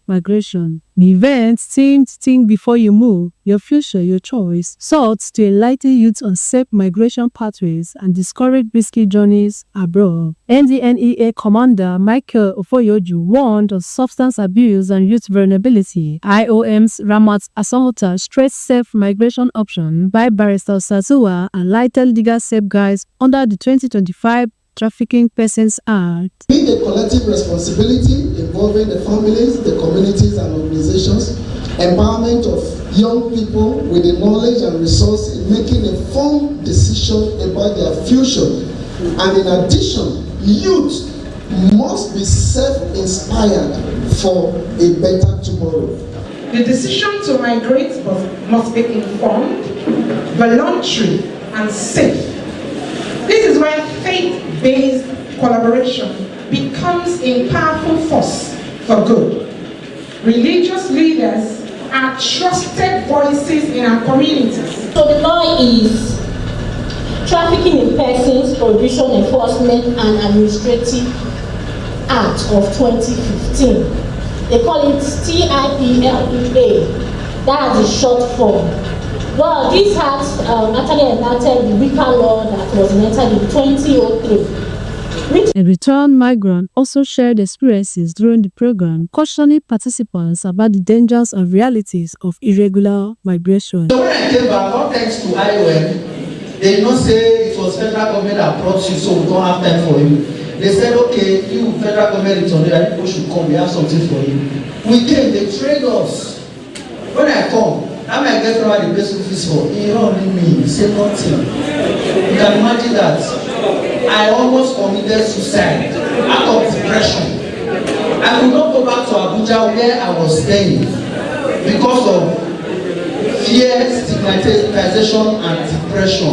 Migration. The event themed Think Before You Move, Your Future, Your Choice, sought to enlighten youth on safe migration pathways and discourage risky journeys abroad. NDNEA Commander Michael Ofoyoju warned on substance abuse and youth vulnerability. IOM's Ramat Asahota stressed safe migration option by Barrister Sowore and lighted legal safeguards under the 2025 Trafficking Persons Act. Being a collective responsibility involving the families, the communities and organizations, empowerment of young people with the knowledge and resource in making a informed decision about their future. And in addition, youth must be self-inspired for a better tomorrow. The decision to migrate must be informed, voluntary and safe. This is where faith-based collaboration becomes a powerful force for good. Religious leaders are trusted voices in our communities. So the law is Trafficking in Persons Prohibition Enforcement and Administrative Act of 2015. They call it TIPLEA. That's the short form. Well, this act actually enacted the RICA law that was enacted in 2003. A returned migrant also shared experiences during the program, cautioning participants about the dangers and realities of irregular migration. So when I came back, all thanks to IOM, they did not say it was federal government that brought you, so we don't have time for you. They said, okay, you federal government is on there, people should come, we have something for you. We came, they trained us. When I come, how may I get over the basic fees for? You don't need me, say nothing. You can imagine that. I almost committed suicide out of depression. I could not go back to Abuja where I was staying because of fear, stigmatization, and depression.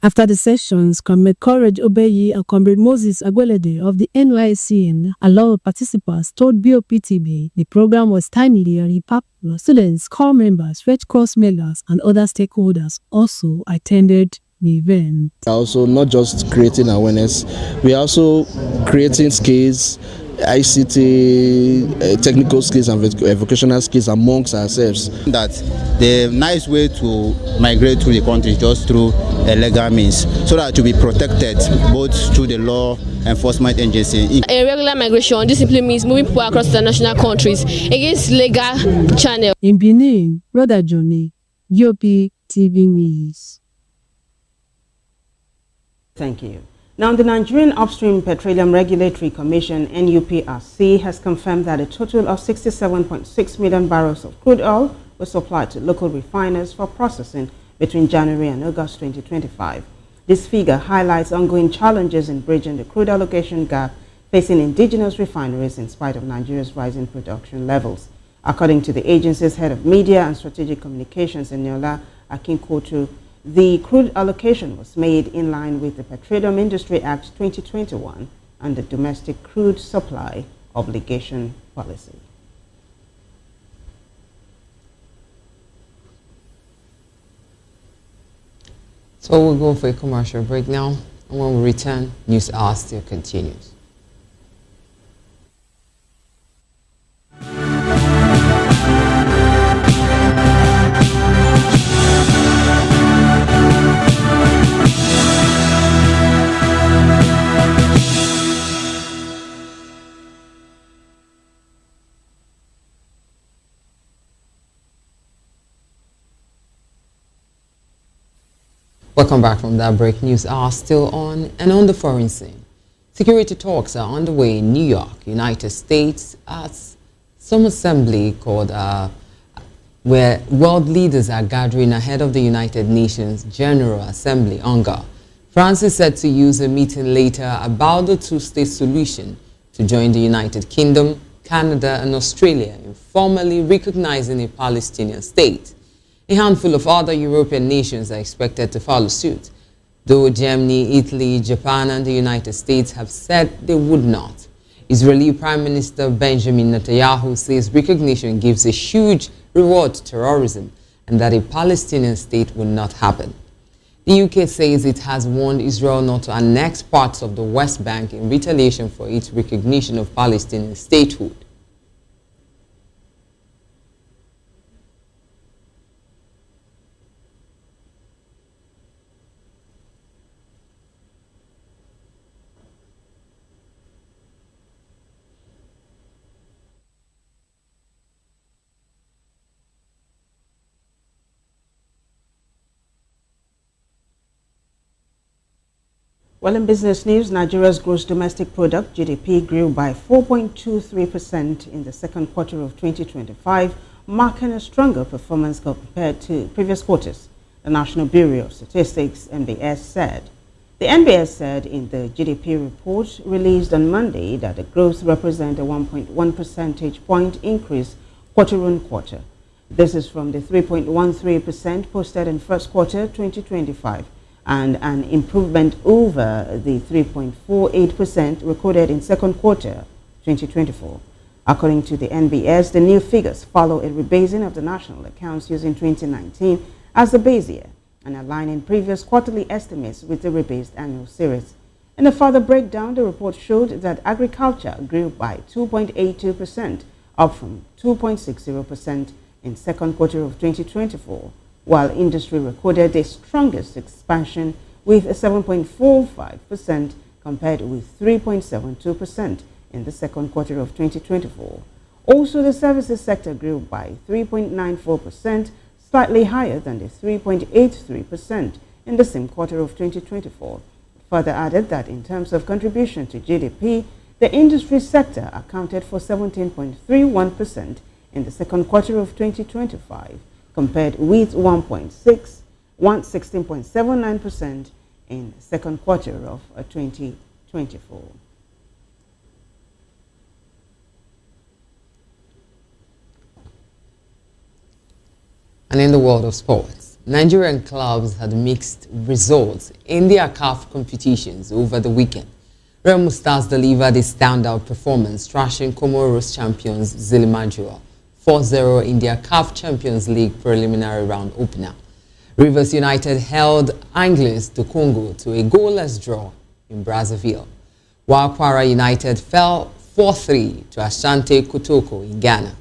After the sessions, Comrade Courage Obeyi and Comrade Moses Agwelede of the NYSC and a lot of participants told BOPTB the program was timely and impactful. Students, corps members, Red Cross members, and other stakeholders also attended the event. Also, not just creating awareness, we are also creating skills, ICT, technical skills and vocational skills amongst ourselves. That the nice way to migrate through the country is just through legal means, so that to be protected both through the law enforcement agency. Irregular migration, this simply means moving people across international countries against legal channel. In Benin, Brother Johnny, UP TV News. Thank you. Now, the Nigerian Upstream Petroleum Regulatory Commission, NUPRC, has confirmed that a total of 67.6 million barrels of crude oil was supplied to local refiners for processing between January and August 2025. This figure highlights ongoing challenges in bridging the crude allocation gap facing indigenous refineries in spite of Nigeria's rising production levels. According to the agency's head of media and strategic communications, Eniola Akinkotu, the crude allocation was made in line with the Petroleum Industry Act 2021 and the Domestic Crude Supply Obligation Policy. So we'll go for a commercial break now, and when we return, News Hour still continues. Welcome back from that break. News are still on, and on the foreign scene. Security talks are underway in New York, United States, at some assembly called where world leaders are gathering ahead of the United Nations General Assembly, UNGA. France is set to use a meeting later about the two-state solution to join the United Kingdom, Canada, and Australia in formally recognizing a Palestinian state. A handful of other European nations are expected to follow suit, though Germany, Italy, Japan, and the United States have said they would not. Israeli Prime Minister Benjamin Netanyahu says recognition gives a huge reward to terrorism and that a Palestinian state will not happen. The UK says it has warned Israel not to annex parts of the West Bank in retaliation for its recognition of Palestinian statehood. Well, in business news, Nigeria's gross domestic product, GDP, grew by 4.23% in the second quarter of 2025, marking a stronger performance compared to previous quarters, the National Bureau of Statistics, NBS, said. The NBS said in the GDP report released on Monday that the growth represents a 1.1 percentage point increase quarter-on-quarter. This is from the 3.13% posted in first quarter 2025 and an improvement over the 3.48% recorded in second quarter 2024. According to the NBS, the new figures follow a rebasing of the national accounts using 2019 as the base year and aligning previous quarterly estimates with the rebased annual series. In a further breakdown, the report showed that agriculture grew by 2.82%, up from 2.60% in second quarter of 2024, while industry recorded the strongest expansion with 7.45% compared with 3.72% in the second quarter of 2024. Also, the services sector grew by 3.94%, slightly higher than the 3.83% in the same quarter of 2024. It further added that in terms of contribution to GDP, the industry sector accounted for 17.31% in the second quarter of 2025, compared with 16.79% in the second quarter of 2024. And in the world of sports, Nigerian clubs had mixed results in their CAF competitions over the weekend. Remo Stars delivered a standout performance, thrashing Comoros champions Zilimanjua 4-0 in their CAF Champions League preliminary round opener. Rivers United held Anglers de Congo to a goalless draw in Brazzaville, while Kwara United fell 4-3 to Asante Kotoko in Ghana.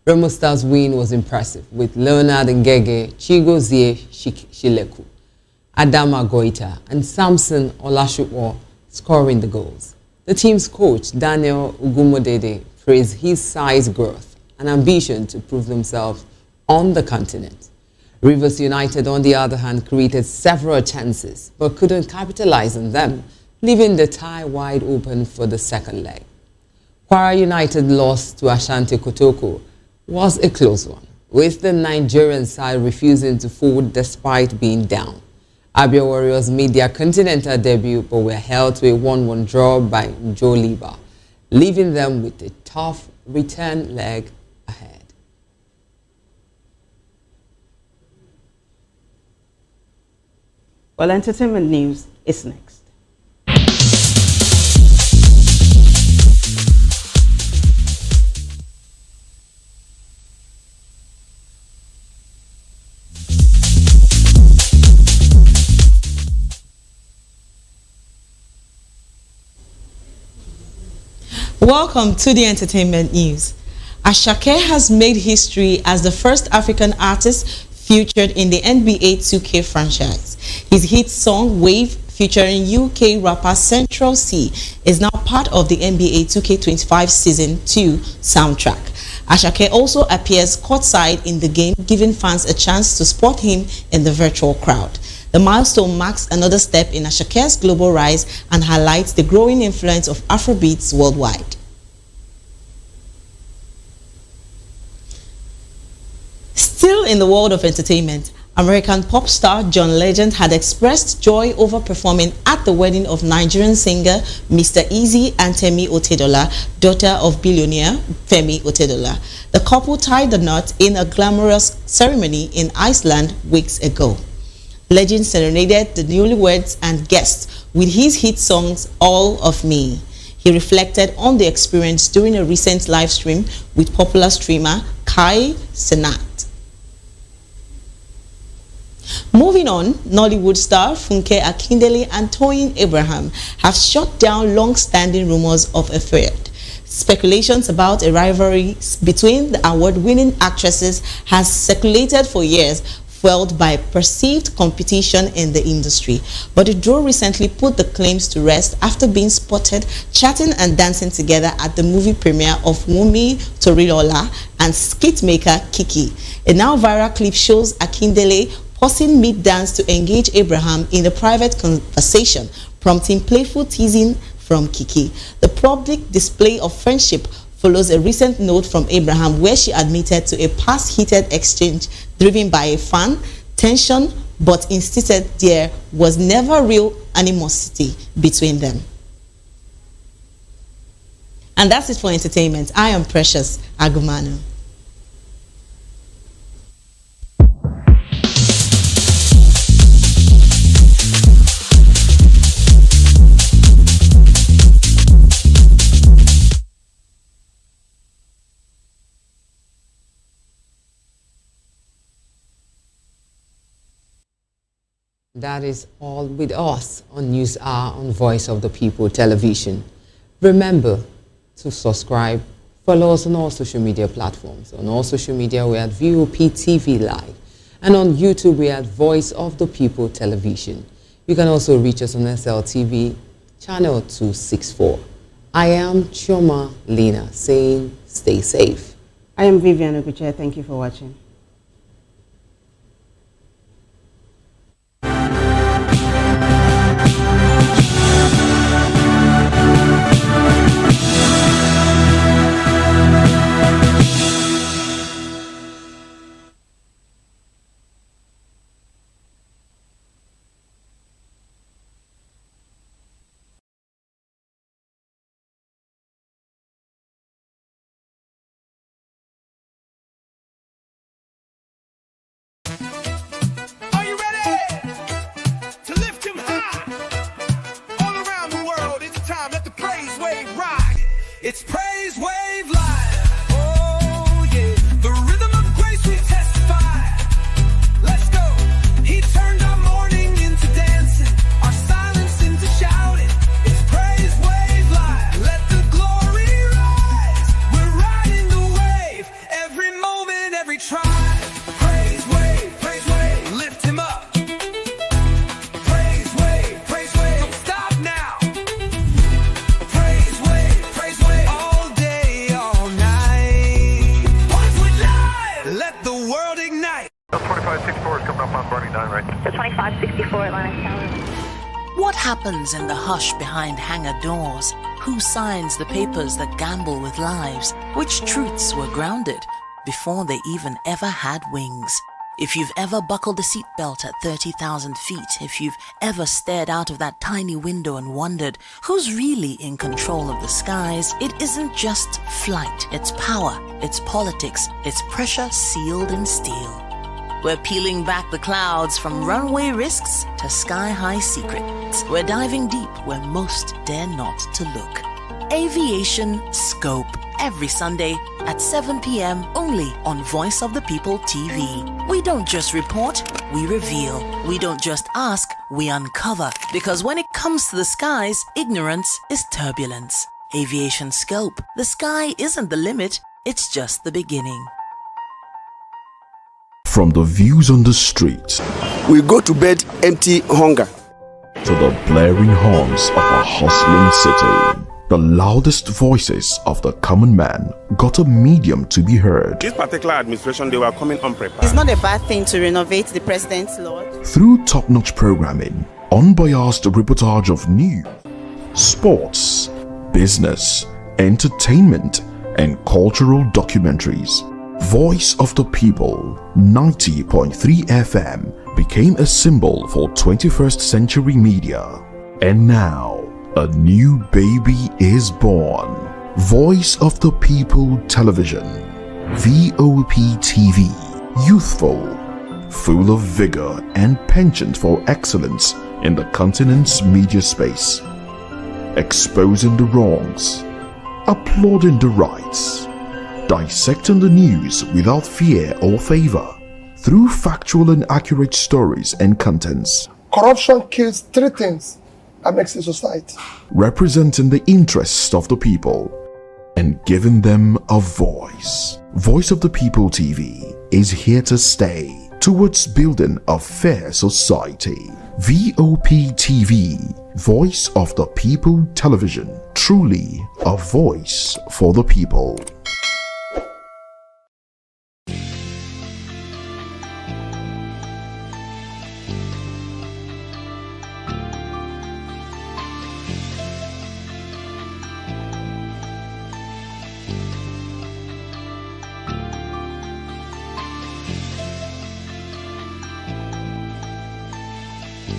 Remo Stars' win was impressive, with Leonard Ngege, Chigozie Shileku, Adama Goita, and Samson Olashuwo scoring the goals. The team's coach, Daniel Ugumodede, praised his side's growth and ambition to prove themselves on the continent. Rivers United, on the other hand, created several chances but couldn't capitalize on them, leaving the tie wide open for the second leg. Kwara United lost to Asante Kotoko was a close one, with the Nigerian side refusing to fold despite being down. Abia Warriors made their continental debut but were held to a 1-1 draw by Njoliba, leaving them with a tough return leg ahead. Well, entertainment news is next. Welcome to the entertainment news. Asake has made history as the first African artist featured in the NBA 2K franchise. His hit song Wave, featuring UK rapper Central C, is now part of the NBA 2K25 Season 2 soundtrack. Asake also appears courtside in the game, giving fans a chance to spot him in the virtual crowd. The milestone marks another step in Asake's global rise and highlights the growing influence of Afrobeats worldwide. Still in the world of entertainment, American pop star John Legend had expressed joy over performing at the wedding of Nigerian singer Mr. Easy and Temi Otedola, daughter of billionaire Femi Otedola. The couple tied the knot in a glamorous ceremony in Iceland weeks ago. Legend serenaded the newlyweds and guests with his hit songs All of Me. He reflected on the experience during a recent live stream with popular streamer Kai Cenat. Moving on, Nollywood star Funke Akindele and Toyin Abraham have shut down long-standing rumors of a feud. Speculations about a rivalry between the award-winning actresses has circulated for years, fueled by perceived competition in the industry. But the duo recently put the claims to rest after being spotted chatting and dancing together at the movie premiere of Wunmi Torilola and skit maker Kiki. A now viral clip shows Akindele pausing mid-dance to engage Abraham in a private conversation, prompting playful teasing from Kiki. The public display of friendship follows a recent note from Abraham where she admitted to a past heated exchange driven by a fan, tension, but insisted there was never real animosity between them. And that's it for entertainment. I am Precious Agumanu. That is all with us on News Hour on Voice of the People Television. Remember to subscribe, follow us on all social media platforms. On all social media, we're at VOP TV Live. And on YouTube, we're at Voice of the People Television. You can also reach us on SLTV, channel 264. I am Chioma Lena saying stay safe. I am Vivian Oguche. Thank you for watching. It's Praise Wave Live. Oh yeah, the rhythm of grace we testify. Let's go. He turned our mourning into dancing, our silence into shouting. It's Praise Wave Live. Let the glory rise. We're riding the wave. Every moment, every tribe. Praise wave, lift him up. Praise wave, don't stop now. Praise wave. All day, all night. Once we live, let the world ignite. 2564 is coming up on Barney 9, right? The 2564 Atlantic Tower. What happens in the hush behind hangar doors? Who signs the papers that gamble with lives? Which truths were grounded before they even ever had wings? If you've ever buckled a seatbelt at 30,000 feet, if you've ever stared out of that tiny window and wondered who's really in control of the skies, it isn't just flight, it's power, it's politics, it's pressure sealed in steel. We're peeling back the clouds from runway risks to sky-high secrets. We're diving deep where most dare not to look. Aviation Scope, every Sunday at 7 p.m. only on Voice of the People TV. We don't just report, we reveal. We don't just ask, we uncover. Because when it comes to the skies, ignorance is turbulence. Aviation Scope, the sky isn't the limit, it's just the beginning. From the views on the streets, we go to bed empty hunger, to the blaring horns of a hustling city. The loudest voices of the common man got a medium to be heard. This particular administration, they were coming unprepared. It's not a bad thing to renovate the president's lodge. Through top-notch programming, unbiased reportage of news, sports, business, entertainment, and cultural documentaries, Voice of the People 90.3 FM became a symbol for 21st century media. And now, a new baby is born. Voice of the People Television, VOP TV, youthful, full of vigor and penchant for excellence in the continent's media space, exposing the wrongs, applauding the rights, dissecting the news without fear or favor, through factual and accurate stories and contents. Corruption kills three things that makes a society. Representing the interests of the people and giving them a voice. Voice of the People TV is here to stay towards building a fair society. VOP TV, Voice of the People Television, truly a voice for the people.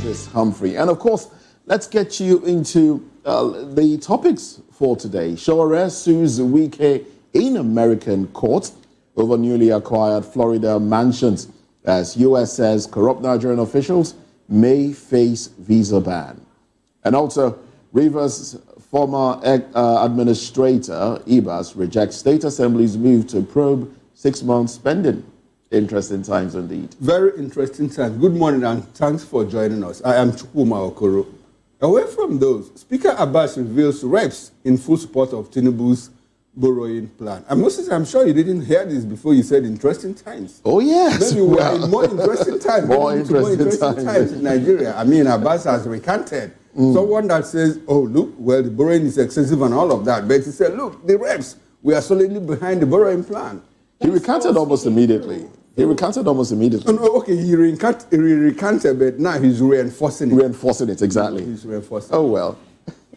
Moses Humphrey. And of course, let's get you into the topics for today. Sowore sues Wike in American court over newly acquired Florida mansions as U.S. says corrupt Nigerian officials may face visa ban. And also, Rivers former administrator Ibas rejects State Assembly's move to probe 6 months spending. Interesting times indeed. Very interesting times. Good morning and thanks for joining us. I am Chukwuma Okoro. Away from those, Speaker Abbas reveals reps in full support of Tinubu's borrowing plan. And Moses, I'm sure you didn't hear this before you said interesting times. Oh, yes. Maybe we're in more interesting times. More interesting times in Nigeria. I mean, Abbas has recanted. Someone that says, oh, look, well, the borrowing is excessive and all of that. But he said, look, the reps, we are solidly behind the borrowing plan. He recanted almost immediately. Oh, no, okay, he recanted, but now he's reinforcing it. Reinforcing it, exactly. He's reinforcing Oh, well.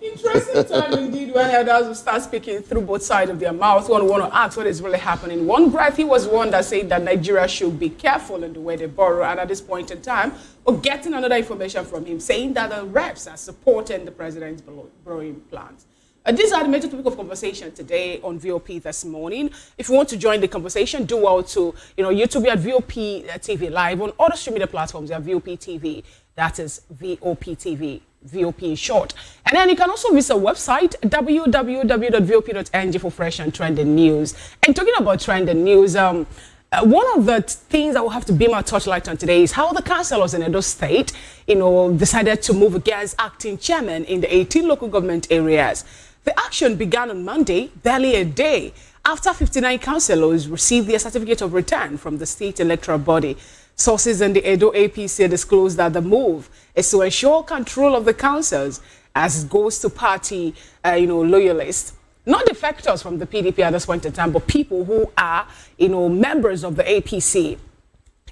Interesting time indeed when elders will start speaking through both sides of their mouths. One want to ask what is really happening. One breath, he was one that said that Nigeria should be careful in the way they borrow. And at this point in time, we're getting another information from him saying that the reps are supporting the president's borrowing plans. These are the major topic of conversation today on VOP this morning. If you want to join the conversation, do well to YouTube at VOP TV Live. On other streaming media platforms, at VOP TV. That is VOP TV. VOP in short. And then you can also visit our website, www.vop.ng for fresh and trending news. And talking about trending news, one of the things that we'll have to beam our torchlight on today is how the councillors in Edo State, decided to move against acting chairman in the 18 local government areas. The action began on Monday, barely a day after 59 councillors received their certificate of return from the state electoral body. Sources in the Edo APC disclosed that the move is to ensure control of the councils as it goes to party, loyalists. Not defectors from the PDP at this point in time, but people who are, members of the APC.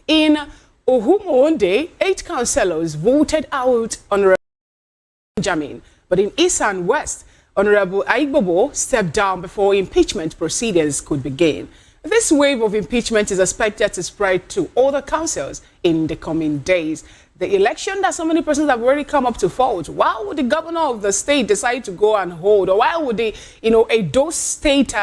In Ohumonde, 8 councillors voted out Honorable Benjamin, but in East and West, Honorable Aigbobo stepped down before impeachment proceedings could begin. This wave of impeachment is expected to spread to other councils in the coming days. The election that so many persons have already come up to vote, why would the governor of the state decide to go and hold, or why would the, Edo State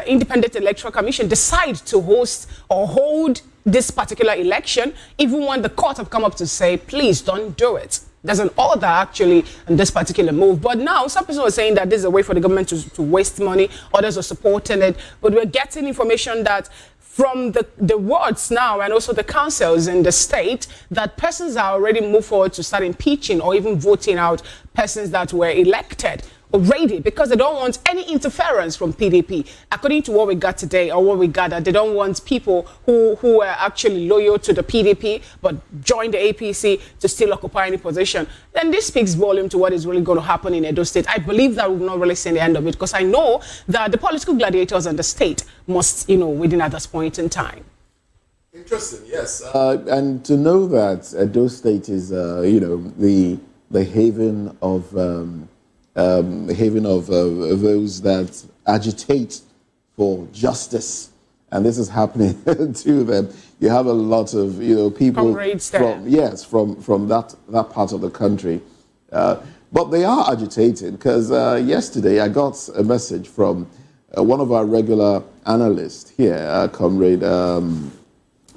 Independent Electoral Commission decide to host or hold this particular election, even when the court have come up to say, please don't do it? There's an order actually in this particular move. But now some people are saying that this is a way for the government to waste money. Others are supporting it. But we're getting information that from the wards now and also the councils in the state that persons are already moved forward to start impeaching or even voting out persons that were elected already because they don't want any interference from PDP. According to what we got today or what we gathered, they don't want people who are actually loyal to the PDP but join the APC to still occupy any position. Then this speaks volume to what is really going to happen in Edo State. I believe that we've not really seen the end of it because I know that the political gladiators in the state must, within at this point in time. Interesting, yes. And to know that Edo State is, the haven of those that agitate for justice, and this is happening to them. You have a lot of people from that part of the country, but they are agitated because yesterday I got a message from one of our regular analysts here, Comrade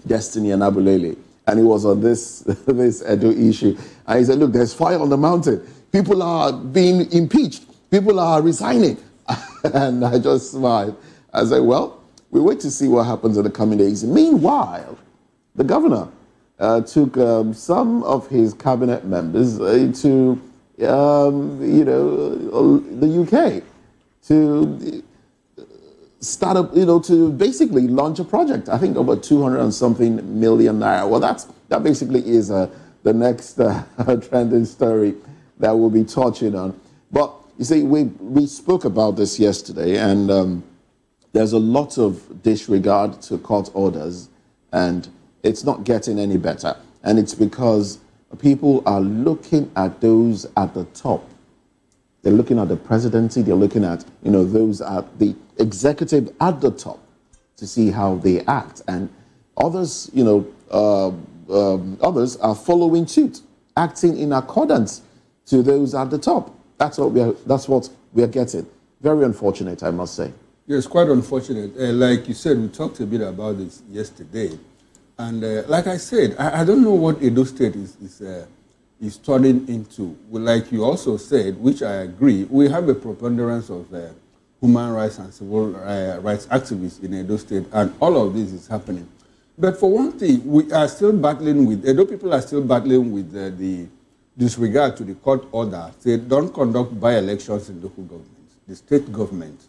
Destiny Anabulele, and he was on this Edo issue, and he said, "Look, there's fire on the mountain. People are being impeached. People are resigning." And I just smiled. I said, well, we wait to see what happens in the coming days. Meanwhile, the governor took some of his cabinet members to, the UK to start up, to basically launch a project. I think over 200 and something million naira. Well, that basically is the next trending story that we'll be touching on. But you see, we spoke about this yesterday, and there's a lot of disregard to court orders, and it's not getting any better. And it's because people are looking at those at the top. They're looking at the presidency, they're looking at, those at the executive at the top to see how they act. And others, others are following suit. acting in accordance to those at the top. That's what we are getting. Very unfortunate, I must say. Yes, quite unfortunate. Like you said, we talked a bit about this yesterday. And like I said, I don't know what Edo State is turning into. Well, like you also said, which I agree, we have a preponderance of human rights and civil rights activists in Edo State, and all of this is happening. But for one thing, we are still battling with, Edo people are still battling with the disregard to the court order. They don't conduct by-elections in local governments. The state government,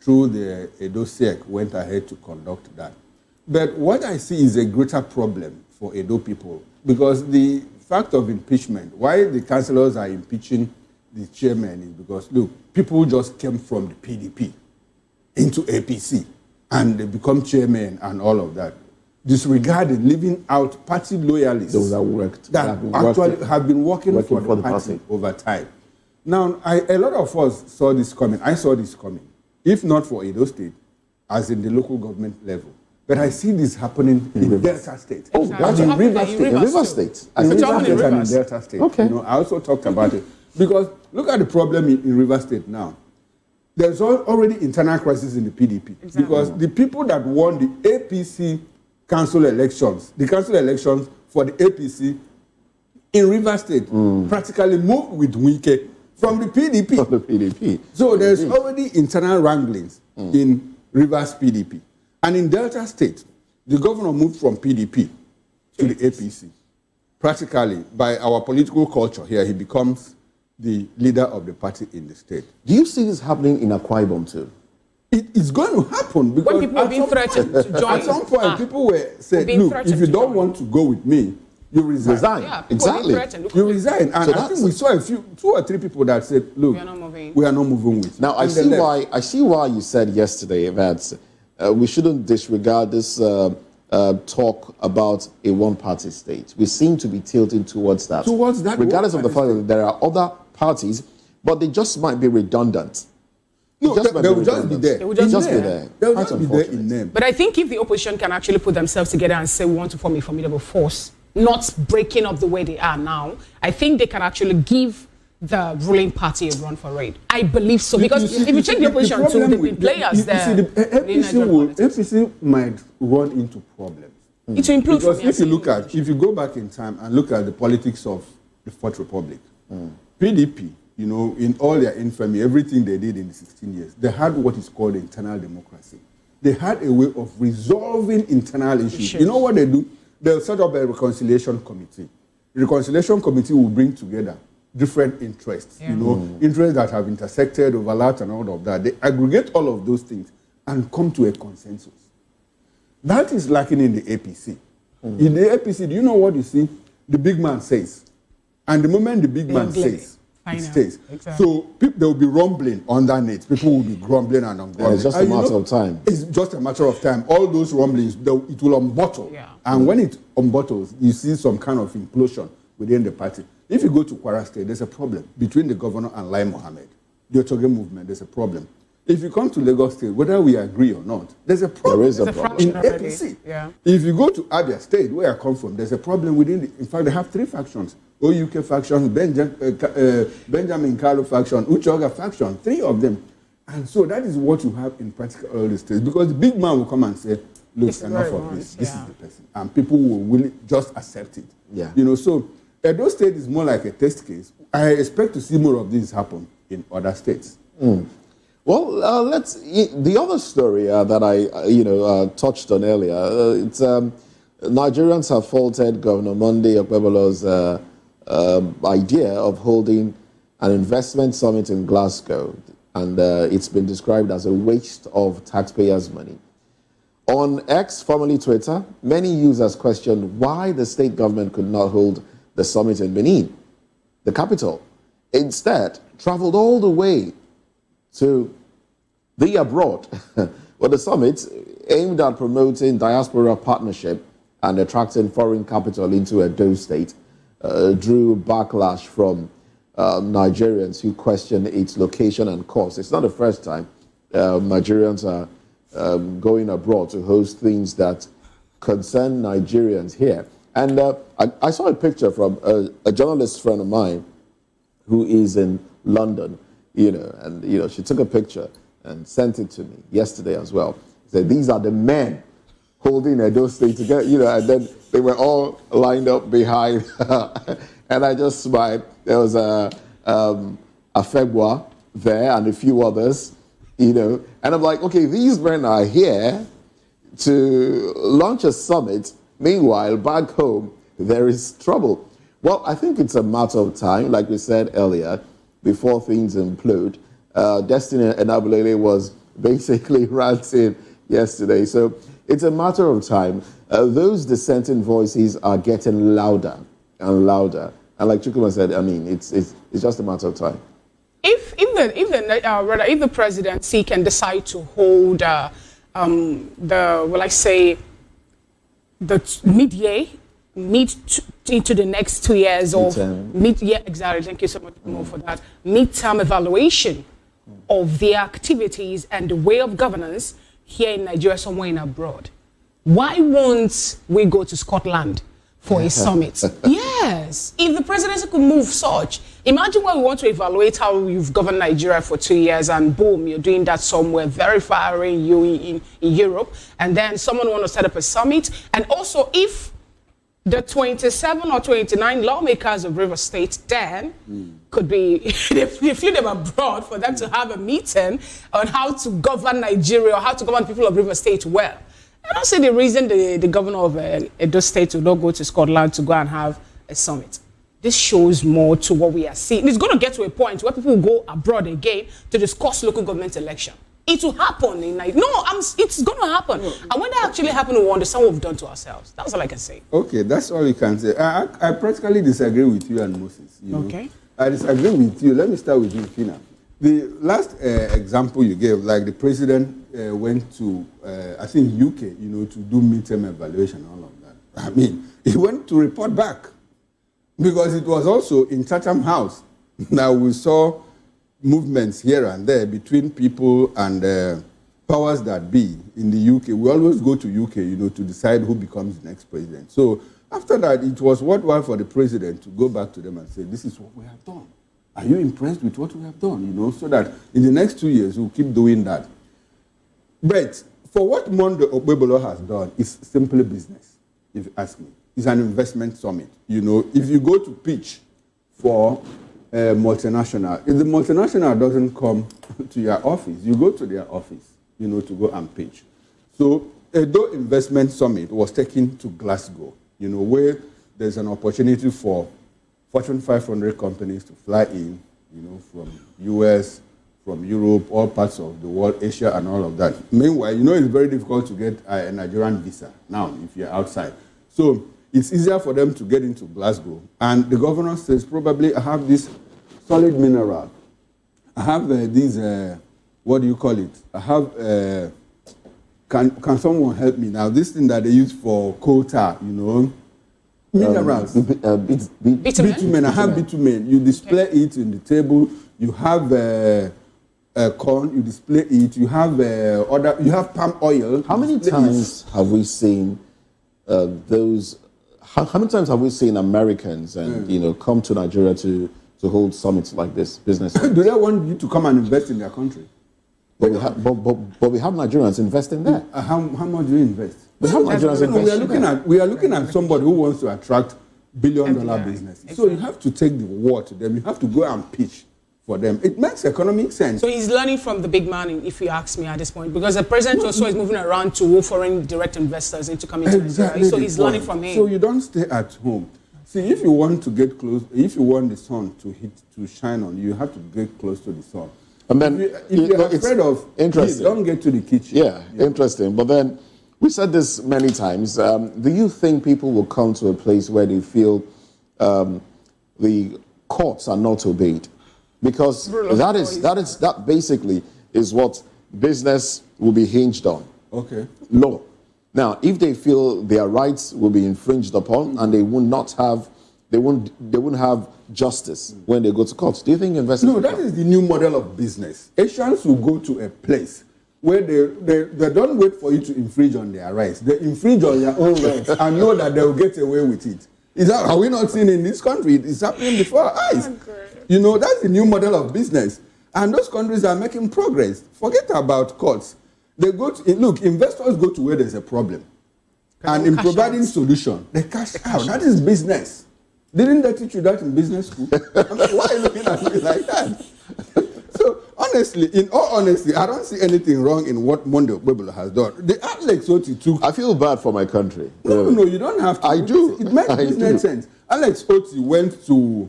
through the Edo SEC, went ahead to conduct that. But what I see is a greater problem for Edo people, because the fact of impeachment, why the councillors are impeaching the chairman is because, look, people just came from the PDP into APC and they become chairman and all of that. Disregarding, leaving out party loyalists those that worked, that have been working for the party over time. Now, a lot of us saw this coming. I saw this coming, if not for Edo State, as in the local government level. But I see this happening in Delta State. Oh, that's in River State. In River State. In Delta State. Okay. You know, I also talked about it. Because look at the problem in River State now. There's already internal crisis in the PDP. Exactly. Because the people that won the APC council elections, the council elections for the APC in River State, practically moved with Wike from the PDP. From the PDP. So there's already internal wranglings in Rivers PDP. And in Delta State, the governor moved from PDP to the APC. Practically, by our political culture here, he becomes the leader of the party in the state. Do you see this happening in Akwa Ibom too? It is going to happen because when people are being threatened to join. At some point, people were saying, look, if you don't want to go with me, you resign. Yeah, exactly. You resign. And I think we saw two or three people that said, look, we are not moving with you. Now, I see why you said yesterday that we shouldn't disregard this talk about a one-party state. We seem to be tilting towards that. Regardless of the fact that there are other parties, but they just might be redundant. No, they will just be there. They will just be there. They will just be there in name. But I think if the opposition can actually put themselves together and say we want to form a formidable force, not breaking up the way they are now, I think they can actually give the ruling party a run for it. I believe so. Because if you check the opposition too, the big players there. APC might run into problems. It will improve. Because if you go back in time and look at the politics of the Fourth Republic, PDP, you know, in all their infamy, everything they did in the 16 years, they had what is called internal democracy. They had a way of resolving internal issues. You know what they do? They'll set up a reconciliation committee. The reconciliation committee will bring together different interests, you know, interests that have intersected, overlapped, and all of that. They aggregate all of those things and come to a consensus. That is lacking in the APC. In the APC, do you know what you see? The big man says. And the moment the big man says, it stays. Exactly. So there will be rumbling underneath. People will be grumbling and grumbling. Yeah, it's just a matter of time. It's just a matter of time. All those rumblings, it will unbottle. Yeah. And when it unbottles, you see some kind of implosion within the party. If you go to Kwara State, there's a problem between the governor and Lai Mohammed. The Otoge movement, there's a problem. If you come to Lagos State, whether we agree or not, there's a problem. There is a problem. In APC. Yeah. If you go to Abia State, where I come from, there's a problem within in fact, they have three factions. OUK faction, Benjamin Carlo faction, Uchoga faction, three of them. And so that is what you have in practical all these states. Because the big man will come and say, look, enough of this. This is the person. And people will just accept it. Yeah. You know, so Edo State is more like a test case. I expect to see more of this happen in other states. Well, the other story that I touched on earlier. It's Nigerians have faulted Governor Monday Okpebholo's idea of holding an investment summit in Glasgow, and it's been described as a waste of taxpayers' money. On X, formerly Twitter, many users questioned why the state government could not hold the summit in Benin, the capital. Instead, traveled all the way to the abroad. Well, the summit, aimed at promoting diaspora partnership and attracting foreign capital into Edo State, drew backlash from Nigerians who question its location and cost. It's not the first time Nigerians are going abroad to host things that concern Nigerians here. And I saw a picture from a journalist friend of mine who is in London, and she took a picture and sent it to me yesterday as well. Said, these are the men holding Edo State together, and then they were all lined up behind her. And I just smiled. There was a Febwa there and a few others, and I'm like, okay, these men are here to launch a summit. Meanwhile, back home, there is trouble. Well, I think it's a matter of time, like we said earlier, before things implode. Destiny Enabulele was basically ranting yesterday. So it's a matter of time. Those dissenting voices are getting louder and louder. And like Chukuma said, I mean, it's just a matter of time. If the presidency can decide to hold the mid-year, into the next 2 years of exactly. Thank you so much more for that. Mid-term evaluation of their activities and the way of governance here in Nigeria, somewhere in abroad. Why won't we go to Scotland for a summit? Yes, if the presidency could move such. Imagine when we want to evaluate how you've governed Nigeria for 2 years and boom, you're doing that somewhere very far away in Europe, and then someone want to set up a summit. And also if the 27 or 29 lawmakers of River State then could be, they flew them abroad for them to have a meeting on how to govern Nigeria or how to govern people of River State well. I don't see the reason the governor of Edo State will not go to Scotland to go and have a summit. This shows more to what we are seeing. It's going to get to a point where people will go abroad again to discuss local government election. It will happen in Nigeria. It's going to happen. And when that actually happens, we will understand what we've done to ourselves. That's all I can say. Okay, that's all you can say. I practically disagree with you and Moses. Okay. I disagree with you. Let me start with you, Fina. The last example you gave, like the president went to, I think, UK, to do midterm evaluation and all of that. I mean, he went to report back because it was also in Chatham House. Now we saw movements here and there between people and powers that be in the UK. We always go to UK, to decide who becomes the next president. So after that, it was worthwhile for the president to go back to them and say, this is what we have done. Are you impressed with what we have done? So that in the next 2 years, we'll keep doing that. But for what Monday Ogbebolo has done is simply business, if you ask me. It's an investment summit. If you go to pitch for a multinational, if the multinational doesn't come to your office, you go to their office, to go and pitch. So Edo Investment Summit was taken to Glasgow, where there's an opportunity for Fortune 500 companies to fly in, from US, from Europe, all parts of the world, Asia, and all of that. Meanwhile, it's very difficult to get a Nigerian visa now if you're outside. So it's easier for them to get into Glasgow. And the governor says, probably I have this solid mineral. I have these, what do you call it? I have, can someone help me now? This thing that they use for coal tar, minerals. Bitumen. I have bitumen. You display it in the table. You have corn. You display it. You have you have palm oil. How many times have we seen those? How many times have we seen Americans and come to Nigeria to hold summits like this, business? Do they want you to come and invest in their country? But we have Nigerians investing there. How much do you invest? We have Nigerians investing. We are looking at somebody who wants to attract billion-dollar businesses. Exactly. So you have to take the word to them. You have to go and pitch for them. It makes economic sense. So he's learning from the big man, if you ask me at this point, because the president also is moving around to foreign direct investors into coming to Nigeria. So he's learning from him. So you don't stay at home. See, if you want to get close, if you want the sun to shine on you, you have to get close to the sun. And then, if you're afraid of heat, don't get to the kitchen. Yeah, interesting. But then, we said this many times. Do you think people will come to a place where they feel the courts are not obeyed? Because that basically is what business will be hinged on. Okay. Law. Now, if they feel their rights will be infringed upon and they won't have justice when they go to court, do you think investors? No, that is the new model of business. Asians will go to a place where they don't wait for you to infringe on their rights. They infringe on their own rights and know that they will get away with it. Are we not seeing in this country? It's happening before our eyes. You know, that's the new model of business. And those countries are making progress. Forget about courts. They go to, look, investors go to where there's a problem. And in providing solution, they cash out. That is business. Didn't they teach you that in business school? I mean, why are you looking at me like that? So, honestly, in all honesty, I don't see anything wrong in what Monday Okpebholo has done. The Alex Oti took... I feel bad for my country. No, you don't have to. I do. It makes business sense. Alex Oti went to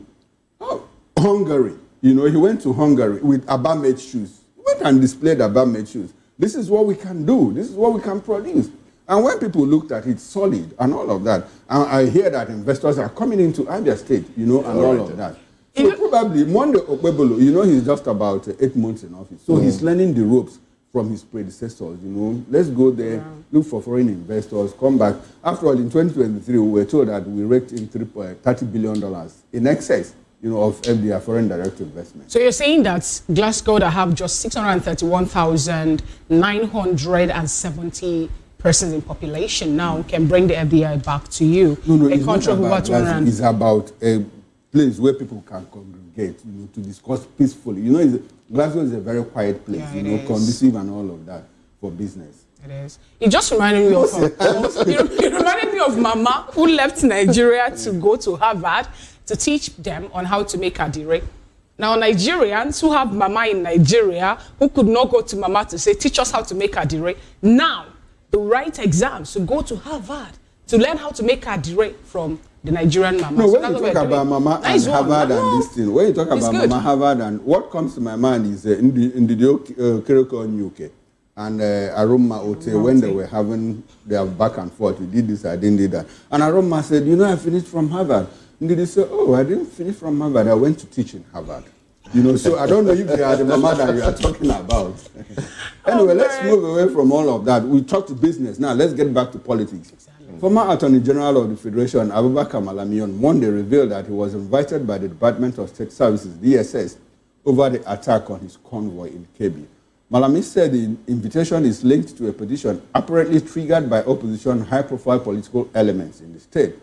Hungary. You know, he went to Hungary with Abba-made shoes. He went and displayed Abba-made shoes. This is what we can do. This is what we can produce. And when people looked at it solid and all of that, and I hear that investors are coming into Abia State, you know, and all of that. So probably Monday Okpebholo, you know, he's just about 8 months in office. So he's learning the ropes from his predecessors, you know. Let's go there, look for foreign investors, come back. After all, in 2023, we were told that we raked in $30 billion in excess, you know, of FDI, foreign direct investment. So you're saying that Glasgow that have just 631,970 persons in population now can bring the FDI back to you? No, a it's country not of about over that. It's about a place where people can congregate, you know, to discuss peacefully. You know, Glasgow is a very quiet place, Yeah, you know, conducive and all of that for business. It is. It just reminded me of it reminded me of Mama who left Nigeria to go to Harvard to teach them on how to make adire. Now Nigerians who have Mama in Nigeria who could not go to Mama to say, teach us how to make adire, now to write exams to go to Harvard to learn how to make adire from the Nigerian Mama. No, So when that's you what talk we're about doing. Mama Nice and one. Harvard No, and this thing, when you talk it's about good. Mama, Harvard, and what comes to my mind is Ndidio Kiriko UK and Aroma Ote, when they were having their back and forth, we did this, I didn't do that. And Aroma said, you know, I finished from Harvard. Ndidio said, oh, I didn't finish from Harvard, I went to teach in Harvard. You know, so I don't know if they are the Mama that you are talking about. Anyway, let's move away from all of that. We talked to business. Now, let's get back to politics. Former Attorney General of the Federation, Abubakar Malami, on Monday revealed that he was invited by the Department of State Services, DSS, over the attack on his convoy in Kebbi. Malami said the invitation is linked to a petition apparently triggered by opposition high-profile political elements in the state.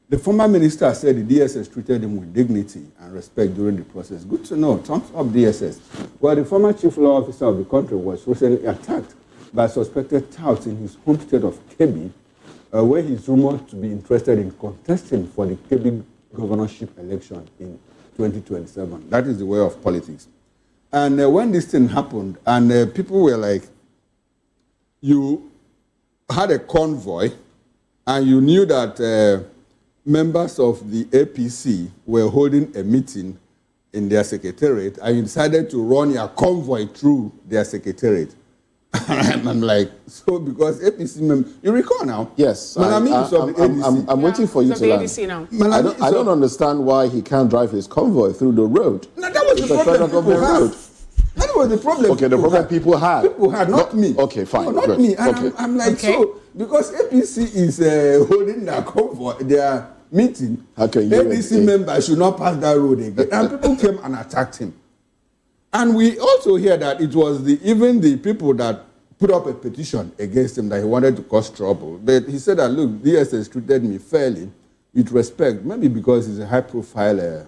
The former minister said the DSS treated him with dignity and respect during the process. Good to know. Thumbs up, DSS. Well, the former chief law officer of the country was recently attacked by suspected touts in his home state of Kebbi, where he's rumored to be interested in contesting for the Kebbi governorship election in 2027. That is the way of politics. And when this thing happened, and people were like, you had a convoy, and you knew that members of the APC were holding a meeting in their secretariat, and you decided to run your convoy through their secretariat. I'm like, so because APC members, you recall now? Yes, I'm waiting for you to learn. I don't understand why he can't drive his convoy through the road. No, that was the problem people had. That was the problem. Okay, the problem people had. People had, not me. Okay, fine. No, not good. me. And okay. I'm like, so, because APC is holding their convoy, their meeting, APC members should not pass that road again. And people came and attacked him. And we also hear that it was even the people that put up a petition against him that he wanted to cause trouble. But he said that, look, DSS treated me fairly, with respect, maybe because he's a high-profile,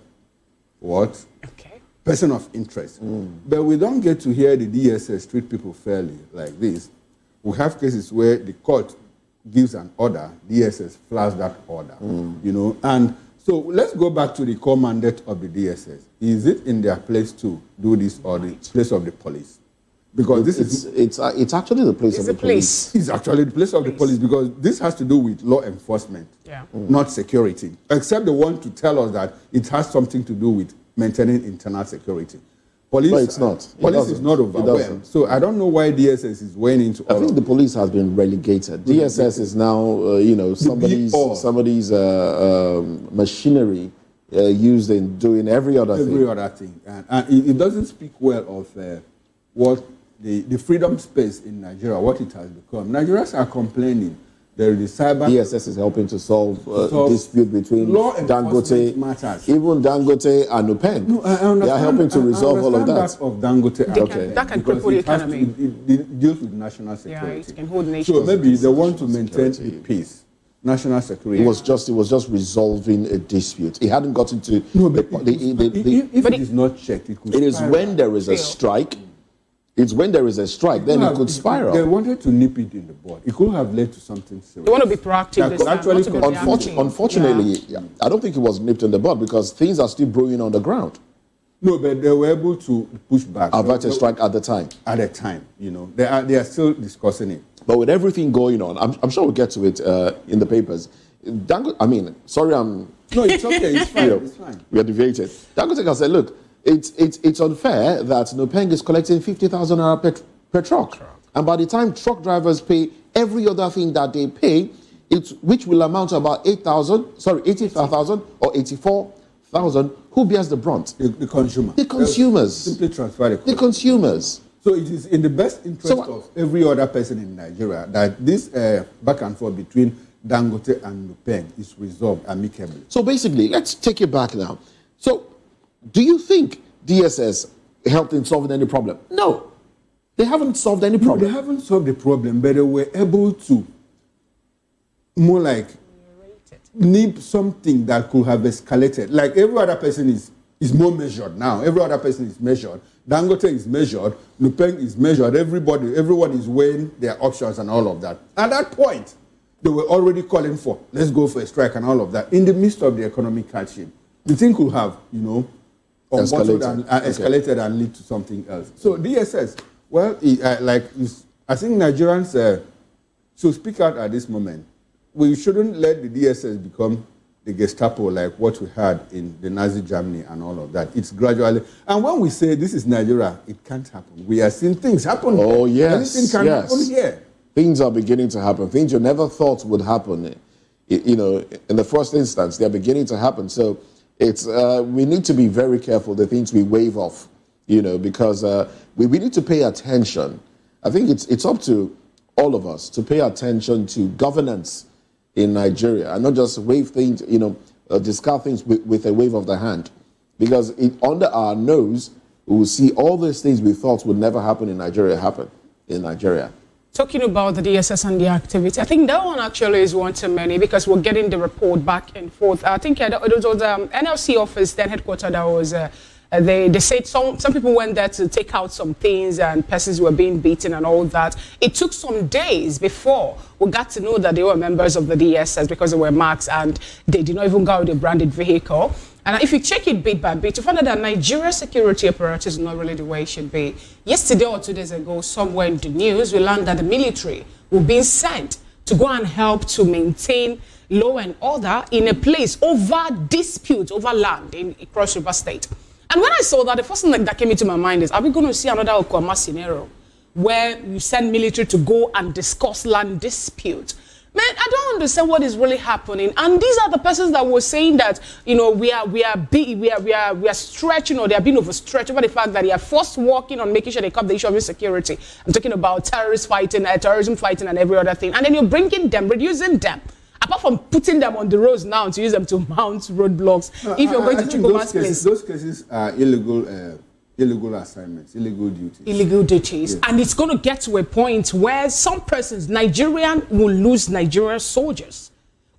person of interest. But we don't get to hear the DSS treat people fairly like this. We have cases where the court gives an order, DSS flags that order, you know. And so let's go back to the core mandate of the DSS. Is it in their place to do this or the place of the police? Because it's actually the place of the police. It's actually the place of the police because this has to do with law enforcement, not security. Except they want to tell us that it has something to do with maintaining internal security. Police, but it's not. Police is not overwhelmed. So I don't know why DSS is weighing into all. I think the police has been relegated. DSS is now, somebody's machinery used in doing every other thing. And it doesn't speak well of what the freedom space in Nigeria, what it has become. Nigerians are complaining There is the cyber. DSS is helping to solve dispute between law Dangote, matters. even Dangote and Nupeng. No, I understand. They are helping to resolve all of that. Of Dangote, that can cripple the economy. It deals with national security. Yeah, it can hold nations. So maybe they want to maintain the peace, national security. It was just resolving a dispute. It hadn't got into if it is not checked, it could. It is when there is a strike. It's when there is a strike, then it could spiral. They wanted to nip it in the bud. It could have led to something serious. They want to be proactive. Unfortunately, I don't think it was nipped in the bud because things are still brewing on the ground. No, but they were able to push back. Avert a strike at the time. At the time, they are still discussing it. But with everything going on, I'm sure we'll get to it in the papers. No, it's okay. It's fine. It's fine. We are deviated. Dangote can say, look, it's unfair that Nupeng is collecting 50,000 naira per truck. And by the time truck drivers pay every other thing that they pay, which will amount to about 85,000 or 84,000, who bears the brunt? The consumer. The consumers. Simply transfer the consumers. So it is in the best interest of every other person in Nigeria that this back and forth between Dangote and Nupeng is resolved amicably. So basically, let's take it back now. So do you think DSS helped in solving any problem? No. They haven't solved any problem. No, they haven't solved the problem, but they were able to more like nip something that could have escalated. Like every other person is more measured now. Every other person is measured. Dangote is measured. Nupeng is measured. Everyone is weighing their options and all of that. At that point, they were already calling for, let's go for a strike and all of that. In the midst of the economic hardship, the thing could have, escalated and lead to something else. So DSS, I think Nigerians should speak out at this moment. We shouldn't let the DSS become the Gestapo like what we had in the Nazi Germany and all of that. It's gradually, and when we say this is Nigeria, it can't happen. We are seeing things happen. Oh yes, anything can happen here. Things are beginning to happen. Things you never thought would happen. In the first instance, they're beginning to happen. So it's we need to be very careful the things we wave off, because we need to pay attention. I think it's up to all of us to pay attention to governance in Nigeria and not just wave things, discard things with a wave of the hand. Because under our nose, we will see all those things we thought would never happen in Nigeria happen in Nigeria. Talking about the DSS and the activity, I think that one actually is one too many because we're getting the report back and forth. I think it was NLC office, then headquarters, that was, they said some people went there to take out some things and persons were being beaten and all that. It took some days before we got to know that they were members of the DSS because they were marks and they did not even go with a branded vehicle. And if you check it bit by bit, you find out that Nigeria's security apparatus is not really the way it should be. Yesterday or 2 days ago, somewhere in the news, we learned that the military were being sent to go and help to maintain law and order in a place over dispute over land in Cross River State. And when I saw that, the first thing that came into my mind is, are we going to see another Okwama scenario where you send military to go and discuss land dispute? Man, I don't understand what is really happening. And these are the persons that were saying that, we are stretching, or they are being overstretched over the fact that they are first working on making sure they cover the issue of insecurity. I'm talking about terrorism fighting and every other thing. And then you're bringing them, reducing them. Apart from putting them on the roads now to use them to mount roadblocks, if you're going to Chukwuma's place. Those cases are illegal assignments, illegal duties. Illegal duties. Yes. And it's going to get to a point where some persons, Nigerian, will lose Nigerian soldiers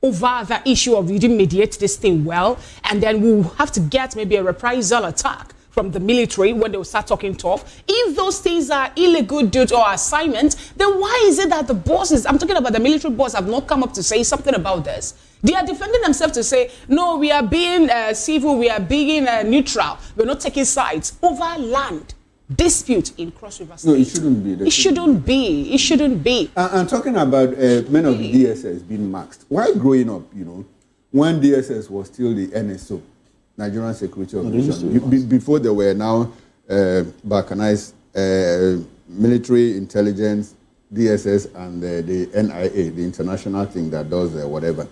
over the issue of you didn't mediate this thing well, and then we'll have to get maybe a reprisal attack from the military when they will start talking tough. If those things are illegal duty or assignments, then why is it that the bosses, I'm talking about the military boss, have not come up to say something about this? They are defending themselves to say, no, we are being civil, we are being neutral, we're not taking sides over land dispute in Cross River State. No, it shouldn't be. It shouldn't be. And talking about men of the DSS being maxed, while growing up, when DSS was still the NSO, Nigerian Security Operation, before they were now balkanized military intelligence, DSS, and the NIA, the international thing that does whatever.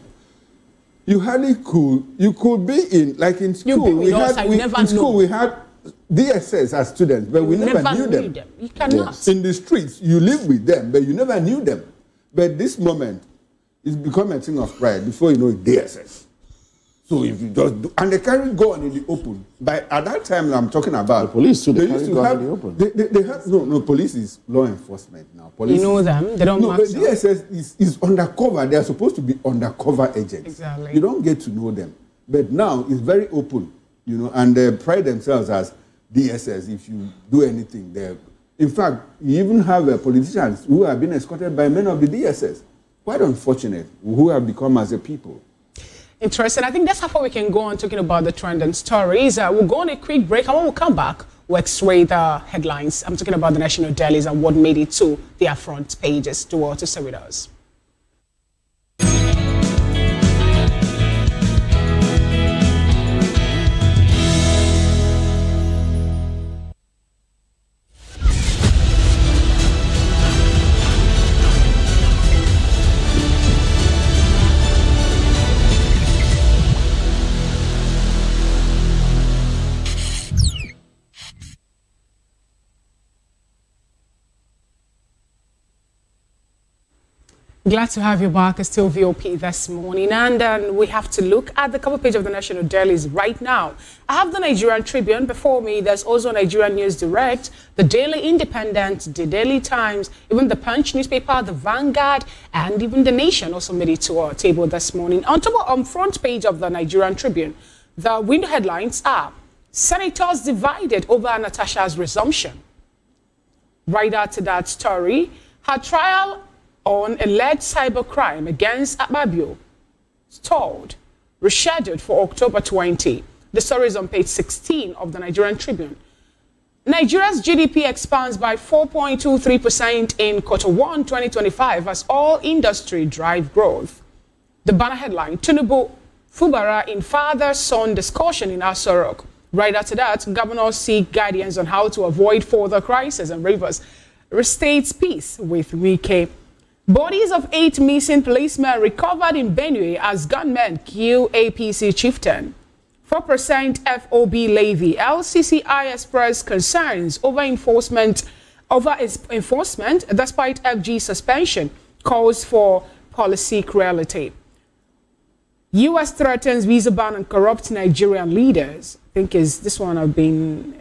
You hardly could. You could be in, like in school. We had DSS as students, but we never knew them. You cannot. In the streets, you live with them, but you never knew them. But this moment, It's become a thing of pride. Before you know it, DSS. So if you just do, and they carry gun in the open. At that time I'm talking about, the police too, they used carry to gun have, in the open. They have, no, police is law enforcement now. Police You know them, they don't No, match but DSS is undercover. They are supposed to be undercover agents. Exactly. You don't get to know them. But now it's very open, you know, and they pride themselves as DSS. If you do anything, they. In fact, you even have politicians who have been escorted by men of the DSS. Quite unfortunate, who have become as a people. Interesting. I think that's how far we can go on talking about the trend and stories. We'll go on a quick break, and when we come back, we'll x-ray the headlines. I'm talking about the national dailies and what made it to their front pages. To stay with us. Glad to have you back. It's still VOP this morning, and we have to look at the cover page of the national dailies right now. I have the Nigerian Tribune before me. There's also Nigerian News Direct, the Daily Independent, the Daily Times, even the Punch newspaper, the Vanguard, and even the Nation also made it to our table this morning. On front page of the Nigerian Tribune, the window headlines are: Senators divided over Natasha's resumption. Right after that story, her trial on alleged cybercrime against Akpabio stalled, rescheduled for October 20. The story is on page 16 of the Nigerian Tribune. Nigeria's GDP expands by 4.23% in Q1 2025 as all industry drive growth. The banner headline: Tinubu Fubara in father-son discussion in Aso Rock. Right after that, governors seek guidance on how to avoid further crisis, and Rivers restates peace with Wike. Bodies of 8 missing policemen recovered in Benue as gunmen kill APC chieftain. 4% FOB levy. LCCI expressed concerns over enforcement despite FG suspension, calls for policy clarity. U.S. threatens visa ban on corrupt Nigerian leaders. I think this one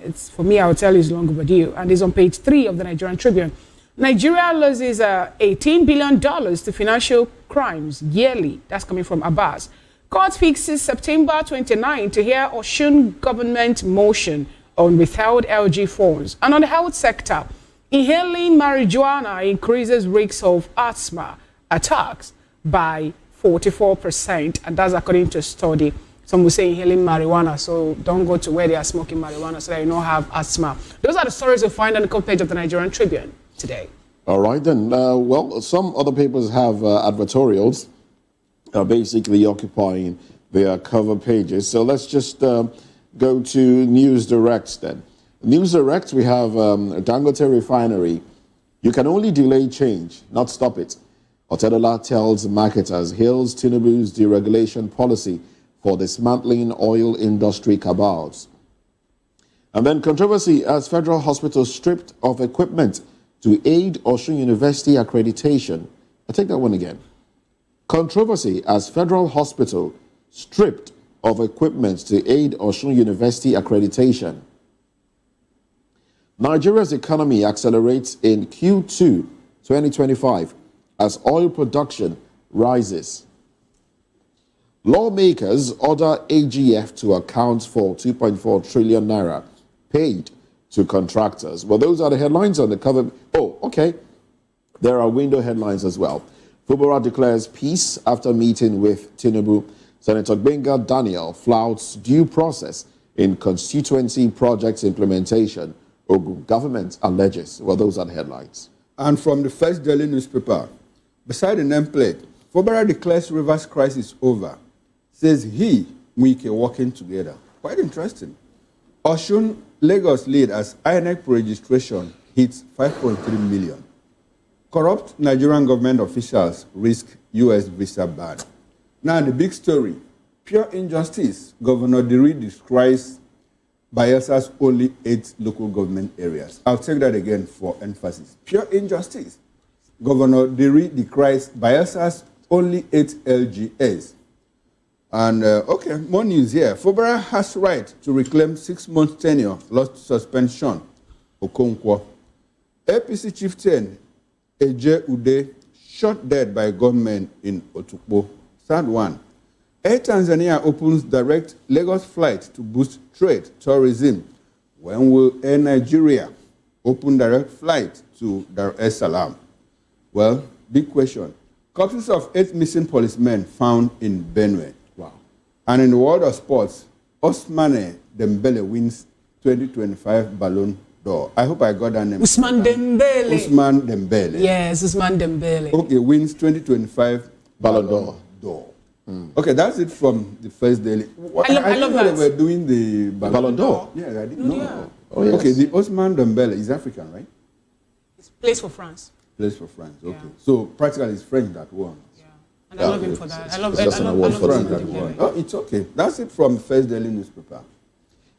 it's for me, I'll tell you it's long overdue, and it's on page 3 of the Nigerian Tribune. Nigeria loses $18 billion to financial crimes yearly. That's coming from Abbas. Court fixes September 29 to hear Osun government motion on withheld LG phones. And on the health sector, inhaling marijuana increases risks of asthma attacks by 44%. And that's according to a study. Some will say inhaling marijuana, so don't go to where they are smoking marijuana so that you don't have asthma. Those are the stories you'll find on the cover page of the Nigerian Tribune today. All right, then. Well, some other papers have advertorials basically occupying their cover pages. So let's just go to News Direct then. News Direct, we have Dangote Refinery. You can only delay change, not stop it. Otedola tells marketers, hails Tinubu's deregulation policy for dismantling oil industry cabals. And then controversy as federal hospitals stripped of equipment to aid Osun University accreditation. I'll take that one again. Controversy as federal hospital stripped of equipment to aid Osun University accreditation. Nigeria's economy accelerates in Q2 2025 as oil production rises. Lawmakers order AGF to account for 2.4 trillion naira paid to contractors. Well, those are the headlines on the cover. Oh, okay. There are window headlines as well. Fubara declares peace after meeting with Tinubu. Senator Benga Daniel flouts due process in constituency projects implementation. Ogun government alleges. Well, those are the headlines. And from the first daily newspaper, beside the nameplate, Fubara declares Rivers crisis over. Says he, Wike working together. Quite interesting. Osun, Lagos lead as INEC registration hits 5.3 million. Corrupt Nigerian government officials risk U.S. visa ban. Now the big story, pure injustice. Governor Diri describes Bayelsa's only 8 local government areas. I'll take that again for emphasis. Pure injustice. Governor Diri decries Bayelsa's only 8 LGAs. And, okay, more news here. Fobara has right to reclaim 6 months tenure, lost suspension. Okonkwo. APC chieftain Eje Ude shot dead by gunmen in Otukpo. Sad one. Air Tanzania opens direct Lagos flight to boost trade tourism. When will Air Nigeria open direct flight to Dar es Salaam? Well, big question. Corpses of 8 missing policemen found in Benue. Wow. And in the world of sports, Ousmane Dembele wins 2025 Ballon d'Or. I hope I got that name. Ousmane Dembele. Ousmane Dembele. Yes, Ousmane Dembele. Okay, wins 2025 Ballon d'Or. Okay, that's it from the first daily. I love that. They were doing the Ballon d'Or. Yeah, I didn't know. Yeah. Oh, yes. Okay, the Ousmane Dembele is African, right? It's plays for France. Plays for France. Okay, so practically it's French that won. Yeah, and I love him for that. I love France Ousmane that won. Oh, it's okay. That's it from the first daily newspaper.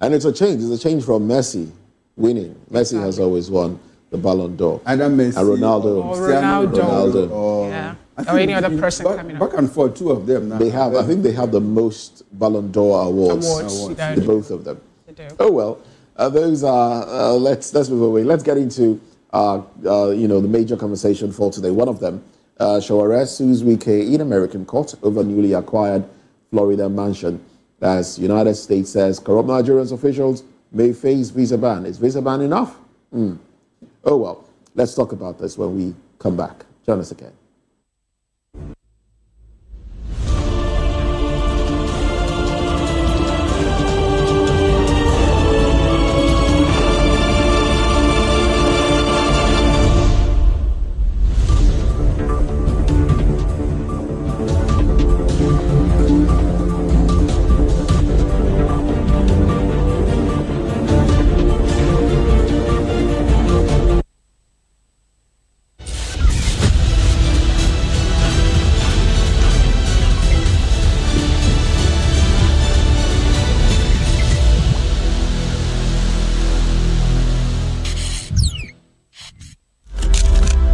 And it's a change. It's a change from Messi winning. Messi has always won the Ballon d'Or. And Messi, and Ronaldo. Ronaldo. Yeah. Or any other person coming up. Back and forth, 2 of them now. They have. I think they have the most Ballon d'Or awards. The both of them. They do. Oh well, those are. Let's move away. Let's get into the major conversation for today. One of them, Sowore sues Wike in American court over newly acquired Florida mansion, as United States says corrupt Nigerian officials may face visa ban. Is visa ban enough? Oh well, let's talk about this when we come back. Join us again.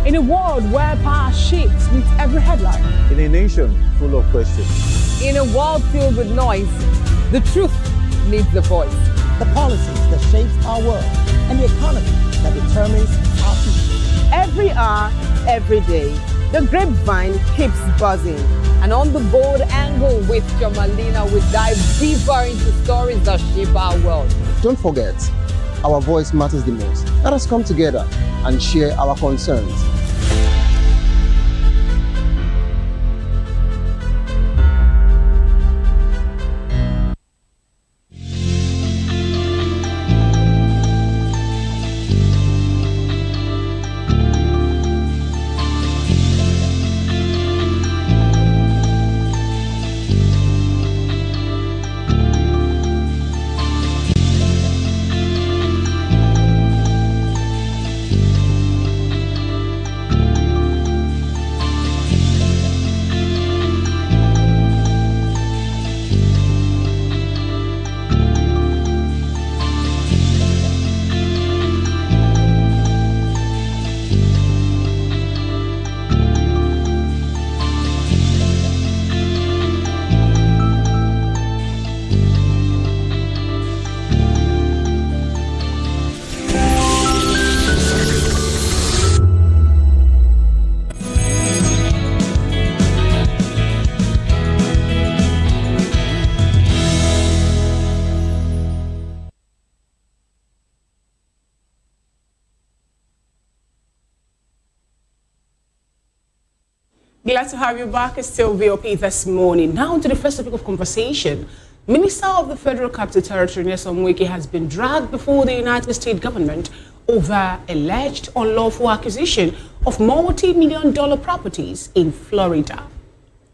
In a world where power shifts with every headline. In a nation full of questions. In a world filled with noise, the truth needs the voice. The policies that shape our world and the economy that determines our future. Every hour, every day, the grapevine keeps buzzing. And on the bold angle with Jomalina, we dive deeper into stories that shape our world. Don't forget, our voice matters the most. Let us come together and share our concerns. Glad to have you back. It's still VOP this morning. Now to the first topic of conversation. Minister of the Federal Capital Territory, Wike, has been dragged before the United States government over alleged unlawful acquisition of multi-million-dollar properties in Florida.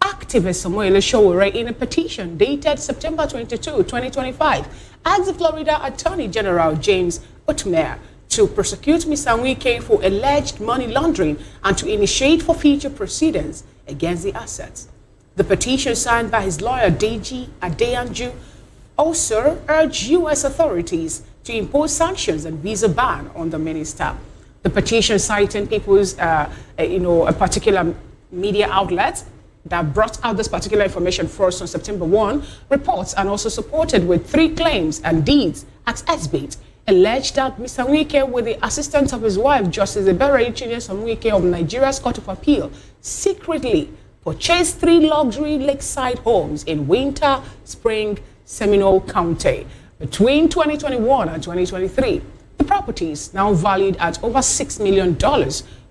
Activist Sowore, in a petition dated September 22, 2025, asked the Florida Attorney General James Utmer to prosecute Mr. Wike for alleged money laundering and to initiate for future proceedings against the assets. The petition, signed by his lawyer Deji Adeyanju, also urged U.S. authorities to impose sanctions and visa ban on the minister. The petition, citing people's, a particular media outlet, that brought out this particular information first on September 1 reports and also supported with 3 claims and deeds at SBIT alleged that Mr. Wike, with the assistance of his wife, Justice Ebere Wike of Nigeria's Court of Appeal, secretly purchased 3 luxury lakeside homes in Winter Spring, Seminole County between 2021 and 2023. The properties, now valued at over $6 million,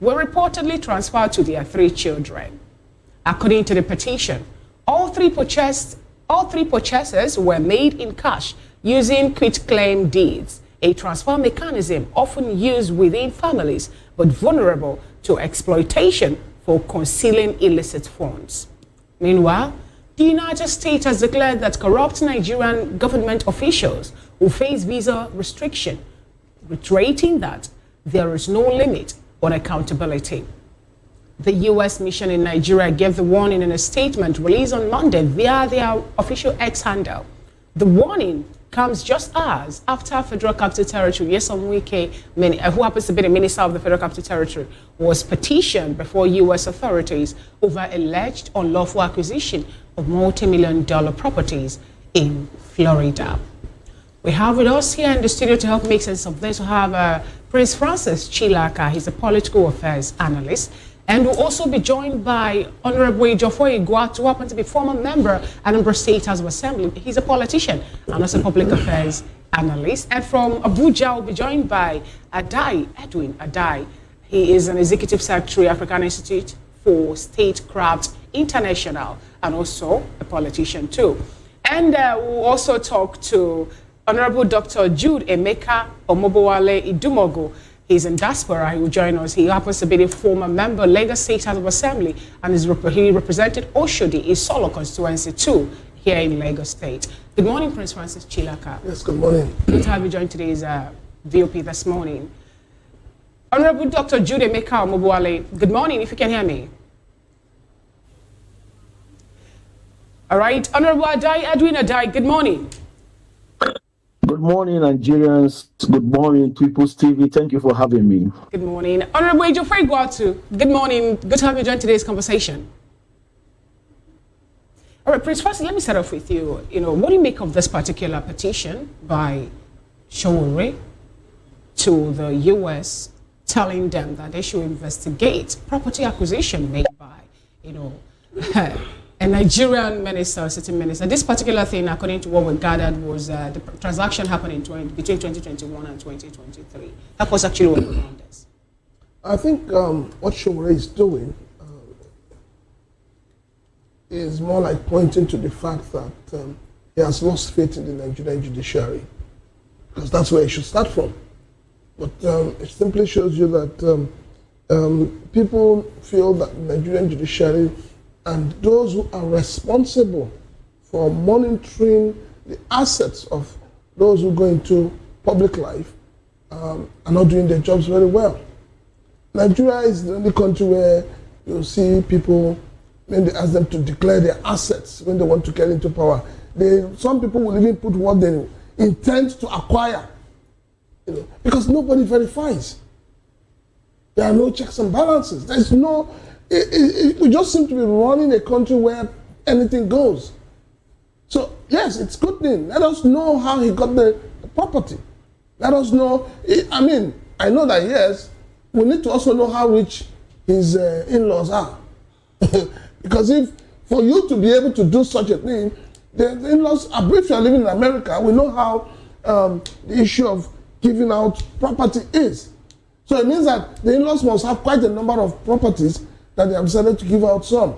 were reportedly transferred to their 3 children. According to the petition, all three purchases were made in cash using quitclaim deeds, a transfer mechanism often used within families but vulnerable to exploitation for concealing illicit funds. Meanwhile, the United States has declared that corrupt Nigerian government officials will face visa restriction, reiterating that there is no limit on accountability. The U.S. mission in Nigeria gave the warning in a statement released on Monday via their official X handle. The warning comes just as after Federal Capital Territory, Nyesom Wike, who happens to be the Minister of the Federal Capital Territory, was petitioned before U.S. authorities over alleged unlawful acquisition of multi-million-dollar properties in Florida. We have with us here in the studio to help make sense of this, we have Prince Francis Chilaka. He's a political affairs analyst. And we'll also be joined by Honorable Ejiofor Igwatu, who happens to be former member Anambra State House of Assembly. He's a politician and also a public affairs analyst. And from Abuja, we'll be joined by Edwin Adai. He is an executive secretary, African Institute for Statecraft International, and also a politician too. And we'll also talk to Honorable Dr. Jude Emeka Omobowale Idumogo. He's in diaspora. He will join us. He happens to be the former member, Lagos State House of Assembly, and he represented Oshodi Isolo constituency too here in Lagos State. Good morning, Prince Francis Chilaka. Yes, good morning. Good to have you join today's VOP this morning. Honorable Dr. Jude Emeka Omobowale, good morning, if you can hear me. All right, Honorable Edwin Adai, good morning. Good morning, Nigerians. Good morning, People's TV. Thank you for having me. Good morning. Honorable Ejiofor Igwatu, good morning. Good to have you join today's conversation. All right, Prince Francis, let me start off with you. What do you make of this particular petition by Sowore to the U.S. telling them that they should investigate property acquisition made by, a Nigerian minister, sitting minister? This particular thing, according to what we gathered, was the transaction happened between 2021 and 2023. That was actually what we found this. I think what Sowore is doing is more like pointing to the fact that he has lost faith in the Nigerian judiciary, because that's where he should start from. But it simply shows you that people feel that the Nigerian judiciary and those who are responsible for monitoring the assets of those who go into public life are not doing their jobs very well. Nigeria is the only country where you see people, when they ask them to declare their assets when they want to get into power, some people will even put what they intend to acquire, because nobody verifies. There are no checks and balances. There's no. We just seem to be running a country where anything goes. So, yes, it's good thing. Let us know how he got the property. Let us know. I know that, yes, we need to also know how rich his in-laws are. Because for you to be able to do such a thing, the in-laws, if you are living in America, we know how the issue of giving out property is. So it means that the in-laws must have quite a number of properties that they have decided to give out some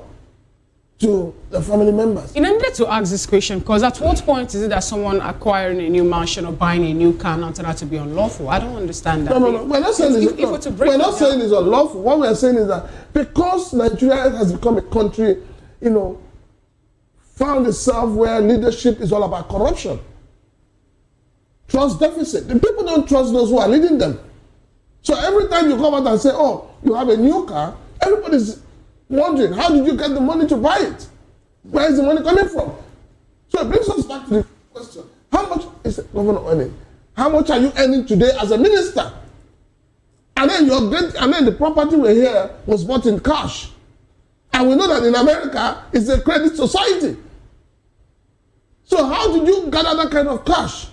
to the family members. I needed to ask this question because at what point is it that someone acquiring a new mansion or buying a new car not to be unlawful? I don't understand that. No. We're not saying it's unlawful. What we're saying is that because Nigeria has become a country, found itself where leadership is all about corruption, trust deficit. The people don't trust those who are leading them. So every time you come out and say, oh, you have a new car, everybody's wondering, how did you get the money to buy it? Where is the money coming from? So it brings us back to the question, how much is the governor earning? How much are you earning today as a minister? And then the property we here was bought in cash. And we know that in America, it's a credit society. So how did you gather that kind of cash?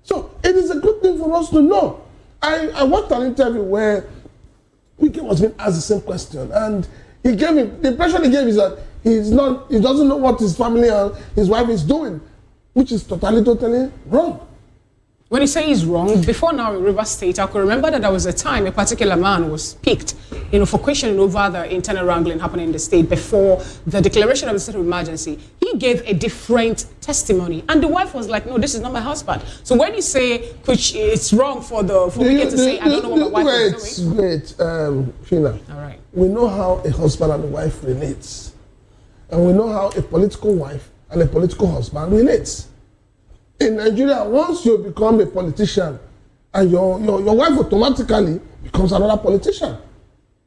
So it is a good thing for us to know. I watched an interview where Wike was being asked the same question, and he gave him, the impression he gave is that he doesn't know what his family and his wife is doing, which is totally wrong. When you say he's wrong, before now in Rivers State, I could remember that there was a time a particular man was picked, for questioning over the internal wrangling happening in the state before the declaration of the state of emergency. He gave a different testimony, and the wife was like, "No, this is not my husband." So when you say it's wrong for Wike to say, "I don't know what my wife is doing." Wait, Fina. All right. We know how a husband and a wife relates, and we know how a political wife and a political husband relates. In Nigeria, once you become a politician, and your wife automatically becomes another politician.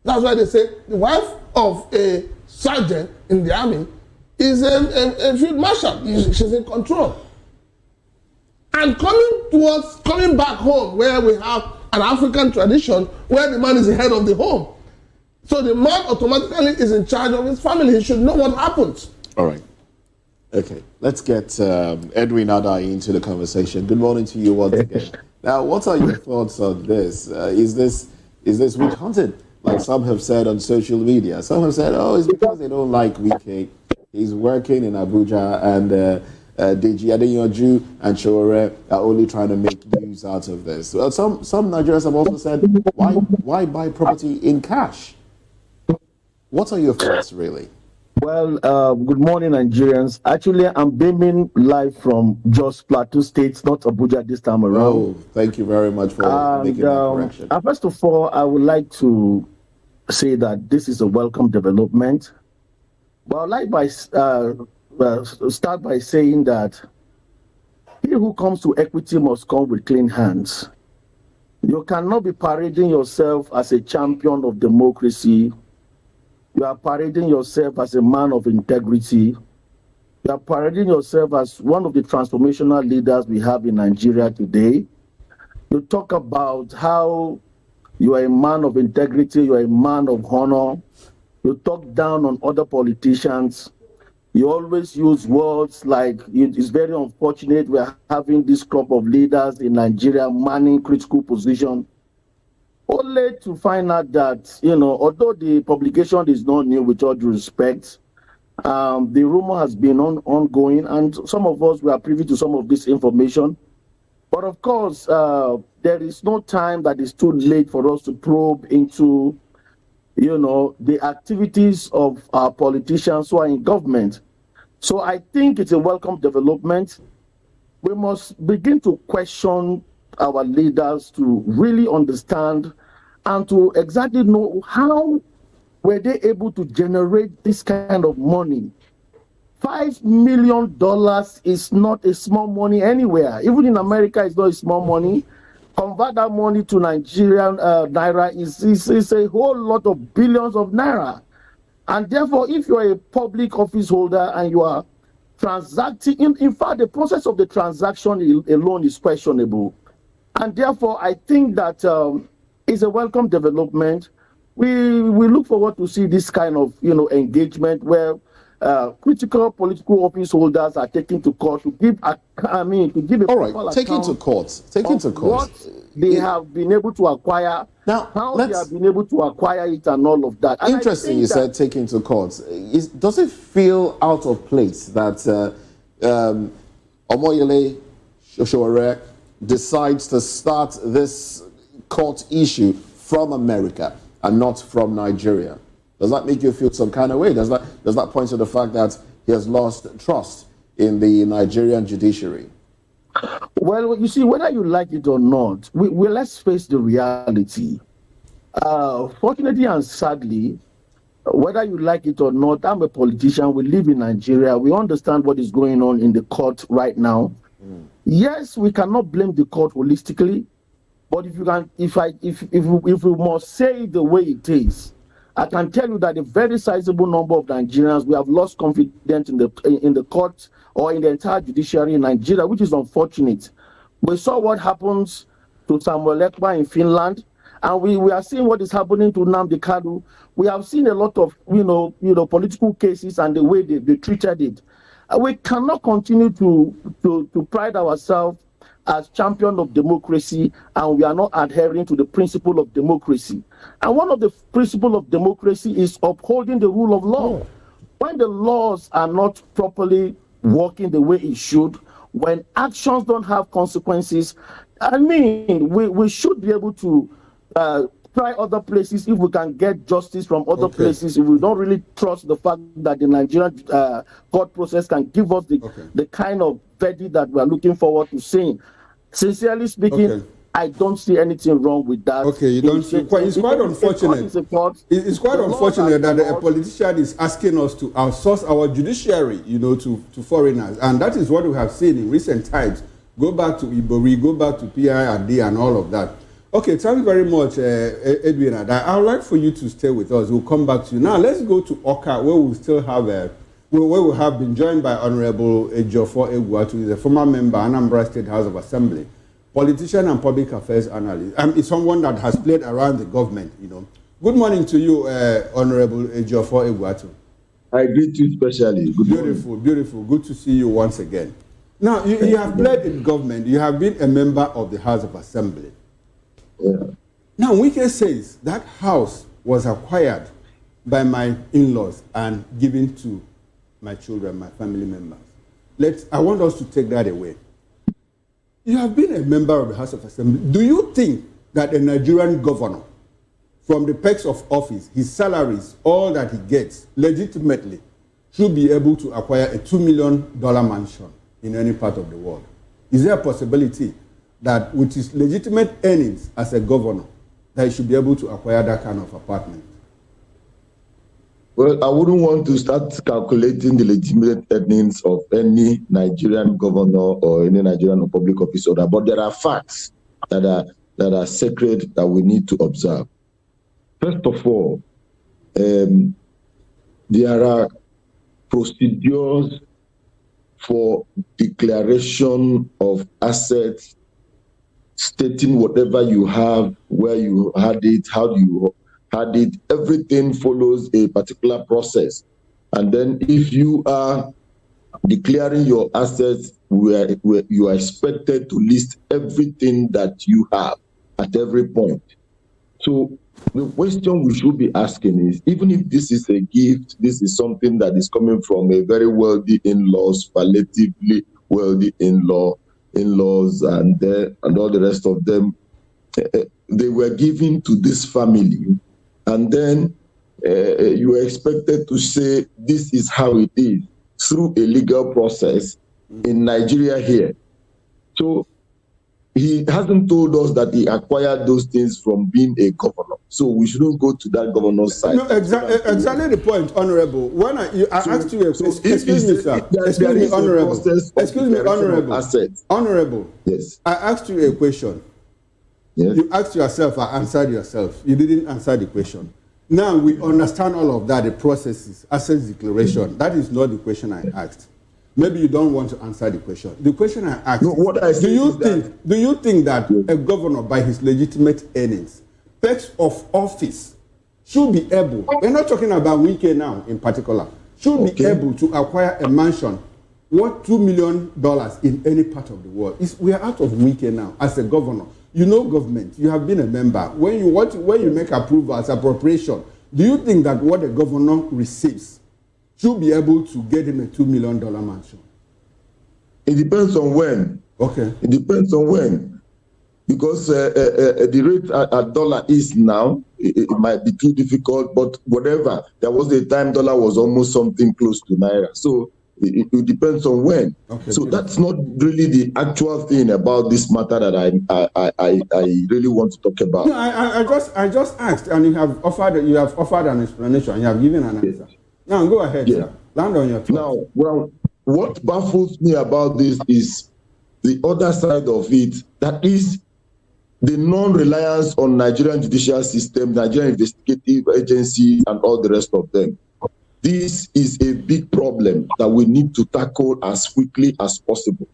That's why they say the wife of a sergeant in the army is a field marshal. She's in control. And coming back home, where we have an African tradition where the man is the head of the home. So the man automatically is in charge of his family. He should know what happens. All right. Okay, let's get Edwin Adai into the conversation. Good morning to you once again. Now, what are your thoughts on this? Is this witch hunting, like some have said on social media? Some have said, "Oh, it's because they don't like Wike. He's working in Abuja, and Deji Adeyanju and Sowore are only trying to make news out of this." Well, some Nigerians have also said, "Why buy property in cash?" What are your thoughts, really? Well, good morning, Nigerians. Actually, I'm beaming live from Jos Plateau State, not Abuja this time around. Oh, thank you very much for making that correction. First of all, I would like to say that this is a welcome development. But I'd like start by saying that he who comes to equity must come with clean hands. You cannot be parading yourself as a champion of democracy. You are parading yourself as a man of integrity. You are parading yourself as one of the transformational leaders we have in Nigeria today. You talk about how you are a man of integrity, you are a man of honor. You talk down on other politicians. You always use words like, it's very unfortunate we are having this crop of leaders in Nigeria manning critical position. Only to find out that, although the publication is not new, with all due respect, the rumor has been ongoing, and some of us were privy to some of this information. But of course, there is no time that is too late for us to probe into, the activities of our politicians who are in government. So I think it's a welcome development. We must begin to question our leaders to really understand and to exactly know how were they able to generate this kind of money. $5 million is not a small money anywhere. Even in America, it's not a small money. Convert that money to Nigerian naira is a whole lot of billions of naira. And therefore, if you are a public office holder and you are transacting, in fact, the process of the transaction alone is questionable. And therefore, I think that it's a welcome development. We look forward to see this kind of engagement where critical political office holders are taken to court to give a all right, taken to court. What they have been able to acquire, how they have been able to acquire it, and all of that. And interesting, you said taken to court. Does it feel out of place that Omoyele Sowore decides to start this court issue from America and not from Nigeria? Does that make you feel some kind of way? Does that point to the fact that he has lost trust in the Nigerian judiciary? Well, you see, whether you like it or not, let's face the reality. Fortunately and sadly, whether you like it or not, I'm a politician. We live in Nigeria. We understand what is going on in the court right now. Yes, we cannot blame the court holistically, but if we must say it the way it is, I can tell you that a very sizable number of Nigerians, we have lost confidence in the court or in the entire judiciary in Nigeria, which is unfortunate. We saw what happens to Samuel Ekpa in Finland, And we are seeing what is happening to Nnamdi Kanu. We have seen a lot of political cases and the way they treated it. We cannot continue to pride ourselves as champion of democracy, and we are not adhering to the principle of democracy. And one of the principles of democracy is upholding the rule of law. When the laws are not properly working the way it should, when actions don't have consequences, I mean, we should be able to try other places if we can get justice from other places. If we don't really trust the fact that the Nigerian court process can give us the kind of verdict that we are looking forward to seeing. Sincerely speaking, I don't see anything wrong with that. Okay, you don't see. It's quite unfortunate. It's quite unfortunate that a politician is asking us to outsource our judiciary, to foreigners, and that is what we have seen in recent times. Go back to Ibori, go back to PIRD and all of that. Okay, thank you very much, Edwin. I would like for you to stay with us. We'll come back to you. Now, let's go to Oka, where we still have where we have been joined by Honorable Ejiofor Egwuatu, who is a former member, Anambra State House of Assembly, politician and public affairs analyst. It's someone that has played around the government, Good morning to you, Honorable Ejiofor Egwuatu. I greet you especially. Beautiful, beautiful. Good to see you once again. Now, you have played in government. You have been a member of the House of Assembly. Yeah. Now, Wike says that house was acquired by my in-laws and given to my children, my family members. I want us to take that away. You have been a member of the House of Assembly. Do you think that a Nigerian governor, from the perks of office, his salaries, all that he gets, legitimately, should be able to acquire a $2 million mansion in any part of the world? Is there a possibility that with his legitimate earnings as a governor, that he should be able to acquire that kind of apartment? Well, I wouldn't want to start calculating the legitimate earnings of any Nigerian governor or any Nigerian public officer, but there are facts that are sacred that we need to observe. First of all, there are procedures for declaration of assets, stating whatever you have, where you had it, how you had it. Everything follows a particular process. And then if you are declaring your assets, you are expected to list everything that you have at every point. So the question we should be asking is, even if this is a gift, this is something that is coming from a very wealthy in-laws, relatively wealthy in-laws, and all the rest of them, they were given to this family, and then you are expected to say this is how it is through a legal process in Nigeria here. So he hasn't told us that he acquired those things from being a governor. So we shouldn't go to that governor's side. No, exactly the point, Honorable. When I asked you a question, excuse me, sir. Excuse me, Honorable. Excuse me, Honorable. Honorable. Yes. I asked you a question. Yes. You asked yourself, I answered yourself. You didn't answer the question. Now we understand all of that, the processes, assets declaration. That is not the question I asked. Maybe you don't want to answer the question. The question I asked do you think that a governor, by his legitimate earnings, perks of office, should be able, we're not talking about Wike now in particular, should be able to acquire a mansion worth $2 million in any part of the world? We are out of Wike now as a governor. You know government, you have been a member. When you make approvals, appropriation, do you think that what a governor receives should be able to get him a $2 million mansion? It depends on when. Okay. It depends on when. Because the rate at dollar is now, it might be too difficult, but whatever. There was a time dollar was almost something close to Naira. So it depends on when. Okay, so that's not really the actual thing about this matter that I really want to talk about. No, I just asked, and you have offered an explanation, you have given an answer. Yes. Now go ahead, sir. Land on your thoughts. Now, well, what baffles me about this is the other side of it, that is the non-reliance on Nigerian judicial system, Nigerian investigative agencies, and all the rest of them. This is a big problem that we need to tackle as quickly as possible.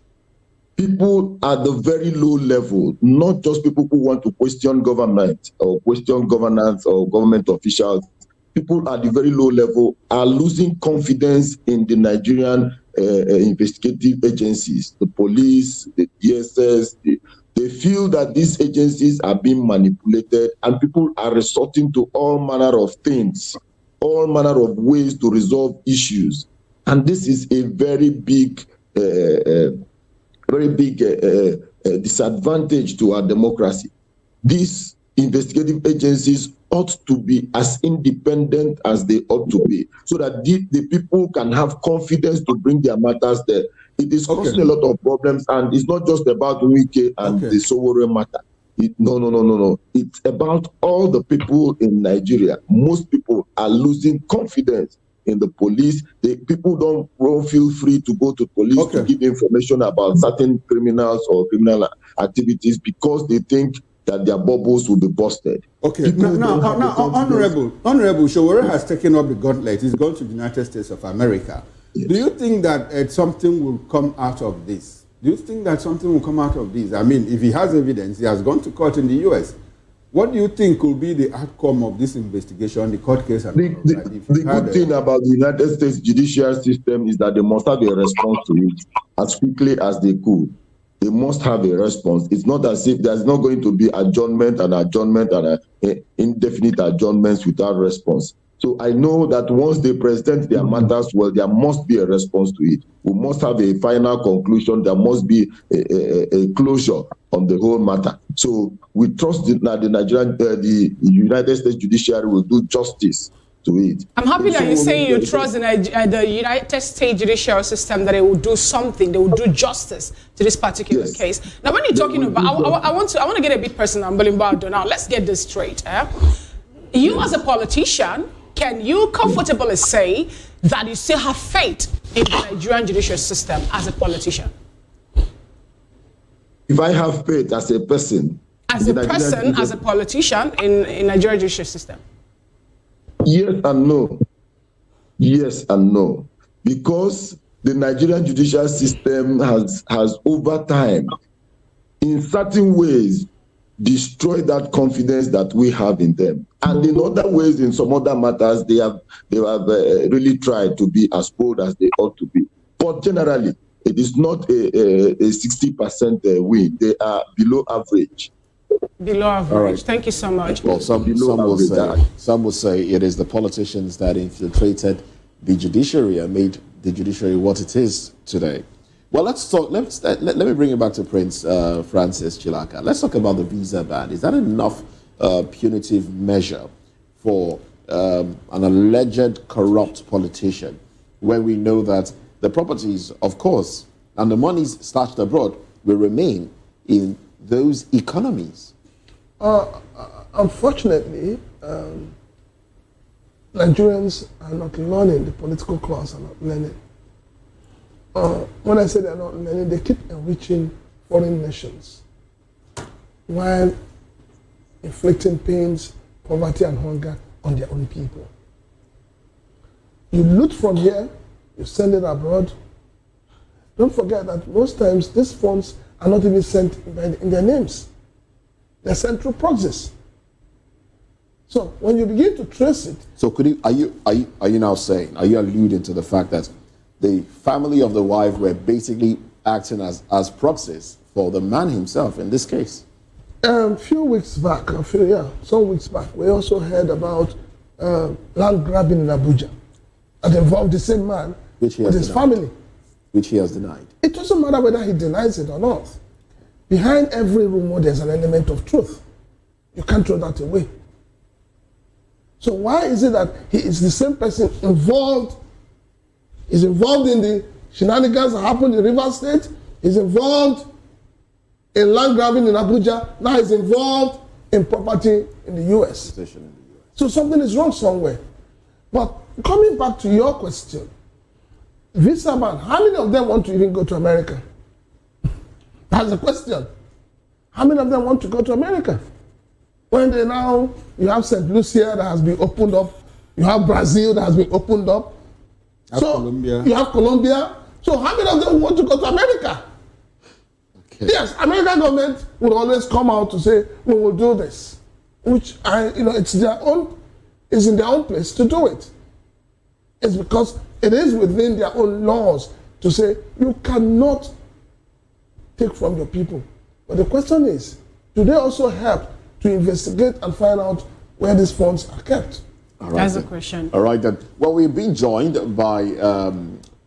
people at the very low level, not just people who want to question government or question governance or government officials, people at the very low level are losing confidence in the Nigerian investigative agencies, the police, the DSS. They feel that these agencies are being manipulated, and people are resorting to all manner of things, all manner of ways to resolve issues. And this is a very big disadvantage to our democracy. These investigative agencies ought to be as independent as they ought to be, so that the people can have confidence to bring their matters there. It is causing a lot of problems, and it's not just about Wike and the Sowore matter. No. It's about all the people in Nigeria. Most people are losing confidence in the police. People don't feel free to go to police to give information about certain criminals or criminal activities because they think that their bubbles will be busted. Okay, now Honorable Sowore has taken up the gauntlet. He's gone to the United States of America. Yes. Do you think that something will come out of this? Do you think that something will come out of this? I mean, if he has evidence, he has gone to court in the U.S. What do you think will be the outcome of this investigation, the court case? And the good thing about the United States judicial system is that they must have a response to it as quickly as they could. They must have a response. It's not as if there's not going to be adjournment and indefinite adjournments without response. So I know that once they present their matters, well, there must be a response to it. We must have a final conclusion. There must be a closure on the whole matter. So we trust that the United States judiciary will do justice to it. I'm happy that you say you trust in the United States judicial system, that it will do something, they will do justice to this particular case. Now, when you're talking about, I want to get a bit personal, Mbolimbo. Now, let's get this straight. You as a politician, can you comfortably say that you still have faith in the Nigerian judicial system as a politician? If I have faith as a person, as a politician in Nigerian judicial system? Yes and no. Yes and no. Because the Nigerian judicial system has over time, in certain ways, destroyed that confidence that we have in them. And in other ways, in some other matters, they have really tried to be as bold as they ought to be. But generally, it is not a 60% win. They are below average. Below average. Right. Thank you so much. Well, some will say it is the politicians that infiltrated the judiciary and made the judiciary what it is today. Well, let's talk. Let me bring it back to Prince Francis Chilaka. Let's talk about the visa ban. Is that enough punitive measure for an alleged corrupt politician, when we know that the properties, of course, and the monies stashed abroad will remain in those economies? Unfortunately, Nigerians are not learning. The political class are not learning. When I say they're not learning, they keep enriching foreign nations while inflicting pains, poverty, and hunger on their own people. You loot from here, you send it abroad. Don't forget that most times these funds are not even sent in their names. They're sent through proxies. So when you begin to trace it. So are you now saying, are you alluding to the fact that the family of the wife were basically acting as proxies for the man himself in this case? Some weeks back, we also heard about land grabbing in Abuja that involved the same man with his family. Which he has denied. It doesn't matter whether he denies it or not. Behind every rumor, there's an element of truth. You can't throw that away. So why is it that he is the same person involved? He's involved in the shenanigans that happened in Rivers State. He's involved in land grabbing in Abuja. Now he's involved in property in the US. So something is wrong somewhere. But coming back to your question, visa ban, how many of them want to even go to America? That's the question. How many of them want to go to America? When you have St. Lucia that has been opened up, you have Brazil that has been opened up. You have Colombia. So how many of them want to go to America? Yes, American government will always come out to say, we will do this. Which, it's in their own place to do it. It's because it is within their own laws to say, you cannot take from your people. But the question is, do they also help to investigate and find out where these funds are kept? All right, that's the question. All right, then. Well, we've been joined by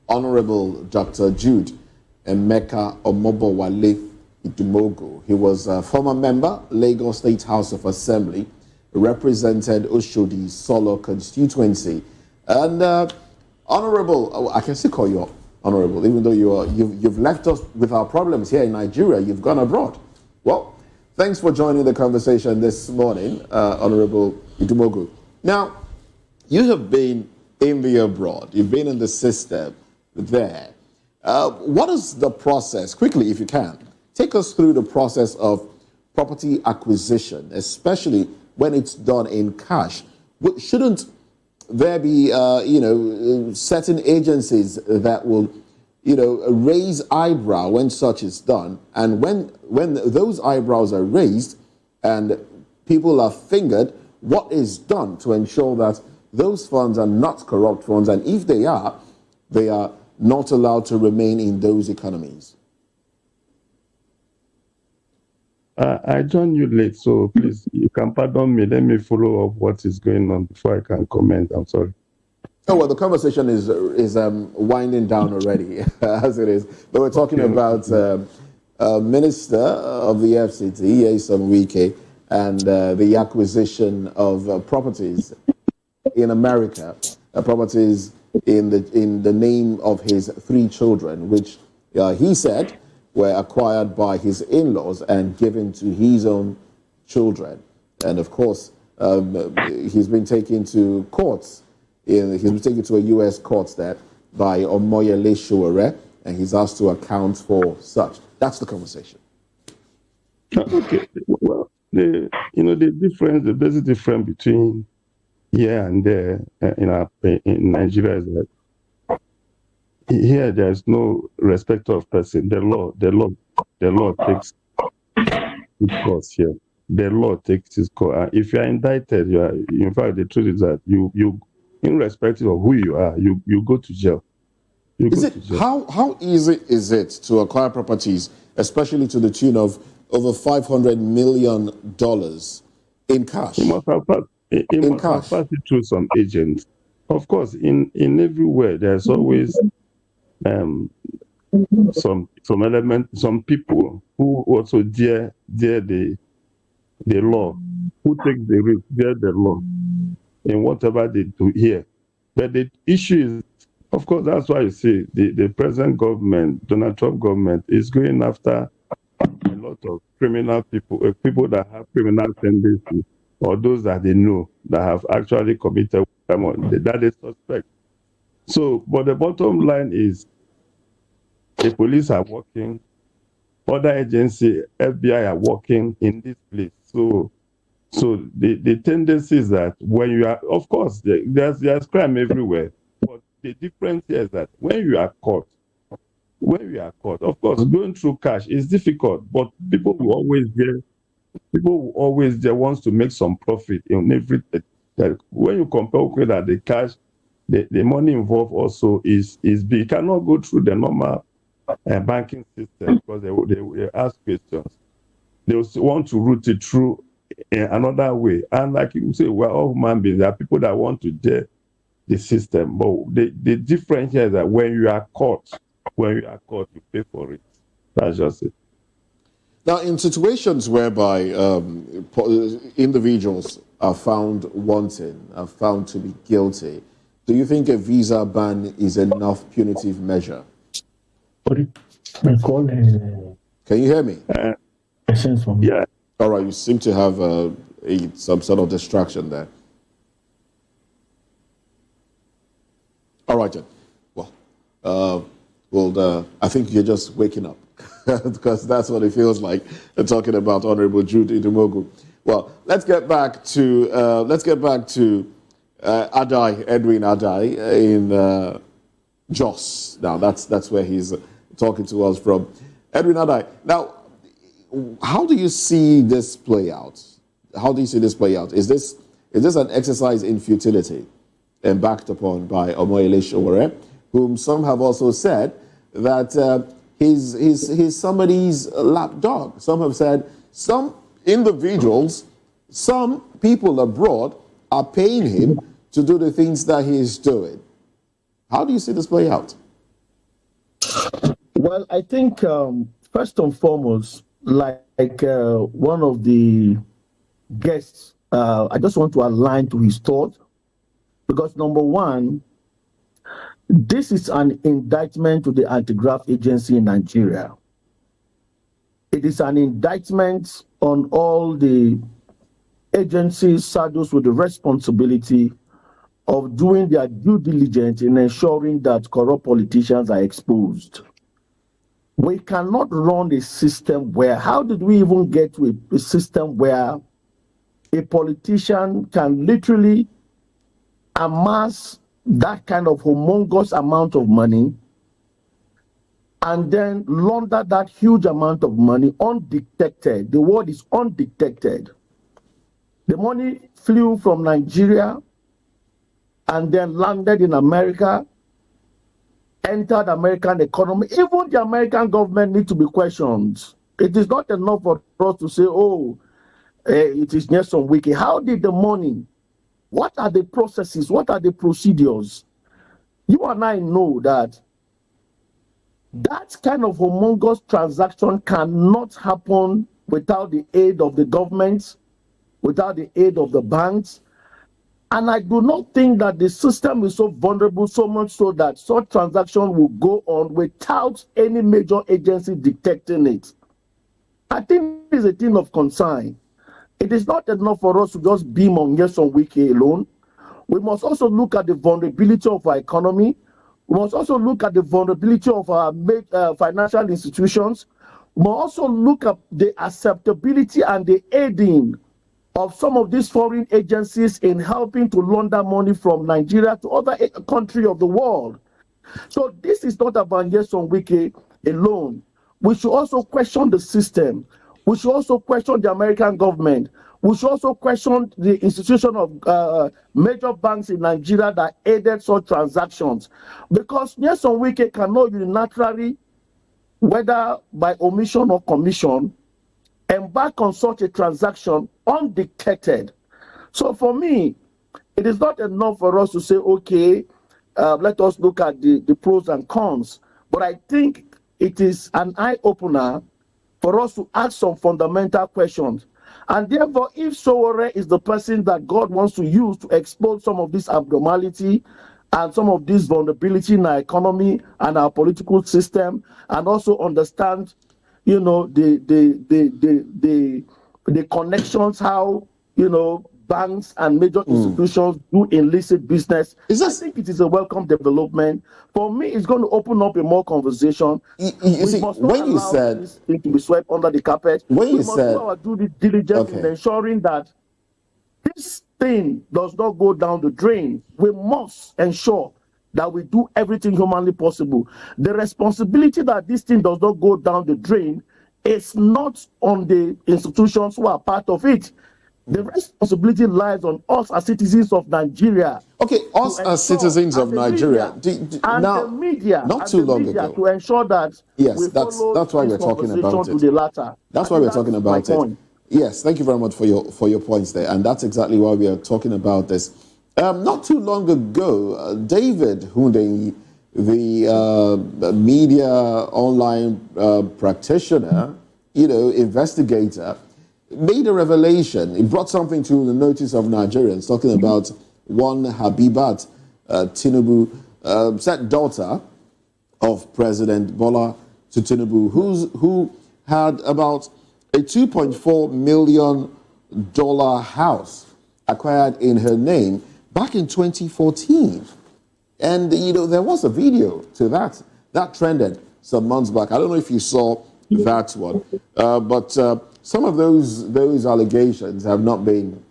Honorable Dr. Jude Emeka Omobowale Idumogu. He was a former member, Lagos State House of Assembly, represented Oshodi Solo constituency. And Honorable, I can still call you Honorable, even though you've left us with our problems here in Nigeria. You've gone abroad. Well, thanks for joining the conversation this morning, Honorable Idumogu. Now, you have been in the abroad. You've been in the system there. What is the process? Quickly, if you can, take us through the process of property acquisition, especially when it's done in cash. Shouldn't there be, certain agencies that will, raise eyebrow when such is done? And when those eyebrows are raised and people are fingered, what is done to ensure that those funds are not corrupt funds, and if they are not allowed to remain in those economies? I joined you late, so please, you can pardon me. Let me follow up what is going on before I can comment. I'm sorry. Oh, well, the conversation is winding down already, as it is. But we're talking about Minister of the FCT, Wike, and the acquisition of properties in America, properties in the name of his 3 children, which he said were acquired by his in-laws and given to his own children. And of course, he's been taken to courts. He's been taken to a U.S. court there by Omoyele Sowore, and he's asked to account for such. That's the conversation. Okay. Well, the basic difference between here and there in Nigeria is that here there is no respect of person. The law takes its course here. The law takes its course. If you are indicted, in fact, the truth is that you irrespective of who you are, you go to jail. How easy is it to acquire properties, especially to the tune of over $500 million in cash? You must have passed it through some agents. Of course, in everywhere there's always some element, some people who also dare the law, who take the risk, dare the law in whatever they do here. But the issue is, of course, that's why you see the present government, Donald Trump government, is going after a lot of criminal people, people that have criminal tendencies, or those that they know that have actually committed crime that they suspect. So, but the bottom line is, the police are working, other agencies, FBI are working in this place. So the tendency is that when you are, of course, there's crime everywhere, but the difference here is that when you are caught, of course, going through cash is difficult, but people will always want to make some profit in everything. That when you compare with that, the cash, the money involved also is big. You cannot go through the normal banking system because they ask questions. They want to route it through another way. And like you say, we're all human beings. There are people that want to dare the system. But the difference here is that when you are caught, you pay for it. That's just it. Now, in situations whereby individuals are found wanting, are found to be guilty, do you think a visa ban is enough punitive measure? Can you hear me? Yeah. All right, you seem to have some sort of distraction there. All right, then. Well, I think you're just waking up because that's what it feels like talking about Honorable Jude Idumogu. Well, let's get back to Adai, Edwin Adai in Jos. Now that's where he's talking to us from. Edwin Adai. Now, how do you see this play out? How do you see this play out? Is this an exercise in futility and backed upon by Omoyele Sowore, whom some have also said that he's somebody's lapdog? Some have said some individuals, some people abroad are paying him to do the things that he is doing. How do you see this play out? Well, I think first and foremost, like one of the guests, I just want to align to his thought, because number one, this is an indictment to the anti-graft agency in Nigeria. It is an indictment on all the agencies saddled with the responsibility of doing their due diligence in ensuring that corrupt politicians are exposed. We cannot run a system where, how did we even get to a system where a politician can literally amass that kind of humongous amount of money and then launder that huge amount of money undetected? The word is undetected. The money flew from Nigeria and then landed in America, entered American economy. Even the American government needs to be questioned. It is not enough for us to say, oh, it is Nyesom Wike. How did the money, what are the processes, what are the procedures? You and I know that that kind of humongous transaction cannot happen without the aid of the government, without the aid of the banks. And I do not think that the system is so vulnerable, so much so that such transaction will go on without any major agency detecting it. I think it's a thing of concern. It is not enough for us to just beam on Nyesom Wike alone. We must also look at the vulnerability of our economy. We must also look at the vulnerability of our financial institutions. We must also look at the acceptability and the aiding of some of these foreign agencies in helping to launder money from Nigeria to other countries of the world. So this is not about Nyesom Wike alone. We should also question the system. We should also question the American government. We should also question the institution of major banks in Nigeria that aided such transactions. Because Nyesom Wike cannot unilaterally, whether by omission or commission, embark on such a transaction undetected. So for me, it is not enough for us to say, okay, let us look at the pros and cons. But I think it is an eye-opener for us to ask some fundamental questions. And therefore, if Sowore is the person that God wants to use to expose some of this abnormality and some of this vulnerability in our economy and our political system, and also understand, you know, the connections, how, you know, banks and major institutions do illicit business. I think it is a welcome development. For me, it's going to open up a more conversation. You see, when you said this thing to be swept under the carpet, when you we must said do our due diligence in ensuring that this thing does not go down the drain. We must ensure that we do everything humanly possible. The responsibility that this thing does not go down the drain is not on the institutions who are part of it. The responsibility lies on us as citizens of Nigeria. Okay, us as citizens of Nigeria. The media, not too long ago, to ensure that yes, that's why we're talking about it. To the latter. That's why we're talking about it. Yes, thank you very much for your points there, and that's exactly why we are talking about this. Not too long ago, David Hunde, the media online practitioner, investigator, made a revelation. He brought something to the notice of Nigerians, talking about one Habibat Tinubu, said daughter of President Bola Tinubu, who had about a $2.4 million house acquired in her name back in 2014. And, there was a video to that. That trended some months back. I don't know if you saw that one. But some of those allegations have not been,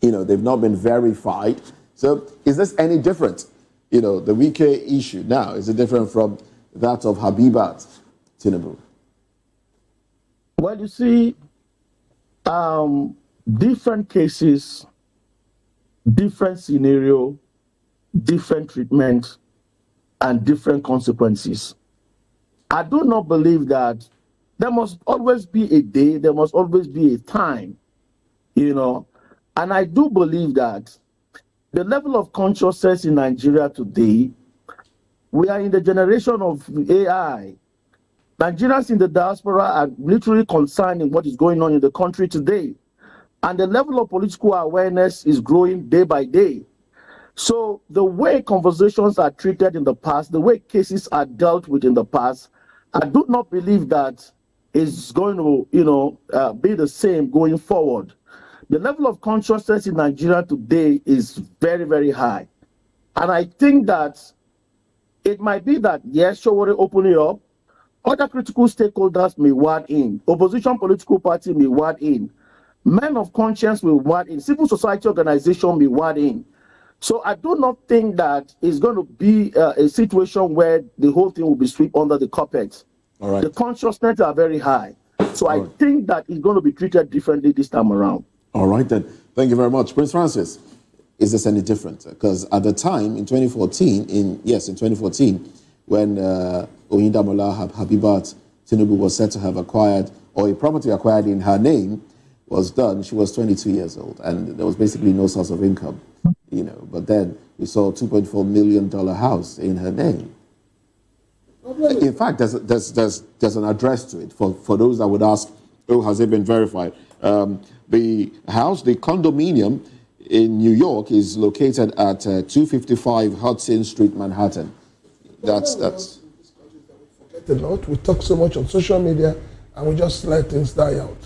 they've not been verified. So is this any different? The Wike issue now, is it different from that of Habibat Tinubu? Well, you see, different cases, different scenario, different treatment, and different consequences. I do not believe that there must always be a day, there must always be a time, and I do believe that the level of consciousness in Nigeria today, we are in the generation of AI. Nigerians in the diaspora are literally concerned in what is going on in the country today. And the level of political awareness is growing day by day. So the way conversations are treated in the past, the way cases are dealt with in the past, I do not believe that is going to, be the same going forward. The level of consciousness in Nigeria today is very, very high. And I think that it might be that, yes, Sowore open it up. Other critical stakeholders may wade in. Opposition political party may wade in. Men of conscience will wade in. Civil society organization may wade in. So I do not think that it's going to be a situation where the whole thing will be swept under the carpet. All right. The consciousness are very high. So I think that it's going to be treated differently this time around. All right, then. Thank you very much. Prince Francis, is this any different? Because at the time, in 2014, when Oyindamola Habibat Tinubu was said to have acquired, or a property acquired in her name was done, she was 22 years old, and there was basically no source of income, But then we saw a $2.4 million house in her name. In fact, there's an address to it for those that would ask, oh, has it been verified? The house, the condominium in New York is located at 255 Hudson Street, Manhattan. That's. A lot. We talk so much on social media and we just let things die out.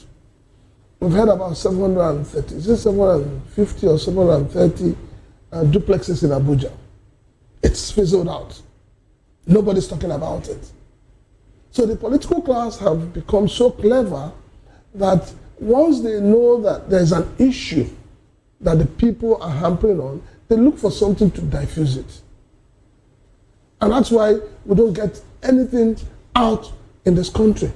We've heard about 730, is it 750 or 730 duplexes in Abuja? It's fizzled out. Nobody's talking about it. So the political class have become so clever that once they know that there's an issue that the people are hampering on, they look for something to diffuse it. And that's why we don't get anything out in this country.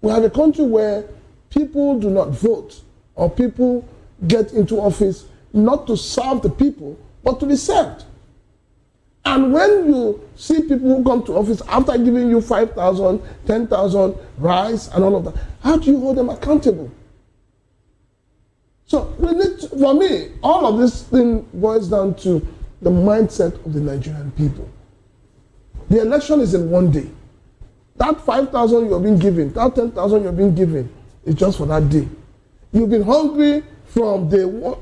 We have a country where people do not vote, or people get into office not to serve the people, but to be served. And when you see people who come to office after giving you 5,000, 10,000, rice and all of that, how do you hold them accountable? So we need to, for me, all of this thing boils down to the mindset of the Nigerian people. The election is in one day. That 5,000 you're being given, that 10,000 you're being given is just for that day. You've been hungry from day one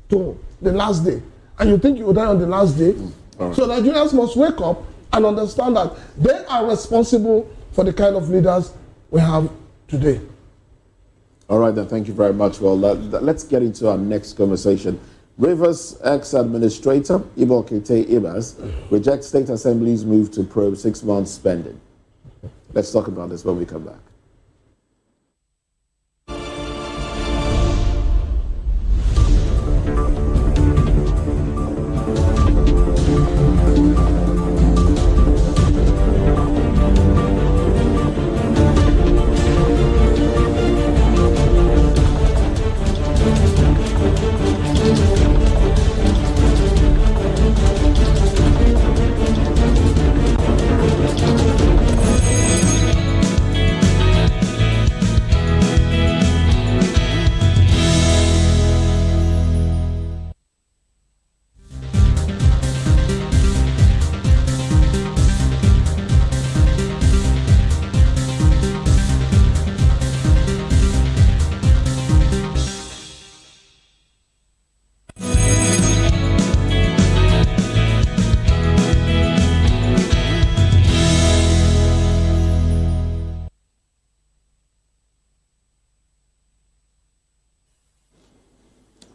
to the last day, and you think you will die on the last day. Right. So Nigerians must wake up and understand that they are responsible for the kind of leaders we have today. All right, then. Thank you very much. Well, let's get into our next conversation. Rivers ex-administrator Ibok Ibas rejects State Assembly's move to probe 6 months spending. Let's talk about this when we come back.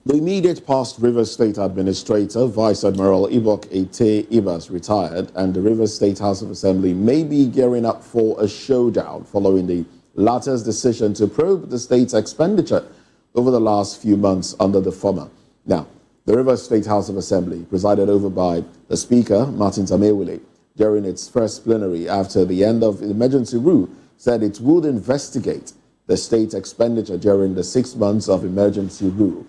The immediate past Rivers State Administrator, Vice Admiral Ibok Ibas, retired, and the Rivers State House of Assembly may be gearing up for a showdown following the latter's decision to probe the state's expenditure over the last few months under the former. Now, the Rivers State House of Assembly, presided over by the Speaker, Martin Tamewule, during its first plenary after the end of emergency rule, said it would investigate the state expenditure during the 6 months of emergency rule.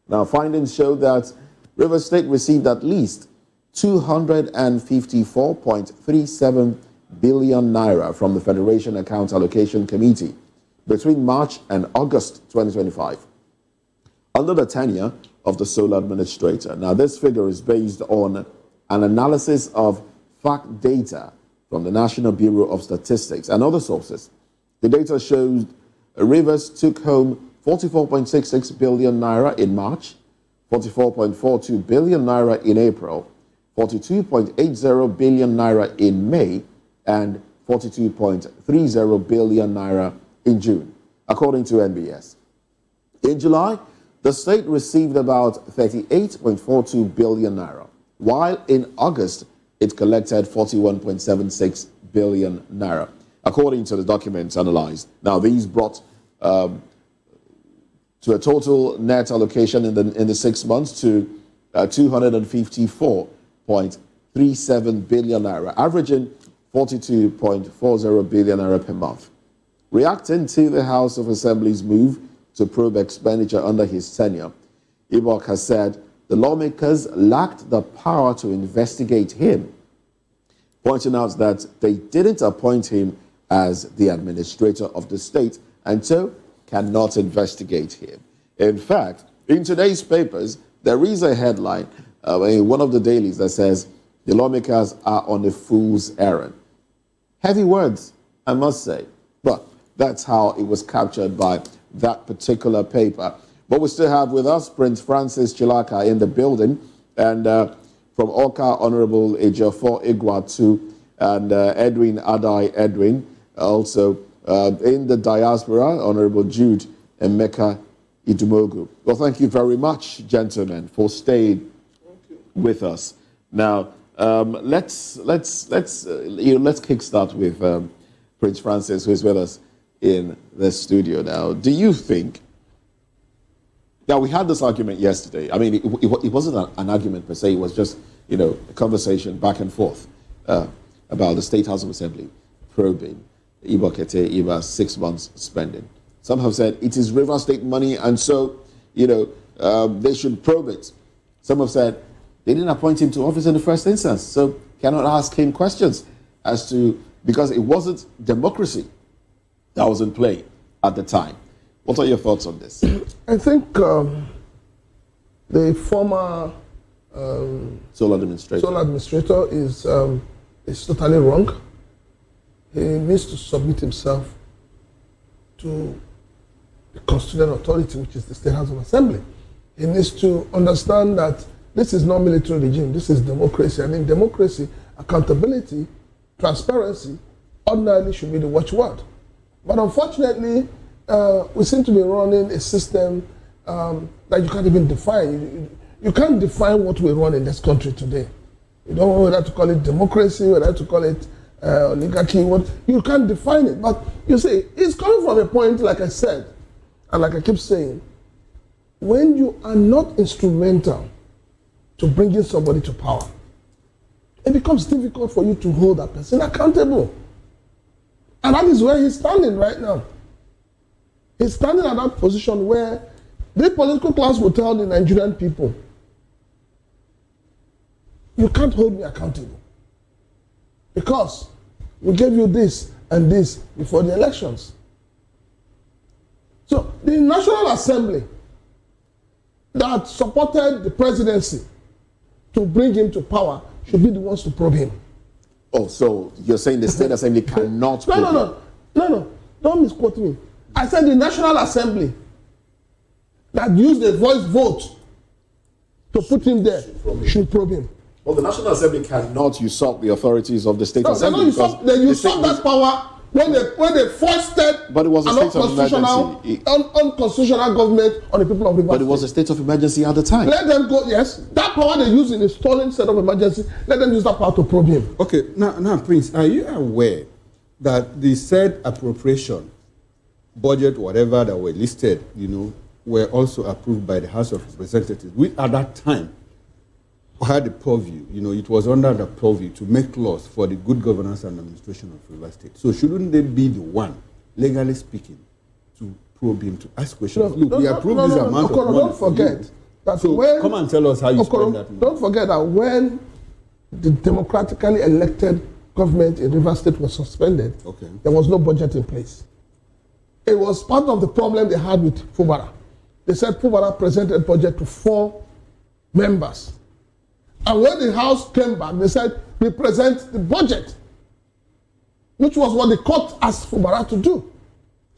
Now, findings show that Rivers State received at least 254.37 billion naira from the Federation Account Allocation Committee between March and August 2025 under the tenure of the sole administrator. Now, this figure is based on an analysis of fact data from the National Bureau of Statistics and other sources. The data shows Rivers took home 44.66 billion naira in March, 44.42 billion naira in April, 42.80 billion naira in May, and 42.30 billion naira in June, according to NBS. In July, the state received about 38.42 billion naira, while in August, it collected 41.76 billion naira, according to the documents analyzed. Now, these brought to a total net allocation in the 6 months to 254.37 billion naira, averaging 42.40 billion naira per month. Reacting to the House of Assembly's move to probe expenditure under his tenure, Ibok has said the lawmakers lacked the power to investigate him, pointing out that they didn't appoint him as the administrator of the state and so cannot investigate him. In fact, in today's papers, there is a headline in one of the dailies that says the lawmakers are on a fool's errand. Heavy words, I must say, but that's how it was captured by that particular paper. But we still have with us Prince Francis Chilaka in the building, and from Oka, Honorable Ejiofor Igwatu and Edwin Adai Edwin, also in the diaspora, Honorable Jude Emeka Idumogu. Well, thank you very much, gentlemen, for staying with us. Now, let's kickstart with Prince Francis, who is with us in the studio now. Do you think? Now, we had this argument yesterday. I mean, it wasn't an argument per se. It was just, a conversation back and forth about the State House of Assembly probing Ibokete Iba's 6 months spending. Some have said it is River State money, and so, they should probe it. Some have said they didn't appoint him to office in the first instance, so cannot ask him questions because it wasn't democracy that was in play at the time. What are your thoughts on this? I think the former sole administrator is totally wrong. He needs to submit himself to the constitutional authority, which is the State House of Assembly. He needs to understand that this is not military regime, this is democracy. And in democracy, accountability, transparency, ordinarily should be the watchword. But unfortunately, we seem to be running a system that you can't even define. You can't define what we run in this country today. You don't know whether to call it democracy, whether to call it oligarchy. You can't define it. But you see, it's coming from a point, like I said, and like I keep saying, when you are not instrumental to bringing somebody to power, it becomes difficult for you to hold that person accountable. And that is where he's standing right now. He's standing at that position where the political class will tell the Nigerian people, you can't hold me accountable because we gave you this and this before the elections. So the National Assembly that supported the presidency to bring him to power should be the ones to probe him. Oh, so you're saying the State Assembly cannot probe him? No, don't misquote me. I said the National Assembly that used a voice vote to put him there should probe him. Well, the National Assembly cannot usurp the authorities of the State Assembly. They usurp that power when they foisted but it was a state of emergency. Unconstitutional government on the people of Rivers. But it was a state of emergency at the time. Let them go, yes. That power they use in a stolen state of emergency, let them use that power to probe him. Okay, now Prince, are you aware that the said appropriation, budget, whatever that were listed, were also approved by the House of Representatives, which at that time had the purview, it was under the purview to make laws for the good governance and administration of River State. So shouldn't they be the one, legally speaking, to probe him, to ask questions? Look, we approve this amount of money. Don't forget that so when... come and tell us how you spend that money. Don't forget that when the democratically elected government in River State was suspended, there was no budget in place. It was part of the problem they had with Fubara. They said Fubara presented budget to 4 members. And when the House came back, they said, we present the budget, which was what the court asked Fubara to do.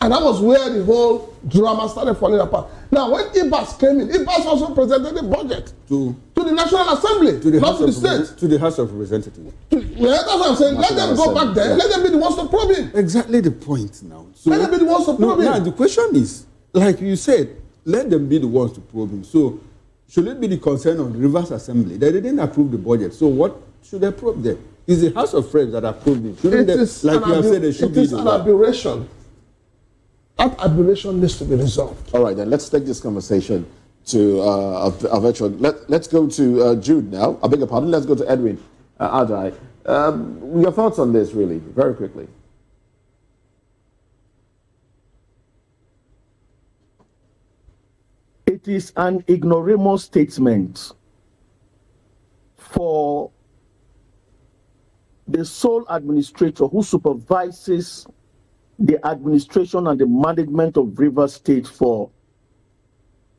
And that was where the whole drama started falling apart. Now, when IBAS came in, IBAS also presented the budget to the National Assembly, not to the state. To the House of Representatives. Well, that's what I'm saying. Let them go back there. Let them be the ones to probe him. Exactly the point now. So, let them be the ones to probe him. Now, the question is, like you said, let them be the ones to probe him. So, should it be the concern of the Rivers Assembly? They didn't approve the budget. So, what should they probe there? Is the House of Reps that approved it? Shouldn't they, like you have said, they should be the one? It is an aberration. That aberration needs to be resolved. All right, then let's take this conversation to a virtual. Let's go to Jude now. I beg your pardon. Let's go to Edwin Adai. Your thoughts on this, really, very quickly. It is an ignoramus statement for the sole administrator who supervises the administration and the management of River State for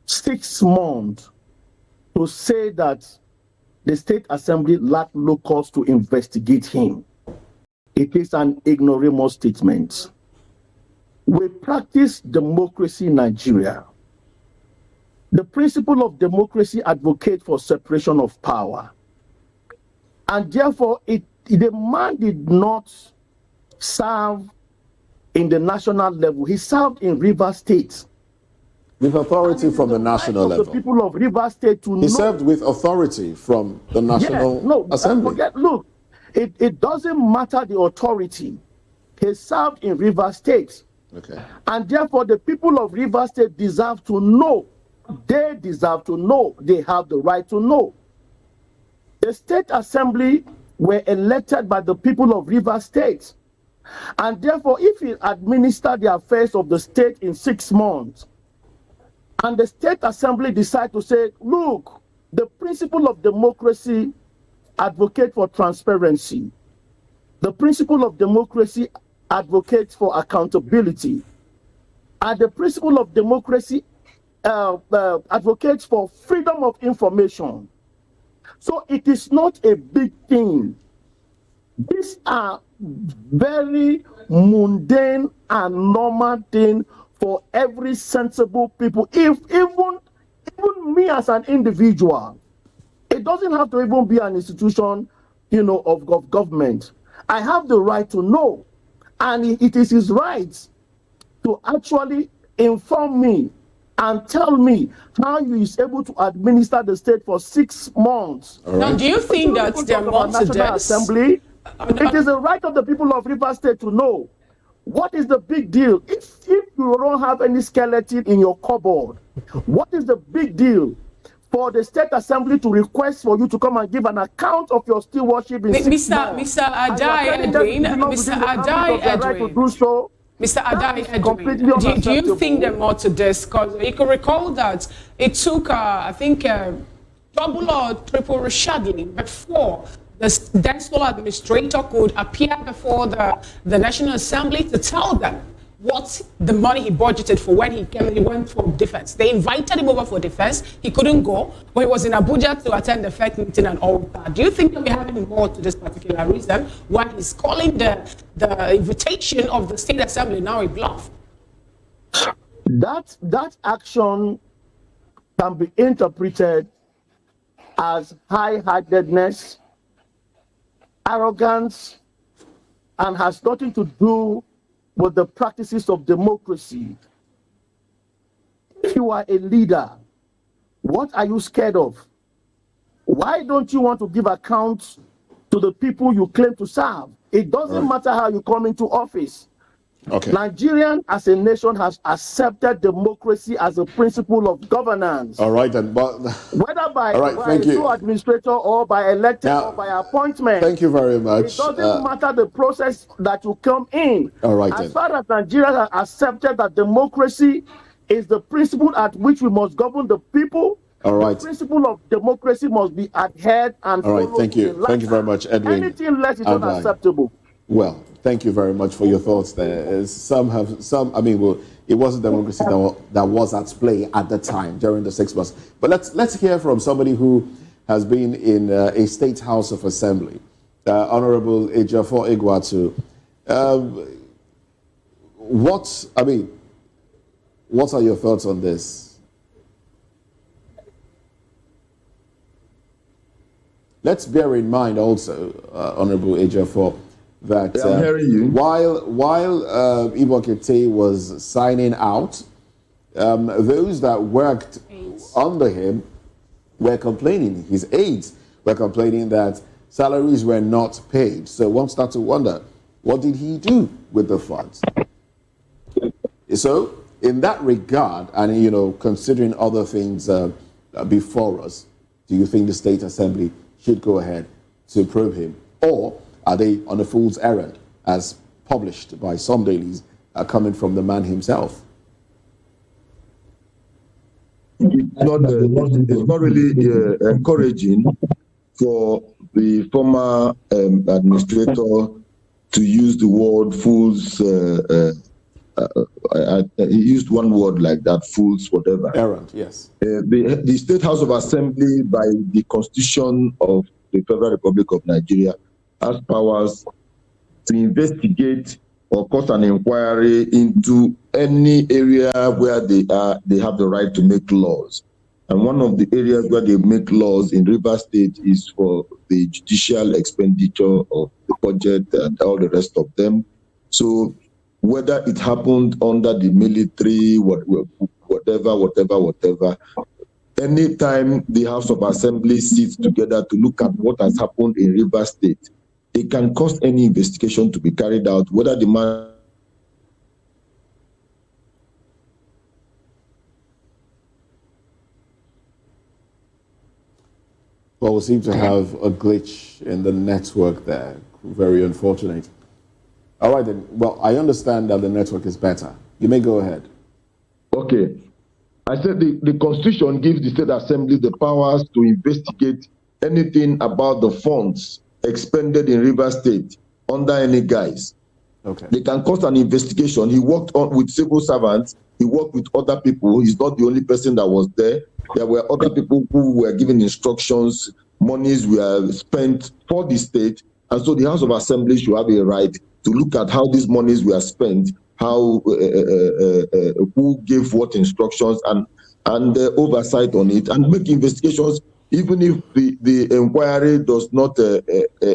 6 months to say that the State Assembly lacked locals to investigate him. It is an ignoramus statement. We practice democracy in Nigeria. The principle of democracy advocates for separation of power. And therefore, the man did not serve in the national level. He served in River State. With authority from the national level. The people of River State to know. He served with authority from the National Assembly. Look, it doesn't matter the authority. He served in River State. Okay. And therefore, the people of River State deserve to know. They deserve to know. They have the right to know. The State Assembly were elected by the people of River State. And therefore, if he administered the affairs of the state in 6 months, and the State Assembly decide to say, look, the principle of democracy advocates for transparency. The principle of democracy advocates for accountability. And the principle of democracy advocates for freedom of information. So it is not a big thing. These are very mundane and normal thing for every sensible people. If even me as an individual, it doesn't have to even be an institution, of government. I have the right to know, and it is his right to actually inform me and tell me how he is able to administer the state for 6 months. Right. Now, do you think that there must be Assembly? It is the right of the people of River State to know. What is the big deal? If you don't have any skeleton in your cupboard, what is the big deal for the State Assembly to request for you to come and give an account of your stewardship in 6 months? Mr. Adai Edwin, Mr. Adai Edwin, Mr. Adai Edwin, do you think there more to this? Because you can recall that it took, I think, double or triple reshuffling before the then sole administrator could appear before the National Assembly to tell them what the money he budgeted for when he went for defense. They invited him over for defense. He couldn't go, but he was in Abuja to attend the FEC meeting and all that. Do you think that we have any more to this particular reason why he's calling the invitation of the State Assembly now a bluff? That action can be interpreted as high-handedness, arrogance, and has nothing to do with the practices of democracy. If you are a leader, what are you scared of? Why don't you want to give account to the people you claim to serve? It doesn't matter how you come into office. Okay. Nigerian as a nation has accepted democracy as a principle of governance. All right, then. But whether by, all right, by thank you. sole administrator or by elected Now, or by appointment. Thank you very much. It doesn't matter the process that you come in. All right, as then. far as Nigeria has accepted that democracy is the principle at which we must govern the people. All right. The principle of democracy must be adhered and All right, followed. thank you. Thank you very much, Edwin. Anything less is unacceptable. Well, thank you very much for your thoughts there. I mean, well, it wasn't democracy that was at play at the time during the 6 months. But let's hear from somebody who has been in a state house of assembly, Honorable Ejiofor Igwatu. What are your thoughts on this? Let's bear in mind also, Honorable Ejiofor, that I'm hearing you. while Ibokete was signing out, those that worked under him were complaining, his aides were complaining that salaries were not paid. So one starts to wonder, what did he do with the funds? So in that regard, and considering other things before us, do you think the State Assembly should go ahead to probe him? Or are they on a fool's errand, as published by some dailies, coming from the man himself? It's not really encouraging for the former administrator to use the word fools. He used one word like that, fools, whatever. Errand, yes. The State House of Assembly, by the Constitution of the Federal Republic of Nigeria, has powers to investigate or cause an inquiry into any area where they have the right to make laws. And one of the areas where they make laws in Rivers State is for the judicial expenditure of the budget and all the rest of them. So whether it happened under the military, whatever, anytime the House of Assembly sits together to look at what has happened in Rivers State, it can cause any investigation to be carried out, whether the man... Well, we seem to have a glitch in the network there. Very unfortunate. All right, then. Well, I understand that the network is better. You may go ahead. Okay. I said the Constitution gives the State Assembly the powers to investigate anything about the funds expended in Rivers State under any guise. Okay. They can cause an investigation. He worked with civil servants. He worked with other people. He's not the only person that was there. There were other people who were given instructions. Monies were spent for the state. And so the House of Assembly should have a right to look at how these monies were spent, how who gave what instructions, and oversight on it, and make investigations. Even if the inquiry does not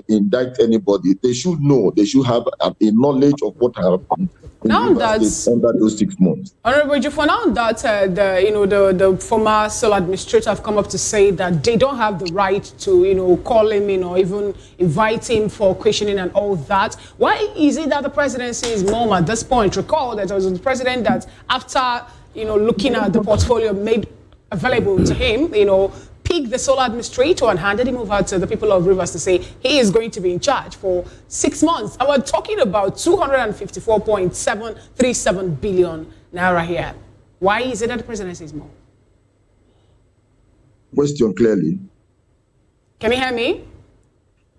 indict anybody, they should know, they should have a knowledge of what happened now that's under those 6 months. Honorable Ejiofor, now that the former sole administrator have come up to say that they don't have the right to call him in or even invite him for questioning and all that, why is it that the presidency is mum at this point? Recall that it was the president that, after looking at the portfolio made available to him, picked the sole administrator and handed him over to the people of Rivers to say he is going to be in charge for 6 months. And we're talking about 254.737 billion naira here. Why is it that the presidency is more? Question clearly. Can you hear me?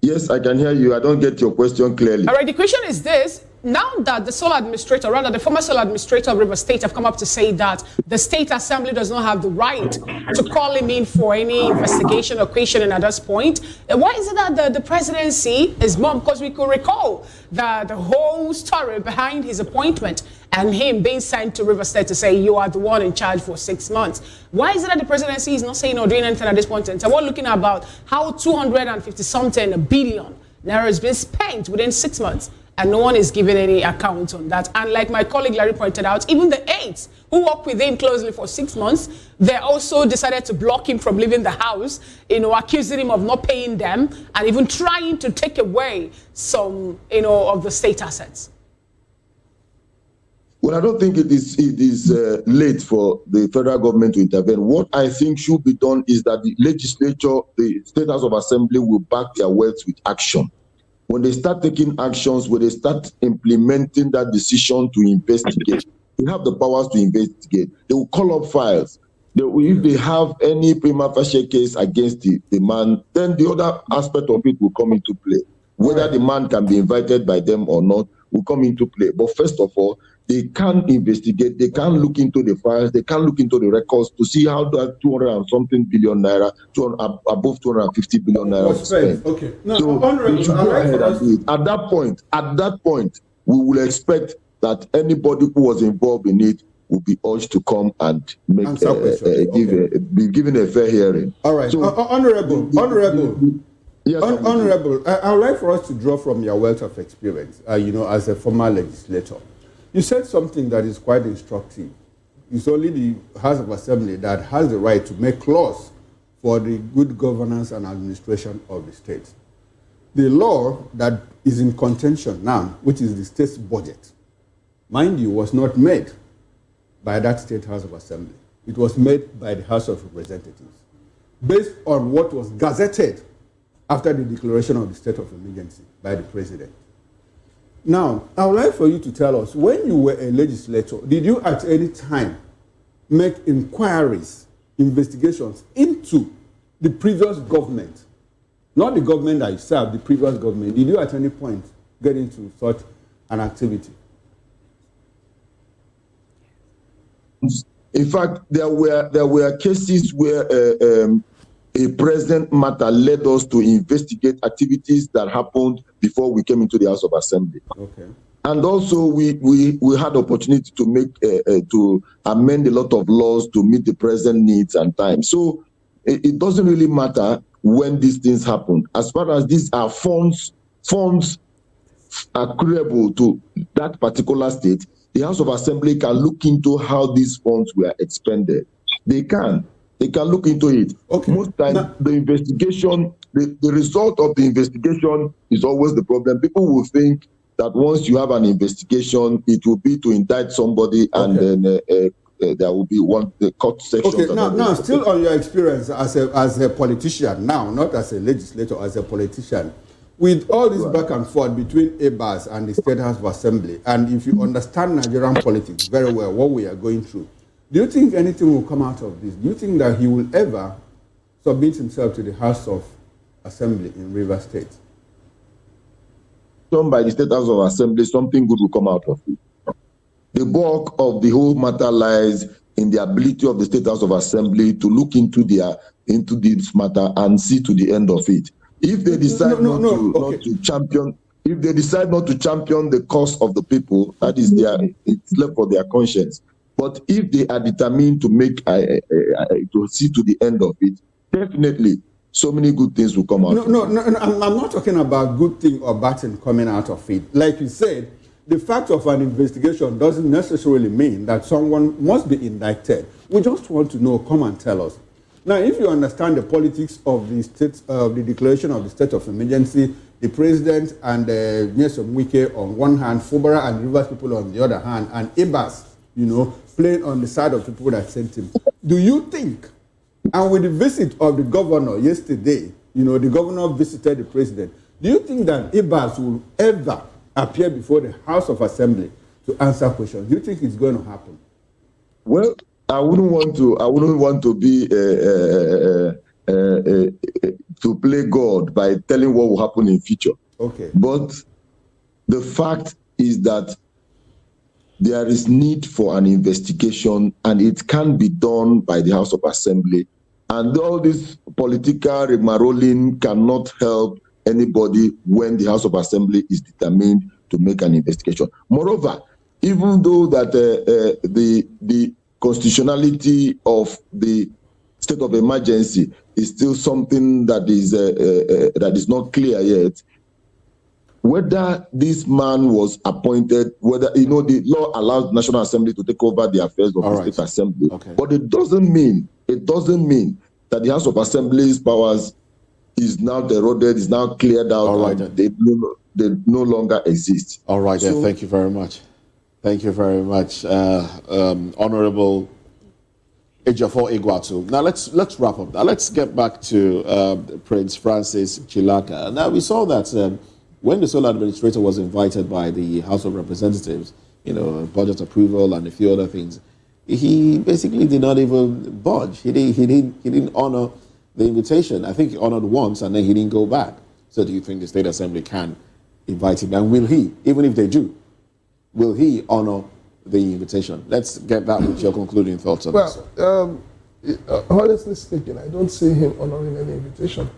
Yes, I can hear you. I don't get your question clearly. All right, the question is this. Now that the sole administrator, rather the former sole administrator of Rivers State, have come up to say that the State Assembly does not have the right to call him in for any investigation or questioning at this point, why is it that the presidency is mum? Because we could recall the whole story behind his appointment and him being sent to Rivers State to say you are the one in charge for 6 months. Why is it that the presidency is not saying or doing anything at this point in time? We're looking at about how 250-something billion naira has been spent within 6 months. And no one is giving any account on that. And like my colleague Larry pointed out, even the aides who worked with him closely for 6 months, they also decided to block him from leaving the house, accusing him of not paying them and even trying to take away some, of the state assets. Well, I don't think it is late for the federal government to intervene. What I think should be done is that the legislature, the State House of Assembly, will back their words with action. When they start taking actions, when they start implementing that decision to investigate, they have the powers to investigate. They will call up files. If they have any prima facie case against the man, then the other aspect of it will come into play. Whether the man can be invited by them or not will come into play. But first of all, they can investigate, they can look into the files, they can look into the records to see how that 200 and something billion naira, above 250 billion naira was spent. Okay. Now, so they should go ahead and do it. At that point, we will expect that anybody who was involved in it will be urged to come and be given a fair hearing. All right. So, Honorable. Yes, Honorable, I would like for us to draw from your wealth of experience, as a former legislator. You said something that is quite instructive. It's only the House of Assembly that has the right to make laws for the good governance and administration of the state. The law that is in contention now, which is the state's budget, mind you, was not made by that State House of Assembly. It was made by the House of Representatives, based on what was gazetted after the declaration of the state of emergency by the president. Now, I would like for you to tell us, when you were a legislator, did you at any time make inquiries, investigations into the previous government, not the government that you served, the previous government? Did you at any point get into such an activity? In fact, there were cases where a present matter led us to investigate activities that happened before we came into the House of Assembly. Okay. And also, we had opportunity to make to amend a lot of laws to meet the present needs and time. So it doesn't really matter when these things happen, as far as these are funds accruable to that particular state. The House of Assembly can look into how these funds were expended. They can look into it. Okay. Most times, the investigation, the result of the investigation is always the problem. People will think that once you have an investigation, it will be to indict somebody, and then there will be the court section. Okay. Now, still on your experience as a politician, now not as a legislator, as a politician, with all this back and forth between ABAS and the State House of Assembly, and if you understand Nigerian politics very well, what we are going through, do you think anything will come out of this? Do you think that he will ever submit himself to the House of Assembly in Rivers State? By the State House of Assembly, something good will come out of it. The bulk of the whole matter lies in the ability of the State House of Assembly to look into this matter and see to the end of it. If they decide not to champion, if they decide not to champion the cause of the people, that is it's left for their conscience. But if they are determined to to see to the end of it, definitely so many good things will come out. No, I'm not talking about good thing or bad thing coming out of it. Like you said, the fact of an investigation doesn't necessarily mean that someone must be indicted. We just want to know, come and tell us. Now, if you understand the politics of the state, the declaration of the state of emergency, the president and Nyesom Wike on one hand, Fubara and Rivers people on the other hand, and Ibas, playing on the side of the people that sent him. Do you think, and with the visit of the governor yesterday, the governor visited the president, do you think that Ibas will ever appear before the House of Assembly to answer questions? Do you think it's going to happen? Well, I wouldn't want to be to play God by telling what will happen in future. Okay. But the fact is that there is need for an investigation, and it can be done by the House of Assembly. And all this political rigmarole cannot help anybody when the House of Assembly is determined to make an investigation. Moreover, even though that the constitutionality of the state of emergency is still something that is not clear yet, whether this man was appointed, whether the law allows the National Assembly to take over the affairs of the State Assembly, but it doesn't mean that the House of Assembly's powers is now eroded, is now cleared out, they no longer exist. All right, thank you very much. Thank you very much, Honorable Ejiofor Iguatu. Now let's wrap up. Now let's get back to Prince Francis Chilaka. Now we saw that when the sole administrator was invited by the House of Representatives, budget approval and a few other things, he basically did not even budge. He didn't honor the invitation. I think he honored once and then he didn't go back. So do you think the State Assembly can invite him? And will he, even if they do, will he honor the invitation? Let's get that with your concluding thoughts on this. Honestly speaking, I don't see him honoring any invitation.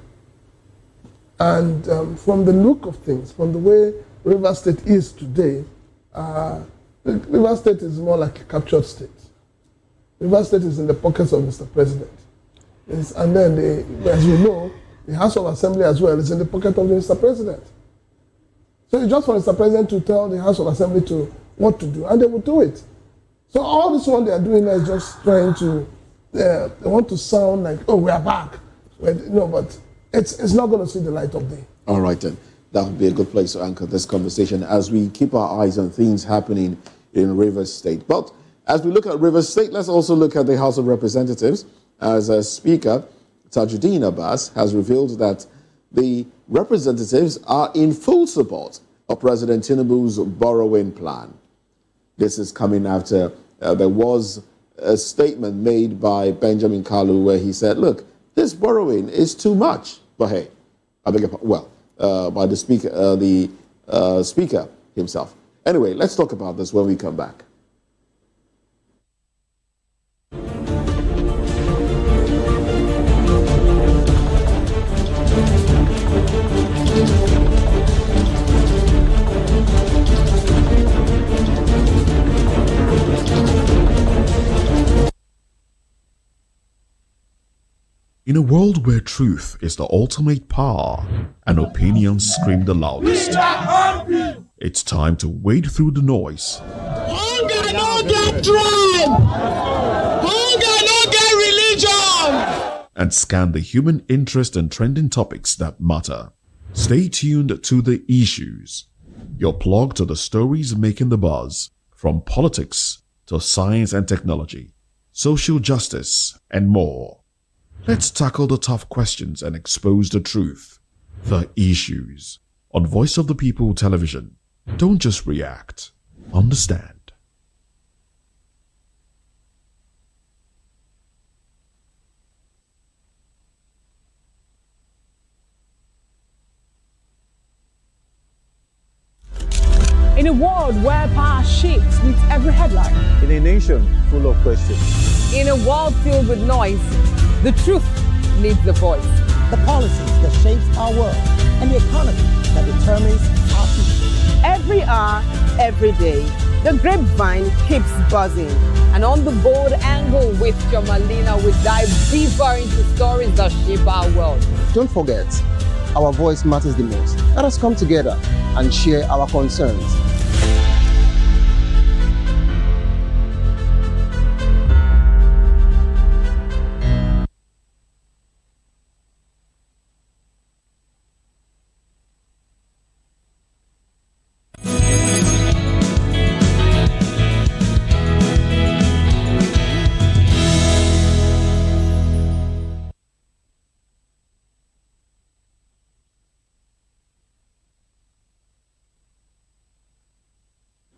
And from the look of things, from the way Rivers State is today, Rivers State is more like a captured state. Rivers State is in the pockets of Mr. President. And then, as you know, the House of Assembly as well is in the pocket of Mr. President. So it's just for Mr. President to tell the House of Assembly what to do, and they will do it. So all this one they are doing is just trying to, they want to sound like, oh, we are back. But it's not going to see the light of day. All right, then. That would be a good place to anchor this conversation as we keep our eyes on things happening in Rivers State. But as we look at Rivers State, let's also look at the House of Representatives, as Speaker Tajuddin Abbas has revealed that the representatives are in full support of President Tinubu's borrowing plan. This is coming after there was a statement made by Benjamin Kalu where he said, look, this borrowing is too much. But hey, by the speaker himself. Anyway, let's talk about this when we come back. In a world where truth is the ultimate power and opinions scream the loudest, it's time to wade through the noise. Hunger no get tribe! Hunger no get religion! And scan the human interest and trending topics that matter. Stay tuned to The Issues, your plug to the stories making the buzz, from politics to science and technology, social justice, and more. Let's tackle the tough questions and expose the truth. The Issues on Voice of the People Television. Don't just react. Understand. In a world where power shifts with every headline. In a nation full of questions. In a world filled with noise, the truth needs a voice. The policies that shapes our world and the economy that determines our future. Every hour, every day, the grapevine keeps buzzing. And on the bold angle with Jomalina, we dive deeper into stories that shape our world. Don't forget, our voice matters the most. Let us come together and share our concerns.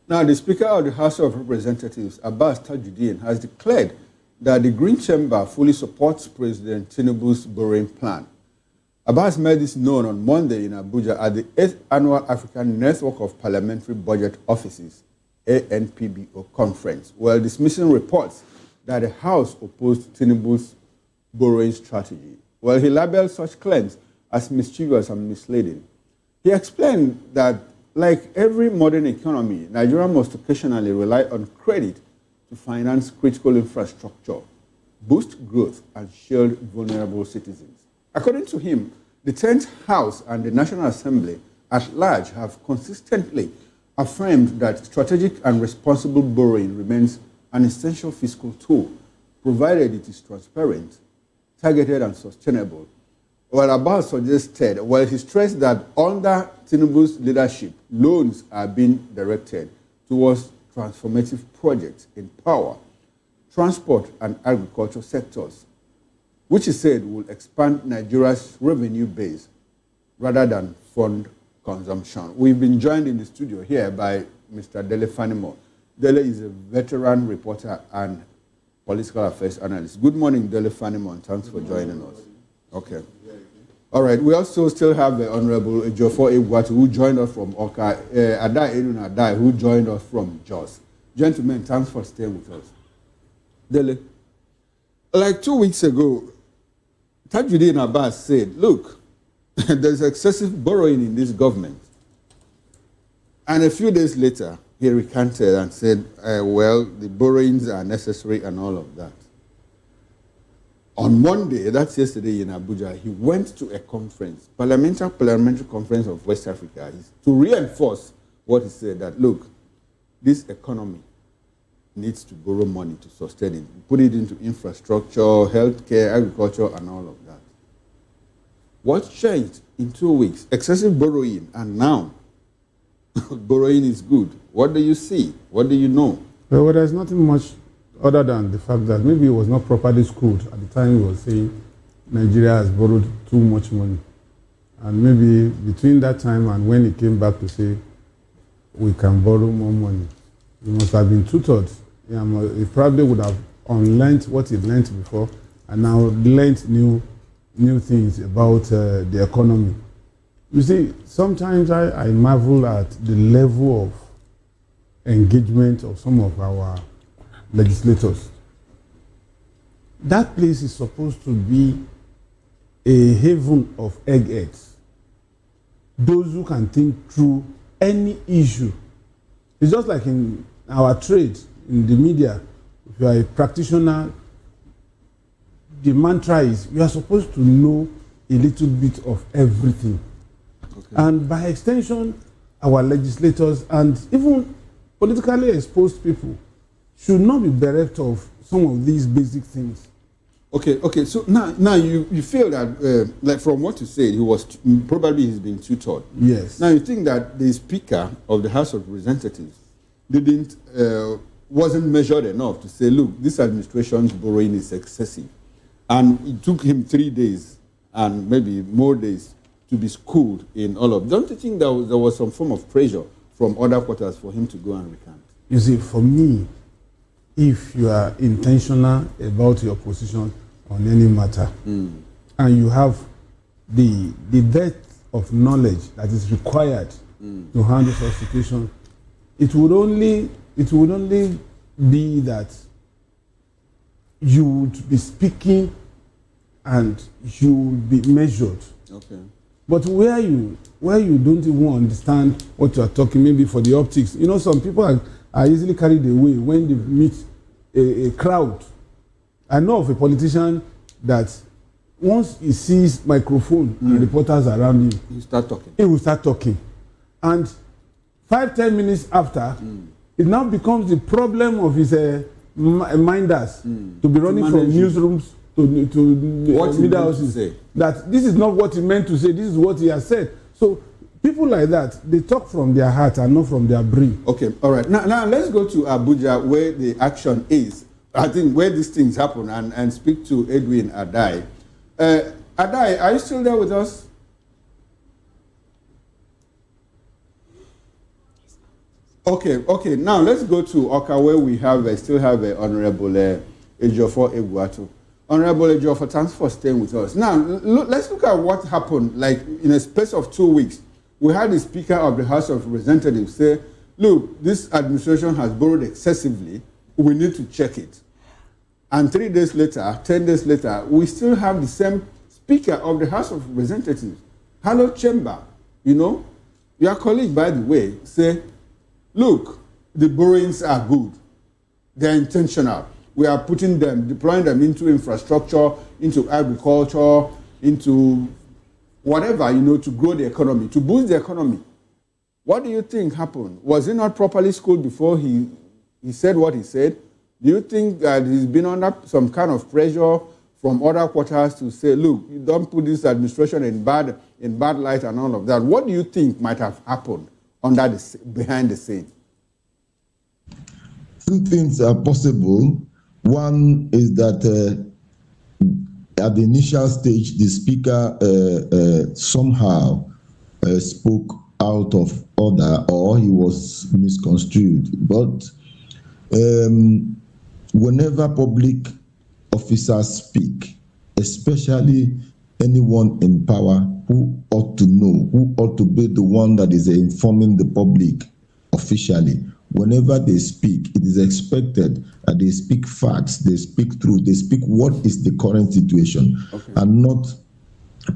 Now, the Speaker of the House of Representatives, Abbas Tajuddin, has declared that the Green Chamber fully supports President Tinubu's borrowing plan. Abbas made this known on Monday in Abuja at the 8th Annual African Network of Parliamentary Budget Offices, ANPBO conference, while dismissing reports that the House opposed Tinubu's borrowing strategy. While he labeled such claims as mischievous and misleading, he explained that, like every modern economy, Nigeria must occasionally rely on credit to finance critical infrastructure, boost growth, and shield vulnerable citizens. According to him, the 10th House and the National Assembly at large have consistently affirmed that strategic and responsible borrowing remains an essential fiscal tool, provided it is transparent, targeted, and sustainable. While Abbas suggested, while he stressed that under Tinubu's leadership, loans are being directed towards transformative projects in power, transport, and agriculture sectors, which he said will expand Nigeria's revenue base rather than fund consumption. We've been joined in the studio here by Mr. Dele Fanimo. Dele is a veteran reporter and political affairs analyst. Good morning, Dele Fanimo, and thanks for joining us. Okay. All right. We also still have the Honorable Ejiofor Egwuatu, who joined us from Oka, Adai Edun Adai, who joined us from Jos. Gentlemen, thanks for staying with us. Dele, like 2 weeks ago, Tajuddin Abbas said, look, there's excessive borrowing in this government. And a few days later, he recanted and said, well, the borrowings are necessary and all of that. On Monday, that's yesterday in Abuja, he went to a conference, parliamentary conference of West Africa, to reinforce what he said, that, look, this economy needs to borrow money to sustain it, put it into infrastructure, healthcare, agriculture, and all of that. What changed in 2 weeks? Excessive borrowing, and now borrowing is good. What do you see? What do you know? Well, there's nothing much other than the fact that maybe it was not properly schooled at the time he was saying Nigeria has borrowed too much money. And maybe between that time and when he came back to say we can borrow more money, he must have been tutored. He probably would have unlearned what he learned before and now learned new things about the economy. You see, sometimes I marvel at the level of engagement of some of our legislators. That place is supposed to be a haven of eggheads. Those who can think through any issue. It's just like in our trade, in the media, if you are a practitioner, the mantra is you are supposed to know a little bit of everything. Okay. And by extension, our legislators and even politically exposed people should not be bereft of some of these basic things. Okay. So now you feel that, like from what you said, he's been tutored. Yes. Now you think that the Speaker of the House of Representatives wasn't measured enough to say, look, this administration's borrowing is excessive. And it took him 3 days and maybe more days to be schooled in all of. Don't you think there was some form of pressure from other quarters for him to go and recant? You see, for me, if you are intentional about your position on any matter, and you have the depth of knowledge that is required to handle such situation, it would only be that you would be speaking and you would be measured. Okay. But where you don't even understand what you are talking, maybe for the optics, you know, some people are easily carried away when they meet a crowd. I know of a politician that once he sees microphone and reporters around him, he will start talking. And 5-10 minutes after, it now becomes the problem of his minders to be running from newsrooms to media houses. That this is not what he meant to say, this is what he has said. So people like that, they talk from their heart and not from their brain. Okay, all right. Now let's go to Abuja, where the action is. I think where these things happen, and speak to Edwin Adai. Adai, are you still there with us? Okay. Now let's go to Oka, where we still have Honorable Ejiofor Egwuatu. Honorable Ejiofor, thanks for staying with us. Now let's look at what happened. Like in a space of 2 weeks, we had the Speaker of the House of Representatives say, "Look, this administration has borrowed excessively. We need to check it." And 3 days later, 10 days later, we still have the same Speaker of the House of Representatives, Harold Chamber, your colleague, by the way, say, look, the borrowings are good. They're intentional. We are deploying them into infrastructure, into agriculture, into whatever, to grow the economy, to boost the economy. What do you think happened? Was he not properly schooled before he said what he said? Do you think that he's been under some kind of pressure from other quarters to say, look, you don't put this administration in bad light and all of that? What do you think might have happened behind the scene? Two things are possible. One is that at the initial stage, the speaker somehow spoke out of order, or he was misconstrued. But whenever public officers speak, especially anyone in power who ought to know, who ought to be the one that is informing the public officially, whenever they speak, it is expected that they speak facts, they speak truth, they speak what is the current situation, and not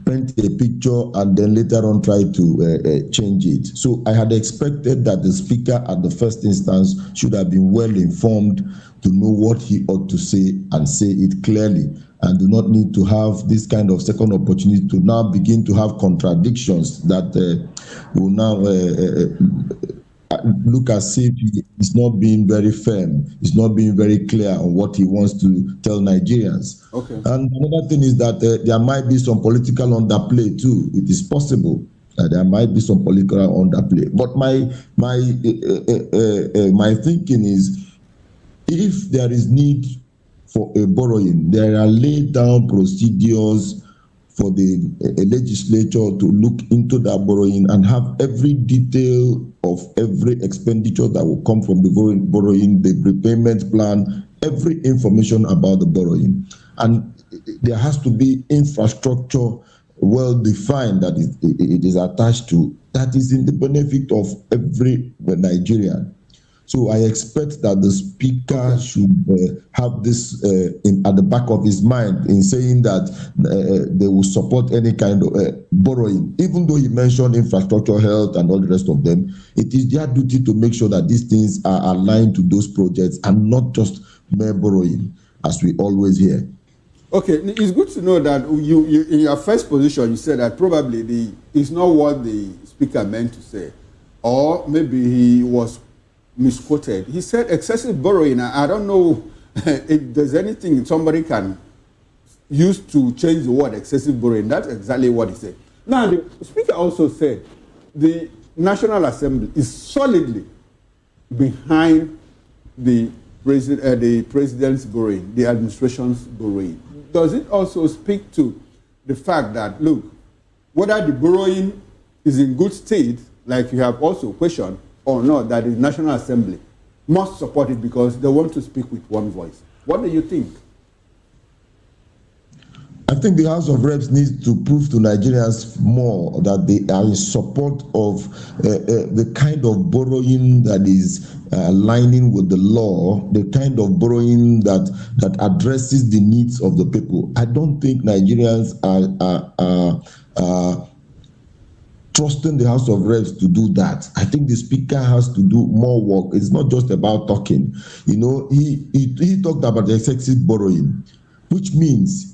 paint a picture and then later on try to change it. So I had expected that the speaker at the first instance should have been well informed to know what he ought to say and say it clearly, and do not need to have this kind of second opportunity to now begin to have contradictions that will now look as if he's not being very firm, he's not being very clear on what he wants to tell Nigerians. Okay. And another thing is that there might be some political underplay too. It is possible that there might be some political underplay. But my thinking is, if there is need for a borrowing, there are laid down procedures for the legislature to look into that borrowing and have every detail of every expenditure that will come from the borrowing, the repayment plan, every information about the borrowing. And there has to be infrastructure well defined that it is attached to, that is in the benefit of every Nigerian. So I expect that the speaker should have this at the back of his mind in saying that they will support any kind of borrowing. Even though he mentioned infrastructure, health, and all the rest of them, it is their duty to make sure that these things are aligned to those projects and not just mere borrowing, as we always hear. Okay, it's good to know that you in your first position, you said that probably it's not what the speaker meant to say, or maybe he was misquoted. He said excessive borrowing. I don't know if there's anything somebody can use to change the word excessive borrowing. That's exactly what he said. Now, the speaker also said the National Assembly is solidly behind the president's borrowing, the administration's borrowing. Does it also speak to the fact that, look, whether the borrowing is in good state, like you have also questioned, or not, that the National Assembly must support it because they want to speak with one voice? What do you think? I think the House of Reps needs to prove to Nigerians more that they are in support of the kind of borrowing that is aligning with the law, the kind of borrowing that addresses the needs of the people. I don't think Nigerians are trusting the House of Reps to do that. I think the Speaker has to do more work. It's not just about talking. You know, he talked about excessive borrowing, which means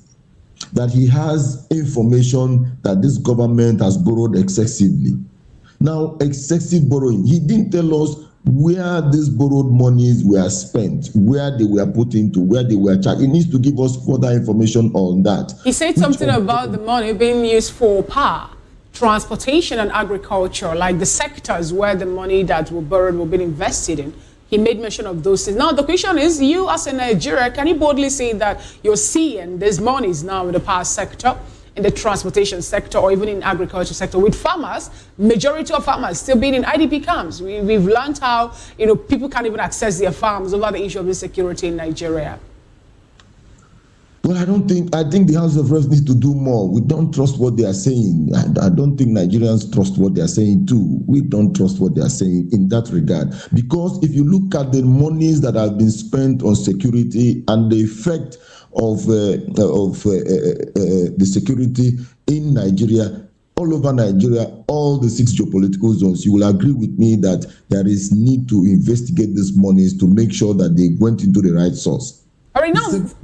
that he has information that this government has borrowed excessively. Now, excessive borrowing, he didn't tell us where these borrowed monies were spent, where they were put into, where they were charged. He needs to give us further information on that. He said something about the money being used for power, transportation, and agriculture, like the sectors where the money that were borrowed will be invested in. He made mention of those things. Now, the question is, you as a Nigeria, can you boldly say that you're seeing these monies now in the power sector, in the transportation sector, or even in agriculture sector, with farmers, majority of farmers still being in IDP camps? We've learned how, you know, people can't even access their farms over the issue of insecurity in Nigeria. Well, I think the House of Reps needs to do more. We don't trust what they are saying. I don't think Nigerians trust what they are saying too. We don't trust what they are saying in that regard. Because if you look at the monies that have been spent on security and the effect of the security in Nigeria, all over Nigeria, all the 6 geopolitical zones, you will agree with me that there is need to investigate these monies to make sure that they went into the right source. All right,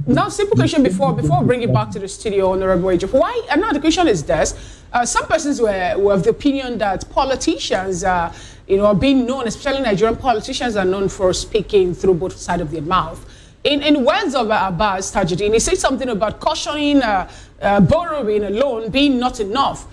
now simple question before we bring it back to the studio, Honorable Ejiofor. Why? And now the question is this: some persons were of the opinion that politicians, are being known, especially Nigerian politicians, are known for speaking through both sides of their mouth. In words of Abbas Tajuddin, he said something about cautioning borrowing alone being not enough.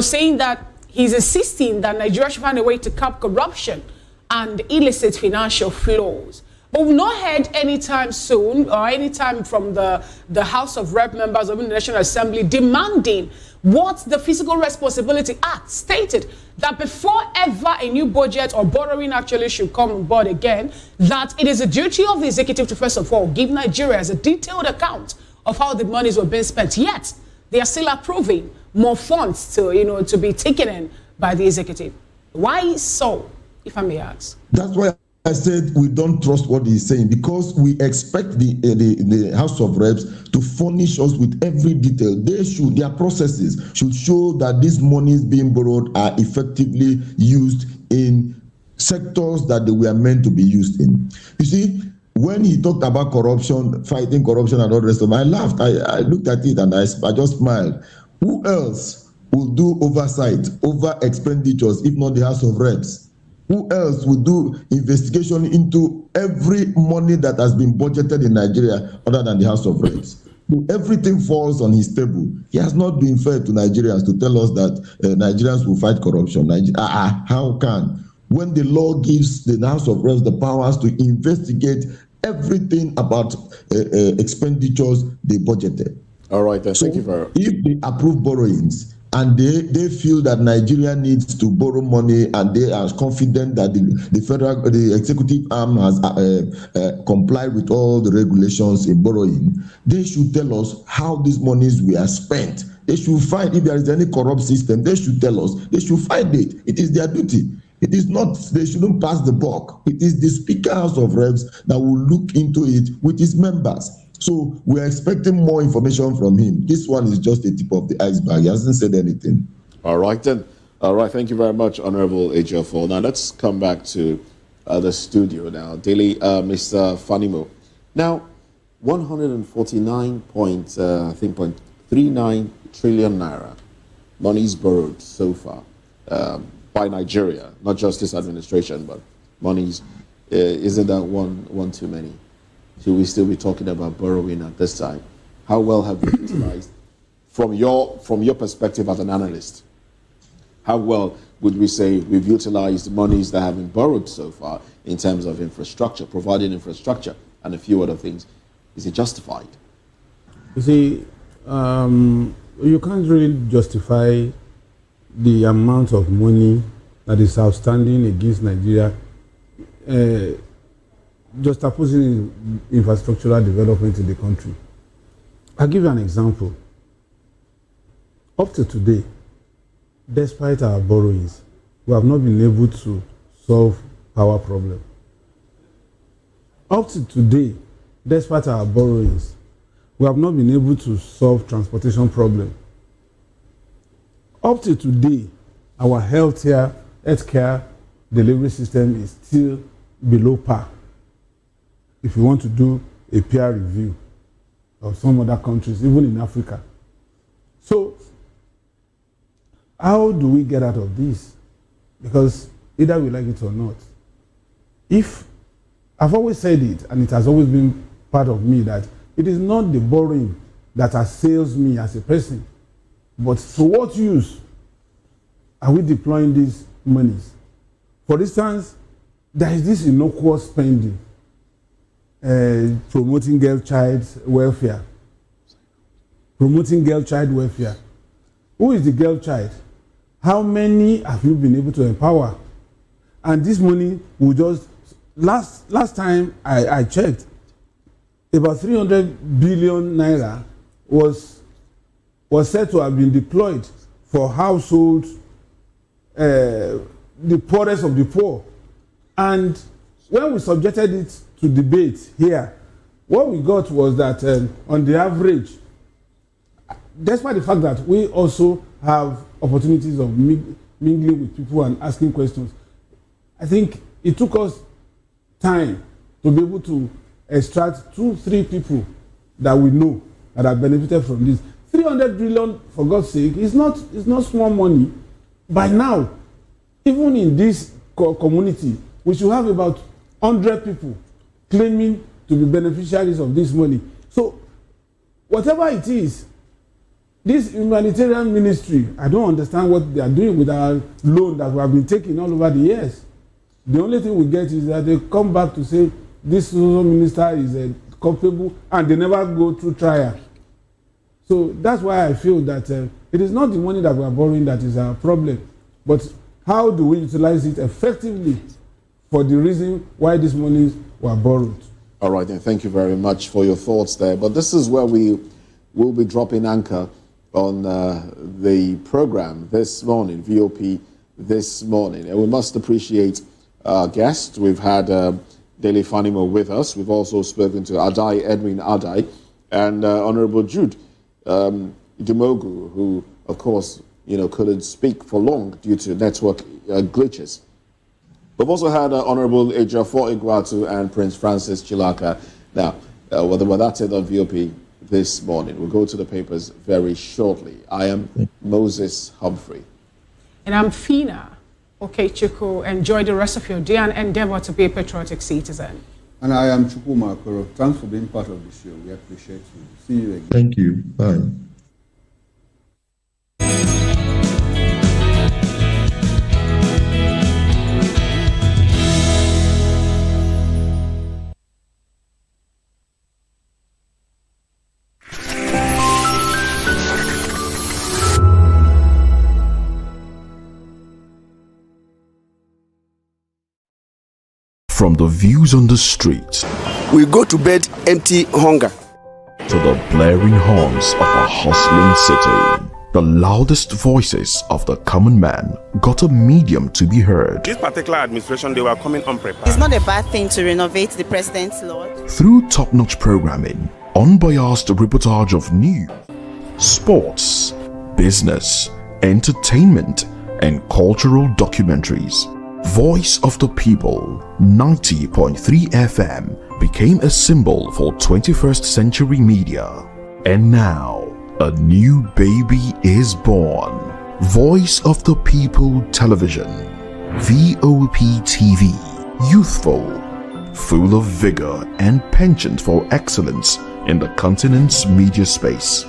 Saying that he's insisting that Nigeria should find a way to curb corruption and illicit financial flows. But we've not heard anytime soon or anytime from the House of Rep members of the National Assembly demanding what the Fiscal Responsibility Act stated, that before ever a new budget or borrowing actually should come on board again, that it is a duty of the executive to first of all give Nigerians a detailed account of how the monies were being spent. Yet they are still approving more funds to be taken in by the executive. Why so, if I may ask? That's why I said we don't trust what he's saying, because we expect the House of Reps to furnish us with every detail. Their processes should show that these monies being borrowed are effectively used in sectors that they were meant to be used in. You see, when he talked about corruption, fighting corruption and all the rest of it, I laughed. I looked at it and I just smiled. Who else will do oversight over expenditures if not the House of Reps? Who else will do investigation into every money that has been budgeted in Nigeria other than the House of Reps? Everything falls on his table. He has not been fair to Nigerians to tell us that Nigerians will fight corruption. How can? When the law gives the House of Reps the powers to investigate everything about expenditures they budgeted. All right, then. Thank you very much. If they approve borrowings, and they feel that Nigeria needs to borrow money, and they are confident that the executive arm has complied with all the regulations in borrowing, they should tell us how these monies were spent. They should find, if there is any corrupt system, they should tell us. They should find it. It is their duty. It is not, they shouldn't pass the buck. It is the Speaker House of Reps that will look into it with his members. So we're expecting more information from him. This one is just the tip of the iceberg. He hasn't said anything. All right, then. All right, thank you very much, Honorable Ejiofor. Now, let's come back to the studio now. Daily, Mr. Fanimo. Now, 149.39 trillion naira monies borrowed so far by Nigeria, not just this administration, but monies. Isn't that one too many? Should we still be talking about borrowing at this time? How well have you utilized, from your perspective as an analyst, how well would we say we've utilized monies that have been borrowed so far in terms of infrastructure, providing infrastructure, and a few other things? Is it justified? You see, you can't really justify the amount of money that is outstanding against Nigeria just opposing infrastructural development in the country. I'll give you an example. Up to today, despite our borrowings, we have not been able to solve power problem. Up to today, despite our borrowings, we have not been able to solve transportation problem. Up to today, our healthcare delivery system is still below par. If you want to do a peer review of some other countries, even in Africa. So, how do we get out of this? Because either we like it or not. If, I've always said it, and it has always been part of me, that it is not the borrowing that assails me as a person, but for what use are we deploying these monies? For instance, there is this innocuous spending. Promoting girl child welfare. Promoting girl child welfare. Who is the girl child? How many have you been able to empower? And this money will just, last time I checked, about 300 billion naira was said to have been deployed for households, the poorest of the poor. And when we subjected it to debate here, what we got was that on the average, despite the fact that we also have opportunities of mingling with people and asking questions, I think it took us time to be able to extract 2-3 people that we know that have benefited from this. 300 billion, for God's sake, is not small money. By now, even in this community, we should have about 100 people claiming to be beneficiaries of this money. So, whatever it is, this humanitarian ministry, I don't understand what they are doing with our loan that we have been taking all over the years. The only thing we get is that they come back to say this minister is culpable, and they never go through trial. So that's why I feel that it is not the money that we are borrowing that is our problem, but how do we utilize it effectively for the reason why these monies were borrowed. All right, then. Thank you very much for your thoughts there. But this is where we will be dropping anchor on the program this morning, VOP this morning. And we must appreciate our guests. We've had Dele Fanimo with us. We've also spoken to Edwin Adai, and Honorable Jude Dumogu, who, of course, couldn't speak for long due to network glitches. We've also had Honorable Ejiofor Iguatu and Prince Francis Chilaka. Now, that's it on VOP this morning. We'll go to the papers very shortly. I am Moses Humphrey. And I'm Fina Okechukwu. Enjoy the rest of your day and endeavor to be a patriotic citizen. And I am Chukwuma Okoro. Thanks for being part of the show. We appreciate you. See you again. Thank you. Bye. From the views on the street, we go to bed empty hunger, to the blaring horns of a hustling city, the loudest voices of the common man got a medium to be heard. This particular administration, they were coming unprepared. It's not a bad thing to renovate the president's lodge. Through top-notch programming, unbiased reportage of news, sports, business, entertainment, and cultural documentaries, Voice of the People 90.3 FM became a symbol for 21st century media. And now, a new baby is born. Voice of the People Television, VOP TV, youthful, full of vigor and penchant for excellence in the continent's media space,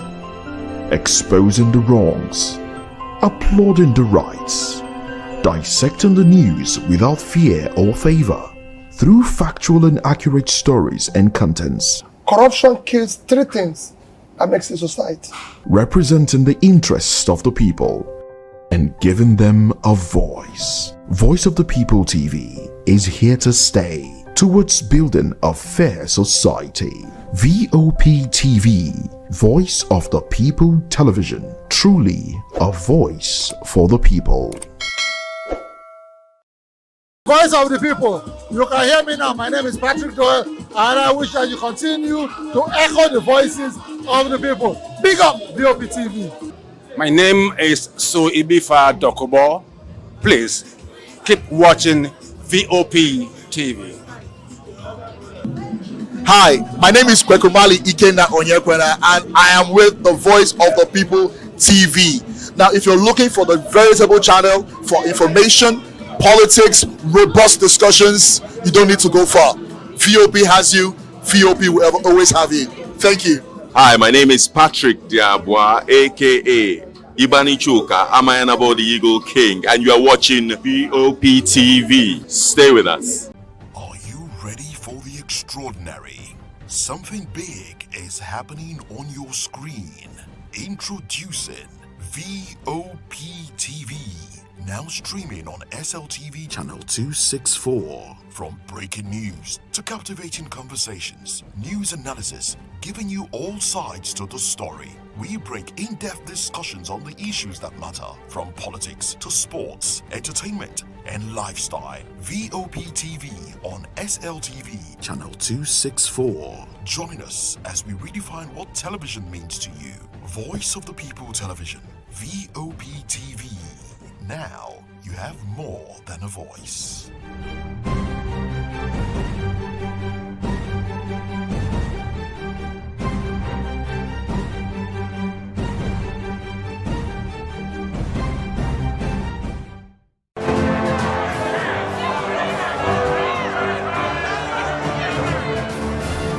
exposing the wrongs, applauding the rights, dissecting the news without fear or favor, through factual and accurate stories and contents. Corruption kills three things that makes a society. Representing the interests of the people and giving them a voice. Voice of the People TV is here to stay towards building a fair society. VOP TV, Voice of the People Television, truly a voice for the people. Voice of the People. You can hear me now. My name is Patrick Doyle, and I wish that you continue to echo the voices of the people. Big up VOP TV. My name is Soibifa Dokobo. Please keep watching VOP TV. Hi, my name is Kwekumali Ikena Onyekwena, and I am with the Voice of the People TV. Now, if you're looking for the veritable channel for information, politics, robust discussions, you don't need to go far. VOP has you. VOP will always have you. Thank you. Hi, my name is Patrick Diabwa, aka Ibani Chuka, Amayanabo the Eagle King, and you are watching VOP TV. Stay with us. Are you ready for the extraordinary? Something big is happening on your screen. Introducing VOP TV. Now streaming on SLTV channel 264. From breaking news to captivating conversations, news analysis, giving you all sides to the story. We bring in-depth discussions on the issues that matter, from politics to sports, entertainment, and lifestyle. VOP TV on SLTV channel 264. Join us as we redefine what television means to you. Voice of the People Television, VOP TV. Now, you have more than a voice.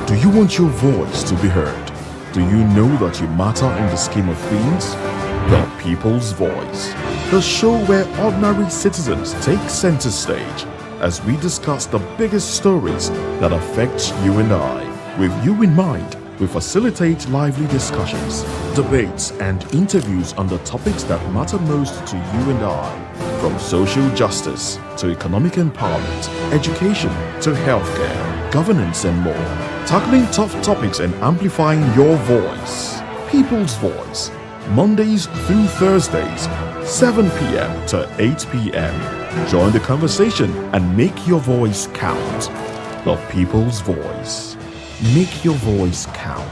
Do you want your voice to be heard? Do you know that you matter in the scheme of things? The People's Voice, the show where ordinary citizens take center stage. as we discuss the biggest stories that affect you and I. With you in mind, we facilitate lively discussions, debates, and interviews on the topics that matter most to you and I, from social justice to economic empowerment, education to healthcare, governance, and more. Tackling tough topics and amplifying your voice. People's Voice, Mondays through Thursdays, 7 p.m. to 8 p.m. Join the conversation and make your voice count. The People's Voice. Make your voice count.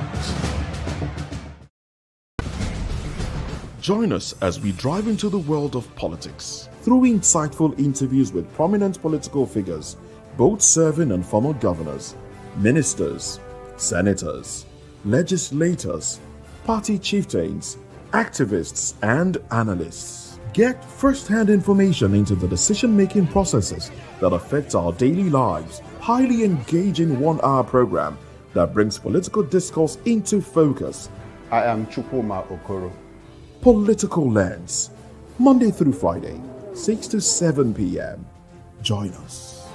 Join us as we drive into the world of politics through insightful interviews with prominent political figures, both serving and former governors, ministers, senators, legislators, party chieftains, activists, and analysts. Get first-hand information into the decision-making processes that affect our daily lives. Highly engaging 1-hour program that brings political discourse into focus. I am Chukwuma Okoro. Political Lens, Monday through Friday, 6 to 7 p.m. Join us.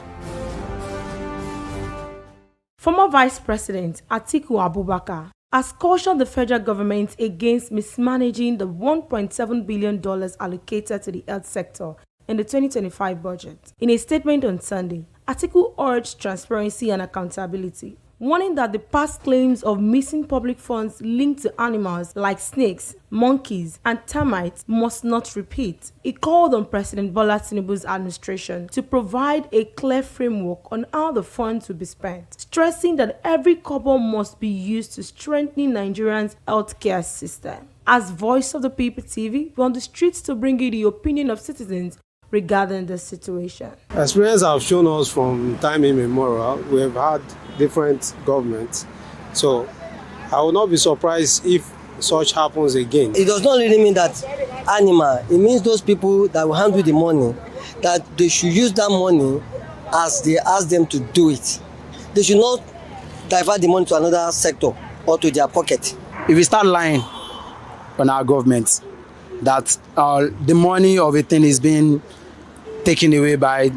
Former Vice President Atiku Abubakar has cautioned the federal government against mismanaging the $1.7 billion allocated to the health sector in the 2025 budget. In a statement on Sunday, Atiku urged transparency and accountability, warning that the past claims of missing public funds linked to animals like snakes, monkeys, and termites must not repeat. He called on President Bola Tinubu's administration to provide a clear framework on how the funds will be spent, stressing that every kobo must be used to strengthen Nigerians' healthcare system. As Voice of the People TV, we're on the streets to bring you the opinion of citizens regarding the situation. Experience have shown us from time immemorial, we have had different governments. So I will not be surprised if such happens again. It does not really mean that animal, it means those people that will handle the money, that they should use that money as they ask them to do it. They should not divert the money to another sector or to their pocket. If we start lying on our government that the money of a thing is being taken away by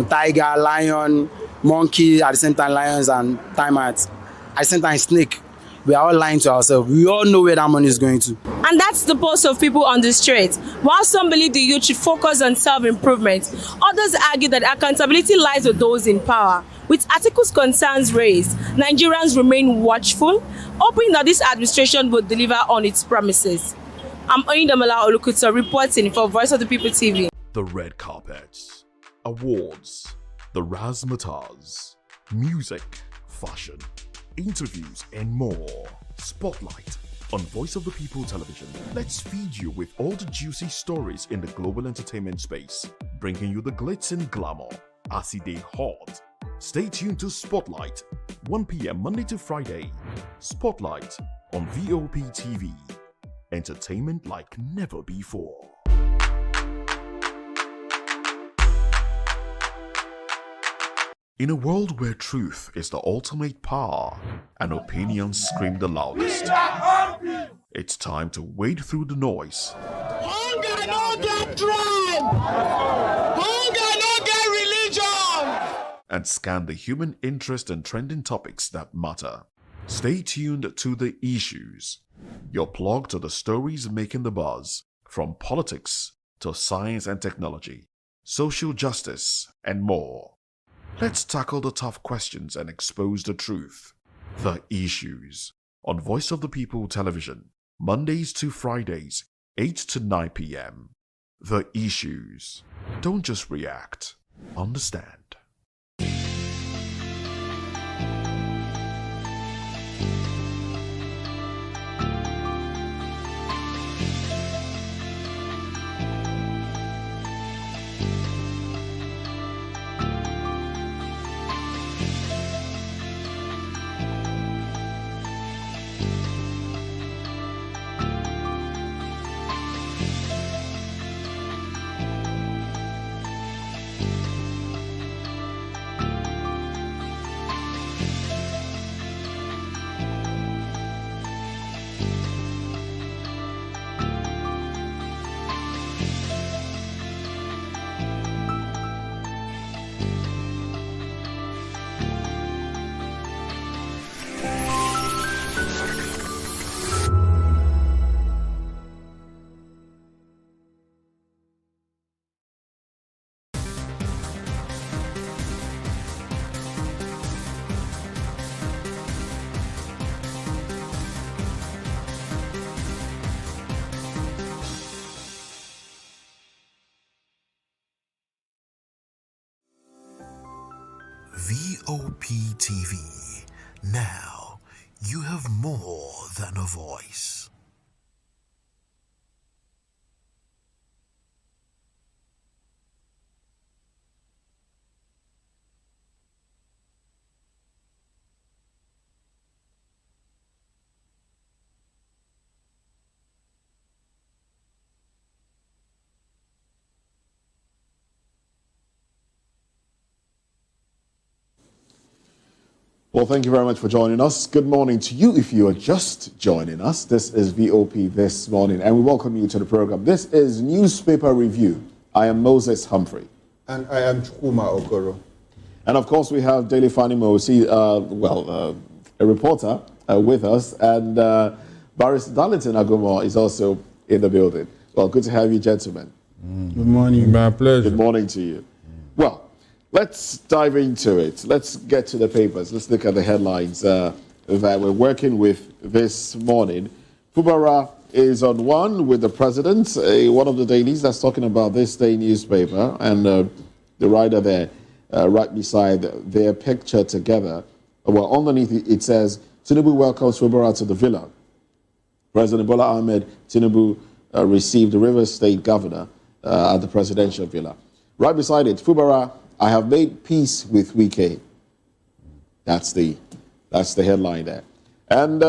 tiger, lion, monkey, at the same time lions and termites, at the same time snake, we are all lying to ourselves. We all know where that money is going to. And that's the post of people on the street. While some believe the youth should focus on self-improvement, others argue that accountability lies with those in power. With Atiku's concerns raised, Nigerians remain watchful, hoping that this administration will deliver on its promises. I'm Oyindamola Olukuto reporting for Voice of the People TV. The red carpets, awards, the razzmatazz, music, fashion, interviews, and more. Spotlight on Voice of the People Television. Let's feed you with all the juicy stories in the global entertainment space, bringing you the glitz and glamour as it is hot. Stay tuned to Spotlight, 1 p.m. Monday to Friday. Spotlight on VOP TV. Entertainment like never before. In a world where truth is the ultimate power and opinions scream the loudest, it's time to wade through the noise. Hunger no get tribe. Hunger no get religion. And scan the human interest and trending topics that matter. Stay tuned to The Issues, your plug to the stories making the buzz, from politics to science and technology, social justice, and more. Let's tackle the tough questions and expose the truth. The Issues on Voice of the People Television, Mondays to Fridays, 8 to 9 p.m. The Issues. Don't just react, understand. VOP TV. Now, you have more than a voice. Well, thank you very much for joining us. Good morning to you if you are just joining us. This is VOP This Morning, and we welcome you to the program. This is Newspaper Review. I am Moses Humphrey. And I am Chukuma Okoro. And of course, we have Daily Fani Mosi, a reporter with us, and Barrister Darlington Agomo is also in the building. Well, good to have you, gentlemen. Good morning. My pleasure. Good morning to you. Well, let's dive into it. Let's get to the papers. Let's look at the headlines that we're working with this morning. Fubara is on one with the president, one of the dailies that's talking about this day newspaper, and the writer there, right beside their picture together. Well, underneath it says, Tinubu welcomes Fubara to the villa. President Bola Ahmed Tinubu received the Rivers State governor at the presidential villa. Right beside it, Fubara, I have made peace with Wike. That's the headline there. And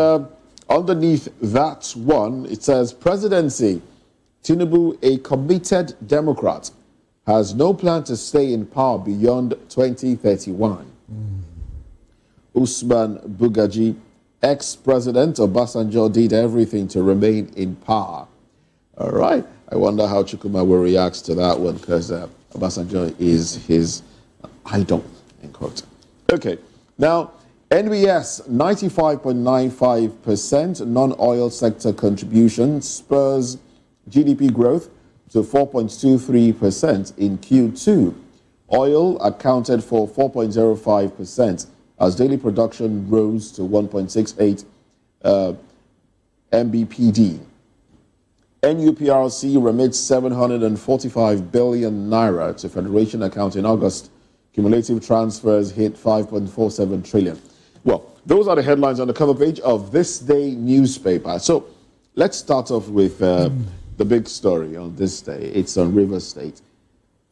underneath that one, it says, Presidency, Tinubu, a committed Democrat, has no plan to stay in power beyond 2031. Usman Bugaji, ex-president of Obasanjo, did everything to remain in power. All right. I wonder how Chukuma will react to that one, because Obasanjo is his idol, in quote. Okay, now, NBS 95.95% non-oil sector contribution spurs GDP growth to 4.23% in Q2. Oil accounted for 4.05% as daily production rose to 1.68 MBPD. NUPRC remits 745 billion naira to Federation account in August. Cumulative transfers hit 5.47 trillion. Well, those are the headlines on the cover page of this day newspaper. So let's start off with the big story on this day. It's on Rivers State.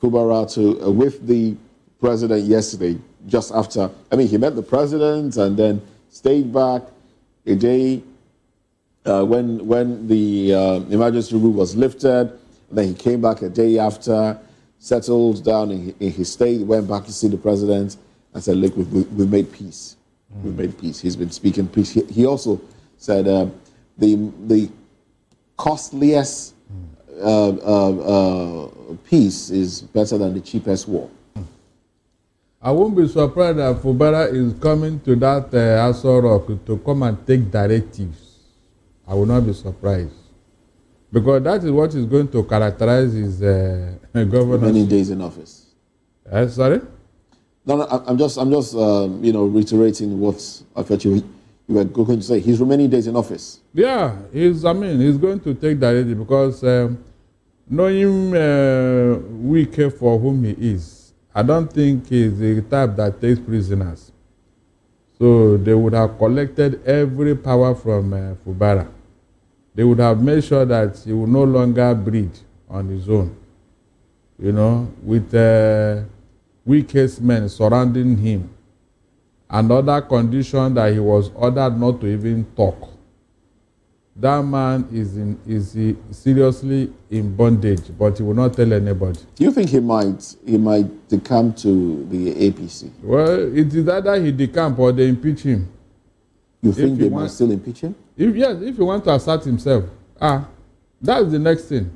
Fubara with the president yesterday, just after, he met the president and then stayed back a day when the emergency rule was lifted. And then he came back a day after, settled down in his state, went back to see the president and said, look, we've made peace. We've made peace. He's been speaking peace. He also said the costliest peace is better than the cheapest war. I won't be surprised that Fubara is coming to that Aso Rock to come and take directives. I will not be surprised. Because that is what is going to characterize his governance. Many days in office. Sorry? No, I'm just reiterating what I thought you were going to say. His remaining days in office. Yeah, he's going to take directive because knowing Wike for whom he is, I don't think he's the type that takes prisoners. So they would have collected every power from Fubara. They would have made sure that he would no longer breed on his own. With Wike's men surrounding him. And other condition that he was ordered not to even talk. That man is seriously in bondage, but he will not tell anybody. Do you think he might decamp to the APC? Well, it is either he decamp or they impeach him. You think they might still impeach him? If he wants to assert himself, that's the next thing.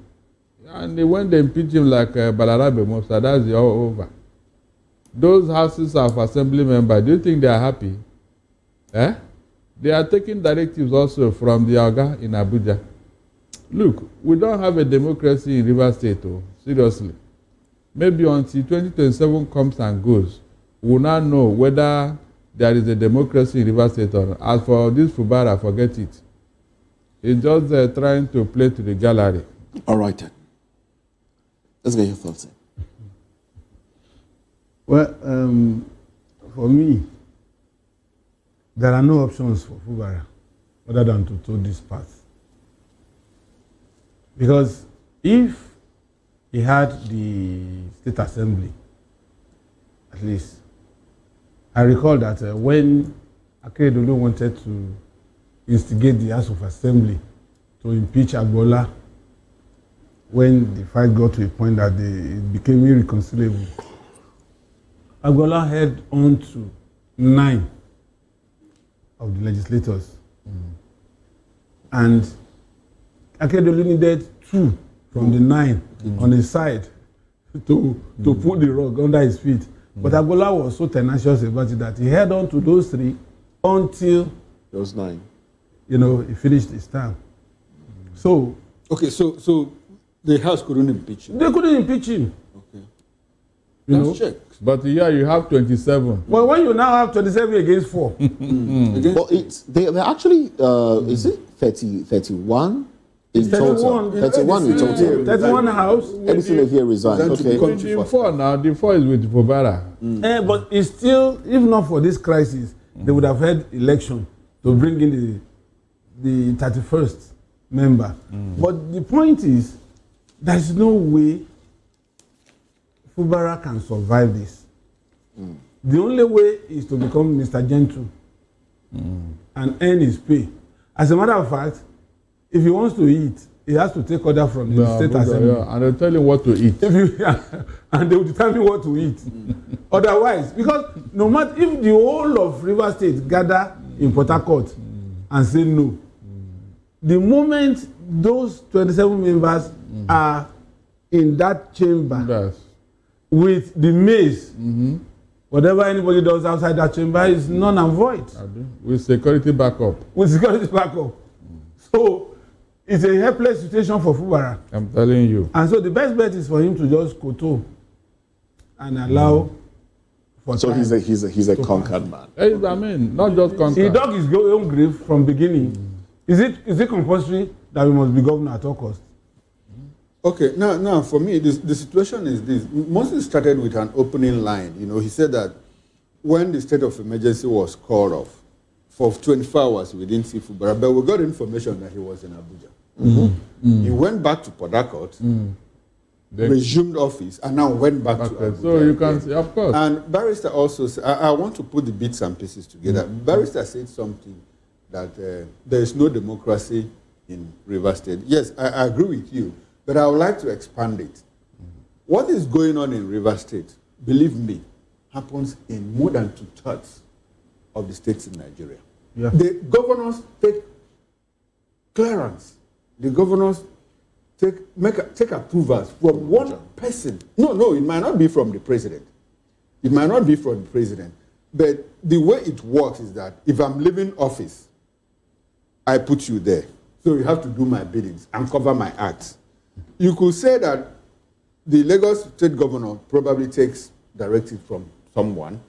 And when they impeach him like Balarabe Musa, that's all over. Those houses of assembly members, do you think they are happy? They are taking directives also from the Oga in Abuja. Look, we don't have a democracy in Rivers State, seriously. Maybe until 2027 comes and goes, we will not know whether there is a democracy in Rivers State or not. As for this Fubara, forget it. He's just trying to play to the gallery. All right, then. Let's get your thoughts. Well, for me, there are no options for Fubara other than to toe this path. Because if he had the state assembly, at least, I recall that when Akeredolu wanted to instigate the House of Assembly to impeach Agbola, when the fight got to a point that it became irreconcilable, Agbola held on to 9 of the legislators. And Akeredolu needed 2 from the 9 on his side to put the rug under his feet. But Agbola was so tenacious about it that he held on to those 3 until those 9. You know, he finished his term. So okay, so the House couldn't impeach him. They couldn't impeach him. Okay. Let's check. But yeah, you have 27. Well, when you now have 27 against 4. Well, they're actually, is it 31? In total. 31 in total. 31 House. Anything here resigned. Okay. The 4 now, the 4 is with Fubara. But it's still, if not for this crisis, they would have had election to bring in the 31st member. But the point is, there is no way Fubara can survive this. The only way is to become Mr. Gentle and earn his pay. As a matter of fact, if he wants to eat, he has to take order from the state assembly. Yeah, and they'll tell him what to eat. And they will determine what to eat. Otherwise, because no matter if the whole of River State gather in Port Harcourt and say no, the moment those 27 members are in that chamber with the maze, whatever anybody does outside that chamber is null and void. With security backup. With security backup. So it's a helpless situation for Fubara. I'm telling you. And so the best bet is for him to just koto and allow for so time. He's a conquered man. I mean, not just conquered. He dug his own grave from beginning. Is it compulsory that we must be governor at all costs? Okay, now for me, the situation is this. Mostly started with an opening line. You know, he said that when the state of emergency was called off, for 24 hours we didn't see Fubara, but we got information that he was in Abuja. He went back to Port Harcourt, resumed office, and now went back to Abuja. So you can see, of course. And Barrister also said, I want to put the bits and pieces together. Barrister said something that there is no democracy in River State. Yes, I agree with you, but I would like to expand it. What is going on in River State, believe me, happens in more than 2/3 of the states in Nigeria. Yeah. The governors take clearance. The governors take approvals from one person. No, it might not be from the president. It might not be from the president. But the way it works is that if I'm leaving office, I put you there. So you have to do my biddings and cover my acts. You could say that the Lagos state governor probably takes directive from someone.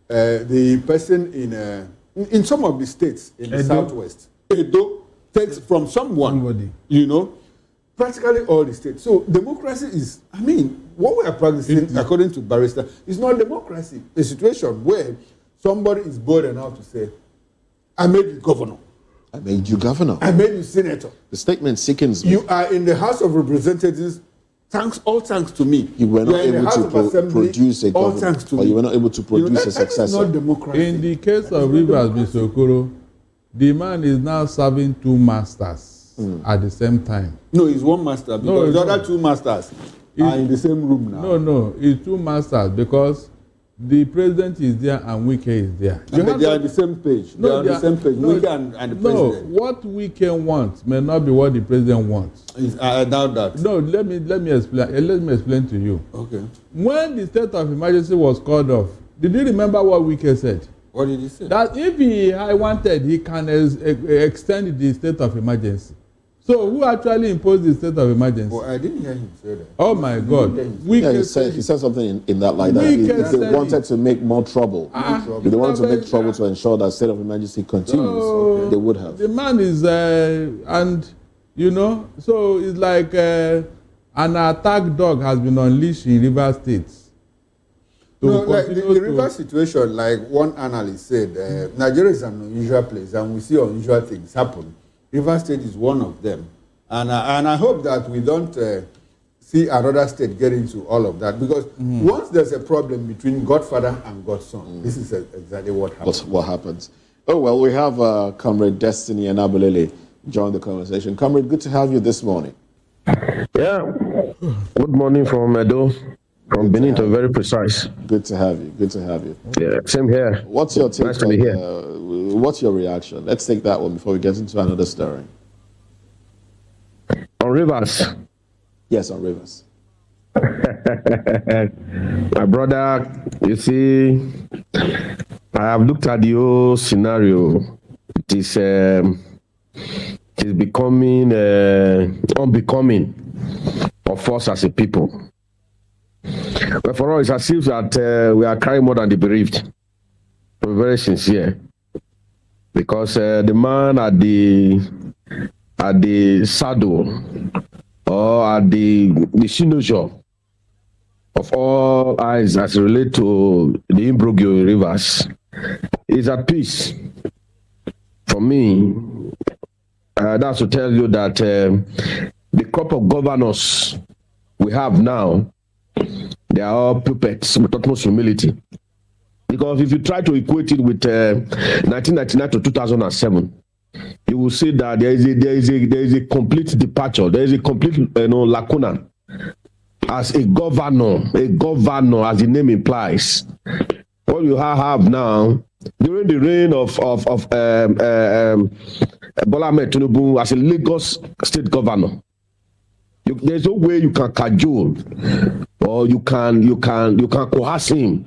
The person in some of the states in the southwest, Edo takes from somebody. You know, practically all the states. So democracy is, I mean, what we are practicing, according to Barrister, is not democracy. A situation where somebody is bold enough to say, I made you governor. I made you governor. I made you senator. The statement sickens me. You are in the House of Representatives. All thanks to me. You were not able to produce a all thanks to or me. you were not able to produce a successor. Not democracy. In the case of Rivers Mr. Okoro, the man is now serving 2 masters at the same time. No, he's one master because the other 2 masters are in the same room now. No, it's 2 masters because the president is there and Wike is there. They are on the same page. They are on the same page. Wike and the president. No, what Wike wants may not be what the president wants. I doubt that. No, let me explain. Let me explain to you. Okay. When the state of emergency was called off, did you remember what Wike said? What did he say? That if he wanted, he can extend the state of emergency. So who actually imposed the state of emergency? Well, I didn't hear him say that. Oh my God. He said something in that like that. They wanted to make more trouble. They wanted to make trouble to ensure that state of emergency continues. They would have. The man is, and you know, so it's like an attack dog has been unleashed in River State. No, like the river situation, like one analyst said, Nigeria is an unusual place, and we see unusual things happen. River State is one of them, and I hope that we don't see another state get into all of that, because once there's a problem between Godfather and Godson, this is exactly what happens. What happens? Oh well, we have Comrade Destiny and Abulele join the conversation. Comrade, good to have you this morning. Yeah. Good morning from Edo. From Benin to very precise. Good to have you. Good to have you. Yeah, same here. What's your take nice to be here. What's your reaction? Let's take that one before we get into another story. On Rivers. Yes, on Rivers. My brother, you see, I have looked at the whole scenario. It is becoming unbecoming of us as a people. But for us, it seems that we are crying more than the bereaved. We're very sincere, because the man at the saddle or at the signature of all eyes as it relates to the Imbrogio rivers is at peace. For me, that's to tell you that the crop of governors we have now, they are all puppets with utmost humility. Because if you try to equate it with 1999 to 2007, you will see that there is a complete departure. There is a complete lacuna. As a governor, as the name implies, what you have now during the reign of Bola Ahmed Tinubu as a Lagos state governor, there's no way you can cajole or you can coerce him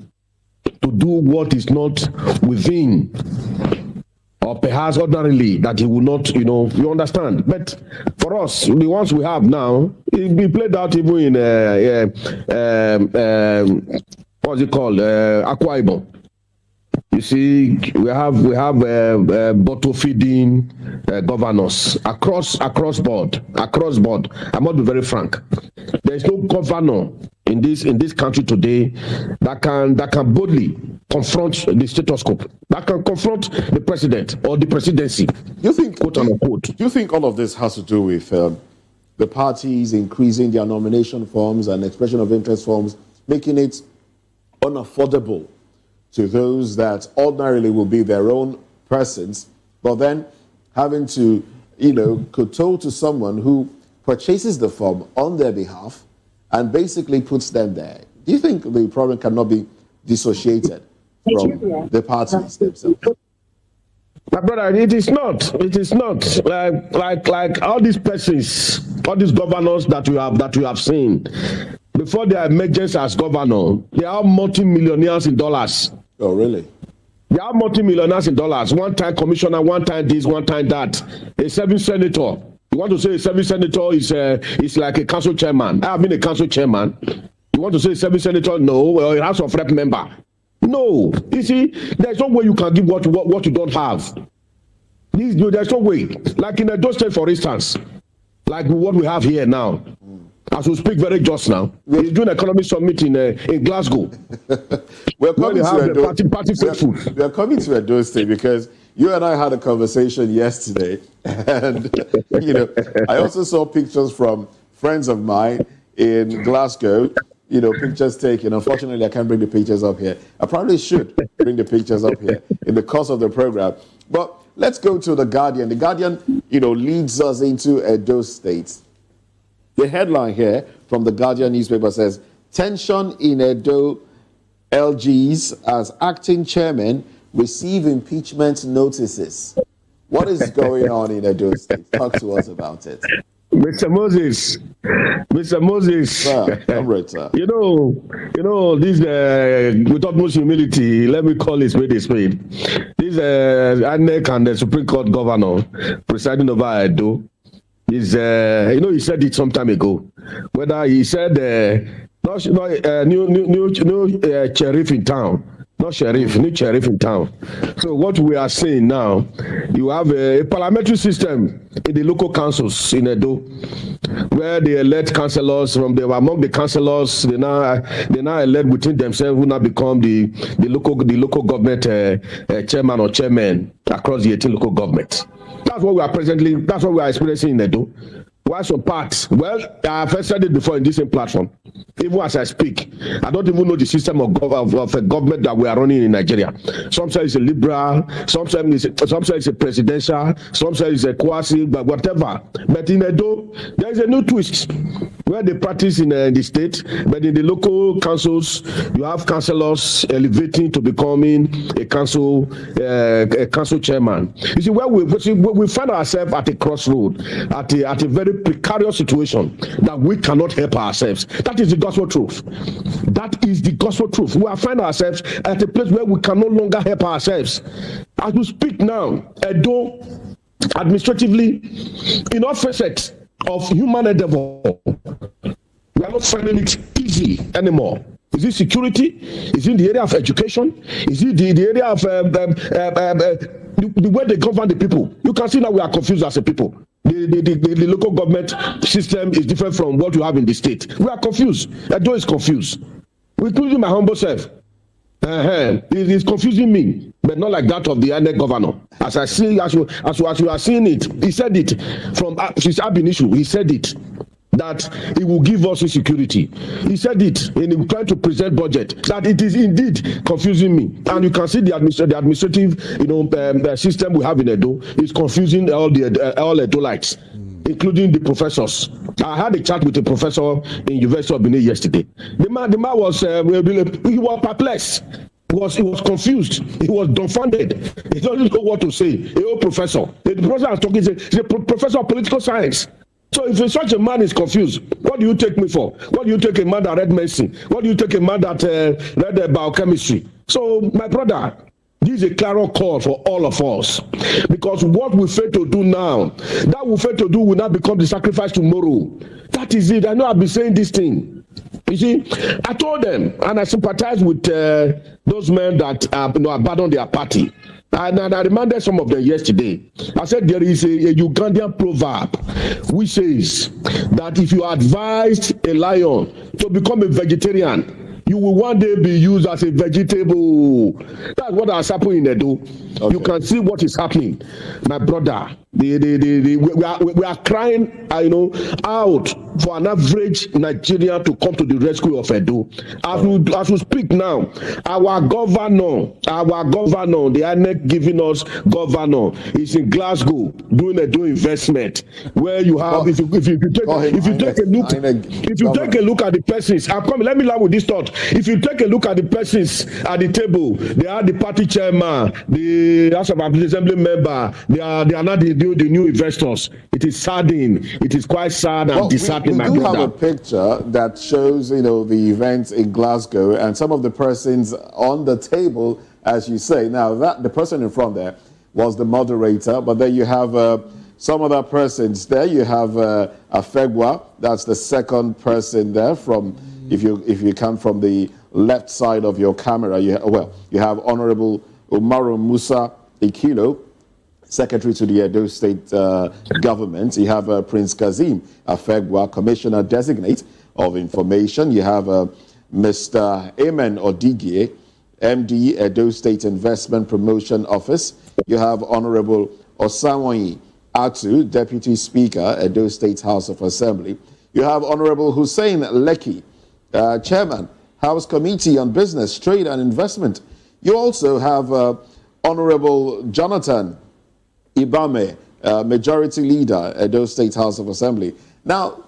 to do what is not within, or perhaps ordinarily that he will not, you understand. But for us, the ones we have now, it be played out even in what's it called, Akwa Ibom. You see, we have bottle feeding governors across board. I must be very frank. There is no governor in this country today that can boldly confront the status quo, that can confront the president or the presidency. Do you think all of this has to do with the parties increasing their nomination forms and expression of interest forms, making it unaffordable to those that ordinarily will be their own persons, but then having to, kowtow to someone who purchases the form on their behalf and basically puts them there? Do you think the problem cannot be dissociated from the parties themselves? My brother, it is not. Like all these persons, all these governors that you have seen before their emergence as governor, they are multi-millionaires in dollars. Oh, really? They are multi-millionaires in dollars. One time commissioner, one time this, one time that. A serving senator. You want to say a serving senator is like a council chairman. I have been a council chairman. You want to say a serving senator? No. Well, a House of Rep member. No. You see, there's no way you can give what you don't have. There's no way. Like in Edo State, for instance, like what we have here now. As we speak very just now, we're doing an economic summit in Glasgow. We're coming to Edo State because you and I had a conversation yesterday, and I also saw pictures from friends of mine in Glasgow. Pictures taken. Unfortunately, I can't bring the pictures up here. I probably should bring the pictures up here in the course of the program. But let's go to The Guardian. The Guardian, leads us into Edo State. The headline here from the Guardian newspaper says, tension in Edo LGs as acting chairman receive impeachment notices. What is going on in Edo State? Talk to us about it. Mr. Moses, Sir, I'm right, sir. This with utmost humility, let me call it spade a spade. This INEC and the Supreme Court governor presiding over Edo is, he said it some time ago. Whether he said new sheriff in town, not sheriff, new sheriff in town. So what we are saying now, you have a parliamentary system in the local councils in Edo, where they elect councillors among the councillors. They now elect within themselves who now become the local government chairman or chairman across the 18 local governments. That's what we are experiencing in Edo. Why some parts? Well, I've said it before in this same platform. Even as I speak, I don't even know the system of a government that we are running in Nigeria. Some say it's a liberal, some say it's a presidential, some say it's a quasi, but whatever. But in Edo, there is a new twist where they practice in the state, but in the local councils, you have councillors elevating to becoming a council chairman. You see, where we find ourselves at a crossroad, at a very precarious situation that we cannot help ourselves. That is the gospel truth. That is the gospel truth. We find ourselves at a place where we can no longer help ourselves. As we speak now, Edo, administratively, in all facets of human endeavor, we are not finding it easy anymore. Is it security? Is it the area of education? Is it the area of the way they govern the people? You can see now we are confused as a people. The local government system is different from what you have in the state. We are confused. Edo is confused, including my humble self. It is confusing me, but not like that of the INEC governor. As you are seeing it, he said it from his Abin issue. He said it that it will give us insecurity. He said it in trying to present budget. That it is indeed confusing me, and you can see the administrative, system we have in Edo is confusing all Edolites, including the professors. I had a chat with a professor in University of Benin yesterday. The man was he was perplexed. He was confused. He was dumbfounded. He doesn't know what to say. A old professor. The professor I was talking to, he's a professor of political science. So if such a man is confused, what do you take me for? What do you take a man that read medicine? What do you take a man that read biochemistry? So, my brother, this is a clear call for all of us. Because what we fail to do now, that we fail to do will not become the sacrifice tomorrow. That is it. I know I've been saying this thing. You see, I told them, and I sympathize with those men that abandoned their party. And I reminded some of them yesterday. I said there is a Ugandan proverb which says that if you advise a lion to become a vegetarian, you will one day be used as a vegetable. That's what has happened in Edo. Okay. You can see what is happening, my brother. We are crying, out for an average Nigerian to come to the rescue of Edo. As we speak now, our governor, the INEC giving us governor, is in Glasgow doing Edo investment. Where you have, if you take a look at the persons, I'm coming. Let me land with this thought. If you take a look at the persons at the table, they are the party chairman, the House of Assembly member. They are not the new investors. It is saddening. It is quite sad and disheartening, my brother. We do have a picture that shows, the events in Glasgow and some of the persons on the table, as you say. Now, the person in front there was the moderator, but then you have some other persons there. You have Afegwa, that's the second person there from, if you come from the left side of your camera, you have Honorable Umaru Musa Ikilo, Secretary to the Edo State Government. You have Prince Kazim Afegwa, Commissioner Designate of Information. You have Mr. Amen Odigie, MD, Edo State Investment Promotion Office. You have Honorable Osamoyi Atu, Deputy Speaker, Edo State House of Assembly. You have Honorable Hussein Lekki, Chairman, House Committee on Business, Trade and Investment. You also have Honorable Jonathan Ibame, Majority Leader, Edo State House of Assembly. Now,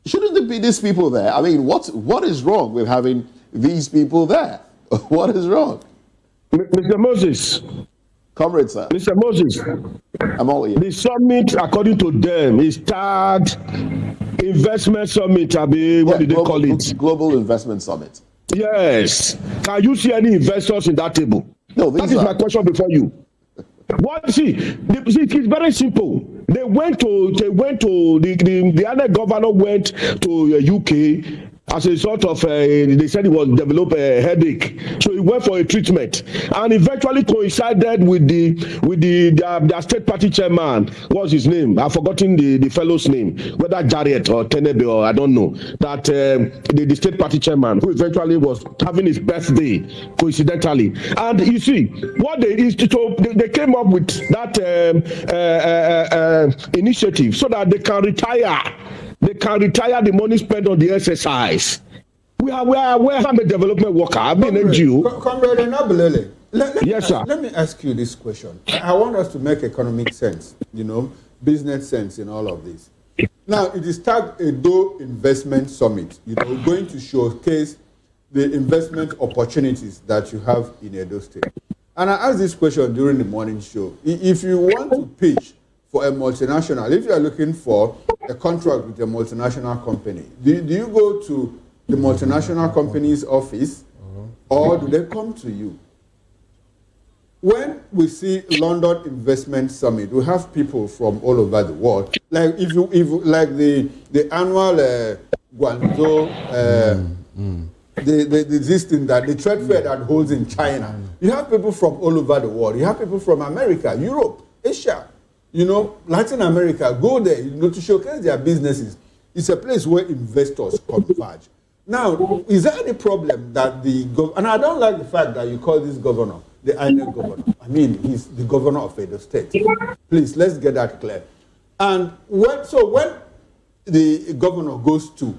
shouldn't there be these people there? I mean, what is wrong with having these people there? What is wrong? Mr. Moses. Comrade, sir. Mr. Moses. I'm all here. The summit, according to them, is tagged Investment Summit. What did they call it? Global Investment Summit. Yes. Can you see any investors in that table? No, that is my question before you. It's very simple. The INEC governor went to UK as a sort of, they said he was developed a headache, so he went for a treatment, and eventually coincided with their state party chairman. What's his name? I've forgotten the fellow's name, whether Jarrett or Tenebe or I don't know. That the state party chairman, who eventually was having his birthday coincidentally, and you see what they came up with that initiative so that they can retire. They can retire the money spent on the exercise. We are I'm a development worker. I've been NGO. Comrade Nabulele, yes, sir. Let me ask you this question. I want us to make economic sense, business sense in all of this. Now, it is tagged Edo Investment Summit, going to showcase the investment opportunities that you have in Edo State. And I asked this question during the morning show. If you want to pitch for a multinational, if you are looking for a contract with a multinational company, do you go to the multinational company's office or do they come to you? When we see London Investment Summit, we have people from all over the world. Like if like the annual Guangzhou the trade fair that holds in China, you have people from all over the world. You have people from America, Europe, Asia. Latin America, go there, to showcase their businesses. It's a place where investors converge. Now, is there any problem that and I don't like the fact that you call this governor the INEC governor. I mean, he's the governor of Edo State. Please, let's get that clear. And when the governor goes to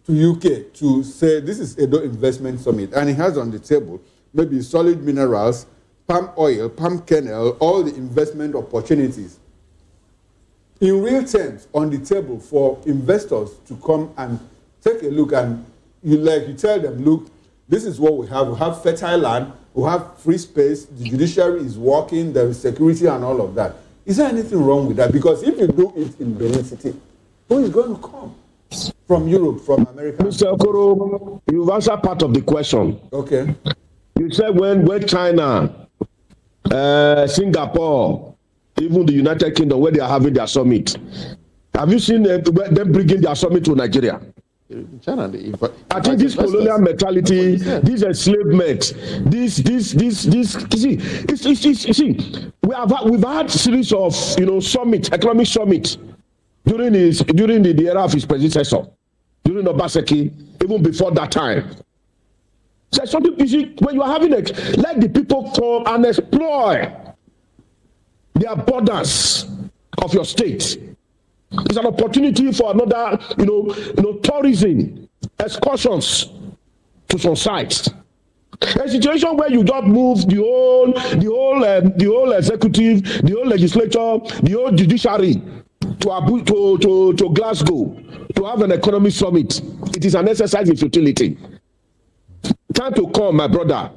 UK to say this is Edo Investment Summit, and he has on the table maybe solid minerals, palm oil, palm kernel, all the investment opportunities in real terms on the table for investors to come and take a look, and you tell them, look, this is what we have. We have fertile land, we have free space, the judiciary is working, there is security and all of that. Is there anything wrong with that? Because if you do it in Benin City, who is going to come? From Europe, from America? Mr. Okoro, you've answered part of the question. Okay. You said when China, Singapore, even the United Kingdom, where they are having their summit, have you seen them bringing their summit to Nigeria? China, I think this colonial mentality, this enslavement, this, we've had series of economic summit during the era of his predecessor, during Obaseki, even before that time. So something you see, when you are having let the people come and explore their borders of your state. It's an opportunity for another, tourism, excursions to some sites. A situation where you just move the whole executive, the whole legislature, the whole judiciary to Glasgow to have an economic summit. It is an exercise in futility. Time to come, my brother,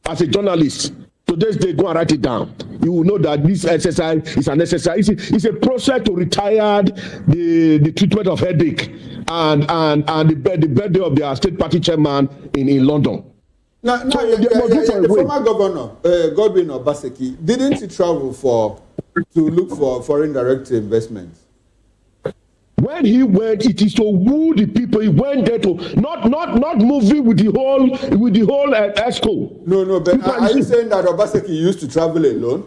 as a journalist. Today's day, go and write it down. You will know that this exercise is an exercise. It's a process to retire the treatment of headache and the birthday of their state party chairman in London. Now, the former governor, Godwin Obaseki, didn't he travel to look for foreign direct investments? When he went, it is to woo the people. He went there to not moving with the whole ESCO. No, but are you saying that Obaseki used to travel alone?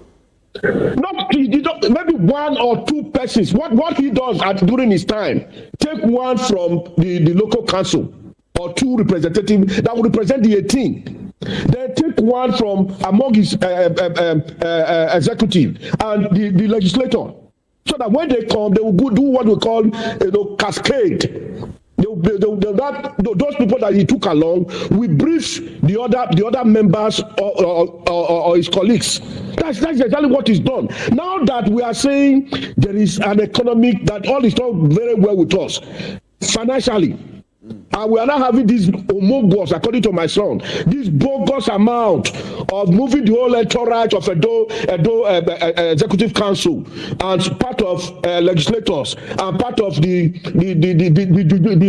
Maybe one or two persons. What he does during his time, take one from the local council or two representatives that will represent the 18. Then take one from among his executive and the legislator. So that when they come, they will do what we call cascade. Those people that he took along, we brief the other members or his colleagues. That's exactly what is done. Now that we are saying there is an economic that all is done very well with us financially. And we are not having this homogous, according to my son, this bogus amount of moving the whole entourage of Edo Executive Council and part of legislators and part of the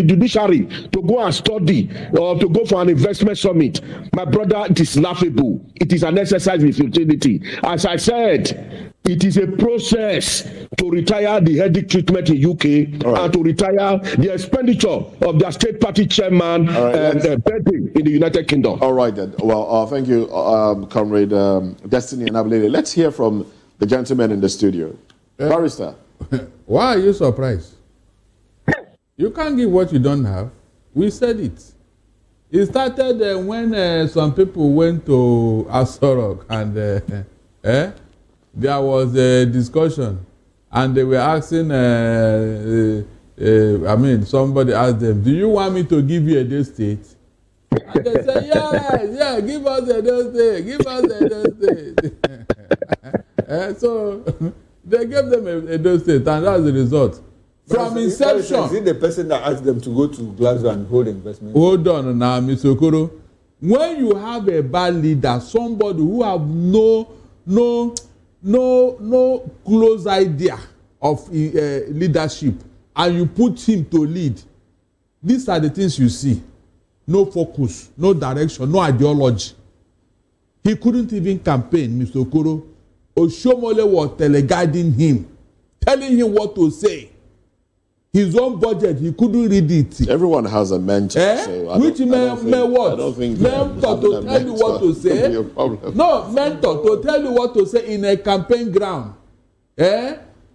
judiciary to go and study or to go for an investment summit. My brother, it is laughable. It is an exercise in futility. As I said, It is a process to retire the headache treatment in UK and to retire the expenditure of their state party chairman betting in the United Kingdom. All right, then. Well, thank you, Comrade Destiny and Abilene. Let's hear from the gentleman in the studio. Barrister. Why are you surprised? You can't give what you don't have. We said it. It started when some people went to Asorok and there was a discussion and they were asking, somebody asked them, do you want me to give you Edo State? And they said, yeah, give us Edo State, give us Edo State. So they gave them Edo State and that's the result. From inception. Is it the person that asked them to go to Glasgow and hold investment? Hold on now, Mr. Okoro. When you have a bad leader, somebody who have no close idea of leadership, and you put him to lead, these are the things you see. No focus, no direction, no ideology. He couldn't even campaign, Mr. Okoro. Oshomole was teleguiding him, telling him what to say. His own budget, he couldn't read it. Everyone has a mentor. So Which mentor what? I don't think mentor to tell you what to say. No, mentor to tell you what to say in a campaign ground.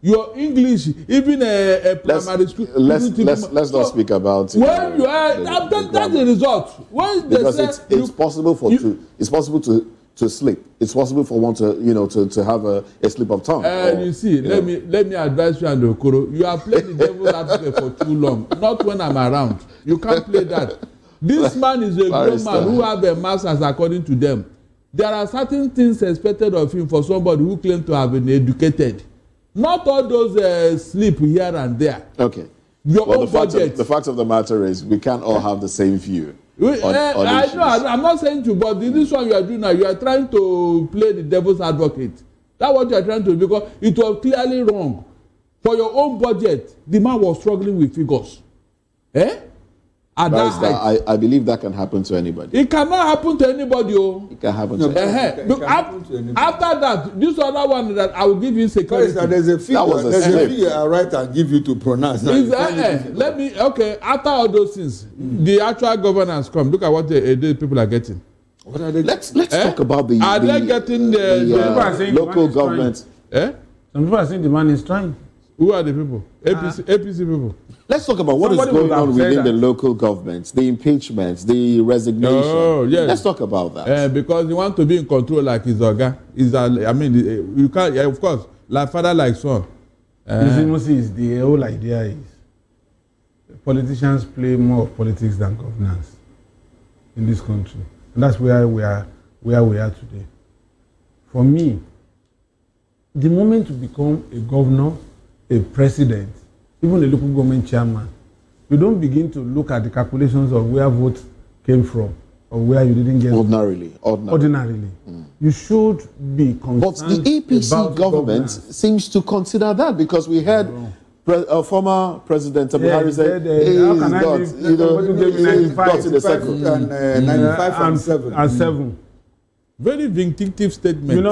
Your English, even a primary school. Let's not speak about it. When you are, that's the result. When because it's possible to slip. It's possible for one to have a slip of tongue. You see, let me advise you and Okoro. You are playing the devil's advocate for too long. Not when I'm around. You can't play that. This man is a grown man who have a master's according to them. There are certain things expected of him for somebody who claims to have been educated. Not all those sleep here and there. Okay. The fact of the matter is we can't all have the same view. I know, I'm not saying to, but this one you are doing now, you are trying to play the devil's advocate. That's what you are trying to do, because it was clearly wrong. For your own budget, the man was struggling with figures. I believe that can happen to anybody. It cannot happen to anybody. It can happen to anybody. After that, this other one that I will give you security. There's a fee I write and give you to pronounce. After all those things, the actual governance come. Look at what the people are getting. What are they? Let's talk about the. Are they getting the local government? Some people are saying the man is trying. Who are the people? APC people. Let's talk about what is going on within the local governments, the impeachments, the resignation. Oh, yes. Let's talk about that. Because you want to be in control like his Oga. You can't, of course, like father, like son. Moses, the whole idea is politicians play more of politics than governance in this country. And that's where we are today. For me, the moment you become a governor, a president, even a local government chairman, you don't begin to look at the calculations of where votes came from or where you didn't get ordinarily. You should be concerned. But the APC government seems to consider that, because we had former President Buhari say he's got in the second. 95 and 7. Very vindictive statement.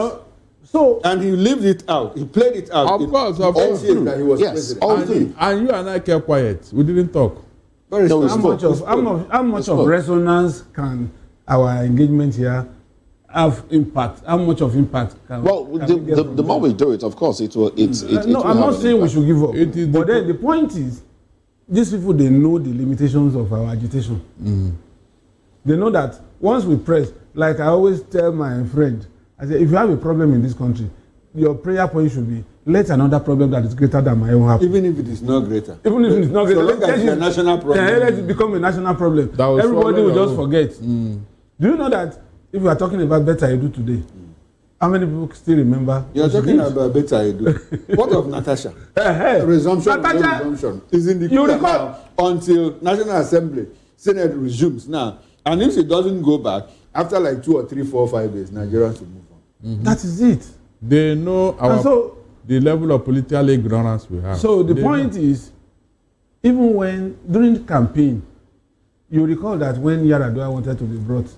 And he lived it out. He played it out. Of course. That he was president. And you and I kept quiet. We didn't talk. How much of resonance can our engagement here have impact? How much of impact can? Well, the more we do it, of course, it will. I'm not saying we should give up. But then the point is, these people, they know the limitations of our agitation. They know that once we press, like I always tell my friend, I say, if you have a problem in this country, your prayer point should be, let another problem that is greater than my own happen. Even if it is not greater. Even if it is not greater. So long as it's a national problem. Let it become a national problem. Everybody will just forget. Do you know that if we are talking about Better Edu today, how many people still remember? You are talking about Better Edu. What of Natasha? Resumption is in the queue now until National Assembly, Senate resumes now. And if it doesn't go back, after like 2 or 3, 4, 5 days, Nigerians will move on. That is it. They know the level of political ignorance we have. So the point is, even when during the campaign, you recall that when Yar'Adua wanted to be brought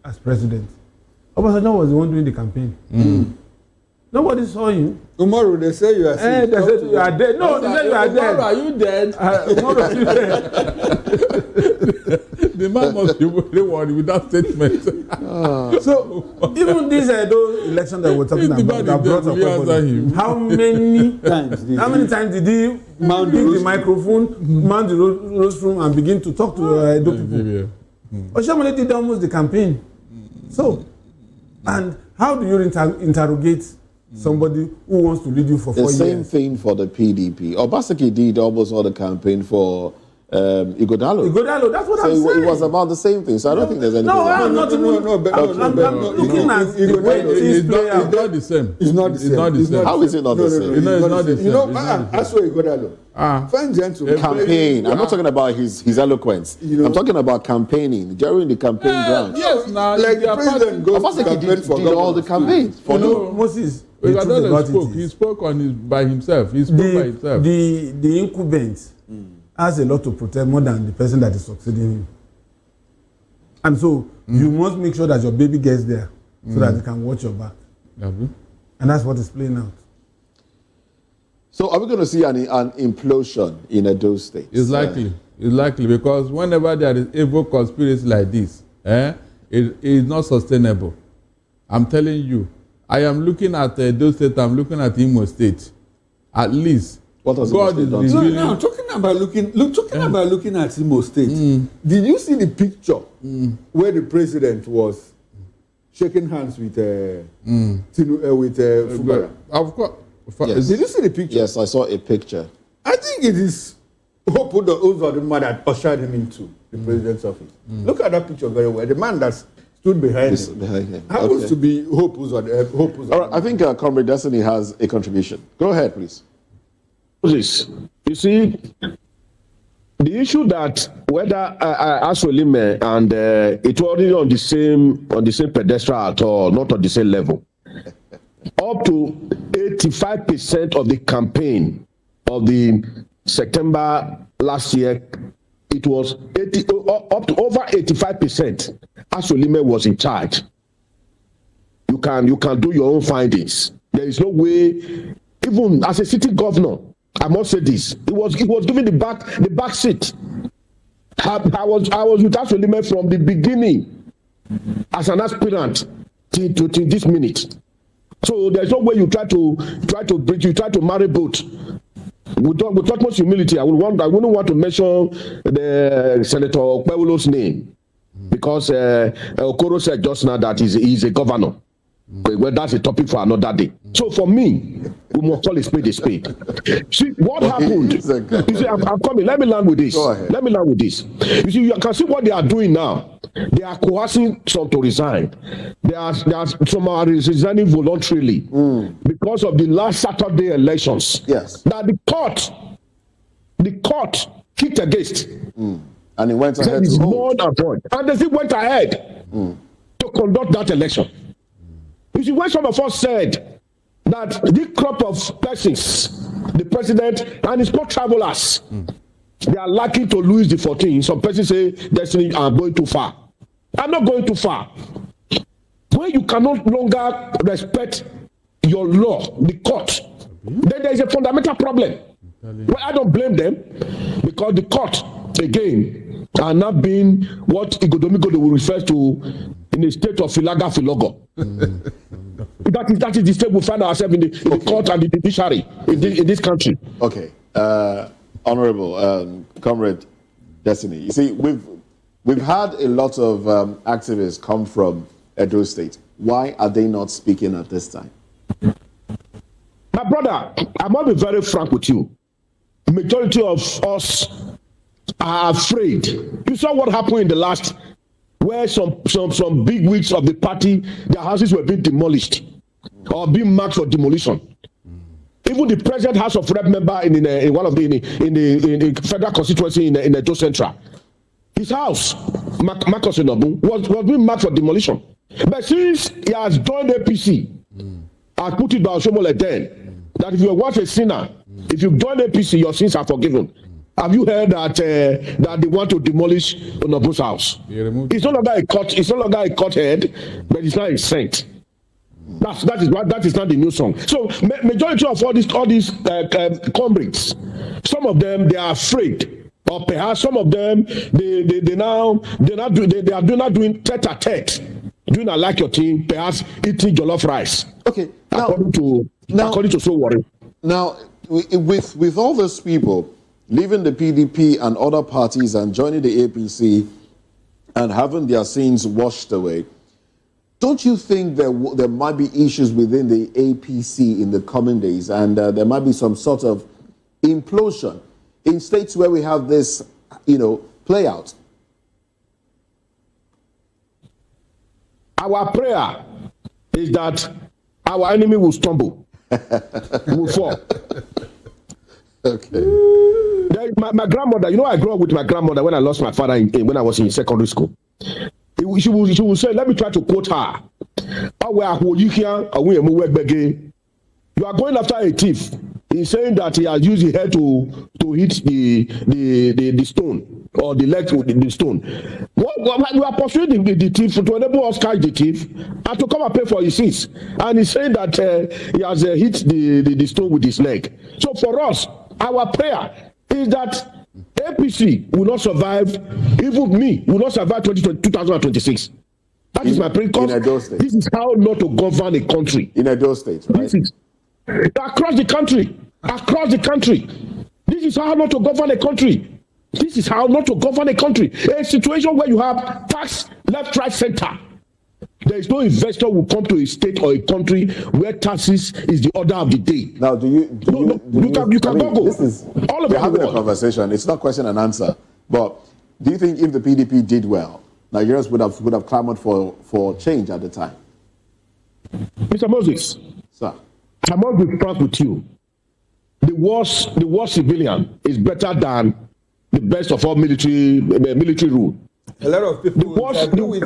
as president, Obasanjo was the one doing the campaign. Nobody saw him. Tomorrow they say you are sick. They say you are dead. No, they say you are dead. Are you dead? Tomorrow are you dead? The man must be very worried with that statement. So even this election that we're talking about that brought up everybody, how many times did he mount the microphone, mount the rostrum, and begin to talk to Edo people? Oshiomhole did almost the campaign. So, and how do you interrogate somebody who wants to lead you for 4 years? The same thing for the PDP. Obaseki did almost all the campaign for Ighodalo. Ighodalo, that's what I'm saying. It was about the same thing, so I don't think there's anything. I'm looking at the way things play out. It's not the same. It's not the same. How is it not the same? It's not the same. You know, as for Ighodalo, fine gentleman. Campaign. I'm not talking about his eloquence. I'm talking about campaigning during the campaign ground. Yes, now like the president goes to campaign for all the campaigns. You know, Moses. He spoke by himself. He spoke by himself. The incumbent has a lot to protect more than the person that is succeeding him. And so you must make sure that your baby gets there so that you can watch your back. And that's what is playing out. So are we going to see an implosion in Edo State? It's likely. It's likely because whenever there is evil conspiracy like this, it is not sustainable. I'm telling you. I am looking at Edo State, I'm looking at Imo State. At least. What has God is revealing. No, talking about looking at Imo State. Did you see the picture where the president was shaking hands with Fubara? Of course. Yes. Did you see the picture? Yes, I saw a picture. I think it is Hope the man that ushered him into the president's office. Look at that picture very well. The man that stood behind him. Happens to be Hope Uzodimma. All right, I think Comrade Destiny has a contribution. Go ahead, please. Moses, you see, the issue that whether Asolime and it wasn't on the same pedestal at all, not on the same level. Up to 85% of the campaign of the September last year, it was up to over 85%. Asolime was in charge. You can do your own findings. There is no way, even as a city governor, I must say this. He was given the back seat. I was with Asolime from the beginning as an aspirant to this minute. So there's no way you try to marry both. With utmost humility, I wouldn't want to mention the Senator Okpewolo's name because Okoro said just now that he's a governor. Well, that's a topic for another day. So for me, we must call a spade a spade. See what happened. You see, I'm coming. Let me land with this. You see, you can see what they are doing now. They are coercing some to resign. They are some are resigning voluntarily because of the last Saturday elections. Yes. That the court kicked against. And it went ahead to hold. And they still went ahead to conduct that election. You see, when some of us said that this crop of persons, the president and his co-travelers, they are likely to lose the 14. Some persons say, Destiny, I'm going too far. I'm not going too far. When you cannot longer respect your law, the court, then there is a fundamental problem. Well, I don't blame them because the court, again, are not being what Ighodalo will refer to in a state of filaga filogo. That is the state we find ourselves in the court and the judiciary in this country. Okay. Honorable Comrade Destiny, you see, we've had a lot of activists come from Edo State. Why are they not speaking at this time? My brother, I must be very frank with you. Majority of us are afraid. You saw what happened in the last, where some big wigs of the party, their houses were being demolished or being marked for demolition. Even the present House of Rep member in one of the federal constituency in Edo Central, his house, Marcus Inobu, was being marked for demolition. But since he has joined APC, I put it by Oshiomhole then, that if you want a sinner, if you join APC, your sins are forgiven. Have you heard that they want to demolish Onobu's house? It's no longer a court head, but it's not a saint. That is not the new song. So majority of all these comrades, some of them they are afraid, or perhaps some of them they are not doing tete-a-tete, doing a like your team, perhaps eating jollof rice. Okay, according to Sowore. Now, with all those people leaving the PDP and other parties and joining the APC and having their sins washed away, don't you think there might be issues within the APC in the coming days, and there might be some sort of implosion in states where we have this, play out? Our prayer is that our enemy will stumble, will fall. Okay. My grandmother, I grew up with my grandmother when I lost my father when I was in secondary school. She will say, let me try to quote her. You are going after a thief. He's saying that he has used his head to hit the stone or the leg with the stone. We are pursuing the thief to enable us catch the thief and to come and pay for his sins. And he's saying that he has hit the stone with his leg. So for us, our prayer is that APC will not survive, even me, will not survive 2026. That is my prayer. This is how not to govern a country. In Edo State, right? This is across the country. This is how not to govern a country. This is how not to govern a country. A situation where you have tax left, right, center. There is no investor who will come to a state or a country where taxes is the order of the day. Now, you can go. This is all of we're having a conversation. It's not question and answer. But do you think if the PDP did well, Nigerians would have clamored for change at the time? Mr. Moses, sir, I must be frank with you. The worst civilian is better than the best of all military rule. A lot of people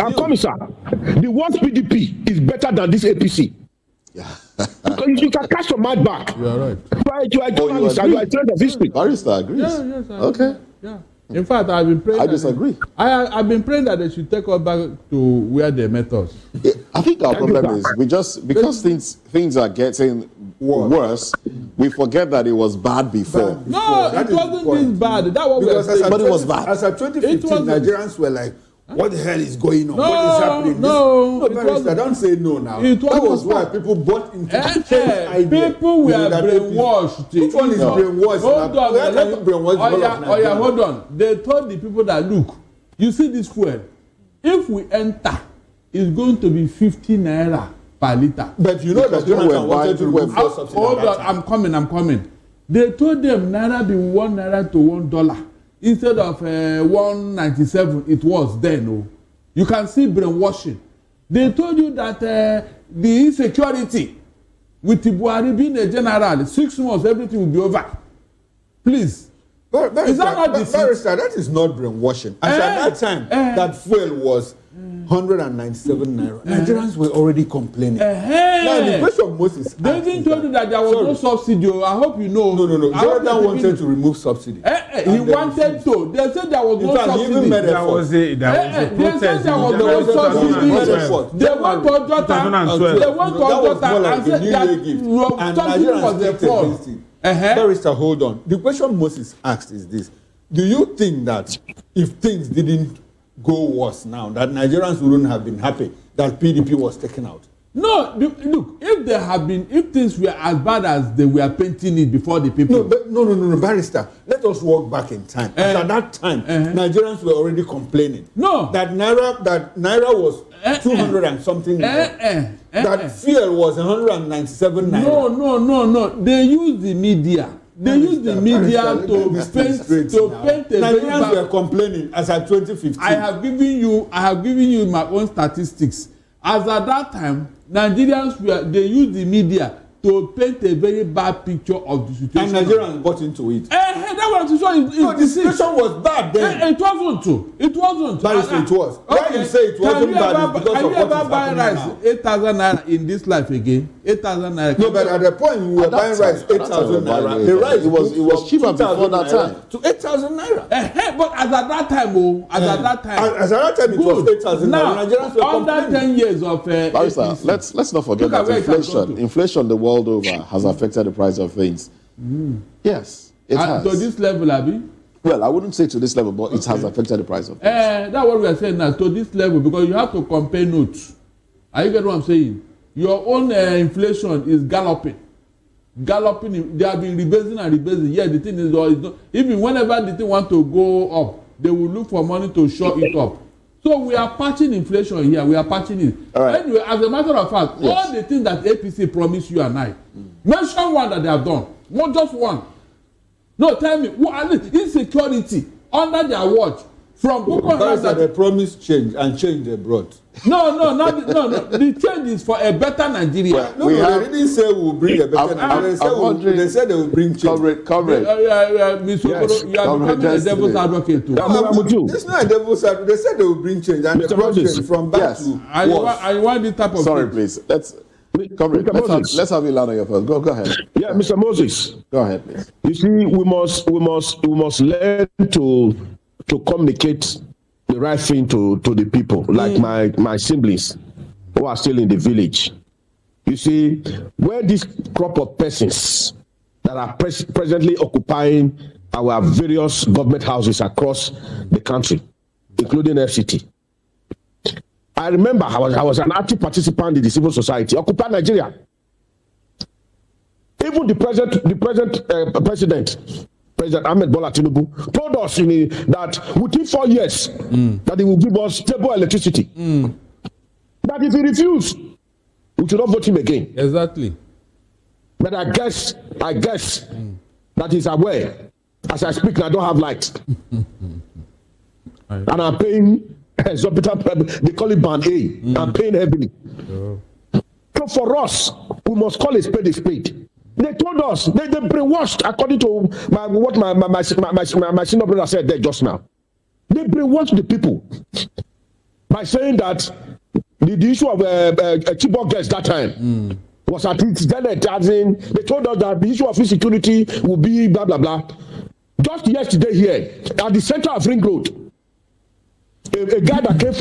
I'm coming, sir. The worst PDP is better than this APC. Yeah. You can cast your mind back. You are right. You are a journalist. You are a friend of history. Barrister agrees. Yes, okay. Yeah. In fact, I've been praying. I disagree. I've been praying that they should take us back to where they met us. Yeah, I think our problem is because things are getting worse, we forget that it was bad before. No, it wasn't this bad. That was but it was bad. As of 2015, Nigerians were like, what the hell is going on? No, what is happening? No, Barrister, don't say no now. That was why people bought into the idea. People were brainwashed. Which one is brainwashed? Hold on. They told the people that, look, you see this fuel, if we enter, it's going to be 50 naira per liter. But you know that Jonathan wanted to remove subsidy. Hold on, I'm coming. They told them naira be 1 naira to $1. Instead of 197, it was then. Oh. You can see brainwashing. They told you that the insecurity with Buhari being a general, 6 months, everything will be over. Please. Is that not Barrister, that is not brainwashing. As at that time, that fuel was 197 naira. Nigerians were already complaining. Now the question Moses they didn't tell you that there was no subsidy. I hope you know. No. Jonathan wanted to remove subsidy. He wanted to. They said there was no subsidy. Even made there was a protest. They said there was no subsidy. They went to Ojota and said that subsidy was their fault. Barrister, hold on. The question Moses asked is this. Do you think that if things didn't go worse now, that Nigerians wouldn't have been happy that PDP was taken out? No, look, if things were as bad as they were painting it before the people. No, Barrister, let us walk back in time. At that time, Nigerians were already complaining. No. That Naira was 200 and something. That fuel was 197 Naira. No. They used the media. They use the media to paint a Nigerians were complaining as at 2015. I have given you my own statistics. As at that time, Nigerians they use the media to paint a very bad picture of the situation. And Nigerians bought into it. That was the situation was bad then. It wasn't. Barrister, it was. Why you say it wasn't bad is because of what is happening now. Can you ever buy rice 8,000 naira in this life again? 8,000 naira. No, but at the point we were buying rice 8,000 naira. The rice it was cheaper before that time. To 8,000 naira. But as at that time, as at that time, it was 8,000 naira. Nigerians were under 10 years of Barrister, let's not forget that inflation the world over has affected the price of things. Yes, it has. To this level, Abi? Well, I wouldn't say to this level, but it has affected the price of things. That's what we are saying now, to this level, because you have to compare notes. Are you getting what I'm saying? Your own inflation is galloping. They have been rebasing and rebasing. Yeah, the thing is, even whenever the thing want to go up, they will look for money to shore it up. So we are patching inflation here. We are patching it. Right. Anyway, as a matter of fact, all the things that APC promised you and I, mention one that they have done. Not just one. No, tell me, insecurity under their watch from Boko Haram. They promised change and change they brought. No. The change is for a better Nigeria. They didn't say we'll bring a better Nigeria. They said they will bring change. Comrade. Ms. Okoro, you are becoming a devil's advocate too. It's not a devil's advocate. They said they will bring change and they brought change from back to I want this type of Sorry, please. Let's have you land on your first. Go ahead. Yeah, Mr. Moses. Go ahead, please. You see, we must learn to communicate the right thing to the people, like my siblings who are still in the village. You see, where this crop of persons that are presently occupying our various government houses across the country, including FCT. I remember I was an active participant in the civil society, Occupy Nigeria. Even the present president, President Ahmed Bola Tinubu, told us that within 4 years that he will give us stable electricity. That if he refuses, we should not vote him again. Exactly. But I guess that he's aware. As I speak, I don't have light. And I'm paying exorbitant, they call it band A. I'm paying heavily. So for us, we must call a spade a spade. They told us, they brainwashed, according to what my senior brother said there just now. They brainwashed the people by saying that the issue of Chibok girls that time was at its zenith, as in, they told us that the issue of insecurity will be blah, blah, blah. Just yesterday here, at the center of Ring Road, a guy that came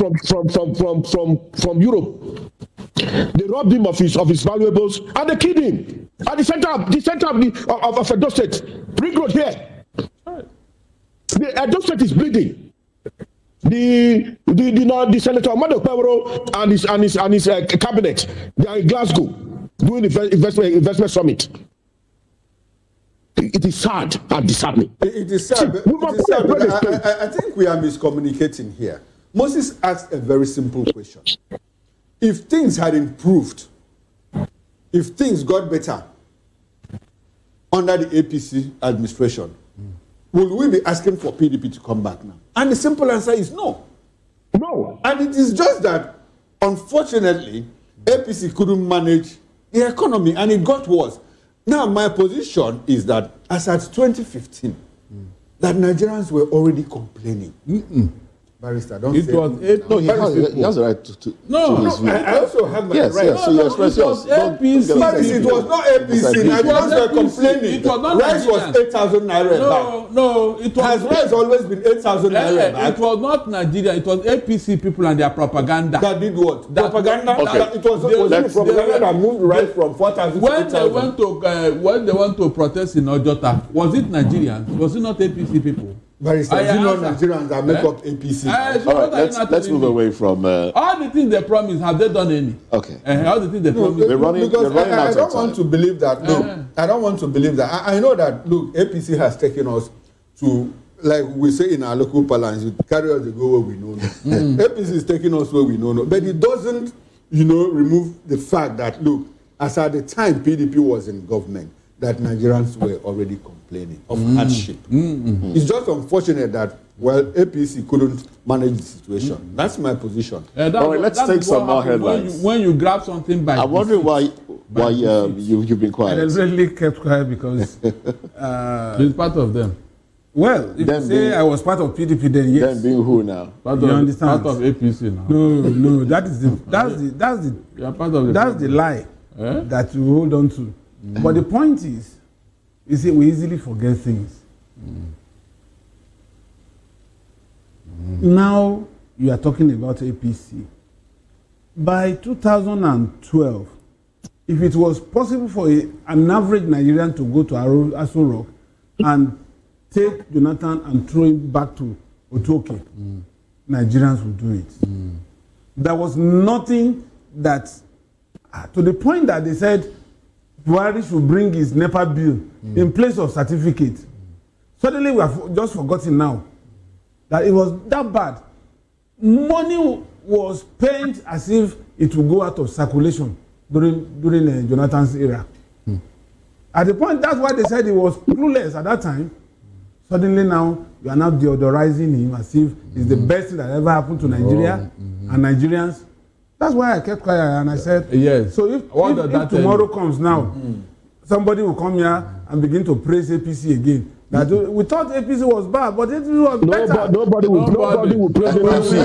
from Europe, they robbed him of his valuables and they killed him at the center of Edo State, Ring Road here. The Edo State is bleeding. The Senator Amado Pevro and his cabinet, they are in Glasgow doing investment summit. It is sad and disheartening. It is sad. I think we are miscommunicating here. Moses asked a very simple question. If things had improved, if things got better under the APC administration, will we be asking for PDP to come back now? And the simple answer is no. No. And it is just that, unfortunately, APC couldn't manage the economy and it got worse. Now, my position is that as at 2015, that Nigerians were already complaining. Barrister, don't say it. No, he has the right to I also have my right. Yes, so you express yours. APC. It was not APC. Nigerians were complaining. It was not rice was 8,000 naira back. No, it was. Has rice always been 8,000 naira back? It was not Nigeria. It was APC people and their propaganda. That did what? Propaganda? Okay. It was the propaganda that moved rice from 4,000 to 8,000. When they went to protest in Ojota, was it Nigerians? Was it not APC people? Barrister, you know Nigerians that make up APC. All right, let's move away from... all the things they promised, have they done any? Okay. All the things they promised. They're running out of time. I don't want to believe that. No, I don't want to believe that. I know that, look, APC has taken us to, like we say in our local parlance, you carry us to go where we know no. APC is taking us where we know no. But it doesn't, remove the fact that, look, as at the time PDP was in government, that Nigerians were already complaining of hardship. It's just unfortunate that, APC couldn't manage the situation. That's my position. All right, let's take some more headlines. When you grab something by I'm wondering why you've been quiet. I really kept quiet because... it's part of them. Well, if you say I was part of PDP, then yes. Then being who now? You understand? Part of APC now. No, that's the lie. that you hold on to. But the point is, you see, we easily forget things. Now you are talking about APC. By 2012, if it was possible for an average Nigerian to go to Aso Rock and take Jonathan and throw him back to Otoke, Nigerians would do it. There was nothing that, to the point that they said Buhari should bring his NEPA bill in place of certificate. Suddenly we have just forgotten now that it was that bad. Money was spent as if it would go out of circulation during Jonathan's era. At the point, that's why they said he was clueless at that time. Suddenly now, you are now deodorizing him as if it's the best thing that ever happened to Nigeria and Nigerians. That's why I kept quiet and I said, yes. So if tomorrow comes now, somebody will come here and begin to praise APC again. That we thought APC was bad, but APC was better. Nobody will praise APC.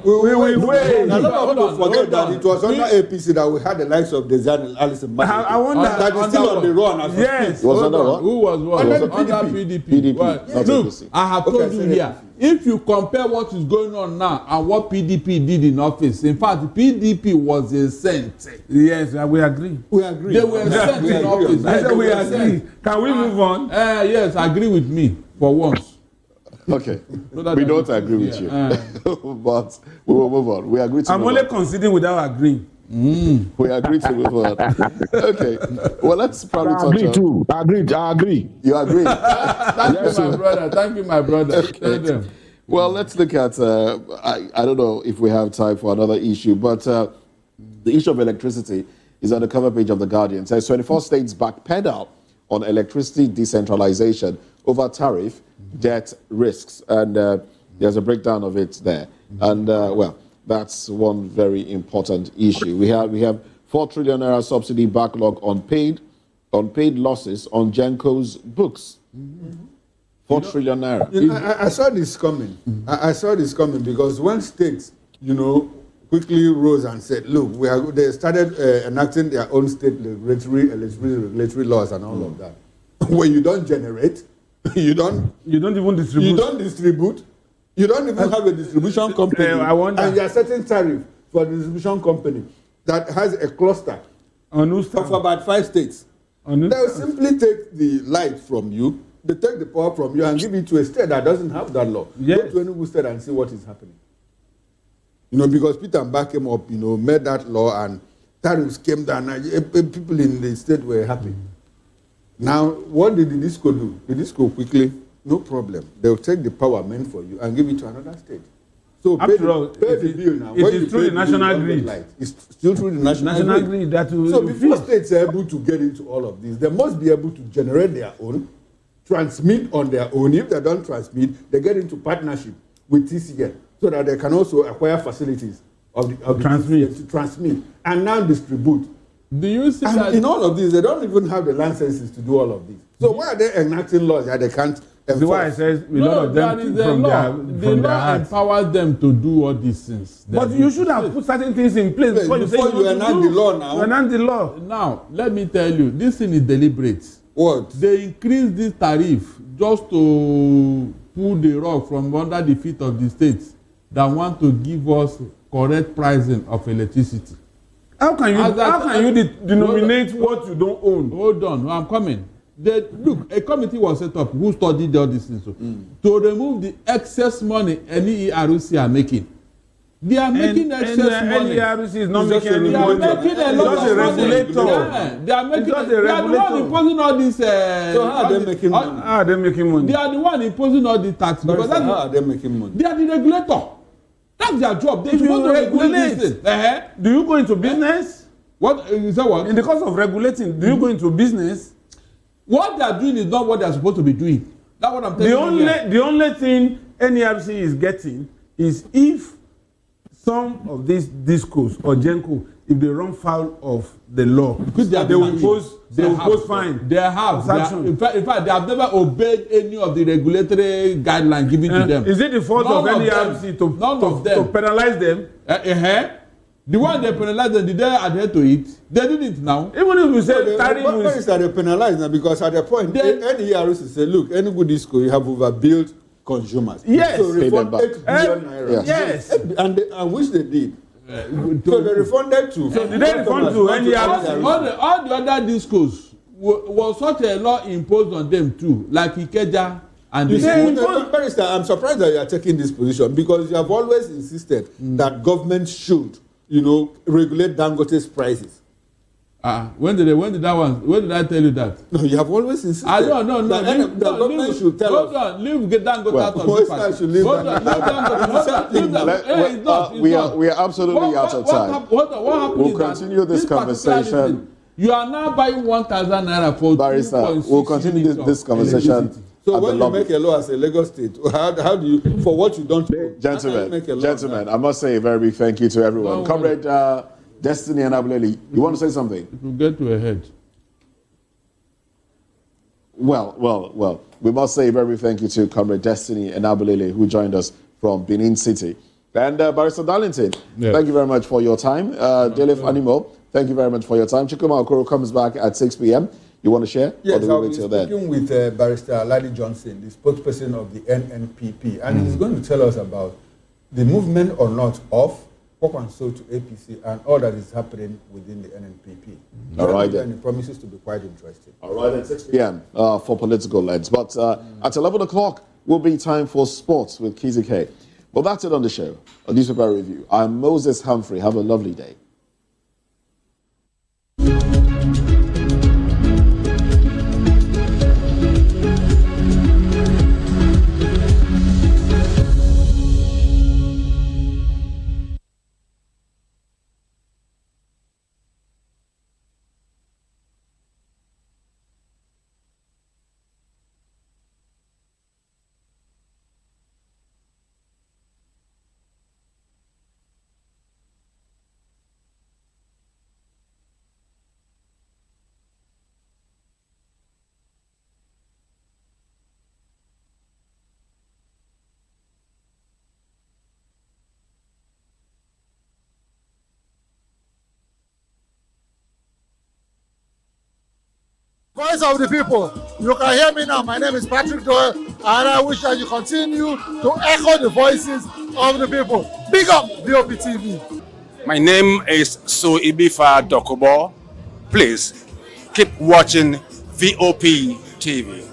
We will wait. A lot of people forget that it was under APC that we had the likes of Design and Alison. I wonder that is still on the run. As yes. It was under what? Who was what? Under PDP. Well, look, I have told you here. If you compare what is going on now and what PDP did in office, in fact, PDP was a saint. Yes, we agree. We agree. They were sent in office. I said we agree. Can we move on? Yes, agree with me for once. Okay. We don't agree with you. But we will move on. We agree to I'm move only on. conceding without agreeing. We agree to move on. Okay. Well, let's probably touch agree on... too. I agree. You agree? Thank you, my brother. Thank you, my brother. Okay. Well, let's look at... I don't know if we have time for another issue, but the issue of electricity is on the cover page of The Guardian. It says 24 states backpedal on electricity decentralization over tariff, debt, risks. And there's a breakdown of it there. And, well, that's one very important issue. We have 4 trillion naira subsidy backlog on paid losses on Genco's books. 4 trillion naira. I saw this coming. I saw this coming because when states, quickly rose and said, look, they started enacting their own state regulatory laws and all of that. When you don't generate, you don't even distribute. You don't distribute. You don't even have a distribution company. I wonder. And there are certain tariff for the distribution company that has a cluster of about 5 states. They will simply take the light from you, they take the power from you and give it to a state that doesn't have that law. Yes. Go to any state and see what is happening. Because Peter Mbak came up, made that law and tariffs came down and people in the state were happy. Now, what did the DISCO do? The DISCO quickly, no problem. They'll take the power meant for you and give it to another state. So pay the bill now. It is through the national grid. It's still through the national grid. That will so before states are able to get into all of this, they must be able to generate their own, transmit on their own. If they don't transmit, they get into partnership with TCL so that they can also acquire facilities of the TCL to transmit and now distribute. Do you see that in all of this, they don't even have the licenses to do all of this. So why are they enacting laws that they can't enforce? The why I says a lot of them from the law empowers them to do all these things. But you should have put certain things in place before you enact the law now. You enact the law. Now, let me tell you, this thing is deliberate. What? They increase this tariff just to pull the rug from under the feet of the states that want to give us correct pricing of electricity. How can you denominate what you don't own? Hold on, I'm coming. Look, a committee was set up who studied all these things to remove the excess money any ERC are making. They are making excess money. ERC is not making any money. They are making a lot of money. They are making. They are the one imposing all this. So how are they making money? How are they making money? They are the one imposing all the tax. Because how are they making money? They are the regulator. That's their job. They supposed to regulate this. Do you go into business? What is that? What? In the course of regulating, do you go into business? What they are doing is not what they are supposed to be doing. That's what I'm telling you. The only thing NERC is getting is if some of these discos or Genco, if they run foul of the law, they will impose fine. They have. In fact, they have never obeyed any of the regulatory guidelines given to them. Is it the fault of NERC to penalize them? The one they penalized them, did they adhere to it? They didn't now. Even if we say Where is that they penalized now? Because at the point, NERC say, look, any good disco, you have overbilled consumers. Yes. So refund 8 billion naira. Yes. And which they did. So they refunded to. So did they refund to NERC? All the other discos was such a law imposed on them too, like Ikeja. And Barrister, I'm surprised that you are taking this position because you have always insisted that government should, regulate Dangote's prices. When did I tell you that? No, you have always insisted. No. The government should tell us. Hold on, leave Dangote out of this party. We are absolutely out of time. What happened? We'll continue this conversation. You are now buying 1,000 naira for Barrister, we'll continue this conversation. So when you make a law as a Lagos state, how do you, for what you don't do? Gentlemen, I must say a very big thank you to everyone. Comrade Destiny and Abuleli, you want to say something? It will get to a head. Well, we must say a very big thank you to Comrade Destiny and Abuleli who joined us from Benin City. And Barrister Darlington, thank you very much for your time. Delif Animo, thank you very much for your time. Chikuma Okoro comes back at 6 p.m. You want to share? Yes, I'll be speaking with Barrister Ladi Johnson, the spokesperson of the NNPP, and he's going to tell us about the movement or not of Kwakwanso to APC and all that is happening within the NNPP. All right, and it promises to be quite interesting. All right, at 6 p.m. For political lens. But at 11 o'clock will be time for sports with Kizzy K. Well, that's it on the show. A newspaper review. I'm Moses Humphrey. Have a lovely day. Voice of the people. You can hear me now. My name is Patrick Doyle, and I wish that you continue to echo the voices of the people. Big up VOP TV. My name is Sowore Dokubo. Please keep watching VOP TV.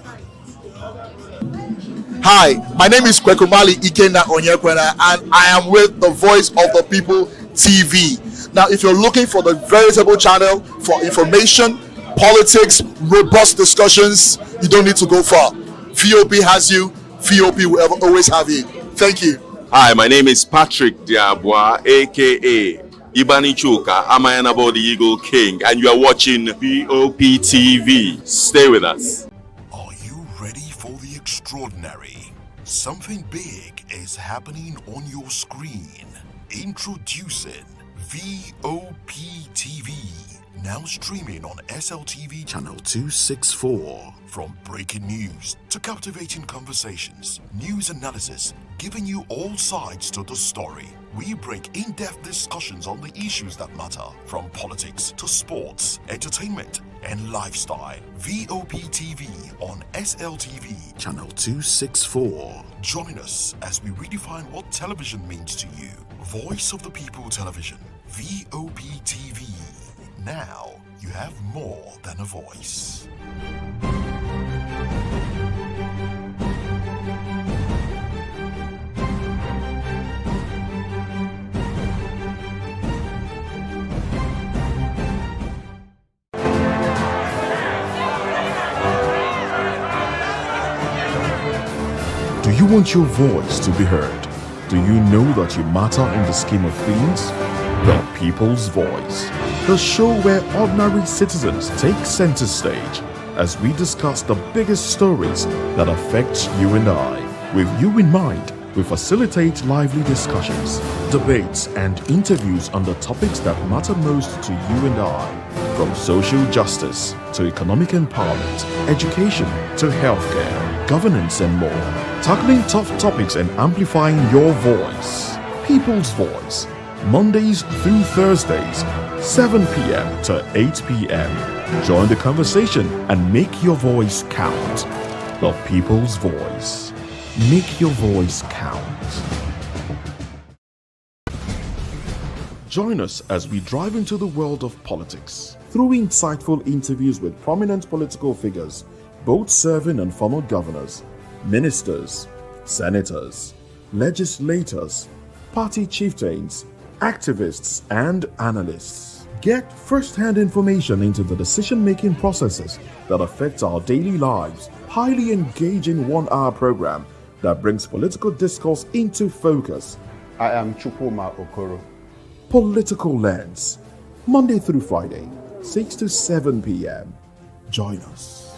Hi, my name is Kwekumali Ikenna Onyekwena, and I am with the Voice of the People TV. Now, if you're looking for the veritable channel for information, politics, robust discussions, you don't need to go far. VOP has you. VOP will always have you. Thank you. Hi, my name is Patrick Diabwa, aka Ibani Chuka, Amayanabo the Eagle King, and you are watching VOP TV. Stay with us. Are you ready for the extraordinary? Something big is happening on your screen. Introducing VOP TV. Now streaming on SLTV channel 264. From breaking news to captivating conversations, news analysis, giving you all sides to the story. We break in-depth discussions on the issues that matter, from politics to sports, entertainment, and lifestyle. VOP TV on SLTV channel 264. Join us as we redefine what television means to you. Voice of the People Television, VOP TV. Now you have more than a voice. Do you want your voice to be heard? Do you know that you matter in the scheme of things? The People's Voice, the show where ordinary citizens take center stage as we discuss the biggest stories that affect you and I. With you in mind, we facilitate lively discussions, debates, and interviews on the topics that matter most to you and I. From social justice to economic empowerment, education to healthcare, governance, and more. Tackling tough topics and amplifying your voice. People's Voice. Mondays through Thursdays, 7 p.m. to 8 p.m. Join the conversation and make your voice count. The People's Voice. Make your voice count. Join us as we drive into the world of politics through insightful interviews with prominent political figures, both serving and former governors, ministers, senators, legislators, party chieftains, activists, and analysts. Get first-hand information into the decision-making processes that affect our daily lives. Highly engaging one-hour program that brings political discourse into focus. I am Chukwuma Okoro. Political Lens, Monday through Friday, 6 to 7 p.m. Join us.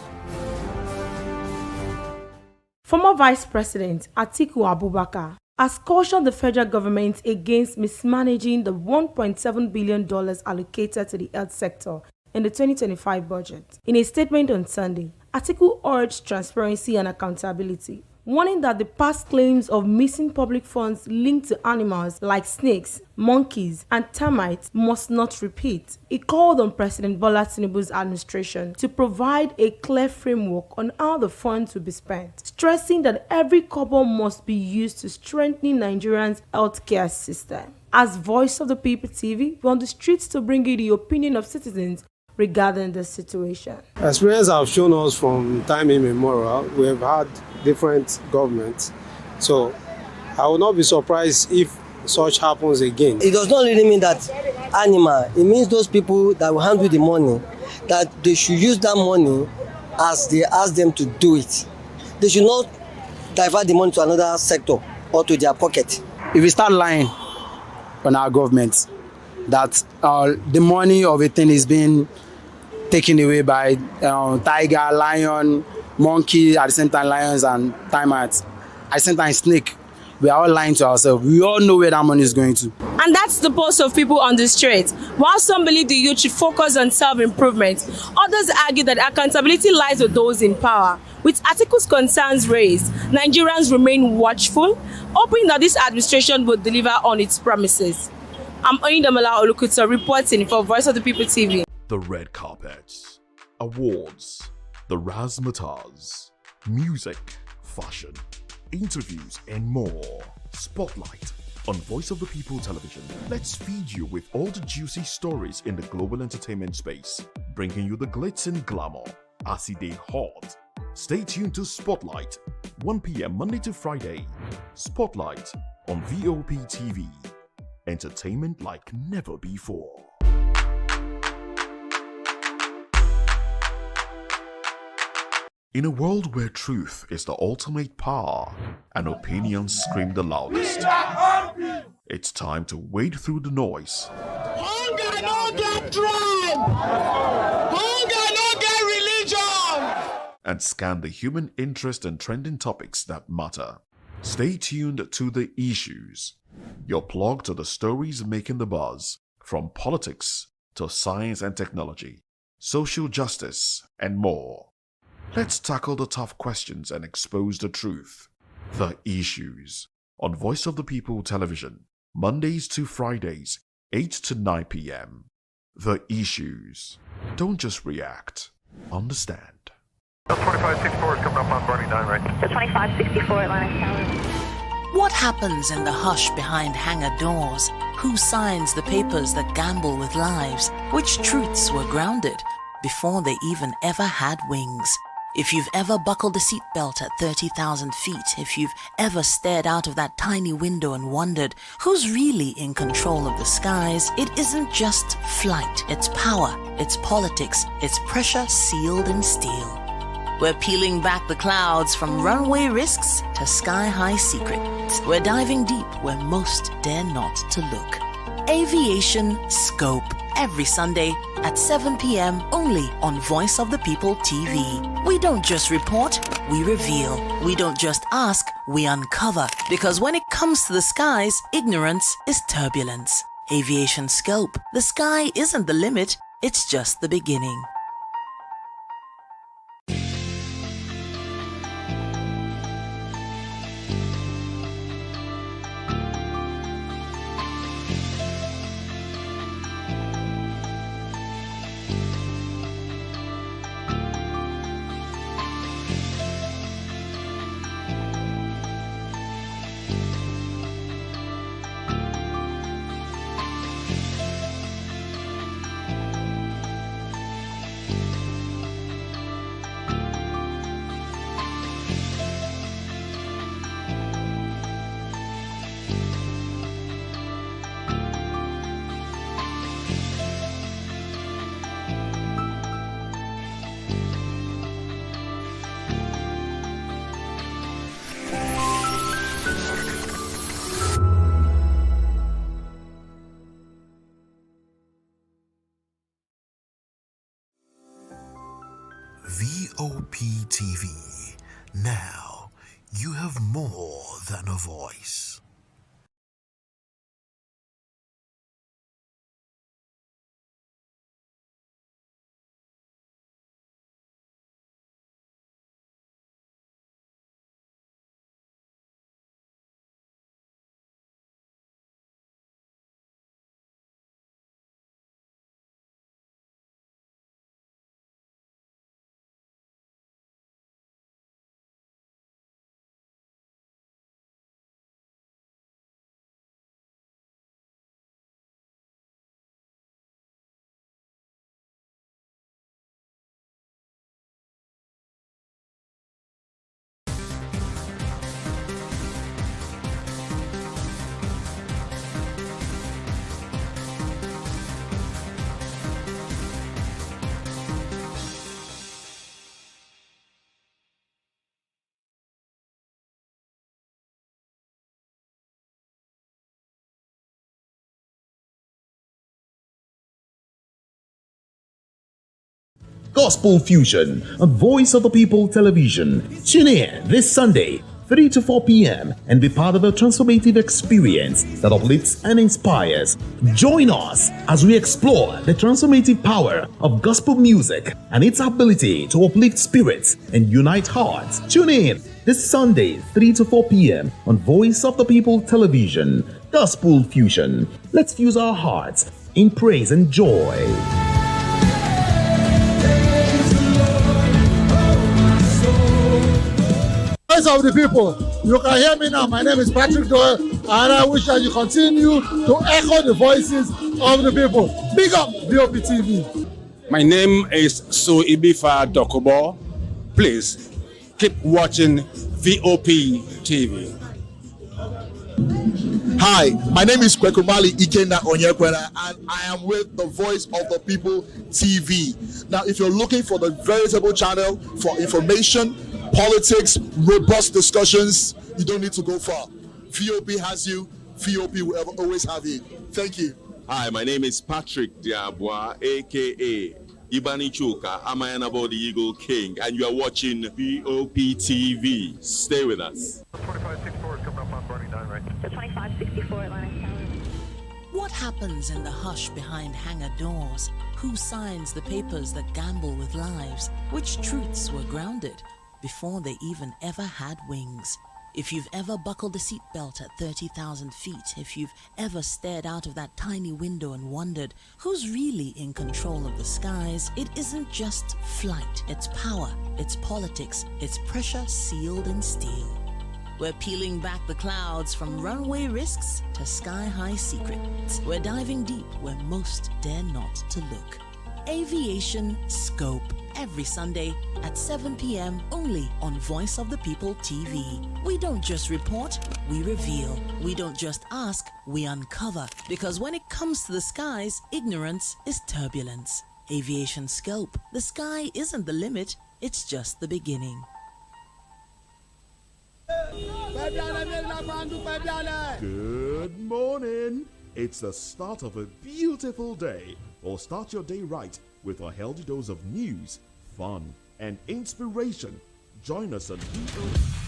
Former Vice President Atiku Abubakar has cautioned the federal government against mismanaging the $1.7 billion allocated to the health sector in the 2025 budget. In a statement on Sunday, Atiku urged transparency and accountability, warning that the past claims of missing public funds linked to animals like snakes, monkeys, and termites must not repeat. He called on President Bola Tinubu's administration to provide a clear framework on how the funds will be spent, stressing that every kobo must be used to strengthen Nigerians' healthcare system. As Voice of the People TV, we're on the streets to bring you the opinion of citizens regarding the situation. Experience have shown us from time immemorial, we have had different governments. So I will not be surprised if such happens again. It does not really mean that animal. It means those people that will handle the money, that they should use that money as they ask them to do it. They should not divert the money to another sector or to their pocket. If we start lying on our government that the money of a thing is being taken away by tiger, lion, monkey, at the same time lions and termites, at the same time snake, we are all lying to ourselves. We all know where that money is going to. And that's the pulse of people on the street. While some believe the youth should focus on self-improvement, others argue that accountability lies with those in power. With Atiku's concerns raised, Nigerians remain watchful, hoping that this administration will deliver on its promises. I'm Oyindamola Olukuta reporting for Voice of the People TV. The red carpets, awards, the razzmatazz, music, fashion, interviews, and more. Spotlight on Voice of the People Television. Let's feed you with all the juicy stories in the global entertainment space, bringing you the glitz and glamour as it is hot. Stay tuned to Spotlight, 1 p.m. Monday to Friday. Spotlight on VOP TV. Entertainment like never before. In a world where truth is the ultimate power and opinions scream the loudest, it's time to wade through the noise. Hunger no get tribe. Hunger no get religion. And scan the human interest and trending topics that matter. Stay tuned to The Issues, your plug to the stories making the buzz, from politics to science and technology, social justice, and more. Let's tackle the tough questions and expose the truth. The Issues on Voice of the People Television, Mondays to Fridays, 8 to 9 p.m. The Issues. Don't just react, understand. 2564 is coming up on 49 right. 2564 Atlantic Tower. What happens in the hush behind hangar doors? Who signs the papers that gamble with lives? Which truths were grounded before they even ever had wings? If you've ever buckled a seatbelt at 30,000 feet, if you've ever stared out of that tiny window and wondered who's really in control of the skies, it isn't just flight, it's power, it's politics, it's pressure sealed in steel. We're peeling back the clouds from runway risks to sky-high secrets. We're diving deep where most dare not to look. Aviation Scope, every Sunday at 7 p.m. only on Voice of the People TV. We don't just report, we reveal. We don't just ask, we uncover. Because when it comes to the skies, ignorance is turbulence. Aviation Scope, the sky isn't the limit, it's just the beginning. VOP TV. Now, you have more than a voice. Gospel Fusion on Voice of the People Television. Tune in this Sunday, 3 to 4 p.m. and be part of a transformative experience that uplifts and inspires. Join us as we explore the transformative power of gospel music and its ability to uplift spirits and unite hearts. Tune in this Sunday, 3 to 4 p.m. on Voice of the People Television. Gospel Fusion. Let's fuse our hearts in praise and joy. Voice of the people, you can hear me now. My name is Patrick Doyle, and I wish that you continue to echo the voices of the people. Big up VOP TV. My name is Sowore Dokobo. Please keep watching VOP TV. Hi, my name is Kwekumali Ikenna Onyekwena, and I am with the Voice of the People TV. Now, if you're looking for the veritable channel for information, politics, robust discussions, you don't need to go far. VOP has you. VOP will always have you. Thank you. Hi, my name is Patrick Diabwa, aka Ibani Chuka, Amayanabo the Eagle King, and you are watching VOP TV. Stay with us. 2564 is coming up on 29, right? The 2564 Atlantic Tower. What happens in the hush behind hangar doors? Who signs the papers that gamble with lives? Which truths were grounded before they even ever had wings? If you've ever buckled a seatbelt at 30,000 feet, if you've ever stared out of that tiny window and wondered who's really in control of the skies, it isn't just flight, it's power, it's politics, it's pressure sealed in steel. We're peeling back the clouds from runway risks to sky-high secrets. We're diving deep where most dare not to look. Aviation Scope, every Sunday at 7 p.m. only on Voice of the People TV. We don't just report, we reveal. We don't just ask, we uncover. Because when it comes to the skies, ignorance is turbulence. Aviation Scope, the sky isn't the limit, it's just the beginning. Good morning. It's the start of a beautiful day. Or start your day right with a healthy dose of news, fun, and inspiration. Join us on VOP.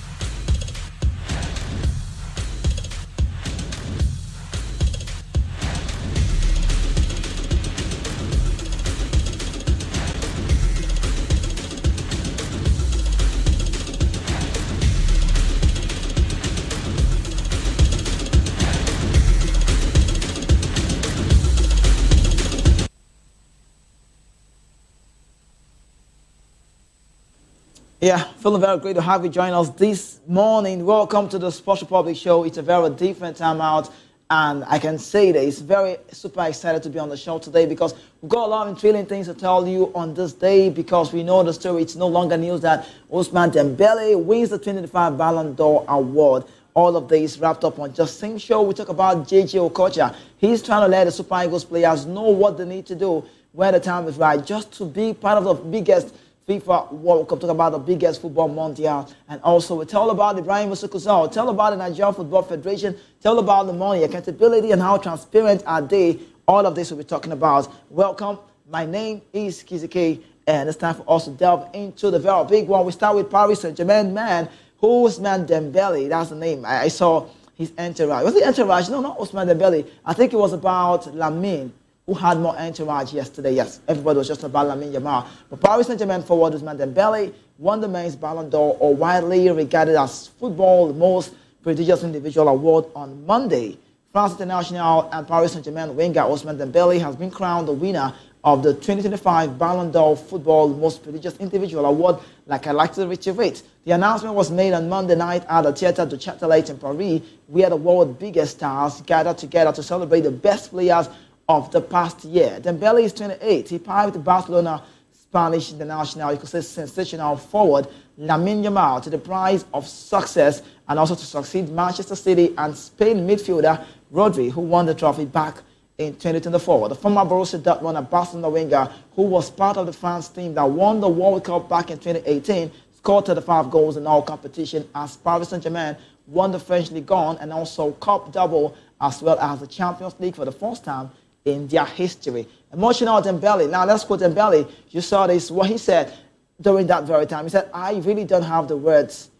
Yeah, feeling very great to have you join us this morning. Welcome to the Sports Republic Show. It's a very different time out, and I can say that it's very super excited to be on the show today because we've got a lot of intriguing things to tell you on this day because we know the story. It's no longer news that Ousmane Dembele wins the 2025 Ballon d'Or Award. All of this wrapped up on just same show. We talk about JJ Okocha. He's trying to let the Super Eagles players know what they need to do when the time is right, just to be part of the biggest FIFA World Cup, talk about the biggest football mondial, and also we tell about Ibrahim Musukuza, tell about the Nigerian Football Federation, tell about the money, accountability, and how transparent are they. All of this we'll be talking about. Welcome. My name is Kizike, And it's time for us to delve into the very big one. We start with Paris Saint-Germain man, Ousmane Dembele. That's the name. I saw his entourage. Was it entourage? No, not Ousmane Dembele. I think it was about Lamine, who had more entourage yesterday. Yes, everybody was just about Lamine Yamal. But Paris Saint-Germain forward Ousmane Dembele won the men's Ballon d'Or, or widely regarded as football's most prestigious individual award on Monday. France International and Paris Saint-Germain winger Ousmane Dembele has been crowned the winner of the 2025 Ballon d'Or Football Most Prestigious Individual Award, like I like to reiterate. The announcement was made on Monday night at the Théâtre du Châtelet in Paris, where the world's biggest stars gathered together to celebrate the best players of the past year. Dembele is 28. He piped Barcelona Spanish international, you could say sensational forward Lamine Yamal to the prize of success, and also to succeed Manchester City and Spain midfielder Rodri, who won the trophy back in 2024. The former Borussia Dortmund and Barcelona winger, who was part of the France team that won the World Cup back in 2018, scored 35 goals in all competition as Paris Saint-Germain won the French Ligue 1 and also Cup double, as well as the Champions League for the first time in their history. Emotional Dembele. Now let's quote Dembele. You saw this, what he said during that very time. He said, I really don't have the words.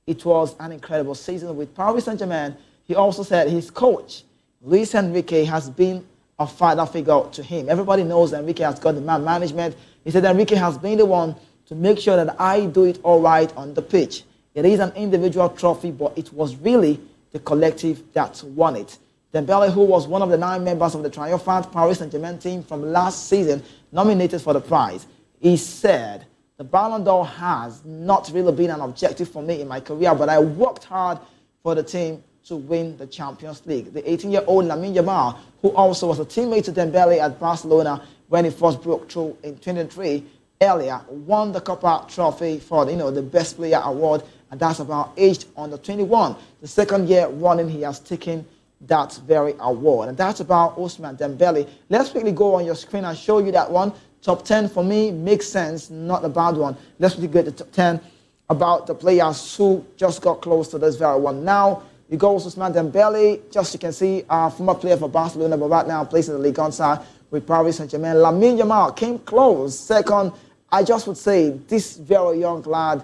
It was an incredible season with Paris Saint-Germain. He also said his coach, Luis Enrique, has been a father figure to him. Everybody knows Enrique has got the man management. He said Enrique has been the one to make sure that I do it all right on the pitch. It is an individual trophy, but it was really the collective that won it. Dembele, who was one of the 9 members of the triumphant Paris Saint-Germain team from last season, nominated for the prize, he said, the Ballon d'Or has not really been an objective for me in my career, but I worked hard for the team to win the Champions League. The 18-year-old Lamine Yamal, who also was a teammate to Dembele at Barcelona when he first broke through in 2023, earlier won the Copa Trophy for the Best Player Award, and that's about aged under 21. The second year running, he has taken that very award, and that's about Ousmane Dembele. Let's quickly go on your screen and show you that one. Top 10 for me makes sense, not a bad one. Let's quickly get the top 10 about the players who just got close to this very one. Now, you go with Ousmane Dembele, just you can see, former player for Barcelona, but right now plays in the Ligue 1 side with Paris Saint-Germain. Lamine Yamal came close, second. I just would say this very young lad,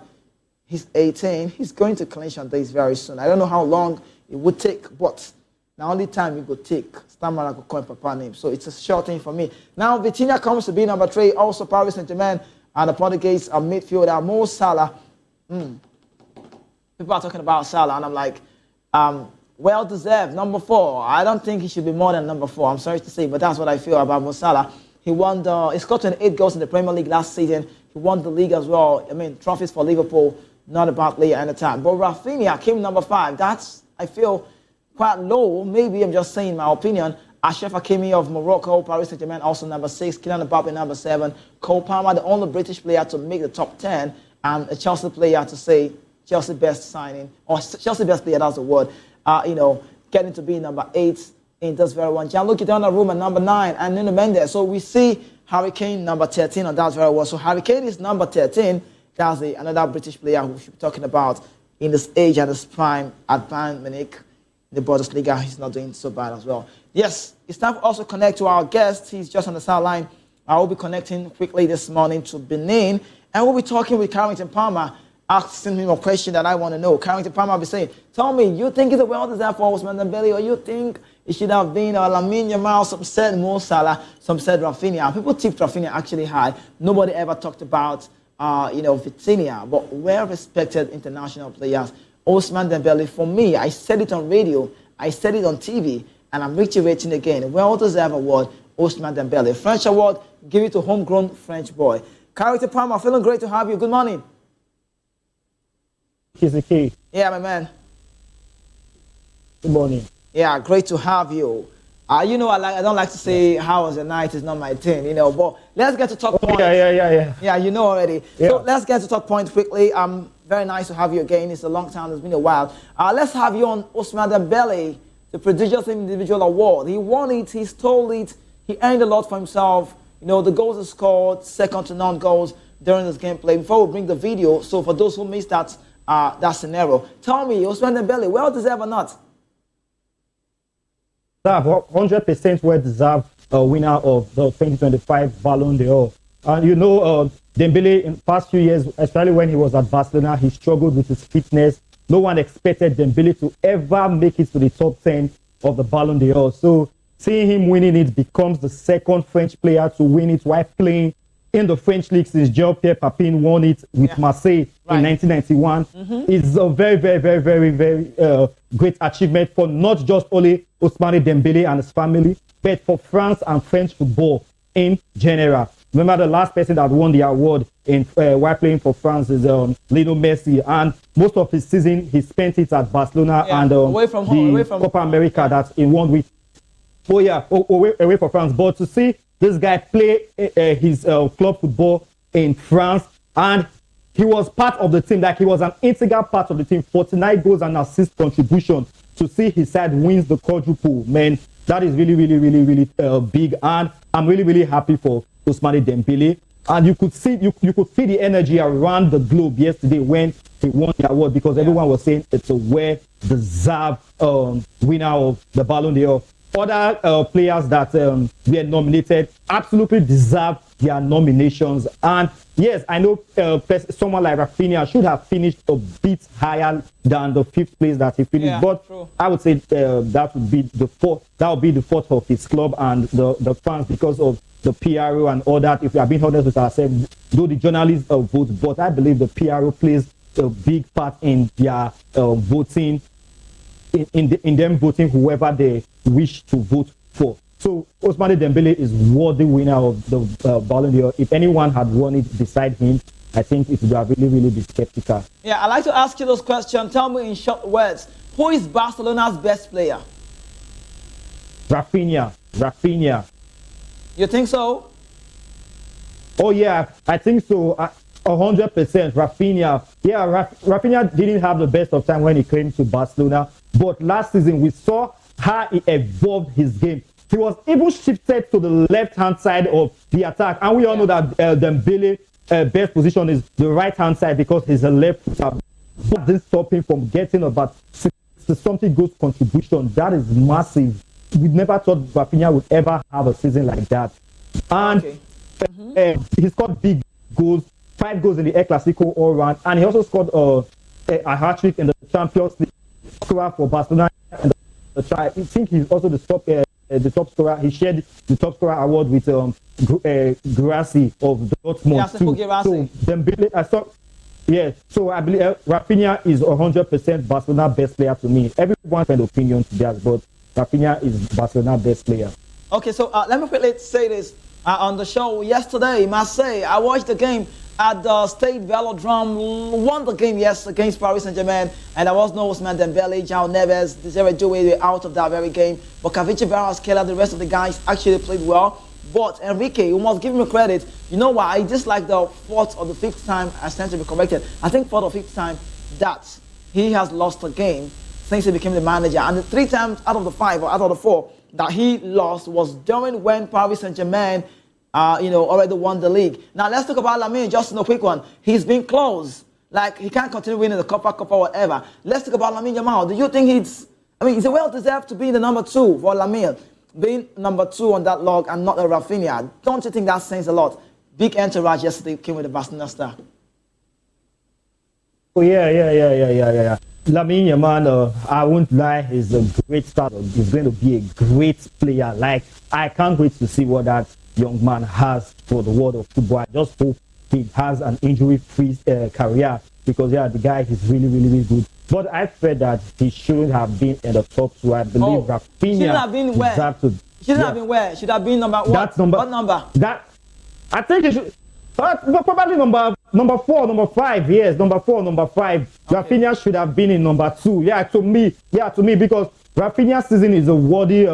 he's 18, he's going to clinch on this very soon. I don't know how long it would take, but the only time it could take, Stammer could call Papa name. So it's a short thing for me. Now, Vitinha comes to be number 3, also Paris Saint-Germain, and the Portuguese midfielder, Mo Salah. People are talking about Salah, and I'm like, well deserved, number 4. I don't think he should be more than number 4. I'm sorry to say, but that's what I feel about Mo Salah. He scored 28 goals in the Premier League last season. He won the league as well. I mean, trophies for Liverpool, not a bad player at the time. But Rafinha came number 5. That's, I feel, quite low. Maybe I'm just saying my opinion. Achraf Hakimi of Morocco, Paris Saint-Germain also number 6. Kylian Mbappe number 7. Cole Palmer, the only British player to make the top 10, and a Chelsea player to say Chelsea best signing, or Chelsea best player, that's the word, getting to be number 8 in this very one. Gianluca Donnarumma number 9, and Nuno Mendes. So we see Harry Kane number 13 on that very well. So Harry Kane is number 13. That's another British player who we should be talking about in this age and this prime at Bayern Munich. The Bundesliga, he's not doing so bad as well. Yes, it's time for us to connect to our guest. He's just on the sideline. I will be connecting quickly this morning to Benin, and we'll be talking with Carrington Palmer, asking him a question that I want to know. Carrington Palmer will be saying, tell me, you think it's a well-deserved for Ousmane Dembele, or you think it should have been Lamine Yamal? Some said Mo Salah, some said Rafinha. People tipped Rafinha actually high. Nobody ever talked about, Vitinha, but well-respected international players. Ousmane Dembele, for me, I said it on radio, I said it on TV, and I'm reiterating again. Well-deserved award, Ousmane Dembele. French award, give it to homegrown French boy. Carrington Palmer, feeling great to have you. Good morning. He's the key. Yeah, my man. Good morning. Yeah, great to have you. I don't like to say how was the night, is not my thing, but let's get to talk point. Yeah. Yeah, you know already. Yeah. So let's get to talk point quickly. Very nice to have you again. It's a long time, it's been a while. Let's have you on Ousmane Dembele, the prestigious individual award. He won it, he stole it, he earned a lot for himself. The goals he scored, second to none goals during this gameplay. Before we bring the video, so for those who missed that scenario, tell me, Ousmane Dembele, well deserved or not? 100% well deserved winner of the 2025 Ballon d'Or. And you know, Dembele in the past few years, especially when he was at Barcelona, he struggled with his fitness. No one expected Dembele to ever make it to the top 10 of the Ballon d'Or. So seeing him winning it becomes the second French player to win it while playing in the French league since Jean-Pierre Papin won it with Marseille in 1991. It's a very, very, very, very, very great achievement for not just only Ousmane Dembele and his family, but for France and French football in general. Remember, the last person that won the award in while playing for France is Lionel Messi, and most of his season he spent it at Barcelona and away from home, away from Copa America that he won with. Oh yeah, away for France. But to see this guy play his club football in France, and he was part of the team, like he was an integral part of the team. 49 goals and assist contribution. To see his side wins the quadruple, man, that is really, really, really, really big. And I'm really, really happy for Ousmane Dembele. And you could see, you could feel the energy around the globe yesterday when he won the award, because everyone was saying it's a well-deserved winner of the Ballon d'Or. Other players that were nominated absolutely deserve their nominations. And yes, I know someone like Rafinha should have finished a bit higher than the 5th place that he finished. But true. I would say that would be the fourth. That would be the fourth of his club and the fans, because of the PRO and all that. If we are being honest with ourselves, though the journalists vote, but I believe the PRO plays a big part in their voting. In them voting whoever they wish to vote for. So Ousmane Dembele is worthy winner of the Ballon d'Or. If anyone had won it beside him, I think it would have really, really be skeptical. Yeah, I'd like to ask you those questions. Tell me in short words, who is Barcelona's best player? Rafinha. You think so? Oh yeah, I think so. 100% Rafinha. Yeah, Rafinha didn't have the best of time when he came to Barcelona, but last season we saw how he evolved his game. He was even shifted to the left-hand side of the attack, and we all know that Dembele's best position is the right-hand side because he's a left footer. But this stop him from getting about 60-something goals contribution. That is massive. We never thought Rafinha would ever have a season like that. And he scored big goals. 5 goals in the El Clasico all round, and he also scored a hat-trick in the Champions League scorer for Barcelona. And I think he's also the top scorer. He shared the top scorer award with Guirassy of Dortmund. So Dembele, so I believe Rafinha is 100% Barcelona best player to me. Everyone's an opinion to theirs, but Rafinha is Barcelona best player. Okay, so let me quickly say this on the show yesterday, Marseille. I watched the game at the State Velodrome, won the game against Paris Saint-Germain, and there was no Ousmane Dembele, João Neves, Desiré Doué were out of that very game. But Kavichi Kvaratskhelia, the rest of the guys actually played well. But Enrique, you must give him credit. You know why? I just like the 4th or the 5th time, I stand to be corrected. I think 4th or 5th time that he has lost a game since he became the manager. And the 3 times out of the 5 or out of the 4 that he lost was during when Paris Saint-Germain already won the league. Now let's talk about Lamine, just in a quick one. He's been close. Like, he can't continue winning the Copa, whatever. Let's talk about Lamine Yamal. Do you think is it well-deserved to be the number 2 for Lamine? Being number 2 on that log and not a Rafinha. Don't you think that says a lot? Big entourage yesterday came with the Barcelona star. Oh, yeah. Lamine Yamal, I won't lie, he's a great starter. He's going to be a great player. Like, I can't wait to see what that young man has for the world of football. I just hope he has an injury-free career, because the guy is really, really, really good. But I felt that he shouldn't have been in the top 2. I believe Rafinha shouldn't have been where? Shouldn't have been where? Should have been number what? What number? I think he should. Probably number 4, number 5. Yes, number 4, number 5. Okay. Rafinha should have been in number 2. To me, because Rafinha's season is a worthy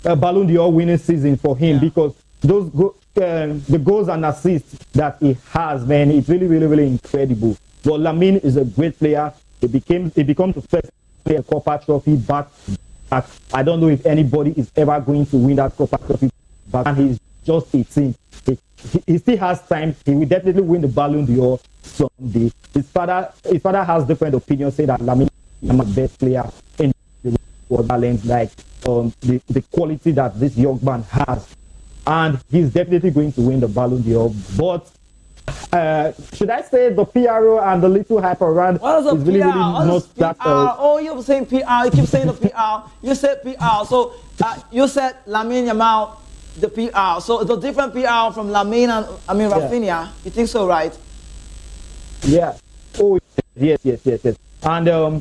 Ballon d'Or winning season for him, because the goals and assists that he has, man, it's really, really, really incredible. But Lamine is a great player. He becomes the first player Copa trophy back. I don't know if anybody is ever going to win that Copa trophy back. And he's just 18. He still has time. He will definitely win the Ballon d'Or someday. His father has different opinions, say that Lamine is the best player in the world. Like the quality that this young man has. and he's definitely going to win the Ballon d'Or. But should I say the PRO and the little hype around is really not that. Oh, you're saying PR. You keep saying the PR. You said PR. So you said Lamine Yamal, the PR. So it's a different PR from Lamine and Rafinha. You think so, right? Yeah. Oh, yes. And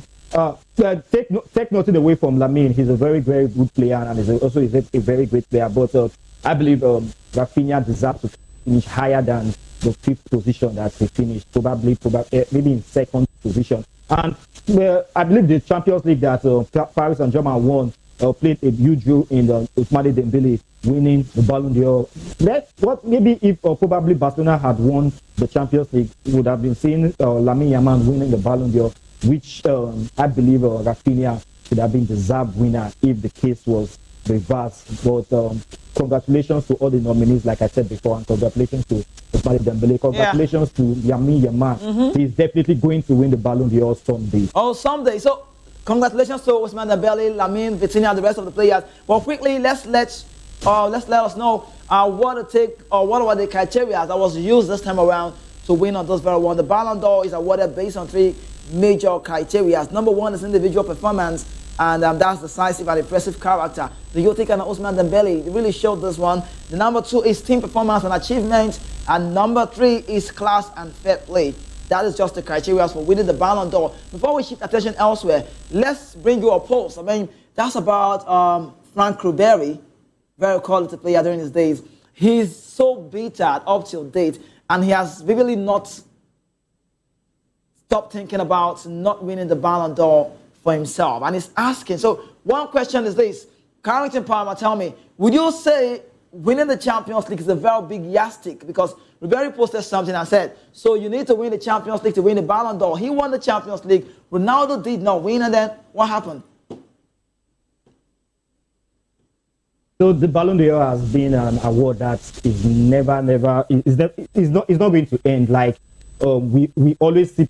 take nothing away from Lamine. He's a very, very good player, and he's also a very great player. But I believe Rafinha deserves to finish higher than the 5th position that he finished, probably maybe in 2nd position. And I believe the Champions League that Paris Saint-Germain won played a huge role in Ousmane Dembele winning the Ballon d'Or. Maybe if probably Barcelona had won the Champions League, we would have been seeing Lamine Yamal winning the Ballon d'Or, which I believe Rafinha should have been deserved winner if the case was reversed. But congratulations to all the nominees, like I said before, and congratulations to Ousmane Dembele. Congratulations to Lamine Yamal. He's definitely going to win the Ballon d'Or someday. Oh, someday. So congratulations to Ousmane Dembele, Lamine, Vitinha, and the rest of the players. Well, quickly, let's let us know what were the criteria that was used this time around to win on this very one. The Ballon d'Or is awarded based on 3 major criteria. Number 1 is individual performance, and that's decisive and impressive character. The Yotik and Ousmane Dembele really showed this one. The number 2 is team performance and achievement, and number 3 is class and fair play. That is just the criteria for winning the Ballon d'Or. Before we shift attention elsewhere, let's bring you a post. I mean, that's about Frank Ribery, very quality player during his days. He's so bitter up till date, and he has really not stopped thinking about not winning the Ballon d'Or for himself. And he's asking, so one question is this. Carrington Palmer, tell me, would you say winning the Champions League is a very big yardstick? Because Ribery posted something and said, so you need to win the Champions League to win the Ballon d'Or. He won the Champions League. Ronaldo did not win, and then what happened? So the Ballon d'Or has been an award that is not going to end. Like we always see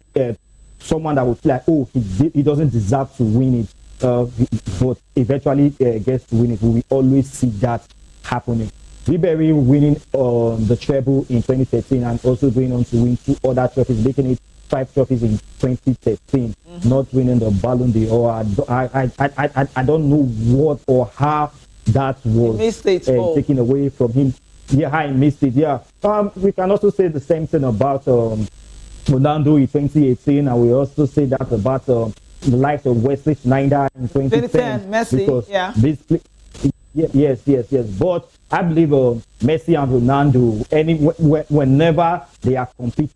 someone that would feel like, oh, he doesn't deserve to win it, but eventually gets to win it. We always see that happening. Ribery winning the treble in 2013 and also going on to win 2 other trophies, making it 5 trophies in 2013, not winning the Ballon d'Or. I don't know what or how that was taken away from him. Yeah, I missed it. Yeah. We can also say the same thing about Ronaldo in 2018, and we also say that about the likes of Wesley Sneijder in 2010. Messi, yeah. Yes. But I believe Messi and Ronaldo, whenever they are competing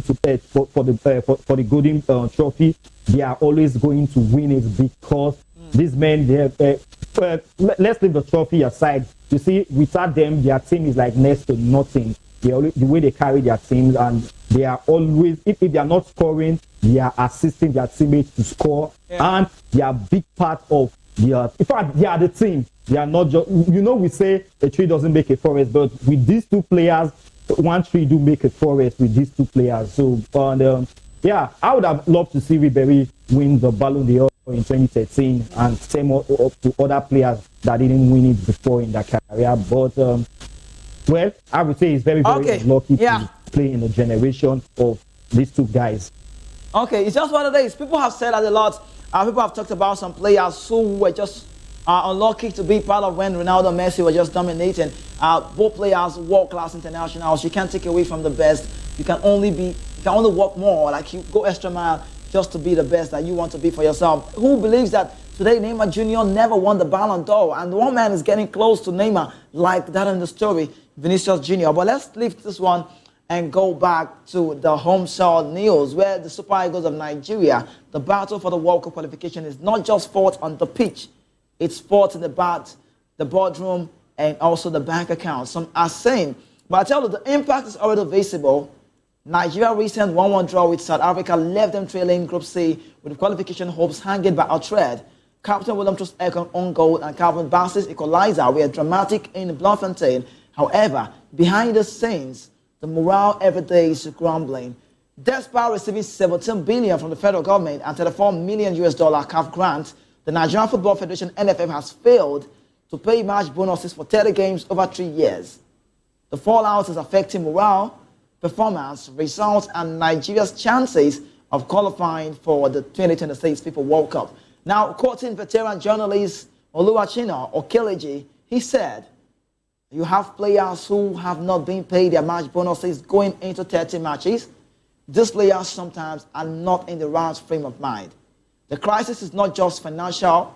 for the Golden Trophy, they are always going to win it because these men, let's leave the trophy aside. You see, without them, their team is like next to nothing. The way they carry their teams, and they are always, if they are not scoring, they are assisting their teammates to score, and they are a big part of in fact, they are the team. They are not just, we say a tree doesn't make a forest, but with these 2 players, 1 tree do make a forest with these 2 players. So, I would have loved to see Ribery win the Ballon d'Or in 2013, and same up to other players that didn't win it before in their career. But, I would say he's very, very lucky to play in a generation of these 2 guys. Okay, it's just one of the days. People have said that a lot. People have talked about some players who were just unlucky to be part of when Ronaldo and Messi were just dominating. Both players, world-class internationals. You can't take away from the best. You can only work more. Like, you go extra mile just to be the best that you want to be for yourself. Who believes that today Neymar Jr. never won the Ballon d'Or? And one man is getting close to Neymar, like that in the story, Vinicius Jr. But let's leave this one and go back to the home soil news, where the Super Eagles of Nigeria, the battle for the World Cup qualification is not just fought on the pitch, it's fought in the boardroom, and also the bank account. Some are saying, but I tell you, the impact is already visible. Nigeria's recent 1-1 draw with South Africa left them trailing Group C with qualification hopes hanging by a thread. Captain William Troost-Ekong on goal and Calvin Bassey's equalizer were dramatic in Bloemfontein. However, behind the scenes, the morale every day is grumbling. Despite receiving 17 billion from the federal government and $34 million CAF grant, the Nigerian Football Federation (NFF) has failed to pay match bonuses for 30 games over 3 years. The fallout is affecting morale, performance, results, and Nigeria's chances of qualifying for the 2026 FIFA World Cup. Now, quoting veteran journalist Oluwachina Okeleji, he said, "You have players who have not been paid their match bonuses going into 30 matches. These players sometimes are not in the right frame of mind. The crisis is not just financial.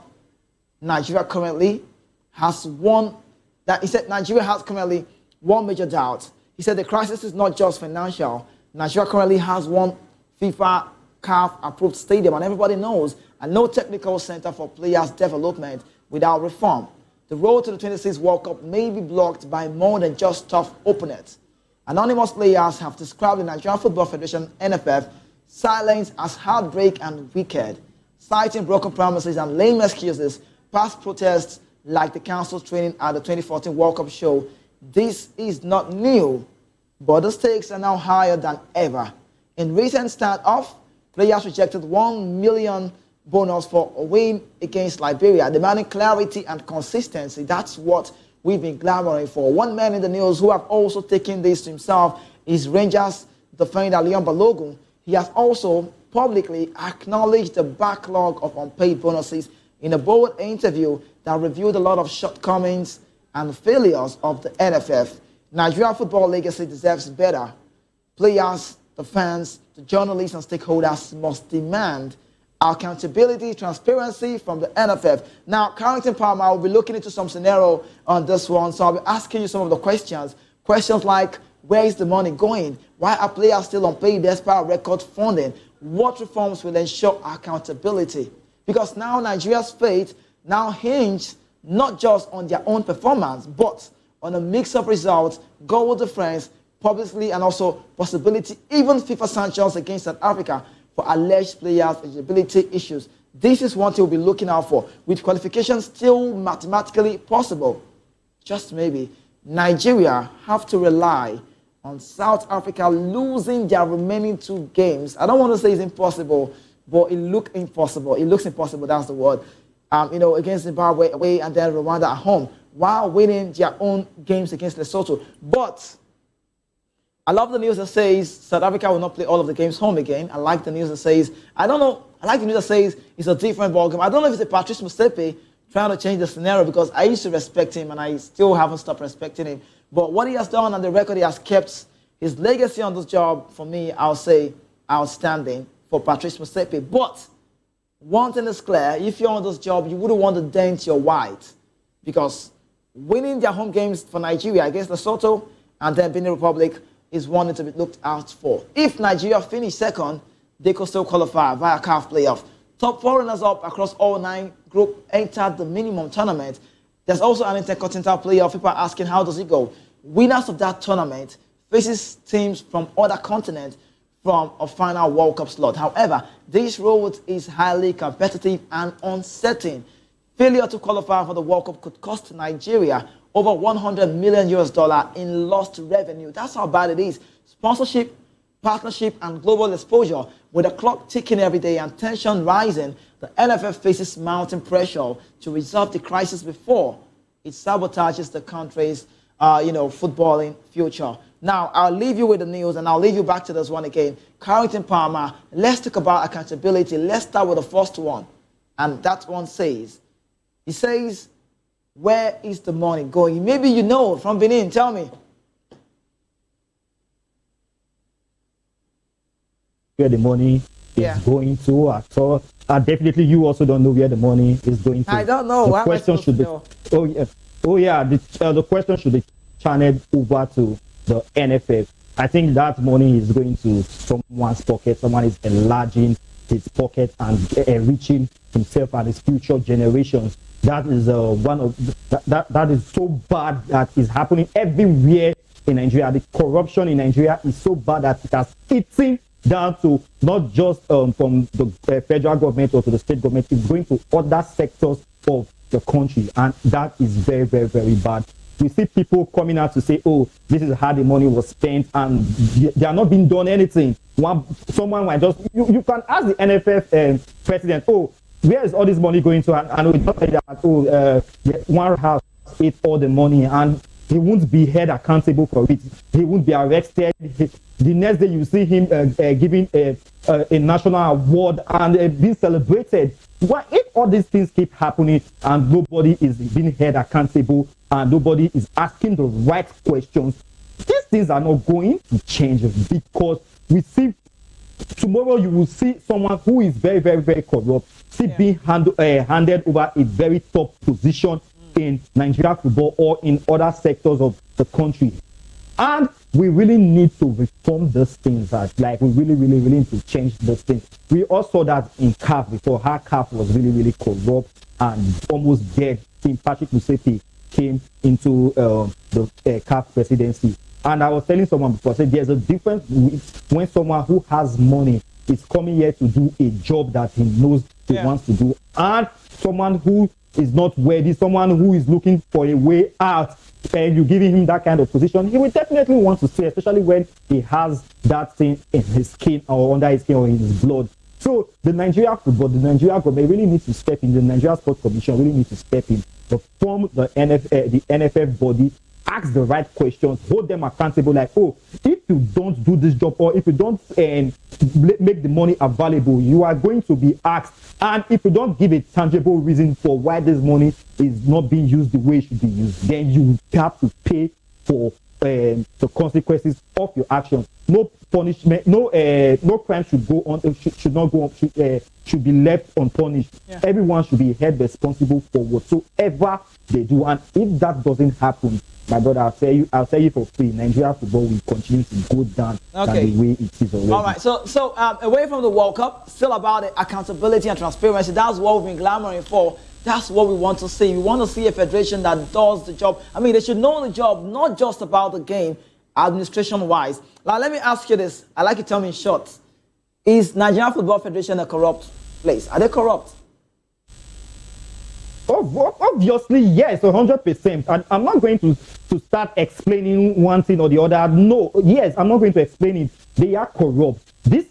Nigeria currently has Nigeria has currently one major doubt. He said the crisis is not just financial. Nigeria currently has one FIFA CAF approved stadium, and everybody knows, and no technical center for players' development without reform. The road to the 26th World Cup may be blocked by more than just tough opponents." Anonymous players have described the Nigerian Football Federation (NFF) silence as heartbreak and wicked, citing broken promises and lame excuses. Past protests like the council's training at the 2014 World Cup show this is not new, but the stakes are now higher than ever. In recent standoff, players rejected $1 million bonus for a win against Liberia, demanding clarity and consistency. That's what we've been clamoring for. One man in the news who have also taken this to himself is Rangers defender Leon Balogun. He has also publicly acknowledged the backlog of unpaid bonuses in a bold interview that revealed a lot of shortcomings and failures of the NFF. Nigeria football legacy deserves better. Players, the fans, the journalists and stakeholders must demand accountability, transparency from the NFF. Now, Carrington Palmer will be looking into some scenario on this one, so I'll be asking you some of the questions. Questions like, where is the money going? Why are players still unpaid despite record funding? What reforms will ensure accountability? Because now Nigeria's fate now hinges not just on their own performance, but on a mix of results, goal difference, publicly, and also possibility, even FIFA sanctions against South Africa for alleged players' eligibility issues. This is what we'll be looking out for. With qualifications still mathematically possible, just maybe, Nigeria have to rely on South Africa losing their remaining 2 games. I don't want to say it's impossible, but it looks impossible. It looks impossible, that's the word. Against Zimbabwe away and then Rwanda at home, while winning their own games against Lesotho. But I love the news that says South Africa will not play all of the games home again. I like the news that says, I like the news that says it's a different ballgame. I don't know if it's a Patrice Motsepe trying to change the scenario, because I used to respect him and I still haven't stopped respecting him. But what he has done and the record he has kept, his legacy on this job, for me, I'll say outstanding for Patrice Motsepe. But one thing is clear, if you're on this job, you wouldn't want to dent your white, because winning their home games for Nigeria against Lesotho and then Benin Republic is one to be looked out for. If Nigeria finish second, they could still qualify via CAF playoff. Top 4 runners-up across all 9 groups entered the minimum tournament. There's also an intercontinental playoff. People are asking, how does it go? Winners of that tournament faces teams from other continents from a final World Cup slot. However, this road is highly competitive and uncertain. Failure to qualify for the World Cup could cost Nigeria over $100 million in lost revenue. That's how bad it is. Sponsorship, partnership, and global exposure. With the clock ticking every day and tension rising, the NFF faces mounting pressure to resolve the crisis before it sabotages the country's footballing future. Now, I'll leave you with the news, and I'll leave you back to this one again. Carrington Palmer, let's talk about accountability. Let's start with the first one. And that one says, he says, where is the money going? Maybe you know from Benin. Tell me. Where the money is going to at all. Definitely you also don't know where the money is going to. I don't know. The question should be, the question should be channeled over to the NFF. I think that money is going to someone's pocket. Someone is enlarging his pocket and enriching himself and his future generations. That is that is so bad that is happening everywhere in Nigeria. The corruption in Nigeria is so bad that it has eaten down to not just from the federal government or to the state government. It's going to other sectors of the country, and that is very, very, very bad. We see people coming out to say, oh, this is how the money was spent, and they are not being done anything. Someone might just, you can ask the NFF president, oh, where is all this money going to? And we just say that, one house ate all the money, and he won't be held accountable for it. He won't be arrested. The next day you see him giving a national award and being celebrated. Why, if all these things keep happening and nobody is being held accountable and nobody is asking the right questions, these things are not going to change, because we see tomorrow you will see someone who is very, very, very corrupt being handed over a very top position in Nigeria football or in other sectors of the country. And we really need to reform these things. Like, we really, really, really need to change these things. We also saw that in CAF before. How CAF was really, really corrupt and almost dead. Team Patrick Musepe came into the CAF presidency. And I was telling someone before, I said there's a difference when someone who has money is coming here to do a job that he knows he wants to do, and someone who is not worthy, someone who is looking for a way out, and you're giving him that kind of position, he will definitely want to stay, especially when he has that thing in his skin or under his skin or in his blood. So the Nigeria football, the Nigeria government really needs to step in. The Nigeria Sports Commission really needs to step in, reform the NFF body, ask the right questions, hold them accountable. Like, oh, if you don't do this job, or if you don't make the money available, you are going to be asked. And if you don't give a tangible reason for why this money is not being used the way it should be used, then you have to pay for the consequences of your actions. No punishment, no crime should go on, should not go on, should be left unpunished. Everyone should be held responsible for whatsoever they do. And if that doesn't happen, my brother, I'll tell you for free, Nigeria football will continue to go down than the way it is already. All right, so away from the World Cup, still about the accountability and transparency. That's what we've been clamoring for. That's what we want to see. We want to see a federation that does the job. I mean, they should know the job, not just about the game, administration-wise. Now, let me ask you this. I'd like you to tell me in short. Is Nigeria Football Federation a corrupt place? Are they corrupt? Obviously, yes, 100%. And I'm not going to start explaining one thing or the other. No, yes, I'm not going to explain it. They are corrupt. This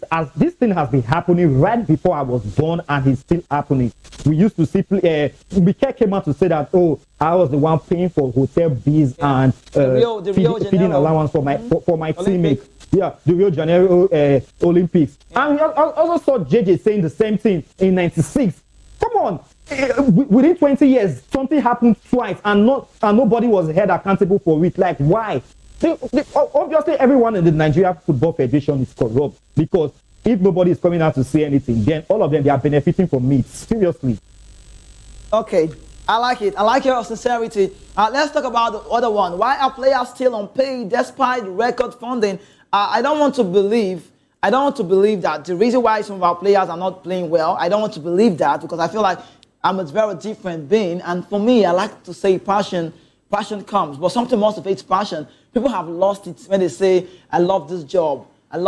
thing has been happening right before I was born, and it's still happening. We used to see, Wike came out to say that, oh, I was the one paying for hotel bills and feeding allowance for my teammates. Yeah, the Rio de Janeiro Olympics. And we also saw JJ saying the same thing in '96. Come on. Within 20 years, something happened twice, and nobody was held accountable for it. Like, why? Obviously, everyone in the Nigeria Football Federation is corrupt, because if nobody is coming out to say anything, then all of them, they are benefiting from it. Seriously. Okay, I like it. I like your sincerity. Let's talk about the other one. Why are players still unpaid despite record funding? I don't want to believe that the reason why some of our players are not playing well, I don't want to believe that, because I feel like I'm a very different being. And for me, I like to say passion comes, but something motivates passion. People have lost it when they say, I love this job, and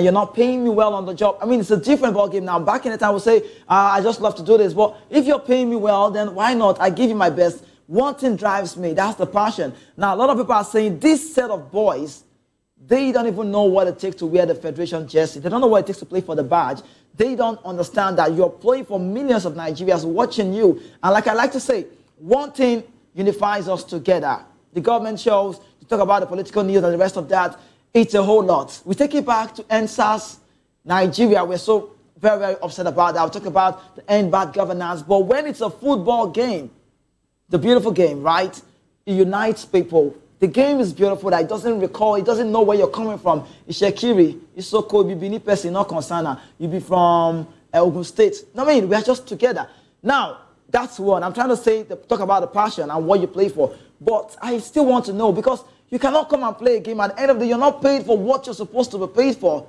you're not paying me well on the job. I mean, it's a different ballgame now. Back in the time, I would say, I just love to do this. But if you're paying me well, then why not? I give you my best. One thing drives me. That's the passion. Now, a lot of people are saying this set of boys, they don't even know what it takes to wear the Federation jersey. They don't know what it takes to play for the badge. They don't understand that you're playing for millions of Nigerians watching you. And like I like to say, one thing unifies us together. The government shows, you talk about the political news and the rest of that, it's a whole lot. We take it back to NSAS, Nigeria. We're so very, very upset about that. We talk about the end bad governance. But when it's a football game, the beautiful game, right? It unites people. The game is beautiful. That it doesn't recall, it doesn't know where you're coming from. It's Shekiri, it's so cool. You be any person, not concerned. You be from Ogun State. No, I mean, we are just together. Now, that's what I'm trying to say, talk about the passion and what you play for. But I still want to know, because you cannot come and play a game. At the end of the day, you're not paid for what you're supposed to be paid for.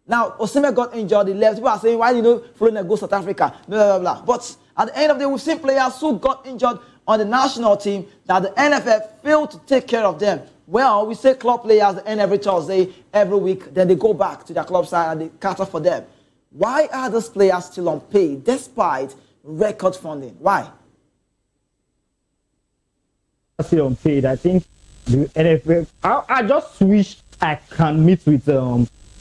Now, Osimhen got injured, he left. People are saying, why did you follow go South Africa? Blah, blah, blah. But at the end of the day, we've seen players who got injured on the national team that the NFF failed to take care of them. Well, we say club players end every Thursday, every week, then they go back to their club side and they cater for them. Why are those players still unpaid despite record funding? Why? Still unpaid. I think the NFF, I just wish I can meet with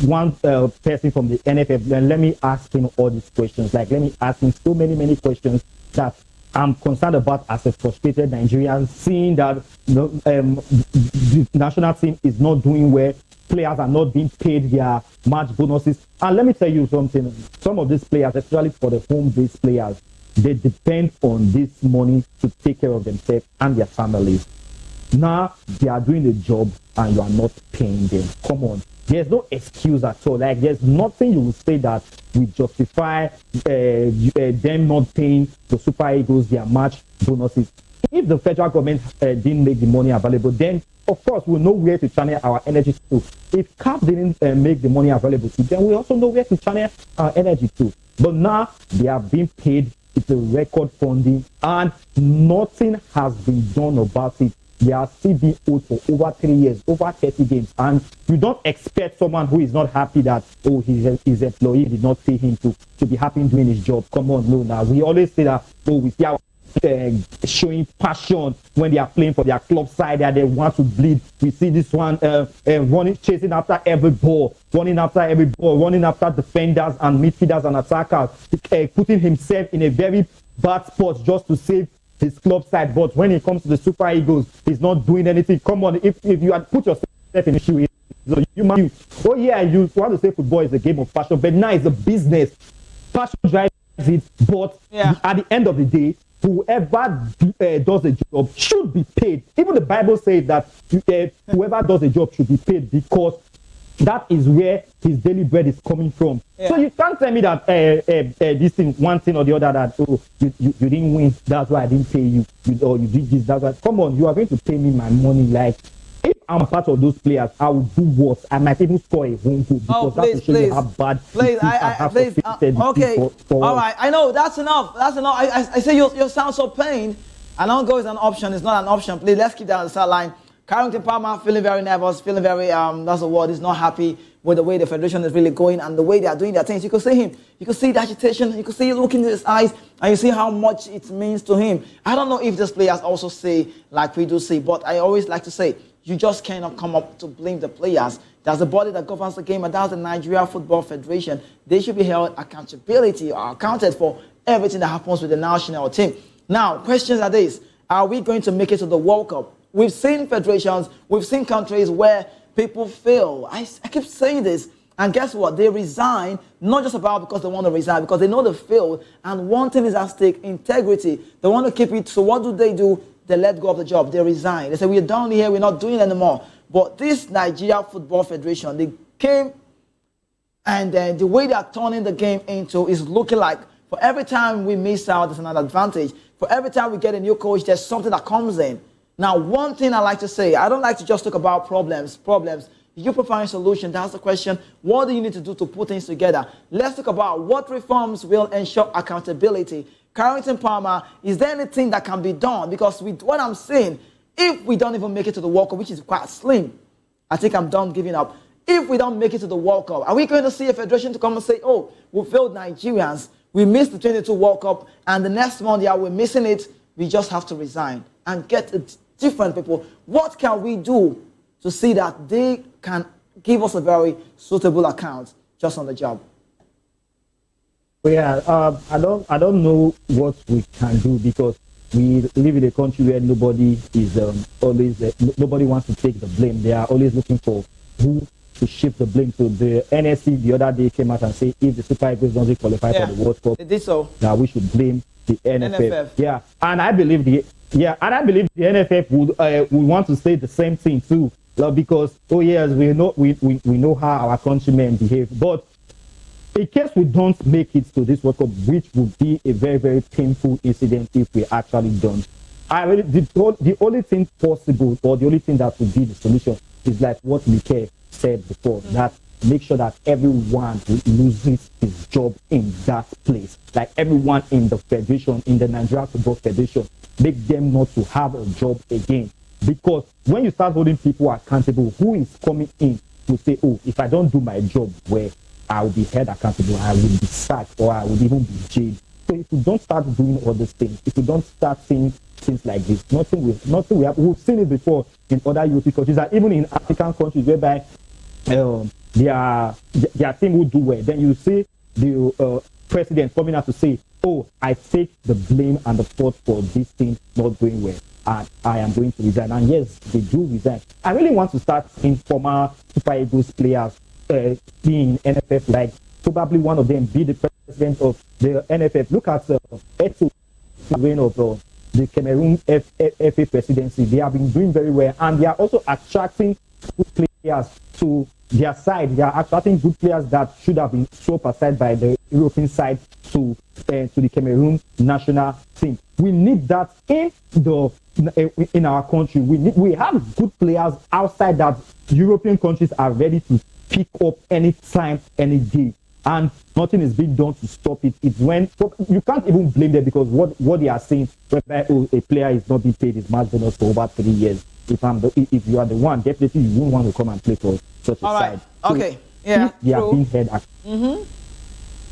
one person from the NFF and let me ask him all these questions. Like, let me ask him so many questions that I'm concerned about as a frustrated Nigerian, seeing that the national team is not doing well. Players are not being paid their match bonuses. And let me tell you something. Some of these players, especially for the home-based players, they depend on this money to take care of themselves and their families. Now they are doing the job and you are not paying them. Come on. There's no excuse at all. Like, there's nothing you will say that will justify them not paying the Super Eagles their match bonuses. If the federal government didn't make the money available, then of course we'll know where to channel our energy to. If CAF didn't make the money available to them, we also know where to channel our energy to. But now they are being paid. It's a record funding and nothing has been done about it. They are still being owed for over 3 years, over 30 games. And you don't expect someone who is not happy that, oh, his employee did not pay him to be happy doing his job. Come on, no, now. We always say that, oh, we see our showing passion when they are playing for their club side, that they want to bleed. We see this one running, chasing after every ball, running after defenders and midfielders and attackers, putting himself in a very bad spot just to save his club side. But when it comes to the Super Eagles, he's not doing anything. Come on, if you had put yourself in the shoe, oh yeah, you want to say football is a game of passion, but now it's a business. Passion drives it, but at the end of the day, whoever does a job should be paid. Even the Bible says that whoever does a job should be paid, because that is where his daily bread is coming from. So you can't tell me that this thing, one thing or the other, that, oh, you didn't win, that's why I didn't pay you, or you did this, that's why. Come on, you are going to pay me my money. Like, if I'm part of those players, I will do what? I might even score a home goal, because that's to show you how bad. Please, okay. All right, I know, that's enough. I say you sound so pained. And don't go is an option. It's not an option. Please, let's keep that on the sideline. Carrington Palmer feeling very nervous, feeling very, that's the word, he's not happy with the way the federation is really going and the way they are doing their things. You could see him. You could see the agitation. You could see look into his eyes, and you see how much it means to him. I don't know if these players also say like we do say, but I always like to say, you just cannot come up to blame the players. There's a body that governs the game, and that's the Nigeria Football Federation. They should be held accountability or accounted for everything that happens with the national team. Now, questions are these. Are we going to make it to the World Cup? We've seen federations, we've seen countries where people fail. I keep saying this, and guess what? They resign, not just about because they want to resign, because they know they failed, and one thing is at stake, integrity. They want to keep it, so what do? They let go of the job, they resign. They say, we're down here, we're not doing it anymore. But this Nigeria Football Federation, they came, and the way they are turning the game into is looking like, for every time we miss out, there's another advantage. For every time we get a new coach, there's something that comes in. Now, one thing I like to say, I don't like to just talk about problems. You prefer a solution. That's the question. What do you need to do to put things together? Let's talk about what reforms will ensure accountability. Carrington Palmer, is there anything that can be done? Because with what I'm saying, if we don't even make it to the World Cup, which is quite slim, I think I'm done giving up. If we don't make it to the World Cup, are we going to see a federation to come and say, oh, we failed Nigerians, we missed the 22 World Cup, and the next month, we're missing it, we just have to resign and get different people? What can we do to see that they can give us a very suitable account just on the job? Yeah, I don't know what we can do, because we live in a country where nobody is nobody wants to take the blame. They are always looking for who to shift the blame to. The NSC the other day came out and said if the Super Eagles doesn't qualify for the World Cup, they did so, that we should blame the NFF. Yeah, and I believe the NFF would want to say the same thing too, because oh yes, we know how our countrymen behave. But in case we don't make it to this World Cup, which would be a very, very painful incident if we actually don't, the only thing possible, or the only thing that would be the solution, is like what Wike said before, that make sure that everyone loses his job in that place. Like everyone in the federation, in the Nigeria Football Federation, make them not to have a job again. Because when you start holding people accountable, who is coming in to say, oh, if I don't do my job well, I will be held accountable, I will be sacked, or I will even be jailed. So if we don't start doing all these things, if we don't start seeing things like this, we've seen it before in other European countries, and even in African countries, whereby their team will do well. Then you see the president coming out to say, oh, I take the blame and the fault for this thing not doing well, and I am going to resign. And yes, they do resign. I really want to start seeing former Super Eagles players being NFF, like probably one of them be the president of the NFF. Look at Eto, the reign of the Cameroon FA presidency. They have been doing very well, and they are also attracting good players to their side. They are attracting good players that should have been swept aside by the European side to the Cameroon national team. We need that in our country. We have good players outside that European countries are ready to pick up any time, any day, and nothing is being done to stop it. It's when you can't even blame them, because what they are saying, whereby a player is not being paid his match bonus for over 3 years. If you are the one, definitely you won't want to come and play for such a side. So okay. Yeah. They are being held.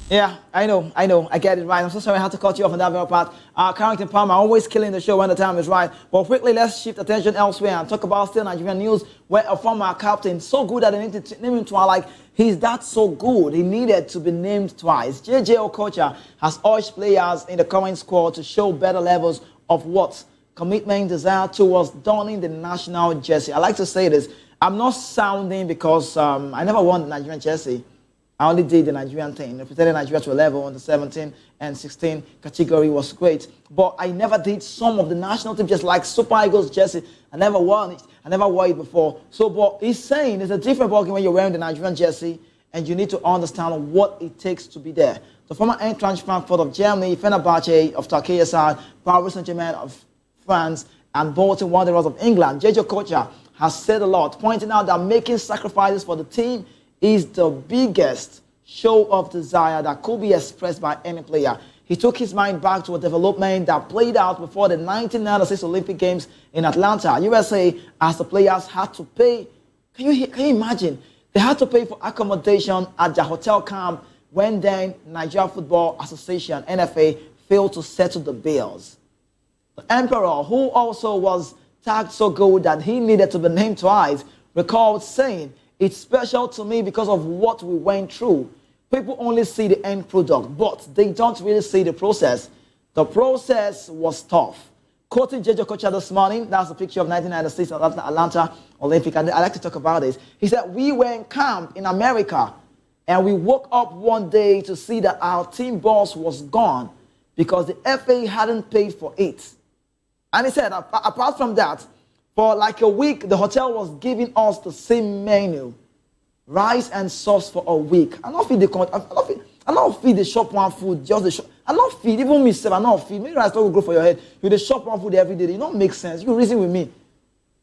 Yeah, I know. I get it right. I'm so sorry I had to cut you off on that very part. Carrington Palmer always killing the show when the time is right. But quickly, let's shift attention elsewhere and talk about still Nigerian news, where a former captain, so good that they need to name him twice. Like, he's that so good, he needed to be named twice. JJ Okocha has urged players in the current squad to show better levels of what? Commitment, desire towards donning the national jersey. I like to say this. I'm not sounding because I never won the Nigerian jersey. I only did the Nigerian thing. Represented Nigeria to a level on the 17 and 16 category was great. But I never did some of the national team, just like Super Eagles jersey. I never won it. I never wore it before. So, but he's saying there's a different ballgame when you're wearing the Nigerian jersey, and you need to understand what it takes to be there. The former Eintracht Frankfurt of Germany, Fenerbahce of Turkey, Paris Saint-Germain of France, and Bolton Wanderers of England, JJ Okocha has said a lot, pointing out that making sacrifices for the team is the biggest show of desire that could be expressed by any player. He took his mind back to a development that played out before the 1996 Olympic Games in Atlanta, USA, as the players had to pay. Can you imagine? They had to pay for accommodation at their hotel camp when then Nigeria Football Association, NFA, failed to settle the bills. The Emperor, who also was tagged so good that he needed to be named twice, recalled saying, "It's special to me because of what we went through. People only see the end product, but they don't really see the process. The process was tough." Quoting JJ Okocha this morning, that's a picture of 1996 Atlanta Olympic, and I like to talk about this. He said, "We were in camp in America, and we woke up one day to see that our team boss was gone because the FA hadn't paid for it." And he said, apart from that, for like a week, the hotel was giving us the same menu, rice and sauce for a week. I don't feed the shop one food, just the shop. I don't feed, even myself, I don't feed. Maybe rice don't grow for your head. You the shop one food every day. It don't make sense. You reason with me.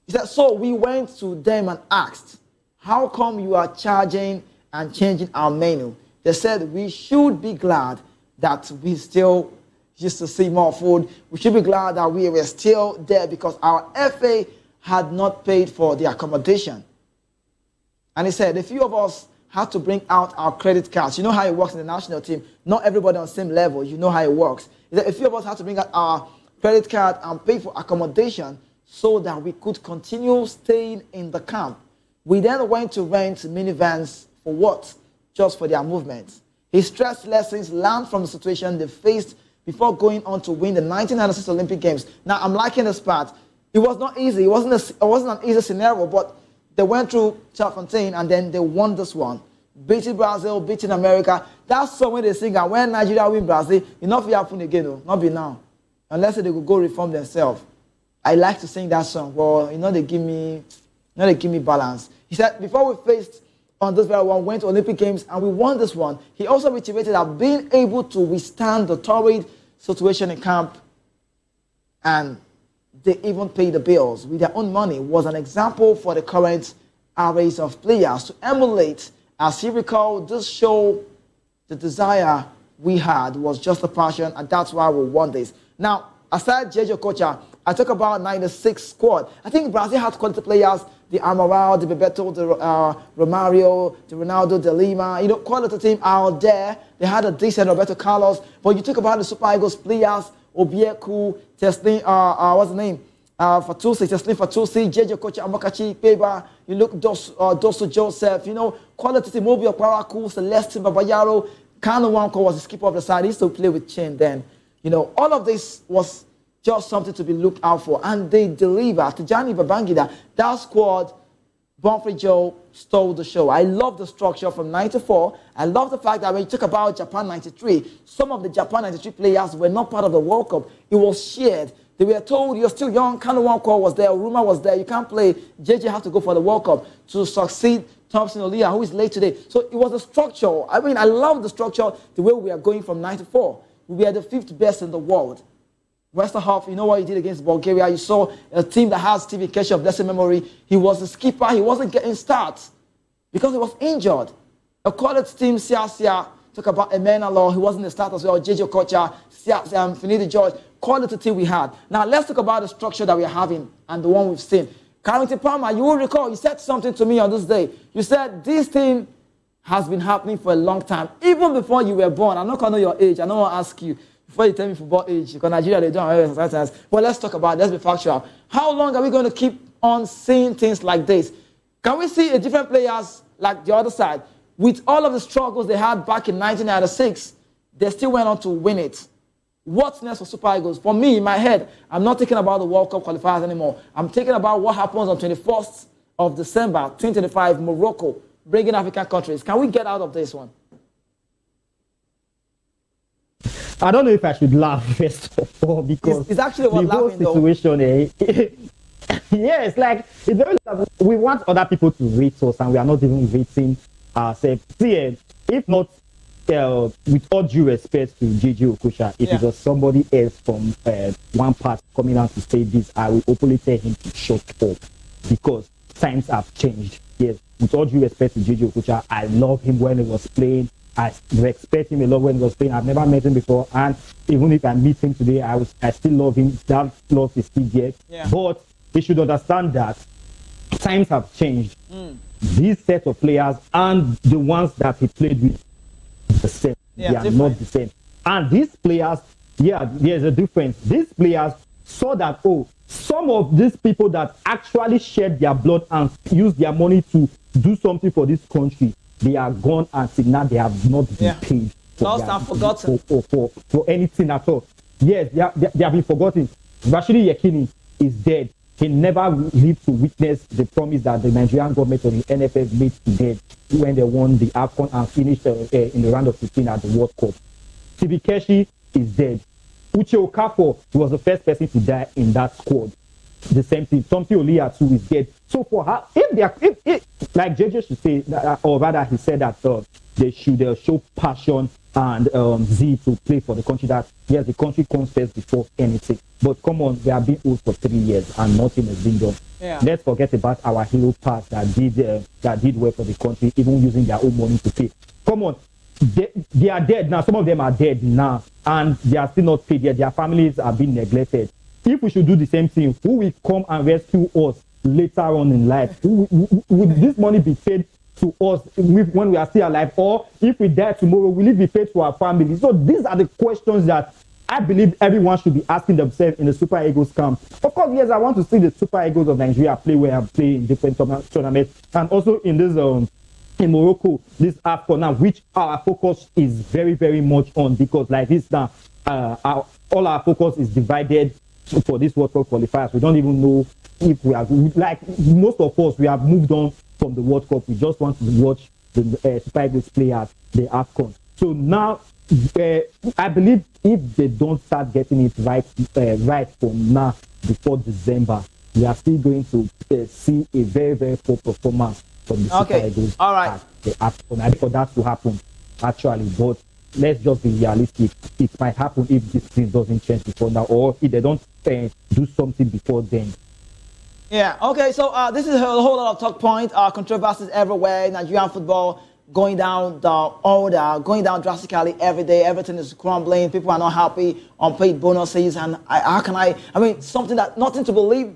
He said, so we went to them and asked, how come you are charging and changing our menu? They said, we should be glad that we still used to see more food. We should be glad that we were still there because our FA had not paid for the accommodation. And he said, a few of us had to bring out our credit cards. You know how it works in the national team. Not everybody on the same level. You know how it works. He said, a few of us had to bring out our credit card and pay for accommodation so that we could continue staying in the camp. We then went to rent minivans for what? Just for their movements. He stressed lessons learned from the situation they faced before going on to win the 1996 Olympic Games. Now, I'm liking this part. It was not easy. It wasn't an easy scenario, but they went through Chafontaine and then they won this one. Beating Brazil, beating America. That's song when they sing, and when Nigeria win Brazil, it not will happen again, no, not be now. Unless they could go reform themselves. I like to sing that song. Well, they give me balance. He said, before we faced on this very one, went to Olympic Games and we won this one. He also reiterated that being able to withstand the torrid situation in camp and they even pay the bills with their own money was an example for the current arrays of players to emulate. As he recalled, this show, the desire we had was just a passion, and that's why we won this. Now, aside JJ Okocha, I talk about 96 squad. I think Brazil had quality players, the Amaral, the Bebeto, the Romario, the Ronaldo, the Lima. Quality team out there. They had a decent Roberto Carlos. But you talk about the Super Eagles players, Obieku, Teslin, what's the name? Fatusi, Teslin Fatusi, JJ Okocha, Amakachi, Peba. You look Dosu Joseph, quality team, Mobile Kwaraku, Celestin Babayaro. Kanu Nwankwo was the skipper of the side. He used to play with Chin then. You know, all of this was just something to be looked out for. And they deliver. Tijani Babangida, that squad, Bonfrey Joe stole the show. I love the structure from 94. I love the fact that when you talk about Japan 93, some of the Japan 93 players were not part of the World Cup. It was shared. They were told, you're still young, Kanu Nwankwo was there, Uruma was there, you can't play, JJ has to go for the World Cup to succeed Thompson Olia, who is late today. So it was a structure. I mean, I love the structure, the way we are going from 94. We are the 5th best in the world. Westerhoff, you know what he did against Bulgaria. You saw a team that has Stevie Kesha of blessed memory. He was a skipper. He wasn't getting starts because he was injured. A quality team, Sia, talk about Emena Law. He wasn't the start as well. JJ Okocha, Finidi George. Quality team we had. Now, let's talk about the structure that we're having and the one we've seen. Carrington Palmer, you will recall, you said something to me on this day. You said this thing has been happening for a long time, even before you were born. I'm not going to know your age. I don't want to ask you before you tell me football age, because Nigeria, they don't have sometimes. But let's talk about it. Let's be factual. How long are we going to keep on seeing things like this? Can we see a different players like the other side? With all of the struggles they had back in 1996, they still went on to win it. What's next for Super Eagles? For me, in my head, I'm not thinking about the World Cup qualifiers anymore. I'm thinking about what happens on 21st of December, 2025, Morocco, bringing African countries. Can we get out of this one? I don't know if I should laugh first of all, because it's actually what the whole situation, yes, like it's very. We want other people to rate us, and we are not even rating ourselves. See, if not, with all due respect to JJ Okocha, if it was somebody else from one part coming out to say this, I will openly tell him to shut up, because times have changed. Yes, with all due respect to JJ Okocha, I love him when he was playing. I respect him a lot when he was playing. I've never met him before, and even if I meet him today, I still love him. That love is still there. Yeah. But we should understand that times have changed. These set of players and the ones that he played with, the same. They are not the same. And these players, there's a difference. These players saw that, some of these people that actually shed their blood and used their money to do something for this country, they are gone until now. They have not been paid for anything at all. Yes, they have been forgotten. Rashidi Yekini is dead. He never lived to witness the promise that the Nigerian government or the NFF made to them when they won the AFCON and finished in the round of 16 at the World Cup. Stevie Keshi is dead. Uche Okafor was the first person to die in that squad. The same thing. Thompson Olia too is dead. So for her, if like JJ should say, or rather he said that they should show passion and zeal to play for the country, that yes, the country comes first before anything. But come on, we have been old for 3 years and nothing has been done. Let's forget about our hero past that did well for the country, even using their own money to pay. Come on, they are dead now. Some of them are dead now, and they are still not paid yet. Their families are being neglected. If we should do the same thing, who will come and rescue us later on in life? Would this money be paid to us when we are still alive? Or if we die tomorrow, will it be paid to our families? So these are the questions that I believe everyone should be asking themselves in the Super Eagles camp. Of course, yes, I want to see the Super Eagles of Nigeria play where I play in different tournaments, and also in this in Morocco, this AFCON now, which our focus is very, very much on, because like this now, all our focus is divided for this World Cup qualifiers. We don't even know if we are, like most of us, we have moved on from the World Cup. We just want to watch the Super Eagles play at the AFCON. So now, I believe if they don't start getting it right from now before December, we are still going to see a very, very poor performance from the Super Eagles. All right. At the AFCON. I think for that to happen, actually, but let's just be realistic. It might happen if this thing doesn't change before now, or if they don't do something before then. Yeah, okay, so this is a whole lot of talk points, controversies everywhere, Nigerian football going down the order, going down drastically every day. Everything is crumbling. People are not happy. Unpaid bonuses, and I mean, something that nothing to believe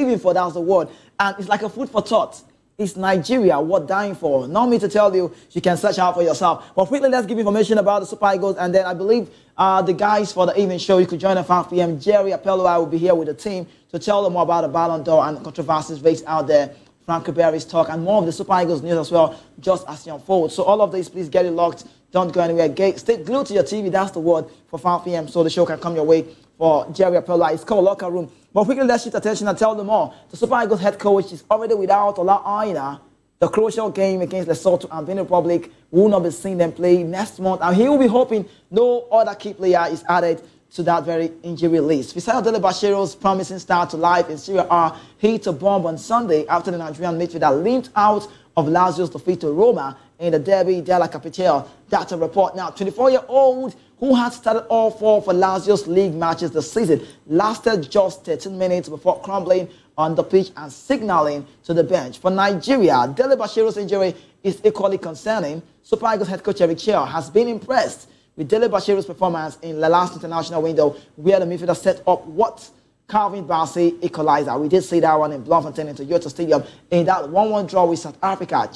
in for. That's the word, and it's like a food for thought. It's Nigeria worth dying for. Not me to tell you. You can search out for yourself. But quickly, let's give information about the Super Eagles, and then I believe the guys for the evening show, you could join at 5 p.m. Jerry Apello, I will be here with the team to tell them more about the Ballon d'Or and controversies raised out there Franco Berry's talk, and more of the Super Eagles news as well, just as it unfolds. So all of this, please get it locked. Don't go anywhere. Stay glued to your TV. That's the word for 5 p.m. so the show can come your way for Jerry Apella. It's called Locker Room. But quickly, let's shift attention and tell them all. The Super Eagles head coach is already without Ola Aina. The crucial game against Lesotho and Benin Republic will not be seeing them play next month. And he will be hoping no other key player is added to that very injury list. Fisayo Dele Bashiro's promising start to life in Serie A hit a bomb on Sunday after the Nigerian midfielder limped out of Lazio's defeat to Roma in the Derby della Capitale. That's a report now. 24-year-old who had started all 4 for Lazio's league matches this season lasted just 13 minutes before crumbling on the pitch and signaling to the bench. For Nigeria, Dele Bashiro's injury is equally concerning. Super Eagles head coach Eric Chell has been impressed with Dele Bashiro's performance in the last international window, where the midfielder set up what Calvin Bassey equalizer. We did see that one in Bloemfontein in Toyota Stadium in that 1-1 draw with South Africa.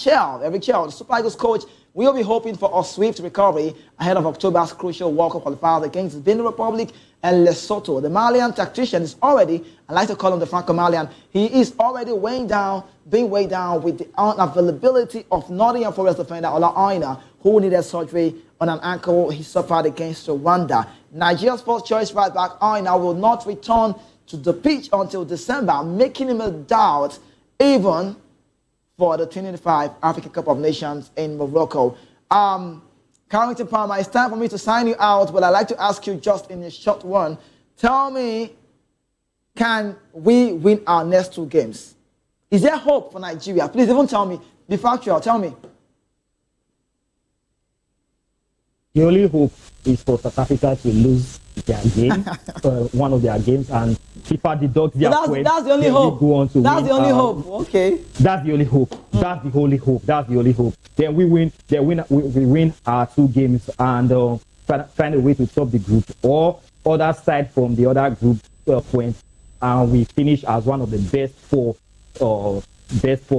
Eric Chell, the Super Eagles coach, will be hoping for a swift recovery ahead of October's crucial World Cup qualifiers against Benin Republic and Lesotho. The Malian tactician is already, I like to call him the Franco-Malian, he is already being weighed down with the unavailability of Nottingham Forest defender Ola Aina, who needed surgery on an ankle he suffered against Rwanda. Nigeria's first choice right back Aina will not return to the pitch until December, making him a doubt even for the 2025 African Cup of Nations in Morocco. Carrington Palmer, it's time for me to sign you out, but I'd like to ask you just in a short one. Tell me, can we win our next 2 games? Is there hope for Nigeria? Please even tell me. Be factual. Tell me. The only hope is for South Africa to lose their game, one of their games, and FIFA deducts their points. That's the only hope. That's the only hope. Okay. That's the only hope. That's the only hope. That's the only hope. Then we win. We win our 2 games and find a way to top the group, or other side from the other group points, and we finish as one of the best 4 best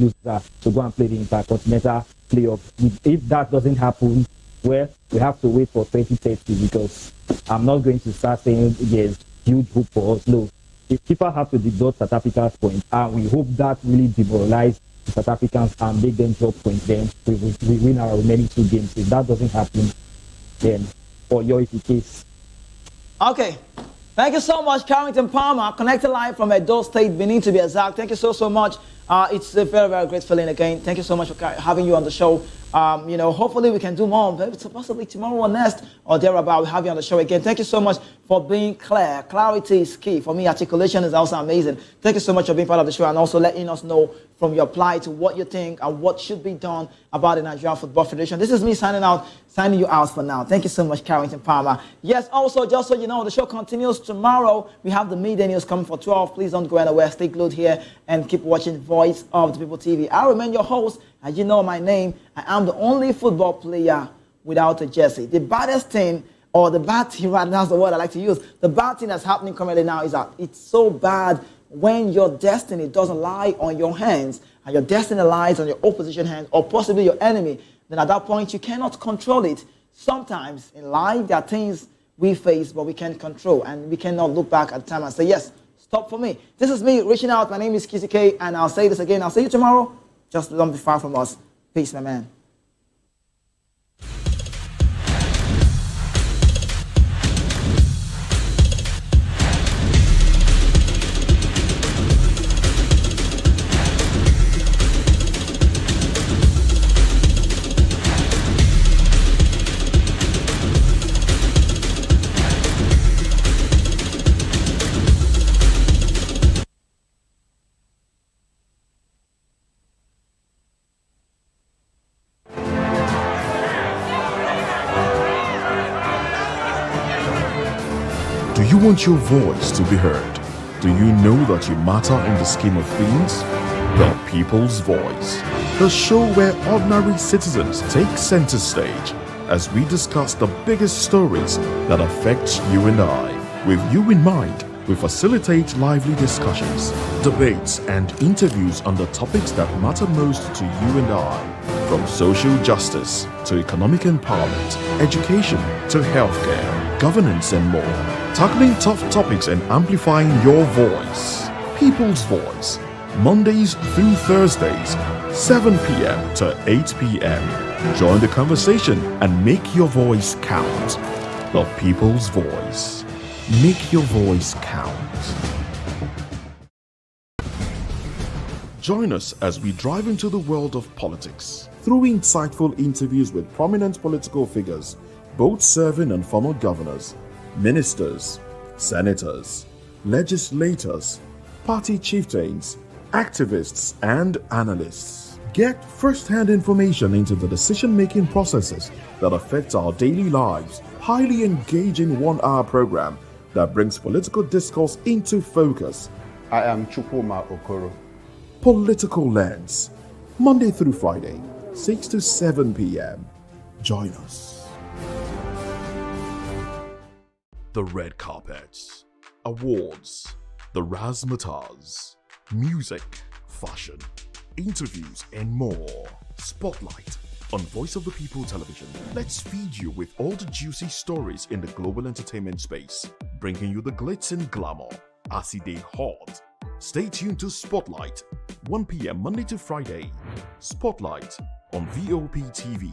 losers to go and play the Intercontinental playoff. If that doesn't happen, well, we have to wait for 2030, because I'm not going to start saying there's huge hope for us. No, if people have to deduct South Africa's points, and we hope that really demoralize the South Africans and make them drop points, then we win our remaining 2 games. If that doesn't happen, then for you is the case. Okay. Thank you so much, Carrington Palmer, connected live from Edo State, Benin to be exact. Thank you so much. It's a very, very great feeling again. Thank you so much for having you on the show. Hopefully we can do more, maybe possibly tomorrow or next or thereabout. We'll have you on the show again. Thank you so much for being clear. Clarity is key. For me, articulation is also amazing. Thank you so much for being part of the show and also letting us know from your plight what you think and what should be done about the Nigerian Football Federation. This is me signing you out for now. Thank you so much, Carrington Palmer. Yes, also, just so you know, the show continues tomorrow. We have the midday news coming for 12. Please don't go anywhere. Stay glued here and keep watching Voice of the People TV. I remain your host. As you know my name, I am the only football player without a jersey. The baddest thing, or the bad thing, right, that's the word I like to use. The bad thing that's happening currently now is that it's so bad when your destiny doesn't lie on your hands, and your destiny lies on your opposition hands, or possibly your enemy. Then at that point, you cannot control it. Sometimes in life, there are things we face, but we can't control, and we cannot look back at the time and say, yes, stop for me. This is me reaching out. My name is Kizzy K, and I'll say this again. I'll see you tomorrow. Just don't be far from us. Peace, my man. Do you want your voice to be heard? Do you know that you matter in the scheme of things? The People's Voice, the show where ordinary citizens take center stage as we discuss the biggest stories that affect you and I. With you in mind, we facilitate lively discussions, debates, and interviews on the topics that matter most to you and I. From social justice to economic empowerment, education to healthcare, governance, and more. Tackling tough topics and amplifying your voice. People's Voice. Mondays through Thursdays, 7 p.m. to 8 p.m. Join the conversation and make your voice count. The People's Voice. Make your voice count. Join us as we drive into the world of politics through insightful interviews with prominent political figures, both serving and former governors, ministers, senators, legislators, party chieftains, activists, and analysts. Get first-hand information into the decision-making processes that affect our daily lives. Highly engaging one-hour program that brings political discourse into focus. I am Chukwuma Okoro. Political Lens, Monday through Friday, 6 to 7 p.m. Join us. The red carpets, awards, the razzmatazz, music, fashion, interviews, and more. Spotlight on Voice of the People Television. Let's feed you with all the juicy stories in the global entertainment space, bringing you the glitz and glamour as it is hot. Stay tuned to Spotlight, 1 p.m. Monday to Friday. Spotlight on VOP TV.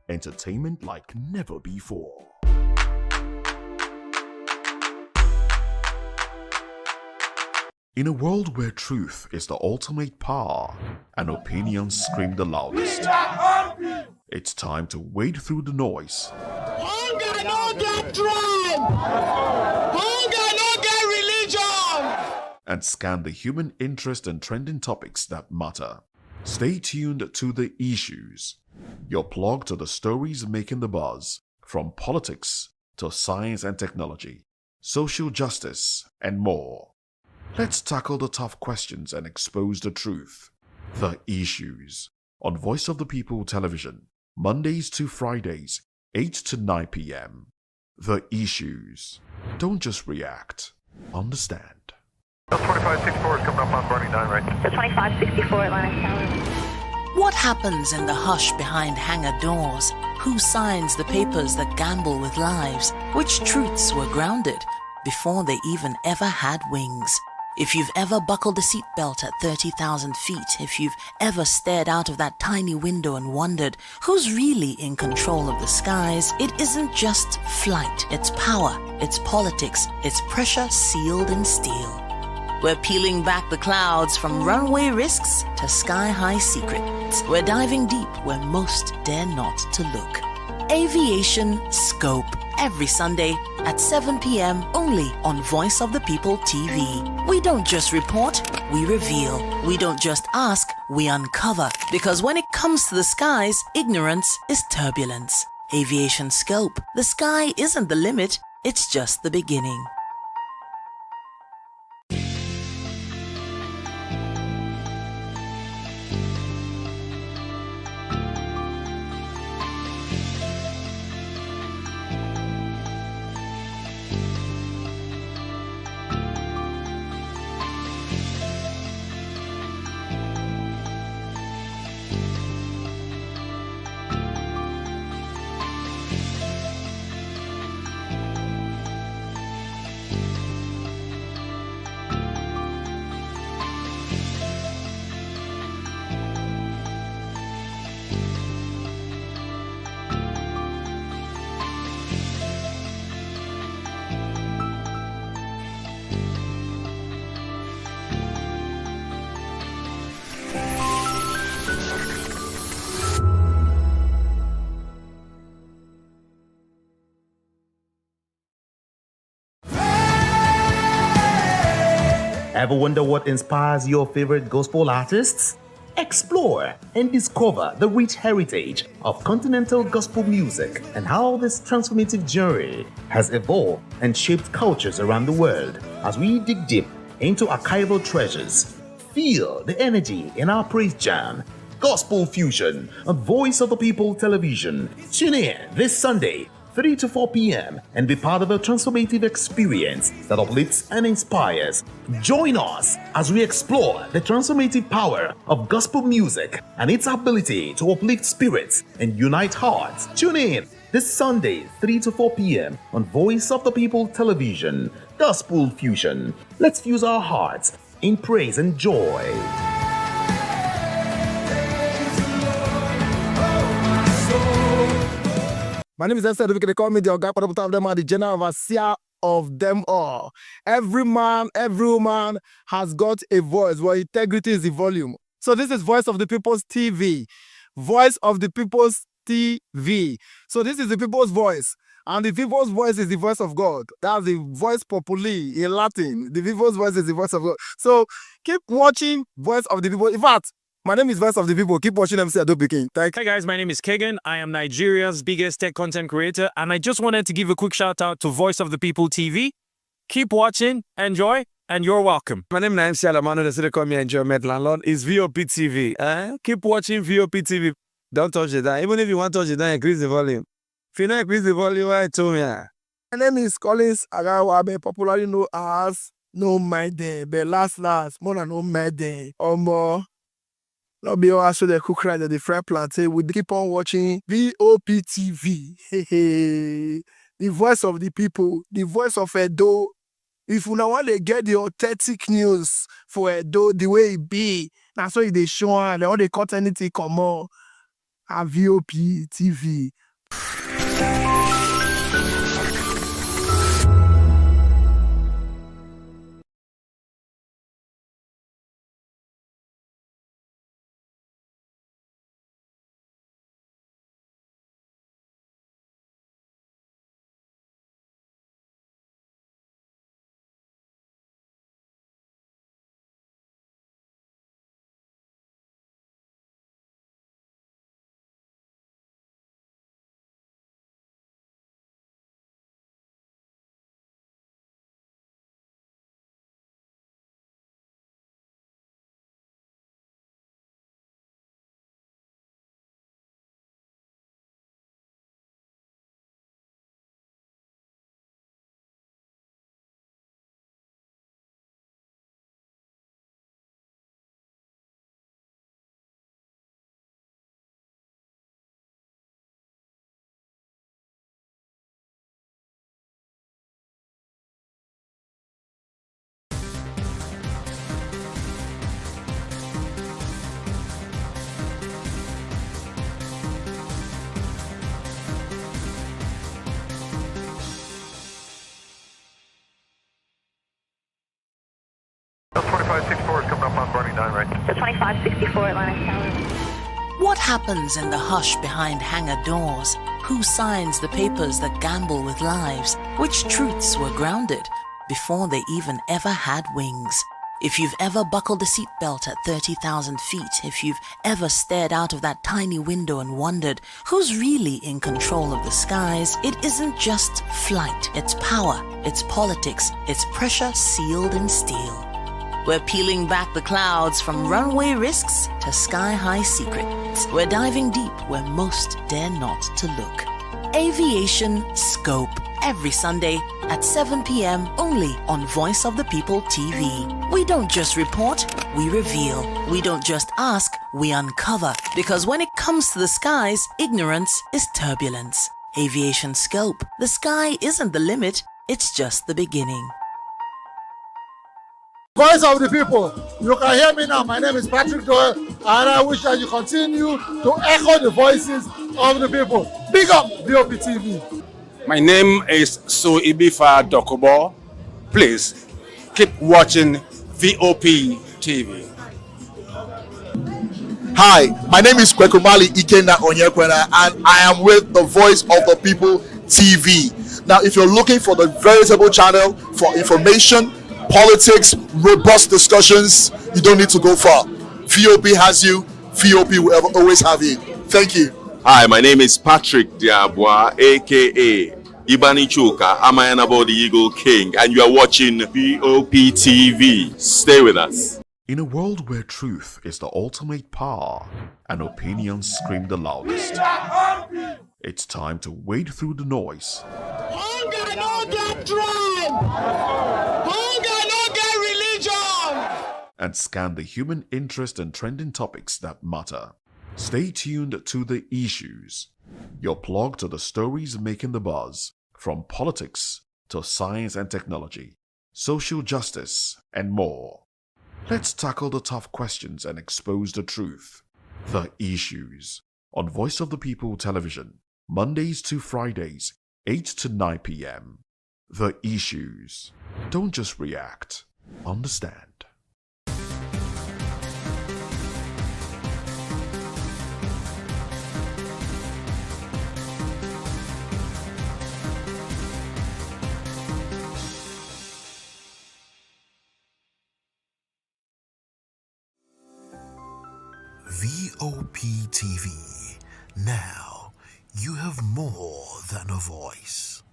Entertainment like never before. In a world where truth is the ultimate power and opinions scream the loudest, it's time to wade through the noise. Hunger no get tribe. Hunger no get religion. And scan the human interest and trending topics that matter. Stay tuned to The Issues, your plug to the stories making the buzz, from politics to science and technology, social justice, and more. Let's tackle the tough questions and expose the truth. The Issues on Voice of the People Television, Mondays to Fridays, 8 to 9 p.m. The Issues. Don't just react, understand. 2564 is coming up on Barney 9 right. The 2564 Atlantic Tower. What happens in the hush behind hangar doors? Who signs the papers that gamble with lives? Which truths were grounded before they even ever had wings? If you've ever buckled a seatbelt at 30,000 feet, if you've ever stared out of that tiny window and wondered who's really in control of the skies, it isn't just flight, it's power, it's politics, it's pressure sealed in steel. We're peeling back the clouds from runway risks to sky-high secrets. We're diving deep where most dare not to look. Aviation Scope, every Sunday at 7 p.m. only on Voice of the People TV. We don't just report, we reveal. We don't just ask, we uncover. Because when it comes to the skies, ignorance is turbulence. Aviation Scope, the sky isn't the limit, it's just the beginning. Ever wonder what inspires your favorite gospel artists? Explore and discover the rich heritage of continental gospel music and how this transformative journey has evolved and shaped cultures around the world. As we dig deep into archival treasures, feel the energy in our praise jam, Gospel Fusion on Voice of the People Television. Tune in this Sunday, 3 to 4 p.m. and be part of a transformative experience that uplifts and inspires. Join us as we explore the transformative power of gospel music and its ability to uplift spirits and unite hearts. Tune in this Sunday, 3 to 4 p.m. on Voice of the People Television. Gospel Fusion. Let's fuse our hearts in praise and joy. My name is Esther. They call me the Oga Patapata of them, and the general overseer of them all. Every man, every woman has got a voice where integrity is the volume. So this is Voice of the People's TV. Voice of the People's TV. So this is the people's voice. And the people's voice is the voice of God. That's the voice populi in Latin. The people's voice is the voice of God. So keep watching Voice of the People. In fact, my name is Voice of the People. Keep watching MC Ado Pikin. Hi guys, my name is Kagan. I am Nigeria's biggest tech content creator, and I just wanted to give a quick shout out to Voice of the People TV. Keep watching, enjoy, and you're welcome. My name is MC Alamano. They say they call me Enjoyment Landlord. It's VOP TV. Keep watching VOP TV. Don't touch it down. Even if you want to touch it down, increase the volume. If you don't increase the volume, I told me. My name is Collins Agawabe, popularly known as No Maiden, but last, more than No Maiden, or more. Not be all so the cook right at the fry plantain. We keep on watching VOP TV. The voice of the people, the voice of Edo. If you now want to get the authentic news for Edo, the way it be, that's why they show and all they cut anything come on. At VOP TV. The 2564 is coming up on Barney 9 right. The 2564 Atlantic Tower. What happens in the hush behind hangar doors? Who signs the papers that gamble with lives? Which truths were grounded before they even ever had wings? If you've ever buckled a seatbelt at 30,000 feet, if you've ever stared out of that tiny window and wondered who's really in control of the skies, it isn't just flight, it's power, it's politics, it's pressure sealed in steel. We're peeling back the clouds from runway risks to sky-high secrets. We're diving deep where most dare not to look. Aviation Scope, every Sunday at 7 p.m. only on Voice of the People TV. We don't just report, we reveal. We don't just ask, we uncover. Because when it comes to the skies, ignorance is turbulence. Aviation Scope, the sky isn't the limit, it's just the beginning. Voice of the People. You can hear me now. My name is Patrick Doyle, and I wish that you continue to echo the voices of the people. Big up VOP TV. My name is Sowore Dokubo. Please keep watching VOP TV. Hi, my name is Kwekumali Ikenna Onyekwena, and I am with the Voice of the People TV. Now, if you're looking for the veritable channel for information, politics, robust discussions, you don't need to go far. VOP has you. VOP will always have you. Thank you. Hi, my name is Patrick Diabwa, aka Ibani Chuka, Amayanabo the Eagle King, and you are watching VOP TV. Stay with us. In a world where truth is the ultimate power and opinions scream the loudest, it's time to wade through the noise. Hunger no get tribe. Hunger no get religion. And scan the human interest and trending topics that matter. Stay tuned to The Issues, your plug to the stories making the buzz, from politics to science and technology, social justice, and more. Let's tackle the tough questions and expose the truth. The Issues on Voice of the People Television, Mondays to Fridays, 8 to 9 p.m. The Issues. Don't just react. Understand. VOP TV. Now you have more than a voice.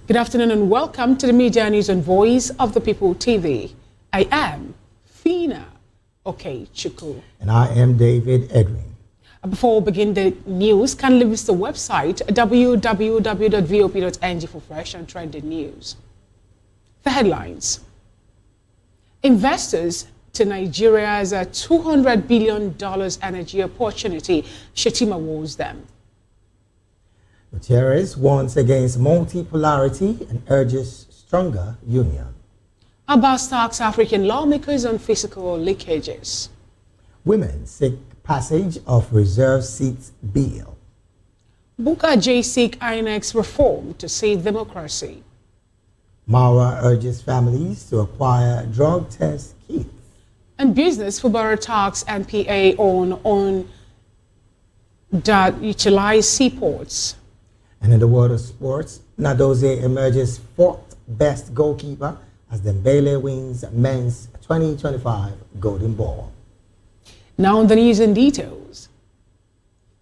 Good afternoon and welcome to the Media News on Voice of the People TV. I am Fina Okechukwu. And I am David Edwin. Before we begin the news, kindly visit the website www.vop.ng for fresh and trending news. The headlines. Investors to Nigeria's $200 billion energy opportunity, Shetima warns them. Gutierrez warns against multipolarity and urges stronger union. Abbas tax African lawmakers on fiscal leakages. Women seek passage of reserve seats bill. Buka J seek INEX reform to save democracy. Mara urges families to acquire drug test kits. And business for borrower tax NPA on that utilize seaports. And in the world of sports, Nadoze emerges fourth best goalkeeper as Dembele wins men's 2025 Golden Ball. Now the news in details.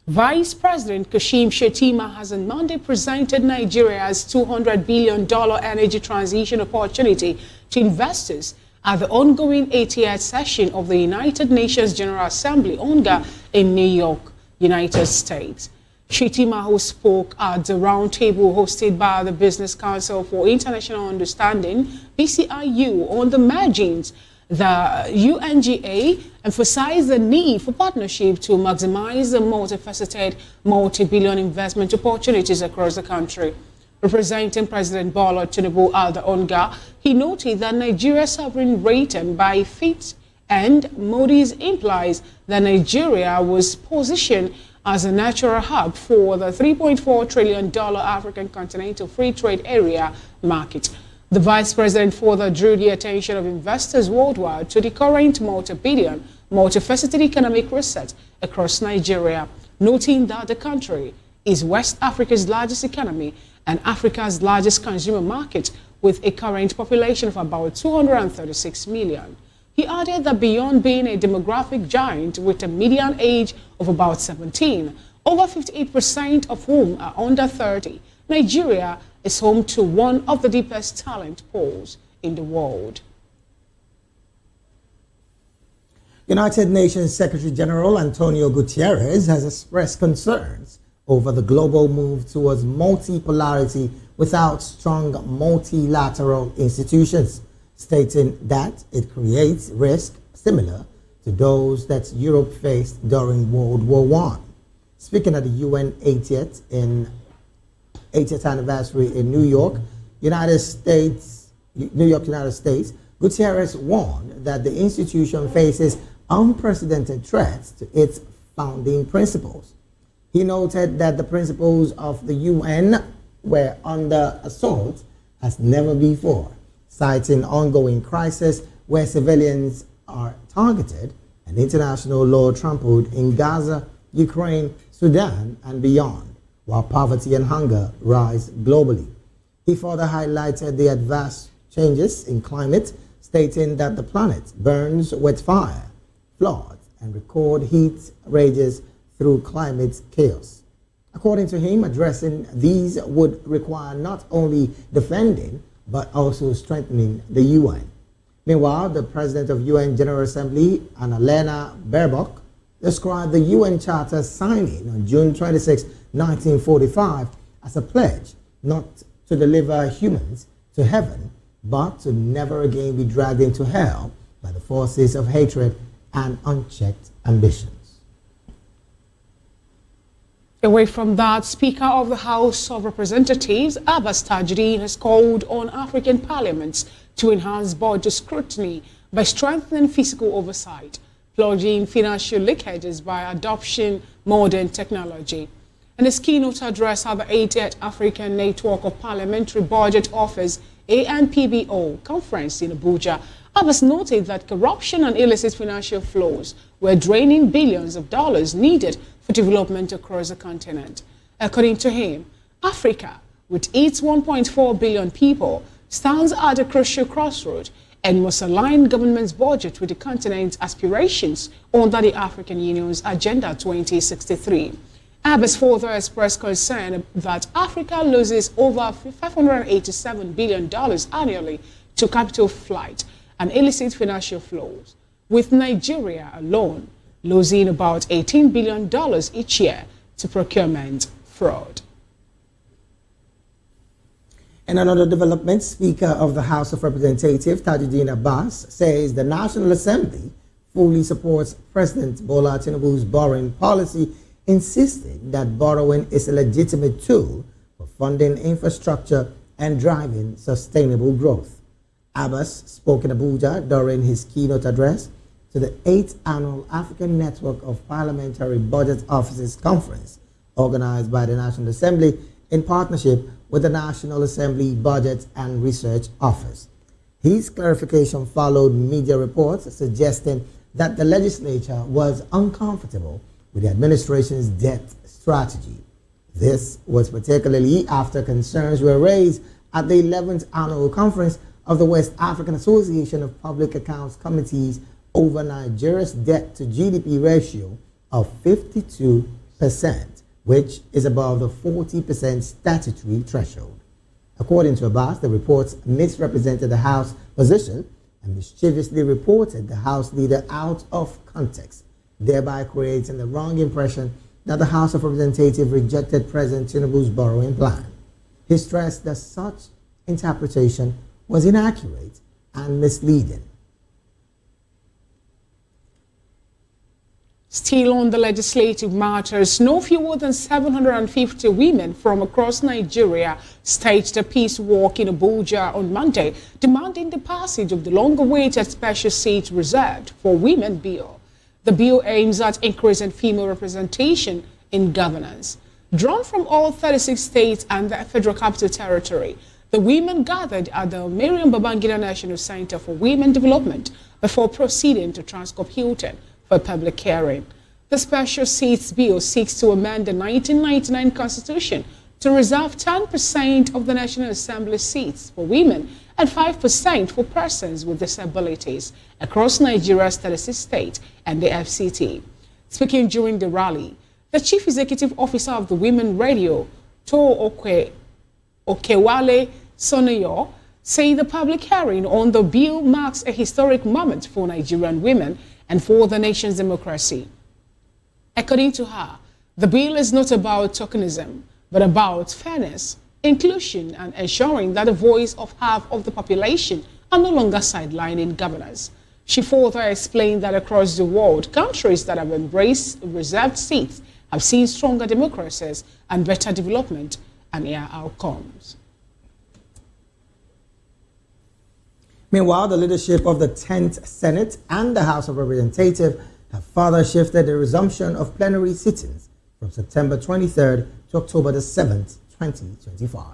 Vice President Kashim Shettima has on Monday presented Nigeria's $200 billion energy transition opportunity to investors at the ongoing 80th session of the United Nations General Assembly, UNGA, in New York, United States. Shettima, who spoke at the roundtable hosted by the Business Council for International Understanding, BCIU, on the margins, the UNGA emphasized the need for partnership to maximize the multifaceted, multi-billion investment opportunities across the country. Representing President Bola Tinubu at the UNGA, he noted that Nigeria's sovereign rating by Fitch and Moody's implies that Nigeria was positioned as a natural hub for the $3.4 trillion African Continental Free Trade Area market. The Vice President further drew the attention of investors worldwide to the current multi-billion, multifaceted economic reset across Nigeria, noting that the country is West Africa's largest economy and Africa's largest consumer market with a current population of about 236 million. He added that beyond being a demographic giant with a median age of about 17, over 58% of whom are under 30, Nigeria is home to one of the deepest talent pools in the world. United Nations Secretary General Antonio Gutierrez has expressed concerns over the global move towards multipolarity without strong multilateral institutions, stating that it creates risk similar to those that Europe faced during World War I. Speaking at the UN 80th anniversary in New York, United States, Gutierrez warned that the institution faces unprecedented threats to its founding principles. He noted that the principles of the UN were under assault as never before, citing ongoing crisis where civilians are targeted and international law trampled in Gaza, Ukraine, Sudan, and beyond, while poverty and hunger rise globally. He further highlighted the adverse changes in climate, stating that the planet burns with fire, floods, and record heat rages through climate chaos. According to him, addressing these would require not only defending but also strengthening the UN. Meanwhile, the President of UN General Assembly, Annalena Baerbock, described the UN Charter signing on June 26, 1945 as a pledge not to deliver humans to heaven, but to never again be dragged into hell by the forces of hatred and unchecked ambitions. Away from that, Speaker of the House of Representatives, Abbas Tajuddin, has called on African parliaments to enhance budget scrutiny by strengthening fiscal oversight, plugging financial leakages by adopting modern technology. In his keynote address at the 80th African Network of Parliamentary Budget Office (ANPBO) conference in Abuja, Abbas noted that corruption and illicit financial flows were draining billions of dollars needed for development across the continent. According to him, Africa, with its 1.4 billion people, stands at a crucial crossroad and must align government's budget with the continent's aspirations under the African Union's Agenda 2063. Abbas further expressed concern that Africa loses over $587 billion annually to capital flight and illicit financial flows, with Nigeria alone losing about $18 billion each year to procurement fraud. In another development, Speaker of the House of Representatives Tajuddin Abbas says the National Assembly fully supports President Bola Tinubu's borrowing policy, insisting that borrowing is a legitimate tool for funding infrastructure and driving sustainable growth. Abbas spoke in Abuja during his keynote address to the 8th Annual African Network of Parliamentary Budget Offices Conference, organized by the National Assembly in partnership with the National Assembly Budget and Research Office. His clarification followed media reports suggesting that the legislature was uncomfortable with the administration's debt strategy. This was particularly after concerns were raised at the 11th Annual Conference of the West African Association of Public Accounts Committees over Nigeria's debt to GDP ratio of 52%, which is above the 40% statutory threshold. According to Abbas, the reports misrepresented the House position and mischievously reported the House leader out of context, thereby creating the wrong impression that the House of Representatives rejected President Tinubu's borrowing plan. He stressed that such interpretation was inaccurate and misleading. Still on the legislative matters, no fewer than 750 women from across Nigeria staged a peace walk in Abuja on Monday, demanding the passage of the long-awaited special seat reserved for women bill. The bill aims at increasing female representation in governance. Drawn from all 36 states and the Federal Capital Territory, the women gathered at the Mariam Babangida National Center for Women Development before proceeding to Transcorp Hilton for public hearing. The special seats bill seeks to amend the 1999 Constitution to reserve 10% of the National Assembly seats for women and 5% for persons with disabilities across Nigeria's 36 states and the FCT. Speaking during the rally, the Chief Executive Officer of the Women Radio, Okewale Sonayo, say the public hearing on the bill marks a historic moment for Nigerian women and for the nation's democracy. According to her, the bill is not about tokenism, but about fairness, inclusion, and ensuring that the voice of half of the population are no longer sidelined in governance. She further explained that across the world, countries that have embraced reserved seats have seen stronger democracies and better development and their outcomes. Meanwhile, the leadership of the 10th Senate and the House of Representatives have further shifted the resumption of plenary sittings from September 23rd to October the 7th, 2025.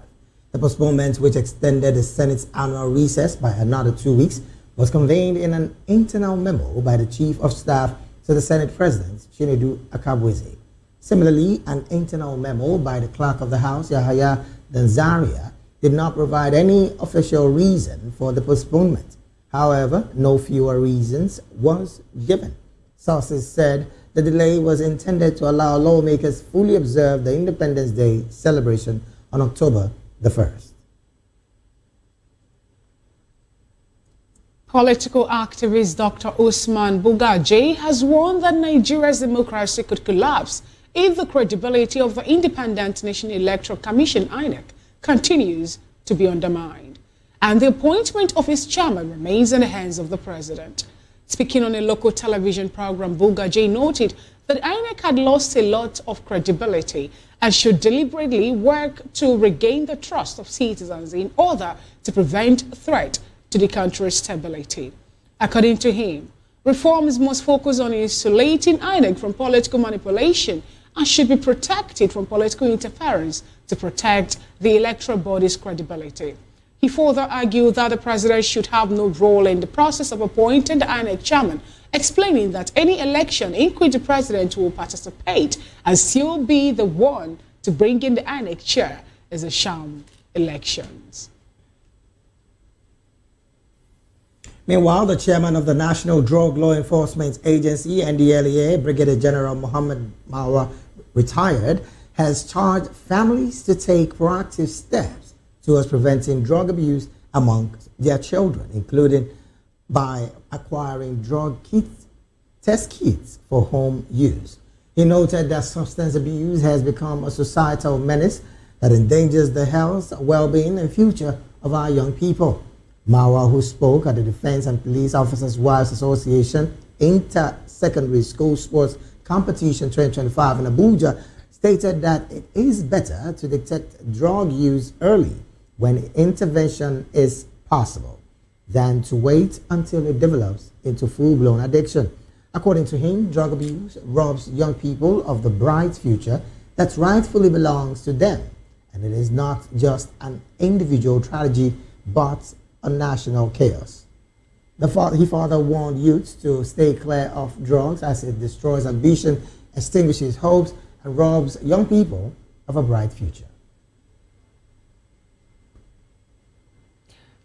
The postponement, which extended the Senate's annual recess by another 2 weeks, was conveyed in an internal memo by the Chief of Staff to the Senate President, Chinedu Akabweze. Similarly, an internal memo by the Clerk of the House, Yahaya Danzaria, did not provide any official reason for the postponement. However, no fewer reasons was given. Sources said the delay was intended to allow lawmakers fully observe the Independence Day celebration on October the 1st. Political activist Dr. Usman Bugaje has warned that Nigeria's democracy could collapse if the credibility of the Independent National Electoral Commission, INEC, continues to be undermined. and the appointment of its chairman remains in the hands of the president. Speaking on a local television program, Bugaji noted that INEC had lost a lot of credibility and should deliberately work to regain the trust of citizens in order to prevent threat to the country's stability. According to him, reforms must focus on insulating INEC from political manipulation and should be protected from political interference to protect the electoral body's credibility. He further argued that the president should have no role in the process of appointing the INEC chairman, explaining that any election in which the president will participate and still be the one to bring in the INEC chair is a sham elections. Meanwhile, the chairman of the National Drug Law Enforcement Agency, NDLEA, Brigadier General Muhammad Marwa, retired, has charged families to take proactive steps towards preventing drug abuse among their children, including by acquiring drug kits, test kits for home use. He noted that substance abuse has become a societal menace that endangers the health, well-being, and future of our young people. Marwa, who spoke at the Defense and Police Officers' Wives Association Inter-Secondary School Sports Competition 2025 in Abuja, stated that it is better to detect drug use early when intervention is possible than to wait until it develops into full-blown addiction. According to him, drug abuse robs young people of the bright future that rightfully belongs to them, and it is not just an individual tragedy but a national chaos. He further warned youths to stay clear of drugs as it destroys ambition, extinguishes hopes, and robs young people of a bright future.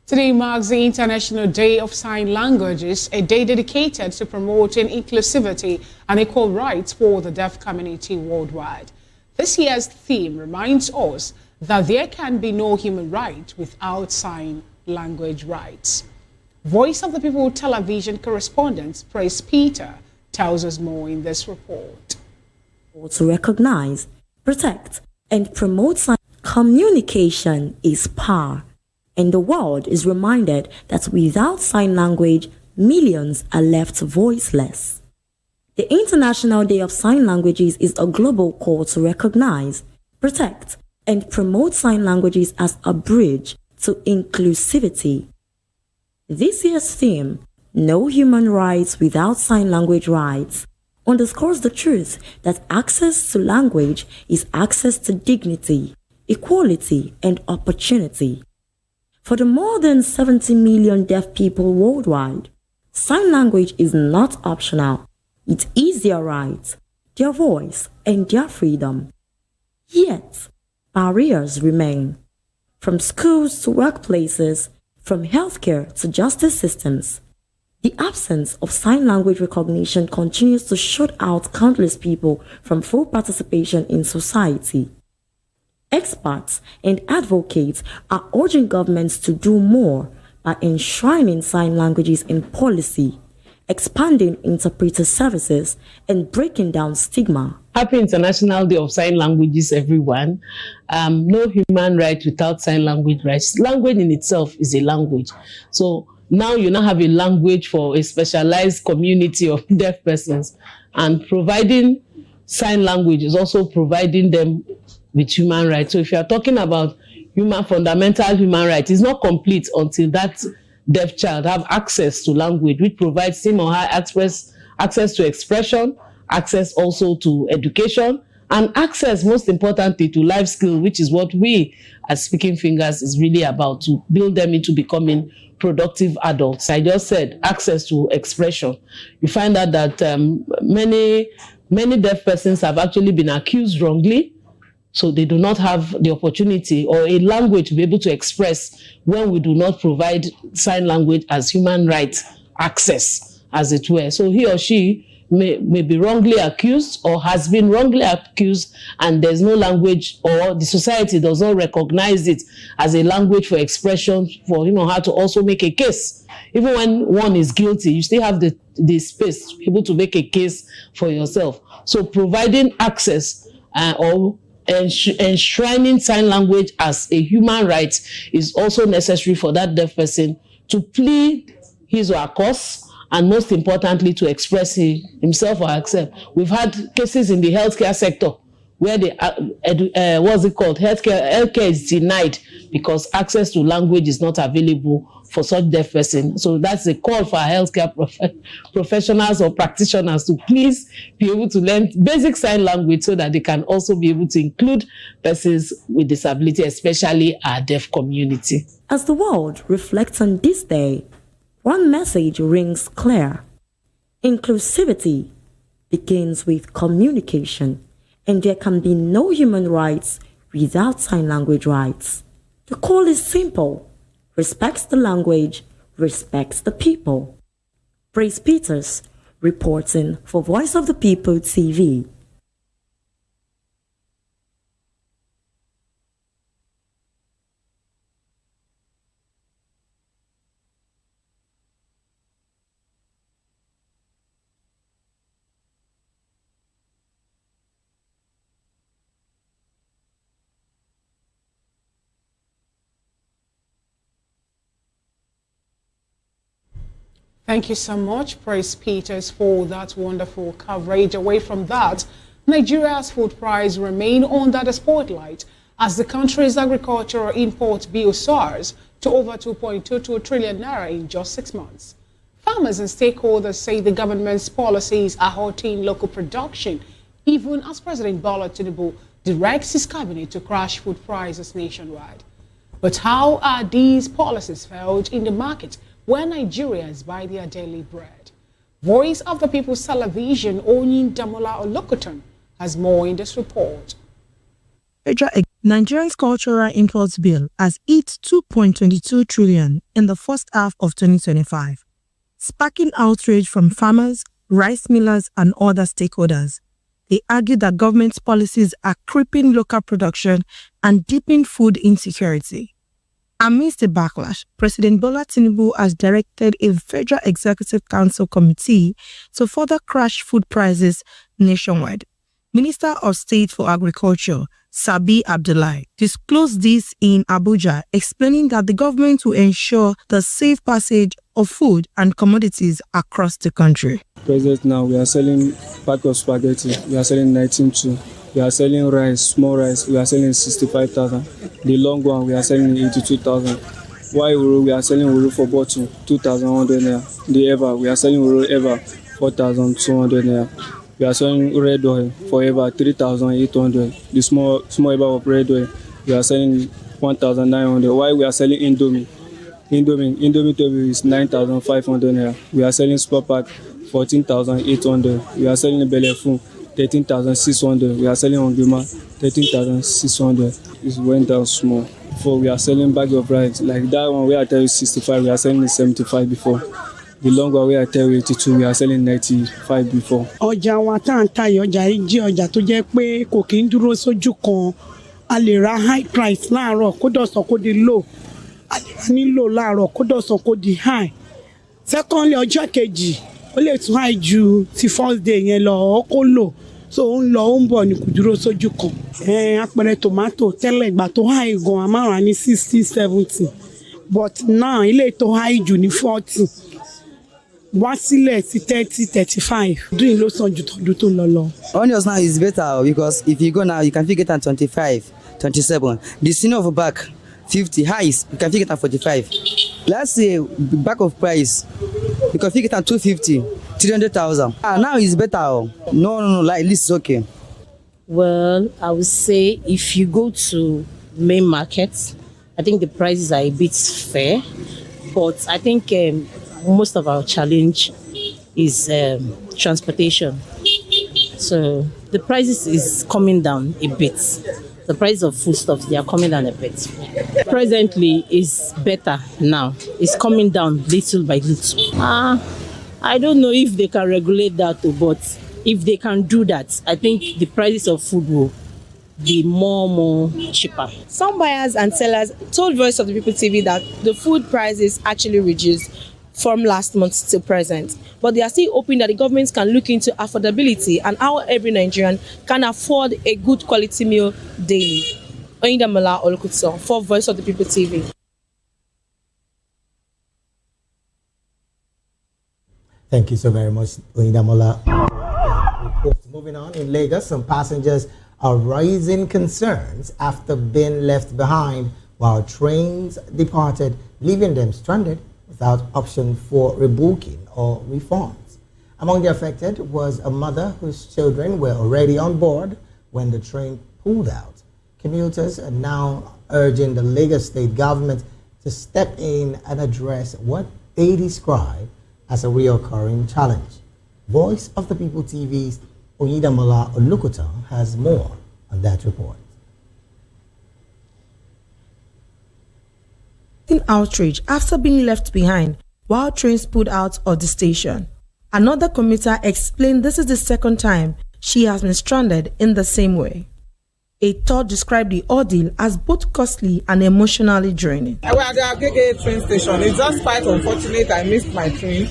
Today marks the International Day of Sign Languages, a day dedicated to promoting inclusivity and equal rights for the deaf community worldwide. This year's theme reminds us that there can be no human right without sign language rights. Voice of the People television correspondent Praise Peter tells us more in this report. To recognize, protect, and promote sign communication is power, and the world is reminded that without sign language, millions are left voiceless. The International Day of Sign Languages is a global call to recognize, protect, and promote sign languages as a bridge to inclusivity. This year's theme, No Human Rights Without Sign Language Rights, underscores the truth that access to language is access to dignity, equality, and opportunity. For the more than 70 million deaf people worldwide, sign language is not optional. It is their right, their voice, and their freedom. Yet, barriers remain. From schools to workplaces, from healthcare to justice systems, the absence of sign language recognition continues to shut out countless people from full participation in society. Experts and advocates are urging governments to do more by enshrining sign languages in policy, expanding interpreter services, and breaking down stigma. Happy International Day of Sign Languages, everyone. No human right without sign language rights. Language in itself is a language. So now you now have a language for a specialized community of deaf persons, and providing sign language is also providing them with human rights. So if you are talking about fundamental human rights, it's not complete until that deaf child have access to language, which provides him or her access to expression, access also to education, and access, most importantly, to life skill, which is what we as Speaking Fingers is really about, to build them into becoming productive adults. I just said access to expression. You find out that many deaf persons have actually been accused wrongly, so they do not have the opportunity or a language to be able to express when we do not provide sign language as human rights access, as it were. So he or she may be wrongly accused or has been wrongly accused, and there's no language, or the society does not recognize it as a language for expression for him or her to also make a case. Even when one is guilty, you still have the space to be able to make a case for yourself. So providing access or enshrining sign language as a human right is also necessary for that deaf person to plead his or her cause, and most importantly, to express himself or herself. We've had cases in the healthcare sector where healthcare is denied because access to language is not available for such deaf person. So that's a call for healthcare professionals or practitioners to please be able to learn basic sign language so that they can also be able to include persons with disability, especially our deaf community. As the world reflects on this day, one message rings clear. Inclusivity begins with communication, and there can be no human rights without sign language rights. The call is simple. Respects the language, respects the people. Praise Peters, reporting for Voice of the People TV. Thank you so much, Praise Peters, for that wonderful coverage. Away from that, Nigeria's food price remain under the spotlight as the country's agricultural import bill soars to over 2.22 trillion naira in just 6 months. Farmers and stakeholders say the government's policies are hurting local production, even as President Bola Tinubu directs his cabinet to crash food prices nationwide. But how are these policies felt in the market where Nigerians buy their daily bread? Voice of the People's Television, Onyin Damola Olokoton, has more in this report. Nigeria's cultural imports bill has hit 2.22 trillion in the first half of 2025, sparking outrage from farmers, rice millers, and other stakeholders. They argue that government's policies are crippling local production and deepening food insecurity. Amidst the backlash, President Bola Tinubu has directed a Federal Executive Council committee to further crash food prices nationwide. Minister of State for Agriculture, Sabi Abdullahi, disclosed this in Abuja, explaining that the government will ensure the safe passage of food and commodities across the country. Present now, we are selling pack of spaghetti, we are selling 19.2. We are selling rice, small rice, we are selling 65,000. The long one, we are selling 82,000. While Uru, we are selling Uru for bottle, 2,100 naira. The Eva, we are selling Uru Eva, 4,200 naira. We are selling red oil for Eva, 3,800. The small Eva of red oil, we are selling 1,900. While we are selling Indomie table is 9,500 naira. We are selling Super Pack, 14,800. We are selling Belefun, 13,600. We are selling Ongima, 13,600. It went down small. Before we are selling bag of rice. Like that one where I tell you 65, we are selling 75 before. The long one where I tell you 82, we are selling 95 before. Ọjà wa tá ń tà yìí, ọjà yìí jẹ́ ọjà tó jẹ́ pé kò kí ń dúró sójú kan. A lè ra high price láàárọ̀ kó dọ̀sán kó di low. A lè ra ní low láàárọ̀ kó dọ̀sán kó di high. Secondly, ọjọ́ kejì ó lè tún high ju ti first day yẹn lọ ó kó low. So ó ń lọ ó ń bọ̀ ní kò dúró sójú kan. Àpẹẹrẹ tomato tẹ́lẹ̀ ìgbà tó high gan a máa rà ní 60, 70. But now ilé tó high jù ní 40. Wá sílẹ̀ sí 30, 35. Doing ló sàn ju tọdún tó lọ lọ. Onions now is better because if you go now, you can fit get at 25, 27. The senior of a bag, 50. Highs, you can fit get at 45. Let's say back of price, you can fit get at 250, 300,000. Now it's better. No, like this is okay. Well, I would say if you go to main markets, I think the prices are a bit fair, but I think most of our challenge is transportation. So the prices is coming down a bit. The price of foodstuffs, they are coming down a bit. Presently, is better now. It's coming down little by little. I don't know if they can regulate that, but if they can do that, I think the prices of food will be more cheaper. Some buyers and sellers told Voice of the People TV that the food prices actually reduced from last month to present. But they are still hoping that the government can look into affordability and how every Nigerian can afford a good quality meal daily. Oyindamola Olukutso for Voice of the People TV. Thank you so very much, Oyindamola. Moving on, in Lagos, some passengers are raising concerns after being left behind while trains departed, leaving them stranded without option for rebooking or refunds. Among the affected was a mother whose children were already on board when the train pulled out. Commuters are now urging the Lagos state government to step in and address what they describe as a reoccurring challenge. Voice of the People TV's Oyindamola Olukutso has more on that report. In outrage after being left behind while trains pulled out of the station. Another commuter explained this is the second time she has been stranded in the same way. A third described the ordeal as both costly and emotionally draining. I was at the Agege train station. It's just quite unfortunate I missed my train.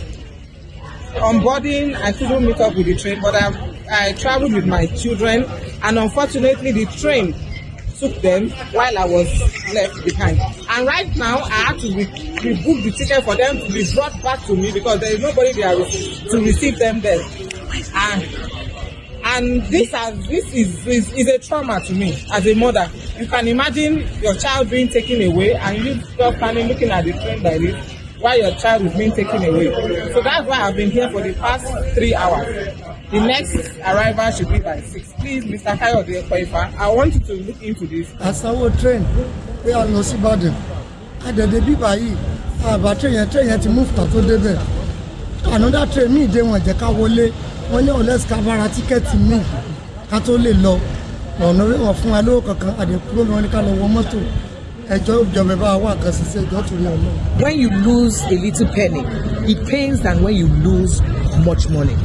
On boarding, I couldn't meet up with the train, but I traveled with my children, and unfortunately the train took them while I was left behind. And right now, I have to rebook the ticket for them to be brought back to me because there is nobody there to receive them there. And this is a trauma to me as a mother. You can imagine your child being taken away and you still standing looking at the train like this while your child is being taken away. So that's why I've been here for the past 3 hours. The next arrival should be by 6. Please, Mr. Kayode Ekwefa, I want you to look into this. Sowore train, we are no Ibadan. And the people here, but train to move to Debe. Another train, me, they want to Kawole. Wọ́n ní ọ̀lẹ́sì kábàárà tíkẹ́ẹ̀tì míì ká tó lè lọ ọ̀nà wọn fún wa lówó kankan àdèkúrò ni wọ́n ní ká lọ wọ mọ́tò ẹjọ́ ìjọba bá wà kan ṣiṣẹ́ ìjọ́ torí ọ̀nà. When you lose a little penny, it pains than when you lose much money.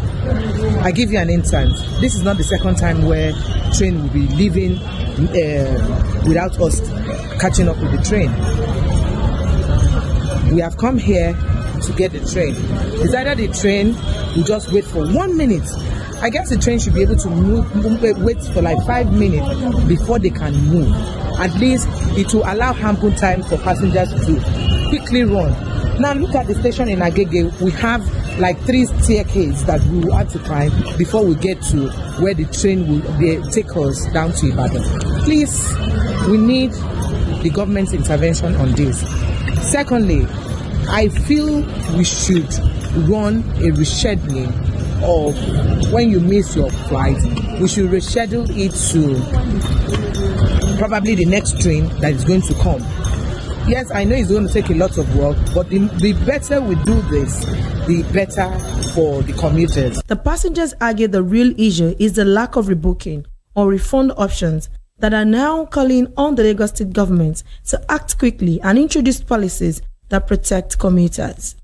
I give you an instance. This is not the second time where train will be leaving without us catching up with the train. We have come here to get the train. It's either the train will just wait for 1 minute. I guess the train should be able to wait for like 5 minutes before they can move. At least it will allow ample time for passengers to quickly run. Now look at the station in Agege. We have like 3 staircases that we will have to climb before we get to where the train will take us down to Ibadan. Please, we need the government's intervention on this. Secondly, I feel we should run a rescheduling of when you miss your flight. We should reschedule it to probably the next train that is going to come. Yes, I know it's going to take a lot of work, but the better we do this, the better for the commuters. The passengers argue the real issue is the lack of rebooking or refund options that are now calling on the Lagos State government to act quickly and introduce policies that protect commuters.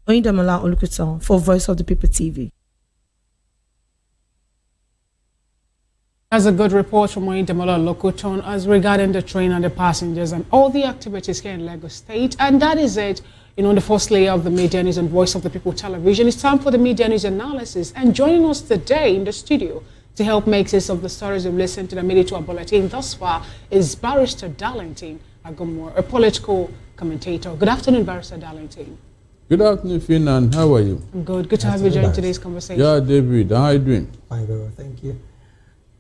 Oyindamola Olukutso for Voice of the People TV. That's a good report from Oyindamola Olukutso as regarding the train and the passengers and all the activities here in Lagos State. And that is it. The first layer of the Media News and Voice of the People television. It's time for the Media News analysis. And joining us today in the studio to help make sense of the stories we've listened to the Media Tour Bulletin thus far is Barrister Darlington Agumore, a political commentator. Good afternoon, Barrister Darlington. Good afternoon, Finan. How are you? I'm good. Good to have you join today's conversation. Yeah, David. How are you doing? Fine, very well. Thank you.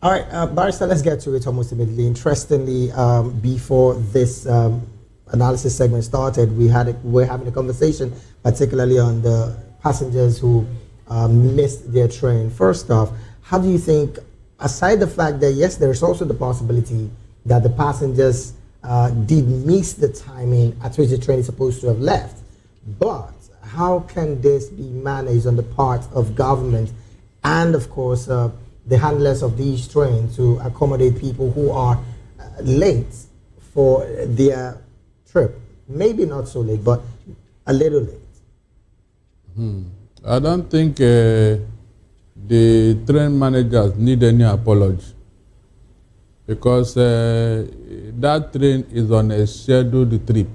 All right, Barrister, let's get to it almost immediately. Interestingly, before this analysis segment started, we're having a conversation, particularly on the passengers who missed their train. First off, how do you think, aside the fact that, yes, there's also the possibility that the passengers did miss the timing at which the train is supposed to have left, but how can this be managed on the part of government and, of course, the handlers of these trains to accommodate people who are late for their trip? Maybe not so late, but a little late. I don't think the train managers need any apology, because that train is on a scheduled trip,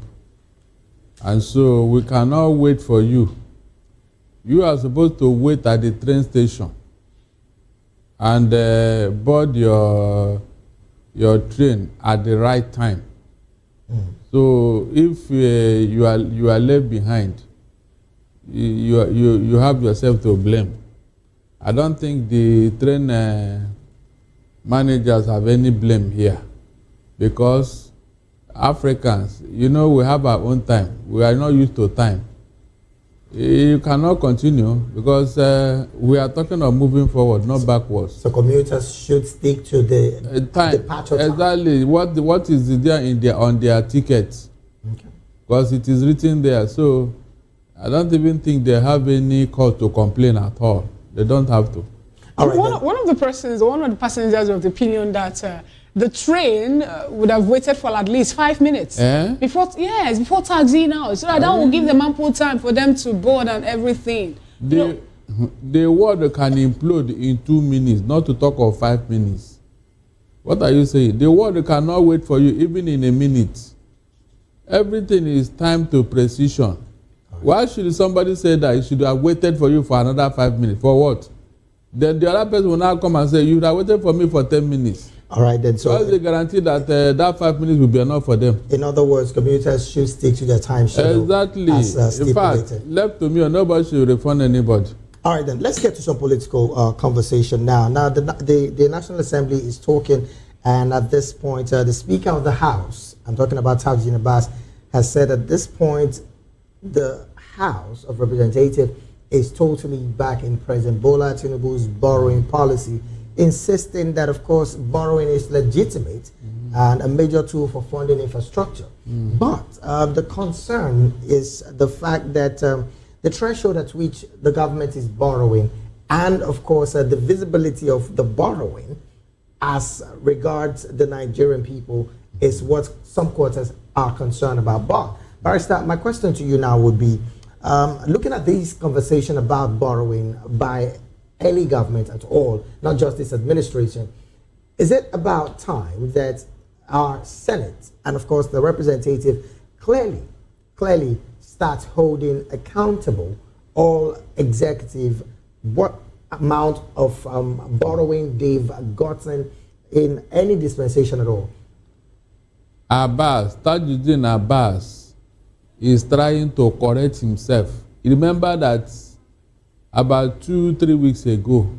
and so we cannot wait for you You are supposed to wait at the train station and board your train at the right time. So if you are left behind, you have yourself to blame. I don't think the train managers have any blame here, because Africans, we have our own time. We are not used to time. You cannot continue because we are talking of moving forward, not backwards. So commuters should stick to the time. Departure time. Exactly. What is there on their tickets? Okay. Because it is written there. So I don't even think they have any cause to complain at all. They don't have to. One of the passengers of the opinion that the train would have waited for at least 5 minutes before taxiing out, so that will give them ample time for them to board and everything. The world can implode in 2 minutes, not to talk of 5 minutes. What are you saying? The world cannot wait for you even in a minute. Everything is time to precision. Why should somebody say that he should have waited for you for another 5 minutes? For what? Then the other person will now come and say, you would have waited for me for 10 minutes. All right, then. So what's the guarantee that that 5 minutes will be enough for them? In other words, commuters should stick to their time schedule. Exactly. As in fact, left to me, or nobody should refund anybody. All right, then. Let's get to some political conversation now. Now, the National Assembly is talking, and at this point, the Speaker of the House, I'm talking about Tajuddin Abbas, has said at this point, the House of Representatives is totally backing President Bola Tinubu's borrowing policy, insisting that, of course, borrowing is legitimate and a major tool for funding infrastructure. But the concern is the fact that the threshold at which the government is borrowing and, of course, the visibility of the borrowing as regards the Nigerian people is what some quarters are concerned about. But, Barrister, my question to you now would be, looking at this conversation about borrowing by any government at all, not just this administration, is it about time that our Senate and, of course, the representative clearly start holding accountable all executive what amount of borrowing they've gotten in any dispensation at all? Tajuddin Abbas is trying to correct himself. Remember that about 2-3 weeks ago,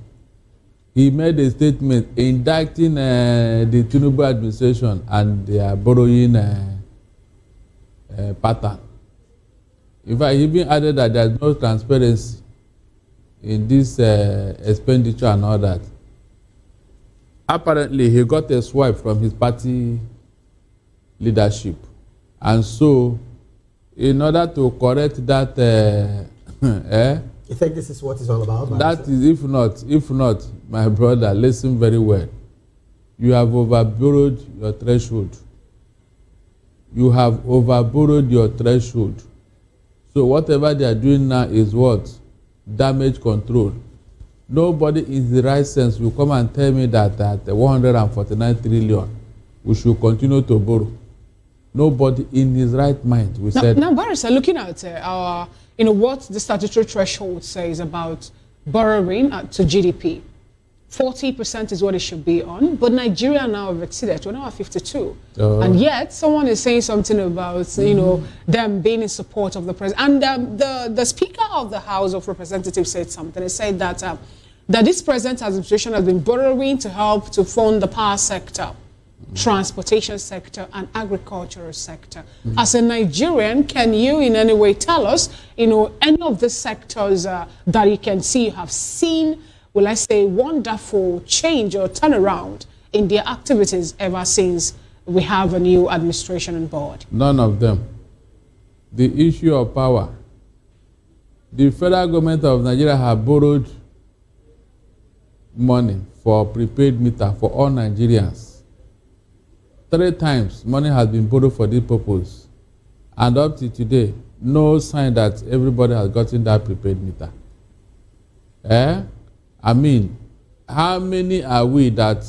he made a statement indicting the Tinubu administration and their borrowing pattern. In fact, he even added that there's no transparency in this expenditure and all that. Apparently, he got a swipe from his party leadership. And so, in order to correct that, you think this is what it's all about? That is, if not, my brother, listen very well. You have overborrowed your threshold. You have overborrowed your threshold. So whatever they are doing now is what? Damage control. Nobody in the right sense will come and tell me that at 149 trillion, we should continue to borrow. Nobody in his right mind will say. Now, Barrister, looking at our, what the statutory threshold says about borrowing to GDP, 40% is what it should be on, but Nigeria now have exceeded. We're now at 52, and yet someone is saying something about them being in support of the president. And the Speaker of the House of Representatives said something. He said that that this present administration has been borrowing to help to fund the power sector, transportation sector, and agricultural sector. As a Nigerian, can you in any way tell us, any of the sectors that you can see you have seen, will I say, wonderful change or turnaround in their activities ever since we have a new administration on board? None of them. The issue of power. The federal government of Nigeria have borrowed money for prepaid meter for all Nigerians. 3 times money has been borrowed for this purpose. And up to today, no sign that everybody has gotten that prepaid meter. I mean, how many are we that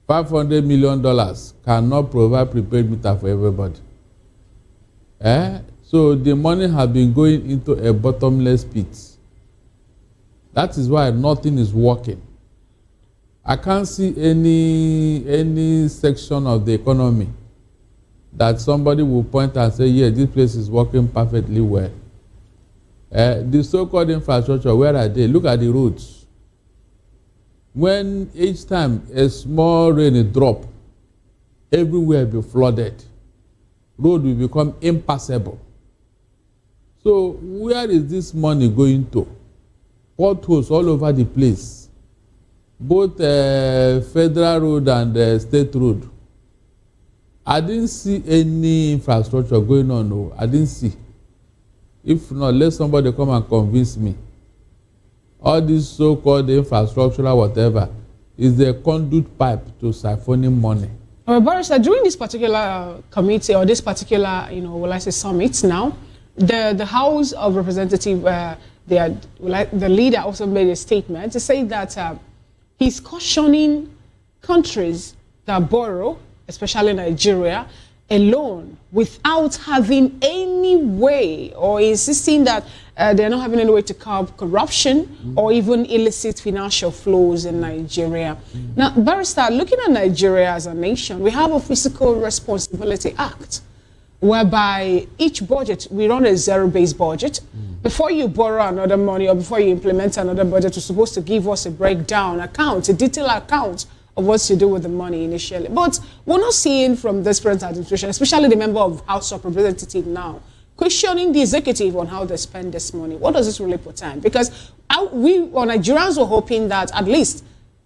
$500 million cannot provide prepaid meter for everybody? So the money has been going into a bottomless pit. That is why nothing is working. I can't see any section of the economy that somebody will point and say, yeah, this place is working perfectly well. The so-called infrastructure, where are they? Look at the roads. When each time a small rain drop, everywhere will be flooded. Road will become impassable. So where is this money going to? Potholes all over the place. Both federal road and state road. I didn't see any infrastructure going on. No, I didn't see. If not, let somebody come and convince me. All this so-called infrastructural whatever is the conduit pipe to siphoning money. Barrister, during this particular committee or this particular, will I say summit now, the House of Representatives, the leader also made a statement to say that he's cautioning countries that borrow, especially Nigeria, alone without having any way or insisting that they're not having any way to curb corruption or even illicit financial flows in Nigeria. Now, Barrister, looking at Nigeria as a nation, we have a Fiscal Responsibility Act whereby each budget, we run a zero-based budget. Before you borrow another money or before you implement another budget, you're supposed to give us a breakdown account, a detailed account of what to do with the money initially. But we're not seeing from this present administration, especially the member of House of Representatives now, questioning the executive on how they spend this money. What does this really portend? Because we or Nigerians were hoping that at least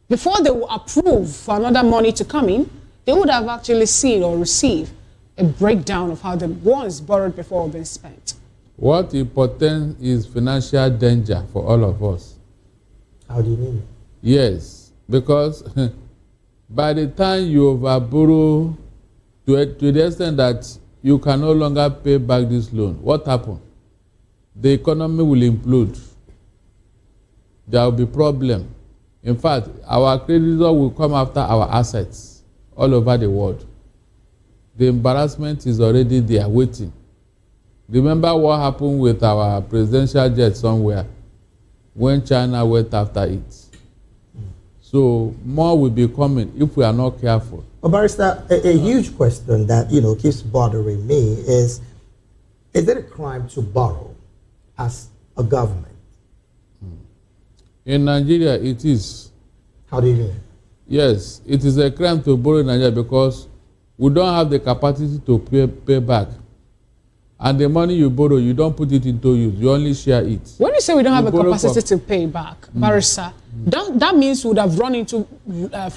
before they will approve for another money to come in, they would have actually seen or received a breakdown of how the ones borrowed before have been spent. What it portends is financial danger for all of us. How do you mean? Yes, because by the time you overborrow to the extent that you can no longer pay back this loan, what happens? The economy will implode. There will be problem. In fact, our creditor will come after our assets all over the world. The embarrassment is already there waiting. Remember what happened with our presidential jet somewhere when China went after it. So more will be coming if we are not careful. Well, Barrister, a huge question that keeps bothering me is it a crime to borrow as a government? In Nigeria, it is. How do you mean? Yes, it is a crime to borrow in Nigeria because we don't have the capacity to pay back. And the money you borrow, you don't put it into use. You only share it. When you say we don't have a capacity to pay back, Barrister, that means we would have run into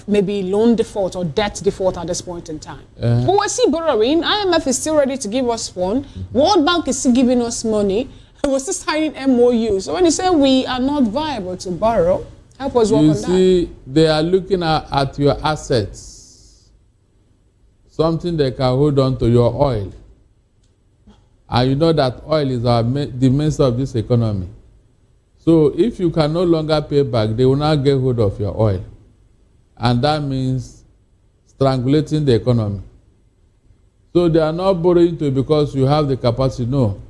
maybe loan default or debt default at this point in time. But we're still borrowing. IMF is still ready to give us funds. World Bank is still giving us money. We're still signing MOU. So when you say we are not viable to borrow, help us work on that. You see, they are looking at your assets. Something they can hold on to, your oil. And you know that oil is the mainstay of this economy. So if you can no longer pay back, they will now get hold of your oil. And that means strangulating the economy. So they are not borrowing because you have the capacity. No.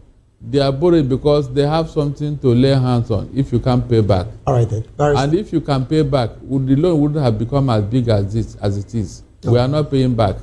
They are borrowing because they have something to lay hands on if you can't pay back. All right then. And if you can pay back, the loan wouldn't have become as big as it is. Okay. We are not paying back.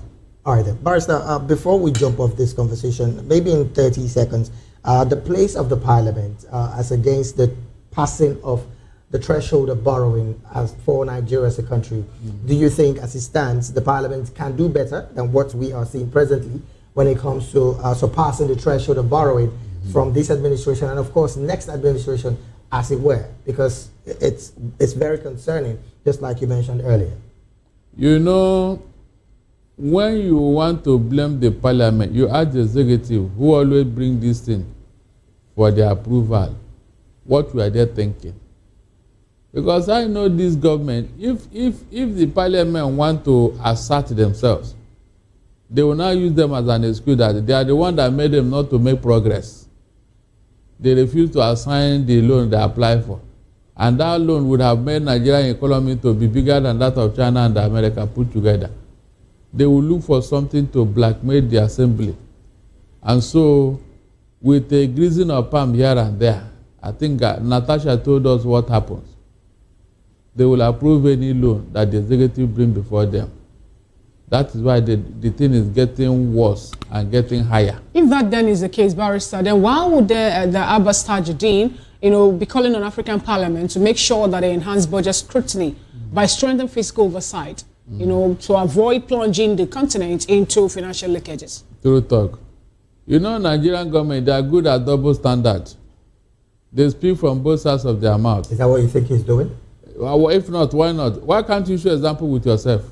All right then. Barrister, before we jump off this conversation, maybe in 30 seconds, the place of the parliament as against the passing of the threshold of borrowing as for Nigeria as a country, do you think as it stands, the parliament can do better than what we are seeing presently when it comes to surpassing the threshold of borrowing from this administration and of course next administration as it were, because it's very concerning, just like you mentioned earlier. You know, when you want to blame the parliament, you ask the executive who always bring this thing for their approval. What were they thinking? Because I know this government, if the parliament want to assert themselves, they will not use them as an excuse that they are the one that made them not to make progress. They refuse to assign the loan they apply for. And that loan would have made Nigerian economy to be bigger than that of China and America put together. They will look for something to blackmail the assembly. And so, with a greasing of palm here and there, I think Natasha told us what happens. They will approve any loan that the executive bring before them. That is why the thing is getting worse and getting higher. If that then is the case, Barrister, then why would the Abbas Tajuddin, be calling on African Parliament to make sure that they enhance budget scrutiny by strengthening fiscal oversight, to avoid plunging the continent into financial leakages? True talk. Nigerian government, they are good at double standard. They speak from both sides of their mouth. Is that what you think he's doing? Well, if not, why not? Why can't you show example with yourself?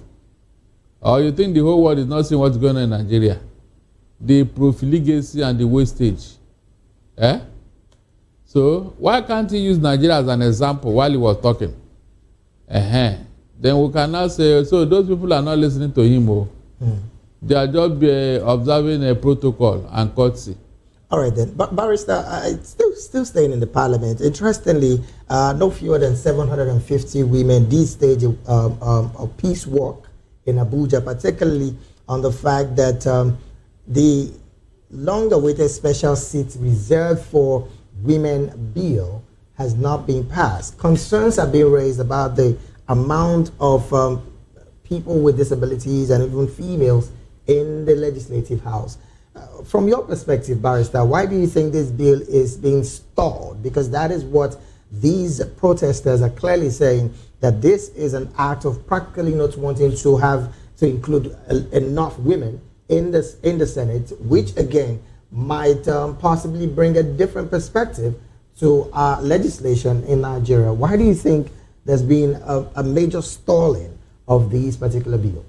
Or you think the whole world is not seeing what's going on in Nigeria? The profligacy and the wastage. So why can't he use Nigeria as an example while he was talking? Then we can now say, so those people are not listening to him. They are just observing a protocol and courtesy. All right then, but Barrister, still staying in the Parliament. Interestingly, no fewer than 750 women did stage a peace walk in Abuja, particularly on the fact that the long-awaited special seat reserved for women bill has not been passed. Concerns are being raised about the amount of people with disabilities and even females in the Legislative House. From your perspective, Barrister, why do you think this bill is being stalled? Because that is what these protesters are clearly saying, that this is an act of practically not wanting to include enough women in the Senate, which again might possibly bring a different perspective to our legislation in Nigeria. Why do you think there's been a major stalling of these particular bills?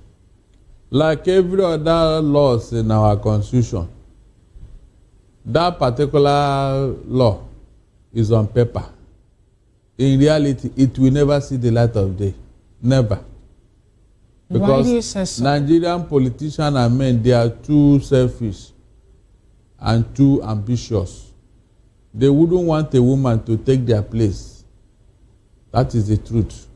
Like every other laws in our constitution, that particular law is on paper. In reality, it will never see the light of day. Never. Because why do you say so? Nigerian politicians and men, they are too selfish and too ambitious. They wouldn't want a woman to take their place. That is the truth.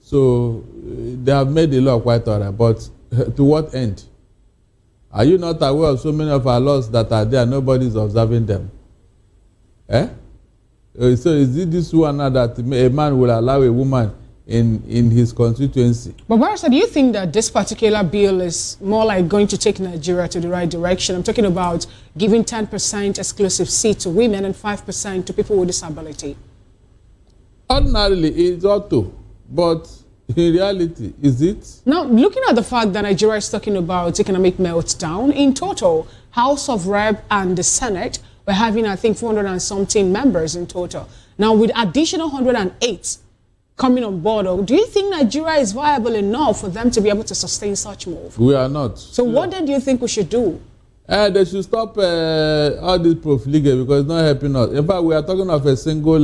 So they have made the law quite all right, but to what end? Are you not aware of so many of our laws that are there, nobody is observing them? So is it this one that a man will allow a woman in his constituency? But Barrister, do you think that this particular bill is more like going to take Nigeria to the right direction? I'm talking about giving 10% exclusive seat to women and 5% to people with disability. Ordinarily, it's ought to, but in reality, is it? Now, looking at the fact that Nigeria is talking about economic meltdown, in total, House of Rep and the Senate, we're having, I think, 400 and something members in total. Now, with additional 108 coming on board, do you think Nigeria is viable enough for them to be able to sustain such move? We are not. So what then do you think we should do? They should stop all this profligate because it's not helping us. In fact, we are talking of a single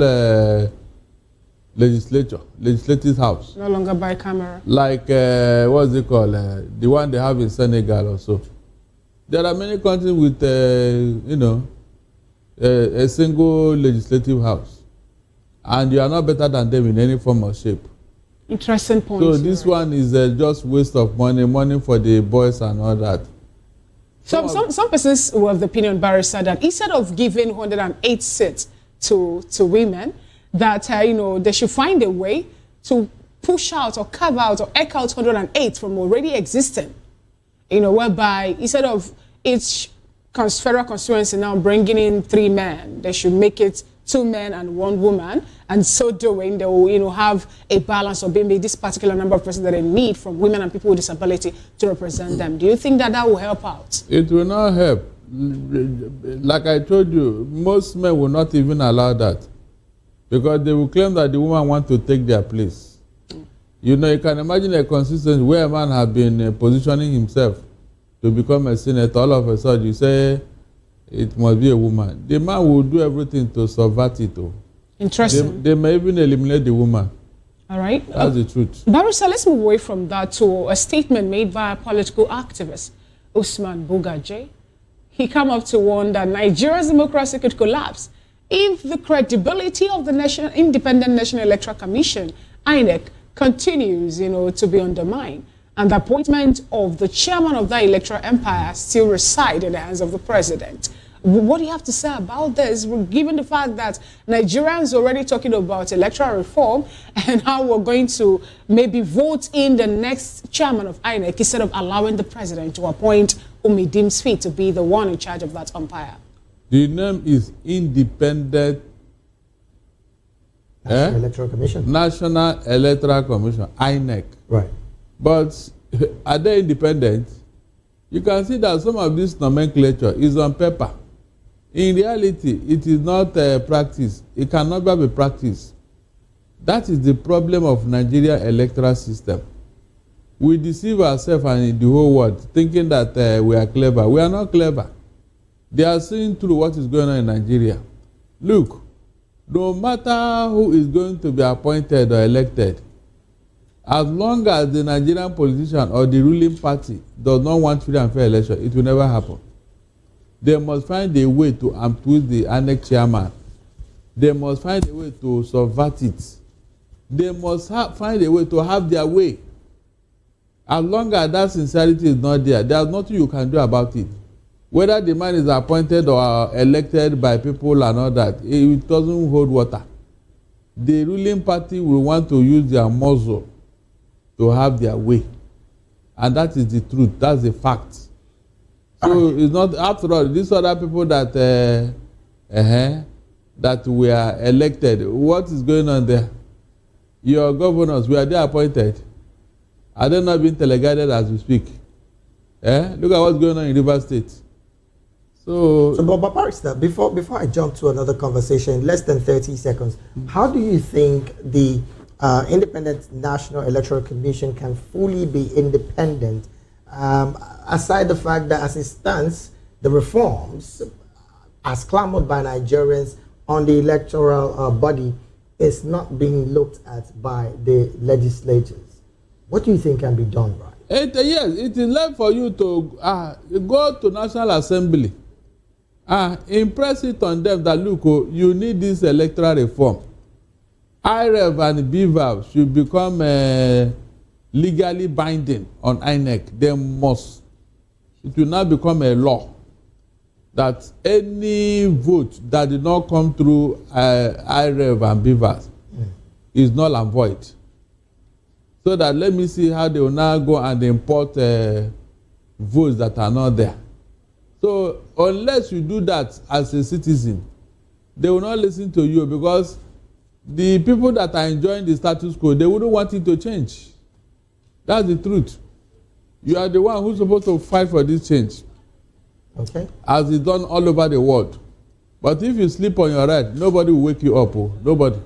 legislative house. No longer by camera. Like, what's it called? The one they have in Senegal or so. There are many countries with, a single legislative house. And you are not better than them in any form or shape. Interesting point. So this one is just waste of money for the boys and all that. Some persons were of the opinion, Barrister, that instead of giving 108 seats to women, that they should find a way to push out or carve out or eke out 108 from already existing, whereby instead of each federal constituency now bringing in 3 men, they should make it 2 men and 1 woman, and so doing they will have a balance of maybe this particular number of persons that they need from women and people with disability to represent them. Do you think that will help out? It will not help. Like I told you, most men will not even allow that. Because they will claim that the woman wants to take their place. You can imagine a consistency where a man has been positioning himself to become a senator. All of a sudden, you say it must be a woman. The man will do everything to subvert it. Interesting. They may even eliminate the woman. All right. That's the truth. Barrister, let's move away from that to a statement made by a political activist, Usman Bugaje. He came up to warn that Nigeria's democracy could collapse if the credibility of the Independent National Electoral Commission, INEC, continues, to be undermined, and the appointment of the chairman of that electoral empire still reside in the hands of the president. What do you have to say about this, given the fact that Nigerians are already talking about electoral reform and how we're going to maybe vote in the next chairman of INEC instead of allowing the president to appoint whom he deems fit to be the one in charge of that umpire? The name is Independent National Electoral Commission. National Electoral Commission, INEC. Right. But are they independent? You can see that some of this nomenclature is on paper. In reality, it is not practice. It can never be practiced. That is the problem of Nigeria electoral system. We deceive ourselves and the whole world, thinking that we are clever. We are not clever. They are seeing through what is going on in Nigeria. Look, no matter who is going to be appointed or elected, as long as the Nigerian politician or the ruling party does not want free and fair election, it will never happen. They must find a way to untwist the INEC chairman. They must find a way to subvert it. They must find a way to have their way. As long as that sincerity is not there, there's nothing you can do about it. Whether the man is appointed or elected by people and all that, it doesn't hold water. The ruling party will want to use their muzzle to have their way. And that is the truth. That's the fact. So it's not, after all, these other people that that were elected, what is going on there? Your governors, were they appointed? Are they not being teleguided as we speak? Look at what's going on in Rivers State. So but Barrister, before I jump to another conversation, less than 30 seconds, how do you think the Independent National Electoral Commission can fully be independent, aside the fact that as it stands, the reforms, as clamored by Nigerians on the electoral body, is not being looked at by the legislators? What do you think can be done right? Yes, it is left for you to go to National Assembly, impress it on them that, look, you need this electoral reform. IREV and BVAV should become legally binding on INEC. They must. It will now become a law that any vote that did not come through IREV and BVAV is null and void. So that, let me see how they will now go and import votes that are not there. So unless you do that as a citizen, they will not listen to you, because the people that are enjoying the status quo, they wouldn't want it to change. That's the truth. You are the one who's supposed to fight for this change. Okay. As it's done all over the world. But if you sleep on your right, nobody will wake you up. Nobody.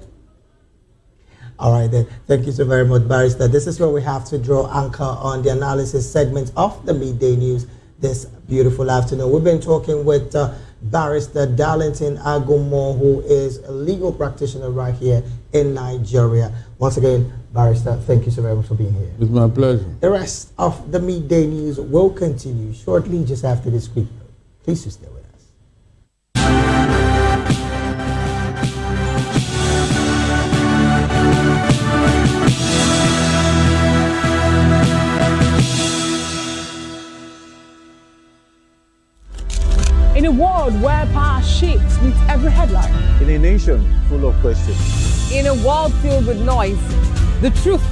All right, then. Thank you so very much, Barrister. This is where we have to draw anchor on the analysis segment of the Midday News this beautiful afternoon. We've been talking with Barrister Darlington Agumo, who is a legal practitioner right here in Nigeria. Once again, Barrister, thank you so very much for being here. It's my pleasure. The rest of the Midday News will continue shortly, just after this quick break. Please do stay with us. In a world where power shifts with every headline. In a nation full of questions. In a world filled with noise, the truth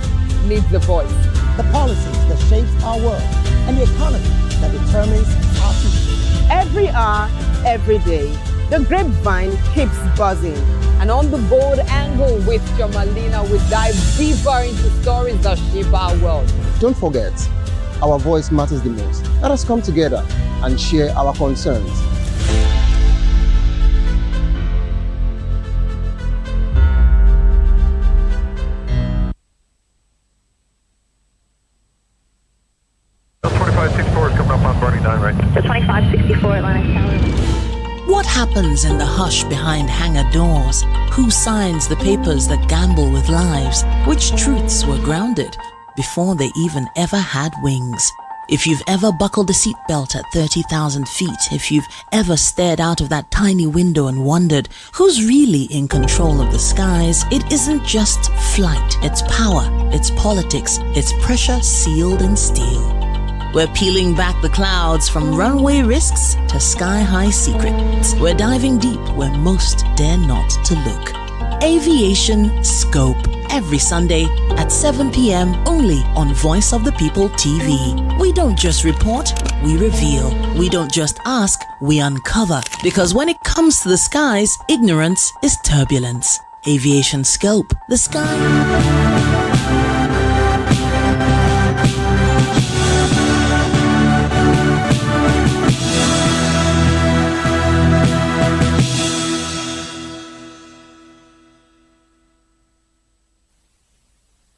needs the voice. The policies that shape our world and the economy that determines our future. Every hour, every day, the grapevine keeps buzzing. And on the bold angle with Jomalina, we dive deeper into stories that shape our world. Don't forget, our voice matters the most. Let us come together and share our concerns. What happens in the hush behind hangar doors? Who signs the papers that gamble with lives? Which truths were grounded before they even ever had wings? If you've ever buckled a seatbelt at 30,000 feet, if you've ever stared out of that tiny window and wondered who's really in control of the skies, it isn't just flight, it's power, it's politics, it's pressure sealed in steel. We're peeling back the clouds from runway risks to sky-high secrets. We're diving deep where most dare not to look. Aviation Scope, every Sunday at 7 p.m. only on Voice of the People TV. We don't just report, we reveal. We don't just ask, we uncover. Because when it comes to the skies, ignorance is turbulence. Aviation Scope, the sky.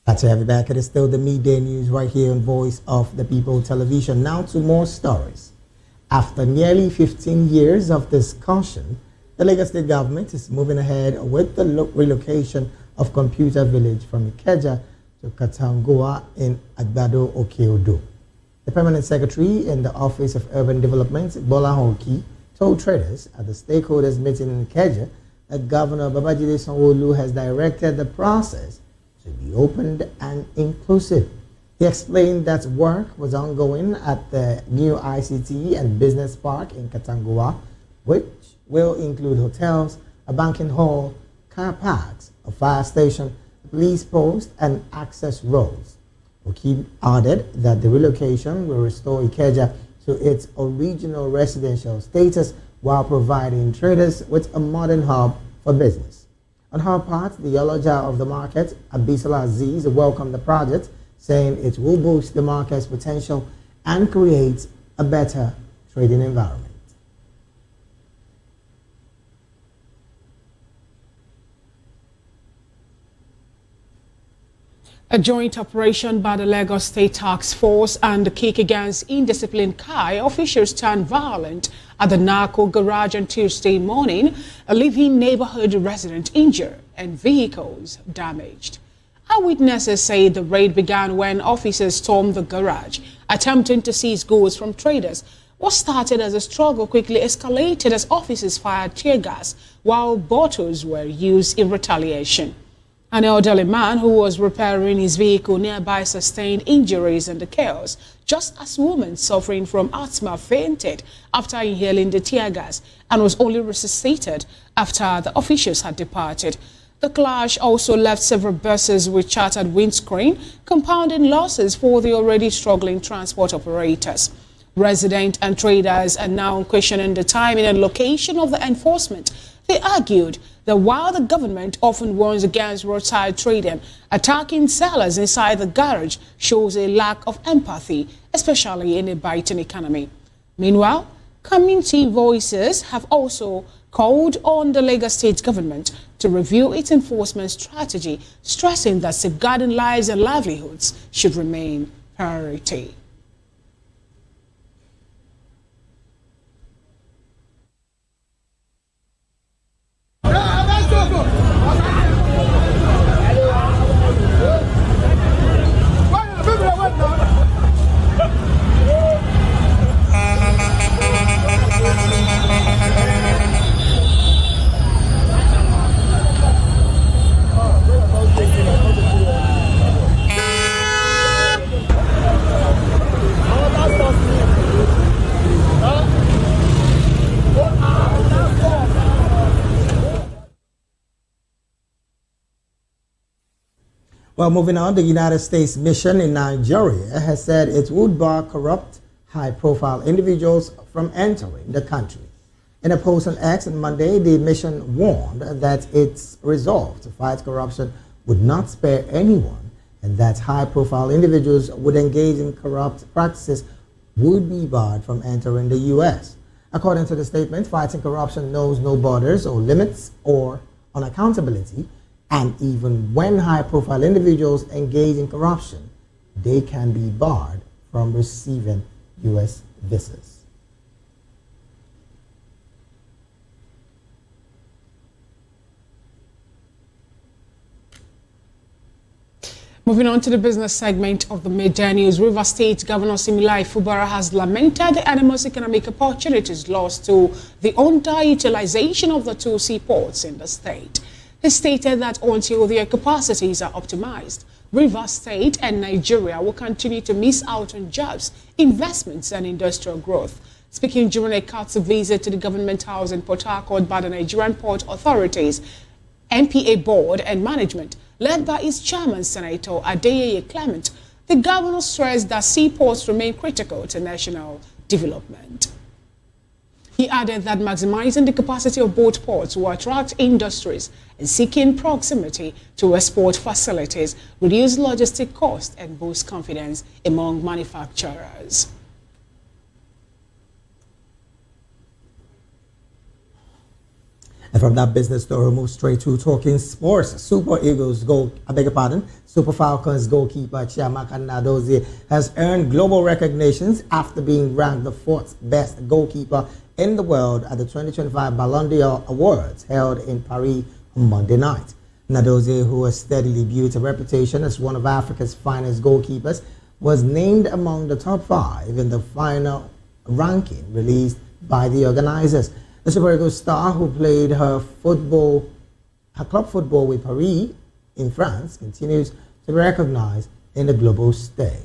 Glad to have you back. It is still the midday news right here on Voice of the People television. Now to more stories. After nearly 15 years of discussion, the Lagos State government is moving ahead with the relocation of Computer Village from Ikeja to Katangua in Agbado Okeodo. The permanent secretary in the Office of Urban Development, Bola Honki, told traders at the stakeholders meeting in Ikeja that Governor Babajide Sanwo-Olu has directed the process to be open and inclusive. He explained that work was ongoing at the new ICT and Business Park in Katangua, which will include hotels, a banking hall, car parks, a fire station, a police post, and access roads. Oki added that the relocation will restore Ikeja to its original residential status while providing traders with a modern hub for business. On her part, the Oloja of the market, Abisola Aziz, welcomed the project, saying it will boost the market's potential and create a better trading environment. A joint operation by the Lagos State Task Force and the Kick Against Indisciplined Kai officials turned violent at the Narco garage on Tuesday morning, leaving neighborhood residents injured and vehicles damaged. Eyewitnesses say the raid began when officers stormed the garage, attempting to seize goods from traders. What started as a struggle quickly escalated as officers fired tear gas while bottles were used in retaliation. An elderly man who was repairing his vehicle nearby sustained injuries in the chaos, just as a woman suffering from asthma fainted after inhaling the tear gas and was only resuscitated after the officials had departed. The clash also left several buses with shattered windscreen, compounding losses for the already struggling transport operators. Residents and traders are now questioning the timing and location of the enforcement. They argued that while the government often warns against roadside trading, attacking sellers inside the garage shows a lack of empathy, especially in a biting economy. Meanwhile, community voices have also called on the Lagos State government to review its enforcement strategy, stressing that safeguarding lives and livelihoods should remain priority. Well, moving on, the United States mission in Nigeria has said it would bar corrupt, high-profile individuals from entering the country. In a post on X on Monday, the mission warned that its resolve to fight corruption would not spare anyone and that high-profile individuals would engage in corrupt practices would be barred from entering the U.S. According to the statement, fighting corruption knows no borders or limits or unaccountability. And even when high-profile individuals engage in corruption, they can be barred from receiving U.S. visas. Moving on to the business segment of the midday news, River State Governor Similai Fubara has lamented the enormous economic opportunities lost to the underutilization of the two seaports in the state. He stated that until their capacities are optimized, Rivers State and Nigeria will continue to miss out on jobs, investments and industrial growth. Speaking during a courtesy visit to the government house in Port Harcourt by the Nigerian Port Authorities, NPA Board and Management, led by its chairman, Senator Adeyeye Clement, the governor stressed that seaports remain critical to national development. He added that maximizing the capacity of both ports will attract industries and seeking proximity to export facilities, reduce logistic costs and boost confidence among manufacturers. And from that business story, we'll move straight to talking sports. Super Falcons goalkeeper Chiamaka Nnadozie has earned global recognitions after being ranked the 4th best goalkeeper in the world at the 2025 Ballon d'Or Awards held in Paris on Monday night. Nnadozie, who has steadily built a reputation as one of Africa's finest goalkeepers, was named among the top 5 in the final ranking released by the organizers. The Super Eagles star, who played her club football with Paris in France, continues to be recognized in the global stage.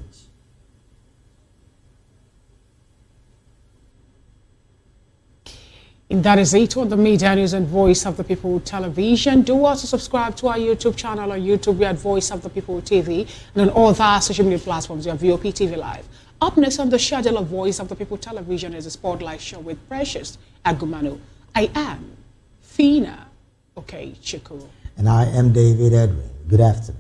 And that is it on the Media News and Voice of the People television. Do also subscribe to our YouTube channel on YouTube. We are Voice of the People TV, and on all our social media platforms, we are VOP TV Live. Up next on the schedule of Voice of the People television is a spotlight show with Precious Agumanu. I am Fina Okechukwu. And I am David Edwin. Good afternoon.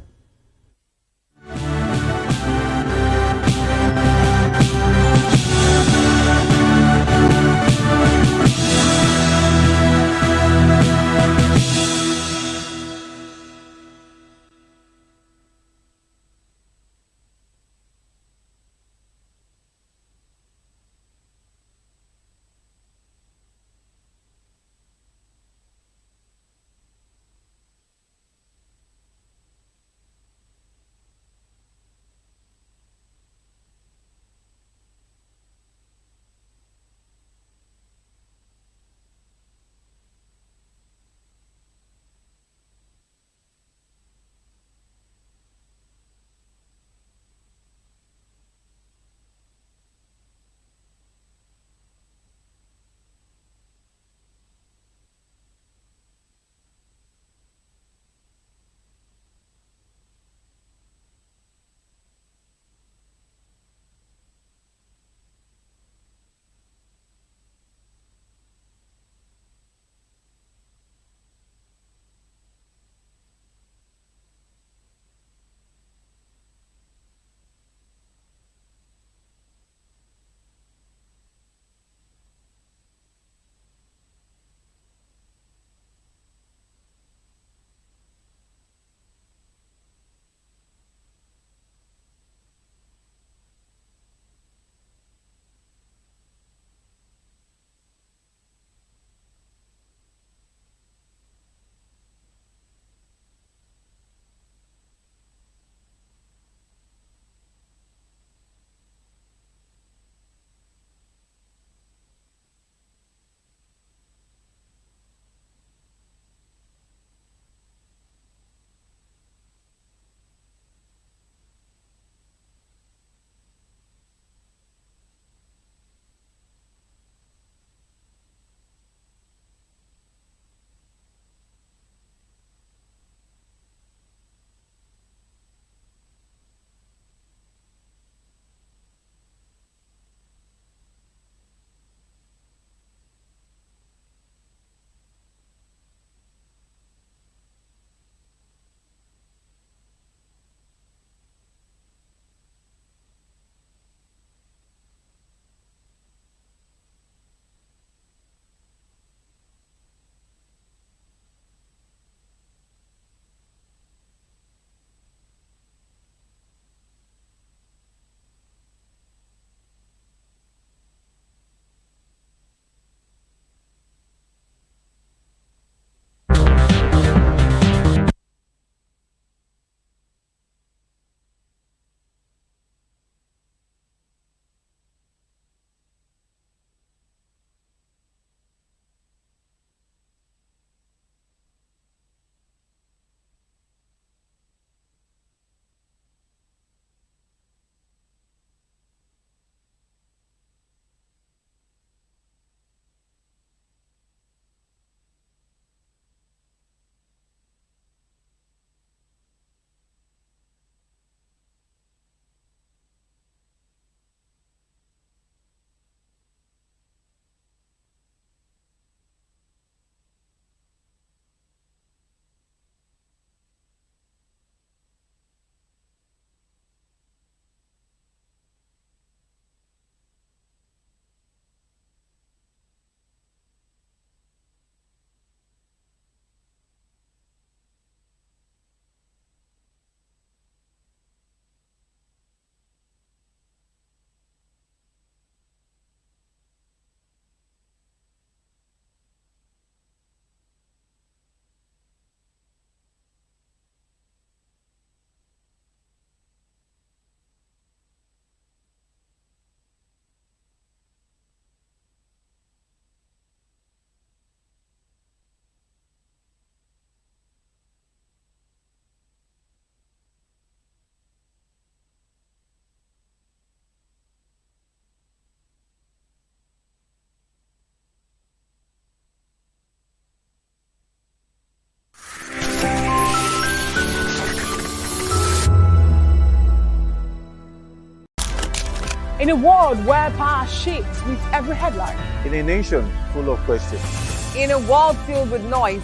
In a world where power shifts with every headline. In a nation full of questions. In a world filled with noise,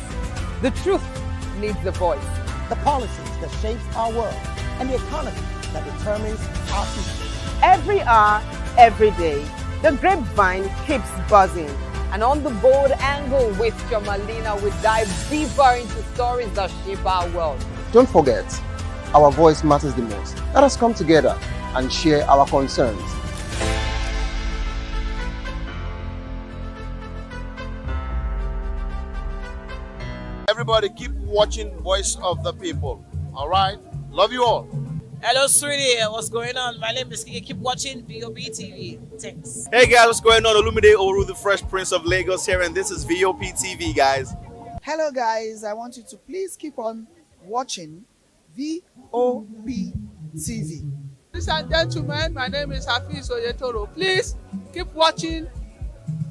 the truth needs a voice. The policies that shape our world and the economy that determines our future. Every hour, every day, the grapevine keeps buzzing. And on the bold angle with Jomalina, we dive deeper into stories that shape our world. Don't forget, our voice matters the most. Let us come together and share our concerns. Everybody keep watching Voice of the People. All right? Love you all. Hello, sweetie. What's going on? My name is Kiki. Keep watching VOB TV. Thanks. Hey guys, what's going on? Olumide Oru, the Fresh Prince of Lagos here, and this is VOP TV, guys. Hello, guys. I want you to please keep on watching VOP TV. Ladies and gentlemen, my name is Hafiz Oyetoro. Please keep watching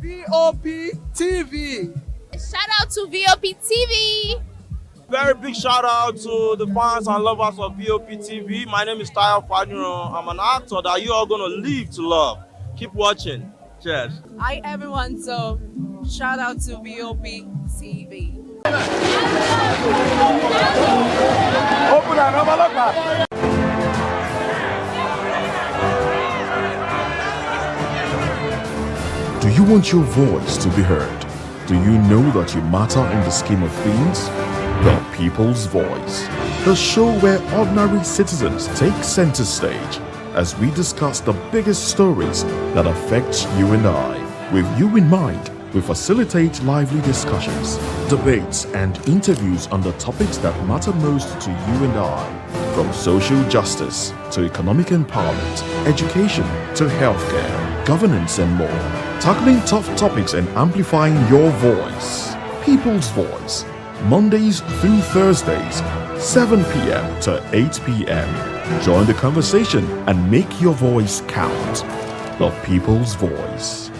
VOP TV. Shout out to VOP TV. Very big shout out to the fans and lovers of VOP TV. My name is Tayo Fanyuro. I'm an actor that you are going to live to love. Keep watching. Cheers. Hi everyone, so shout out to VOP TV. Open up, Do you want your voice to be heard? Do you know that you matter in the scheme of things? The People's Voice, the show where ordinary citizens take center stage as we discuss the biggest stories that affect you and I. With you in mind, we facilitate lively discussions, debates, and interviews on the topics that matter most to you and I. From social justice to economic empowerment, education to healthcare, governance, and more. Tackling tough topics and amplifying your voice. People's Voice. Mondays through Thursdays, 7 p.m. to 8 p.m. Join the conversation and make your voice count. The People's Voice.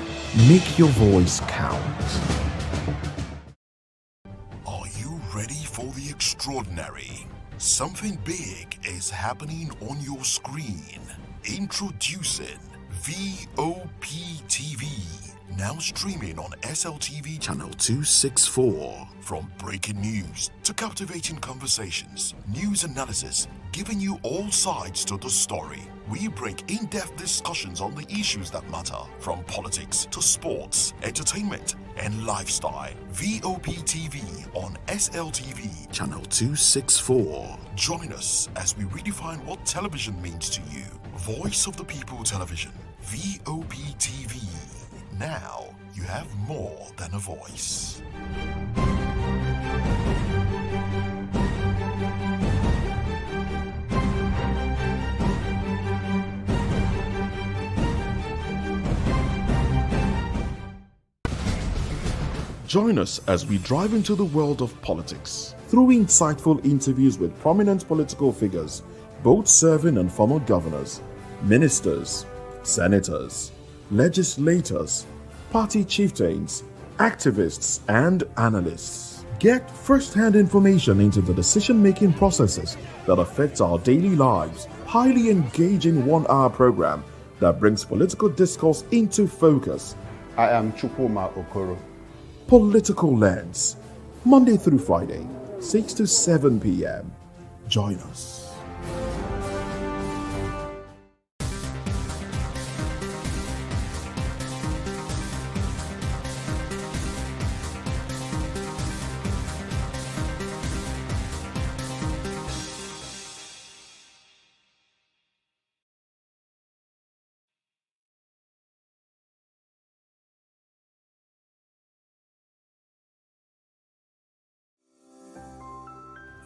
Make your voice count. Are you ready for the extraordinary? Something big is happening on your screen. Introducing VOP TV. Now streaming on SLTV channel 264. From breaking news to captivating conversations, news analysis, giving you all sides to the story. We bring in-depth discussions on the issues that matter, from politics to sports, entertainment, and lifestyle. VOP TV on SLTV channel 264. Join us as we redefine what television means to you. Voice of the People Television. VOP TV. Now you have more than a voice. Join us as we drive into the world of politics through insightful interviews with prominent political figures, both serving and former governors, ministers, senators, legislators, party chieftains, activists, and analysts. Get first-hand information into the decision-making processes that affect our daily lives. Highly engaging one-hour program that brings political discourse into focus. I am Chukwuma Okoro. Political Lens, Monday through Friday, 6 to 7 p.m. Join us.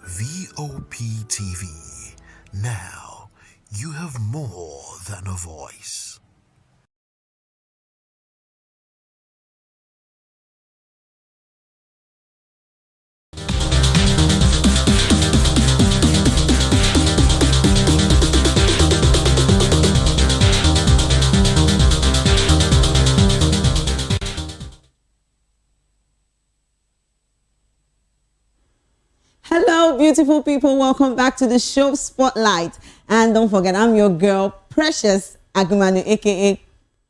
VOP TV. Now you have more than a voice. Hello, beautiful people. Welcome back to the show Spotlight. And don't forget, I'm your girl, Precious Agumanu, aka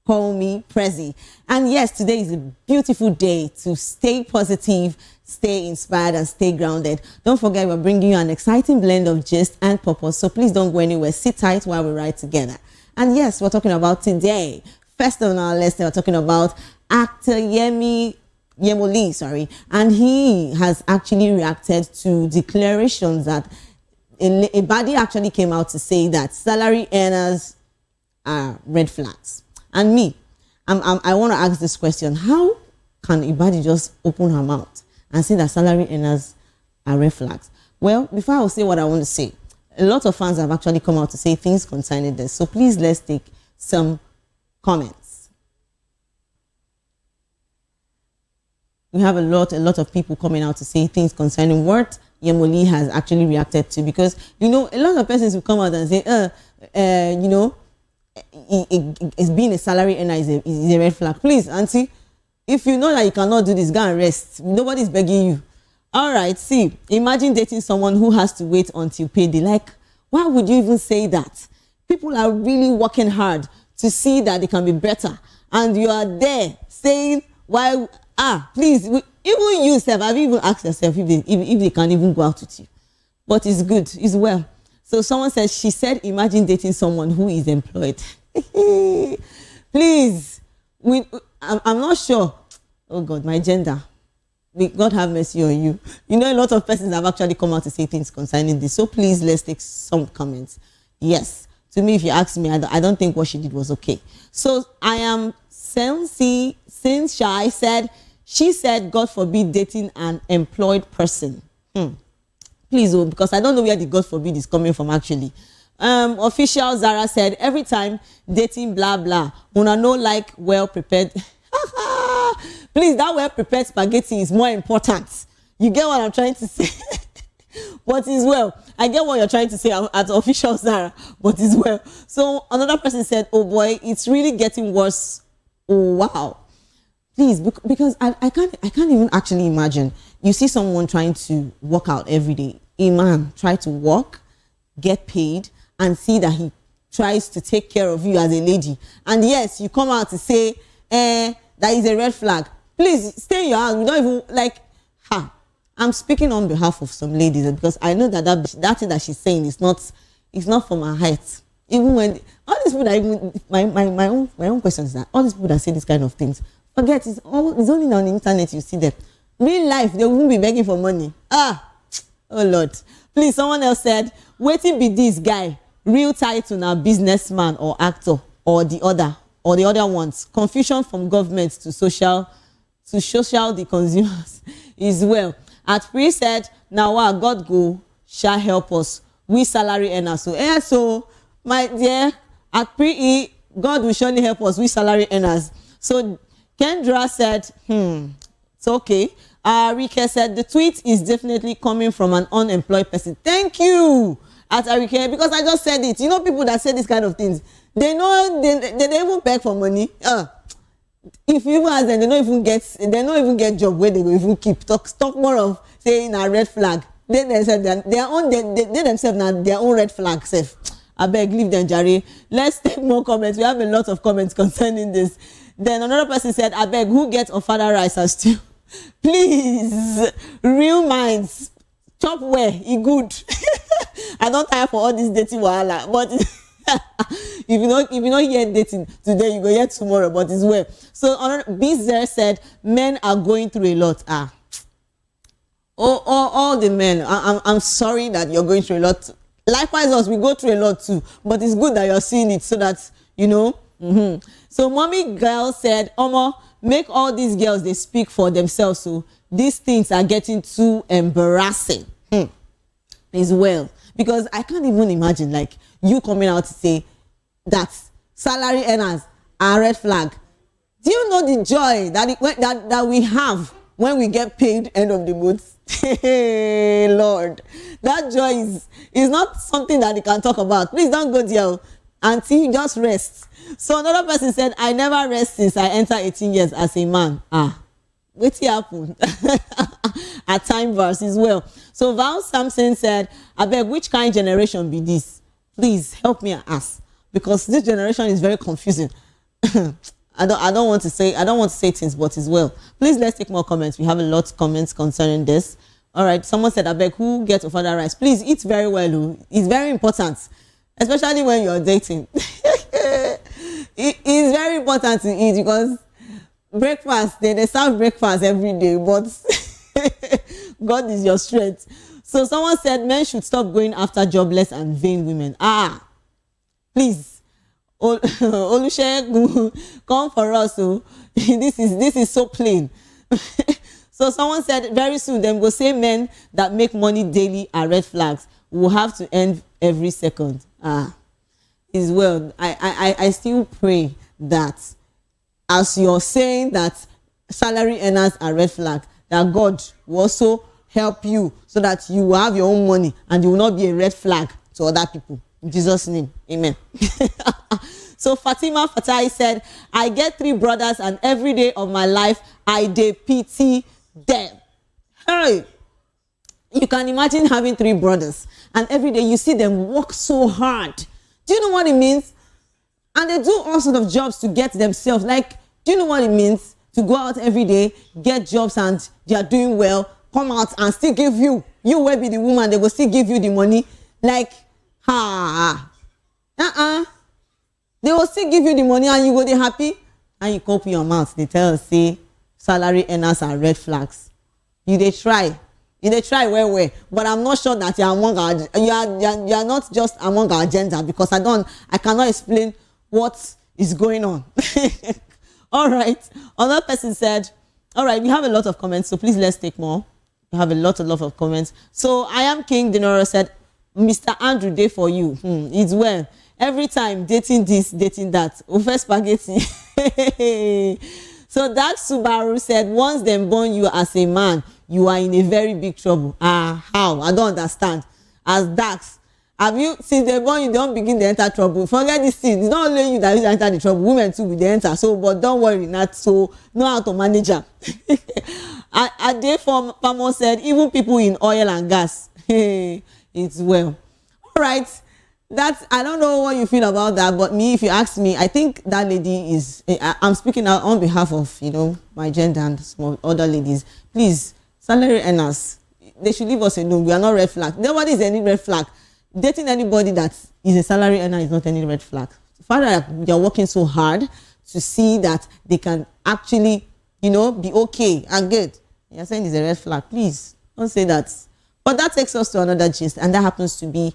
Call Me Prezi. And yes, today is a beautiful day to stay positive, stay inspired, and stay grounded. Don't forget, we're bringing you an exciting blend of gist and purpose, so please don't go anywhere. Sit tight while we ride together. And yes, we're talking about today. First on our list, we're talking about actor Yemoli, sorry, and he has actually reacted to declarations that a body actually came out to say that salary earners are red flags. And me, I want to ask this question: how can a body just open her mouth and say that salary earners are red flags? Well, before I will say what I want to say, a lot of fans have actually come out to say things concerning this. So please, let's take some comments. We have a lot of people coming out to say things concerning what Yemoli has actually reacted to, because a lot of persons will come out and say, it's being a salary earner is a red flag. Please, auntie, if you know that you cannot do this, go and rest. Nobody's begging you. All right, see, imagine dating someone who has to wait until payday. Like, why would you even say that? People are really working hard to see that they can be better, and you are there saying, why? Please, even you yourself, have you even asked yourself if they can even go out with you? But it's good, it's well. So someone says, she said, imagine dating someone who is employed. Please, I'm not sure. Oh God, my gender. May God have mercy on you. A lot of persons have actually come out to say things concerning this. So please, let's take some comments. Yes, to me, if you ask me, I don't think what she did was okay. So I am Sensi, since Shy said, she said, God forbid dating an employed person. Please, because I don't know where the God forbid is coming from actually. Official Zara said, every time dating blah blah, una no like well prepared. Please, that well prepared spaghetti is more important. You get what I'm trying to say? But it's well. I get what you're trying to say at Official Zara, but it's well. So another person said, oh boy, it's really getting worse. Oh wow. Please, because I can't even actually imagine. You see someone trying to work out every day. A man try to work, get paid, and see that he tries to take care of you as a lady. And yes, you come out to say, that is a red flag. Please stay in your house. We don't even I'm speaking on behalf of some ladies, because I know that thing that she's saying is not from her heart. Even when all these people that even my own question is that all these people that say these kind of things, forget it's only on the internet you see them. Real life, they won't be begging for money. Oh Lord. Please, someone else said, waiting be this guy, real title now businessman or actor or the other ones. Confusion from government to social the consumers is well. At Pri said, now God go shall help us. We salary earners. So my dear, at Pri, God will surely help us. We salary earners. So Kendra said, it's okay. Arike said, the tweet is definitely coming from an unemployed person. Thank you, at Arike, because I just said it. People that say these kind of things, they know they don't even beg for money. If you even ask them, they don't even get job where they will even keep. Talk more of saying a red flag. They themselves now their own red flag safe. I beg, leave them, Jerry. Let's take more comments. We have a lot of comments concerning this. Then another person said, I beg, who gets ofada rice and stew? Please, real minds, chop where, good. I don't tire for all this dating wahala, but if you not hear dating today, you go hear tomorrow, but it's well. So Bizzer said, men are going through a lot. All the men, I'm sorry that you're going through a lot. Likewise us, we go through a lot too, but it's good that you're seeing it so that So mommy girl said, make all these girls, they speak for themselves. So these things are getting too embarrassing. As well. Because I can't even imagine like you coming out to say that salary earners are red flag. Do you know the joy that we have when we get paid end of the month? Hey, Lord. That joy is not something that you can talk about. Please don't go there until you just rest. So another person said, I never rest since I entered 18 years as a man. What's happened? At time verse as well. So Val Sampson said, I beg, which kind generation be this? Please help me ask. because this generation is very confusing. I don't want to say things, but as well. Please, let's take more comments. We have a lot of comments concerning this. All right, someone said, "Abeg, who gets ofada rice? Please eat very well. It's very important, especially when you're dating. It's very important to eat because breakfast, they serve breakfast every day, but God is your strength." So someone said men should stop going after jobless and vain women. Please, Olusegun, come for us. So this is so plain. So someone said very soon them go say men that make money daily are red flags. We'll have to end every second. Is well. I still pray that as you're saying that salary earners are red flag, that God will also help you so that you will have your own money and you will not be a red flag to other people. In Jesus' name, amen. So Fatima Fatai said, "I get 3 brothers and every day of my life I dey pity them." Hey, you can imagine having 3 brothers and every day you see them work so hard. Do you know what it means? And they do all sorts of jobs to get themselves. Like, do you know what it means to go out every day, get jobs, and they are doing well, come out and still give you will be the woman, they will still give you the money. Like, they will still give you the money and you go there happy and you open your mouth. They tell us, say, salary earners are red flags. You they try well, but I'm not sure that you're among our, you are not just among our gender, because I cannot explain what is going on. All right. Another person said, all right, we have a lot of comments, so please let's take more. We have a lot of comments. So I am King Dinoro said, "Mr. Andrew, day for you. It's well. Every time dating this, dating that. Ofe spaghetti." So that Subaru said, "Once them born you as a man, you are in a very big trouble." How? I don't understand. As Dax, have you, since they born you, don't begin to enter trouble. Forget this thing. It's not only you that will enter the trouble. Women too will they enter. So, but don't worry, not so. Know how to manage them. A day for Pamo said, "Even people in oil and gas." It's well. All right. I don't know what you feel about that, but me, if you ask me, I think that lady is, I'm speaking out on behalf of, my gender and some other ladies. Please, salary earners, they should leave us alone. We are not red flag. Nobody is any red flag. Dating anybody that is a salary earner is not any red flag. Father, they are working so hard to see that they can actually, be okay and good. You're saying it's a red flag. Please, don't say that. But that takes us to another gist, and that happens to be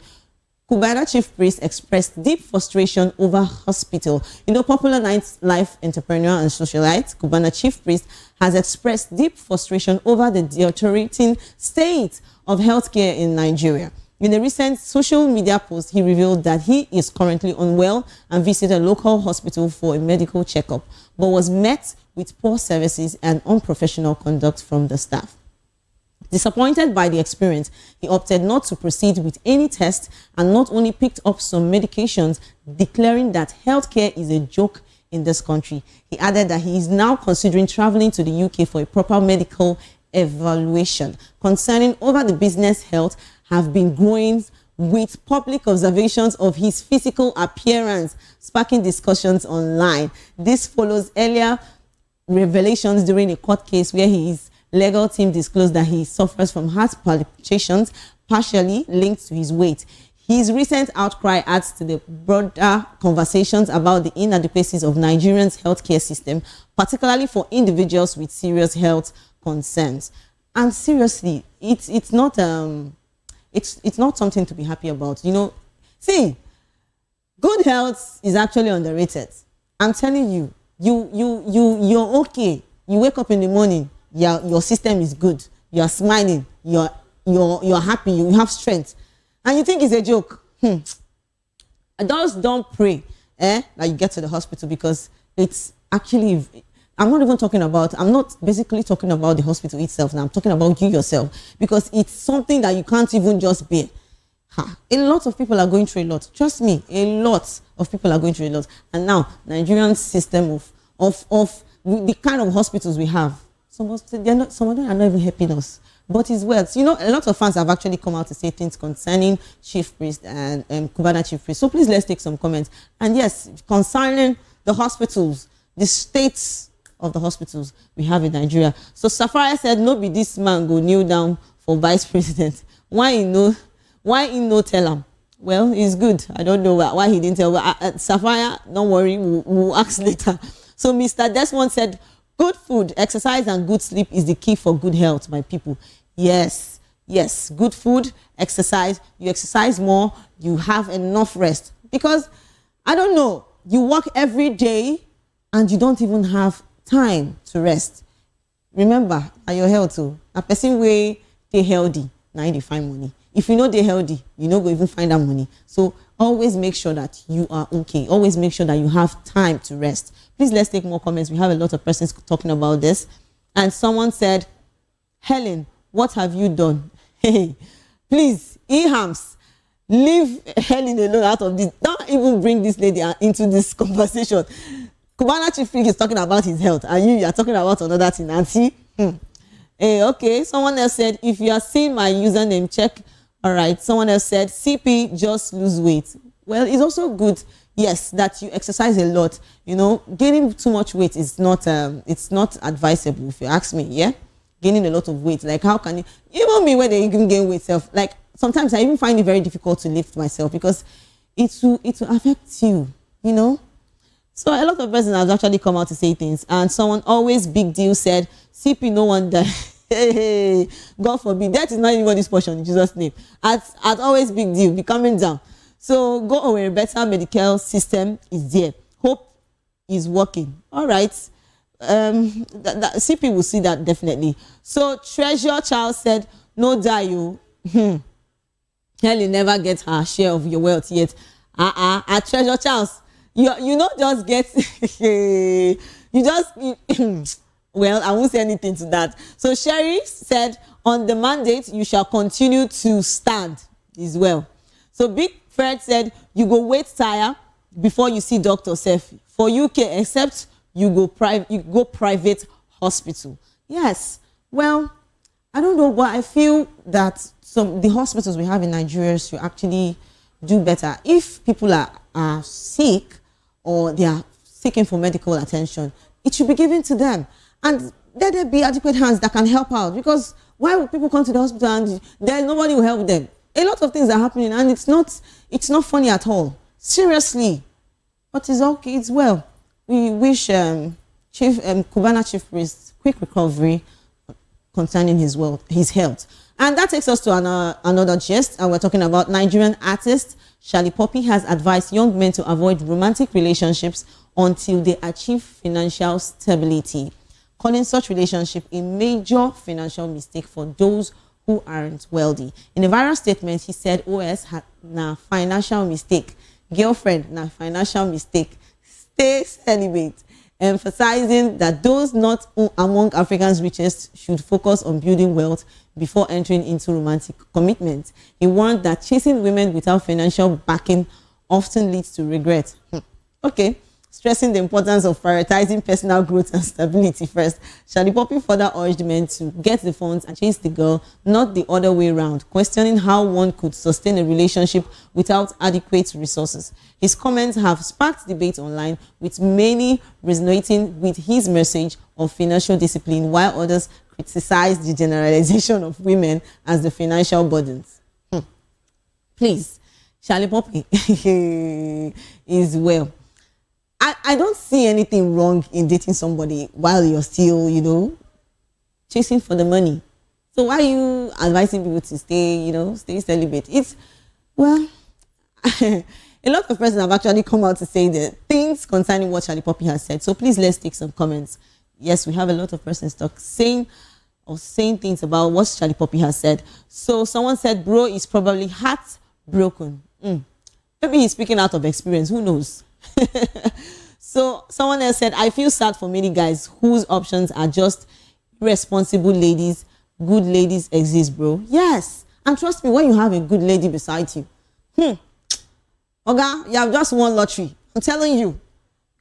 Cubana chief priest expressed deep frustration over hospital. Popular nightlife entrepreneur and socialite, Cubana chief priest has expressed deep frustration over the deteriorating state of healthcare in Nigeria. In a recent social media post, he revealed that he is currently unwell and visited a local hospital for a medical checkup, but was met with poor services and unprofessional conduct from the staff. Disappointed by the experience, he opted not to proceed with any tests and not only picked up some medications, declaring that healthcare is a joke in this country. He added that he is now considering traveling to the UK for a proper medical evaluation. Concerning over the business health have been growing with public observations of his physical appearance, sparking discussions online. This follows earlier revelations during a court case where his legal team disclosed that he suffers from heart palpitations, partially linked to his weight. His recent outcry adds to the broader conversations about the inadequacies of Nigeria's healthcare system, particularly for individuals with serious health concerns. And seriously, it's not something to be happy about. See, good health is actually underrated. I'm telling you, you're okay. You wake up in the morning, your system is good. You're smiling. You're happy. You have strength, and you think it's a joke. Just don't pray that you get to the hospital, because it's actually. I'm not basically talking about the hospital itself now. I'm talking about you yourself, because it's something that you can't even just bear. A lot of people are going through a lot. Trust me, a lot of people are going through a lot. And now, Nigerian system of the kind of hospitals we have, some of them are not even helping us. But his words, you know, a lot of fans have actually come out to say things concerning Chief Priest and Cubana Chief Priest. So please, let's take some comments. And yes, concerning the hospitals, the states of the hospitals we have in Nigeria. So Safari said, no be this man go kneel down for vice president. Why he no tell him? Well, it's good. I don't know why he didn't tell. Safari, don't worry, we'll ask later. So Mr. Desmond said, good food, exercise, and good sleep is the key for good health, my people. Yes, good food, exercise. You exercise more, you have enough rest. Because, I don't know, you work every day and you don't even have time to rest. Remember, your health too. A person way they healthy, now they find money. If you know they're healthy, you know go even find that money. So always make sure that you are okay. Always make sure that you have time to rest. Please, let's take more comments. We have a lot of persons talking about this. And someone said, Helen, what have you done? Hey, please, Ehams, leave Helen alone out of this. Don't even bring this lady into this conversation. Cubana Chief Priest is talking about his health, and you are talking about another thing. Nancy. Hey, okay. Someone else said, if you are seeing my username, check. All right. Someone else said, CP, just lose weight. Well, it's also good, yes, that you exercise a lot. You know, gaining too much weight is not it's not advisable, if you ask me. Yeah, gaining a lot of weight, like how can you, even me when they even gain weight self, like sometimes I even find it very difficult to lift myself because it will affect you, you know. So a lot of persons have actually come out to say things, and someone always big deal said, CP, no one die. Hey, God forbid, that is not anybody's portion in Jesus' name. At always big deal, be coming down. So go away, better medical system is there. Hope is working. All right. CP will see that definitely. So Treasure Child said, no die you. Helen never get her share of your wealth yet. At Treasure Child, you not just get you just well, I won't say anything to that. So Sherry said, on the mandate, you shall continue to stand as well. So Big Fred said, you go wait tire before you see Dr. Sef. For UK, except you go private hospital. Yes. Well, I don't know, but I feel that the hospitals we have in Nigeria should actually do better. If people are sick or they are seeking for medical attention, it should be given to them. And let there be adequate hands that can help out. Because why would people come to the hospital and then nobody will help them? A lot of things are happening and it's not funny at all. Seriously. But it's okay, it's well. We wish Cubana Chief Priest quick recovery concerning his health. And that takes us to another gist, and we're talking about Nigerian artist Charlie Poppy has advised young men to avoid romantic relationships until they achieve financial stability, calling such relationship a major financial mistake for those who aren't wealthy. In a viral statement, he said OS had na financial mistake, girlfriend na financial mistake, stay celibate, emphasizing that those not among Africa's richest should focus on building wealth before entering into romantic commitment. He warned that chasing women without financial backing often leads to regret. Okay. Stressing the importance of prioritizing personal growth and stability first, Charlie Poppy further urged men to get the funds and chase the girl, not the other way around, questioning how one could sustain a relationship without adequate resources. His comments have sparked debate online, with many resonating with his message of financial discipline, while others criticize the generalization of women as the financial burdens. Please, Charlie Poppy is well. I don't see anything wrong in dating somebody while you're still, you know, chasing for the money. So why are you advising people to stay celibate? It's, well, a lot of persons have actually come out to say the things concerning what Charlie Poppy has said. So please, let's take some comments. Yes, we have a lot of persons saying things about what Charlie Poppy has said. So someone said, bro is probably heartbroken. Maybe he's speaking out of experience. Who knows? So someone else said, I feel sad for many guys whose options are just irresponsible ladies. Good ladies exist, bro. Yes. And trust me, when you have a good lady beside you, Oga, you have just won lottery. I'm telling you.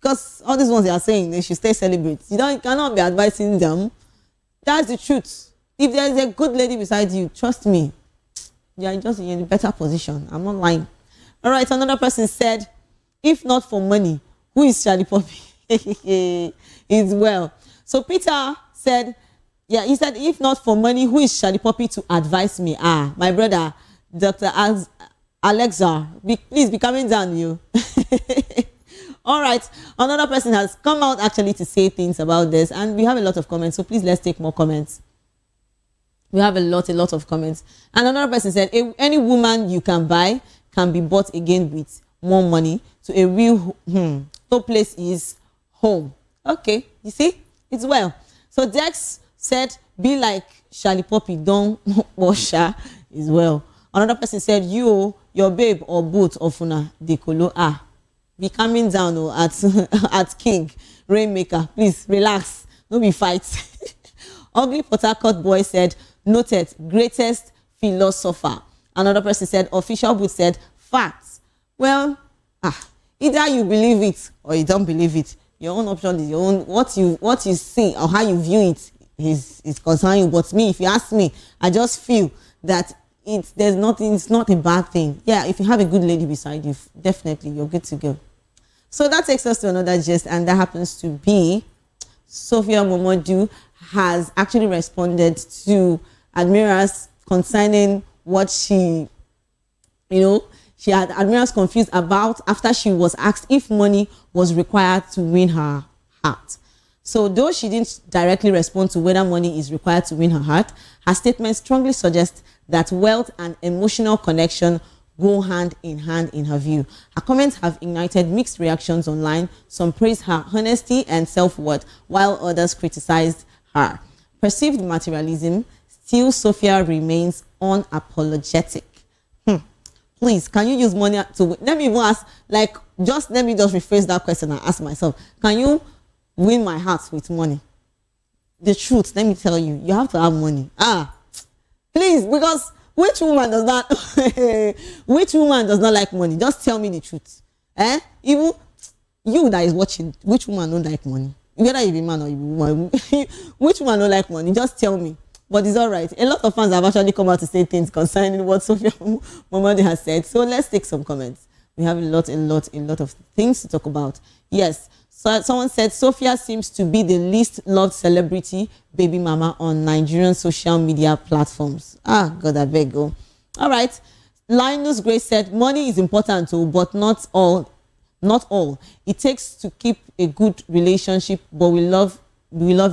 Because all these ones they are saying they should stay celibate. You cannot be advising them That's the truth. If there is a good lady beside you, trust me, you are just in a better position. I'm not lying. All right, another person said, if not for money, who is Charlie Poppy? It's well. So Peter said, yeah, he said, if not for money, who is Charlie Poppy to advise me? My brother, Dr. Alexa, please be coming down, you. All right, another person has come out actually to say things about this, and we have a lot of comments, so please let's take more comments. We have a lot of comments. And another person said, any woman you can buy can be bought again with more money to a real no place is home. Okay, you see, it's well. So Dex said, be like Charlie Poppy, don't wash her is well. Another person said, your babe or both of una decolo be coming down at King Rainmaker. Please relax, don't be fight. Ugly Port Harcourt boy said, noted, greatest philosopher. Another person said, official boot said, facts. Well, either you believe it or you don't believe it. Your own option is your own. What you see or how you view it is concerning you. But me, if you ask me, I just feel that it's not a bad thing. Yeah, if you have a good lady beside you, definitely you're good to go. So that takes us to another gist, and that happens to be Sophia Momodu has actually responded to admirers concerning what she had admirers confused about after she was asked if money was required to win her heart. So though she didn't directly respond to whether money is required to win her heart, her statement strongly suggests that wealth and emotional connection go hand in her view. Her comments have ignited mixed reactions online. Some praised her honesty and self-worth, while others criticized her perceived materialism. Still, Sophia remains unapologetic. Please, can you use money to win? Let me even ask, let me just rephrase that question and ask myself, can you win my heart with money? The truth, let me tell you, you have to have money. Please, because which woman does not like money? Just tell me the truth. Even you that is watching, which woman don't like money? Whether you be man or you be woman, which woman don't like money? Just tell me. But it's all right. A lot of fans have actually come out to say things concerning what Sophia Momodu has said. So let's take some comments. We have a lot of things to talk about. Yes. So someone said Sophia seems to be the least loved celebrity baby mama on Nigerian social media platforms. God, I beg you. All right. Linus Grace said money is important too, but not all. Not all. It takes to keep a good relationship, but we love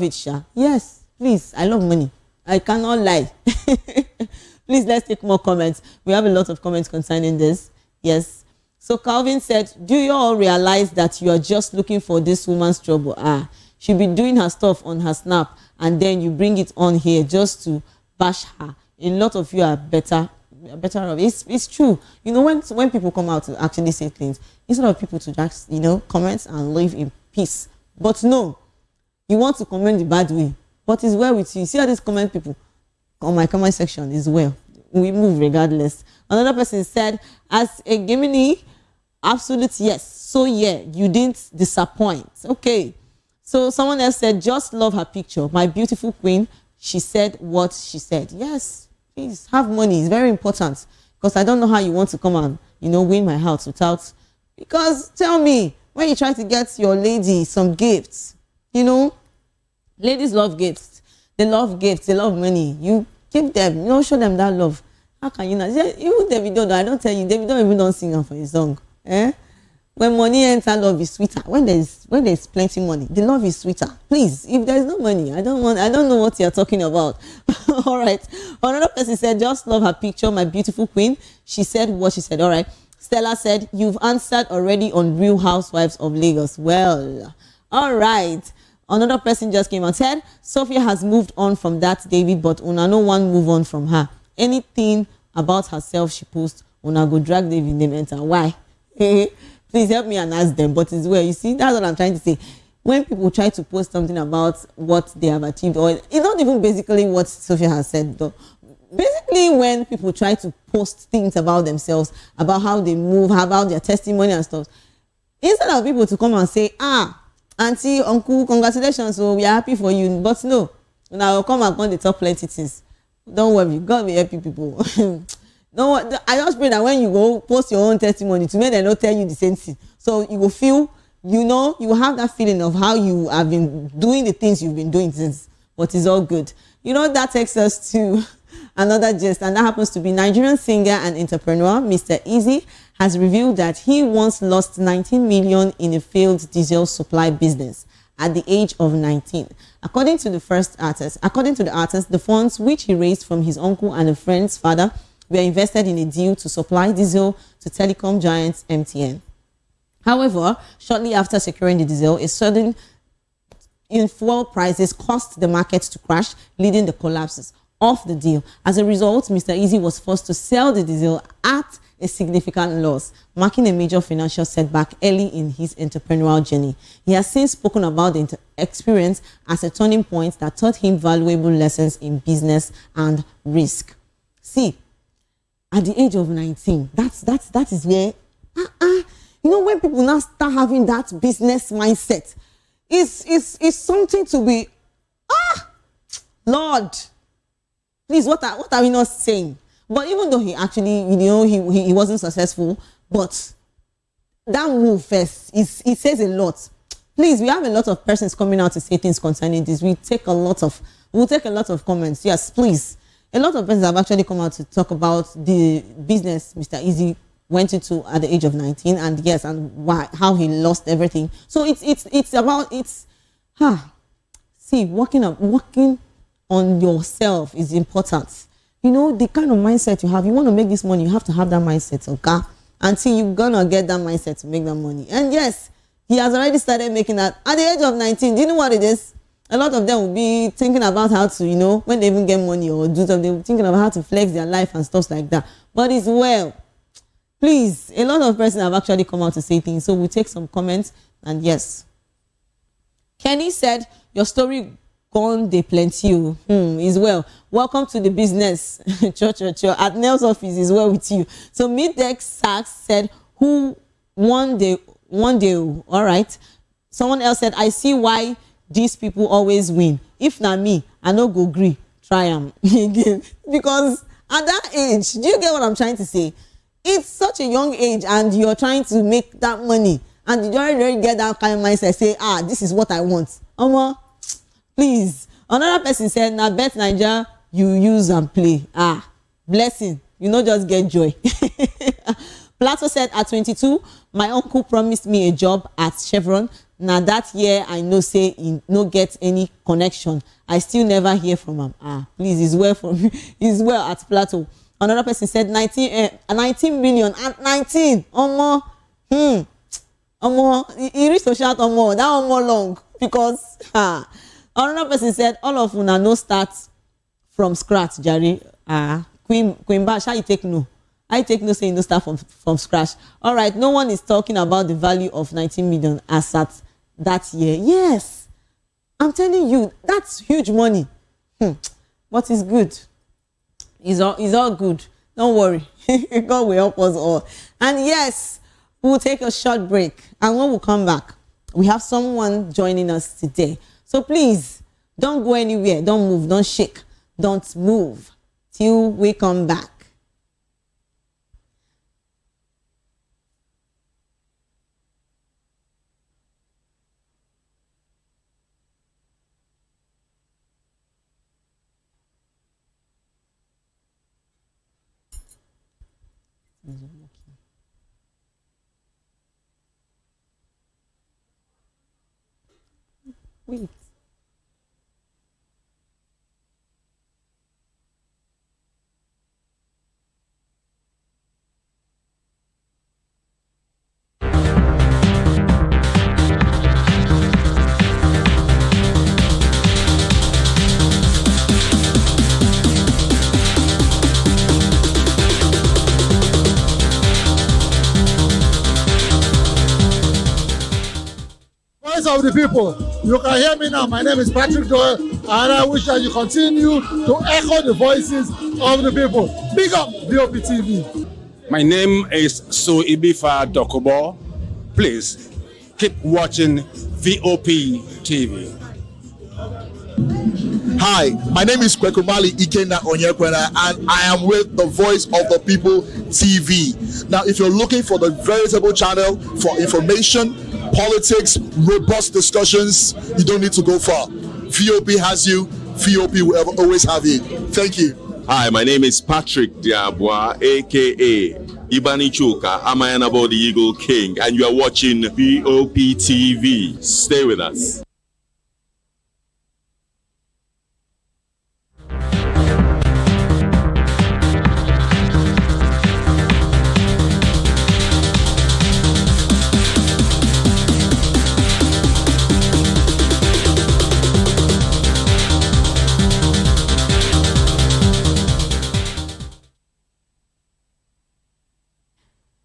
it, Sha. Yes, please. I love money. I cannot lie. Please, let's take more comments. We have a lot of comments concerning this. Yes. So Calvin said, do you all realize that you are just looking for this woman's trouble? She'll be doing her stuff on her snap, and then you bring it on here just to bash her. A lot of you are better off. It's true. When people come out to actually say things, instead of people to just, comment and live in peace. But no, you want to comment the bad way. But it's well with you. See all these comment people on my comment section is well. We move regardless. Another person said, as a Gemini, absolute yes. So yeah, you didn't disappoint. Okay. So someone else said, just love her picture. My beautiful queen. She said what she said. Yes, please have money. It's very important. Because I don't know how you want to come and, win my heart without. Because tell me, when you try to get your lady some gifts, ladies love gifts. They love gifts. They love money. You give them, show them that love. How can you not? Even Davido, I don't tell you, Davido even don't sing her for his song. When money enter, love is sweeter. When there's plenty money, the love is sweeter. Please, if there's no money, I don't know what you're talking about. All right. Another person said, just love her picture, my beautiful queen. She said what she said. All right. Stella said, you've answered already on Real Housewives of Lagos. Well, all right. Another person just came and said, Sophia has moved on from that David, but una no one move on from her. Anything about herself she posts, una go drag David name enter. Why? Please help me and ask them. But it's well, you see, that's what I'm trying to say. When people try to post something about what they have achieved, or it's not even basically what Sophia has said, though. Basically, when people try to post things about themselves, about how they move, about their testimony and stuff, instead of people to come and say, auntie, uncle, congratulations, so we are happy for you. But no, When I will come and they talk plenty things. Don't worry, God will help you people. No, I just pray that when you go post your own testimony, to make them not tell you the same thing. So you will feel, you know, you will have that feeling of how you have been doing the things you've been doing since, but it's all good. You know, that takes us to another gist, and that happens to be Nigerian singer and entrepreneur Mr. Easy has revealed that he once lost 19 million in a failed diesel supply business at the age of 19. According to the artist, the funds which he raised from his uncle and a friend's father were invested in a deal to supply diesel to telecom giant MTN. However, shortly after securing the diesel, a sudden in fuel prices caused the market to crash, leading the collapses of the deal. As a result, Mr. Easy was forced to sell the diesel at a significant loss, marking a major financial setback early in his entrepreneurial journey. He has since spoken about the experience as a turning point that taught him valuable lessons in business and risk. See, at the age of 19, that is where, you know, when people now start having that business mindset, it's something to be, Lord, please, what are we not saying? But even though he actually, you know, he wasn't successful, but that move first, it says a lot. Please, we have a lot of persons coming out to say things concerning this. We'll take a lot of comments. Yes, please. A lot of persons have actually come out to talk about the business Mr. Easy went into at the age of 19, and yes, and how he lost everything. So see, working on yourself is important. You know, the kind of mindset you have, you want to make this money, you have to have that mindset, okay? Until you're gonna get that mindset to make that money. And yes, he has already started making that at the age of 19. Do you know what it is? A lot of them will be thinking about how to, you know, when they even get money or do something, they'll be thinking about how to flex their life and stuff like that. But it's well. Please, a lot of persons have actually come out to say things, so we'll take some comments. And yes, Kenny said, your story gone de plenty. Is well. Welcome to the business. At Nell's office is well with you. So Middex Sachs said, who one day, all right. Someone else said, I see why these people always win. If not me, I no go agree. Try them again. Because at that age, do you get what I'm trying to say? It's such a young age and you're trying to make that money. And you don't really get that kind of mindset. Say, this is what I want. Please. Another person said, now bet Nigeria, you use and play. Blessing. You know, just get joy. Plato said, at 22, my uncle promised me a job at Chevron. Now that year, I know say he no get any connection. I still never hear from him. Please, it's well for me. It's well at Plato. Another person said 19 million at 19. He reached to shout that one more long because another person said all of una no start from scratch, Jerry. Queen Bash, how you take no? I take no saying no start from scratch. All right, no one is talking about the value of 19 million as at that year. Yes, I'm telling you, that's huge money. But it's good. It's all good. Don't worry. God will help us all. And yes, we'll take a short break. And when we come back, we have someone joining us today. So please, don't go anywhere. Don't move. Don't shake. Don't move till we come back. Wait. Of the people, you can hear me now. My name is Patrick Doyle, and I wish that you continue to echo the voices of the people. Big up VOP TV. My name is Suibifa Dokobo. Please keep watching VOP TV. Hi, my name is Kwekumali Ikenna Onyekwena, and I am with the Voice of the People TV. Now, if you're looking for the veritable channel for information, politics, robust discussions, you don't need to go far. VOP has you. VOP will always have you. Thank you. Hi, my name is Patrick Diabwa, aka Ibani Chuka, Amayanabo the Eagle King, and you are watching VOP TV. Stay with us.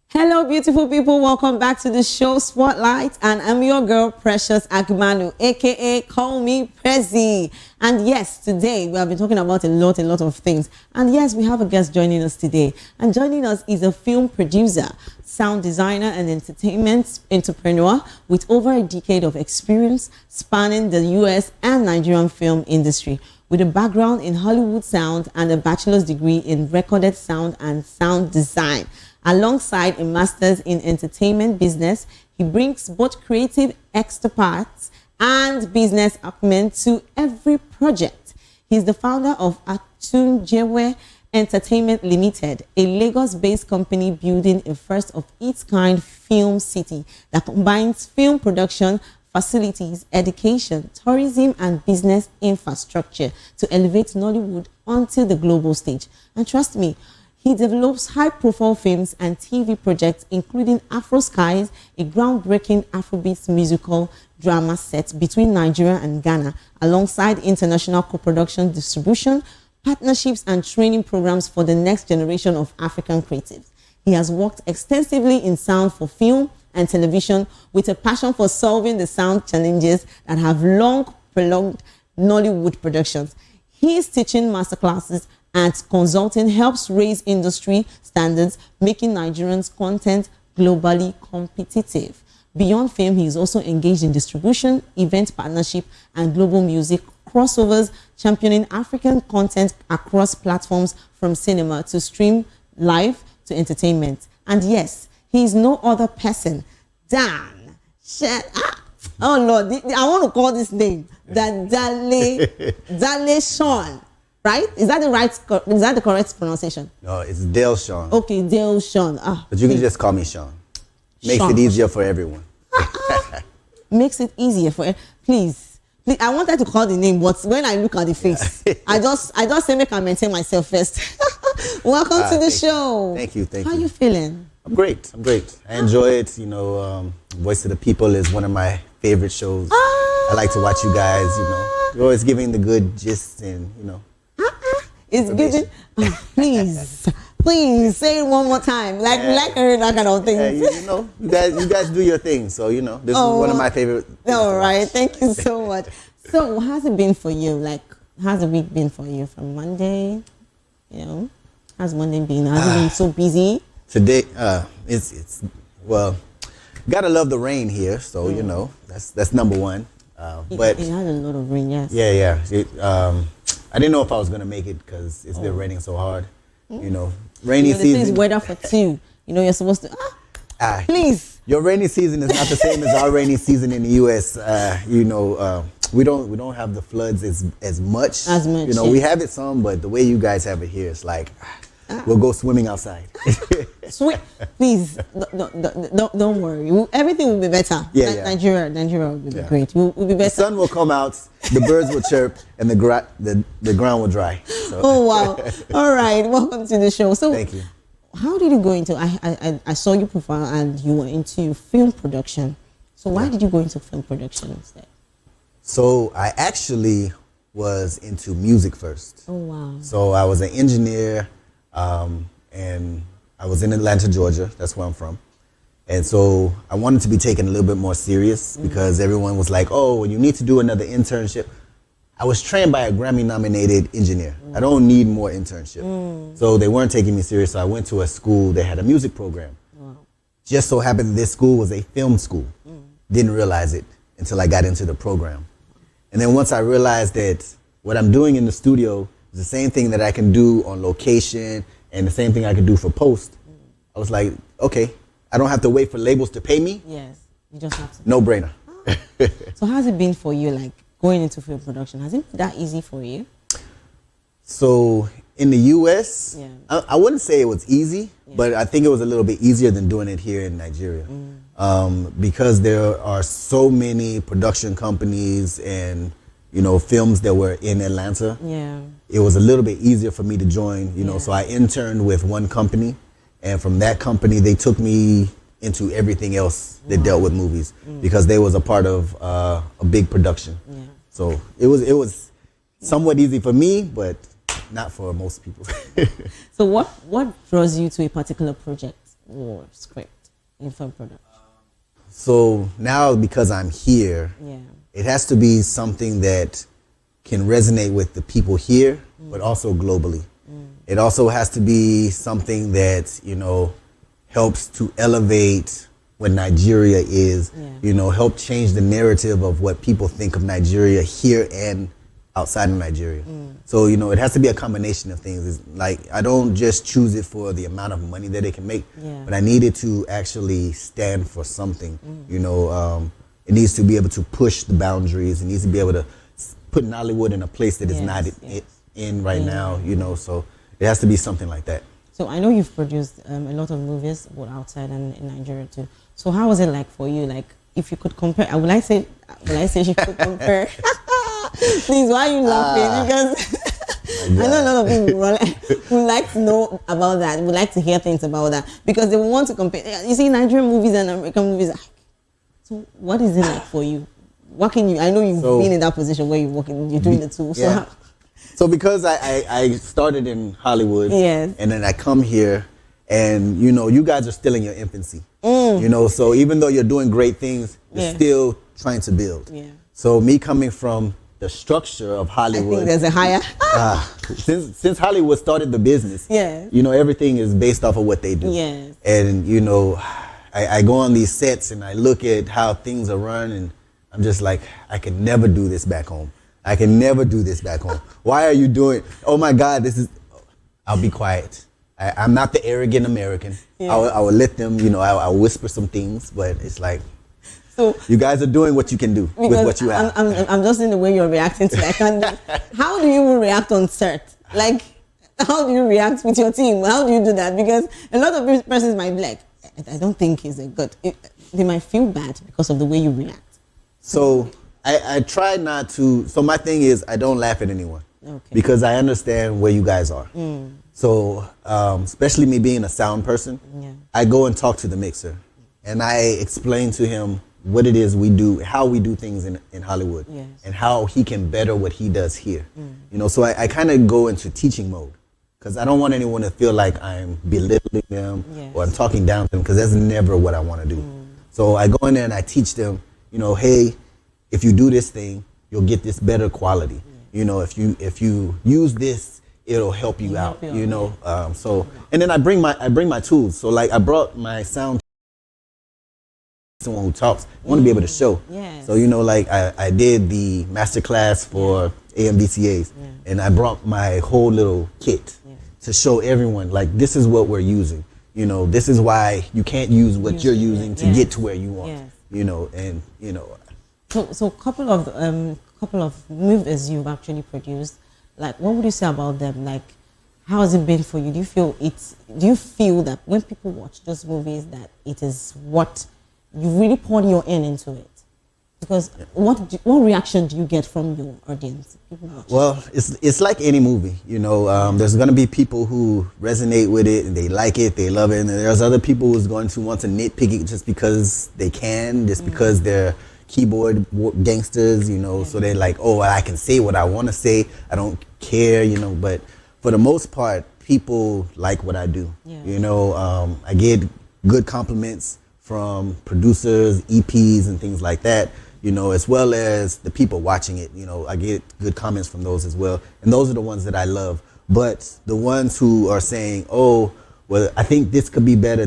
Hello, beautiful people. Welcome back to the show Spotlight. And I'm your girl, Precious Agmanu, aka Call Me Prezi. And yes, today we have been talking about a lot of things. And yes, we have a guest joining us today. And joining us is a film producer, sound designer, and entertainment entrepreneur with over a decade of experience spanning the US and Nigerian film industry. With a background in Hollywood sound and a bachelor's degree in recorded sound and sound design. Alongside a master's in entertainment business, he brings both creative expertise and business acumen to every project. He's the founder of Atunjewe Entertainment Limited, a Lagos-based company building a first-of-its-kind film city that combines film production, facilities, education, tourism, and business infrastructure to elevate Nollywood onto the global stage. And trust me, he develops high-profile films and TV projects, including Afro Skies, a groundbreaking Afrobeat musical drama set between Nigeria and Ghana, alongside international co-production, distribution, partnerships, and training programs for the next generation of African creatives. He has worked extensively in sound for film and television with a passion for solving the sound challenges that have long prolonged Nollywood productions. He is teaching masterclasses and consulting helps raise industry standards, making Nigerians' content globally competitive. Beyond fame, he is also engaged in distribution, event partnership, and global music crossovers, championing African content across platforms from cinema to stream live to entertainment. And yes, he is no other person than oh Lord, I want to call this name Dale Sean. Right? Is that the correct pronunciation? No, it's Dale Sean. Okay, Dale Sean. But you can just call me Sean. Makes it easier for everyone. Makes it easier for please. I wanted to call the name, but when I look at the face, I just say make I maintain myself first. Welcome to the show. Thank you. How are you feeling? I'm great. I enjoy it. You know, Voice of the People is one of my favorite shows. I like to watch you guys. You know, you're always giving the good gist and it's giving. Please say it one more time. Like I heard that kind of thing. You guys do your thing. So this is one of my favorite. All right, thank you so much. So, how's it been for you? Like, how's the week been for you from Monday? How's Monday been? Has it been so busy? Today, it's gotta love the rain here. So that's number one. But it had a lot of rain. Yes. Yeah. I didn't know if I was gonna make it because it's been raining so hard. Rainy season. This is weather for two. You're supposed to. Please. Your rainy season is not the same as our rainy season in the U.S. We don't have the floods as much. We have it some, but the way you guys have it here, it's like we'll go swimming outside. Please, don't worry. Everything will be better. Nigeria will be great. We'll be better. The sun will come out, the birds will chirp, and the ground will dry. So. Oh wow! All right, welcome to the show. So, thank you. How did you go into? I saw your profile and you were into film production. So why did you go into film production instead? So I actually was into music first. Oh wow! So I was an engineer. And I was in Atlanta, Georgia. That's where I'm from. And so I wanted to be taken a little bit more serious because everyone was like, oh, you need to do another internship. I was trained by a Grammy-nominated engineer. I don't need more internship. So they weren't taking me serious. So I went to a school that had a music program. Wow. Just so happened this school was a film school. Didn't realize it until I got into the program. And then once I realized that what I'm doing in the studio is the same thing that I can do on location and the same thing I can do for post. I was like, okay, I don't have to wait for labels to pay me. Yes, you just have to. No brainer. So how's it been for you, like going into film production? Has it been that easy for you? So in the US, I wouldn't say it was easy, but I think it was a little bit easier than doing it here in Nigeria. Because there are so many production companies and, you know, films that were in Atlanta. Yeah. It was a little bit easier for me to join, you know, so I interned with one company, and from that company, they took me into everything else that dealt with movies because they was a part of a big production. Yeah. So it was somewhat easy for me, but not for most people. So what draws you to a particular project or script in film production? So now because I'm here, it has to be something that can resonate with the people here, but also globally. It also has to be something that, you know, helps to elevate what Nigeria is, you know, help change the narrative of what people think of Nigeria here and outside of Nigeria. So, you know, it has to be a combination of things. It's like, I don't just choose it for the amount of money that it can make, but I need it to actually stand for something. You know, it needs to be able to push the boundaries. It needs to be able to put Nollywood in a place that is not in right now, you know, so it has to be something like that. So I know you've produced a lot of movies, both outside and in Nigeria too. So how was it like for you? Like, if you could compare, will I say you could compare? Please, why are you laughing? Because I know a lot of people who like to know about that, would like to hear things about that, because they want to compare. You see, Nigerian movies and American movies. So what is it like for you? What can you? I know you've been in that position where you're doing the two. So So because I started in Hollywood, and then I come here, and you know, you guys are still in your infancy. You know, so even though you're doing great things, you're still trying to build. So me coming from the structure of Hollywood, I think there's a higher. Since Hollywood started the business, you know, everything is based off of what they do. And you know, I go on these sets and I look at how things are run, and I'm just like, I can never do this back home. I can never do this back home. Why are you doing? Oh my God, this is. I'll be quiet. I'm not the arrogant American. I will let them, you know, I'll whisper some things, but it's like, so you guys are doing what you can do with what you have. I'm just in the way you're reacting to that. How do you react on set? Like, how do you react with your team? How do you do that? Because a lot of persons might be like, I don't think he's a good. They might feel bad because of the way you react. So I try not to. So my thing is, I don't laugh at anyone because I understand where you guys are. So especially me being a sound person, I go and talk to the mixer, and I explain to him what it is we do, how we do things in Hollywood, and how he can better what he does here. You know, so I kind of go into teaching mode because I don't want anyone to feel like I'm belittling them or I'm talking down to them, because that's never what I want to do. So I go in there and I teach them, you know, hey, if you do this thing, you'll get this better quality. You know, if you use this, it'll help you out. You know, so and then I bring my tools. So like I brought my sound. Someone who talks, I want to be able to show. So you know, like I did the master class for AMVCAs, and I brought my whole little kit to show everyone, like, this is what we're using. You know, this is why you can't use what you're using to get to where you want. You know, and you know. So couple of movies you've actually produced, like, what would you say about them? Like, how has it been for you? Do you feel that when people watch those movies that it is what you really pour your into it? Because what reaction do you get from your audience? People watch. Well, it's like any movie, you know. There's going to be people who resonate with it and they like it, they love it, and there's other people who's going to want to nitpick it just because they can, just because they're keyboard gangsters, you know. So they're like, oh, I can say what I want to say, I don't care, you know. But for the most part, people like what I do. You know, I get good compliments from producers, EPs, and things like that, you know, as well as the people watching it. You know, I get good comments from those as well. And those are the ones that I love. But the ones who are saying, oh, well, I think this could be better,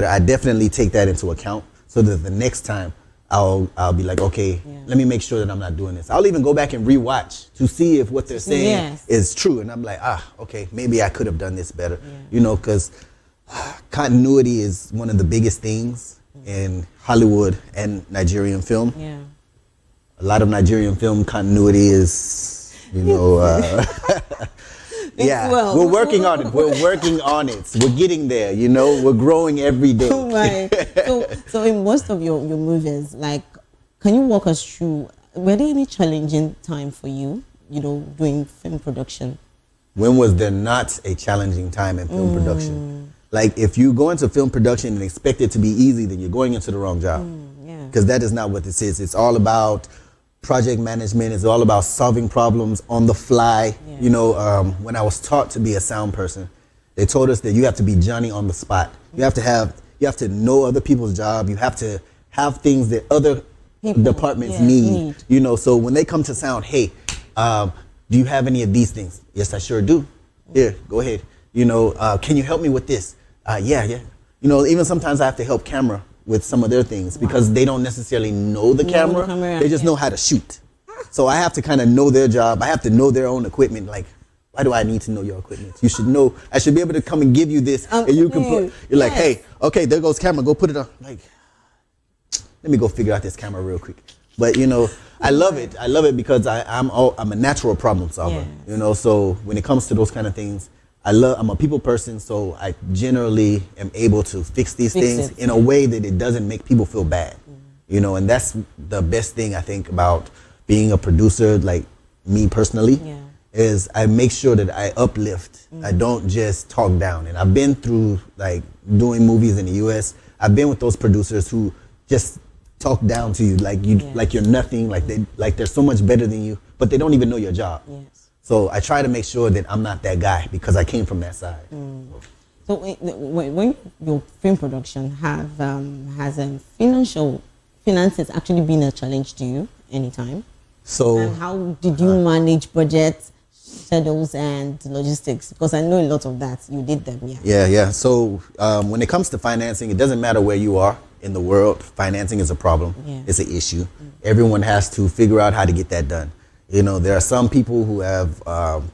I definitely take that into account so that the next time I'll be like, okay, let me make sure that I'm not doing this. I'll even go back and rewatch to see if what they're saying is true. And I'm like, okay, maybe I could have done this better. You know, because continuity is one of the biggest things in Hollywood and Nigerian film. Yeah. A lot of Nigerian film continuity is, you know, we're working on it. We're working on it. We're getting there, you know, we're growing every day. Oh my. So in most of your movies, like, can you walk us through, were there any challenging time for you, you know, doing film production? When was there not a challenging time in film production? Like, if you go into film production and expect it to be easy, then you're going into the wrong job. Because that is not what this is. It's all about project management. It's all about solving problems on the fly. You know, when I was taught to be a sound person, they told us that you have to be Johnny on the spot. You have to know other people's job. You have to have things that other departments need. You know, so when they come to sound, hey, do you have any of these things? Yes, I sure do. Here, go ahead. You know, can you help me with this? Yeah. You know, even sometimes I have to help camera with some of their things because they don't necessarily know the camera. They just know how to shoot. So I have to kind of know their job. I have to know their own equipment. Like, why do I need to know your equipment? You should know. I should be able to come and give you this, and you can put. You're like, hey, okay, there goes camera. Go put it on. Like, let me go figure out this camera real quick. But you know, I love it. I love it because I'm a natural problem solver. You know, so when it comes to those kind of things, I'm a people person, so I generally am able to fix these things in a way that it doesn't make people feel bad. You know, and that's the best thing I think about being a producer, like me personally, is I make sure that I uplift. I don't just talk down. And I've been through, like, doing movies in the US. I've been with those producers who just talk down to you like you're nothing, like they're so much better than you, but they don't even know your job. So I try to make sure that I'm not that guy because I came from that side. So when your film production has finances actually been a challenge to you anytime? And how did you manage budget, schedules, and logistics? Because I know a lot of that you did them. Yeah. So when it comes to financing, it doesn't matter where you are in the world. Financing is a problem. It's an issue. Everyone has to figure out how to get that done. You know, there are some people who have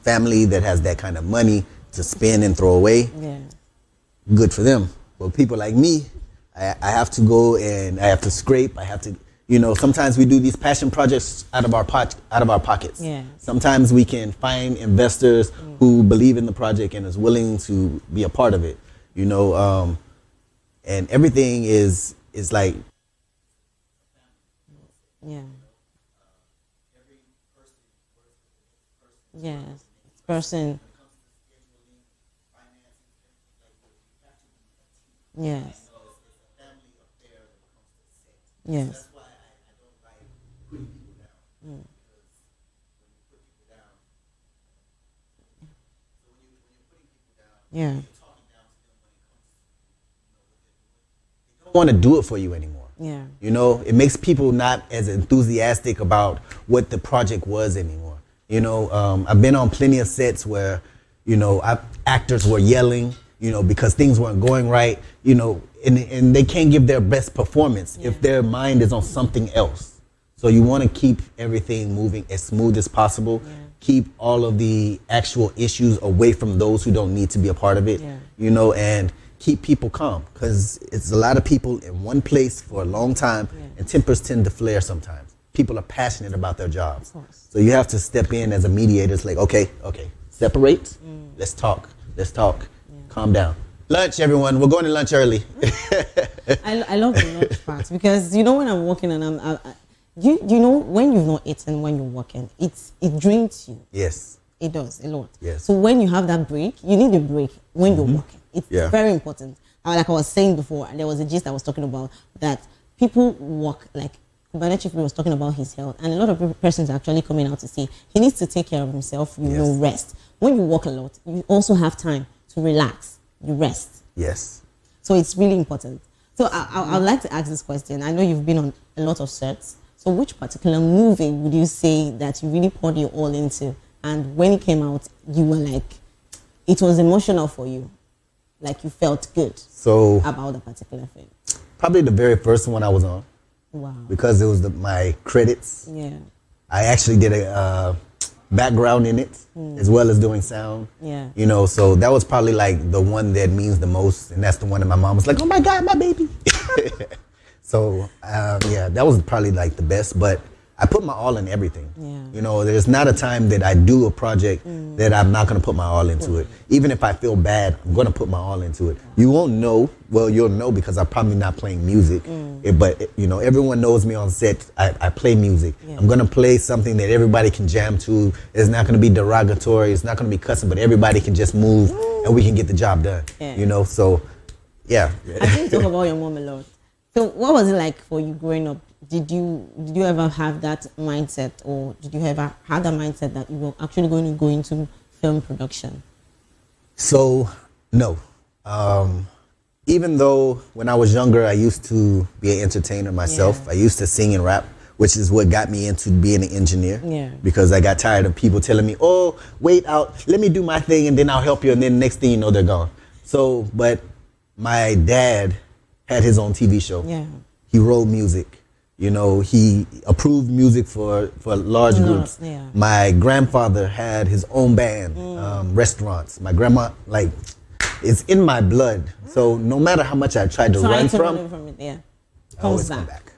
family that has that kind of money to spend and throw away. Good for them. But people like me, I have to go and I have to scrape. I have to, you know, sometimes we do these passion projects out of our pockets. Sometimes we can find investors who believe in the project and is willing to be a part of it. You know, and everything is like. Yes, person. Yes. Yes. Yeah. Don't want to do it for you anymore. Yeah. You know, it makes people not as enthusiastic about what the project was anymore. You know, I've been on plenty of sets where, you know, actors were yelling, you know, because things weren't going right, you know, and they can't give their best performance if their mind is on something else. So you want to keep everything moving as smooth as possible. Keep all of the actual issues away from those who don't need to be a part of it, you know, and keep people calm because it's a lot of people in one place for a long time and tempers tend to flare sometimes. People are passionate about their jobs. So you have to step in as a mediator. It's like, okay, separate. Let's talk. Calm down. Lunch, everyone. We're going to lunch early. I love the lunch part because, you know, when I'm working and you know, when you've not eaten when you're working, it drains you. Yes. It does a lot. Yes. So when you have that break, you need a break when you're working. It's very important. Like I was saying before, there was a gist I was talking about that people work like. But Chief was talking about his health, and a lot of persons are actually coming out to say he needs to take care of himself. You know, rest. When you work a lot, you also have time to relax. You rest. Yes. So it's really important. So I'd like to ask this question. I know you've been on a lot of sets. So which particular movie would you say that you really poured your all into, and when it came out, you were like, it was emotional for you, like you felt good about the particular film? Probably the very first one I was on. Wow. Because it was my credits. Yeah. I actually did a background in it, as well as doing sound. Yeah. You know, so that was probably like the one that means the most, and that's the one that my mom was like, "Oh my God, my baby." So yeah, that was probably like the best. But I put my all in everything. Yeah. You know, there's not a time that I do a project that I'm not going to put my all into it. Even if I feel bad, I'm going to put my all into it. You won't know. Well, you'll know because I'm probably not playing music. But, you know, everyone knows me on set. I play music. Yeah. I'm going to play something that everybody can jam to. It's not going to be derogatory. It's not going to be cussing, but everybody can just move and we can get the job done. Yeah. You know, so, yeah. I think talk about your mom a lot. So what was it like for you growing up? Did you ever have that mindset, or did you ever have that mindset that you were actually going to go into film production? So, no. Even though when I was younger, I used to be an entertainer myself. Yeah. I used to sing and rap, which is what got me into being an engineer. Yeah. Because I got tired of people telling me, "Oh, wait out, let me do my thing and then I'll help you." And then the next thing you know, they're gone. So, but my dad had his own TV show. Yeah. He wrote music. You know, he approved music for large groups. Yeah. My grandfather had his own band, restaurants. My grandma, like, it's in my blood. So no matter how much I tried to run from it, yeah, I always come back.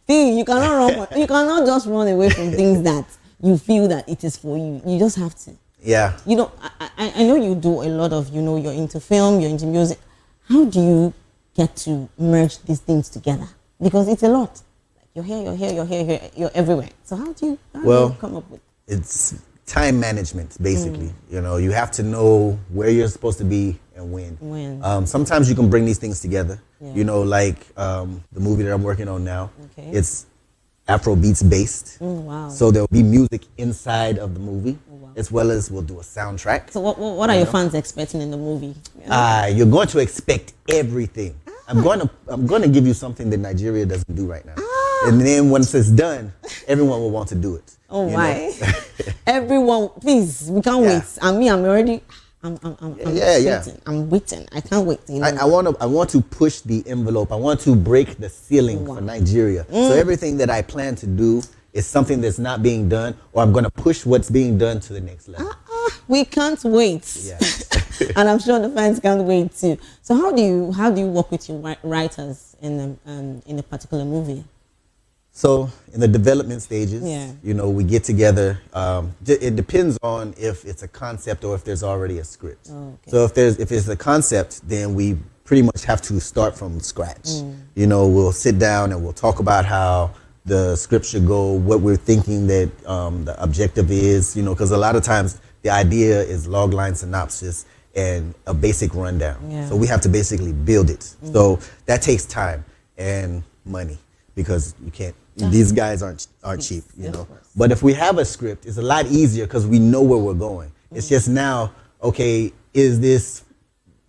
See, you cannot run. You cannot just run away from things that you feel that it is for you. You just have to. Yeah. You know, I know you do a lot of, you know, you're into film, you're into music. How do you get to merge these things together? Because it's a lot. Like you're here, you're everywhere. So how do you come up with? It's time management, basically. You know, you have to know where you're supposed to be and when. Sometimes you can bring these things together. Yeah. You know, like the movie that I'm working on now. Okay. It's Afrobeats based. Wow. So there'll be music inside of the movie, as well as we'll do a soundtrack. So what are your fans expecting in the movie? You're going to expect everything. I'm going to give you something that Nigeria doesn't do right now. And then once it's done, everyone will want to do it. Oh my! Everyone, please, we can't wait. I'm already. I'm waiting. I can't wait. You know? I want to push the envelope. I want to break the ceiling for Nigeria. So everything that I plan to do is something that's not being done, or I'm going to push what's being done to the next level. We can't wait. Yeah. And I'm sure the fans can't wait too. So how do you work with your writers in a particular movie? So in the development stages, you know, we get together. It depends on if it's a concept or if there's already a script. Oh, okay. So if it's a concept, then we pretty much have to start from scratch. You know, we'll sit down and we'll talk about how the script should go, what we're thinking that the objective is, you know, because a lot of times the idea is log line synopsis and a basic rundown. Yeah. So we have to basically build it. So that takes time and money because you can't, these guys aren't cheap, you know. But if we have a script, it's a lot easier because we know where we're going. It's just now, okay, is this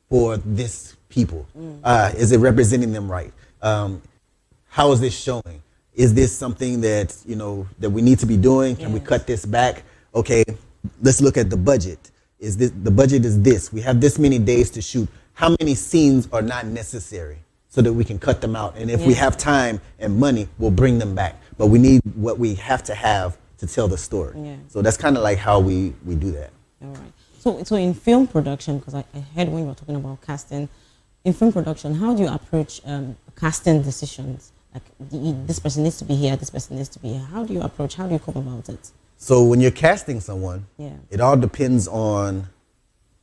for this people? Is it representing them right? How is this showing? Is this something that, you know, that we need to be doing? Can we cut this back? Okay, let's look at the budget. The budget is this. We have this many days to shoot. How many scenes are not necessary so that we can cut them out? And if we have time and money, we'll bring them back. But we need what we have to tell the story. Yeah. So that's kind of like how we do that. All right. So in film production, because I heard when you were talking about casting, in film production, how do you approach casting decisions? Like this person needs to be here, this person needs to be here. How do you come about it? So when you're casting someone, Yeah. it all depends on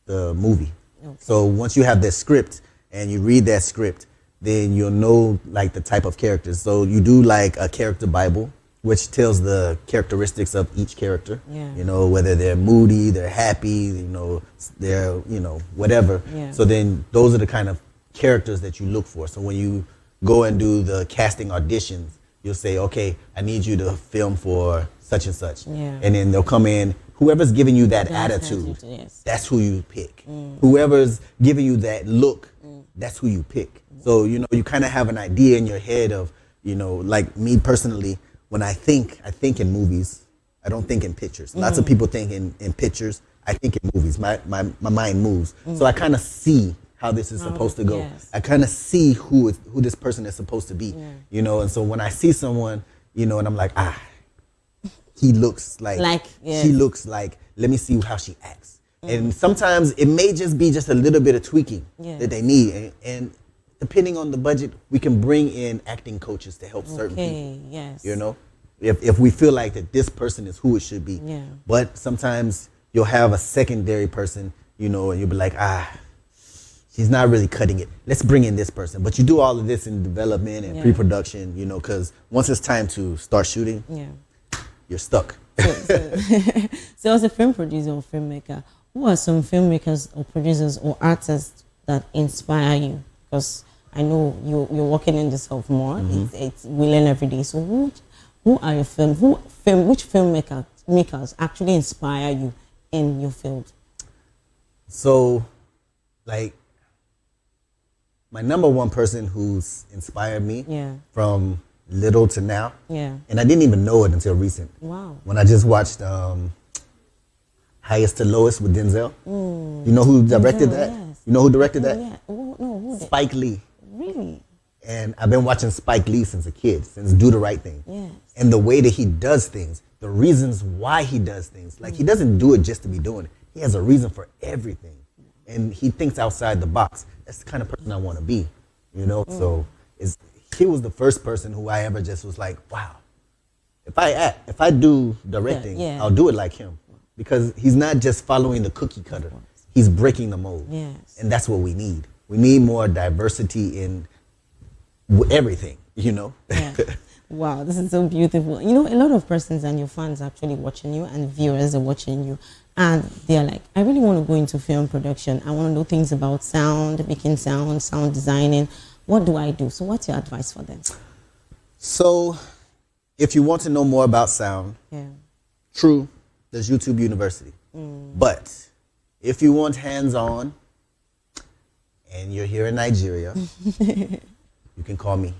the movie. Okay. So once you have that script and you read that script, then you'll know like the type of characters. So you do like a character Bible, which tells the characteristics of each character. Yeah. You know, whether they're moody, they're happy, you know, they're, you know, whatever. Yeah. So then those are the kind of characters that you look for. So when you go and do the casting auditions, you'll say, okay, I need you to film for such and such. Yeah. And then they'll come in, whoever's giving you that attitude, that's who you pick. Whoever's giving you that look, that's who you pick. So, you know, you kind of have an idea in your head of, you know, like me personally, when I think in movies. I don't think in pictures. Lots of people think in pictures. I think in movies. My mind moves. So I kind of see how this is supposed to go. I kind of see who this person is supposed to be, you know. And so when I see someone, you know, and I'm like, he looks like she looks like. Let me see how she acts. And sometimes it may just be just a little bit of tweaking that they need. And depending on the budget, we can bring in acting coaches to help certain people. You know, if we feel like that this person is who it should be. But sometimes you'll have a secondary person, you know, and you'll be like, she's not really cutting it. Let's bring in this person. But you do all of this in development and pre-production, you know, because once it's time to start shooting, you're stuck. So as a film producer or filmmaker, who are some filmmakers or producers or artists that inspire you? Because I know you're working in this self more. We learn every day. So who are your which filmmakers actually inspire you in your field? So, like, my number one person who's inspired me from little to now, and I didn't even know it until recent. Wow. When I just watched Highest to Lowest with Denzel. You know who directed that? You know who directed that? Who Spike Lee. Really? And I've been watching Spike Lee since a kid, since Do the Right Thing. And the way that he does things, the reasons why he does things, like he doesn't do it just to be doing it. He has a reason for everything. And he thinks outside the box. That's the kind of person I want to be, you know? So he was the first person who I ever just was like, wow, if I do directing, I'll do it like him. Because he's not just following the cookie cutter. He's breaking the mold. And that's what we need. We need more diversity in everything, you know? Wow, this is so beautiful. You know, a lot of persons and your fans are actually watching you and viewers are watching you. And they're like, I really want to go into film production. I want to know things about sound, making sound designing. What do I do? So what's your advice for them? So if you want to know more about sound, true, there's YouTube University. But if you want hands-on and you're here in Nigeria, you can call me.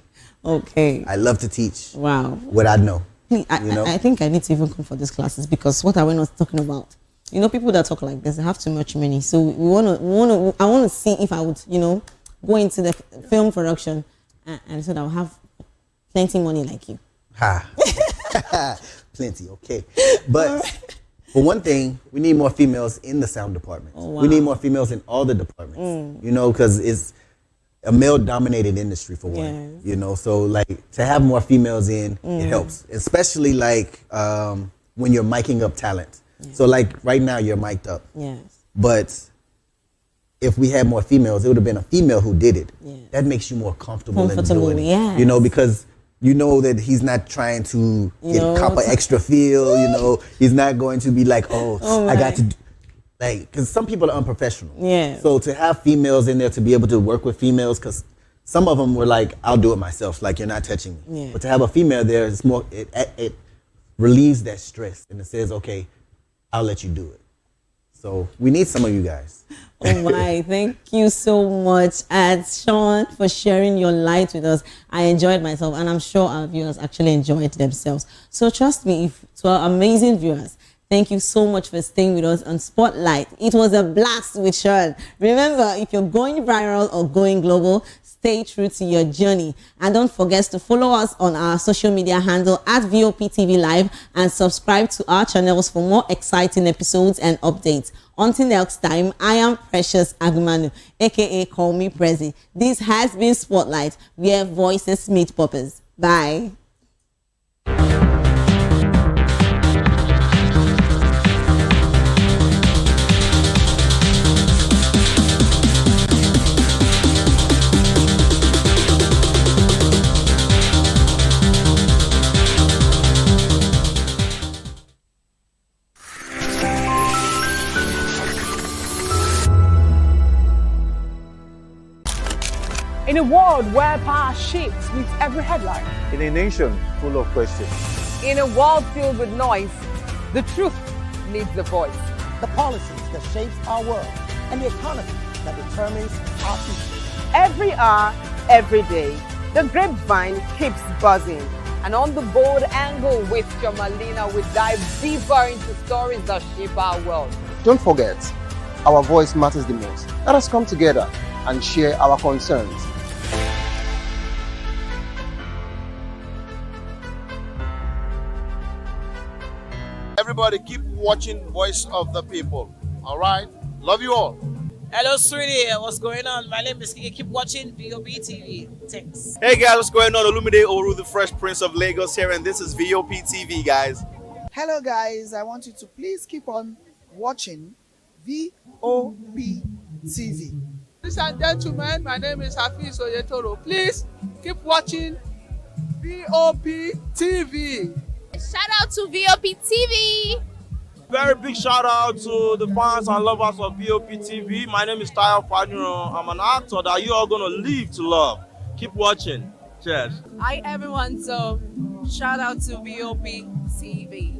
Okay. I love to teach. Wow. What I know. I think I need to even come for these classes because what are we not talking about? You know, people that talk like this, they have too much money. So I want to see if I would, you know, go into the film production and so that I'll have plenty money like you. Plenty, okay. But for one thing, we need more females in the sound department. We need more females in all the departments, you know, because it's a male-dominated industry for one, you know. So, like, to have more females in, it helps, especially, like, when you're miking up talent. So, like, right now, you're mic'd up. But if we had more females, it would have been a female who did it. That makes you more comfortable in doing it. You know, because you know that he's not trying to cop an extra feel, you know. He's not going to be like, I got to do, like, because some people are unprofessional. So to have females in there to be able to work with females, because some of them were like, I'll do it myself, like, you're not touching me. But to have a female there, it's more, it relieves that stress and it says, okay, I'll let you do it. So we need some of you guys. Oh my, thank you so much, Sean, for sharing your light with us. I enjoyed myself and I'm sure our viewers actually enjoyed themselves. So trust me, to our amazing viewers, thank you so much for staying with us on Spotlight. It was a blast with Sean. Remember, if you're going viral or going global, stay true to your journey. And don't forget to follow us on our social media handle at VOPTV Live and subscribe to our channels for more exciting episodes and updates. Until next time, I am Precious Agumanu, aka Call Me Prezi. This has been Spotlight, where voices meet purpose. Bye. In a world where power shifts with every headline. In a nation full of questions. In a world filled with noise, the truth needs a voice. The policies that shape our world and the economy that determines our future. Every hour, every day, the grapevine keeps buzzing. And on the bold angle with Jomalina, we dive deeper into stories that shape our world. Don't forget, our voice matters the most. Let us come together and share our concerns. Everybody keep watching Voice of the People. All right? Love you all. Hello, sweetie. What's going on? My name is Kiki. Keep watching VOP TV. Thanks. Hey guys, what's going on? Olumide Oru, the Fresh Prince of Lagos here, and this is VOP TV, guys. Hello guys, I want you to please keep on watching VOP TV. Ladies and gentlemen, my name is Hafiz Oyetoro. Please keep watching VOP TV. Shout out to VOP TV. Very big shout out to the fans and lovers of VOP TV. My name is Tayo Faduro. I'm an actor that you are going to live to love. Keep watching. Cheers. Hi everyone, so shout out to VOP TV.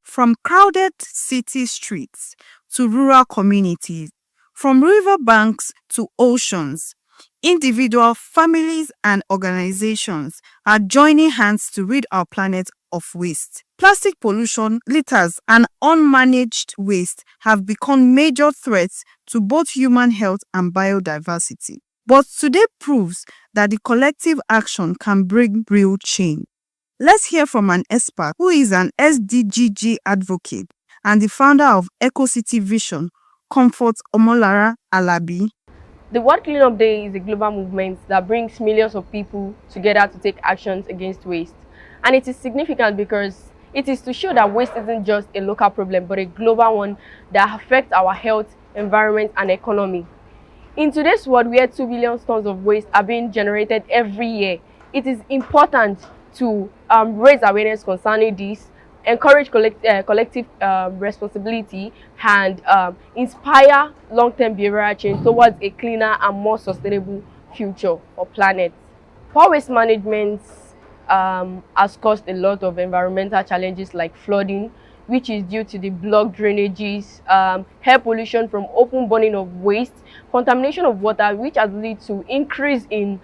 From crowded city streets to rural communities, from riverbanks to oceans, individual families and organizations are joining hands to rid our planet of waste. Plastic pollution, litters, and unmanaged waste have become major threats to both human health and biodiversity. But today proves that the collective action can bring real change. Let's hear from an expert who is an SDGG advocate and the founder of EcoCity Vision, Comfort Omolara Alabi. The World Cleanup Day is a global movement that brings millions of people together to take actions against waste. And it is significant because it is to show that waste isn't just a local problem, but a global one that affects our health, environment, and economy. In today's world, where 2 billion tons of waste are being generated every year, it is important to raise awareness concerning this, encourage collective responsibility, and inspire long-term behavioral change towards a cleaner and more sustainable future or planet. Poor waste management has caused a lot of environmental challenges like flooding, which is due to the blocked drainages, air pollution from open burning of waste, contamination of water, which has led to increase in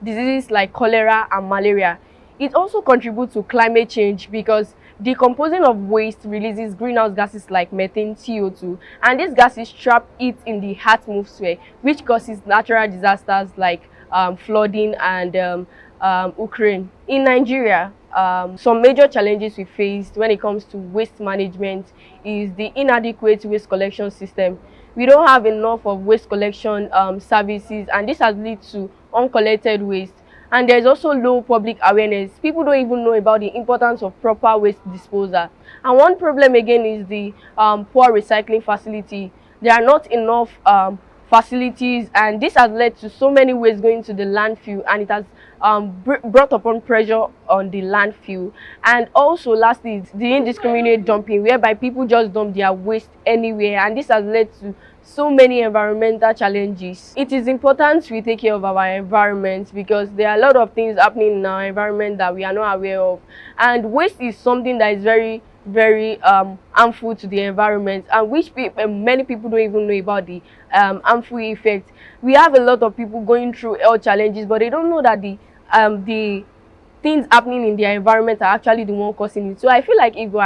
diseases like cholera and malaria. It also contributes to climate change because decomposing of waste releases greenhouse gases like methane, CO2, and these gases trap it in the atmosphere, which causes natural disasters like flooding and Ukraine. In Nigeria, some major challenges we faced when it comes to waste management is the inadequate waste collection system. We don't have enough of waste collection services, and this has led to uncollected waste. And there's also low public awareness. People don't even know about the importance of proper waste disposal. And one problem again is the poor recycling facility. There are not enough facilities, and this has led to so many waste going to the landfill, and it has brought upon pressure on the landfill. And also lastly, the indiscriminate dumping, whereby people just dump their waste anywhere, and this has led to so many environmental challenges. It is important we take care of our environment because there are a lot of things happening in our environment that we are not aware of, and waste is something that is very harmful to the environment, and which many people don't even know about the harmful effects. We have a lot of people going through health challenges, but they don't know that the things happening in their environment are actually the one causing it. So I feel like if you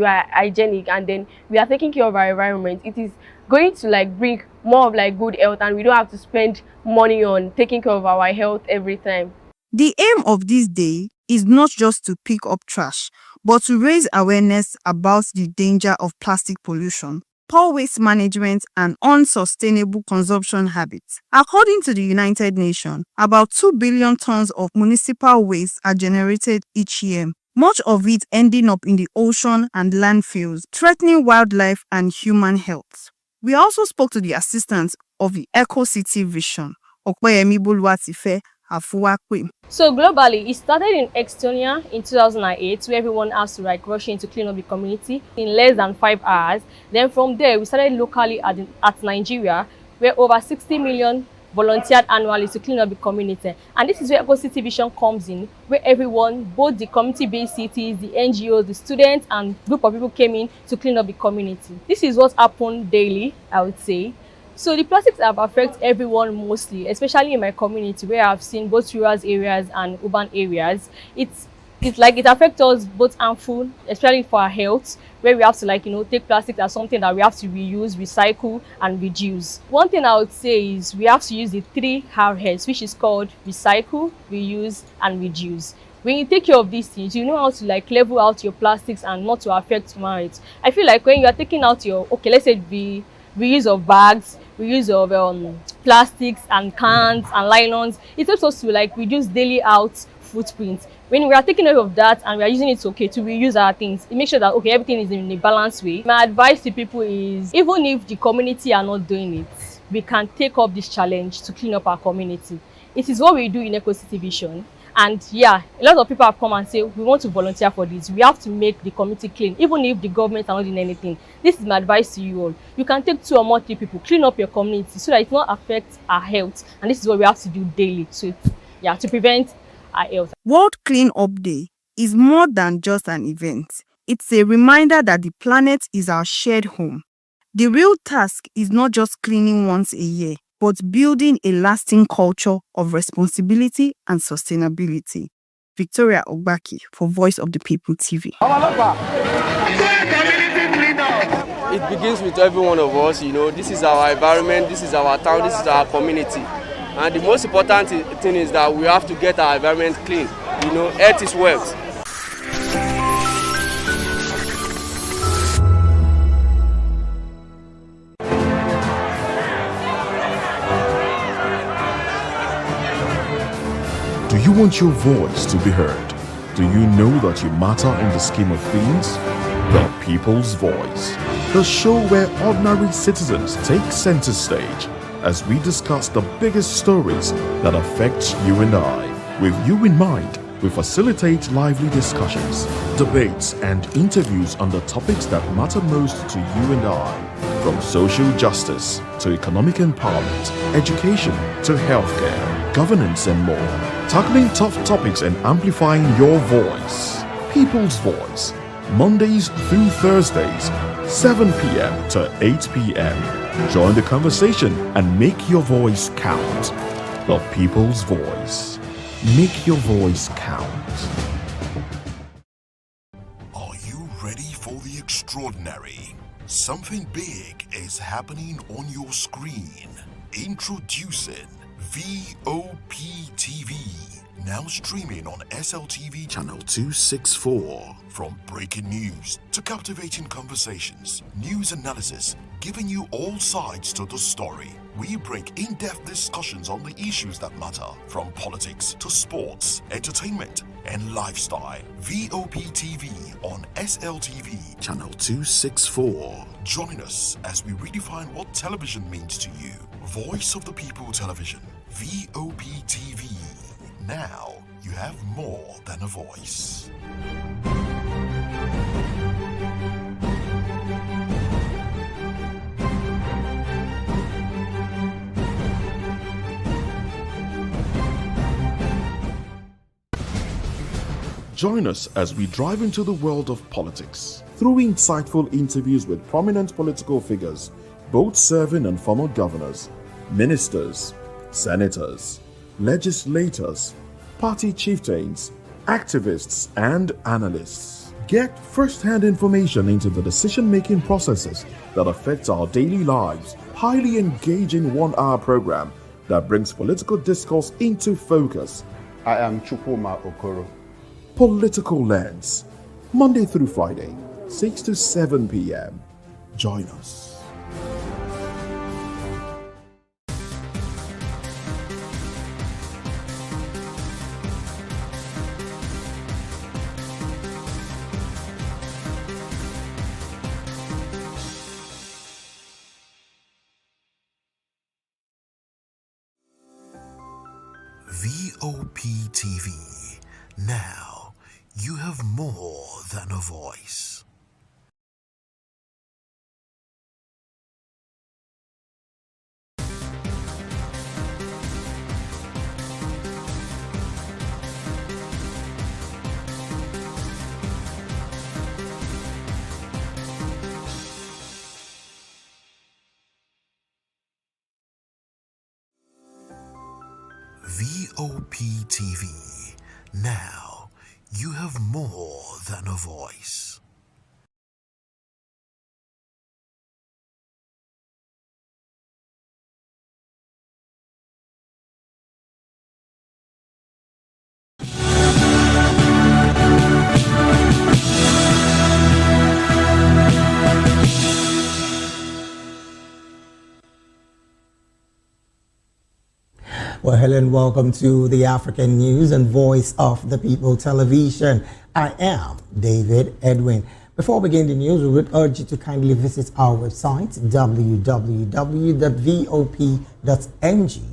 are hygienic and then we are taking care of our environment, it is going to like bring more of like good health, and we don't have to spend money on taking care of our health every time. The aim of this day is not just to pick up trash, but to raise awareness about the danger of plastic pollution, poor waste management, and unsustainable consumption habits. According to the United Nations, about 2 billion tons of municipal waste are generated each year, much of it ending up in the ocean and landfills, threatening wildlife and human health. We also spoke to the assistant of the EcoCity Vision, Okoyemi Boluwatife Afuwakwe. So globally, it started in Estonia in 2008, where everyone has to like rush in to clean up the community in less than 5 hours. Then from there, we started locally at Nigeria, where over 60 million volunteered annually to clean up the community. And this is where EcoCity Vision comes in, where everyone, both the community-based cities, the NGOs, the students, and group of people came in to clean up the community. This is what happened daily, I would say. So the plastics have affected everyone mostly, especially in my community where I've seen both rural areas and urban areas. It's It's like it affects us both harmful, especially for our health, where we have to take plastic as something that we have to reuse, recycle, and reduce. One thing I would say is we have to use the 3Rs, which is called recycle, reuse, and reduce. When you take care of these things, you know how to level out your plastics and not to affect human health. I feel like when you are taking out your, okay, let's say the reuse of bags, reuse of plastics and cans and nylons, it helps us to reduce daily out footprint. When we are taking care of that and we are using it to reuse our things, it makes sure that everything is in a balanced way. My advice to people is, even if the community are not doing it, we can take up this challenge to clean up our community. It is what we do in Ecocity Vision. And yeah, a lot of people have come and say, we want to volunteer for this. We have to make the community clean, even if the government are not doing anything. This is my advice to you all. You can take 2 or more 3 people, clean up your community so that it will not affect our health. And this is what we have to do daily. So yeah, to prevent our health. World Clean Up Day is more than just an event. It's a reminder that the planet is our shared home. The real task is not just cleaning once a year, but building a lasting culture of responsibility and sustainability. Victoria Ogbaki for Voice of the People TV. It begins with every one of us. This is our environment, this is our town, this is our community. And the most important thing is that we have to get our environment clean. Health is wealth. Do you want your voice to be heard? Do you know that you matter in the scheme of things? The People's Voice, the show where ordinary citizens take center stage as we discuss the biggest stories that affect you and I. With you in mind, we facilitate lively discussions, debates, and interviews on the topics that matter most to you and I, from social justice to economic empowerment, education to healthcare, governance, and more. Tackling tough topics and amplifying your voice. People's Voice, Mondays through Thursdays, 7 p.m. to 8 p.m. Join the conversation and make your voice count. The People's Voice. Make your voice count. Are you ready for the extraordinary? Something big is happening on your screen. Introducing VOP TV. Now streaming on SLTV channel 264. From breaking news to captivating conversations, news analysis, giving you all sides to the story. We bring in-depth discussions on the issues that matter, from politics to sports, entertainment, and lifestyle. VOP TV on SLTV channel 264. Join us as we redefine what television means to you. Voice of the People Television, VOP TV. Now you have more than a voice. Join us as we drive into the world of politics through insightful interviews with prominent political figures, both serving and former governors, ministers, senators, legislators, party chieftains, activists, and analysts. Get first-hand information into the decision-making processes that affect our daily lives. Highly engaging 1-hour program that brings political discourse into focus. I am Chukwuma Okoro. Political Lens, Monday through Friday, 6 to 7 p.m. Join us. VOP TV. Now you have more than a voice. VOP TV. Now You have more than a voice. Well, hello and welcome to the African News and Voice of the People television. I am David Edwin. Before we begin the news, we would urge you to kindly visit our website, www.vop.ng,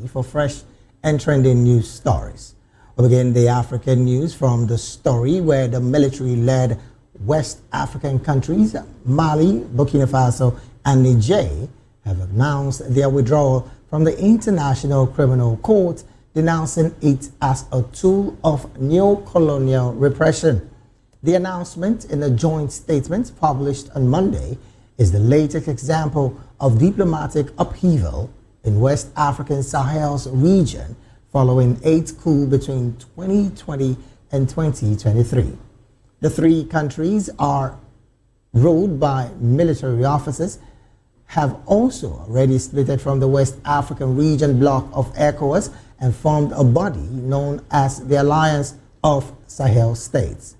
for fresh and trending news stories. We begin the African news from the story where the military-led West African countries, Mali, Burkina Faso, and Niger, have announced their withdrawal from the International Criminal Court, denouncing it as a tool of neo-colonial repression. The announcement in a joint statement published on Monday is the latest example of diplomatic upheaval in West African Sahel's region following 8 coups between 2020 and 2023. The 3 countries are ruled by military officers, have also already split from the West African region bloc of ECOWAS and formed a body known as the Alliance of Sahel States.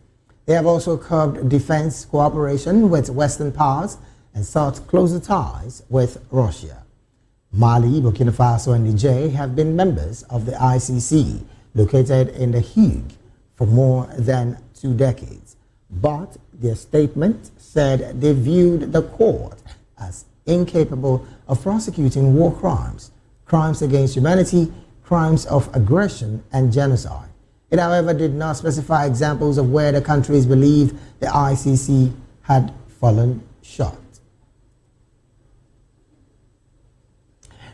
They have also curbed defense cooperation with Western powers and sought closer ties with Russia. Mali, Burkina Faso, and Niger have been members of the ICC, located in The Hague, for more than 2 decades. But their statement said they viewed the court as incapable of prosecuting war crimes, crimes against humanity, crimes of aggression, and genocide. It, however, did not specify examples of where the countries believed the ICC had fallen short.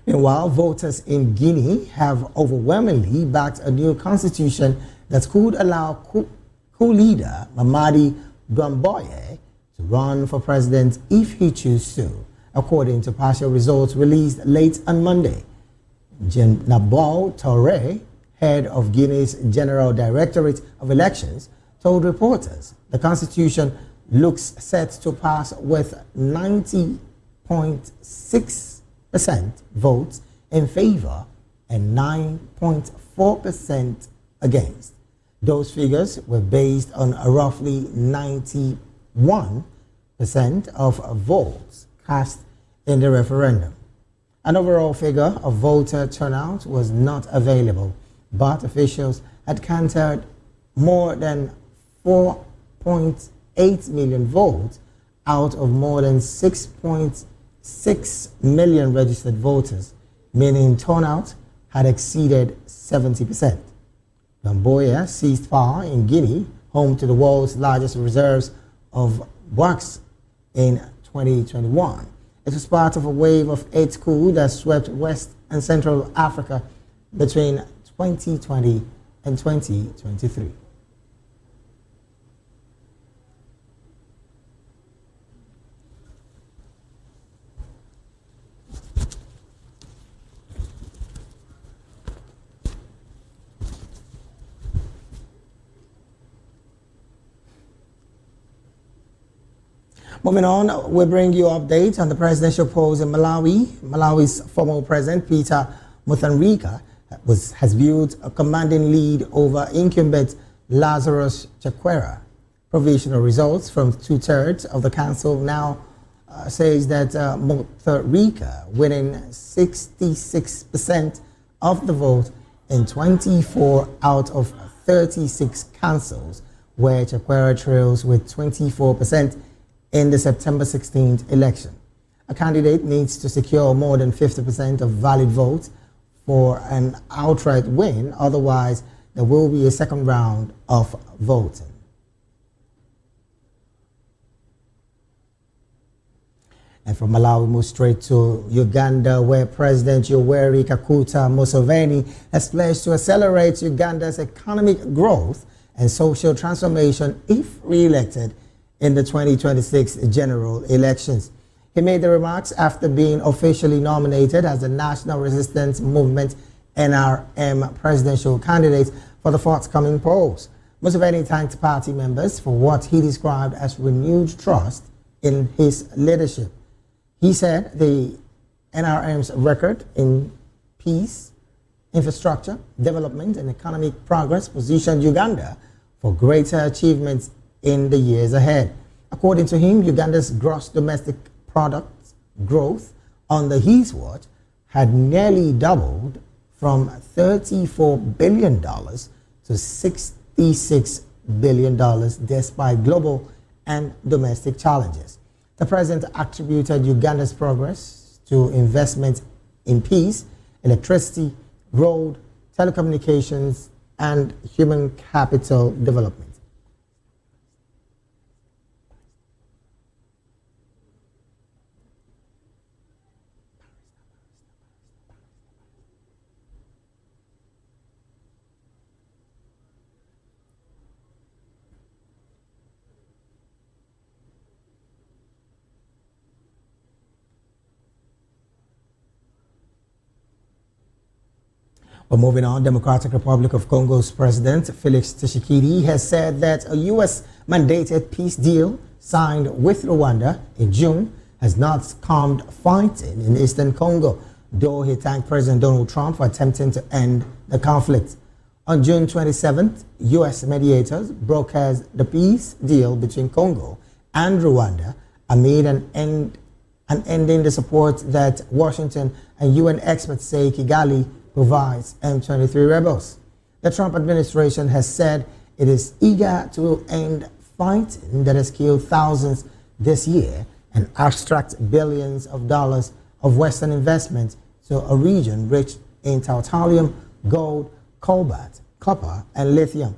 Meanwhile, voters in Guinea have overwhelmingly backed a new constitution that could allow coup leader Mamadi Doumbouya to run for president if he chooses to, according to partial results released late on Monday. Nabal Touré, head of Guinea's General Directorate of Elections, told reporters the constitution looks set to pass with 90.6% votes in favor and 9.4% against. Those figures were based on a roughly 91% of votes cast in the referendum. An overall figure of voter turnout was not available, but officials had counted more than 4.8 million votes out of more than 6.6 million registered voters, meaning turnout had exceeded 70%. Doumbouya seized power in Guinea, home to the world's largest reserves of wax, in 2021. It was part of a wave of 8 coups that swept West and Central Africa between 2020 and 2023. Moving on, we bring you updates on the presidential polls in Malawi. Malawi's former president, Peter Mutharika, has built a commanding lead over incumbent Lazarus Chakwera. Provisional results from 2/3 of the council now says that Mutharika, winning 66% of the vote in 24 out of 36 councils, where Chakwera trails with 24% in the September 16th election. A candidate needs to secure more than 50% of valid votes for an outright win, otherwise there will be a second round of voting. And from Malawi, we move straight to Uganda, where President Yoweri Kaguta Museveni has pledged to accelerate Uganda's economic growth and social transformation if re-elected in the 2026 general elections. He made the remarks after being officially nominated as the National Resistance Movement NRM presidential candidate for the forthcoming polls. Museveni thanked party members for what he described as renewed trust in his leadership. He said the NRM's record in peace, infrastructure, development, and economic progress positioned Uganda for greater achievements in the years ahead. According to him, Uganda's gross domestic product growth under his watch had nearly doubled from $34 billion to $66 billion despite global and domestic challenges. The president attributed Uganda's progress to investment in peace, electricity, road, telecommunications, and human capital development. But moving on, Democratic Republic of Congo's President Felix Tshisekedi has said that a U.S.-mandated peace deal signed with Rwanda in June has not calmed fighting in eastern Congo, though he thanked President Donald Trump for attempting to end the conflict. On June 27th, U.S. mediators brokered the peace deal between Congo and Rwanda amid ending the support that Washington and UN experts say Kigali provides M23 rebels. The Trump administration has said it is eager to end fighting that has killed thousands this year and abstract billions of dollars of Western investment to a region rich in titanium, gold, cobalt, copper, and lithium.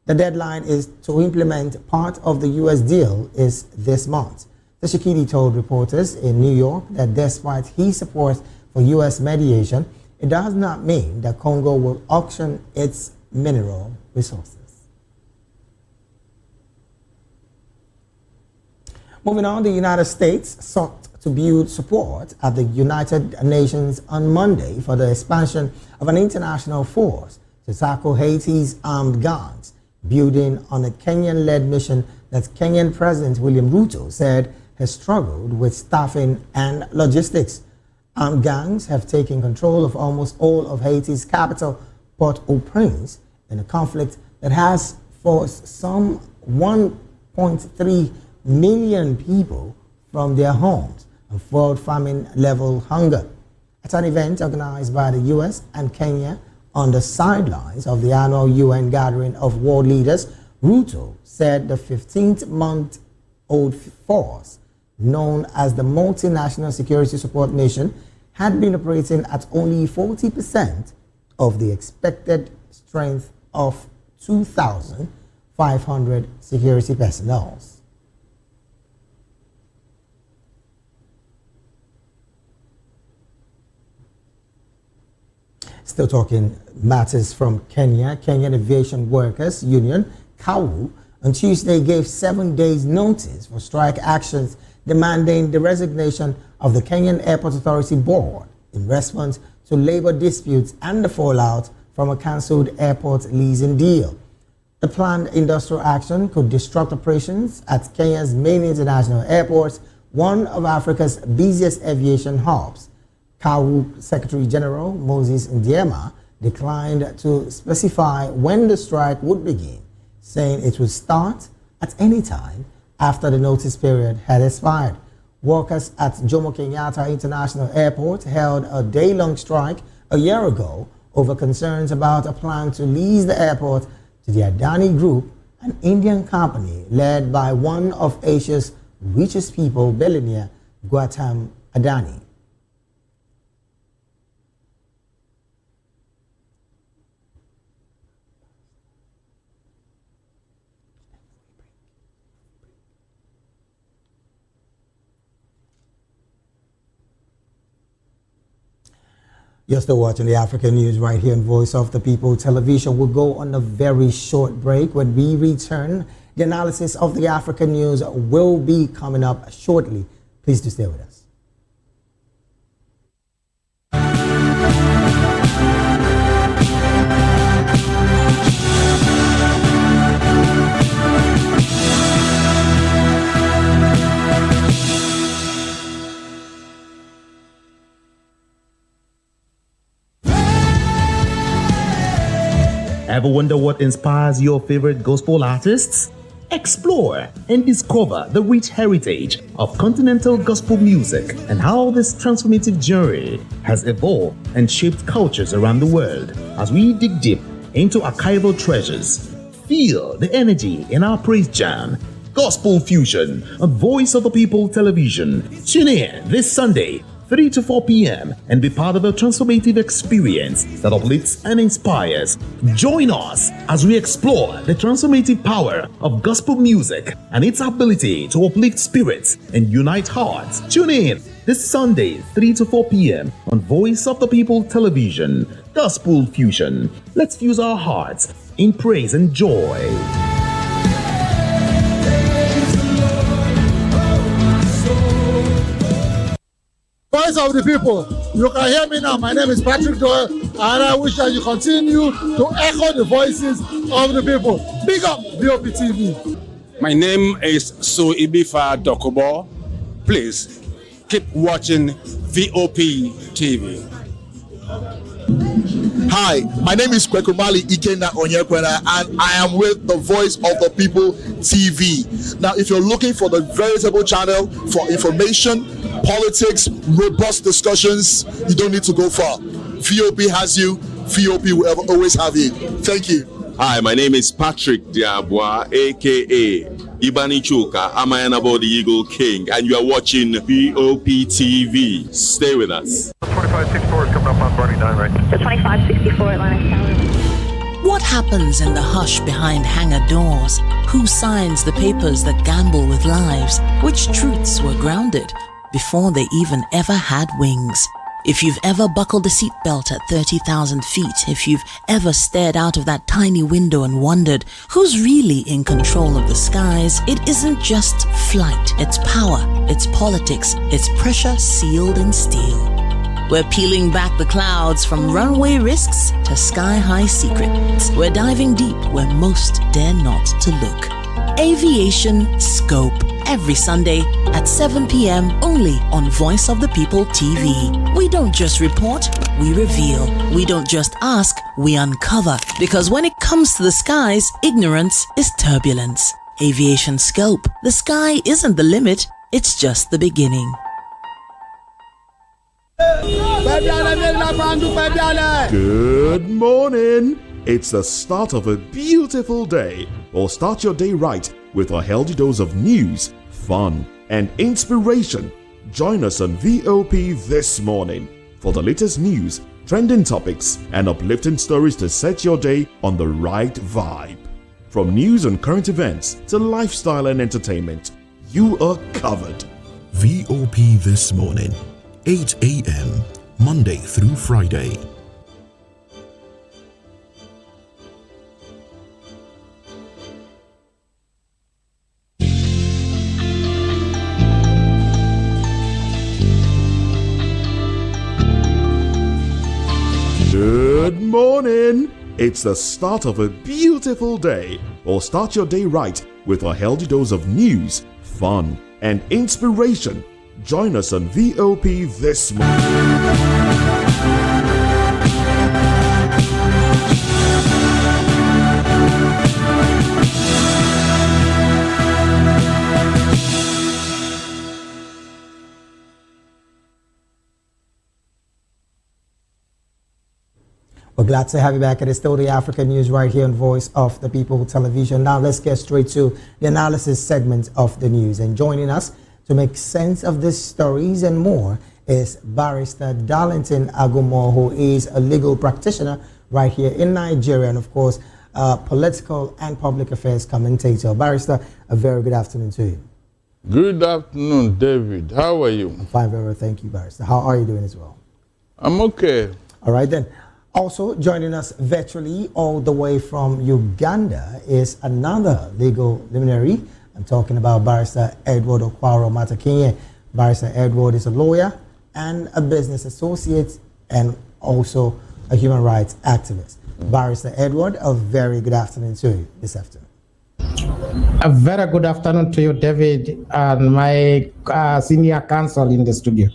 The deadline is to implement part of the U.S. deal is this month. Tshisekedi told reporters in New York that despite his support for U.S. mediation, it does not mean that Congo will auction its mineral resources. Moving on, the United States sought to build support at the United Nations on Monday for the expansion of an international force to tackle Haiti's armed gangs, building on a Kenyan-led mission that Kenyan President William Ruto said has struggled with staffing and logistics. Armed gangs have taken control of almost all of Haiti's capital, Port-au-Prince, in a conflict that has forced some 1.3 million people from their homes and fueled famine-level hunger. At an event organized by the U.S. and Kenya on the sidelines of the annual UN gathering of world leaders, Ruto said the 15-month-old force, known as the Multinational Security Support Mission, had been operating at only 40% of the expected strength of 2,500 security personnel. Still talking matters from Kenya, Kenyan Aviation Workers Union, KAWU, on Tuesday gave 7 days notice for strike actions demanding the resignation of the Kenyan Airport Authority Board in response to labor disputes and the fallout from a cancelled airport leasing deal. The planned industrial action could disrupt operations at Kenya's main international airports, one of Africa's busiest aviation hubs. KAWU Secretary General Moses Ndiema declined to specify when the strike would begin, saying it would start at any time after the notice period had expired. Workers at Jomo Kenyatta International Airport held a day-long strike a year ago over concerns about a plan to lease the airport to the Adani Group, an Indian company led by one of Asia's richest people, billionaire Gautam Adani. You're still watching the African News right here on Voice of the People Television. We'll go on a very short break. When we return, the analysis of the African News will be coming up shortly. Please do stay with us. Ever wonder what inspires your favorite gospel artists? Explore and discover the rich heritage of continental gospel music and how this transformative journey has evolved and shaped cultures around the world. As we dig deep into archival treasures, feel the energy in our praise jam, Gospel Fusion on Voice of the People Television. Tune in this Sunday, 3 to 4 p.m. and be part of a transformative experience that uplifts and inspires. Join us as we explore the transformative power of gospel music and its ability to uplift spirits and unite hearts. Tune in this Sunday, 3 to 4 p.m. on Voice of the People Television. Gospel Fusion. Let's fuse our hearts in praise and joy. Voice of the people, you can hear me now. My name is Patrick Doyle, and I wish that you continue to echo the voices of the people. Big up VOP TV. My name is Soibifa Dokobo. Please keep watching VOP TV. Hi, my name is Kwekumali Ikena Onyekwena, and I am with the Voice of the People TV. Now, if you're looking for the veritable channel for information, politics, robust discussions, you don't need to go far. VOP has you. VOP will always have you. Thank you. Hi, my name is Patrick Diabwa, aka Ibani Chuka. I'm Ayanabo the Eagle King, and you are watching VOP TV. Stay with us. 2564 is coming up on Barney 9, right? The 2564 Atlantic Tower. What happens in the hush behind hangar doors? Who signs the papers that gamble with lives? Which truths were grounded before they even ever had wings? If you've ever buckled a seatbelt at 30,000 feet, if you've ever stared out of that tiny window and wondered who's really in control of the skies, it isn't just flight, it's power, it's politics, it's pressure sealed in steel. We're peeling back the clouds from runway risks to sky-high secrets. We're diving deep where most dare not to look. Aviation Scope, every Sunday at 7 p.m. only on Voice of the People TV. We don't just report, we reveal. We don't just ask, we uncover. Because when it comes to the skies, ignorance is turbulence. Aviation Scope, the sky isn't the limit, it's just the beginning. Good morning. It's the start of a beautiful day. Or start your day right with a healthy dose of news, fun, and inspiration. Join us on VOP this morning for the latest news, trending topics, and uplifting stories to set your day on the right vibe. From news and current events to lifestyle and entertainment, you are covered. VOP This Morning, 8 a.m., Monday through Friday. Good morning. It's the start of a beautiful day. Or start your day right with a healthy dose of news, fun, and inspiration. Join us on VOP this morning. We're glad to have you back. It is still the African News right here on Voice of the People Television. Now let's get straight to the analysis segment of the news. And joining us to make sense of these stories and more is Barrister Darlington Agumo, who is a legal practitioner right here in Nigeria and, of course, political and public affairs commentator. Barrister, a very good afternoon to you. Good afternoon, David. How are you? I'm fine, very well. Thank you, Barrister. How are you doing as well? I'm okay. All right, then. Also joining us virtually all the way from Uganda is another legal luminary. I'm talking about Barrister Edward Okwaro Matakinye. Barrister Edward is a lawyer and a business associate and also a human rights activist. Barrister Edward, a very good afternoon to you this afternoon. A very good afternoon to you, David, and my senior counsel in the studio.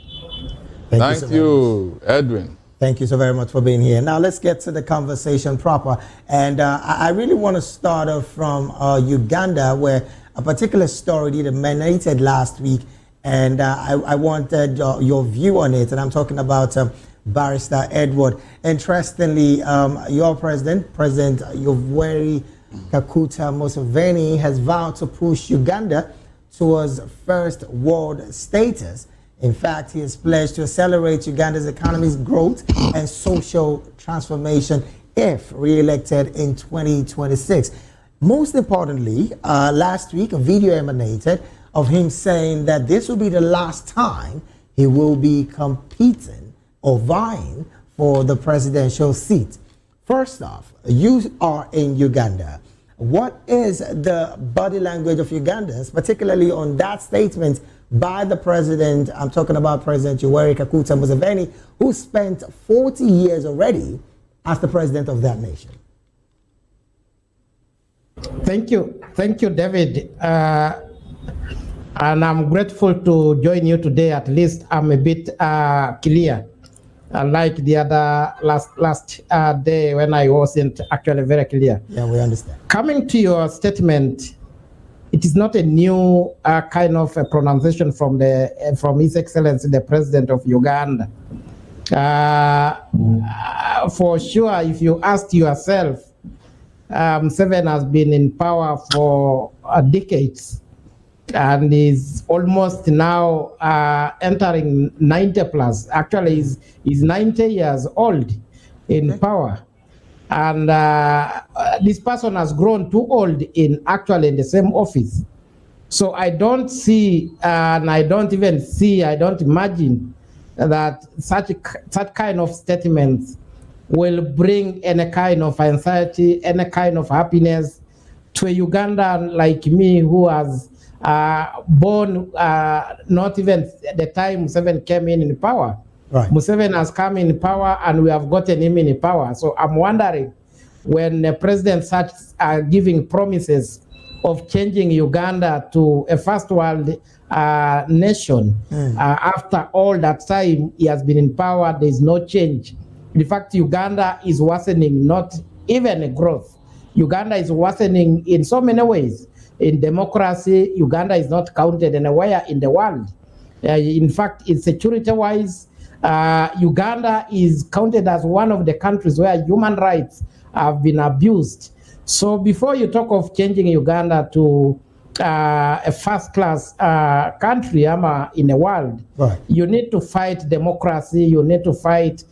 Thank you, Edwin. Thank you so very much for being here. Now let's get to the conversation proper. And I really want to start off from Uganda, where a particular story that emanated last week, and I wanted your view on it. And I'm talking about Barrister Edward. Interestingly, your President Yoweri Kaguta Museveni, has vowed to push Uganda towards first world status. In fact, he has pledged to accelerate Uganda's economy's growth and social transformation if re-elected in 2026. Most importantly, last week a video emanated of him saying that this will be the last time he will be competing or vying for the presidential seat. First off, you are in Uganda. What is the body language of Ugandans, particularly on that statement by the president? I'm talking about President Yoweri Kaguta Museveni, who spent 40 years already as the president of that nation. Thank you, David. And I'm grateful to join you today. At least I'm a bit clear, like the other last day when I wasn't actually very clear. Yeah, we understand. Coming to your statement, it is not a new kind of a pronunciation from His Excellency the President of Uganda. For sure, if you ask yourself, Museveni has been in power for decades and is almost now entering 90 plus. Actually, he's 90 years old in power. And this person has grown too old in the same office. So I don't see, and I don't imagine that such kind of statements will bring any kind of anxiety, any kind of happiness to a Ugandan like me who has born not even the time Museveni came in power. Right. Museveni has come in power and we have gotten him in power. So I'm wondering, when the president starts giving promises of changing Uganda to a first world nation, after all that time he has been in power, there is no change. In fact, Uganda is worsening, not even a growth. Uganda is worsening in so many ways. In democracy, Uganda is not counted anywhere in the world. In fact, in security-wise, Uganda is counted as one of the countries where human rights have been abused. So before you talk of changing Uganda to a first-class country in the world, right, you need to fight democracy, you need to fight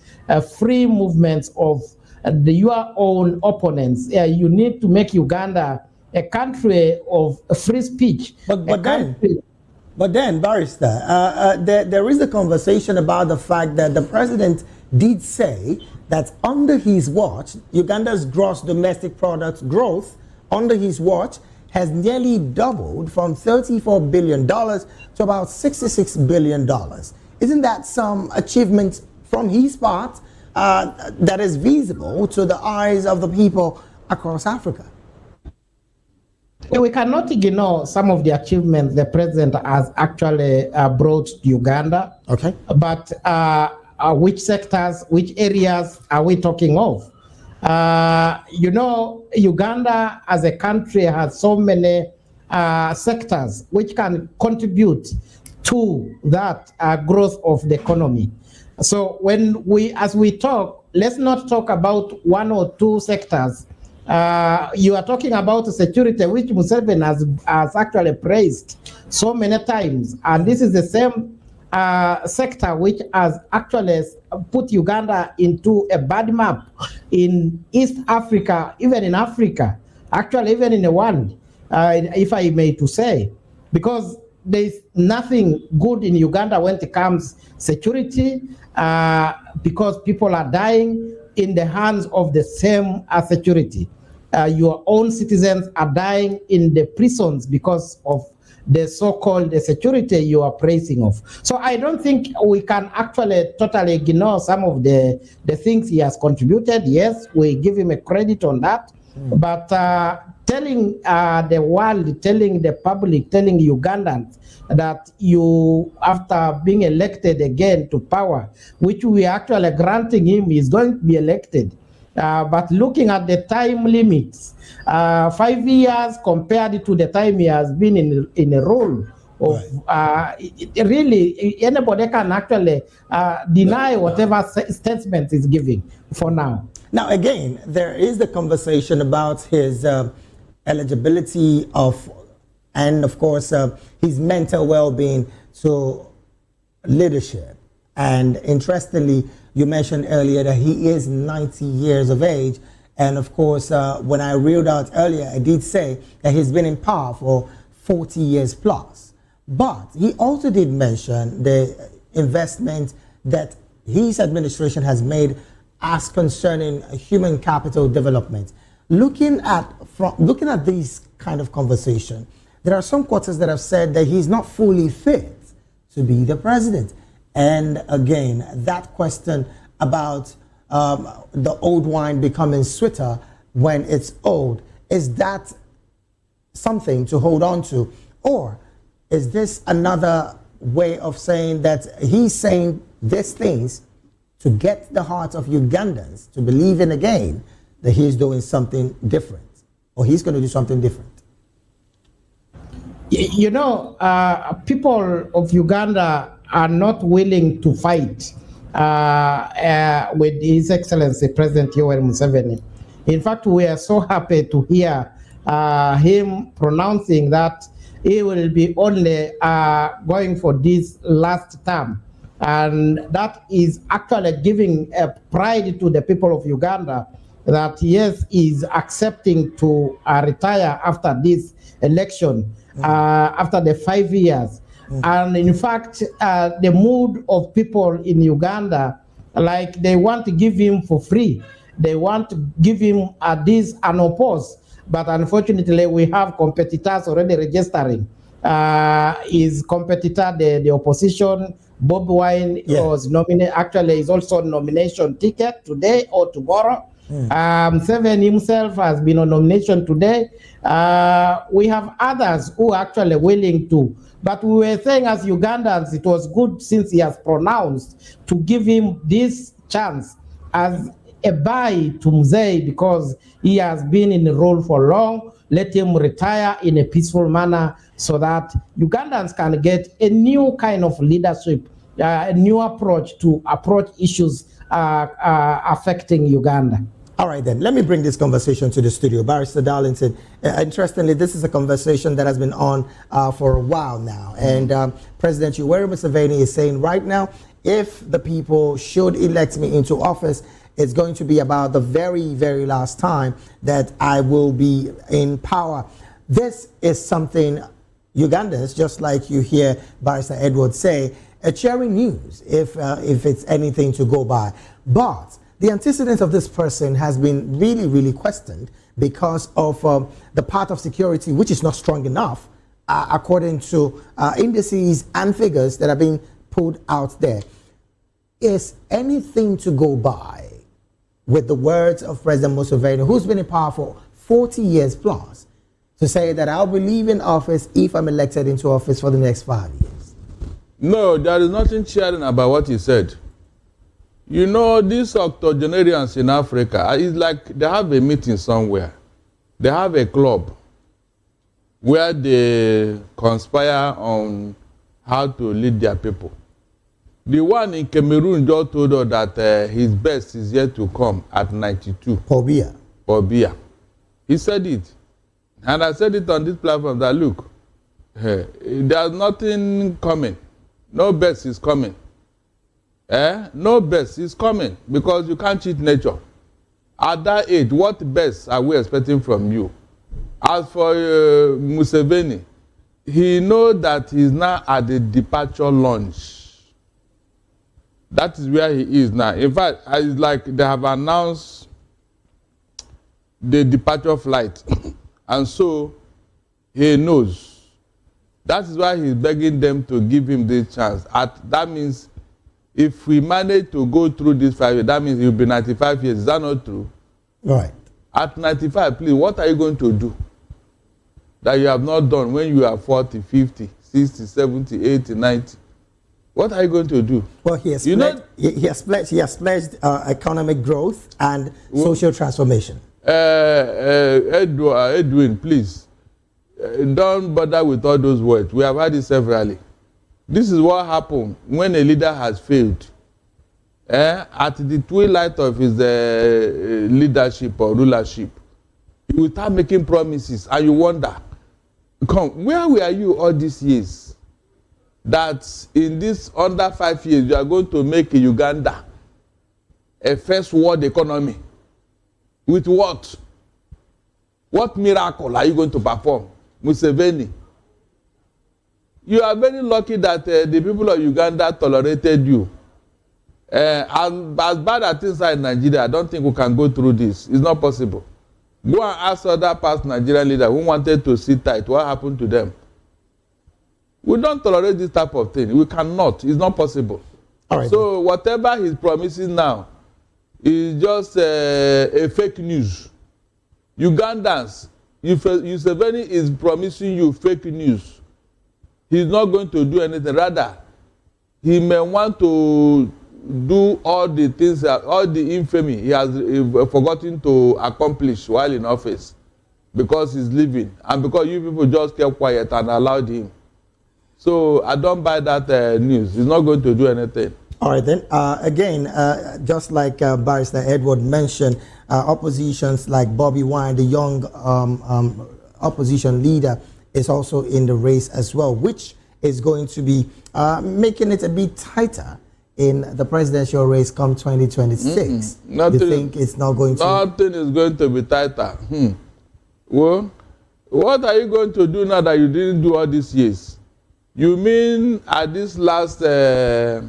free movements of your own opponents. You need to make Uganda a country of free speech. But then, Barrister, there is a conversation about the fact that the president did say that under his watch, Uganda's gross domestic product growth under his watch has nearly doubled from $34 billion to about $66 billion. Isn't that some achievement from his part that is visible to the eyes of the people across Africa? We cannot ignore some of the achievements the president has actually brought to Uganda. Okay. But which sectors, which areas are we talking of? Uganda as a country has so many sectors which can contribute to that growth of the economy. So as we talk, let's not talk about one or two sectors. You are talking about security, which Museveni has actually praised so many times. And this is the same sector which has actually put Uganda into a bad map in East Africa, even in Africa, actually even in the world, if I may to say, because there's nothing good in Uganda when it comes security, because people are dying in the hands of the same security. Your own citizens are dying in the prisons because of the so-called security you are praising of. So I don't think we can actually totally ignore some of the things he has contributed. Yes, we give him a credit on that. But telling the world, telling the public, telling Ugandans that you, after being elected again to power, which we are actually granting him, is going to be elected. But looking at the time limits, 5 years compared to the time he has been in a role of, really, anybody can actually deny whatever statement is giving for now. Now, again, there is the conversation about his eligibility of, and of course, his mental well-being to leadership. And interestingly, you mentioned earlier that he is 90 years of age. And of course, when I reeled out earlier, I did say that he's been in power for 40 years plus. But he also did mention the investment that his administration has made as concerning human capital development. Looking at these kind of conversation, there are some quarters that have said that he's not fully fit to be the president. And again, that question about the old wine becoming sweeter when it's old, is that something to hold on to? Or is this another way of saying that he's saying these things to get the heart of Ugandans to believe in again that he's doing something different, or he's going to do something different? You know, people of Uganda are not willing to fight with His Excellency President Yoweri Museveni. In fact, we are so happy to hear him pronouncing that he will be only going for this last term. And that is actually giving pride to the people of Uganda that, yes, is accepting to retire after this election, after the 5 years. And in fact, the mood of people in Uganda, like they want to give him for free. They want to give him this unopposed. But unfortunately, we have competitors already registering. His competitor, the opposition, Bob Wine, was nominated. Actually, is also nomination ticket today or tomorrow. Seven himself has been on nomination today. We have others who are actually willing to. But we were saying as Ugandans, it was good since he has pronounced to give him this chance as a bye to Mzee, because he has been in the role for long. Let him retire in a peaceful manner so that Ugandans can get a new kind of leadership, a new approach to approach issues affecting Uganda. All right, then, let me bring this conversation to the studio. Barrister Darlington, interestingly, this is a conversation that has been on for a while now. And President Yoweri Museveni is saying right now, if the people should elect me into office, it's going to be about the very, very last time that I will be in power. This is something Ugandans, just like you hear Barrister Edward say, a cheering news if it's anything to go by. But the antecedents of this person has been really, really questioned because of the part of security which is not strong enough, according to indices and figures that are being put out there. Is anything to go by with the words of President Museveni, who's been in power for 40 years plus, to say that I'll be leaving office if I'm elected into office for the next 5 years? No, there is nothing cheering about what he said. You know, these octogenarians in Africa, it's like they have a meeting somewhere. They have a club where they conspire on how to lead their people. The one in Cameroon just told us that his best is yet to come at 92. Paul Biya. He said it. And I said it on this platform that, look, there's nothing coming. No best is coming. No best is coming because you can't cheat nature. At that age, what best are we expecting from you? As for Museveni, he knows that he's now at the departure launch. That is where he is now. In fact, it's like they have announced the departure flight. And so he knows. That is why he's begging them to give him this chance. That means if we manage to go through this 5 years, that means he'll be 95 years. Is that not true? Right. At 95, please, what are you going to do that you have not done when you are 40, 50, 60, 70, 80, 90. What are you going to do? Well, he has pledged economic growth and social transformation. Edwin, please, don't bother with all those words. We have had it severally. This is what happens when a leader has failed. At the twilight of his leadership or rulership, he will start making promises, and you wonder, come, where were you all these years? That in this under 5 years, you are going to make Uganda a first world economy. With what? What miracle are you going to perform? Museveni. You are very lucky that the people of Uganda tolerated you. As bad as things are in Nigeria, I don't think we can go through this. It's not possible. Go and ask other past Nigerian leaders who wanted to sit tight. What happened to them? We don't tolerate this type of thing. We cannot. It's not possible. All right, so whatever he's promising now is just a fake news. Ugandans, Museveni is promising you fake news. He's not going to do anything. Rather, he may want to do all the things, all the infamy he has forgotten to accomplish while in office, because he's leaving and because you people just kept quiet and allowed him. So I don't buy that news. He's not going to do anything. All right, then. Again, just like Barrister Edward mentioned, oppositions like Bobby Wine, the young opposition leader, is also in the race as well, which is going to be making it a bit tighter in the presidential race come 2026. Nothing, you think it's not going to? Nothing is going to be tighter. Well, what are you going to do now that you didn't do all these years? You mean at this last hour,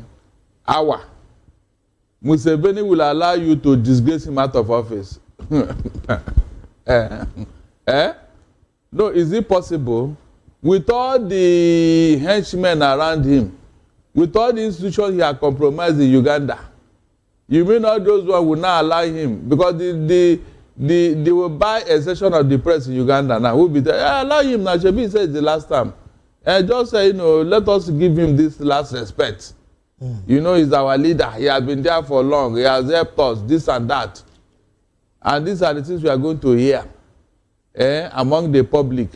Museveni will allow you to disgrace him out of office? No, is it possible? With all the henchmen around him, with all the institutions he has compromised in Uganda, you mean all those ones will not allow him? Because they will buy a session of the press in Uganda now. Who will be there? Allow him now. Shebi said the last time. Just say, let us give him this last respect. He's our leader. He has been there for long. He has helped us, this and that. And these are the things we are going to hear among the public.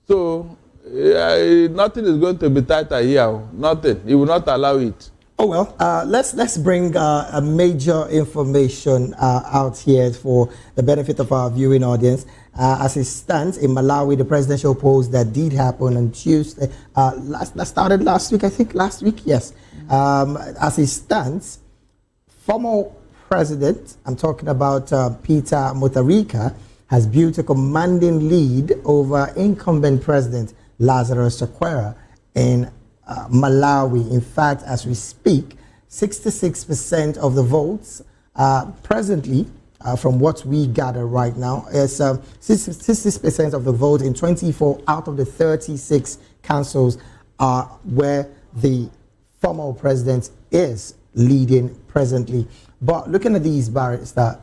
So, nothing is going to be tighter here. Nothing. He will not allow it. Oh, well, let's bring a major information out here for the benefit of our viewing audience. As it stands in Malawi, the presidential polls that did happen on Tuesday, that started last week, I think, last week, yes. As it stands, former president, I'm talking about Peter Mutharika, has built a commanding lead over incumbent president Lazarus Chakwera in Malawi. In fact, as we speak, 66% of the votes presently, from what we gather right now, is 66% of the vote in 24 out of the 36 councils are where the former president is leading presently. But looking at these, Barrister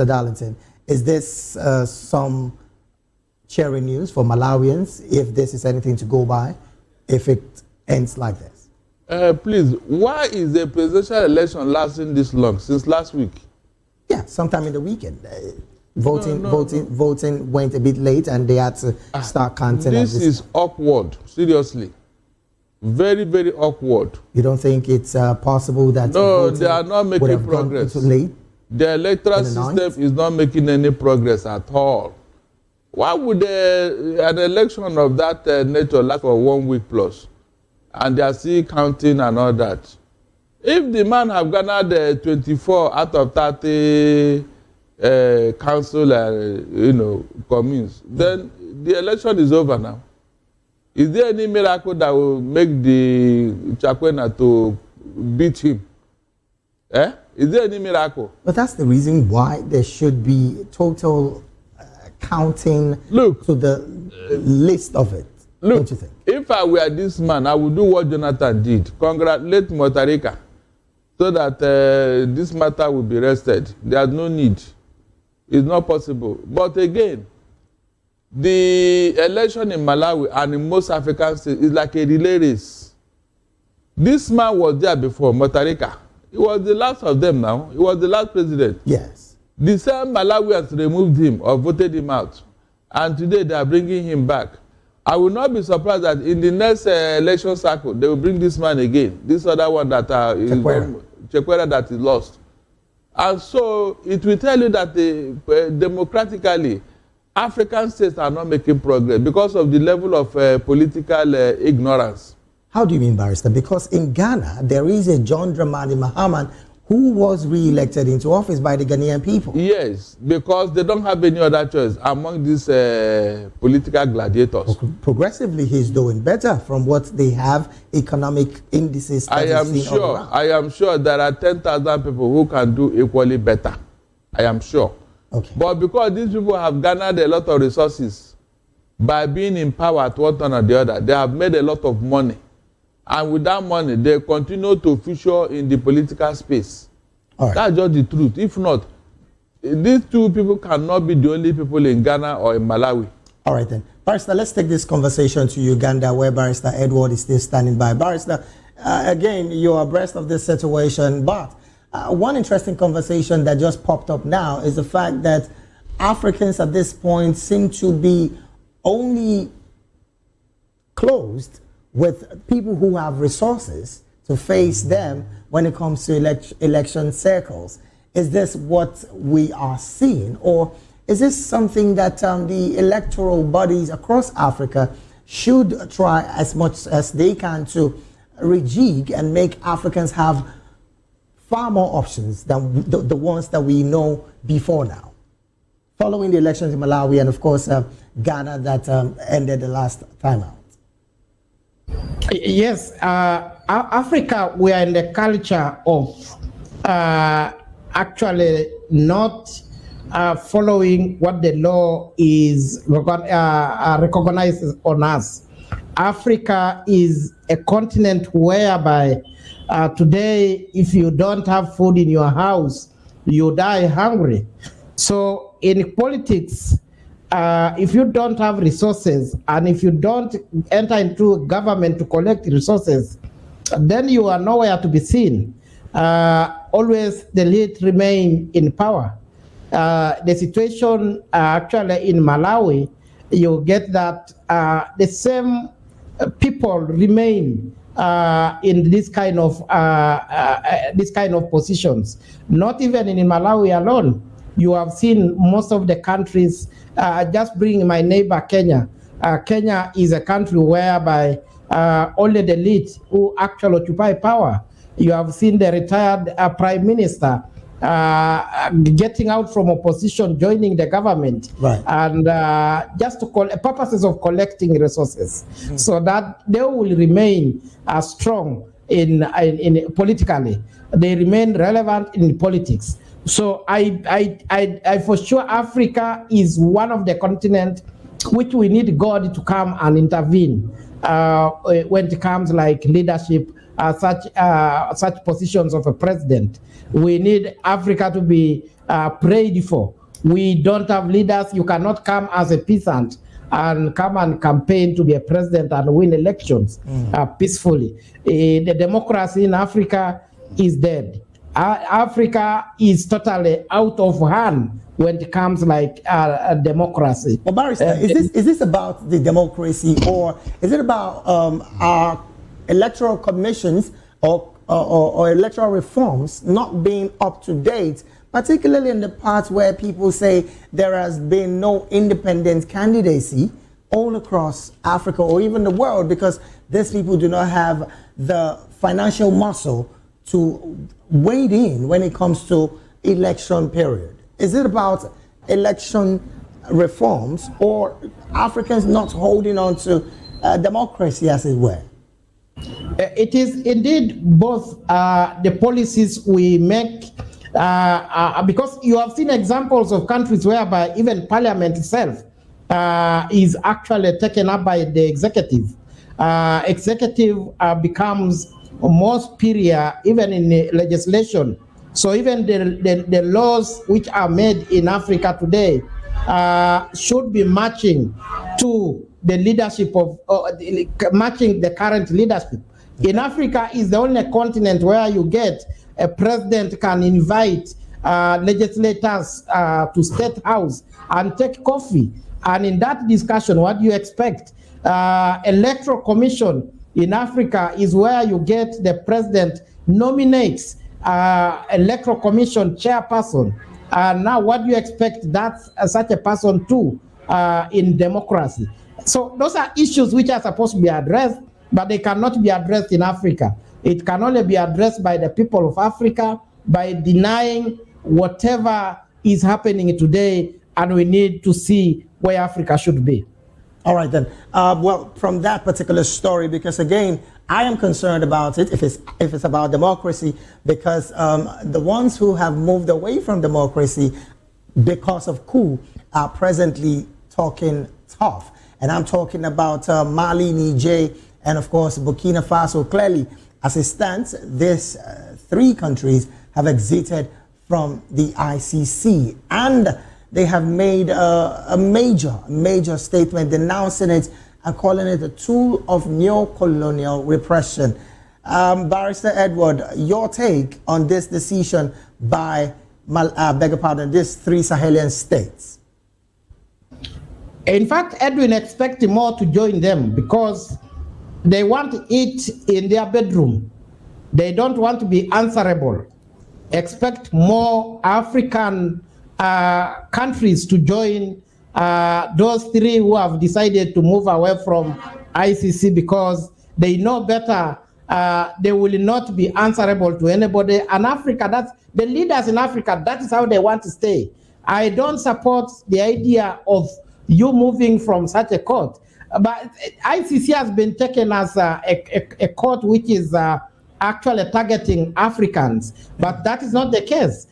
Darlington, is this some cheering news for Malawians, if this is anything to go by, if it ends like this? Please, why is the presidential election lasting this long, since last week? Yeah, sometime in the weekend. Voting went a bit late and they had to start counting. This is awkward, seriously. Very, very awkward. You don't think it's possible that... No, they are not making progress. Late? The electoral system is not making any progress at all. Why would an election of that nature last for 1 week plus? And they are still counting and all that. If the man have garnered 24 out of 30 council communes, then the election is over now. Is there any miracle that will make the Chakwera to beat him? Is there any miracle? But that's the reason why there should be total counting to the list of it. Look, don't you think? If I were this man, I would do what Jonathan did. Congratulate Mutharika, so that this matter will be rested. There's no need. It's not possible. But again, the election in Malawi and in most African states is like a relay race. This man was there before, Mutharika. He was the last of them now. He was the last president. Yes. The same Malawians removed him or voted him out. And today they are bringing him back. I will not be surprised that in the next election cycle, they will bring this man again. This other one that is Chekwera that is lost. And so it will tell you that democratically, African states are not making progress because of the level of political ignorance. How do you mean, Barrister? Because in Ghana, there is a John Dramani Mahama who was re-elected into office by the Ghanaian people. Yes, because they don't have any other choice among these political gladiators. Progressively, he's doing better from what they have economic indices. I am sure there are 10,000 people who can do equally better. I am sure. Okay. But because these people have garnered a lot of resources by being in power at one time or the other, they have made a lot of money. And with that money, they continue to feature in the political space. All right. That's just the truth. If not, these two people cannot be the only people in Ghana or in Malawi. All right then. Barrister, let's take this conversation to Uganda, where Barrister Edward is still standing by. Barrister, again, you're abreast of this situation, but one interesting conversation that just popped up now is the fact that Africans at this point seem to be only closed with people who have resources to face them when it comes to election circles. Is this what we are seeing, or is this something that the electoral bodies across Africa should try as much as they can to rejig and make Africans have far more options than the ones that we know before now? Following the elections in Malawi and, of course, Ghana that ended the last time out. Yes, Africa, we are in the culture of actually not following what the law is recognizes on us. Africa is a continent whereby today, if you don't have food in your house, you die hungry. So in politics, if you don't have resources and if you don't enter into government to collect resources, then you are nowhere to be seen. Always the elite remain in power. The situation actually in Malawi, you get that the same people remain in this kind of positions. Not even in Malawi alone. You have seen most of the countries. Just bring my neighbor Kenya. Kenya is a country whereby only the elite who actually occupy power. You have seen the retired prime minister getting out from opposition, joining the government, right? And just to purposes of collecting resources, so that they will remain strong in politically. They remain relevant in politics. So I for sure Africa is one of the continents which we need God to come and intervene when it comes like leadership, such positions of a president. We need Africa to be prayed for. We don't have leaders. You cannot come as a peasant and come and campaign to be a president and win elections peacefully. The democracy in Africa is dead. Africa is totally out of hand when it comes like a democracy. Well, Barrister, is this about the democracy, or is it about our electoral commissions or electoral reforms not being up to date, particularly in the parts where people say there has been no independent candidacy all across Africa or even the world, because these people do not have the financial muscle to wade in when it comes to election period? Is it about election reforms or Africans not holding on to democracy, as it were? It is indeed both the policies we make, because you have seen examples of countries whereby even parliament itself is actually taken up by the executive. Executive becomes more superior even in the legislation. So even the laws which are made in Africa today should be matching to the leadership of, matching the current leadership. In Africa is the only continent where you get a president can invite legislators to State House and take coffee. And in that discussion, what do you expect? Electoral Commission in Africa is where you get the president nominates Electoral Commission chairperson. Now, what do you expect that such a person to in democracy? So those are issues which are supposed to be addressed, but they cannot be addressed in Africa. It can only be addressed by the people of Africa by denying whatever is happening today, and we need to see where Africa should be. All right then. Well, from that particular story, because again, I am concerned about it if it's about democracy, because the ones who have moved away from democracy because of coup are presently talking tough. And I'm talking about Mali, Niger, and of course Burkina Faso. Clearly, as it stands, these three countries have exited from the ICC, and they have made a major statement denouncing it and calling it a tool of neo-colonial repression. Barrister Edward, your take on this decision by, these three Sahelian states? In fact, Edwin expects more to join them because they want it in their bedroom. They don't want to be answerable. Expect more African countries to join those three who have decided to move away from ICC because they know better. They will not be answerable to anybody. And Africa, that's the leaders in Africa, that is how they want to stay. I don't support the idea of you moving from such a court. But ICC has been taken as a court which is actually targeting Africans. But that is not the case.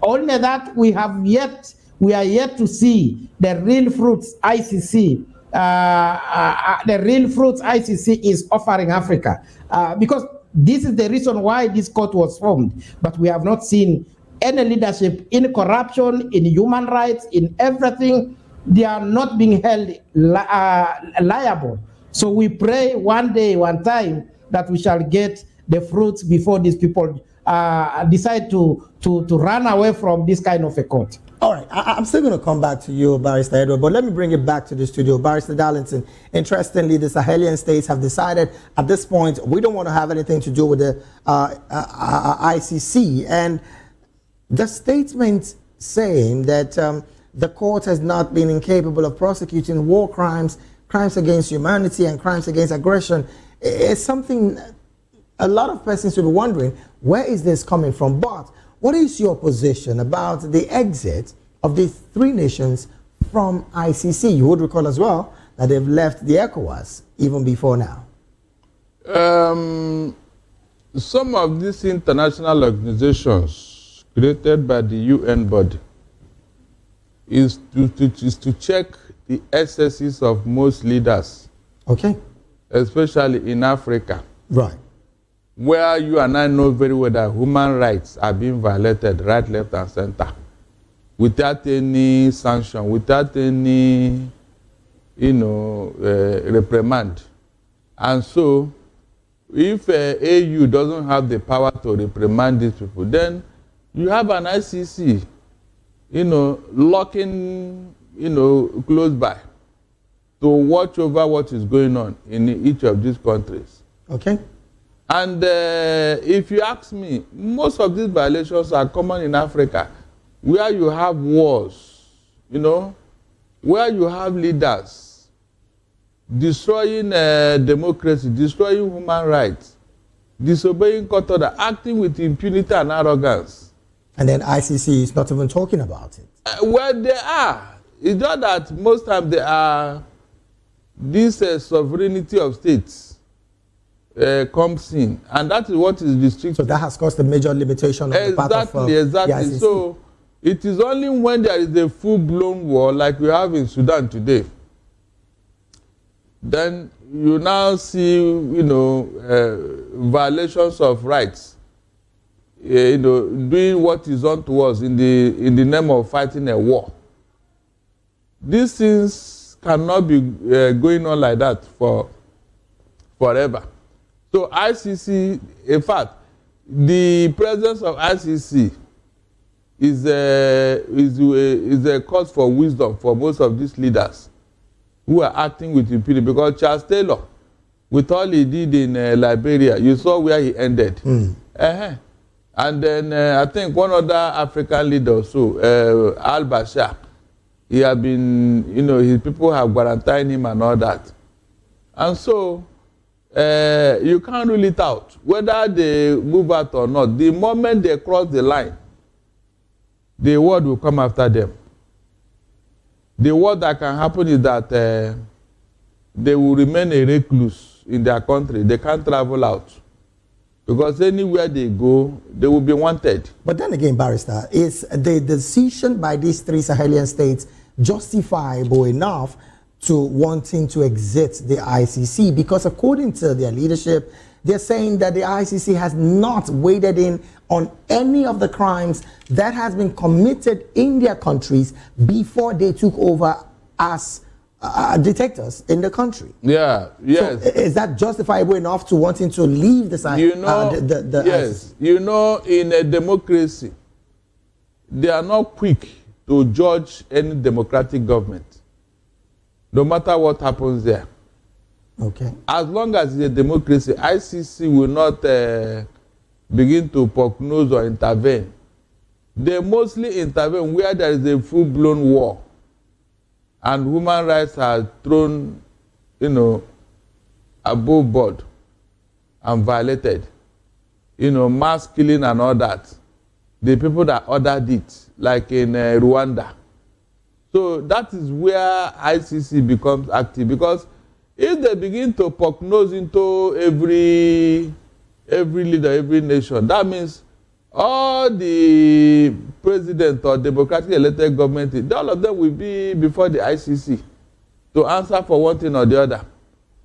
Only that we are yet to see the real fruits ICC. The real fruits ICC is offering Africa, because this is the reason why this court was formed. But we have not seen any leadership in corruption, in human rights, in everything. They are not being held liable. So we pray one day, one time, that we shall get the fruits before these people decide to run away from this kind of a court. All right, I'm still going to come back to you, Barrister Edward, but let me bring it back to the studio. Barrister Darlington, interestingly, the Sahelian states have decided at this point we don't want to have anything to do with the ICC. And the statement saying that the court has not been incapable of prosecuting war crimes, crimes against humanity, and crimes against aggression is something a lot of persons will be wondering, where is this coming from? But what is your position about the exit of these three nations from ICC? You would recall as well that they've left the ECOWAS even before now. Some of these international organizations created by the UN body is to check the excesses of most leaders. Okay. Especially in Africa. Right. Where you and I know very well that human rights are being violated right, left, and center, without any sanction, without any, reprimand. And so, if AU doesn't have the power to reprimand these people, then you have an ICC, locking, close by to watch over what is going on in each of these countries. Okay. And if you ask me, most of these violations are common in Africa, where you have wars, where you have leaders destroying democracy, destroying human rights, disobeying court order, acting with impunity and arrogance. And then ICC is not even talking about it. Well, they are. It's just that most times they are this sovereignty of states. Comes in, and that is what is restricted. So that has caused a major limitation on the part of exactly. The ICC. So it is only when there is a full-blown war like we have in Sudan today, then you now see, violations of rights, doing what is unto us in the name of fighting a war. these things cannot be going on like that forever. So ICC, in fact, the presence of ICC is a cause for wisdom for most of these leaders who are acting with impunity, because Charles Taylor, with all he did in Liberia, you saw where he ended. And then I think one other African leader also, Al-Bashir, he have been, his people have quarantined him and all that. And so you can't rule it out whether they move out or not. The moment they cross the line, the world will come after them. The worst that can happen is that they will remain a recluse in their country. They can't travel out, because anywhere they go, they will be wanted. But then again, Barrister, is the decision by these three Sahelian states justifiable enough to wanting to exit the ICC? Because according to their leadership, they're saying that the ICC has not waded in on any of the crimes that has been committed in their countries before they took over as dictators in the country. Yeah, yes. So is that justifiable enough to wanting to leave the ICC? Yes. In a democracy, they are not quick to judge any democratic government, no matter what happens there. Okay. As long as it's a democracy, ICC will not begin to prognose or intervene. They mostly intervene where there is a full-blown war and human rights are thrown, above board and violated. Mass killing and all that. The people that ordered it, like in Rwanda. So that is where ICC becomes active, because if they begin to prognose into every leader, every nation, that means all the president or democratically elected government, all of them will be before the ICC to answer for one thing or the other.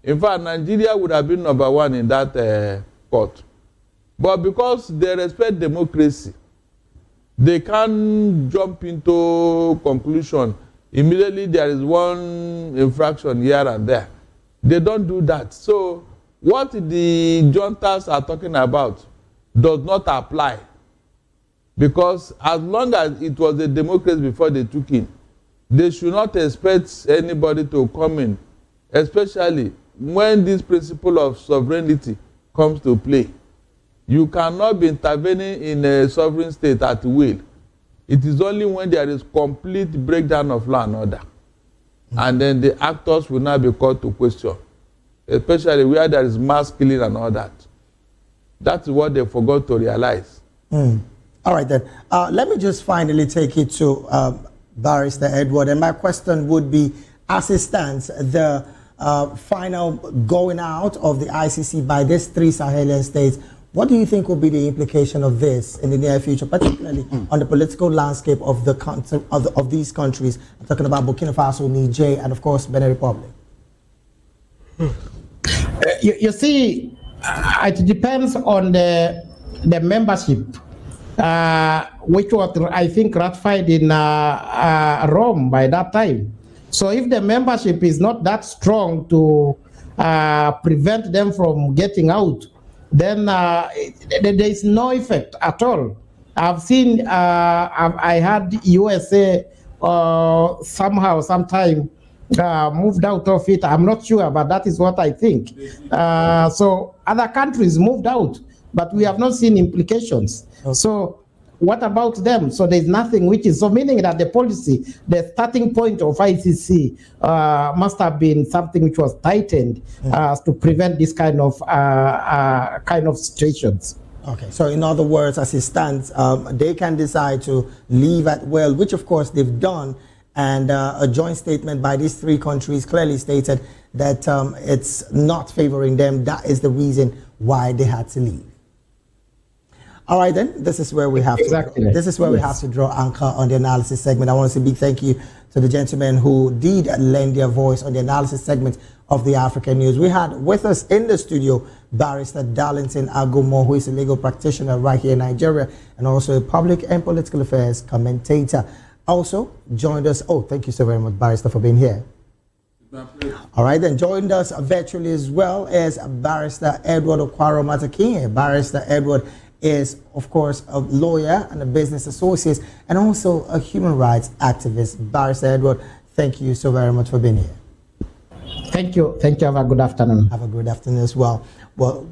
In fact, Nigeria would have been number one in that court. But because they respect democracy, they can't jump into conclusion. Immediately there is one infraction here and there. They don't do that. So what the juntas are talking about does not apply, because as long as it was a democracy before they took in, they should not expect anybody to come in, especially when this principle of sovereignty comes to play. You cannot be intervening in a sovereign state at will. It is only when there is complete breakdown of law and order. And then the actors will now be called to question, especially where there is mass killing and all that. That's what they forgot to realize. All right, then. Let me just finally take it to Barrister Edward. And my question would be, as it stands, the final going out of the ICC by these three Sahelian states, what do you think will be the implication of this in the near future, particularly on the political landscape of of these countries? I'm talking about Burkina Faso, Niger, and of course, Benin Republic. You see, it depends on the membership, which was, I think, ratified in Rome by that time. So if the membership is not that strong to prevent them from getting out, then there is no effect at all. I've seen, I had USA somehow, sometime moved out of it. I'm not sure, but that is what I think. So other countries moved out, but we have not seen implications. Okay. So what about them? So there's nothing which is, so meaning that the policy, the starting point of ICC must have been something which was tightened to prevent this kind of situations. Okay, so in other words, as it stands, they can decide to leave at will, which of course they've done, and a joint statement by these three countries clearly stated that it's not favoring them. That is the reason why they had to leave. All right, then, this is where we have we have to draw anchor on the analysis segment. I want to say a big thank you to the gentlemen who did lend their voice on the analysis segment of the African News. We had with us in the studio Barrister Darlington Agumo, who is a legal practitioner right here in Nigeria and also a public and political affairs commentator. Also joined us, thank you so very much, Barrister, for being here. All right, then joined us virtually as well as Barrister Edward Okwaro Matakinye. Barrister Edward is, of course, a lawyer and a business associate and also a human rights activist. Barrister Edward, thank you so very much for being here. Thank you. Thank you. Have a good afternoon. Have a good afternoon as well. Well,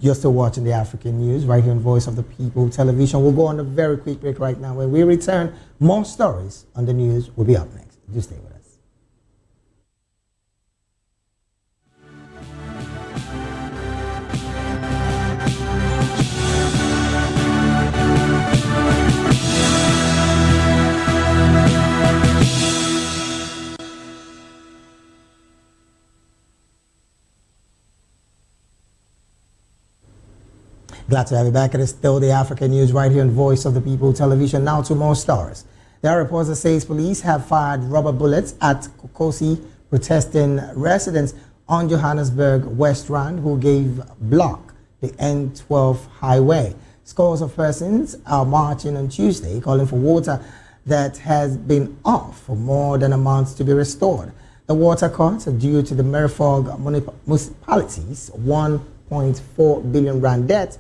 you're still watching the African News right here on Voice of the People Television. We'll go on a very quick break right now. When we return, more stories on the news will be up next. Do stay with us. Glad to have you back. It is still the African News right here on Voice of the People Television. Now to more stories. There are reports that says police have fired rubber bullets at Kokosi protesting residents on Johannesburg West Rand who gave block the N12 highway. Scores of persons are marching on Tuesday calling for water that has been off for more than a month to be restored. The water cuts are due to the Merifog municipality's 1.4 billion rand debt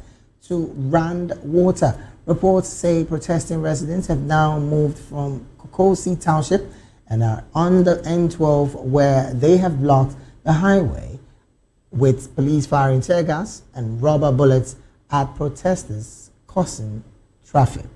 to Rand Water. Reports say protesting residents have now moved from Kokosi Township and are on the N12 where they have blocked the highway with police firing tear gas and rubber bullets at protesters, causing traffic.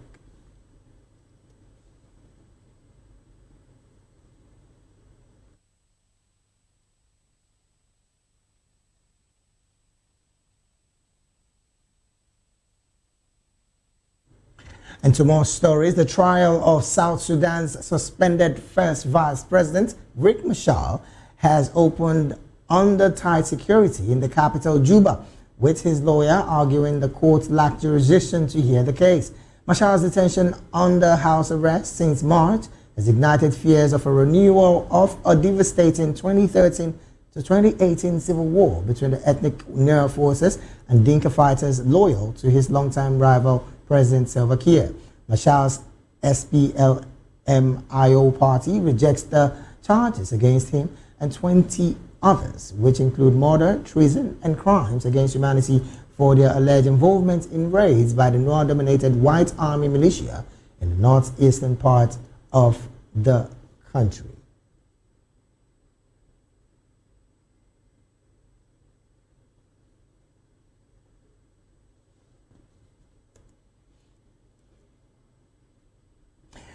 And to more stories, the trial of South Sudan's suspended first vice president, Riek Machar, has opened under tight security in the capital, Juba, with his lawyer arguing the court lacked jurisdiction to hear the case. Machar's detention under house arrest since March has ignited fears of a renewal of a devastating 2013 to 2018 civil war between the ethnic Nuer forces and Dinka fighters loyal to his longtime rival, President Salva Kiir. Machar's SPLM-IO party rejects the charges against him and 20 others, which include murder, treason, and crimes against humanity for their alleged involvement in raids by the Nuer-dominated White Army militia in the northeastern part of the country.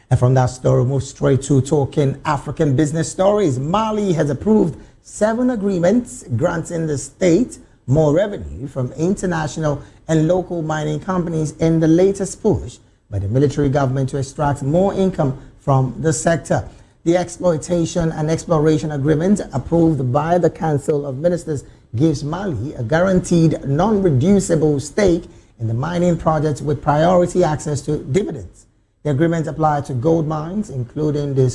And from that story, we move straight to talking African business stories. Mali has approved 7 agreements granting the state more revenue from international and local mining companies in the latest push by the military government to extract more income from the sector. The exploitation and exploration agreement approved by the Council of Ministers gives Mali a guaranteed non-reducible stake in the mining projects with priority access to dividends. The agreement applied to gold mines, including the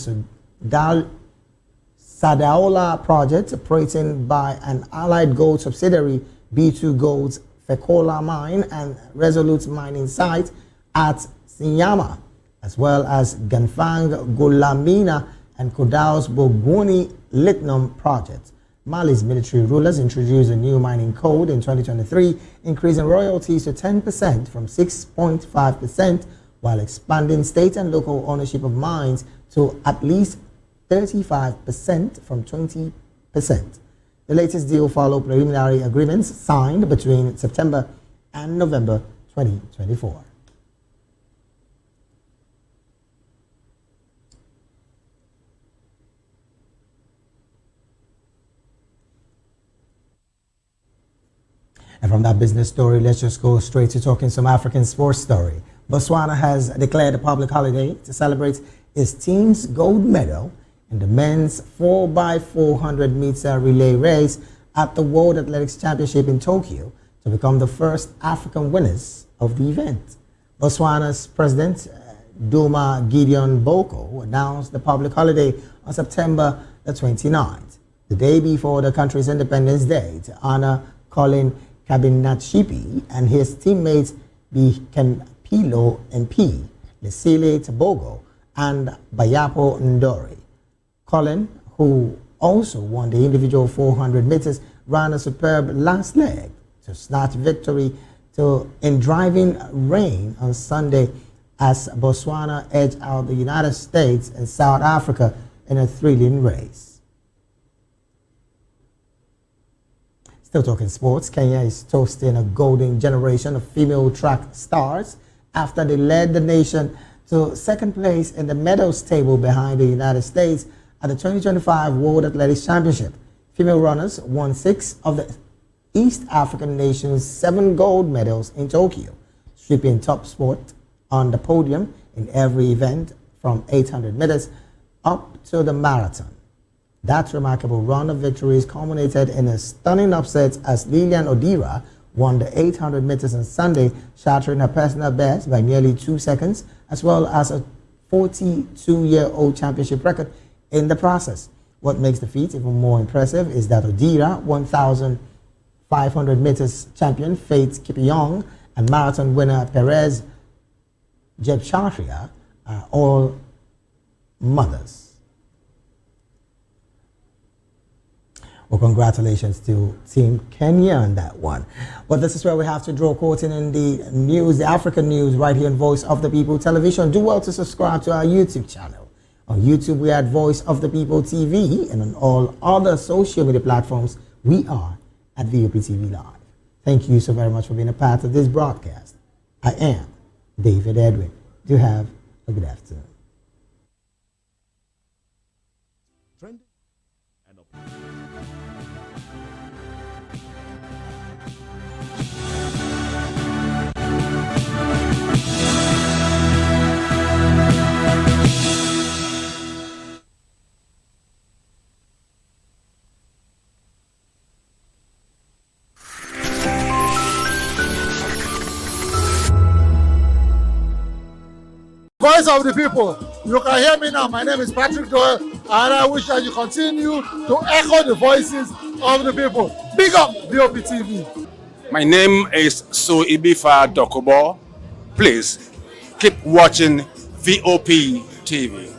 Sadaola project operating by an Allied Gold subsidiary, B2 Gold's Fekola mine and Resolute mining site at Sinyama, as well as Ganfang Gulamina and Kodau's Boguni Lithium project. Mali's military rulers introduced a new mining code in 2023, increasing royalties to 10% from 6.5%, while expanding state and local ownership of mines to at least 35% from 20%. The latest deal followed preliminary agreements signed between September and November 2024. And from that business story, let's just go straight to talking some African sports story. Botswana has declared a public holiday to celebrate its team's gold medal in the men's 4x400 meter relay race at the World Athletics Championship in Tokyo to become the first African winners of the event. Botswana's president, Duma Gideon Boko, announced the public holiday on September the 29th, the day before the country's Independence Day, to honor Colin Kabinatshipi and his teammates Bikempilo MP, Lesile Tobogo, and Bayapo Ndori. Colin, who also won the individual 400 meters, ran a superb last leg to snatch victory in driving rain on Sunday as Botswana edged out the United States and South Africa in a thrilling race. Still talking sports, Kenya is toasting a golden generation of female track stars after they led the nation to second place in the medals table behind the United States at the 2025 World Athletics Championship. Female runners won 6 of the East African nations' 7 gold medals in Tokyo, sweeping top spot on the podium in every event from 800 meters up to the marathon. That remarkable run of victories culminated in a stunning upset as Lilian Odira won the 800 meters on Sunday, shattering her personal best by nearly 2 seconds, as well as a 42-year-old championship record in the process. What makes the feat even more impressive is that Odira, 1,500 meters champion Faith Kipyegon, and marathon winner Perez Jebcharia are all mothers. Well, congratulations to Team Kenya on that one. But this is where we have to draw curtain in the news, the African news, right here on Voice of the People Television. Do well to subscribe to our YouTube channel. On YouTube, we are at Voice of the People TV, and on all other social media platforms, we are at VOP TV Live. Thank you so very much for being a part of this broadcast. I am David Edwin. Do have a good afternoon. Voice of the people, you can hear me now. My name is Patrick Doyle, and I wish that you continue to echo the voices of the people. Big up VOP TV. My name is Sowore Dokubo. Please keep watching VOP TV.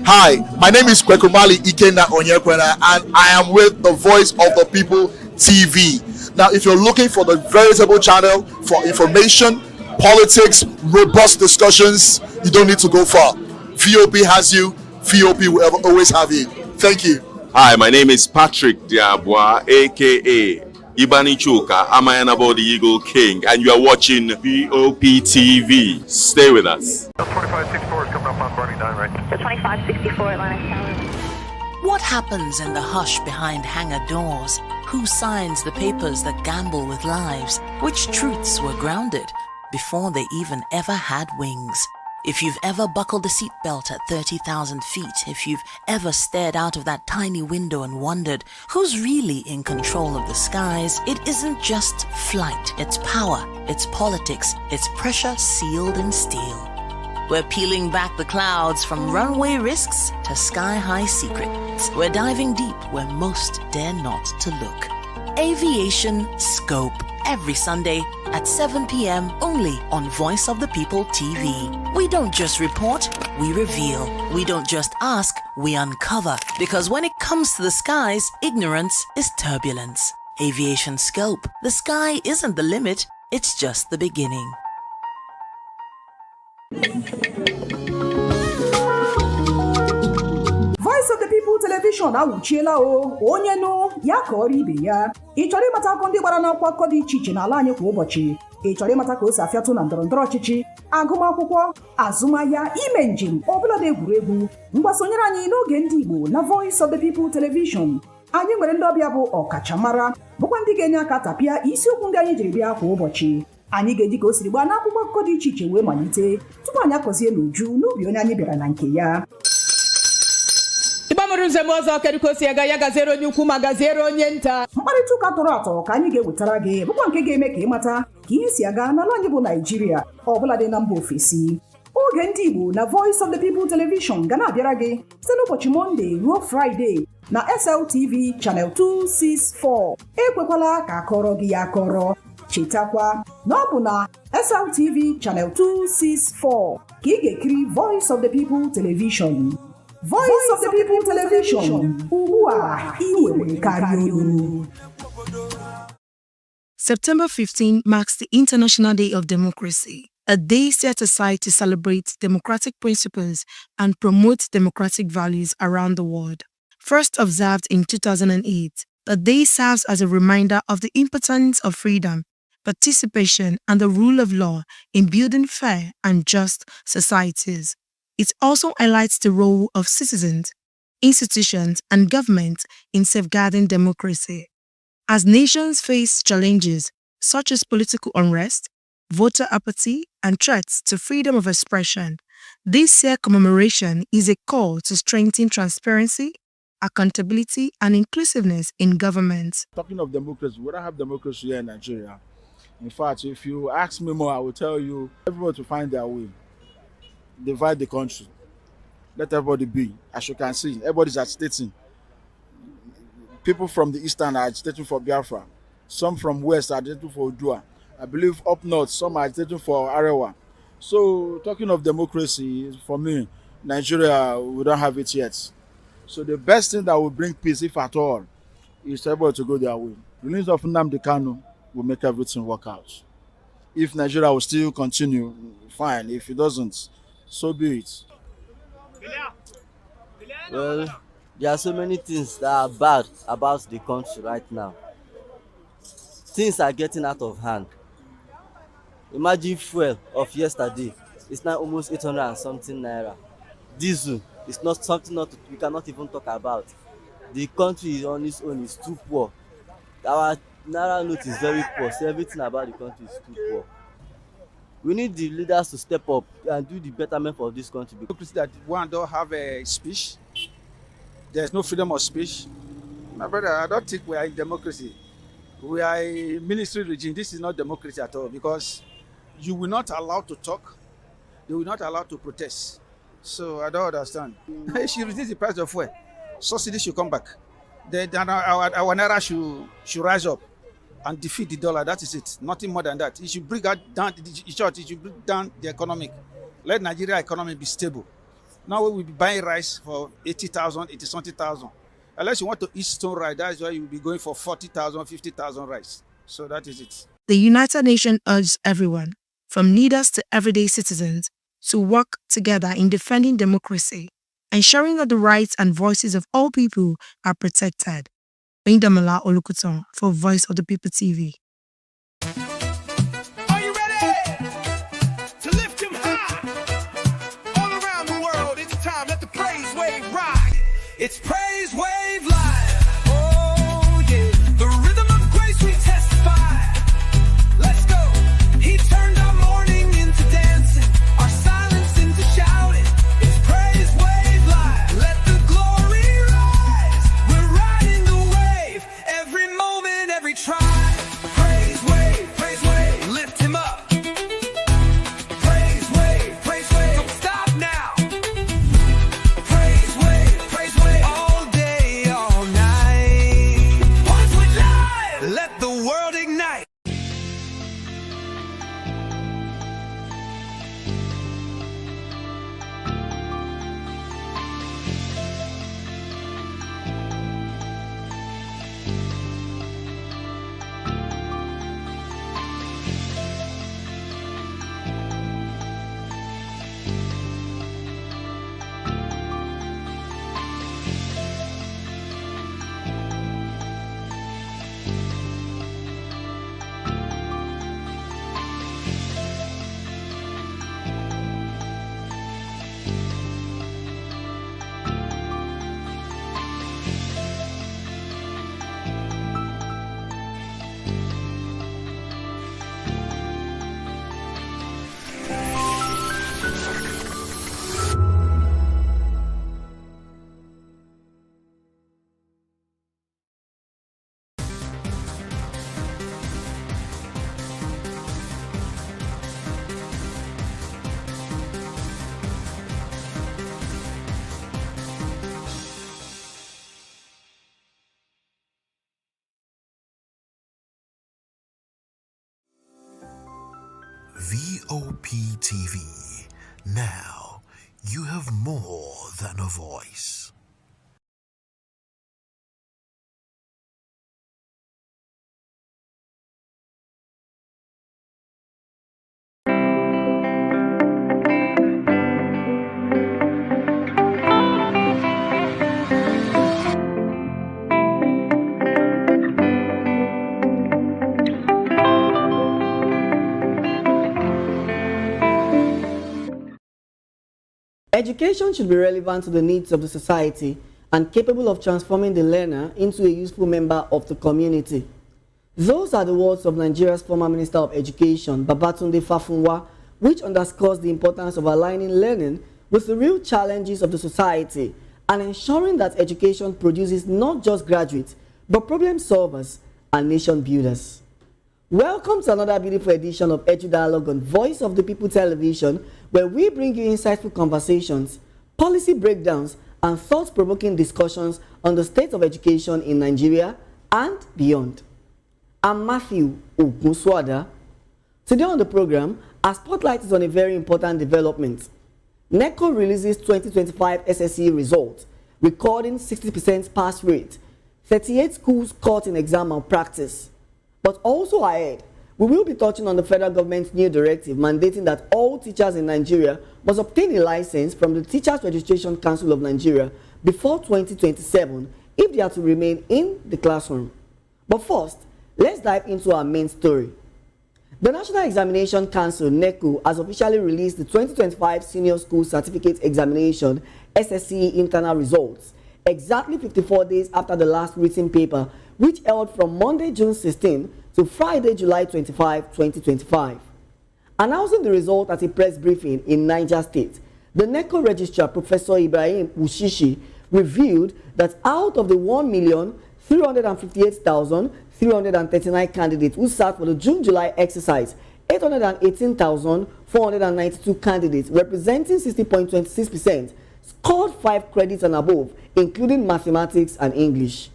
Hi, my name is Kwekumali Ikenna Onyekwena, and I am with the Voice of the People TV. Now, if you're looking for the veritable channel for information, politics, robust discussions, you don't need to go far. VOP has you. VOP will always have you. Thank you. Hi, my name is Patrick Diabwa, aka Ibani Chuka, Amayanabo the Eagle King, and you are watching VOP TV. Stay with us. 2564 is coming up on Barney 9, right? 2564 Atlantic Tower. What happens in the hush behind hangar doors? Who signs the papers that gamble with lives? Which truths were grounded before they even ever had wings? If you've ever buckled a seatbelt at 30,000 feet, if you've ever stared out of that tiny window and wondered who's really in control of the skies, it isn't just flight, it's power, it's politics, it's pressure sealed in steel. We're peeling back the clouds from runway risks to sky-high secrets. We're diving deep where most dare not to look. Aviation Scope, every Sunday at 7 p.m. only on Voice of the People TV. We don't just report, we reveal. We don't just ask, we uncover. Because when it comes to the skies, ignorance is turbulence. Aviation Scope, the sky isn't the limit, it's just the beginning. Voice of the People Television awuchiela o onye nụ ya ka ọrụ ibe ya. Ị chọrọ ịmata akụkọ ndị gbara n'akwụkwọ akụkọ dị iche iche n'ala anyị kwa ụbọchị. Ị chọrọ ịmata ka o si afịatụ na ndọrọndọrọ ọchịchị, agụmakwụkwọ, azụmahịa, ime njem, ọbụladị egwuregwu. Mgbasonyere anyị n'oge ndị Igbo na Voice of the People Television. Anyị nwere ndị ọbịa bụ ọkachamara, bụkwa ndị ga-enye aka tapịa isiokwu ndị anyị jiri bịa kwa ụbọchị. Anyị ga-eji ka o siri gbaa n'akwụkwọ akụkọ dị iche iche wee malite tupu anyị akọzie n'uju n'ubi onye anyị bịara na nke ya. Ịgbamụrụ nzem ọzọ kedu ka o si aga ya gaziere onye ukwu ma gaziere onye nta. Mkparịta ụka tọrọ atọ ka anyị ga-ewetara gị bụkwa nke ga-eme ka ịmata ka ihe si aga n'ala anyị bụ Naịjirịa ọbụladị na mba ofesi. Oge oge ndị Igbo na Voice of the People Television ga na-abịara gị site n'ụbọchị Mọnde ruo Fraịde na SLTV Channel 264. Ekwekwala ka akọrọ gị ya akọrọ. Chetakwa na ọ bụ na SLTV Channel 264 ka ị ga-ekiri Voice of the People Television. Voice of the People Television, ugbu a iwere karịa olu. September 15 marks the International Day of Democracy, a day set aside to celebrate democratic principles and promote democratic values around the world. First observed in 2008, the day serves as a reminder of the importance of freedom, participation, and the rule of law in building fair and just societies. It also highlights the role of citizens, institutions, and government in safeguarding democracy. As nations face challenges such as political unrest, voter apathy, and threats to freedom of expression, this year's commemoration is a call to strengthen transparency, accountability, and inclusiveness in government. Talking of democracy, we don't have democracy here in Nigeria. In fact, if you ask me more, I will tell you everybody to find their way. Divide the country. Let everybody be. As you can see, everybody's agitating. People from the eastern are agitating for Biafra. Some from west are agitating for Odua. I believe up north, some are agitating for Arewa. So, talking of democracy, for me, Nigeria, we don't have it yet. So, the best thing that will bring peace, if at all, is everybody to go their way. Release of Nnamdi Kanu will make everything work out. If Nigeria will still continue, fine. If it doesn't, so be it. Well, there are so many things that are bad about the country right now. Things are getting out of hand. Imagine fuel of yesterday. It's now almost 800 and something naira. Diesel is not something we cannot even talk about. The country on its own is too poor. Our naira note is very poor, so everything about the country is too poor. We need the leaders to step up and do the betterment for this country. Democracy that one don't have a speech. There's no freedom of speech. My brother, I don't think we are in democracy. We are a military regime. This is not democracy at all because you will not allow to talk. You will not allow to protest. So I don't understand. If you reduce the price of fuel, subsidy should come back. Then our naira should rise up and defeat the dollar. That is it. Nothing more than that. It should bring down the economic. Let Nigeria economy be stable. Now we will be buying rice for 80,000, 80-something. Unless you want to eat stone rice, that's why you will be going for 40,000, 50,000 rice. So that is it. The United Nations urges everyone, from leaders to everyday citizens, to work together in defending democracy, ensuring that the rights and voices of all people are protected. Oyindamola Olukutan for Voice of the People TV. Are you ready to lift him high? All around the world, it's time. Let the praise wave ride. It's Praise Wave Live. Oh yeah, the rhythm of grace we testify. Let's go. He turned our mourning into dancing, our silence into shouting. It's Praise Wave Live. Let the glory rise. We're riding the wave. Every moment, every tribe. Praise wave, lift him up. Praise wave, don't stop now. Praise wave, all day, VOP TV. Now, you have more than a voice. Education should be relevant to the needs of the society and capable of transforming the learner into a useful member of the community. Those are the words of Nigeria's former Minister of Education, Babatunde Fafunwa, which underscores the importance of aligning learning with the real challenges of the society and ensuring that education produces not just graduates, but problem solvers and nation builders. Welcome to another beautiful edition of Edu Dialogue on Voice of the People Television, where we bring you insightful conversations, policy breakdowns, and thought-provoking discussions on the state of education in Nigeria and beyond. I'm Matthew Ogunswada. Today on the program, our spotlight is on a very important development. NECO releases 2025 SSE results, recording 60% pass rate, 38 schools caught in exam malpractice. But also ahead, we will be touching on the federal government's new directive mandating that all teachers in Nigeria must obtain a license from the Teachers Registration Council of Nigeria before 2027 if they are to remain in the classroom. But first, let's dive into our main story. The National Examination Council, NECO, has officially released the 2025 Senior School Certificate Examination SSE internal results, exactly 54 days after the last written paper, which held from Monday, June 16 to Friday, July 25, 2025. Announcing the result at a press briefing in Niger State, the NECO registrar, Professor Ibrahim Ushishi, revealed that out of the 1,358,339 candidates who sat for the June-July exercise, 818,492 candidates, representing 60.26%, scored 5 credits and above, including mathematics and English.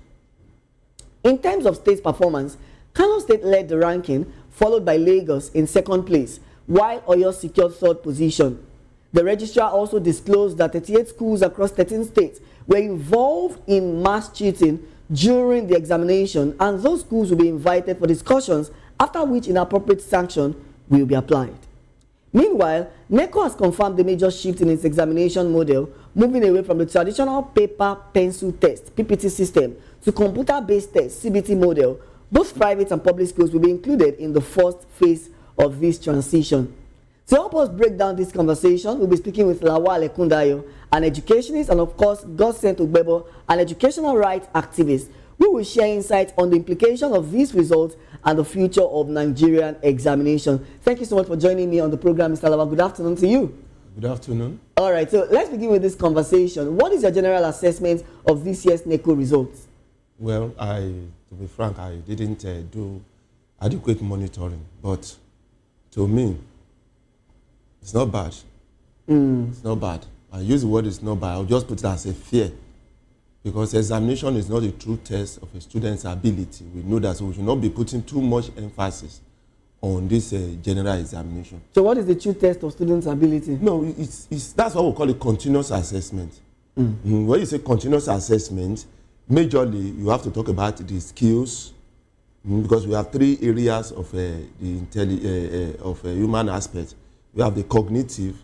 In terms of state performance, Kano State led the ranking, followed by Lagos in second place, while Oyo secured third position. The registrar also disclosed that 38 schools across 13 states were involved in mass cheating during the examination, and those schools will be invited for discussions, after which inappropriate sanction will be applied. Meanwhile, NECO has confirmed the major shift in its examination model, moving away from the traditional paper-pencil test (PPT) system to computer-based test (CBT) model. Both private and public schools will be included in the first phase of this transition. To help us break down this conversation, we'll be speaking with Lawal Ekundayo, an educationist, and of course, Godsent Ugbebo, an educational rights activist, who will share insights on the implication of these results and the future of Nigerian examination. Thank you so much for joining me on the program, Mr. Lawal. Good afternoon to you. Good afternoon. All right, so let's begin with this conversation. What is your general assessment of this year's NECO results? Well, to be frank, I didn't do adequate monitoring, but to me, it's not bad. It's not bad. I use the word "it's not bad." I'll just put it as a fear, because examination is not a true test of a student's ability. We know that, so we should not be putting too much emphasis on this general examination. So what is the true test of students' ability? No, that's what we call a continuous assessment. When you say continuous assessment, majorly you have to talk about the skills, because we have 3 areas of the human aspect. We have the cognitive,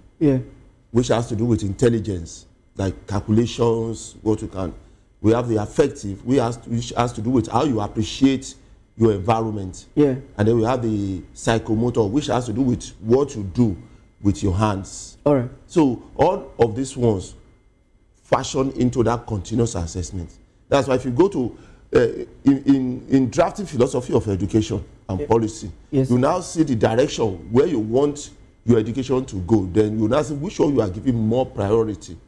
which has to do with intelligence, like calculations, what you can. We have the affective, which has to do with how you appreciate your environment. And then we have the psychomotor, which has to do with what you do with your hands. All right. So all of these ones fashion into that continuous assessment. That's why if you go to in drafting philosophy of education and policy, you now see the direction where you want your education to go. Then you now see which one you are giving more priority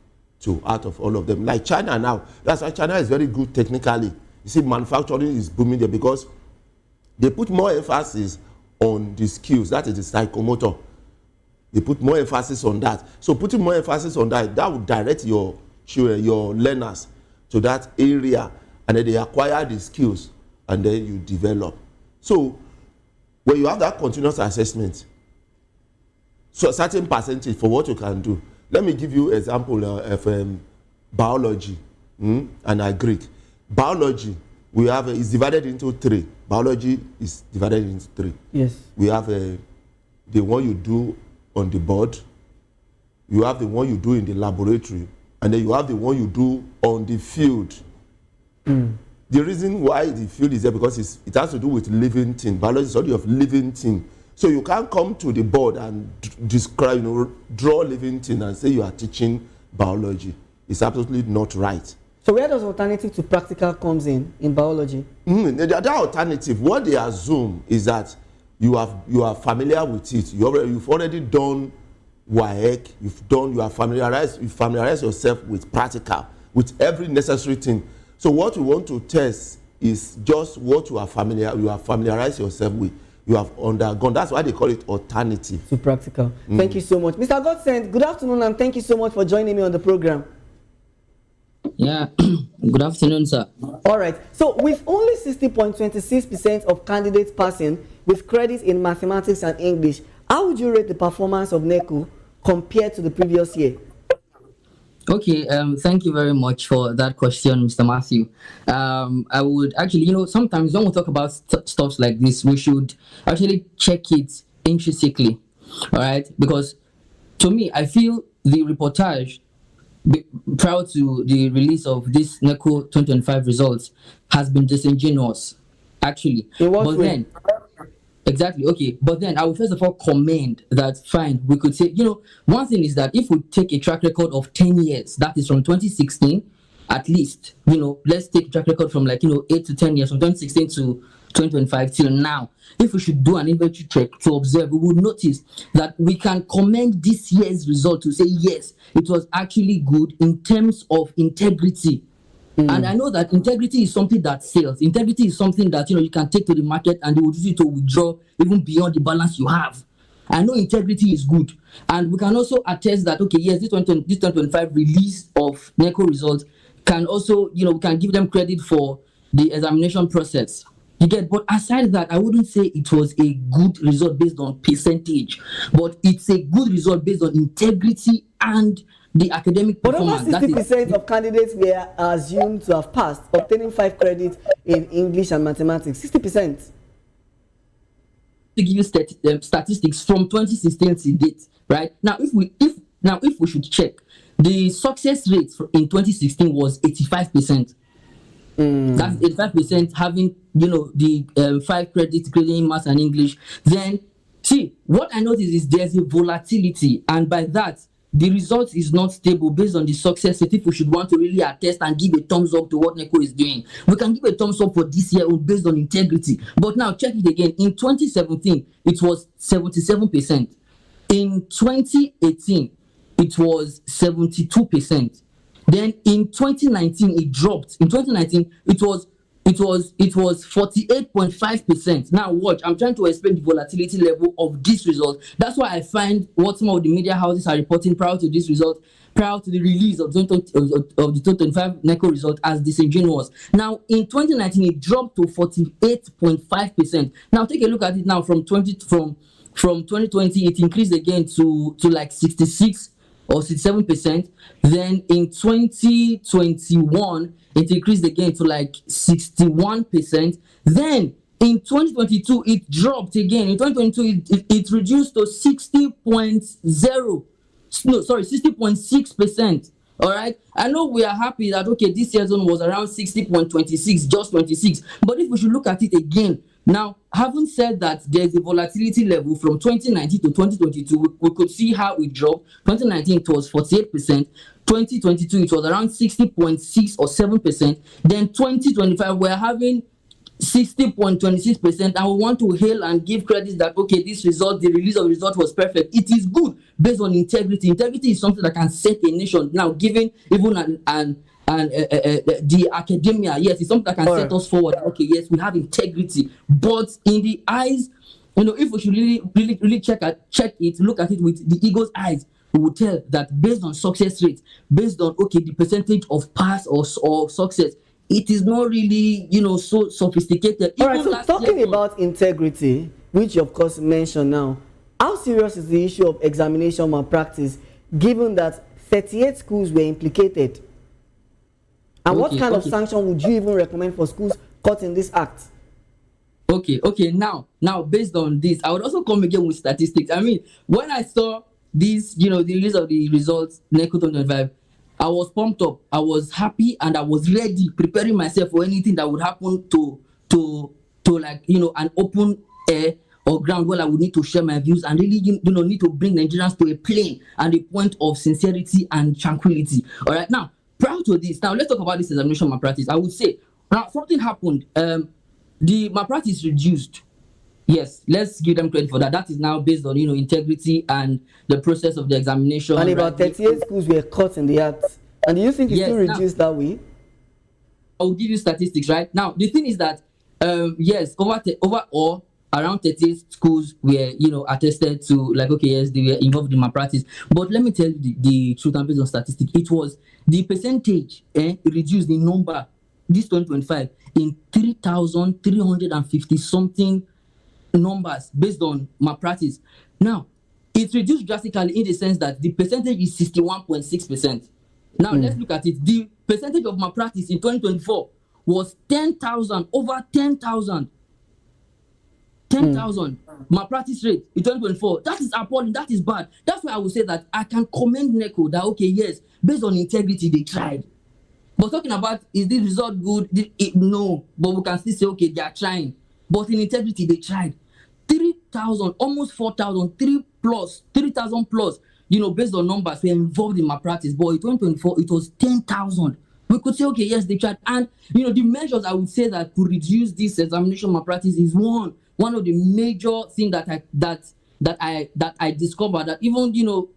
to out of all of them. Like China now, that's why China is very good technically. You see, manufacturing is booming there because they put more emphasis on the skills. That is the psychomotor. They put more emphasis on that. So putting more emphasis on that, that will direct your learners to that area, and then they acquire the skills, and then you develop. So when you have that continuous assessment, certain percentage for what you can do. Let me give you example of biology and agric. Biology, we have is divided into 3. Biology is divided into 3. Yes. We have the one you do on the board, you have the one you do in the laboratory, and then you have the one you do on the field. The reason why the field is there because it has to do with living thing. Biology is study of living thing. So you can't come to the board and describe, draw living thing and say you are teaching biology. It's absolutely not right. So where does alternative to practical comes in biology? The other alternative, what they assume is that you are familiar with it. You've already done Wike. You familiarize yourself with practical, with every necessary thing. So what we want to test is just what you have familiarized yourself with. You have undergone. That's why they call it alternative. To practical. Thank you so much. Mr. Godsend, good afternoon and thank you so much for joining me on the program. Yeah, good afternoon, sir. All right. So with only 60.26% of candidates passing with credits in mathematics and English, how would you rate the performance of NECO compared to the previous year? Okay, thank you very much for that question, Mr. Matthew. I would actually, sometimes when we talk about stuff like this, we should actually check it intrinsically, all right? Because to me, I feel the reportage prior to the release of this NECO 2025 results has been disingenuous, actually. In what way? Exactly. Okay. But then I would first of all commend that, fine, we could say, one thing is that if we take a track record of 10 years, that is from 2016, at least, let's take a track record from 8 to 10 years, from 2016 to 2025 till now. If we should do an inventory check to observe, we would notice that we can commend this year's result to say, yes, it was actually good in terms of integrity. And I know that integrity is something that sells. Integrity is something that you can take to the market and they will use it to withdraw even beyond the balance you have. I know integrity is good. And we can also attest that, okay, yes, this 2025 release of NECO results can also, we can give them credit for the examination process. You get, but aside that, I wouldn't say it was a good result based on percentage, but it's a good result based on integrity and the academic performance. But over 60% of candidates were assumed to have passed, obtaining 5 credits in English and mathematics. 60%. To give you statistics from 2016 to date, right? Now, if we should check, the success rate in 2016 was 85%. That's 85% having, the 5 credits in maths and English. Then, see, what I notice is there's a volatility, and by that, the result is not stable based on the success rate. If we should want to really attest and give a thumbs up to what NECO is doing, we can give a thumbs up for this year based on integrity. But now, check it again. In 2017, it was 77%. In 2018, it was 72%. Then in 2019, it dropped. In 2019, it was 48.5%. Now watch, I'm trying to explain the volatility level of this result. That's why I find what some of the media houses are reporting prior to this result, prior to the the 2025 NECO result, as disingenuous. Now in 2019, it dropped to 48.5%. Now take a look at it now from 2020, it increased again to like 66 or 67%. Then in 2021, it increased again to like 61%. Then in 2022, it dropped again. In 2022, it reduced to 60.6%. All right. I know we are happy that, okay, this season was around 60.26, just 26. But if we should look at it again, now, having said that, there's a volatility level from 2019 to 2022. We could see how it dropped. 2019, it was 48%. 2022, it was around 60.6 or 7%. Then 2025, we're having 60.26%. And we want to hail and give credit that, okay, this result, the release of the result was perfect. It is good based on integrity. Integrity is something that can set a nation. Now, given even the academia, yes, it's something that can set us forward. Okay, yes, we have integrity, but in the eyes, if we should really check it, look at it with the ego's eyes, we will tell that based on success rate, based on the percentage of pass or success, it is not really so sophisticated. All right, so talking about integrity, which you of course mentioned now, How serious is the issue of examination malpractice, given that 38 schools were implicated? And what kind of sanction would you even recommend for schools caught in this act? Okay. Now, based on this, I would also come again with statistics. I mean, when I saw this, the release of the results, NECO 2025, I was pumped up. I was happy and I was ready, preparing myself for anything that would happen to like, an open air or ground where I would need to share my views and really, need to bring Nigerians to a plane and a point of sincerity and tranquility. All right. Now, prior to this, now let's talk about this examination malpractice. I would say, now something happened. The malpractice reduced. Yes, let's give them credit for that. That is now based on integrity and the process of the examination. And about 38 schools were caught in the act. And do you think it's still reduced that way? I'll give you statistics right now. The thing is that yes, overall around 38 schools were attested to, like, okay, yes, they were involved in malpractice. But let me tell you the truth and based on statistics, it was the percentage reduced in number this 2025 in 3,350 something numbers based on malpractice. Now, it reduced drastically in the sense that the percentage is 61.6%. Now, let's look at it. The percentage of malpractice in 2024 was 10,000, over 10,000. 10,000 malpractice rate in 2024. That is appalling. That is bad. That's why I would say that I can commend NECO that, okay, yes, based on integrity, they tried. But talking about, is this result good? No. But we can still say, okay, they are trying. But in integrity, they tried. 3,000, almost 4,000, 3,000 plus, based on numbers, were involved in malpractice. But in 2024, it was 10,000. We could say, okay, yes, they tried. And, the measures I would say that could reduce this examination malpractice is one of the major things that I discovered that even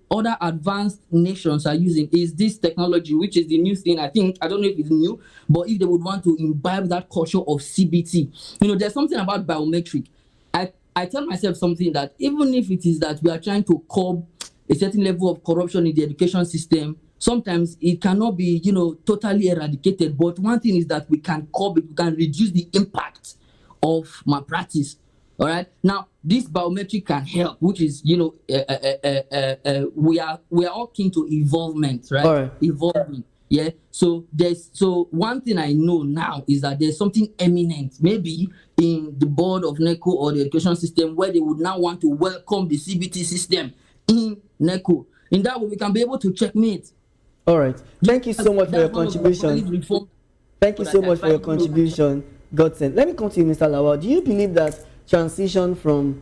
other advanced nations are using is this technology, which is the new thing. I don't know if it's new, but if they would want to imbibe that culture of CBT, there's something about biometric. I tell myself something that even if it is that we are trying to curb a certain level of corruption in the education system, sometimes it cannot be totally eradicated. But one thing is that we can curb it, we can reduce the impact of malpractice. All right. Now, this biometric can help, which is, we are all keen to involvement, right? All right. Evolving. Yeah. So one thing I know now is that there's something eminent, maybe in the board of NECO or the education system, where they would now want to welcome the CBT system in NECO. In that way, we can be able to checkmate. All right. Thank you so much for your contribution. Thank you so much for your contribution, Godson. Let me come to you, Mr. Lawal. Do you believe that transition from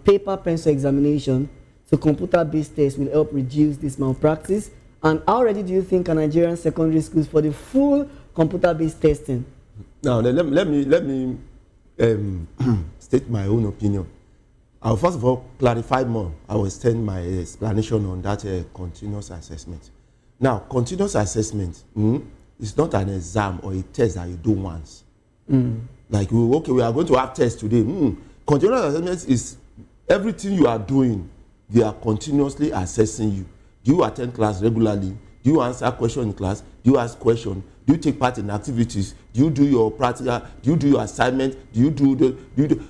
paper pencil examination to computer-based tests will help reduce this malpractice? And how ready do you think are Nigerian secondary schools for the full computer-based testing? Now, let me state my own opinion. I'll first of all clarify more. I will extend my explanation on that continuous assessment. Now, continuous assessment is not an exam or a test that you do once. Like, we are going to have tests today. Continuous assessment is everything you are doing, they are continuously assessing you. Do you attend class regularly? Do you answer questions in class? Do you ask questions? Do you take part in activities? Do you do your practical? Do you do your assignment?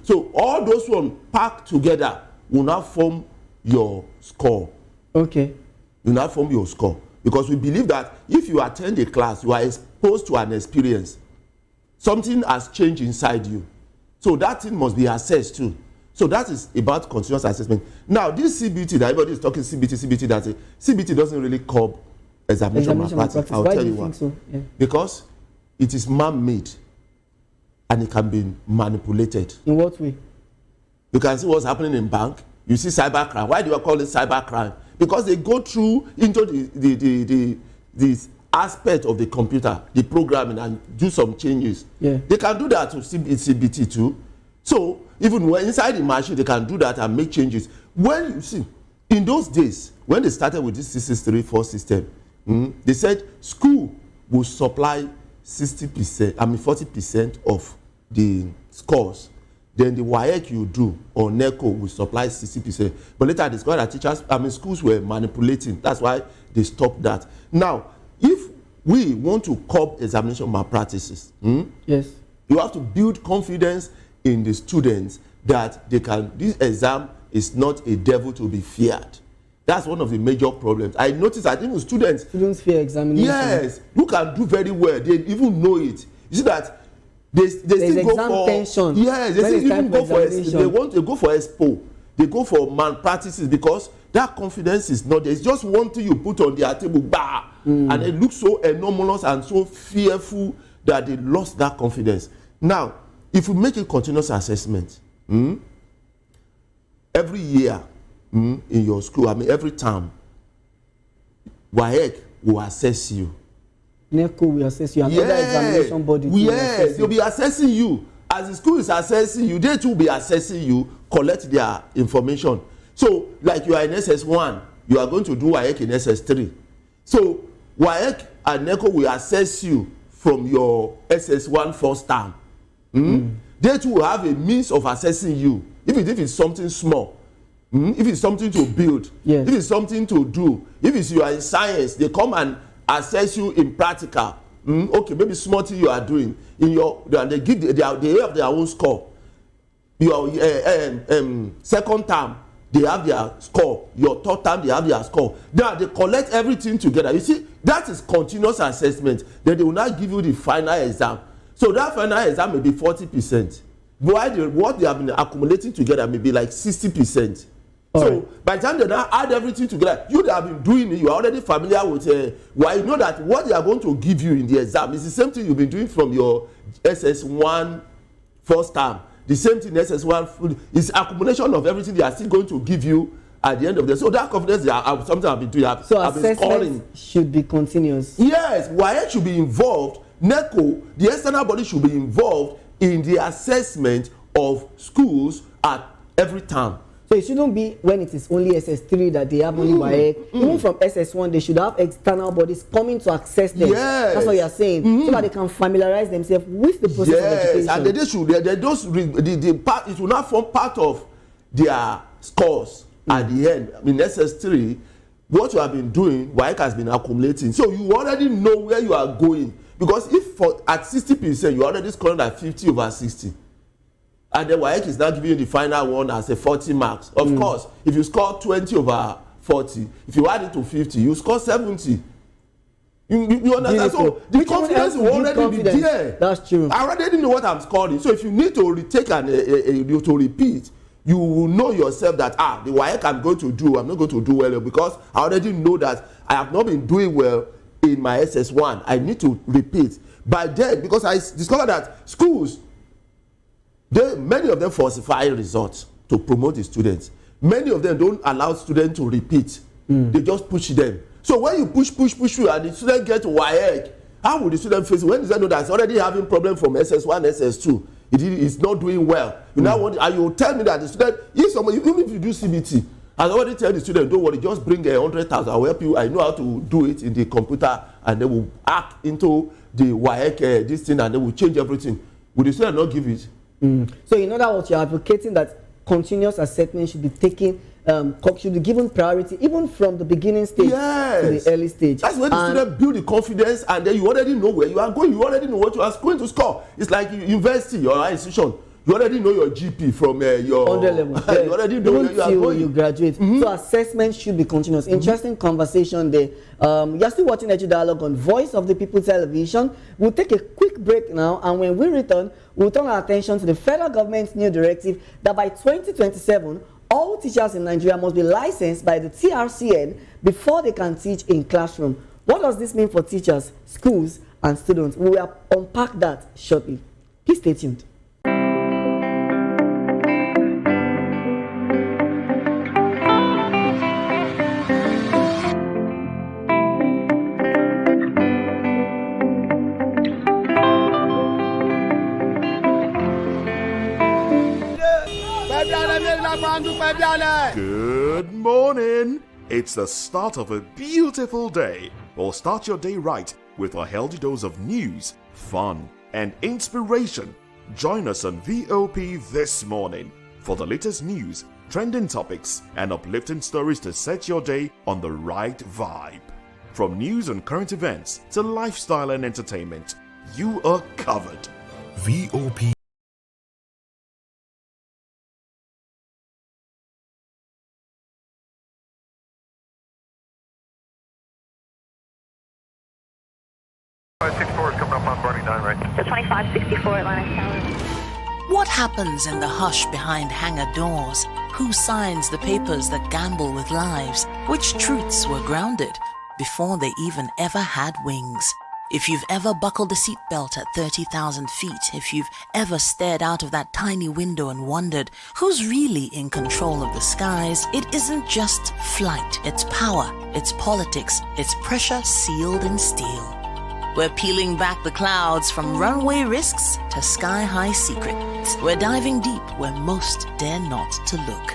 So all those ones packed together will now form your score. Okay. Will now form your score. Because we believe that if you attend a class, you are exposed to an experience. Something has changed inside you. So that thing must be assessed too. So that is about continuous assessment. Now, this CBT, that everybody is talking CBT, that's it. CBT doesn't really curb examination malpractice. I'll tell you why. So? Yeah. Because it is man-made and it can be manipulated. In what way? You can see what's happening in bank. You see cybercrime. Why do you call it cybercrime? Because they go through into the aspect of the computer, the programming, and do some changes. Yeah. They can do that to CBT too. So even when inside the machine, they can do that and make changes. When you see, in those days, when they started with this 664 system, they said school will supply 40% of the scores. Then the Wike you do or NECO will supply 60%. But later I discovered that schools were manipulating. That's why they stopped that. Now, if we want to curb examination malpractices, yes, you have to build confidence in the students that they can, this exam is not a devil to be feared. That's one of the major problems. I noticed that even students fear examination. Yes, who can do very well, they even know it. You see that they still go for tension. Yes, they still even go for they go for expo, they go for malpractices because that confidence is not there. It's just one thing you put on their table, and it looks so anomalous and so fearful that they lost that confidence. Now, if we make a continuous assessment every year in your school, every term, WAEC will assess you. NECO will assess you. Another examination body. Yes, they'll be assessing you. As the school is assessing you, they too will be assessing you, collect their information. So, like you are in SS1, you are going to do WAEC in SS3. So, WAEC and NECO will assess you from your SS1 first term. They too will have a means of assessing you, even if it's something small. If it's something to build, if it's something to do, if it's you are in science, they come and assess you in practical. Okay, maybe small thing you are doing in your, they have their own score. Your second term, they have their score. Your third term, they have their score. Now they collect everything together. You see, that is continuous assessment. Then they will not give you the final exam. So that final exam may be 40%. But what they have been accumulating together may be like 60%. So by the time they now add everything together, you that have been doing it, you are already familiar with why you know that what they are going to give you in the exam is the same thing you've been doing from your SS1 first term. The same thing SS1 is accumulation of everything they are still going to give you at the end of the day. So that confidence, something I've been doing. So assessment should be continuous. Yes, WAEC should be involved. NECO, the external body, should be involved in the assessment of schools at every term. So it shouldn't be when it is only SS3 that they have only WAEC. Even from SS1, they should have external bodies coming to access them. Yes. That's what you are saying. So that they can familiarize themselves with the process of education. And they should, it will not form part of their scores at the end. I mean, SS3, what you have been doing, WAEC has been accumulating. So you already know where you are going. Because if at 60%, you already scoring at 50/60. And then WAEC is now giving you the final one as a 40 marks. Of course, if you score 20/40, if you add it to 50, you score 70. You understand? So the confidence will already be there. That's true. I already know what I'm scoring. So if you need to retake and to repeat, you will know yourself that the WAEC I'm not going to do well because I already know that I have not been doing well in my SS1. I need to repeat. By then, because I discovered that schools, many of them falsify results to promote the students. Many of them don't allow students to repeat. They just push them. So when you push through and the student get WAEC, how will the student face it? When does that know that's already having problem from SS1, SS2? It's not doing well. You now want, and you tell me that the student, even if you do CBT, I already tell the student, don't worry, just bring 100,000. I'll help you. I know how to do it in the computer, and they will hack into the WAEC this thing, and they will change everything. Will the student not give it? So in other words, you're advocating that continuous assessment should be taken, should be given priority even from the beginning stage to the early stage. That's when the student build the confidence, and then you already know where you are going. You already know what you are going to score. It's like university or institution. You already know your GP from your 100 level. You already know where you are going. You graduate. So assessment should be continuous. Interesting conversation there. You're still watching Edu Dialogue on Voice of the People Television. We'll take a quick break now, and when we return, we'll turn our attention to the federal government's new directive that by 2027, all teachers in Nigeria must be licensed by the TRCN before they can teach in classroom. What does this mean for teachers, schools, and students? We will unpack that shortly. Please stay tuned. Good morning. It's the start of a beautiful day. Well, start your day right with a healthy dose of news, fun, and inspiration. Join us on VOP this morning for the latest news, trending topics, and uplifting stories to set your day on the right vibe. From news and current events to lifestyle and entertainment, you are covered. VOP 564 Atlantic Tower. What happens in the hush behind hangar doors? Who signs the papers that gamble with lives? Which truths were grounded before they even ever had wings? If you've ever buckled a seatbelt at 30,000 feet, if you've ever stared out of that tiny window and wondered who's really in control of the skies, it isn't just flight, it's power, it's politics, it's pressure sealed in steel. We're peeling back the clouds from runway risks to sky-high secrets. We're diving deep where most dare not to look.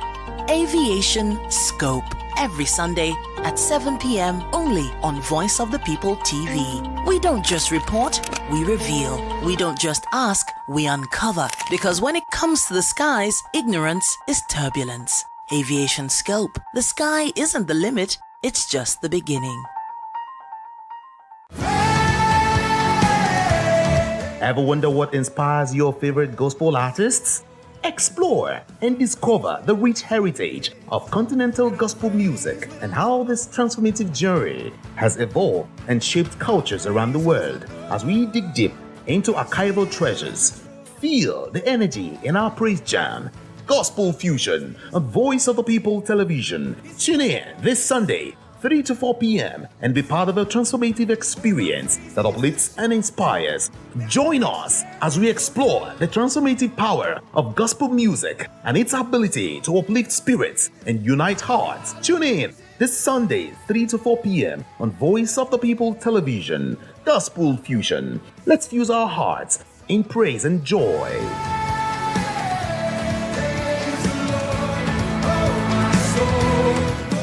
Aviation Scope, every Sunday at 7 p.m. only on Voice of the People TV. We don't just report, we reveal. We don't just ask, we uncover. Because when it comes to the skies, ignorance is turbulence. Aviation Scope, the sky isn't the limit, it's just the beginning. Ever wonder what inspires your favorite gospel artists? Explore and discover the rich heritage of continental gospel music and how this transformative journey has evolved and shaped cultures around the world. As we dig deep into archival treasures, feel the energy in our praise jam, Gospel Fusion on Voice of the People television. Tune in this Sunday, 3 to 4 p.m. and be part of a transformative experience that uplifts and inspires. Join us as we explore the transformative power of gospel music and its ability to uplift spirits and unite hearts. Tune in this Sunday, 3 to 4 p.m. on Voice of the People television. Gospel Fusion. Let's fuse our hearts in praise and joy.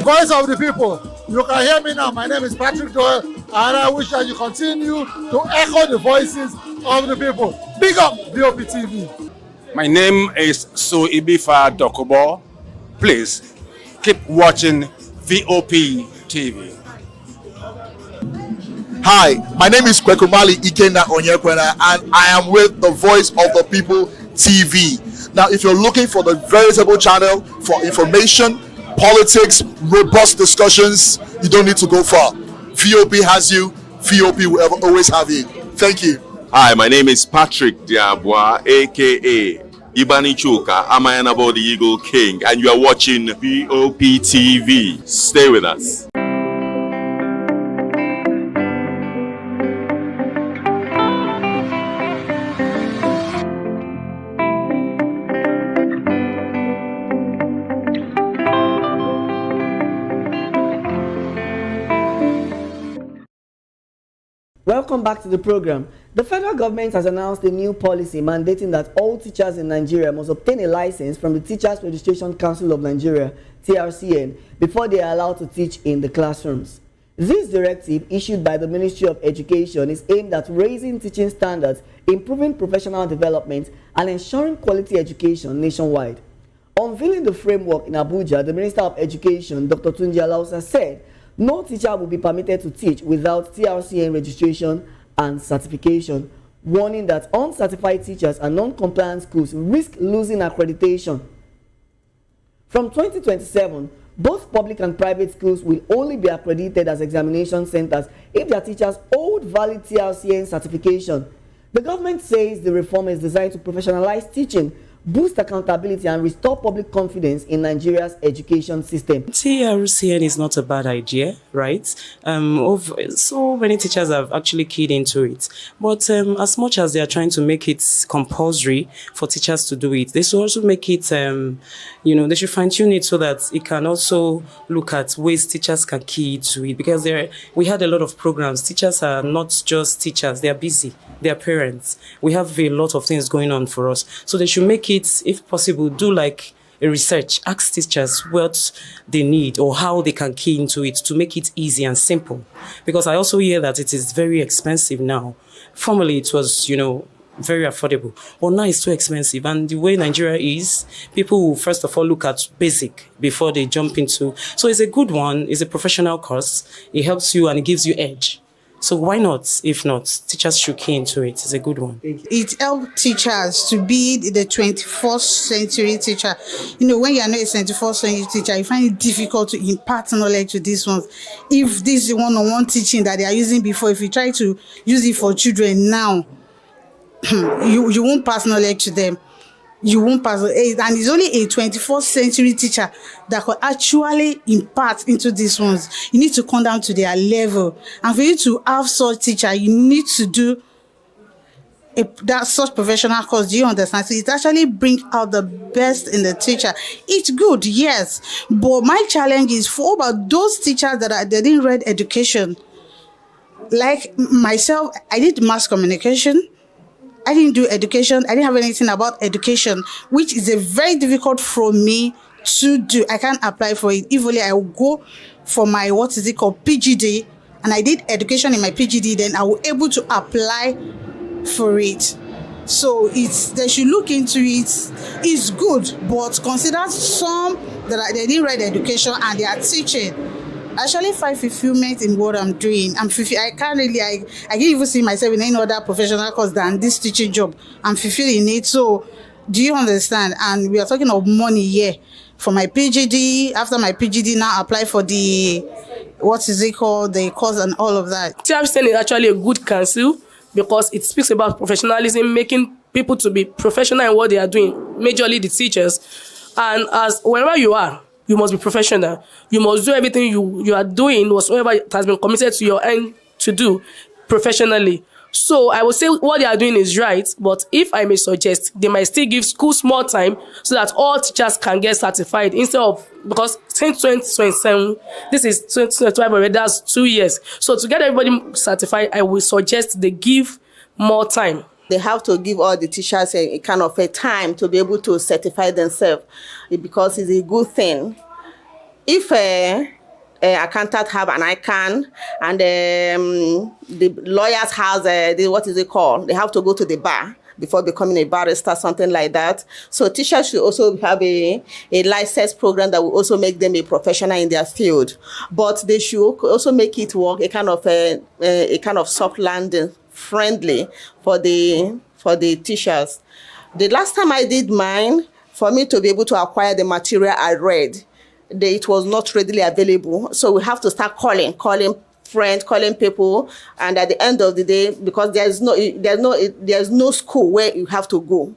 Voice of the People. You can hear me now. My name is Patrick Doyle, and I wish that you continue to echo the voices of the people. Big up VOP TV. My name is Sowore Dokubo. Please keep watching VOP TV. Hi, my name is Kwekumali Ikenna Onyekwena, and I am with the Voice of the People TV. Now, if you're looking for the veritable channel for information, politics, robust discussions, you don't need to go far. VOP has you. VOP will always have you. Thank you. Hi, my name is Patrick Diabwa, aka Ibani Chuka, Amayanabo the Eagle King, and you are watching VOP TV. Stay with us. Welcome back to the program. The federal government has announced a new policy mandating that all teachers in Nigeria must obtain a license from the Teachers Registration Council of Nigeria, TRCN, before they are allowed to teach in the classrooms. This directive, issued by the Ministry of Education, is aimed at raising teaching standards, improving professional development, and ensuring quality education nationwide. Unveiling the framework in Abuja, the Minister of Education, Dr. Tunji Alausa, said no teacher will be permitted to teach without TRCN registration and certification, warning that uncertified teachers and non-compliant schools risk losing accreditation. From 2027, both public and private schools will only be accredited as examination centers if their teachers hold valid TRCN certification. The government says the reform is designed to professionalize teaching, boost accountability, and restore public confidence in Nigeria's education system. TRCN is not a bad idea, right? So many teachers have actually keyed into it. But as much as they are trying to make it compulsory for teachers to do it, they should also make it, they should fine-tune it so that it can also look at ways teachers can key into it. Because we had a lot of programs. Teachers are not just teachers. They are busy. They are parents. We have a lot of things going on for us. So they should make it, if possible, do like a research, ask teachers what they need or how they can key into it to make it easy and simple. Because I also hear that it is very expensive now. Formerly it was, very affordable, but now it's too expensive. And the way Nigeria is, people will first of all look at basic before they jump into. So it's a good one. It's a professional course. It helps you and it gives you edge. So why not? If not, teachers should key into it. It's a good one. It helps teachers to be the 21st century teacher. When you are not a 21st century teacher, you find it difficult to impart knowledge to these ones. If this is one-on-one teaching that they are using before, if you try to use it for children now, you won't pass knowledge to them. You won't pass, and it's only a 21st century teacher that could actually impart into these ones. You need to come down to their level, and for you to have such teacher, you need to do that such professional course. Do you understand? So it actually bring out the best in the teacher. It's good, yes, but my challenge is for about those teachers that they didn't read education. Like myself, I did mass communication. I didn't do education. I didn't have anything about education, which is a very difficult for me to do. I can't apply for it. If only I will go for my, PGD, and I did education in my PGD, then I will able to apply for it. So they should look into it. It's good, but consider some they didn't read education and they are teaching. I actually find fulfillment in what I'm doing. I can't even see myself in any other professional course than this teaching job. I'm fulfilling it. So, do you understand? And we are talking of money here. For my PGD, after my PGD, now apply for the, the course and all of that. TRCN is actually a good council because it speaks about professionalism, making people to be professional in what they are doing, majorly the teachers. And as wherever you are, you must be professional. You must do everything you are doing, whatsoever has been committed to your end to do professionally. So I would say what they are doing is right, but if I may suggest, they might still give schools more time so that all teachers can get certified instead of, because since 2027, this is 2025 already, that's 2 years. So to get everybody certified, I would suggest they give more time. They have to give all the teachers a kind of a time to be able to certify themselves, because it's a good thing. If an accountant have an ICANN and the lawyers has they have to go to the bar before becoming a barrister, something like that. So teachers should also have a license program that will also make them a professional in their field. But they should also make it work a kind of soft landing, friendly for the teachers. The last time I did mine, for me to be able to acquire the material I read, it was not readily available. So we have to start calling friends, calling people, and at the end of the day, because there's no school where you have to go,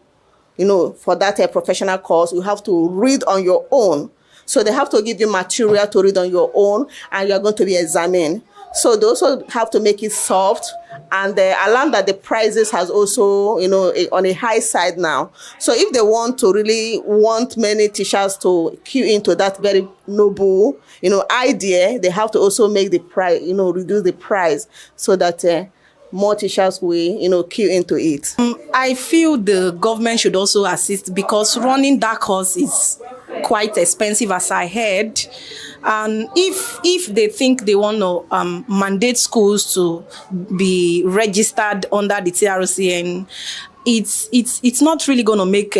for that professional course, you have to read on your own. So they have to give you material to read on your own, and you're going to be examined. So they also have to make it soft, and I learned that the prices has also, on a high side now. So if they want many teachers to queue into that very noble, idea, they have to also make the price, reduce the price so that more teachers will, queue into it. I feel the government should also assist, because running that course is quite expensive, as I heard. And if they think they want to mandate schools to be registered under the TRCN, it's not really going to make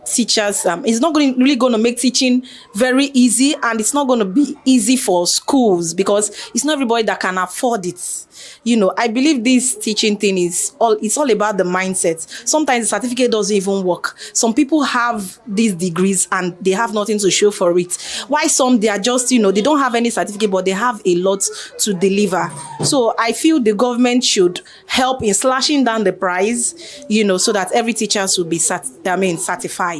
teachers, it's not really going to make teaching very easy, and it's not going to be easy for schools, because it's not everybody that can afford it. I believe this teaching thing it's all about the mindset. Sometimes the certificate doesn't even work. Some people have these degrees and they have nothing to show for it. Why some, they are just, they don't have any certificate, but they have a lot to deliver. So I feel the government should help in slashing down the price, so that every teacher will be certified.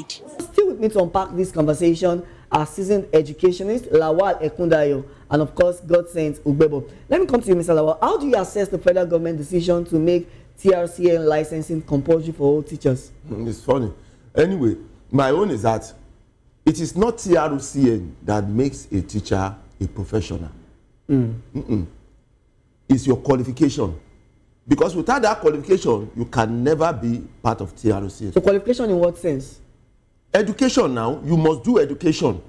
Still with me to unpack this conversation are seasoned educationist Lawal Ekundayo and of course God-sent Ugbebo. Let me come to you, Mr. Lawal. How do you assess the federal government decision to make TRCN licensing compulsory for all teachers? It's funny. Anyway, my own is that it is not TRCN that makes a teacher a professional. It's your qualification. Because without that qualification, you can never be part of TRCN. So qualification in what sense? Education now, you must do education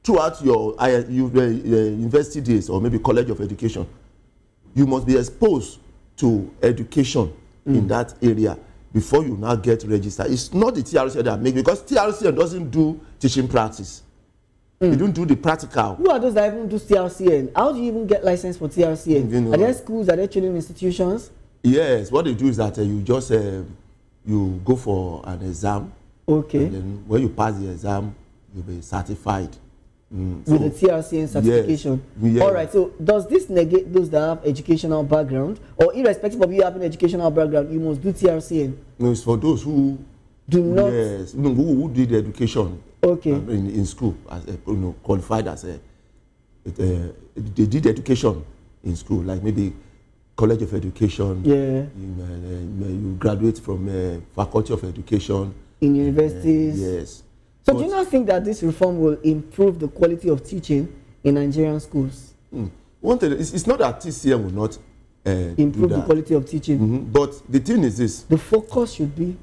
throughout your university days or maybe college of education. You must be exposed to education in that area before you now get registered. It's not the TRCN that makes, because TRCN doesn't do teaching practice. You don't do the practical. Who are those that even do TRCN? How do you even get license for TRCN? Are there schools, are there training institutions? Yes, what they do is that you just you go for an exam. Okay. And then when you pass the exam, you'll be certified. With the TRCN certification. Yes. All right. So does this negate those that have educational background, or irrespective of you having educational background, you must do TRCN? No, it's for those who do not. Yes, who did education. Okay. In school, as qualified as they did education in school, like maybe College of Education. Yeah. You graduate from Faculty of Education. In universities. Yes. So do you not think that this reform will improve the quality of teaching in Nigerian schools? One thing, it's not that TCM will not improve the quality of teaching. But the thing is this. The focus should be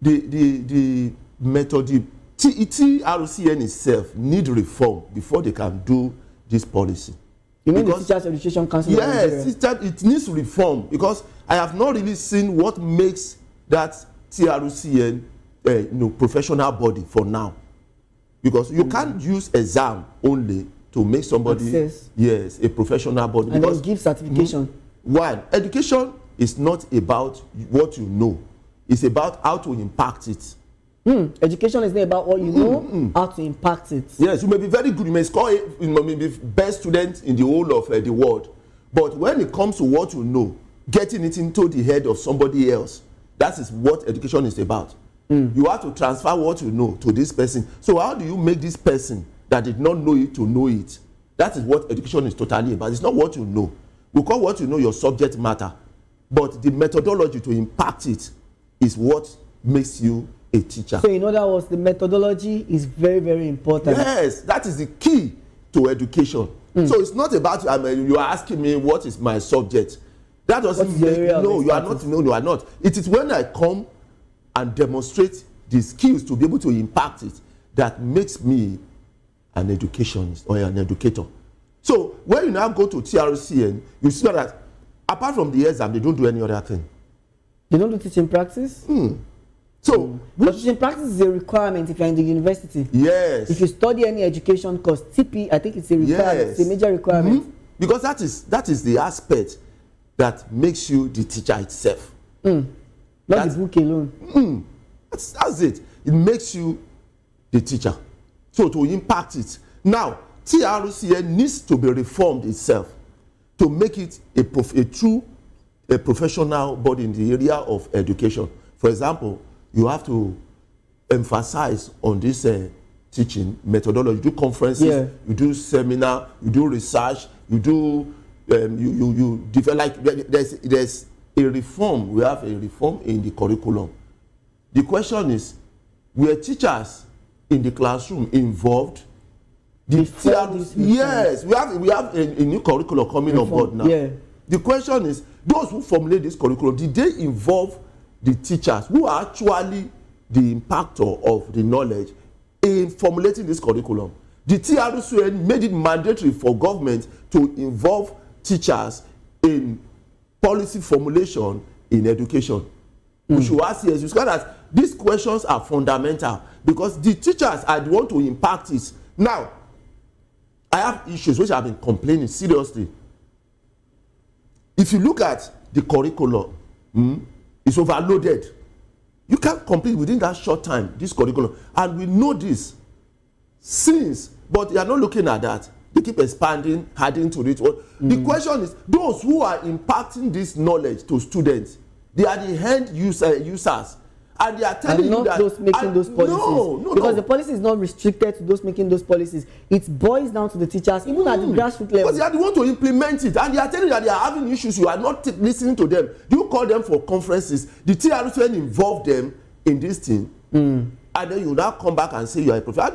the method. TRCN itself need reform before they can do this policy. You mean the Teachers Education Council? Yes, it needs reform because I have not really seen what makes that TRCN professional body for now. Because you can't use exam only to make somebody a professional body. And because give certification. One, education is not about what you know. It's about how to impact it. Education is not about what you know, how to impact it. Yes, you may be very good. You may score, you may be best student in the whole of the world. But when it comes to what you know, getting it into the head of somebody else, that is what education is about. You have to transfer what you know to this person. So how do you make this person that did not know it to know it? That is what education is totally about. It's not what you know. We call what you know your subject matter. But the methodology to impact it is what makes you a teacher. So in other words, the methodology is very, very important. Yes, that is the key to education. So it's not about you are asking me what is my subject. That doesn't make no, you are not. No, you are not. It is when I come and demonstrate the skills to be able to impact it that makes me an educationist or an educator. So when you now go to TRCN, you see that apart from the exam, they don't do any other thing. They don't do teaching practice? So, but teaching practice is a requirement if you're in the university. Yes. If you study any education course, TP, I think it's a requirement. Yes. It's a major requirement. Because that is the aspect that makes you the teacher itself. Not the book alone. That's it. It makes you the teacher. So to impact it. Now, TRCN needs to be reformed itself to make it a true professional body in the area of education. For example, you have to emphasize on this teaching methodology. You do conferences, you do seminar, you do research, you do you develop. Like there's a reform. We have a reform in the curriculum. The question is, were teachers in the classroom involved? Yes, we have a new curriculum coming on board now. The question is, those who formulate this curriculum, did they involve the teachers who are actually the impactor of the knowledge in formulating this curriculum? The TRCN made it mandatory for government to involve teachers in policy formulation in education. We should ask yes, because these questions are fundamental because the teachers are the one to impact it. Now, I have issues which I've been complaining seriously. If you look at the curriculum, it's overloaded. You can't complete within that short time this curriculum, and we know this since, but they are not looking at that. They keep expanding, adding to it. The question is, those who are impacting this knowledge to students, they are the end users. And they are telling you that those making those policies. Because the policy is not restricted to those making those policies. It boils down to the teachers, even at the grassroots level. Because they are the one to implement it, and they are telling you that they are having issues. You are not listening to them. You call them for conferences. The TRCN involve them in this thing, and then you now come back and say you are a professor. How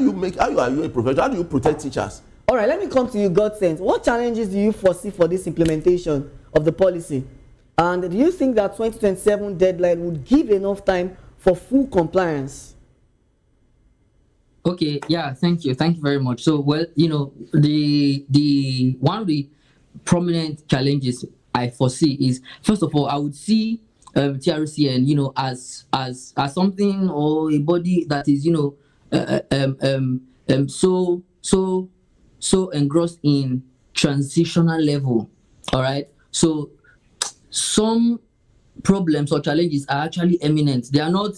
are you a professor? How do you protect teachers? All right, let me come to you, Godsense. What challenges do you foresee for this implementation of the policy? And do you think that 2027 deadline would give enough time for full compliance? Okay, yeah, thank you very much. So, well, the one of the prominent challenges I foresee is, first of all, I would see TRCN, as something or a body that is, so engrossed in transitional level. All right, so some problems or challenges are actually eminent. They are not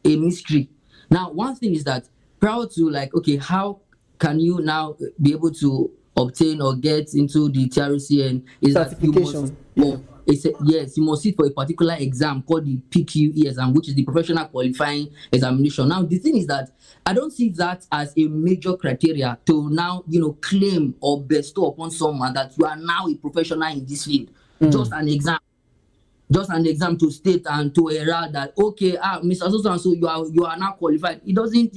a mystery. Now, one thing is that prior to how can you now be able to obtain or get into the TRCN is that you must yes, you must sit for a particular exam called the PQE exam, which is the professional qualifying examination. Now, the thing is that I don't see that as a major criteria to now, claim or bestow upon someone that you are now a professional in this field. Just an exam. Just an exam to state and to herald that, okay, Mr. So and so, you are now qualified. It doesn't,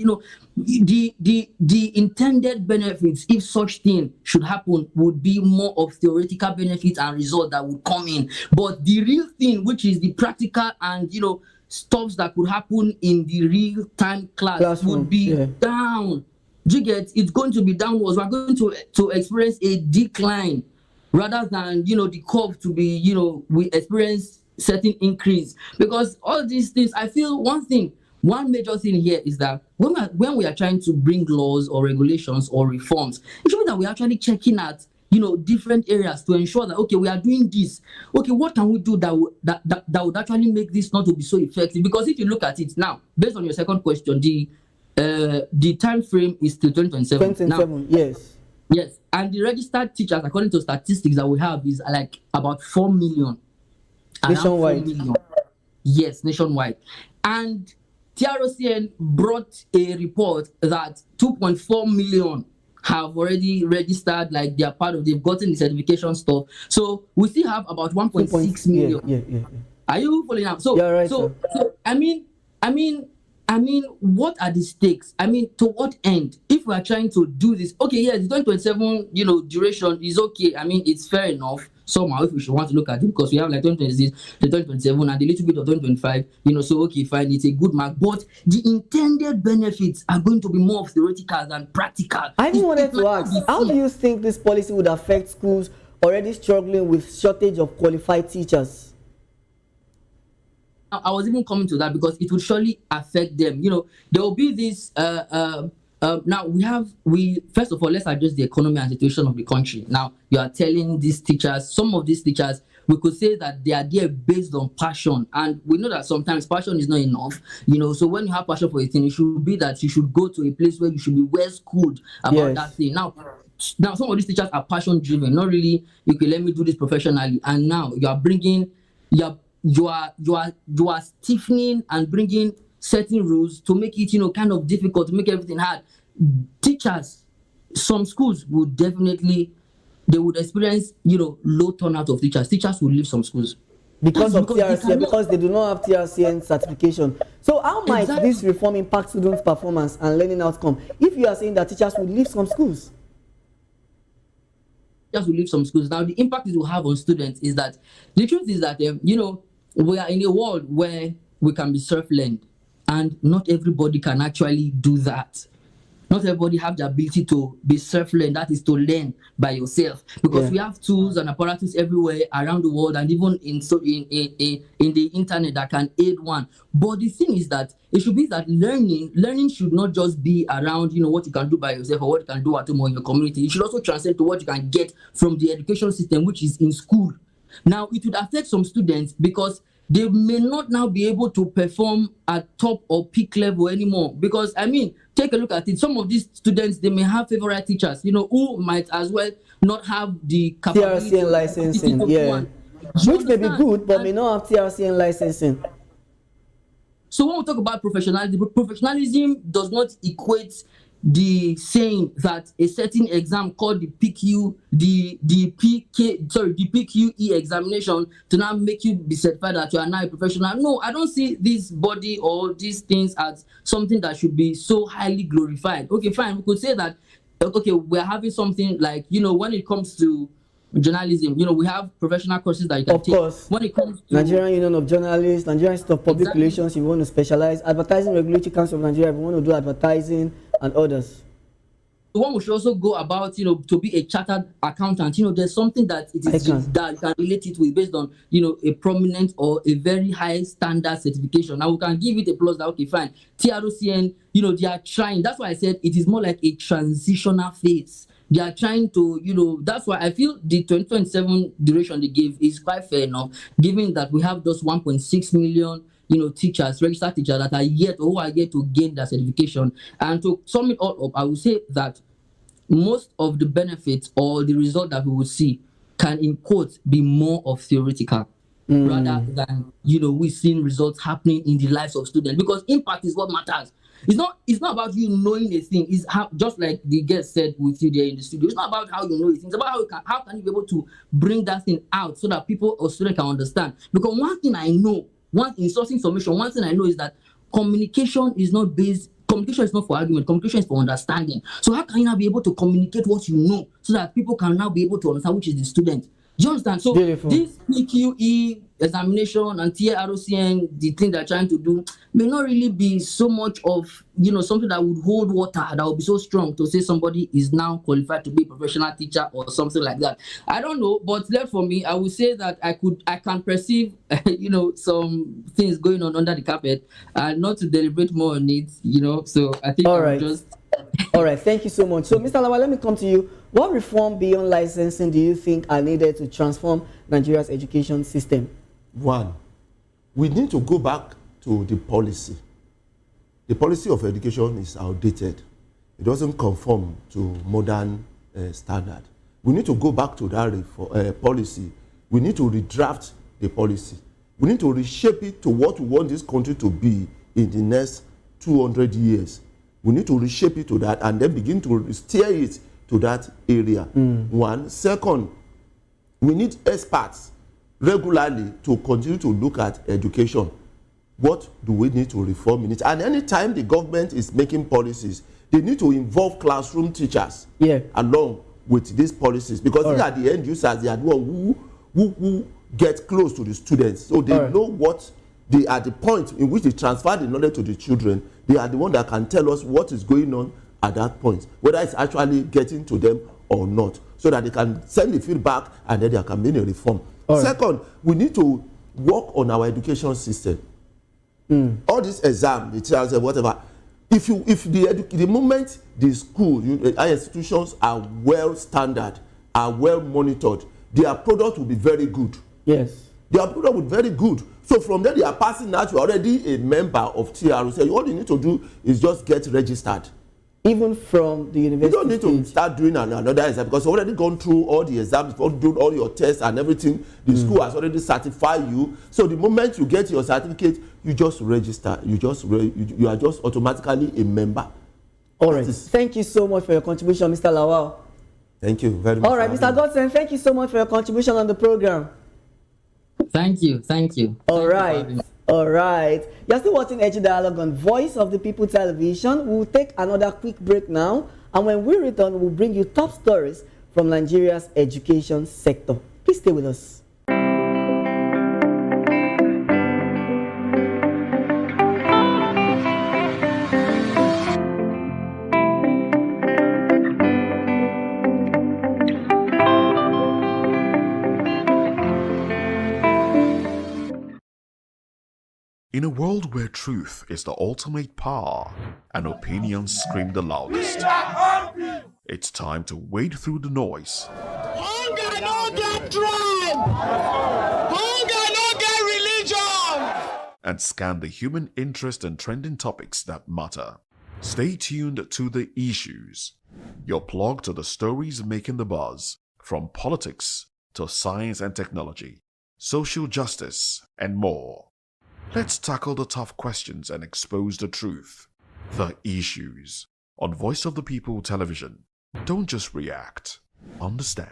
the intended benefits, if such thing should happen, would be more of theoretical benefits and results that would come in. But the real thing, which is the practical and stuffs that could happen in the real time class would be down. Do you get? It's going to be downwards. We're going to experience a decline rather than the curve to be we experience certain increase, because all these things, I feel one major thing here is that when we are trying to bring laws or regulations or reforms, it should be that we're actually checking at different areas to ensure that, okay, we are doing this, okay, what can we do that would actually make this not to be so effective? Because if you look at it now, based on your second question, the time frame is till 2027. Now, yes, and the registered teachers, according to statistics that we have, is like about 4 million. Nationwide. 4 million. Yes, nationwide. And TROCN brought a report that 2.4 million have already registered, like they've gotten the certification stuff. So we still have about 1.6 million. Yeah. Are you following up? So, you're right, so I mean, what are the stakes? I mean, to what end? If we are trying to do this, okay, yes, the 2027, duration is okay. I mean, it's fair enough somehow if we should want to look at it, because we have like 2026, the 2027, and a little bit of 2025. So okay, fine, it's a good mark. But the intended benefits are going to be more theoretical than practical. I even wanted to ask, how do you think this policy would affect schools already struggling with shortage of qualified teachers? I was even coming to that, because it will surely affect them. There will be this. Now we first of all, let's address the economy and situation of the country. Now you are telling these teachers, some of these teachers, we could say that they are there based on passion, and we know that sometimes passion is not enough. So when you have passion for a thing, it should be that you should go to a place where you should be well schooled about that thing. Now some of these teachers are passion driven, not really. Okay, let me do this professionally, and now you are bringing you are stiffening and bringing certain rules to make it kind of difficult, to make everything hard. Teachers, some schools would definitely, they would experience low turnout of teachers. Teachers will leave some schools because of TRCN, because they do not have TRCN certification. So how might this reform impact students' performance and learning outcome if you are saying that teachers will leave some schools? Teachers will leave some schools. Now the impact it will have on students is that the truth is that we are in a world where we can be self-learned, and not everybody can actually do that. Not everybody have the ability to be self-learned, that is to learn by yourself, because we have tools and apparatus everywhere around the world, and even in the internet that can aid one. But the thing is that it should be that learning should not just be around what you can do by yourself or what you can do at home or in your community. It should also transcend to what you can get from the education system, which is in school. Now it would affect some students because they may not now be able to perform at top or peak level anymore. Because take a look at it. Some of these students, they may have favorite teachers, who might as well not have the capability TRCN licensing, which may be good, but may not have TRCN licensing. So when we talk about professionalism does not equate the saying that a certain exam called the PQE examination to now make you be certified that you are now a professional. No, I don't see this body or these things as something that should be so highly glorified. Okay, fine, we could say that, okay, we're having something like, when it comes to journalism, we have professional courses that you can take. Of course. When it comes to Nigerian Union of Journalists, Nigerian Institute of Public Relations, you want to specialize, Advertising Regulatory Council of Nigeria, if you want to do advertising, and others. One should also go about, to be a chartered accountant. There's something that it is that you can relate it with based on, a prominent or a very high standard certification. Now we can give it a plus that, okay, fine. TROCN, they are trying. That's why I said it is more like a transitional phase. They are trying to, that's why I feel the 2027 duration they gave is quite fair enough, given that we have those 1.6 million teachers, registered teachers that are who are yet to gain their certification. And to sum it all up, I would say that most of the benefits or the result that we will see can, in quotes, be more of theoretical. rather than, we seeing results happening in the lives of students, because impact is what matters. It's not about you knowing a thing. It's how, just like the guest said with you there in the studio, it's not about how you know a thing. It's about how can you be able to bring that thing out so that people or students can understand. Because one thing I know, in sourcing information, one thing I know is that communication is not for argument. Communication is for understanding. So how can you now be able to communicate what you know so that people can now be able to understand which is the student? Do you understand? So this PQE examination and TROCN, the thing they're trying to do, may not really be so much of, something that would hold water, that would be so strong to say somebody is now qualified to be a professional teacher or something like that. I don't know, but left for me, I would say that I can perceive, some things going on under the carpet, and not to deliberate more on it, So I think All right, thank you so much. So, Mr. Lawal, let me come to you. What reform beyond licensing do you think are needed to transform Nigeria's education system? One, we need to go back to the policy. The policy of education is outdated. It doesn't conform to modern standard. We need to go back to that policy. We need to redraft the policy. We need to reshape it to what we want this country to be in the next 200 years. We need to reshape it to that and then begin to steer it to that area. One. Second, we need experts regularly to continue to look at education. What do we need to reform in it? And anytime the government is making policies, they need to involve classroom teachers along with these policies, because these are the end users. They are the one who get close to the students, so they know what they are. The point in which they transfer the knowledge to the children, they are the one that can tell us what is going on at that point, whether it's actually getting to them or not, so that they can send the feedback and then there can be a reform. Second, we need to work on our education system. All this exam, the trials, whatever. If the moment the school, our institutions are well standard, are well monitored, their product will be very good. Yes. Their product will be very good. So from there, they are passing out. You're already a member of TRO. So all you need to do is just get registered. Even from the university. You don't need to start doing another exam, because you've already gone through all the exams, you've done all your tests and everything. The school has already certified you. So the moment you get your certificate, you just register. You are just automatically a member. All right. Thank you so much for your contribution, Mr. Lawal. Thank you very much. All right, Mr. Godson, thank you so much for your contribution on the program. Thank you. All right. You're still watching Edgy Dialogue on Voice of the People Television. We'll take another quick break now, and when we return, we'll bring you top stories from Nigeria's education sector. Please stay with us. In a world where truth is the ultimate power and opinions scream the loudest, it's time to wade through the noise. Hunger no get tribe! Hunger no get religion! And scan the human interest and trending topics that matter. Stay tuned to The Issues, your plug to the stories making the buzz, from politics to science and technology, social justice, and more. Let's tackle the tough questions and expose the truth. The Issues on Voice of the People Television. Don't just react, understand.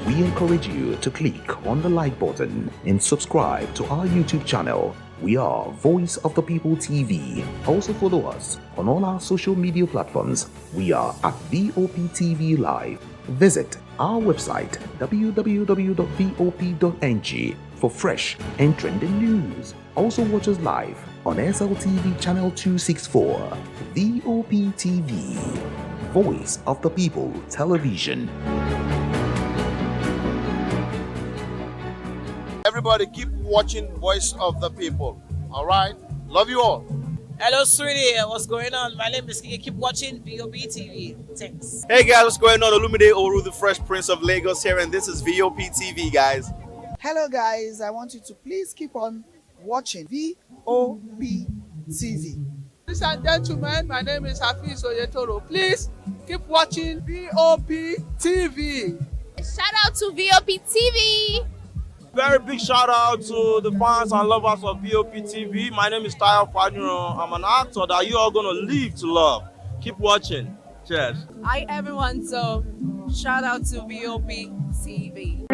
We we encourage you to click on the like button and subscribe to our YouTube channel. We are Voice of the People TV. Also follow us on all our social media platforms. We are at VOP TV Live. Visit our website www.vop.ng for fresh and trending news. Also watch us live on SLTV channel 264. VOP TV, Voice of the People Television. Everybody keep watching Voice of the People. All right? Love you all. Hello, sweetie. What's going on? My name is Kiki. Keep watching VOP TV. Thanks. Hey guys, what's going on? Olumide Oru, the Fresh Prince of Lagos here, and this is VOP TV, guys. Hello guys, I want you to please keep on watching VOP TV. Ladies and gentlemen, my name is Hafiz Oyetoro. Please keep watching VOP TV. Shout out to VOP TV. Very big shout out to the fans and lovers of VOP TV. My name is Tayo Faduro. I'm an actor that you are going to live to love. Keep watching. Cheers. Hi everyone, so shout out to VOP TV.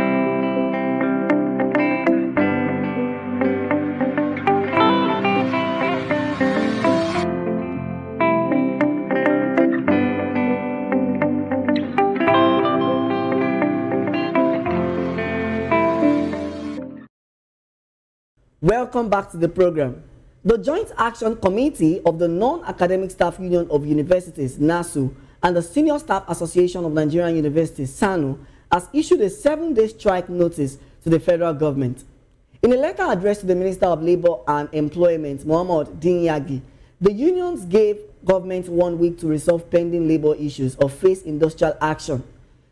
Welcome back to the program. The Joint Action Committee of the Non-Academic Staff Union of Universities, NASU, and the Senior Staff Association of Nigerian Universities, SANU, has issued a 7-day strike notice to the federal government. In a letter addressed to the Minister of Labour and Employment, Mohammed Dinyagi, the unions gave government 1 week to resolve pending labour issues or face industrial action.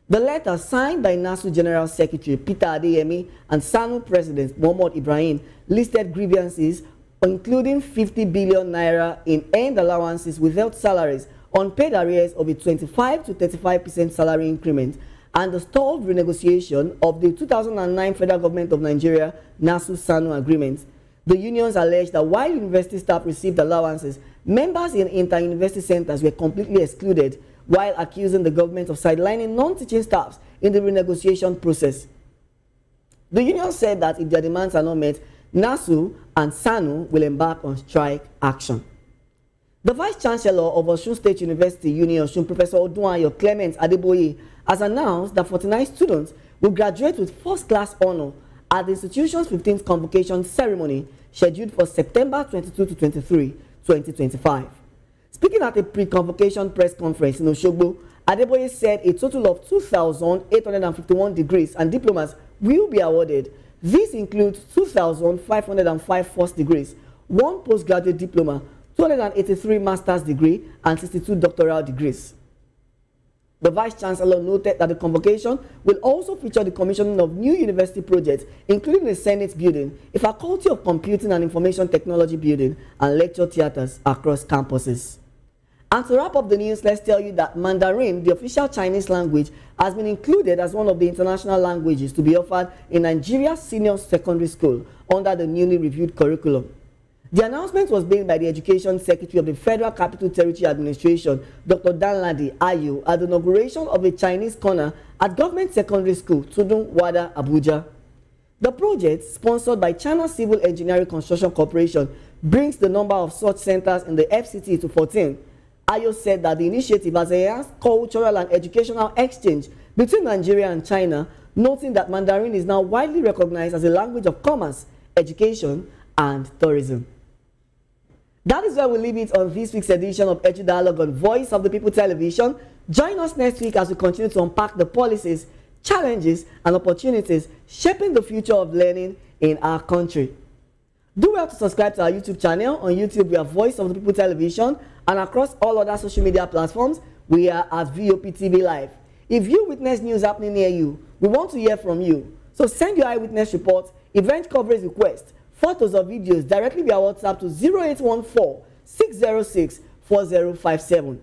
The letter, signed by NASU General Secretary Peter Adeyemi and SANU President Mohammed Ibrahim, listed grievances including 50 billion naira in earned allowances without salaries, unpaid arrears of a 25 to 35% salary increment, and the stalled renegotiation of the 2009 Federal Government of Nigeria NASU-SANU agreement. The unions alleged that while university staff received allowances, members in inter-university centers were completely excluded, while accusing the government of sidelining non-teaching staffs in the renegotiation process. The union said that if their demands are not met, NASU and SANU will embark on strike action. The Vice-Chancellor of Osun State University, Osun, Professor Odunayo Clement Adeboye, has announced that 49 students will graduate with first-class honor at the institution's 15th convocation ceremony scheduled for September 22 to 23, 2025. Speaking at a pre-convocation press conference in Osogbo, Adeboye said a total of 2,851 degrees and diplomas will be awarded. This includes 2,505 first degrees, 1 postgraduate diploma, 283 master's degree, and 62 doctoral degrees. The Vice-Chancellor noted that the convocation will also feature the commissioning of new university projects, including the Senate building, a Faculty of Computing and Information Technology building, and lecture theaters across campuses. And to wrap up the news, let's tell you that Mandarin, the official Chinese language, has been included as one of the international languages to be offered in Nigeria's senior secondary school under the newly reviewed curriculum. The announcement was made by the Education Secretary of the Federal Capital Territory Administration, Dr. Danladi Ayu, at the inauguration of a Chinese corner at Government Secondary School, Tudun Wada, Abuja. The project, sponsored by China Civil Engineering Construction Corporation, brings the number of such centers in the FCT to 14. Ayo said that the initiative has enhanced cultural and educational exchange between Nigeria and China, noting that Mandarin is now widely recognized as a language of commerce, education, and tourism. That is where we leave it on this week's edition of Edu Dialogue on Voice of the People Television. Join us next week as we continue to unpack the policies, challenges, and opportunities shaping the future of learning in our country. Do well to subscribe to our YouTube channel. On YouTube, we are Voice of the People Television, and across all other social media platforms, we are at VOP TV Live. If you witness news happening near you, we want to hear from you. So send your eyewitness reports, event coverage requests, photos or videos directly via WhatsApp to 0814-606-4057.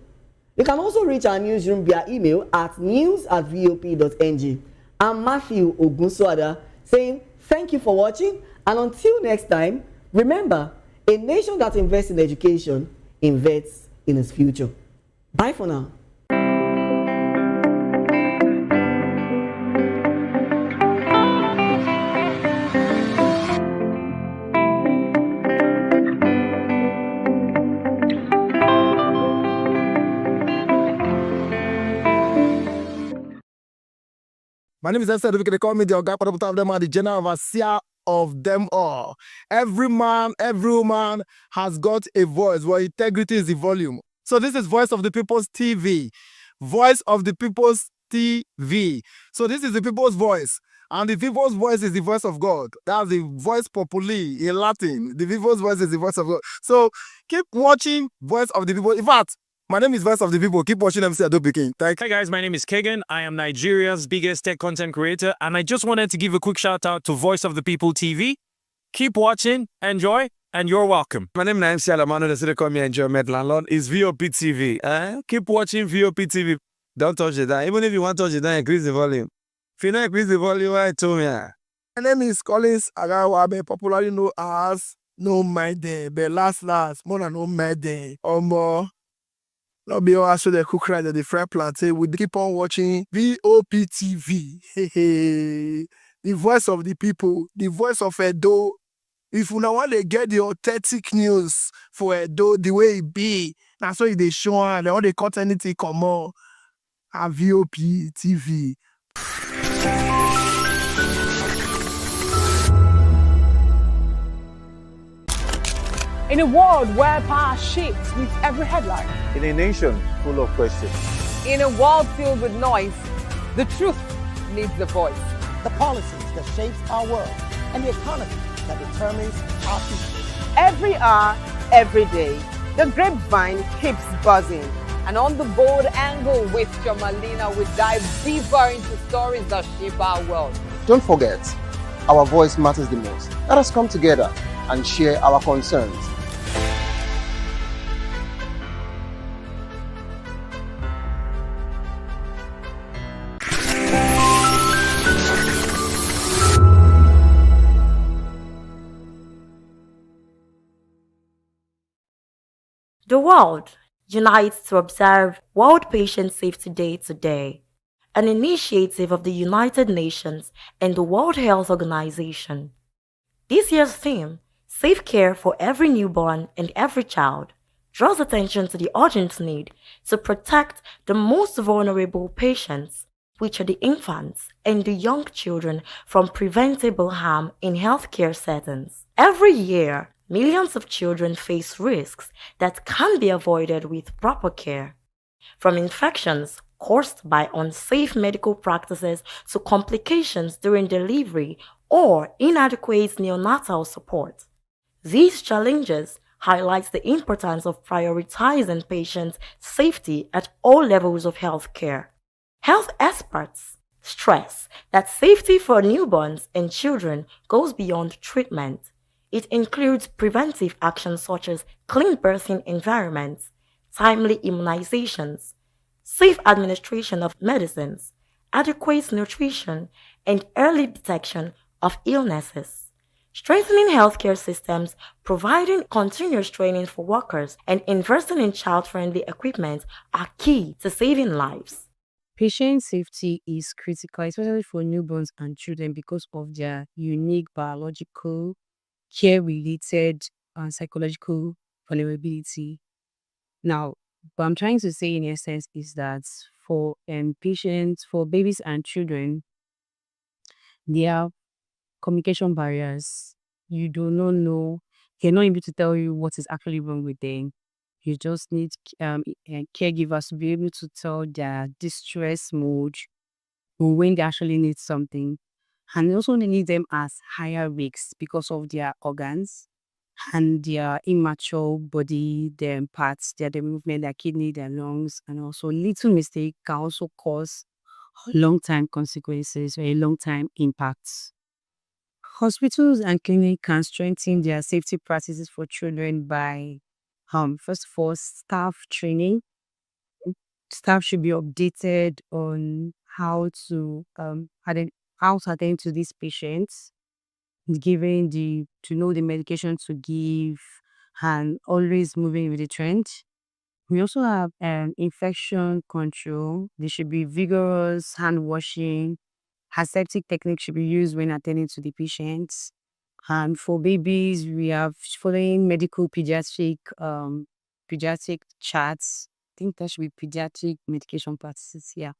You can also reach our newsroom via email at news@vop.ng. I'm Matthew Ogunsoada saying thank you for watching, and until next time, remember, a nation that invests in education invests in its future. Bye for now. My name is Esther. They call me the Oga of them are the general overseer of them all. Every man, every woman has got a voice where integrity is the volume. So this is Voice of the People's TV. Voice of the People's TV. So this is the people's voice. And the people's voice is the voice of God. That's the voice populi in Latin. The people's voice is the voice of God. So keep watching Voice of the People. In fact, my name is Voice of the People. Keep watching MC Adobe King. Thank you. Hey guys, my name is Kagan. I am Nigeria's biggest tech content creator, and I just wanted to give a quick shout out to Voice of the People TV. Keep watching, enjoy, and you're welcome. My name is MC Alamano. They call me Enjoyment Landlord. It's VOP TV. Keep watching VOP TV. Don't touch it down. Even if you want to touch it down, increase the volume. If you don't increase the volume, I told me. My name is Collins Agawabe, popularly known as No Mide, but last, more than No Mide, or more. Not be all so the cook right at the fry plantain. We keep on watching VOP TV. The voice of the people, the voice of Edo. If you now want to get the authentic news for Edo, the way it be, that's why they show and all the content anything come on at VOP TV. In a world where power shifts with every headline. In a nation full of questions. In a world filled with noise, the truth needs a voice. The policies that shapes our world and the economy that determines our future. Every hour, every day, the grapevine keeps buzzing. And on the bold angle with Jomalina, we dive deeper into stories that shape our world. Don't forget, our voice matters the most. Let us come together and share our concerns. The world unites to observe World Patient Safety Day today, an initiative of the United Nations and the World Health Organization. This year's theme, Safe Care for Every Newborn and Every Child, draws attention to the urgent need to protect the most vulnerable patients, which are the infants and the young children, from preventable harm in healthcare settings. Every year, millions of children face risks that can be avoided with proper care, from infections caused by unsafe medical practices to complications during delivery or inadequate neonatal support. These challenges highlight the importance of prioritizing patient safety at all levels of healthcare. Health experts stress that safety for newborns and children goes beyond treatment. It includes preventive actions such as clean birthing environments, timely immunizations, safe administration of medicines, adequate nutrition, and early detection of illnesses. Strengthening healthcare systems, providing continuous training for workers, and investing in child-friendly equipment are key to saving lives. Patient safety is critical, especially for newborns and children, because of their unique biological, care-related, and psychological vulnerability. Now, what I'm trying to say in essence is that for patients, for babies and children, there are communication barriers. You do not know, they're not able to tell you what is actually wrong with them. You just need caregivers to be able to tell their distress mode when they actually need something. And also they need them as higher risks because of their organs and their immature body, their parts, their movement, their kidney, their lungs, and also little mistake can also cause long-term consequences or a long-term impacts. Hospitals and clinics can strengthen their safety practices for children by, first of all, staff training. Staff should be updated on how to attend to these patients, to know the medication to give, and always moving with the trend. We also have infection control. There should be vigorous hand washing. Aseptic techniques should be used when attending to the patients. And for babies, we are following medical pediatric charts. I think that should be pediatric medication practices. Yeah.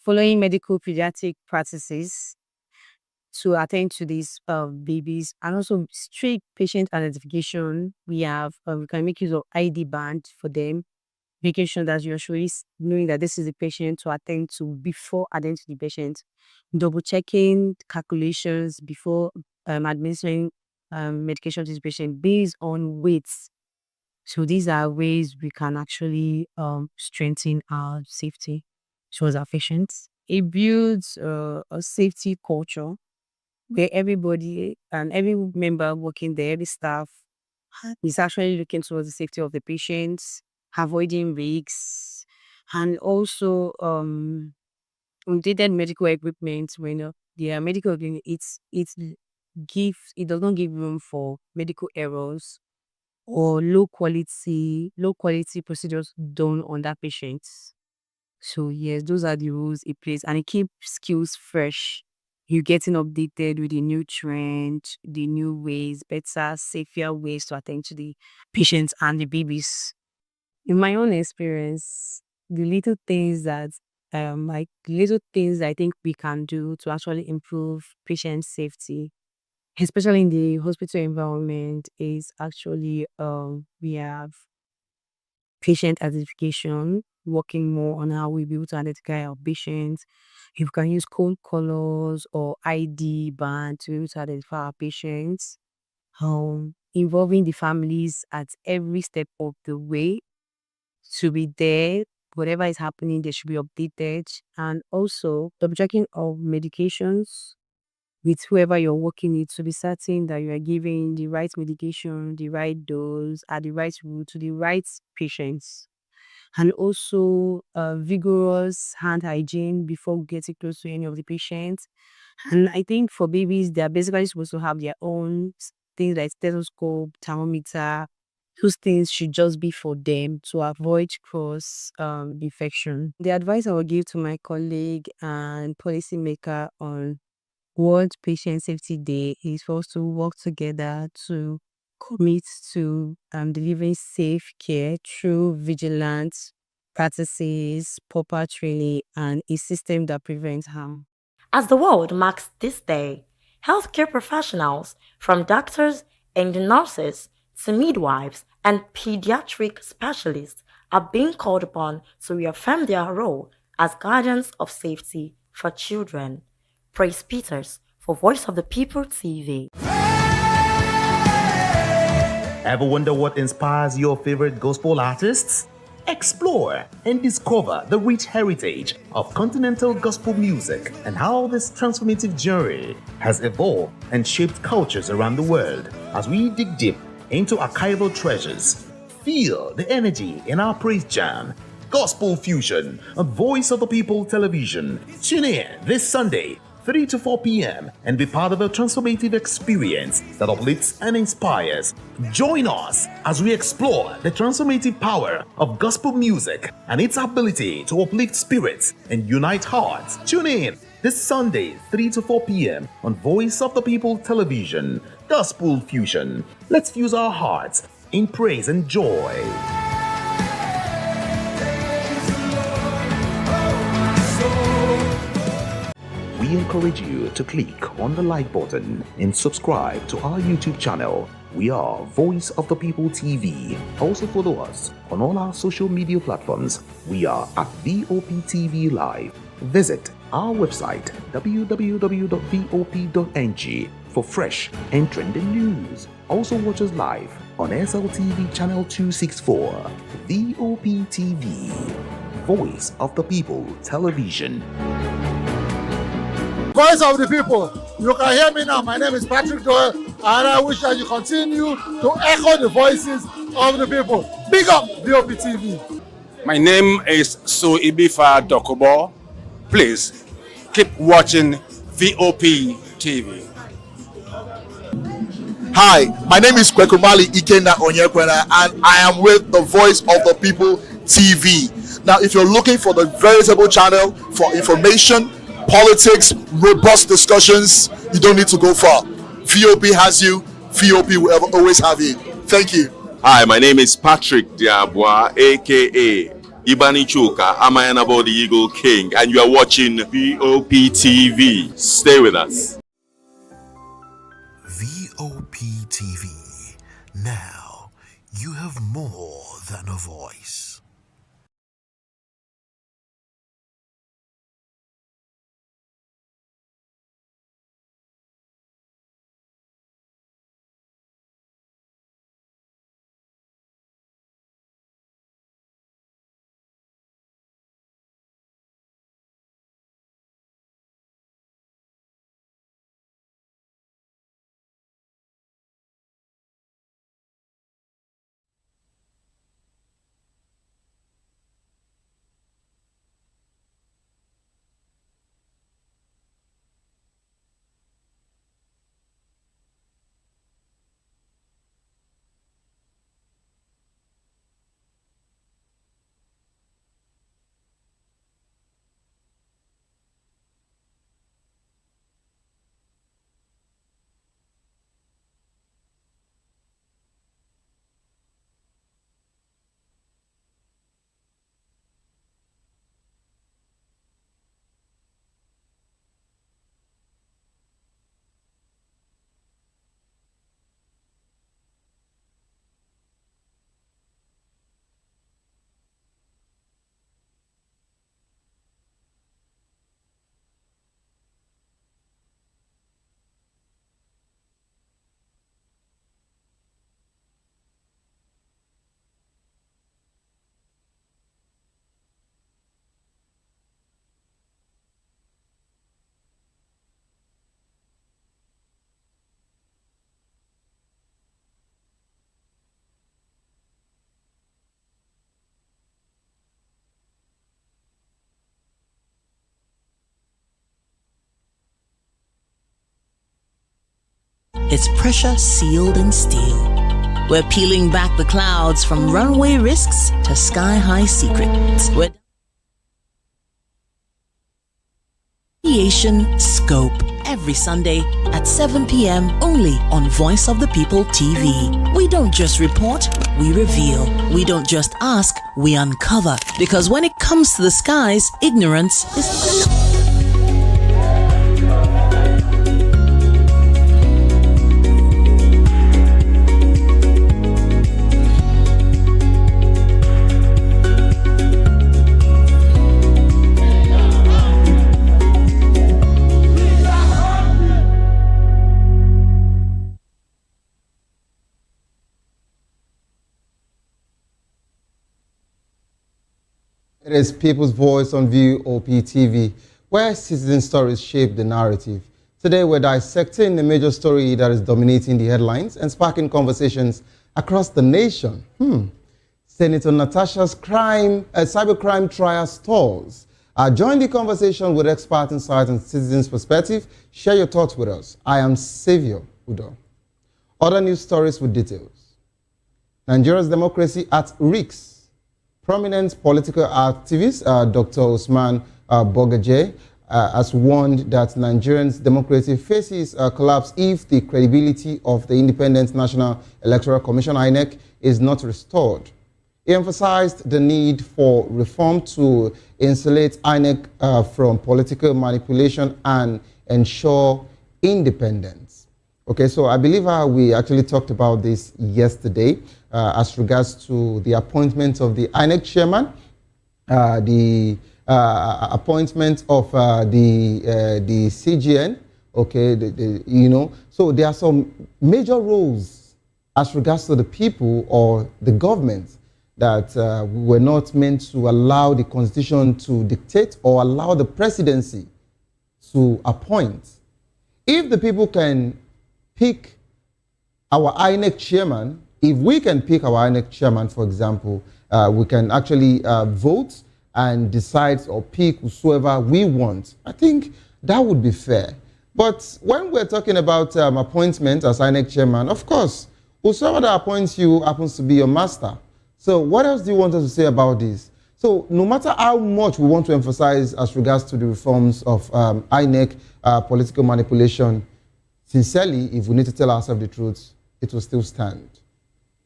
following medical pediatric practices to attend to these babies, and also strict patient identification. We can make use of ID band for them, making sure that you're surely knowing that this is the patient to attend to before attending to the patient, double checking calculations before administering medication to the patient based on weights. So these are ways we can actually strengthen our safety towards our patients. It builds a safety culture where everybody and every member working there, every staff, is actually looking towards the safety of the patients, avoiding risks, and also updated medical equipment. When the medical equipment, it does not give room for medical errors or low quality procedures done on that patient. So yes, those are the rules it plays, and it keeps skills fresh. You're getting updated with the new trend, the new ways, better, safer ways to attend to the patients and the babies. In my own experience, the little things that I think we can do to actually improve patient safety, especially in the hospital environment, is actually we have patient identification, working more on how we be able to identify our patients. If we can use code colors or ID band to be able to identify our patients, involving the families at every step of the way to be there. Whatever is happening, they should be updated. And also, double checking of medications with whoever you're working with to be certain that you are giving the right medication, the right dose, at the right route to the right patients. And also vigorous hand hygiene before getting close to any of the patients. And I think for babies, they're basically supposed to have their own things like stethoscope, thermometer. Those things should just be for them to avoid cross infection. The advice I would give to my colleague and policymaker on World Patient Safety Day is for us to work together to commit to delivering safe care through vigilance practices, proper training, and a system that prevents harm. As the world marks this day, healthcare professionals, from doctors and nurses to midwives and pediatric specialists, are being called upon to reaffirm their role as guardians of safety for children. Praise Peters for Voice of the People TV. Ever wonder what inspires your favorite gospel artists? Explore and discover the rich heritage of continental gospel music and how this transformative journey has evolved and shaped cultures around the world. As we dig deep into archival treasures, feel the energy in our praise jam, Gospel Fusion on Voice of the People television. Tune in this Sunday, 3 to 4 p.m. and be part of a transformative experience that uplifts and inspires. Join us as we explore the transformative power of gospel music and its ability to uplift spirits and unite hearts. Tune in this Sunday, 3 to 4 p.m. on Voice of the People television. Gospel Fusion. Let's fuse our hearts in praise and joy. We encourage you to click on the like button and subscribe to our YouTube channel. We are Voice of the People TV. Also follow us on all our social media platforms. We are at VOP TV Live. Visit our website www.vop.ng for fresh and trending news. Also watch us live on SLTV channel 264. VOP TV, Voice of the People Television. Voice of the People, you can hear me now. My name is Patrick Doyle, and I wish that you continue to echo the voices of the people. Big up VOP TV. My name is Soibifa Dokobo. Please keep watching VOP TV. Hi, my name is Kwekumali Ikenda Onyekwena, and I am with the Voice of the People TV. Now, if you're looking for the veritable channel for information, politics, robust discussions, you don't need to go far. VOP has you. VOP will always have you. Thank you. Hi, my name is Patrick Diabwa, aka Ibani Chuka, Amayanabo the Eagle King, and you are watching VOP TV. Stay with us. VOP TV. Now, you have more than a voice. It's pressure sealed in steel. We're peeling back the clouds from runway risks to sky-high secrets. We're Aviation Scope every Sunday at 7 p.m. only on Voice of the People TV. We don't just report, we reveal. We don't just ask, we uncover. Because when it comes to the skies, ignorance is... It is People's Voice on VOP TV, where citizen stories shape the narrative. Today, we're dissecting a major story that is dominating the headlines and sparking conversations across the nation. Senator Natasha's cybercrime trial stalls. Join the conversation with expert insight and citizens' perspective. Share your thoughts with us. I am Saviour Udo. Other news stories with details. Nigeria's democracy at risk. Prominent political activist Dr. Usman Bogaje has warned that Nigerians' democracy faces a collapse if the credibility of the Independent National Electoral Commission (INEC) is not restored. He emphasized the need for reform to insulate INEC from political manipulation and ensure independence. Okay, so I believe we actually talked about this yesterday as regards to the appointment of the INEC chairman, the appointment of the CGN. Okay, so there are some major roles as regards to the people or the government that were not meant to allow the constitution to dictate or allow the presidency to appoint. If the people can pick our INEC chairman, if we can pick our INEC chairman, for example, we can actually vote and decide or pick whoever we want. I think that would be fair. But when we're talking about appointment as INEC chairman, of course, whoever that appoints you happens to be your master. So what else do you want us to say about this? So no matter how much we want to emphasize as regards to the reforms of INEC, political manipulation, sincerely, if we need to tell ourselves the truth, it will still stand.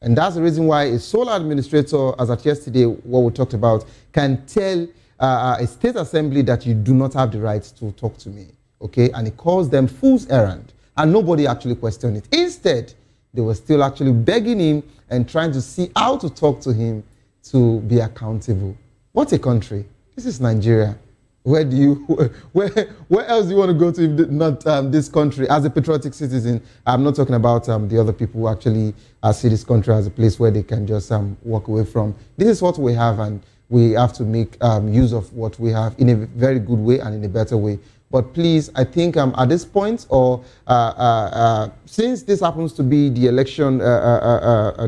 And that's the reason why a sole administrator, as at yesterday, what we talked about, can tell a state assembly that you do not have the right to talk to me, okay? And it calls them fool's errand. And nobody actually questioned it. Instead, they were still actually begging him and trying to see how to talk to him to be accountable. What a country. This is Nigeria. Where else do you want to go to if not this country as a patriotic citizen? I'm not talking about the other people who actually see this country as a place where they can just walk away from. This is what we have, and we have to make use of what we have in a very good way and in a better way. But please, I think at this point, or since this happens to be the election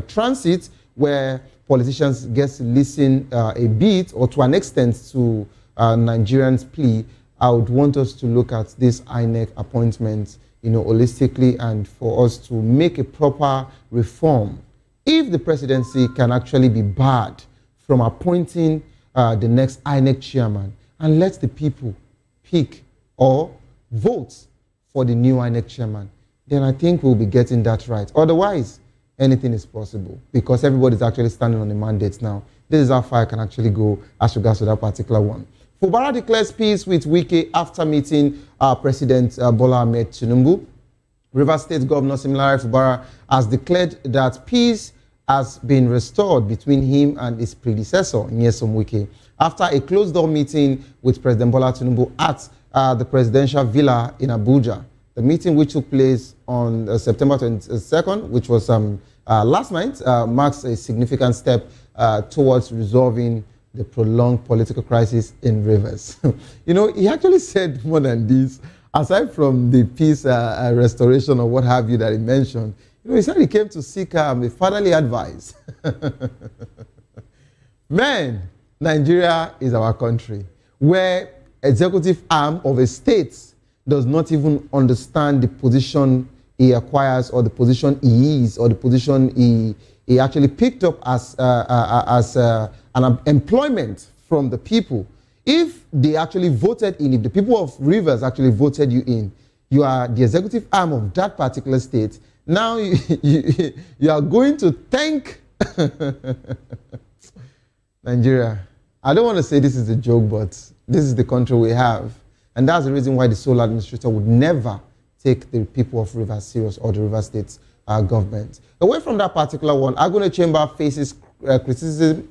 transit where politicians get to listen a bit or to an extent to Nigerians' plea, I would want us to look at this INEC appointment, holistically, and for us to make a proper reform. If the presidency can actually be barred from appointing the next INEC chairman, and let the people pick or vote for the new INEC chairman, then I think we'll be getting that right. Otherwise, anything is possible because everybody's actually standing on the mandate now. This is how far I can actually go as regards to that particular one. Fubara declares peace with Wike after meeting President Bola Ahmed Tinubu. Rivers State Governor Similare Fubara has declared that peace has been restored between him and his predecessor, Nyesom Wike, after a closed-door meeting with President Bola Tinubu at the presidential villa in Abuja. The meeting, which took place on September 22nd, which was last night, marks a significant step towards resolving the prolonged political crisis in Rivers. He actually said more than this. Aside from the peace restoration or what have you that he mentioned, he said he came to seek a fatherly advice. Man, Nigeria is our country where executive arm of a state does not even understand the position he acquires or the position he is or the position he actually picked up as an employment from the people. If they actually voted in, if the people of Rivers actually voted you in, you are the executive arm of that particular state. Now you are going to thank Nigeria. I don't want to say this is a joke, but this is the country we have. And that's the reason why the sole administrator would never take the people of Rivers serious or the Rivers State government. Away from that particular one, Agune Chamber faces criticism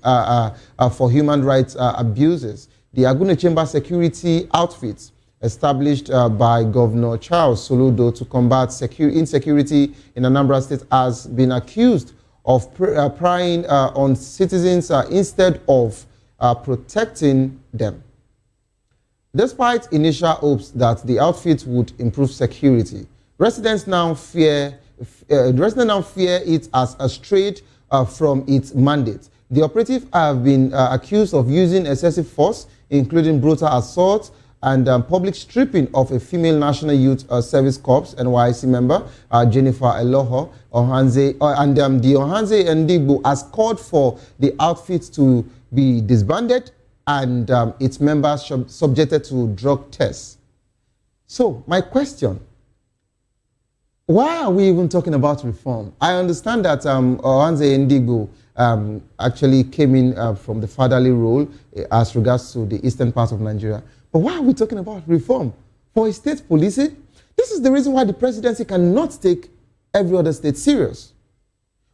for human rights abuses. The Agune Chamber security outfit established by Governor Charles Soludo to combat insecurity in Anambra State has been accused of prying on citizens instead of protecting them. Despite initial hopes that the outfit would improve security, residents now fear it as strayed from its mandate. The operatives have been accused of using excessive force, including brutal assault and public stripping of a female National Youth Service Corps NYC member, Jennifer Eloho Ohanze, and the Ohanze Ndigbo has called for the outfit to be disbanded and its members subjected to drug tests. So, my question, why are we even talking about reform? I understand that Ohanze Ndigbo actually came in from the fatherly role as regards to the eastern part of Nigeria. But why are we talking about reform? For state policing? This is the reason why the presidency cannot take every other state serious.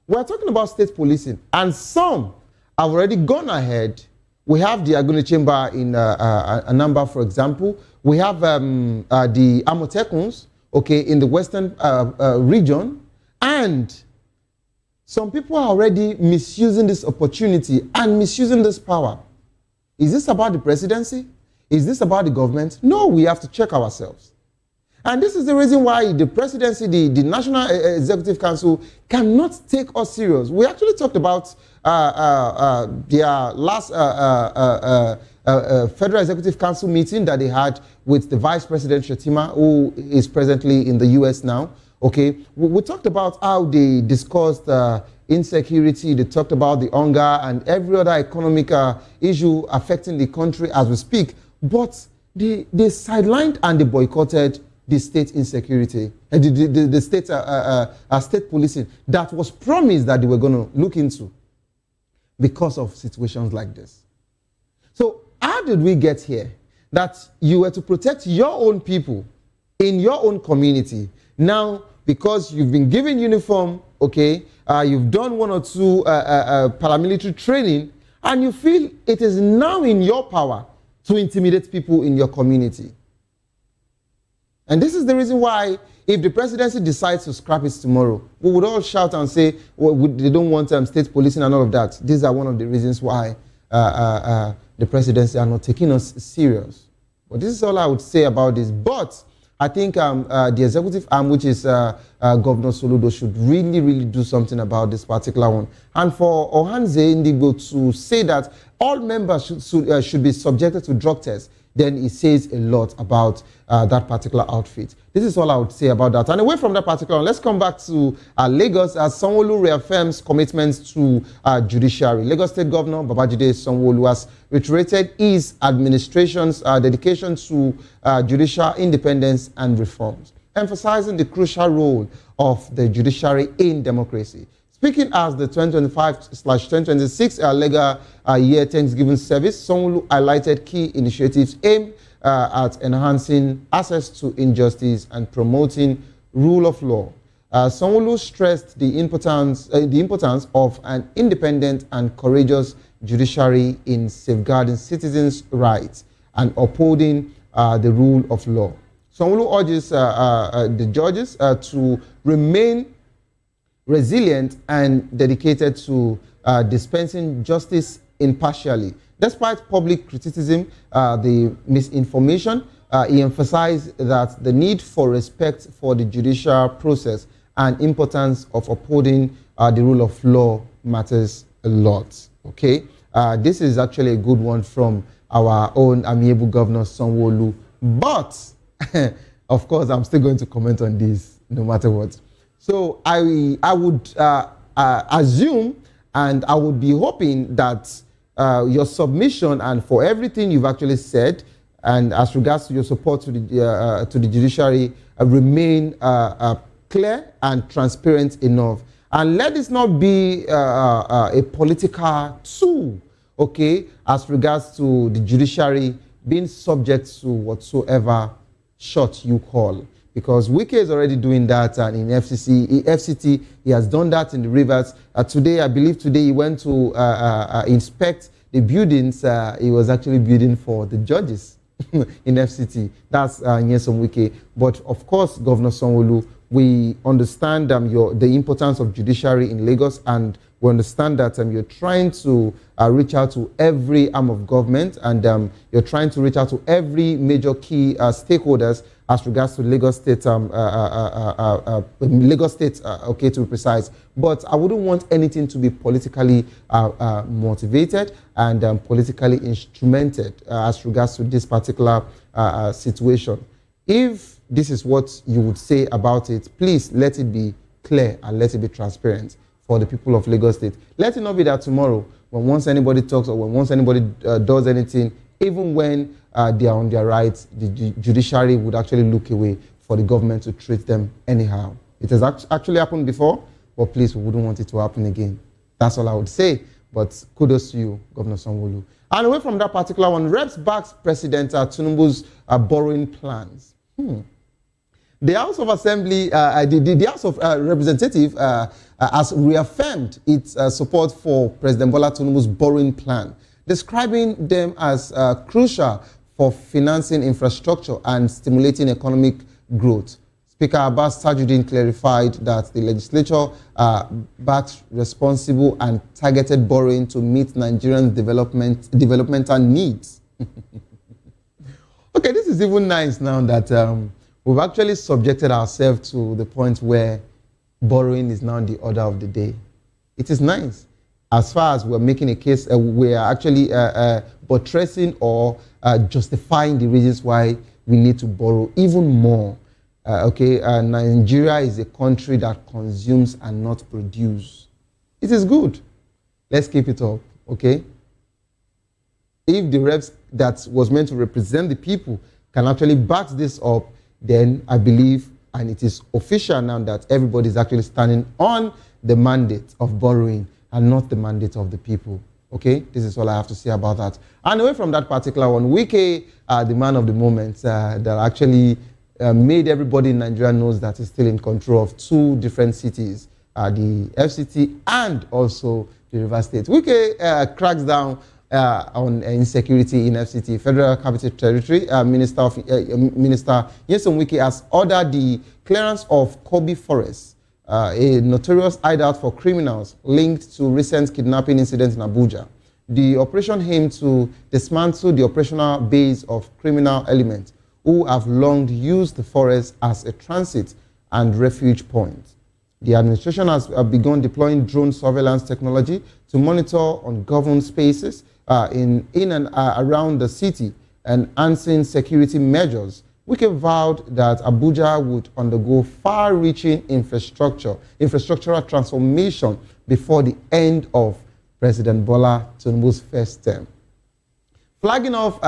We're talking about state policing, and some have already gone ahead. We have the Agune Chamber in Anambra, for example. We have the Amotekuns, okay, in the western region. And some people are already misusing this opportunity and misusing this power. Is this about the presidency? Is this about the government? No, we have to check ourselves. And this is the reason why the presidency, the National Executive Council, cannot take us serious. We actually talked about their last Federal Executive Council meeting that they had with the Vice President Shetima, who is presently in the US now. Okay, we talked about how they discussed insecurity, they talked about the hunger and every other economic issue affecting the country as we speak. But they sidelined and they boycotted the state insecurity. the state policing that was promised that they were going to look into because of situations like this. So how did we get here? That you were to protect your own people in your own community. Now, because you've been given uniform, okay, you've done 1 or 2 paramilitary training, and you feel it is now in your power to intimidate people in your community. And this is the reason why, if the presidency decides to scrap it tomorrow, we would all shout and say, well, they don't want state policing and all of that. These are one of the reasons why the presidency are not taking us serious. But this is all I would say about this. But I think the executive arm, which is Governor Soludo, should really, really do something about this particular one. And for Ohanze Indigo to say that all members should be subjected to drug tests, then it says a lot about that particular outfit. This is all I would say about that. And away from that particular one, let's come back to Lagos, as Sanwo-Olu reaffirms commitments to judiciary. Lagos State Governor Babajide Sanwo-Olu has reiterated his administration's dedication to judicial independence and reforms, emphasizing the crucial role of the judiciary in democracy. Speaking as the 2025/2026 legal year Thanksgiving service, Sanwo-Olu highlighted key initiatives aimed at enhancing access to injustice and promoting rule of law. Sanwo-Olu stressed the importance of an independent and courageous judiciary in safeguarding citizens' rights and upholding the rule of law. Sanwo-Olu urges the judges to remain resilient and dedicated to dispensing justice impartially. Despite public criticism, the misinformation, he emphasized that the need for respect for the judicial process and importance of upholding the rule of law matters a lot. Okay, this is actually a good one from our own amiable Governor Sanwo-Olu. But of course, I'm still going to comment on this no matter what. So I would assume, and I would be hoping that your submission and for everything you've actually said, and as regards to your support to the judiciary, remain clear and transparent enough. And let this not be a political tool, okay, as regards to the judiciary being subject to whatsoever shot you call. Because Wike is already doing that, and in FCT, he has done that in the rivers. Today, I believe today he went to inspect the buildings. He was actually building for the judges in FCT. That's Nyesom Wike. But of course, Governor Sanwo-Olu, we understand the importance of judiciary in Lagos, and we understand that you're trying to reach out to every arm of government, and you're trying to reach out to every major key stakeholders as regards to Lagos State, okay, to be precise. But I wouldn't want anything to be politically motivated and politically instrumented as regards to this particular situation. If this is what you would say about it, please let it be clear and let it be transparent for the people of Lagos State. Let it not be that tomorrow, when once anybody talks or when once anybody does anything, even when they are on their rights, the judiciary would actually look away for the government to treat them anyhow. It has actually happened before, but please, we wouldn't want it to happen again. That's all I would say, but kudos to you, Governor Sanwo-Olu. And away from that particular one, Reps backs President Tinubu's borrowing plans. The House of Assembly, the House of Representatives has reaffirmed its support for President Bola Tinubu's borrowing plan, describing them as crucial for financing infrastructure and stimulating economic growth. Speaker Abbas Tajuddin clarified that the legislature backs responsible and targeted borrowing to meet Nigerian developmental needs. Okay, this is even nice now that we've actually subjected ourselves to the point where borrowing is now the order of the day. It is nice. As far as we're making a case, we are actually buttressing or justifying the reasons why we need to borrow even more. Nigeria is a country that consumes and not produce. It is good. Let's keep it up, okay? If the reps that was meant to represent the people can actually back this up, then I believe and it is official now that everybody is actually standing on the mandate of borrowing and not the mandate of the people. Okay, this is all I have to say about that. And away from that particular one, Wike, the man of the moment, that actually made everybody in Nigeria knows that he's still in control of two different cities, the FCT and also the River State. Wike cracks down on insecurity in FCT, Federal Capital Territory. Minister Nyesom Wike has ordered the clearance of Kobe Forest, a notorious hideout for criminals linked to recent kidnapping incidents in Abuja. The operation aimed to dismantle the operational base of criminal elements who have long used the forest as a transit and refuge point. The administration has begun deploying drone surveillance technology to monitor ungoverned spaces in and around the city and enhancing security measures. Wike vowed that Abuja would undergo far-reaching infrastructural transformation before the end of President Bola Tinubu's first term. Flagging off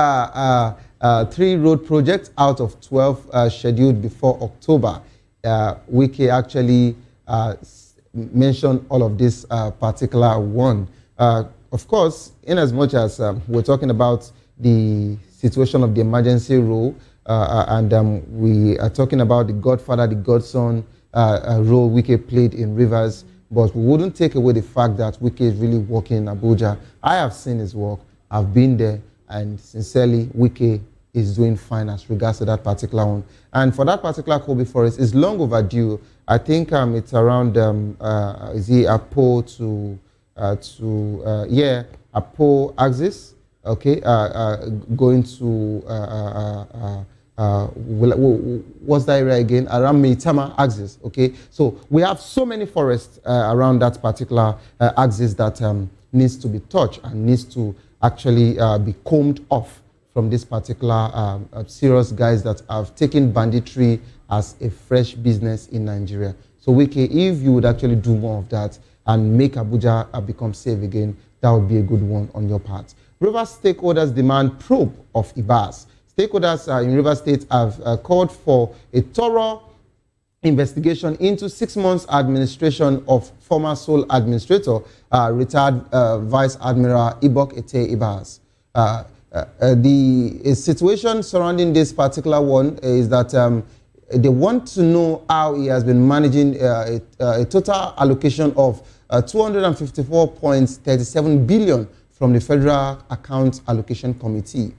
3 road projects out of 12 scheduled before October, Wike actually mentioned all of this particular one. Of course, in as much as we're talking about the situation of the emergency rule, and we are talking about the godfather, the godson role Wike played in Rivers, but we wouldn't take away the fact that Wike is really working in Abuja. I have seen his work, I've been there, and sincerely, Wike is doing fine as regards to that particular one. And for that particular Kobe Forest, it's long overdue. I think it's around, is he Apo to Apo axis, okay, going to, what's that area again? Around Meitama axis, okay? So we have so many forests around that particular axis that needs to be touched and needs to actually be combed off from this particular serious guys that have taken banditry as a fresh business in Nigeria. So Wike, if you would actually do more of that and make Abuja become safe again, that would be a good one on your part. Rivers stakeholders demand probe of Ibas. Stakeholders in River State have called for a thorough investigation into 6 months administration of former sole administrator, retired Vice Admiral Ibok Ete Ibas. The situation surrounding this particular one is that they want to know how he has been managing a total allocation of 254.37 billion from the Federal Account Allocation Committee.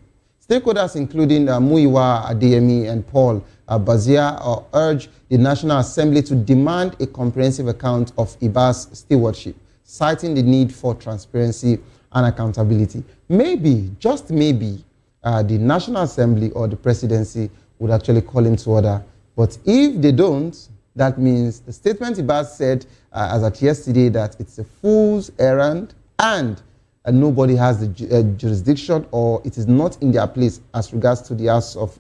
Stakeholders including Muyiwa Adeyemi and Paul Bazia urge the National Assembly to demand a comprehensive account of Ibas' stewardship, citing the need for transparency and accountability. Maybe, just maybe, the National Assembly or the presidency would actually call him to order. But if they don't, that means the statement Ibas said as at yesterday that it's a fool's errand and nobody has the jurisdiction, or it is not in their place as regards to the House of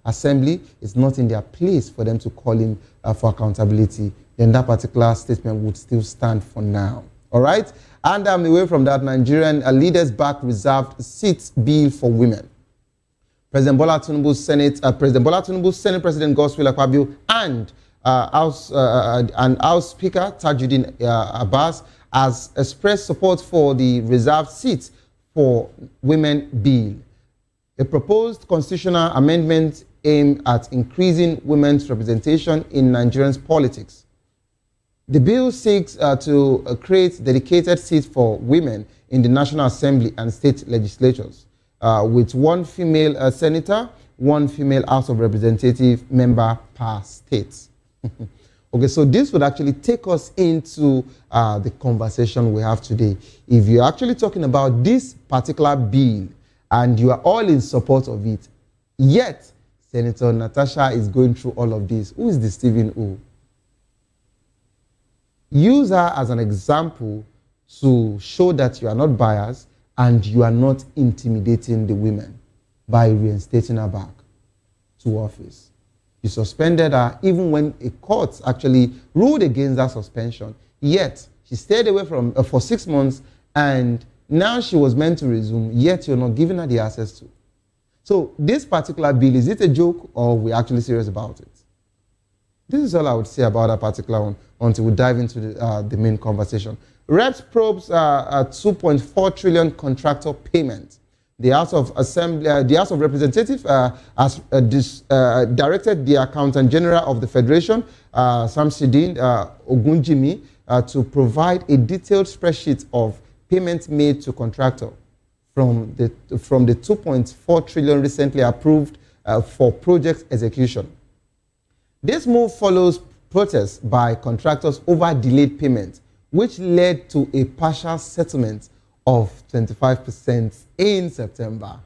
Assembly. It's not in their place for them to call him for accountability. Then that particular statement would still stand for now. All right? And away from that, Nigerian leaders back reserved seat bill for women. President Bola Tinubu's Senate President Godswill Akpabio and House Speaker Tajuddin Abbas has expressed support for the reserved seats for women bill. A proposed constitutional amendment aimed at increasing women's representation in Nigerian politics. The bill seeks to create dedicated seats for women in the National Assembly and state legislatures, with 1 female senator, 1 female House of Representative member per state. Okay, so this would actually take us into the conversation we have today. If you're actually talking about this particular bill and you are all in support of it, yet Senator Natasha is going through all of this, who is the Stephen O? Use her as an example to show that you are not biased and you are not intimidating the women by reinstating her back to office. You suspended her even when a court actually ruled against that suspension. Yet, she stayed away from for 6 months and now she was meant to resume, yet you're not giving her the access to. So this particular bill, is it a joke or we're actually serious about it? This is all I would say about that particular one until we dive into the main conversation. Reps probes a 2.4 trillion contractor payment. The House of Representatives has directed the Accountant General of the Federation, Samsidin Ogunjimi, to provide a detailed spreadsheet of payments made to contractor from the 2.4 trillion recently approved for project execution. This move follows protests by contractors over delayed payment, which led to a partial settlement of 25% in September.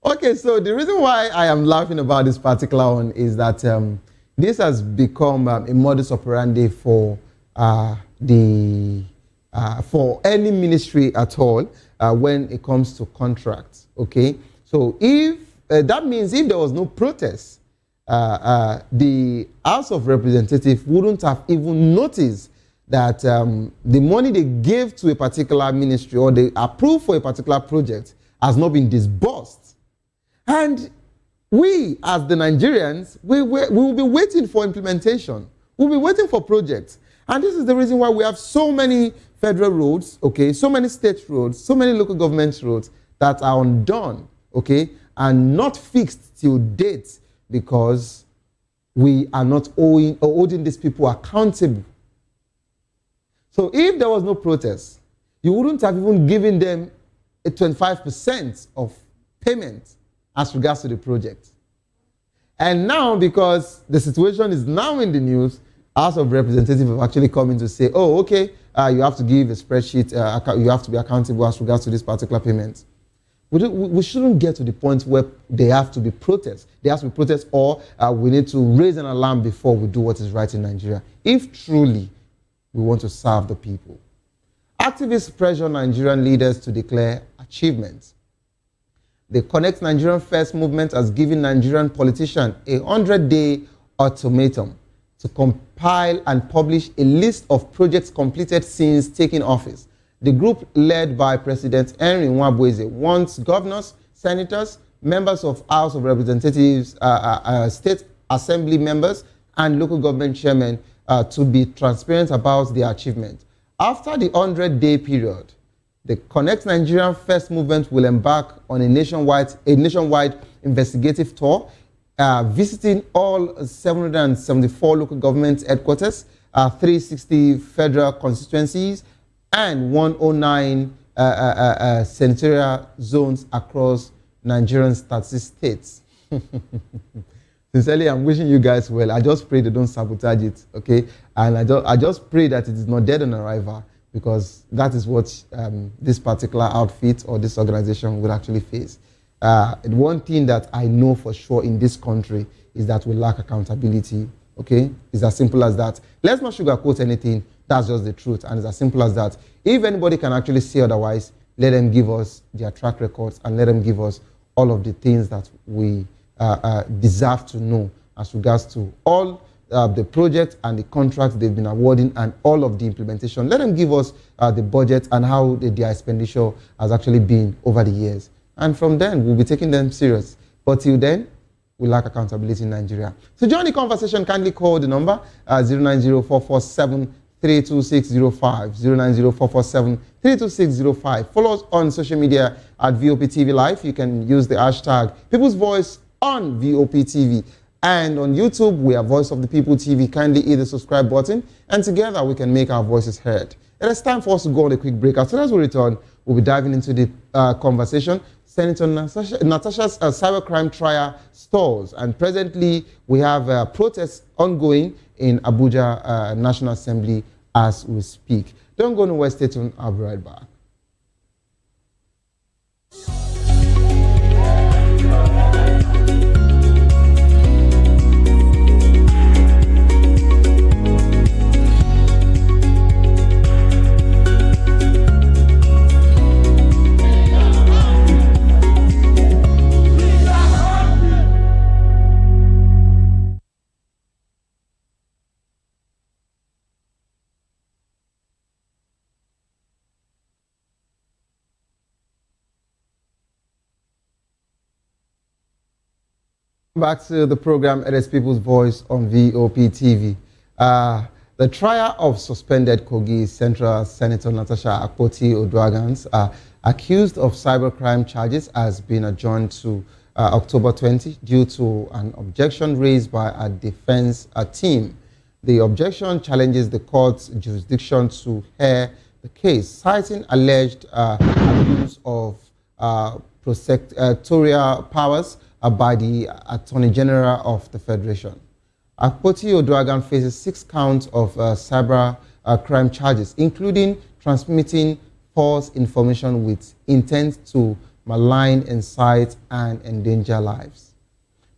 Okay, so the reason why I am laughing about this particular one is that this has become a modus operandi for for any ministry at all when it comes to contracts. Okay, so if that means if there was no protest, the House of Representatives wouldn't have even noticed that the money they gave to a particular ministry or they approved for a particular project has not been disbursed. And we, as the Nigerians, we will be waiting for implementation. We'll be waiting for projects. And this is the reason why we have so many federal roads, okay, so many state roads, so many local government roads that are undone, okay, and not fixed till date because we are not holding these people accountable. So if there was no protest, you wouldn't have even given them a 25% of payment as regards to the project. And now, because the situation is now in the news, House of Representatives have actually come in to say, oh, okay, you have to give a spreadsheet, you have to be accountable as regards to this particular payment. We shouldn't get to the point where they have to be protests. There has to be protests, or we need to raise an alarm before we do what is right in Nigeria. If truly we want to serve the people. Activists pressure Nigerian leaders to declare achievements. The Connect Nigerian First movement has given Nigerian politicians a 100-day ultimatum to compile and publish a list of projects completed since taking office. The group, led by President Henry Nwabueze, wants governors, senators, members of House of Representatives, state assembly members, and local government chairmen to be transparent about their achievement. After the 100-day period, the Connect Nigerian First movement will embark on a nationwide investigative tour, visiting all 774 local government headquarters, 360 federal constituencies, and 109 senatorial zones across Nigerian's 36 states. Sincerely, I'm wishing you guys well. I just pray they don't sabotage it, okay? And I just pray that it is not dead on arrival, because that is what this particular outfit or this organization would actually face. One thing that I know for sure in this country is that we lack accountability, okay? It's as simple as that. Let's not sugarcoat anything. That's just the truth, and it's as simple as that. If anybody can actually say otherwise, let them give us their track records and let them give us all of the things that we deserve to know as regards to all the projects and the contracts they've been awarding and all of the implementation. Let them give us the budget and how their expenditure has actually been over the years. And from then, we'll be taking them serious. But till then, we lack accountability in Nigeria. So join the conversation, kindly call the number 090-447-32605, 090-447-32605. Follow us on social media at VOP TV Live. You can use the hashtag People's Voice on VOP TV. And on YouTube, we are Voice of the People TV. Kindly hit the subscribe button, and together we can make our voices heard. It is time for us to go on a quick break. As soon as we return, we'll be diving into the conversation. Senator Natasha's cybercrime trial stalls, and presently we have protests ongoing in Abuja National Assembly as we speak. Don't go nowhere, stay tuned. I'll be right back. Back to the program, it is People's Voice on VOP TV. The trial of suspended Kogi Central Senator Natasha Akpoti-Oduaghan, accused of cybercrime charges, has been adjourned to October 20 due to an objection raised by a defense team. The objection challenges the court's jurisdiction to hear the case, citing alleged abuse of prosecutorial powers by the Attorney General of the Federation. Akpoti-Oduaghan faces 6 counts of cyber crime charges, including transmitting false information with intent to malign, incite, and endanger lives.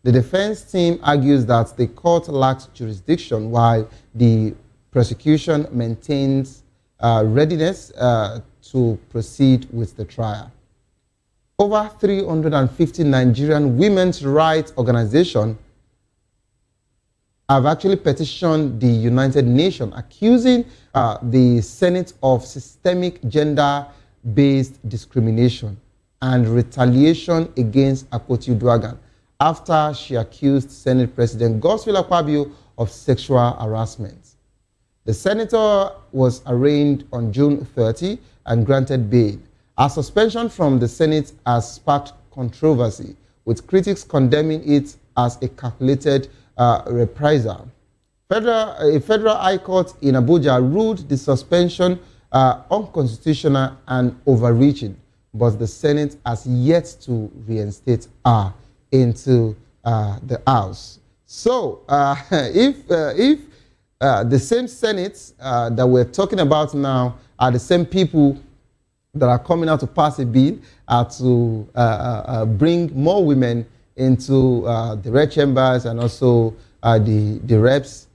The defense team argues that the court lacks jurisdiction while the prosecution maintains readiness to proceed with the trial. Over 350 Nigerian women's rights organizations have actually petitioned the United Nations, accusing the Senate of systemic gender-based discrimination and retaliation against Akpoti-Oduaghan after she accused Senate President Godswill Akpabio of sexual harassment. The senator was arraigned on June 30 and granted bail. Her suspension from the Senate has sparked controversy, with critics condemning it as a calculated reprisal. A federal high court in Abuja ruled the suspension unconstitutional and overreaching, but the Senate has yet to reinstate her into the House. So, if the same Senate that we're talking about now are the same people that are coming out to pass a bill to bring more women into the red chambers and also the reps,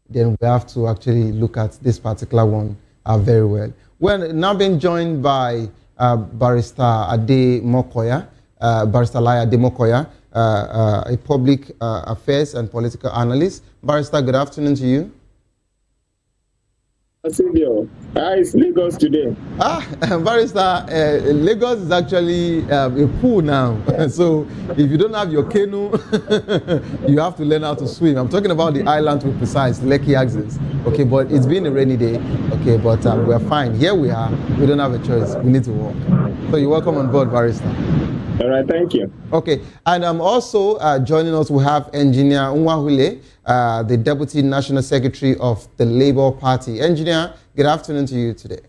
then we have to actually look at this particular one very well. We're now being joined by Barrister Ade Mokoya, Barrister Lai Ade Mokoya, a public affairs and political analyst. Barrister, good afternoon to you. Silvio, it's Lagos today. Barrister, Lagos is actually a pool now. So if you don't have your canoe, you have to learn how to swim. I'm talking about the island to be precise, Lekki axis. Okay, but it's been a rainy day. Okay, but we're fine. Here we are. We don't have a choice. We need to walk. So you're welcome on board, Barrister. All right, thank you. Okay, and also joining us, we have Engineer Nwahule, the Deputy National Secretary of the Labour Party. Engineer, good afternoon to you today.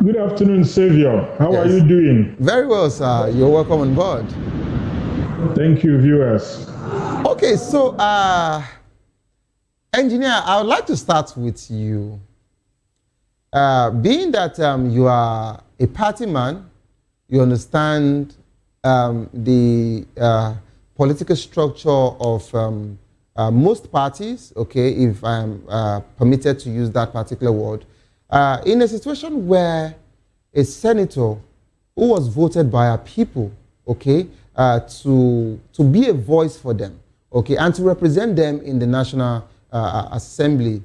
Good afternoon, Saviour. How are you doing? Very well, sir. You're welcome on board. Thank you, viewers. Okay, so, Engineer, I would like to start with you. Being that you are a party man, you understand the political structure of most parties, okay, if I'm permitted to use that particular word, in a situation where a senator who was voted by our people, okay, to be a voice for them, okay, and to represent them in the National Assembly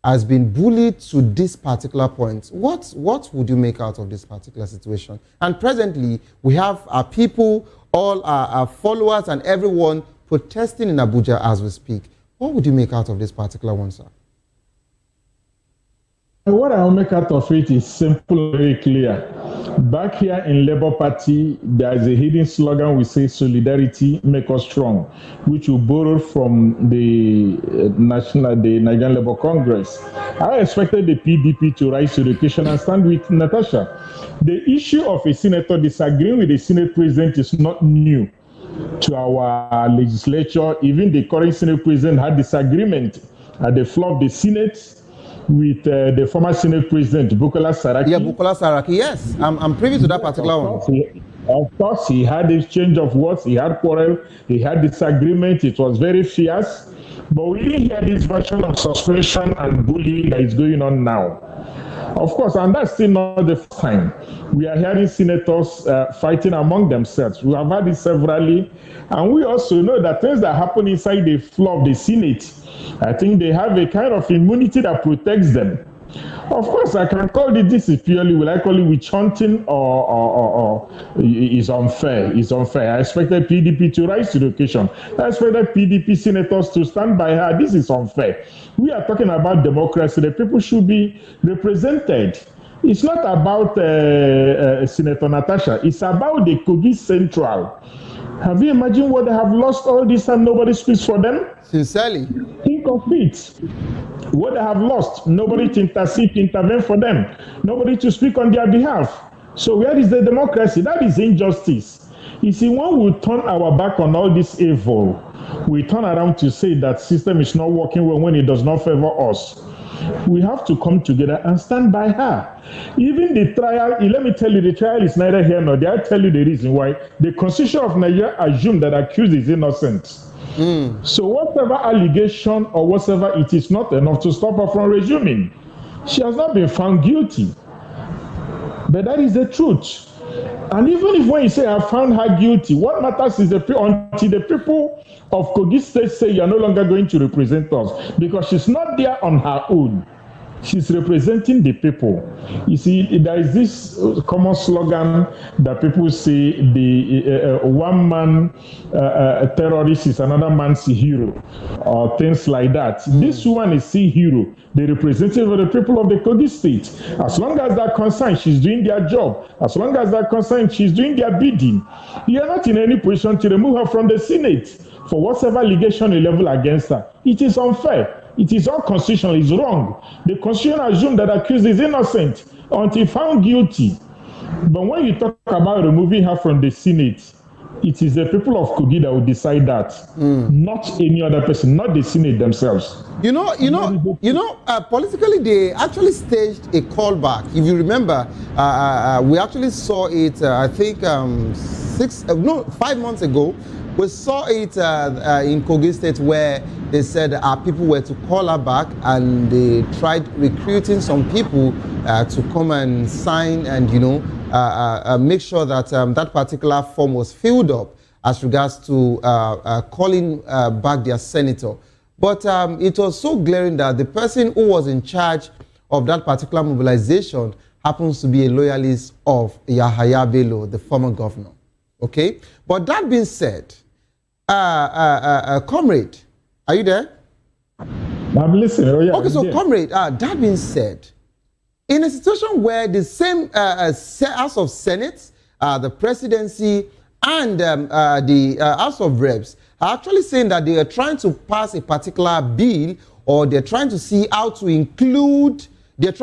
has been bullied to this particular point. What would you make out of this particular situation? And presently, we have our people, all our followers and everyone protesting in Abuja as we speak. What would you make out of this particular one, sir? What I'll make out of it is simple, very clear. Back here in Labour Party, there is a hidden slogan we say, solidarity make us strong, which we borrowed from the Nigerian Labour Congress. I expected the PDP to rise to the occasion and stand with Natasha. The issue of a senator disagreeing with the Senate president is not new to our legislature. Even the current Senate president had disagreement at the floor of the Senate with the former Senate President, Bukola Saraki. Yeah, Bukola Saraki, yes. I'm privy to that particular one. Of course, he had exchange of words, he had quarrel, he had disagreement, it was very fierce. But we didn't hear this version of suspension and bullying that is going on now. Of course, and that's still not the first time. We are hearing senators fighting among themselves. We have had it severally. And we also know that things that happen inside the floor of the Senate, I think they have a kind of immunity that protects them. Of course, I can call it, this is purely, will I call it witch hunting or is unfair? It's unfair. I expected PDP to rise to the occasion. I expected PDP senators to stand by her. This is unfair. We are talking about democracy. The people should be represented. It's not about Senator Natasha. It's about the Kogi Central. Have you imagined what they have lost all this time? Nobody speaks for them. Sincerely. Think of it. What they have lost, nobody to intervene for them, nobody to speak on their behalf. So where is the democracy? That is injustice. You see, when we turn our back on all this evil, we turn around to say that system is not working well when it does not favor us. We have to come together and stand by her. Even the trial, let me tell you, the trial is neither here nor there. I'll tell you the reason why. The Constitution of Nigeria assumes that accused is innocent. So whatever allegation or whatever, it is not enough to stop her from resuming. She has not been found guilty. But that is the truth. And even if when you say I found her guilty, what matters is until the people of Kogi State say you are no longer going to represent us, because she's not there on her own. She's representing the people. You see, there is this common slogan that people say, the one man terrorist is another man's hero, or things like that. This one is a hero, the representative of the people of the Kogi State. As long as they're concerned, she's doing their job. As long as they're concerned, she's doing their bidding. You are not in any position to remove her from the Senate for whatever allegation you level against her. It is unfair. It is unconstitutional. It's wrong. The Constitution assumes that accused is innocent until found guilty. But when you talk about removing her from the Senate, it is the people of Kogi that will decide that, not any other person, not the Senate themselves. Politically, they actually staged a callback. If you remember, we actually saw it, I think, 5 months ago. We saw it in Kogi State, where they said people were to call her back, and they tried recruiting some people to come and sign and, make sure that that particular form was filled up as regards to calling back their senator. But it was so glaring that the person who was in charge of that particular mobilization happens to be a loyalist of Yahaya Bello, the former governor. Okay? But that being said, comrade, are you there? I'm listening. Oh, yeah, okay, so comrade, that being said, in a situation where the same House of Senate, the presidency, and the House of Reps are actually saying that they are trying to pass a particular bill, or they're trying to see how to include, the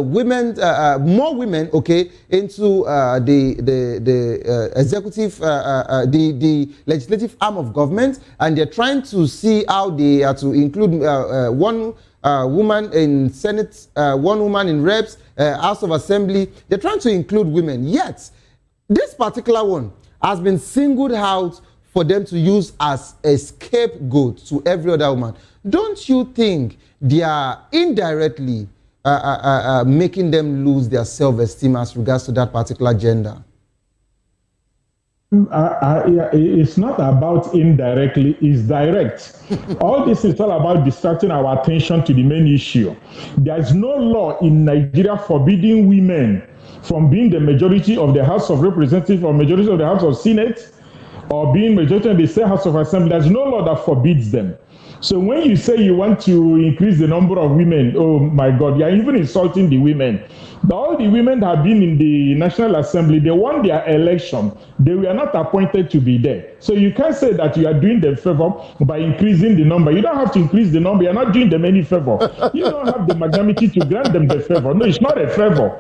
women, more women, okay, into the executive, the legislative arm of government, and they're trying to see how they are to include one woman in Senate, one woman in Reps, House of Assembly. They're trying to include women. Yet, this particular one has been singled out for them to use as a scapegoat to every other woman. Don't you think they are indirectly making them lose their self-esteem as regards to that particular gender? It's not about indirectly, it's direct. All this is all about distracting our attention to the main issue. There is no law in Nigeria forbidding women from being the majority of the House of Representatives or majority of the House of Senate, or being majority of the State House of Assembly. There's no law that forbids them. So when you say you want to increase the number of women, oh my God, you're even insulting the women. All the women that have been in the National Assembly, they won their election. They were not appointed to be there. So you can't say that you are doing them favor by increasing the number. You don't have to increase the number. You're not doing them any favor. You don't have the magnanimity to grant them the favor. No, it's not a favor.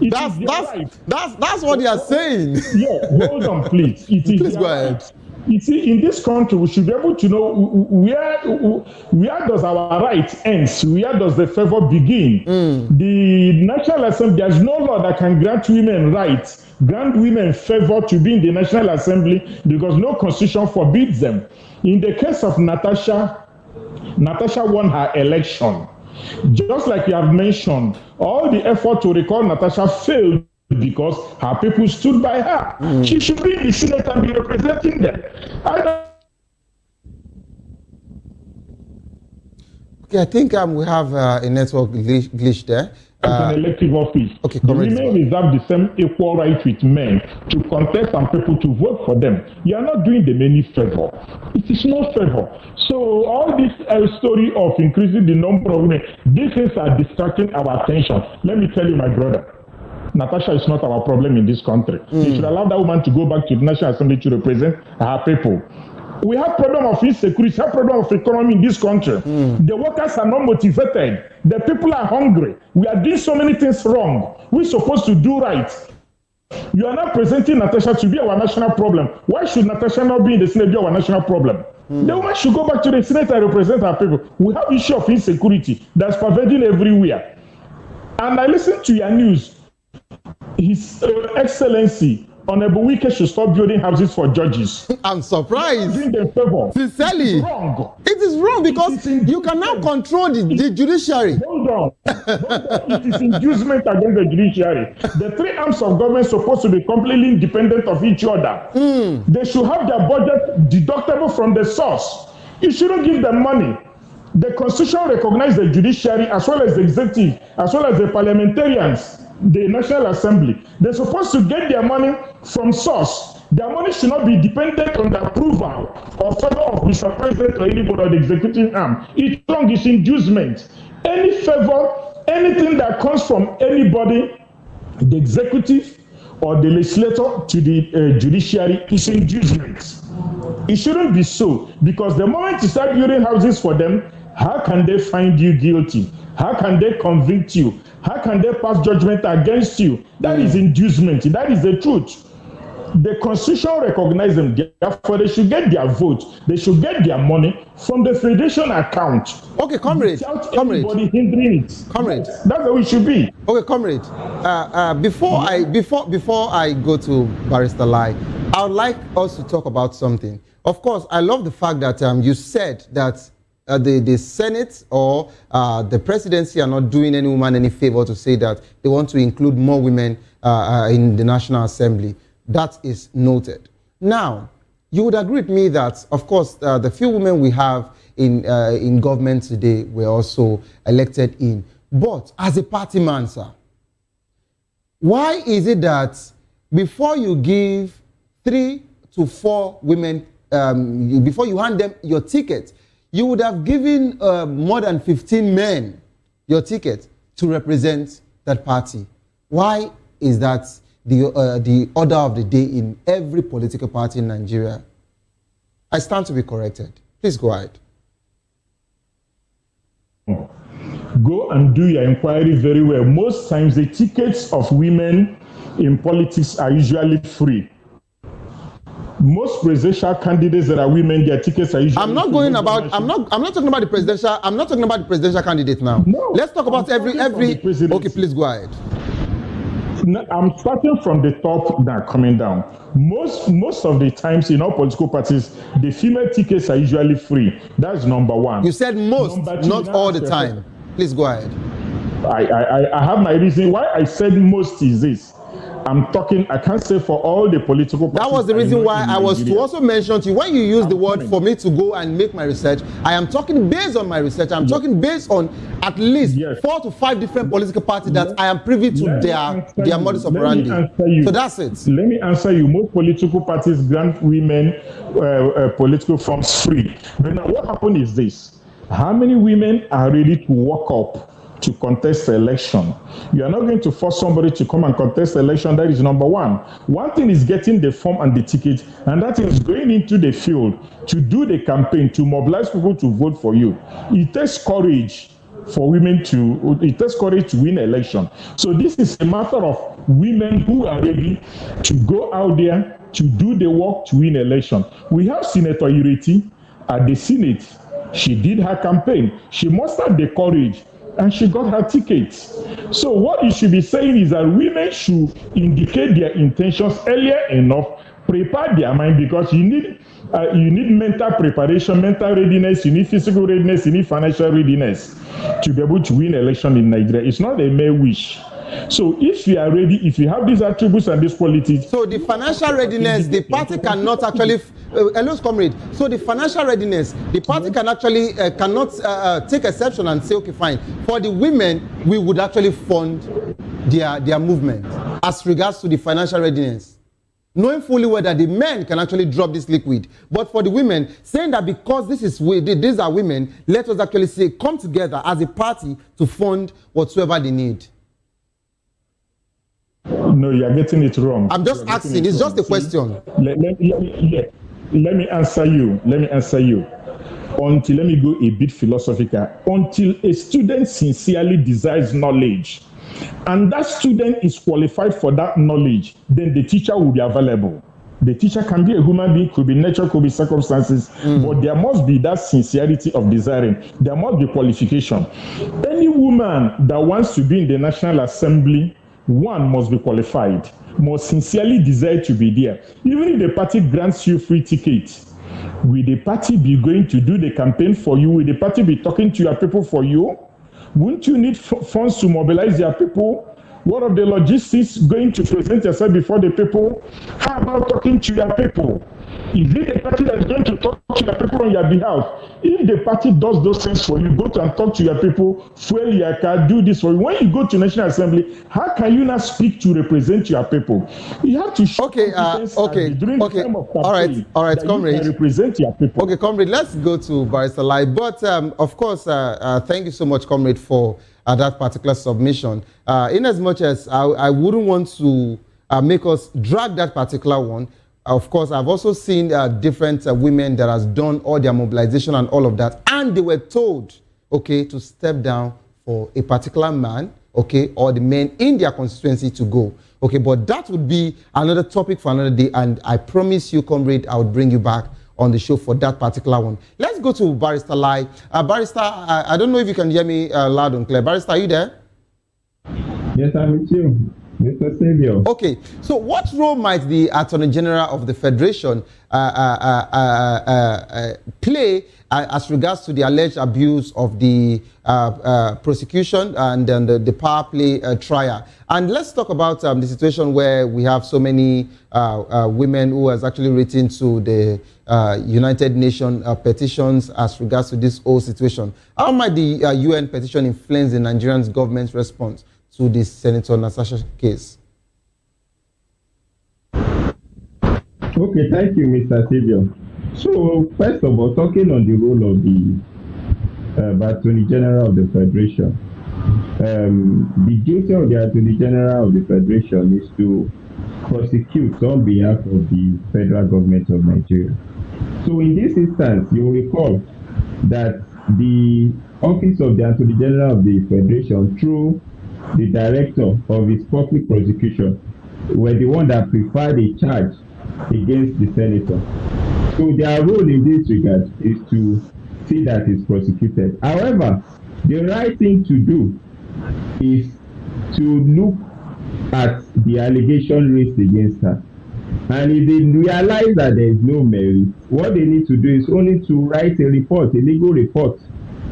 That's what they are saying. Yeah, hold on, please. Please go ahead. You see, in this country, we should be able to know where does our right ends, where does the favor begin. The National Assembly, there's no law that can grant women rights, grant women favor to be in the National Assembly, because no constitution forbids them. In the case of Natasha won her election. Just like you have mentioned, all the effort to recall Natasha failed because her people stood by her. She should be in the Senate and be representing them. Okay, I think we have a network glitch there. An elective office. Okay, the women reserve the same equal right with men to contest and people to vote for them. You are not doing them any favor. It is no favor. So all this story of increasing the number of women, these things are distracting our attention. Let me tell you, my brother, Natasha is not our problem in this country. You should allow that woman to go back to the National Assembly to represent her people. We have problem of insecurity, we have problem of economy in this country. The workers are not motivated. The people are hungry. We are doing so many things wrong. We're supposed to do right. You are not presenting Natasha to be our national problem. Why should Natasha not be in the Senate be our national problem? The woman should go back to the Senate and represent our people. We have issue of insecurity that's pervading everywhere. And I listened to your news. His Excellency Honorable Wike should stop building houses for judges. I'm surprised. Doing them favor. Sincerely, it's wrong. It is wrong because you can now control the judiciary. Hold on. It is inducement against the judiciary. The three arms of government are supposed to be completely independent of each other. They should have their budget deductible from the source. You shouldn't give them money. The Constitution recognizes the judiciary as well as the executive, as well as the parliamentarians, the National Assembly. They're supposed to get their money from source. Their money should not be dependent on the approval or favor of Mr. President or anybody or the executive arm. It's wrong, it's inducement. Any favor, anything that comes from anybody, the executive or the legislator to the judiciary is inducement. It shouldn't be so, because the moment you start building houses for them, how can they find you guilty? How can they convict you? How can they pass judgment against you? That is inducement. That is the truth. The Constitution recognizes them. Therefore, they should get their vote. They should get their money from the Federation account. Okay, comrade. Without anybody hindering it. Comrade. That's how it should be. Okay, comrade. Before I go to Barrister Lai, I would like us to talk about something. Of course, I love the fact that you said that the Senate or the presidency are not doing any woman any favor to say that they want to include more women in the National Assembly. That is noted. Now, you would agree with me that, of course, the few women we have in government today were also elected in. But as a party man, sir, why is it that before you give 3 to 4 women, before you hand them your ticket, you would have given more than 15 men your ticket to represent that party? Why is that the order of the day in every political party in Nigeria? I stand to be corrected. Please go ahead. Go and do your inquiry very well. Most times the tickets of women in politics are usually free. Most presidential candidates that are women, their tickets are usually. I'm not talking about the presidential. I'm not talking about the presidential candidate now. No, let's talk about every. Okay, please go ahead. I'm starting from the top, now coming down. Most of the times in all political parties, the female tickets are usually free. That's number one. You said most, not all the time. Please go ahead. I have my reason why I said most is this. I can't say for all the political parties. That was the reason why I was to also mention to you, when you use the word for me to go and make my research, I am talking based on my research. I'm talking based on at least 4 to 5 different political parties that I am privy to their modus operandi. So that's it. Let me answer you. Most political parties grant women political forms free. But now what happened is this. How many women are ready to walk up to contest the election? You are not going to force somebody to come and contest the election. That is number one. One thing is getting the form and the ticket, and that is going into the field to do the campaign, to mobilize people to vote for you. It takes courage for women it takes courage to win an election. So this is a matter of women who are ready to go out there to do the work to win an election. We have Senator Ireti at the Senate. She did her campaign. She mustered the courage and she got her ticket. So what you should be saying is that women should indicate their intentions earlier enough, prepare their mind, because you need mental preparation, mental readiness, you need physical readiness, you need financial readiness to be able to win election in Nigeria. It's not a mere wish. So if you are ready, if you have these attributes and these qualities. So the financial readiness, the party cannot actually, hello, comrade. So the financial readiness, the party can actually cannot take exception and say, okay, fine. For the women, we would actually fund their movement as regards to the financial readiness, knowing fully well that the men can actually drop this liquid. But for the women, saying that because these are women, let us actually say, come together as a party to fund whatsoever they need. No, you are getting it wrong. I'm just asking. It's just a question. Let me answer you. Let me go a bit philosophical. Until a student sincerely desires knowledge, and that student is qualified for that knowledge, then the teacher will be available. The teacher can be a human being, could be nature, could be circumstances, but there must be that sincerity of desiring. There must be qualification. Any woman that wants to be in the National Assembly, one must be qualified, must sincerely desire to be there. Even if the party grants you free ticket, will the party be going to do the campaign for you? Will the party be talking to your people for you? Wouldn't you need funds to mobilize your people? What of the logistics going to present yourself before the people? How about talking to your people? Is it the party that's going to talk to your people on your behalf? If the party does those things for you, go to and talk to your people, fuel your car, do this for you. When you go to National Assembly, how can you not speak to represent your people? You have to show during the time of campaign. All right, comrade. You can represent your people. Okay, comrade, let's go to Barrister Lai. But of course, thank you so much, comrade, for that particular submission. In as much as I wouldn't want to make us drag that particular one. Of course, I've also seen different women that has done all their mobilization and all of that, and they were told, okay, to step down for a particular man, okay, or the men in their constituency to go. Okay, but that would be another topic for another day, and I promise you, comrade, I would bring you back on the show for that particular one. Let's go to Barrister Lai. Barrister, I don't know if you can hear me loud and clear. Barrister, are you there? Yes, I'm with you, Mr. Savior. Okay, so what role might the Attorney General of the Federation play as regards to the alleged abuse of the prosecution and then the power play trial? And let's talk about the situation where we have so many women who has actually written to the United Nations petitions as regards to this whole situation. How might the UN petition influence the Nigerian government's response to this Senator Natasha case? Okay, thank you, Mr. Savior. So, first of all, talking on the role of the Attorney General of the Federation, the duty of the Attorney General of the Federation is to prosecute on behalf of the federal government of Nigeria. So, in this instance, you will recall that the Office of the Attorney General of the Federation, through the Director of its public prosecution, were the one that preferred a charge against the senator. So their role in this regard is to see that it's prosecuted. However, the right thing to do is to look at the allegation raised against her. And if they realize that there is no merit, what they need to do is only to write a report, a legal report,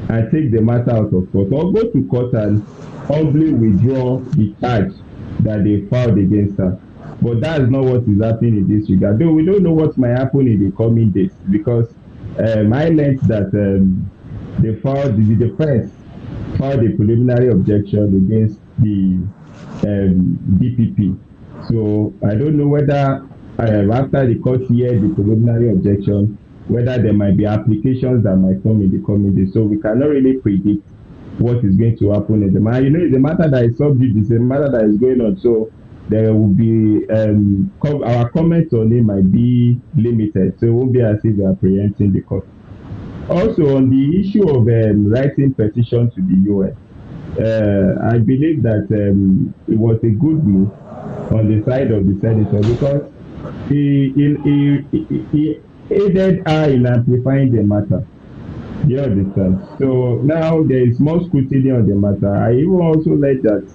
and take the matter out of court, or go to court and humbly withdraw the charge that they filed against her. But that is not what is happening in this regard. Though we don't know what might happen in the coming days, because I learned that the defense filed a preliminary objection against the DPP. So I don't know whether after the court heard the preliminary objection, whether there might be applications that might come in the coming days. So we cannot really predict what is going to happen in the matter. You know, it's a matter that is subject, it's a matter that is going on. So there will be our comments on it might be limited, so it won't be as if we are preempting the court. Also, on the issue of writing petition to the UN, I believe that it was a good move on the side of the senator, because he aided her in amplifying the matter. You understand? So now there is more scrutiny on the matter. I even also learned that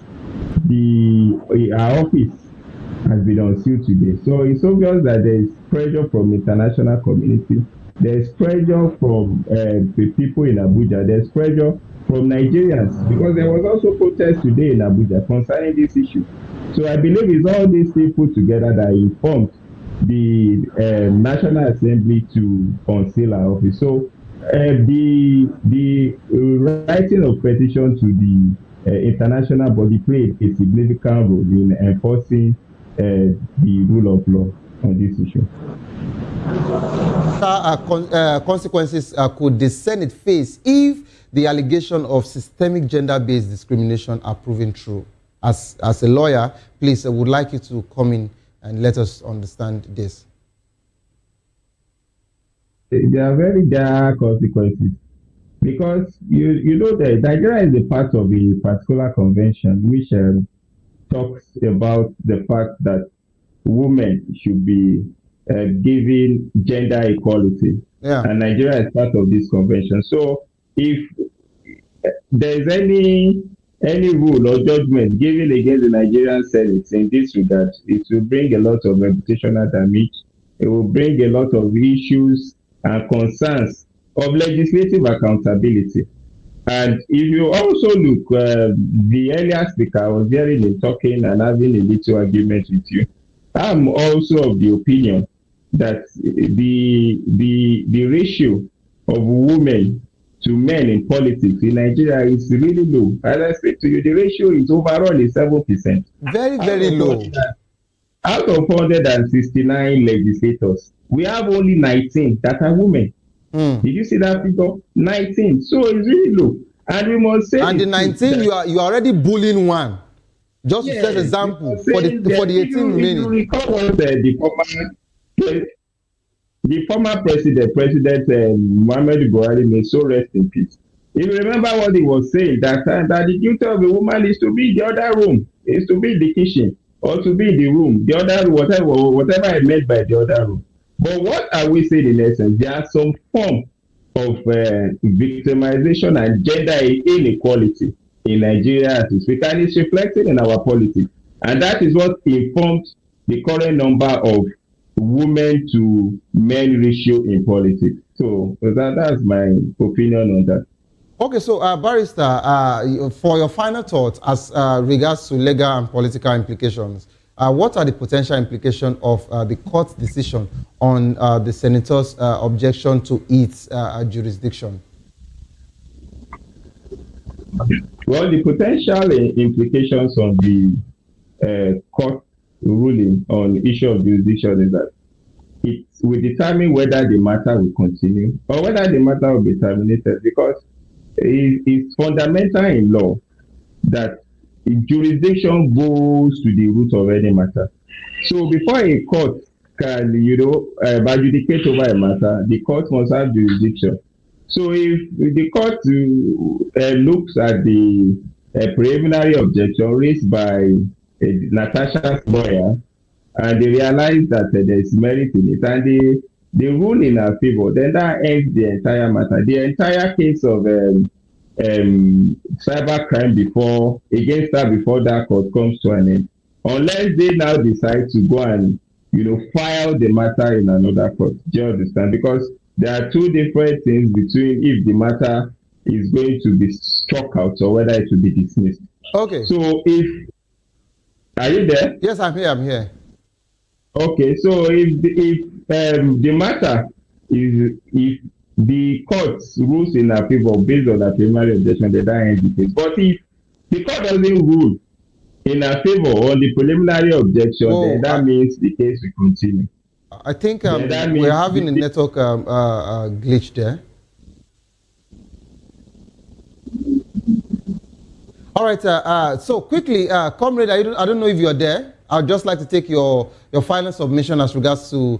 our office has been unsealed today. So it's obvious that there is pressure from international community. There is pressure from the people in Abuja. There is pressure from Nigerians, because there was also protest today in Abuja concerning this issue. So I believe it's all these people together that informed the National Assembly to unseal our office. So the writing of petition to the international body played a significant role in enforcing the rule of law on this issue. Consequences could the Senate face if the allegation of systemic gender-based discrimination are proven true? As a lawyer, please, I would like you to come in and let us understand this. There are very dire consequences, because you know that Nigeria is a part of a particular convention which talks about the fact that women should be given gender equality, and Nigeria is part of this convention. So if there is any rule or judgment given against the Nigerian Senate in this regard, it will bring a lot of reputational damage. It will bring a lot of issues and concerns of legislative accountability. And if you also look, the earlier speaker, I was hearing him talking and having a little argument with you. I'm also of the opinion that the ratio of women to men in politics in Nigeria is really low. As I said to you, the ratio is overall is 7%. Very, very low. Out of 169 legislators, we have only 19 that are women. Did you see that figure? 19. So it's really low. And we must say. And the 19, you are already bullying one. Just to set example for the 18 remaining. You recall what the former president Muhammad Buhari may so rest in peace. If you remember what he was saying that time, that the duty of a woman is to be in the other room, is to be in the kitchen, or to be in the room, the other room, whatever I meant by the other room. But what are we saying in essence? There are some form of victimization and gender inequality in Nigeria as we speak, and it's reflected in our politics. And that is what informed the current number of women to men ratio in politics. So that's my opinion on that. Okay, so Barrister, for your final thoughts as regards to legal and political implications, what are the potential implications of the court's decision on the senator's objection to its jurisdiction? Well, the potential implications on the court ruling on issue of jurisdiction is that it will determine whether the matter will continue or whether the matter will be terminated, because it's fundamental in law that jurisdiction goes to the root of any matter. So before a court can, adjudicate over a matter, the court must have jurisdiction. So if the court looks at the preliminary objection raised by Natasha's lawyer, and they realize that there is merit in it, and they rule in her favor, then that ends the entire matter. The entire case of cyber crime against her before that court comes to an end, unless they now decide to go and file the matter in another court. Do you understand? Because there are two different things between if the matter is going to be struck out or whether it will be dismissed. Okay. So are you there? Yes, I'm here. Okay, so if the matter is, if the court rules in our favor based on the preliminary objection, then that ends the case. But if the court doesn't rule in our favor on the preliminary objection, then that means the case will continue. I think we're having a network glitch there. All right, so quickly, comrade, I don't know if you're there. I'd just like to take your final submission as regards to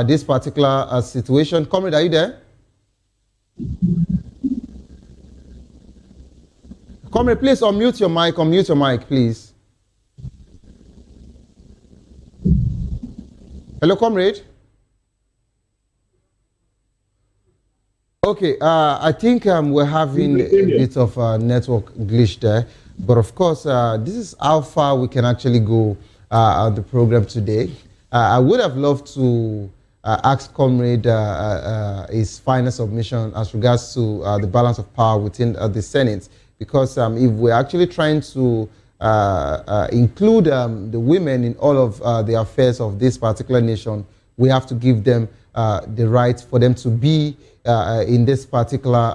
this particular situation. Comrade, are you there? Comrade, please unmute your mic, please. Hello, comrade? Okay, I think we're having a bit of a network glitch there. But of course, this is how far we can actually go on the program today. I would have loved to ask Comrade his final submission as regards to the balance of power within the Senate. Because if we're actually trying to include the women in all of the affairs of this particular nation, we have to give them the right for them to be in this particular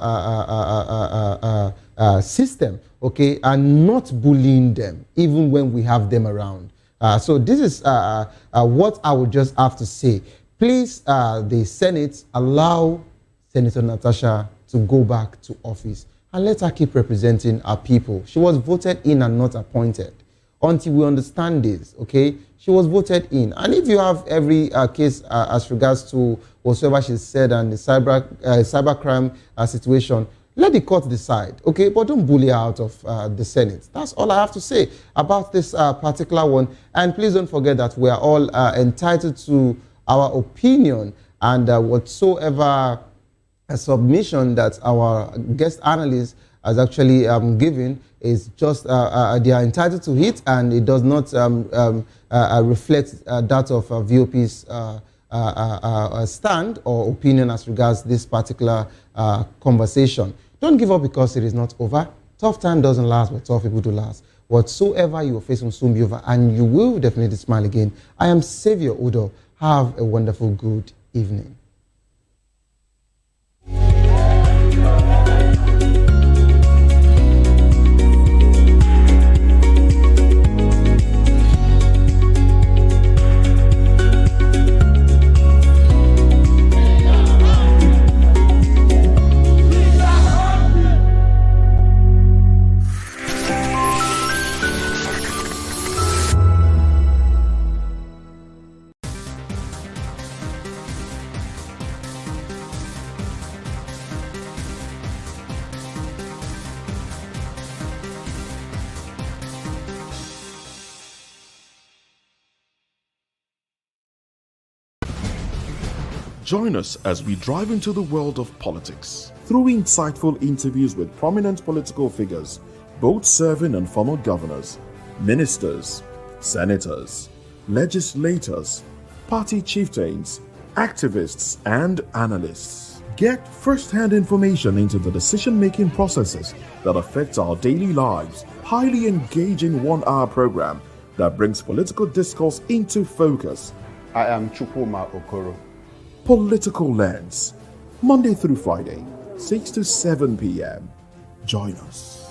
system, okay, and not bullying them, even when we have them around. So this is what I would just have to say. Please, the Senate, allow Senator Natasha to go back to office and let her keep representing our people. She was voted in and not appointed. Until we understand this, okay? She was voted in. And if you have every case as regards to whatsoever she said and the cybercrime situation, let the court decide, okay? But don't bully her out of the Senate. That's all I have to say about this particular one. And please don't forget that we are all entitled to our opinion, and whatsoever a submission that our guest analyst has actually given is just, they are entitled to it, and it does not reflect that of VOP's stand or opinion as regards this particular conversation. Don't give up because it is not over. Tough time doesn't last, but tough people do last. Whatsoever you are facing will soon be over, and you will definitely smile again. I am Savior Udo. Have a wonderful, good evening. Join us as we drive into the world of politics through insightful interviews with prominent political figures, both serving and former governors, ministers, senators, legislators, party chieftains, activists, and analysts. Get first-hand information into the decision-making processes that affect our daily lives. Highly engaging one-hour program that brings political discourse into focus. I am Chukwuma Okoro. Political Lens, Monday through Friday, 6 to 7 p.m. Join us.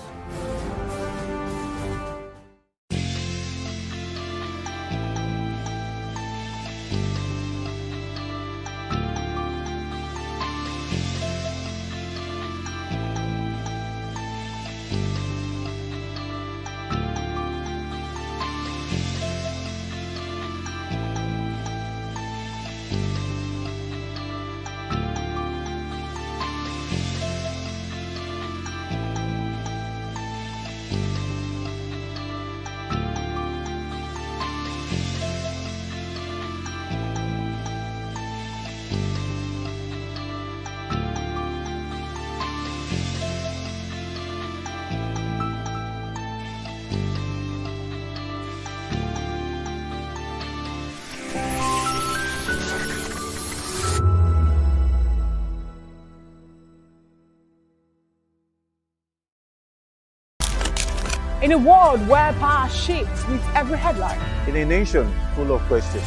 In a world where power shifts with every headline. In a nation full of questions.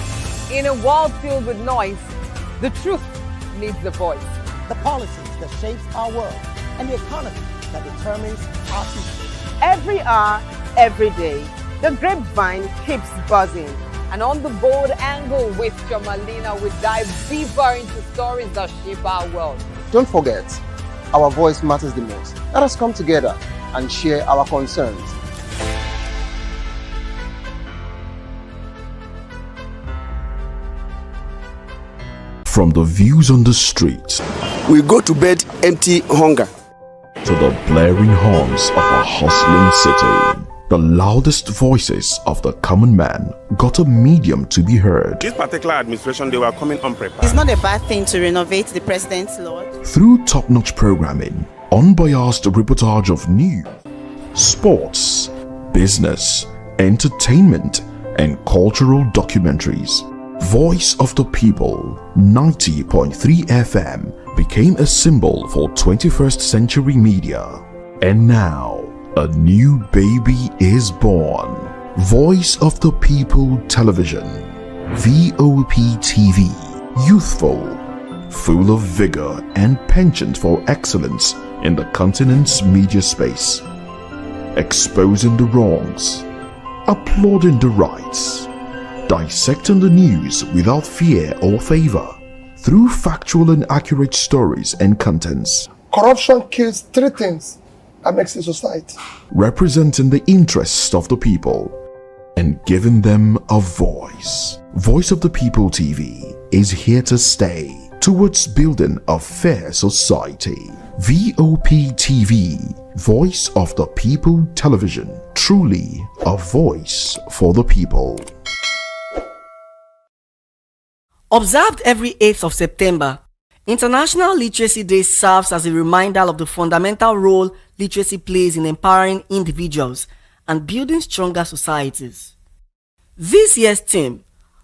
In a world filled with noise, the truth needs a voice. The policies that shapes our world and the economy that determines our future. Every hour, every day, the grapevine keeps buzzing. And on the bold angle with Jomalina, we dive deeper into stories that shape our world. Don't forget, our voice matters the most. Let us come together and share our concerns. From the views on the street, we go to bed empty hunger, to the blaring horns of a hustling city, the loudest voices of the common man got a medium to be heard. This particular administration, they were coming unprepared. It's not a bad thing to renovate the president's lawn. Through top-notch programming, unbiased reportage of news, sports, business, entertainment, and cultural documentaries. Voice of the People 90.3 FM became a symbol for 21st century media. And now, a new baby is born. Voice of the People Television, VOP TV, youthful, full of vigor and penchant for excellence in the continent's media space, exposing the wrongs, applauding the rights, dissecting the news without fear or favor, through factual and accurate stories and contents. Corruption kills three things that makes a society. Representing the interests of the people and giving them a voice. Voice of the People TV is here to stay towards building a fair society. VOP TV, Voice of the People Television, truly a voice for the people. Observed every 8th of September, International Literacy Day serves as a reminder of the fundamental role literacy plays in empowering individuals and building stronger societies. This year's theme,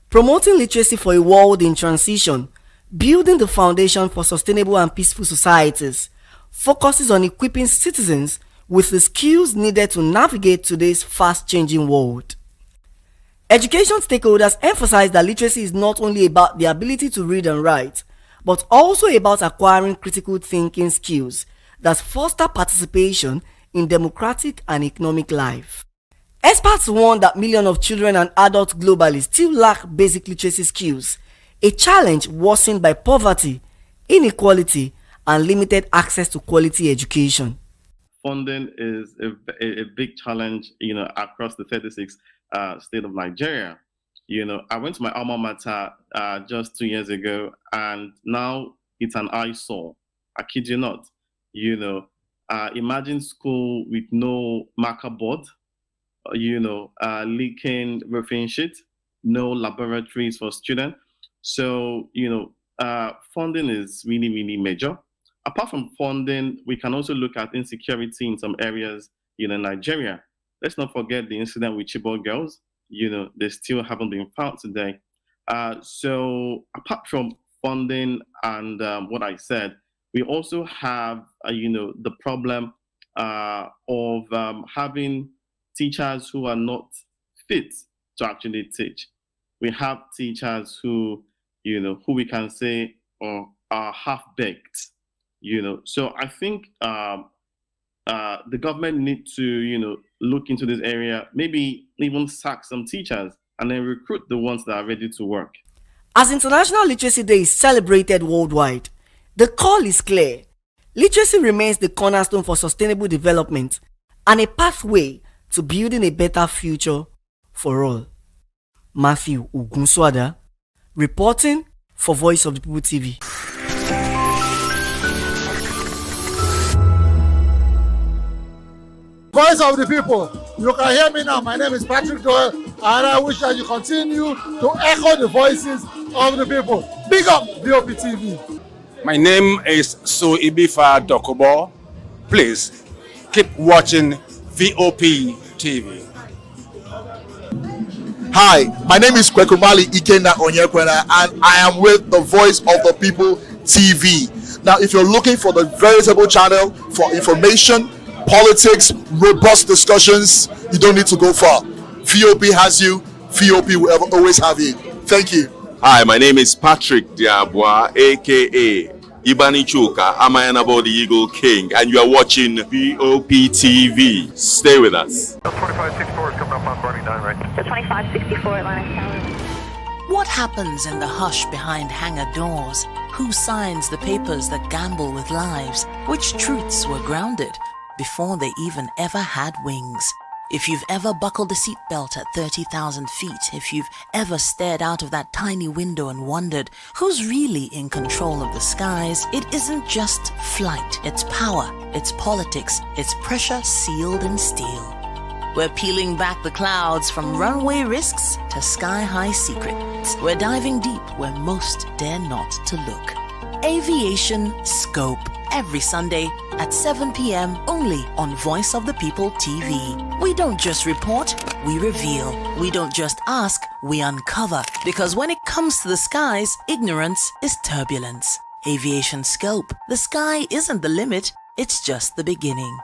Promoting Literacy for a World in Transition, Building the Foundation for Sustainable and Peaceful Societies, focuses on equipping citizens with the skills needed to navigate today's fast-changing world. Education stakeholders emphasize that literacy is not only about the ability to read and write, but also about acquiring critical thinking skills that foster participation in democratic and economic life. Experts warn that millions of children and adults globally still lack basic literacy skills, a challenge worsened by poverty, inequality, and limited access to quality education. Funding is a big challenge, across the 36 state of Nigeria. I went to my alma mater just 2 years ago, and now it's an eyesore. I kid you not. Imagine school with no marker board, leaking roofing sheet, no laboratories for students. So, funding is really, really major. Apart from funding, we can also look at insecurity in some areas, in Nigeria. Let's not forget the incident with Chibok girls. They still haven't been found today. So apart from funding and what I said, we also have, the problem of having teachers who are not fit to actually teach. We have teachers who we can say are half-baked. So I think the government needs to, look into this area, maybe even sack some teachers and then recruit the ones that are ready to work. As International Literacy Day is celebrated worldwide, the call is clear. Literacy remains the cornerstone for sustainable development and a pathway to building a better future for all. Matthew Ugunswada, reporting for Voice of the People TV. Voice of the People, you can hear me now. My name is Patrick Doyle, and I wish that you continue to echo the voices of the people. Big up VOP TV. My name is Soibifa Dokobo. Please keep watching VOP TV. Hi, my name is Kwekumali Ikenna Onyekwena, and I am with the Voice of the People TV. Now, if you're looking for the veritable channel for information, politics, robust discussions, you don't need to go far. VOP has you. VOP will always have you. Thank you. Hi, my name is Patrick Diabwa, aka Ibani Chuka, Amayanabo the Eagle King, and you are watching VOP TV. Stay with us. 2564 is coming up on Barney 9, right? 2564 Atlantic Tower. What happens in the hush behind hangar doors? Who signs the papers that gamble with lives? Which truths were grounded before they even ever had wings? If you've ever buckled a seatbelt at 30,000 feet, if you've ever stared out of that tiny window and wondered who's really in control of the skies, it isn't just flight, it's power, it's politics, it's pressure sealed in steel. We're peeling back the clouds from runway risks to sky-high secrets. We're diving deep where most dare not to look. Aviation Scope every Sunday at 7 p.m. only on Voice of the People TV. We don't just report, we reveal. We don't just ask, we uncover. Because when it comes to the skies, ignorance is turbulence. Aviation scope. The sky isn't the limit, it's just the beginning.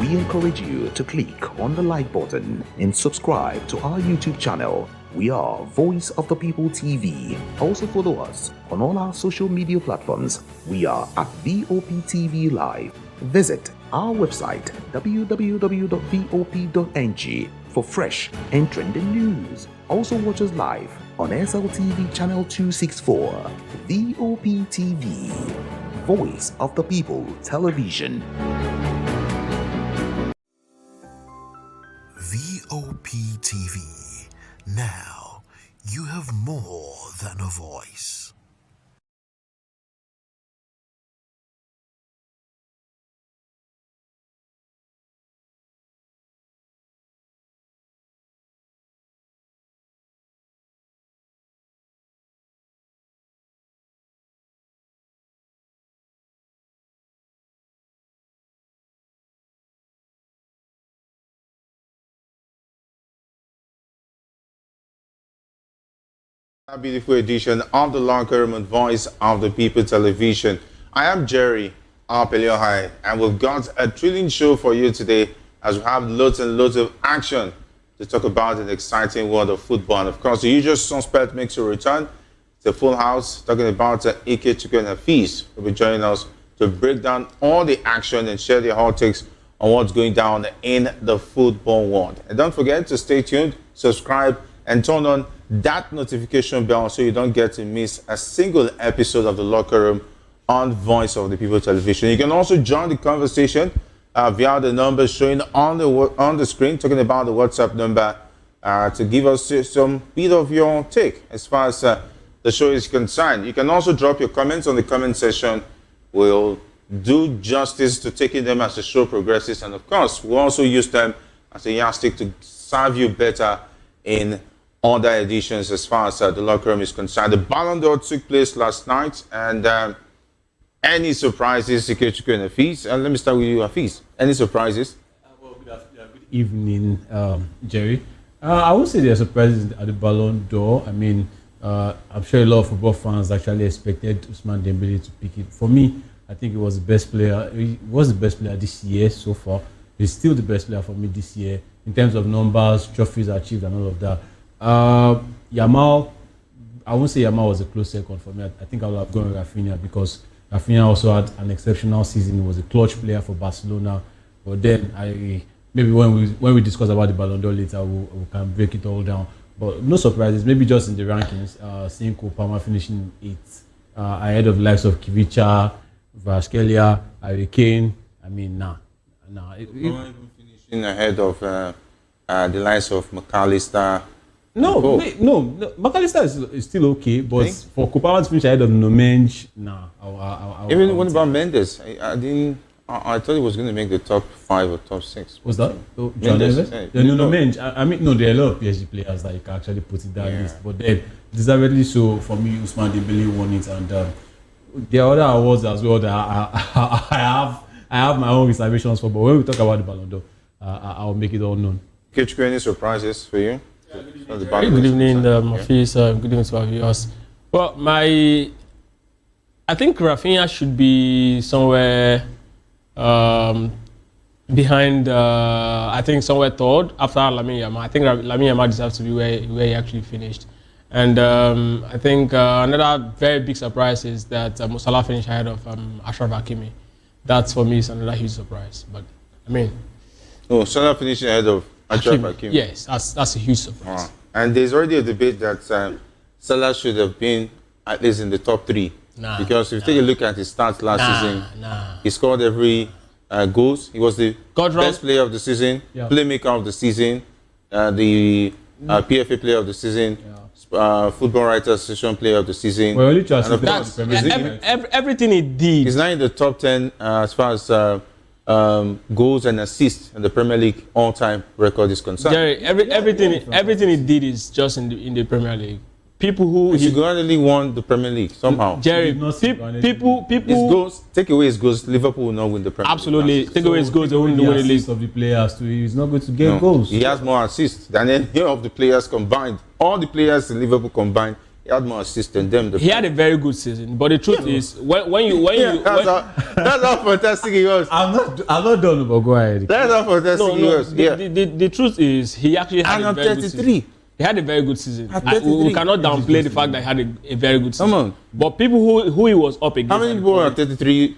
We encourage you to click on the like button and subscribe to our YouTube channel. We are Voice of the People TV. Also follow us on all our social media platforms. We are at VOP TV Live. Visit our website www.vop.ng for fresh and trending news. Also watch us live on SLTV channel 264. VOP TV, Voice of the People Television. VOP TV. Now, you have more than a voice. A beautiful edition of the Locker Room Voice of the People Television. I am Jerry Arpeliohai, and we've got a thrilling show for you today as we have loads and loads of action to talk about an exciting world of football. And of course, the usual suspect makes a return. It's a full house talking about Ike Chukwu and Hafiz will be joining us to break down all the action and share their hot takes on what's going down in the football world. And don't forget to stay tuned, subscribe, and turn on that notification bell so you don't get to miss a single episode of the Locker Room on Voice of the People Television. You can also join the conversation via the number showing on the screen, talking about the WhatsApp number to give us some bit of your take as far as the show is concerned. You can also drop your comments on the comment section. We'll do justice to taking them as the show progresses, and of course, we'll also use them as a yardstick to serve you better in other editions as far as the Locker Room is concerned. The Ballon d'Or took place last night, and any surprises, Ike Chukwu and Hafiz? Let me start with you, Hafiz. Any surprises? Good evening, Jerry. I would say there are surprises at the Ballon d'Or. I mean, I'm sure a lot of football fans actually expected Ousmane Dembele to pick it. For me, I think he was the best player. He was the best player this year so far. He's still the best player for me this year in terms of numbers, trophies achieved, and all of that. Yamal, I won't say Yamal was a close second for me. I think I would have gone with Rafinha because Rafinha also had an exceptional season. He was a clutch player for Barcelona. But then maybe when we discuss about the Ballon d'Or later, we can break it all down. But no surprises. Maybe just in the rankings, seeing Cole Palmer finishing 8th ahead of the likes of Kivicha, Kvaratskhelia, Harry Kane. I mean, nah. Even finishing ahead of the likes of McAllister. No, McAllister is still okay, but for Kupama to finish ahead of Nomenge, nah. Even what about Mendes? I thought he was going to make the top 5 or top 6. Was that? Mendes? Nomenge. I mean, no, there are a lot of PSG players that you can actually put in that list, but then deservedly so for me, Ousmane Dembele won it, and there are other awards as well that I have my own reservations for. But when we talk about the Ballon d'Or, I'll make it all known. Ike Chukwu, any surprises for you? Good evening, Hafiz. Good evening to our viewers. Well, I think Rafinha should be somewhere behind. I think somewhere third after Lamine Yamal. I think Lamine Yamal deserves to be where he actually finished. And I think another very big surprise is that Mo Salah finished ahead of Achraf Hakimi. That for me is another huge surprise. But I mean, Salah finished ahead of Achraf Hakimi. Yes, that's a huge surprise. And there's already a debate that Salah should have been at least in the top 3. Because if you take a look at his stats last season, he scored every goals. He was the best player of the season, playmaker of the season, the PFA player of the season, Football Writers Association player of the season. Well, everything he did. He's now in the top 10 as far as goals and assists in the Premier League all-time record is concerned. Jerry, everything he did is just in the Premier League. people who he single-handedly won the Premier League somehow. Jerry, people. His goals, take away his goals, Liverpool will not win the Premier League. Absolutely, take away his goals, they won't win the league. Of the players too, he's not going to get goals. He has more assists than any of the players combined. All the players in Liverpool combined, he had more assists than them. He had a very good season, but the truth is, when you that's how fantastic he was. I'm not done, but go ahead. That's how fantastic he was. The truth is, he actually had a very good season. He had a very good season. We cannot downplay the fact that he had a very good season. Come on. But people who he was up against. How many people are 33?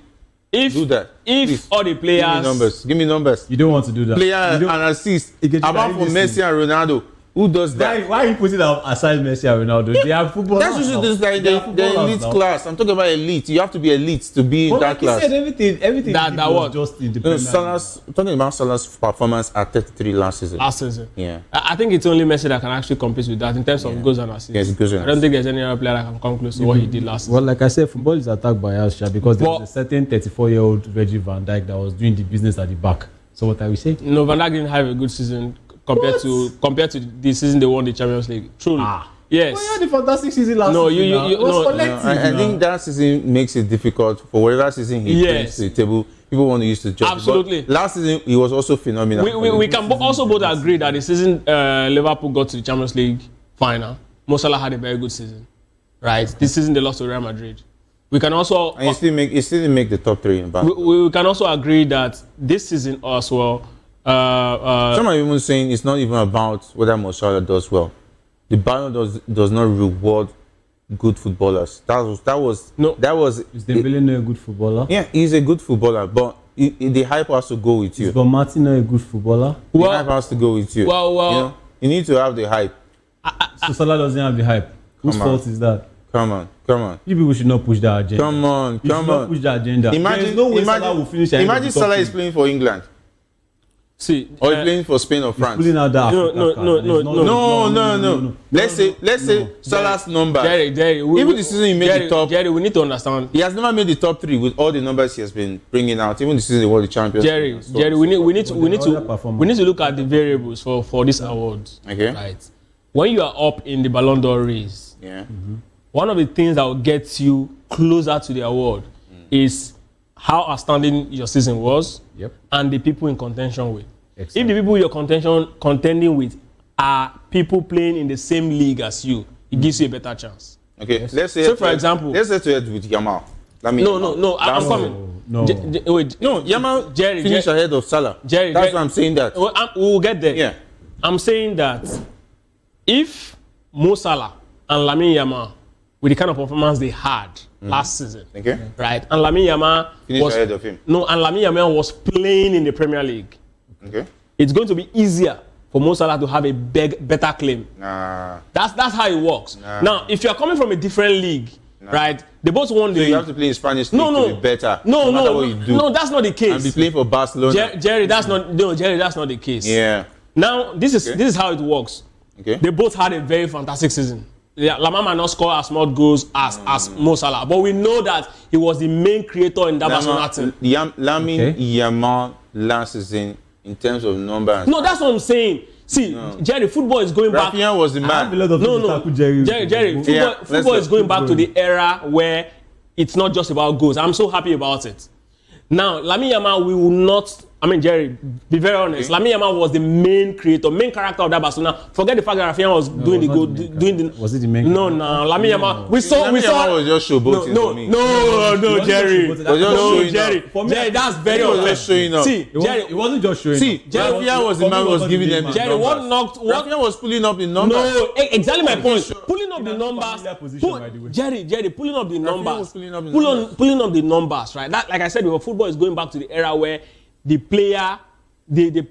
Do that. If all the players. Give me numbers. You don't want to do that. Player and assist. Apart from Messi and Ronaldo, who does that? Why are you putting out aside Messi and Ronaldo? They are footballers. That's usually this like the elite class. I'm talking about elite. You have to be elite to be in that class. Said everything that was just in the Premier League. I'm talking about Salah's performance at 33 last season. Yeah. I think it's only Messi that can actually compete with that in terms of goals and assists. Yes, goals and I don't think there's any other player that can come close to what he did last season. Well, like I said, football is attacked by Alsha because there was a certain 34-year-old Virgil van Dijk that was doing the business at the back. So what are we saying? No, Van Dijk didn't have a good season compared to the season they won the Champions League. Truly. Yes. Well, you had the fantastic season last season. I think that season makes it difficult for whatever season he brings to the table. People want to use to judge. Absolutely. But last season he was also phenomenal. We can also both agree that the season Liverpool got to the Champions League final, Mo Salah had a very good season. Right? This season they lost to Real Madrid. We can also and he still didn't make the top 3 in back. We can also agree that this season as well. Some are even saying it's not even about whether Mo Salah does well. The Ballon does not reward good footballers. That was. Is Dembele not a good footballer? Yeah, he's a good footballer, but the hype has to go with you. Is Martin not a good footballer? The hype has to go with you. Well, you need to have the hype. So Salah doesn't have the hype. Whose fault is that? Come on. You people should not push that agenda. Come on. Push that agenda. Imagine Salah will finish. Imagine Salah is playing for England. See, or playing for Spain or France. Pulling out that no. Let's say Salah's number. Jerry, even the season he made the top. Jerry, we need to understand. He has never made the top 3 with all the numbers he has been bringing out. Even the season he won the Champions. Jerry, we need to look at the variables for this award. Okay. Right. When you are up in the Ballon d'Or race, one of the things that will get you closer to the award is how outstanding your season was, and the people in contention with. Excellent. If the people you're contending with are people playing in the same league as you, it gives you a better chance. Okay, yes. Let's say. So, for example, let's say to it with Yamal. No, I'm coming. Yamal Jerry finished ahead of Salah. Jerry, that's why I'm saying that. We'll get there. Yeah, I'm saying that if Mo Salah and Lamine Yamal, with the kind of performance they had last season, right, and Lamine Yamal finished ahead of him. No, and Lamine Yamal was playing in the Premier League. Okay. It's going to be easier for Mo Salah to have a better claim. Nah. That's how it works. Nah. Now, if you are coming from a different league, right, they both won the league. You have to play in Spanish league to be better. No, what you do. No, that's not the case. And be playing for Barcelona. Jerry, that's not the case. Yeah. Now, this is how it works. Okay. They both had a very fantastic season. Lamine might not score as much goals as Mo Salah, but we know that he was the main creator in that Barcelona team. Lamine Yamal last season in terms of numbers. No, that's what I'm saying. See, Jerry, football is going back. Rafinha was the man. Jerry, football is going back to the era where it's not just about goals. I'm so happy about it. Now, Lamine Yamal, we will not. I mean, Jerry, be very honest. Okay. Lamine Yamal was the main creator, main character of that Barcelona. Forget the fact that Rafinha was doing the goal, doing the. Was it the main? No, Lamine Yamal. We saw. Yamal was just showboating for me. No, Jerry. Jerry, that's very unfair. See, Jerry, it wasn't just showing. See, Rafinha was the man who was giving them the Jerry, numbers. Rafinha was pulling up the numbers. No, exactly my point. Pulling up the numbers. Jerry, pulling up the numbers. Pulling up the numbers, right? That, like I said before, football is going back to the era where the player, the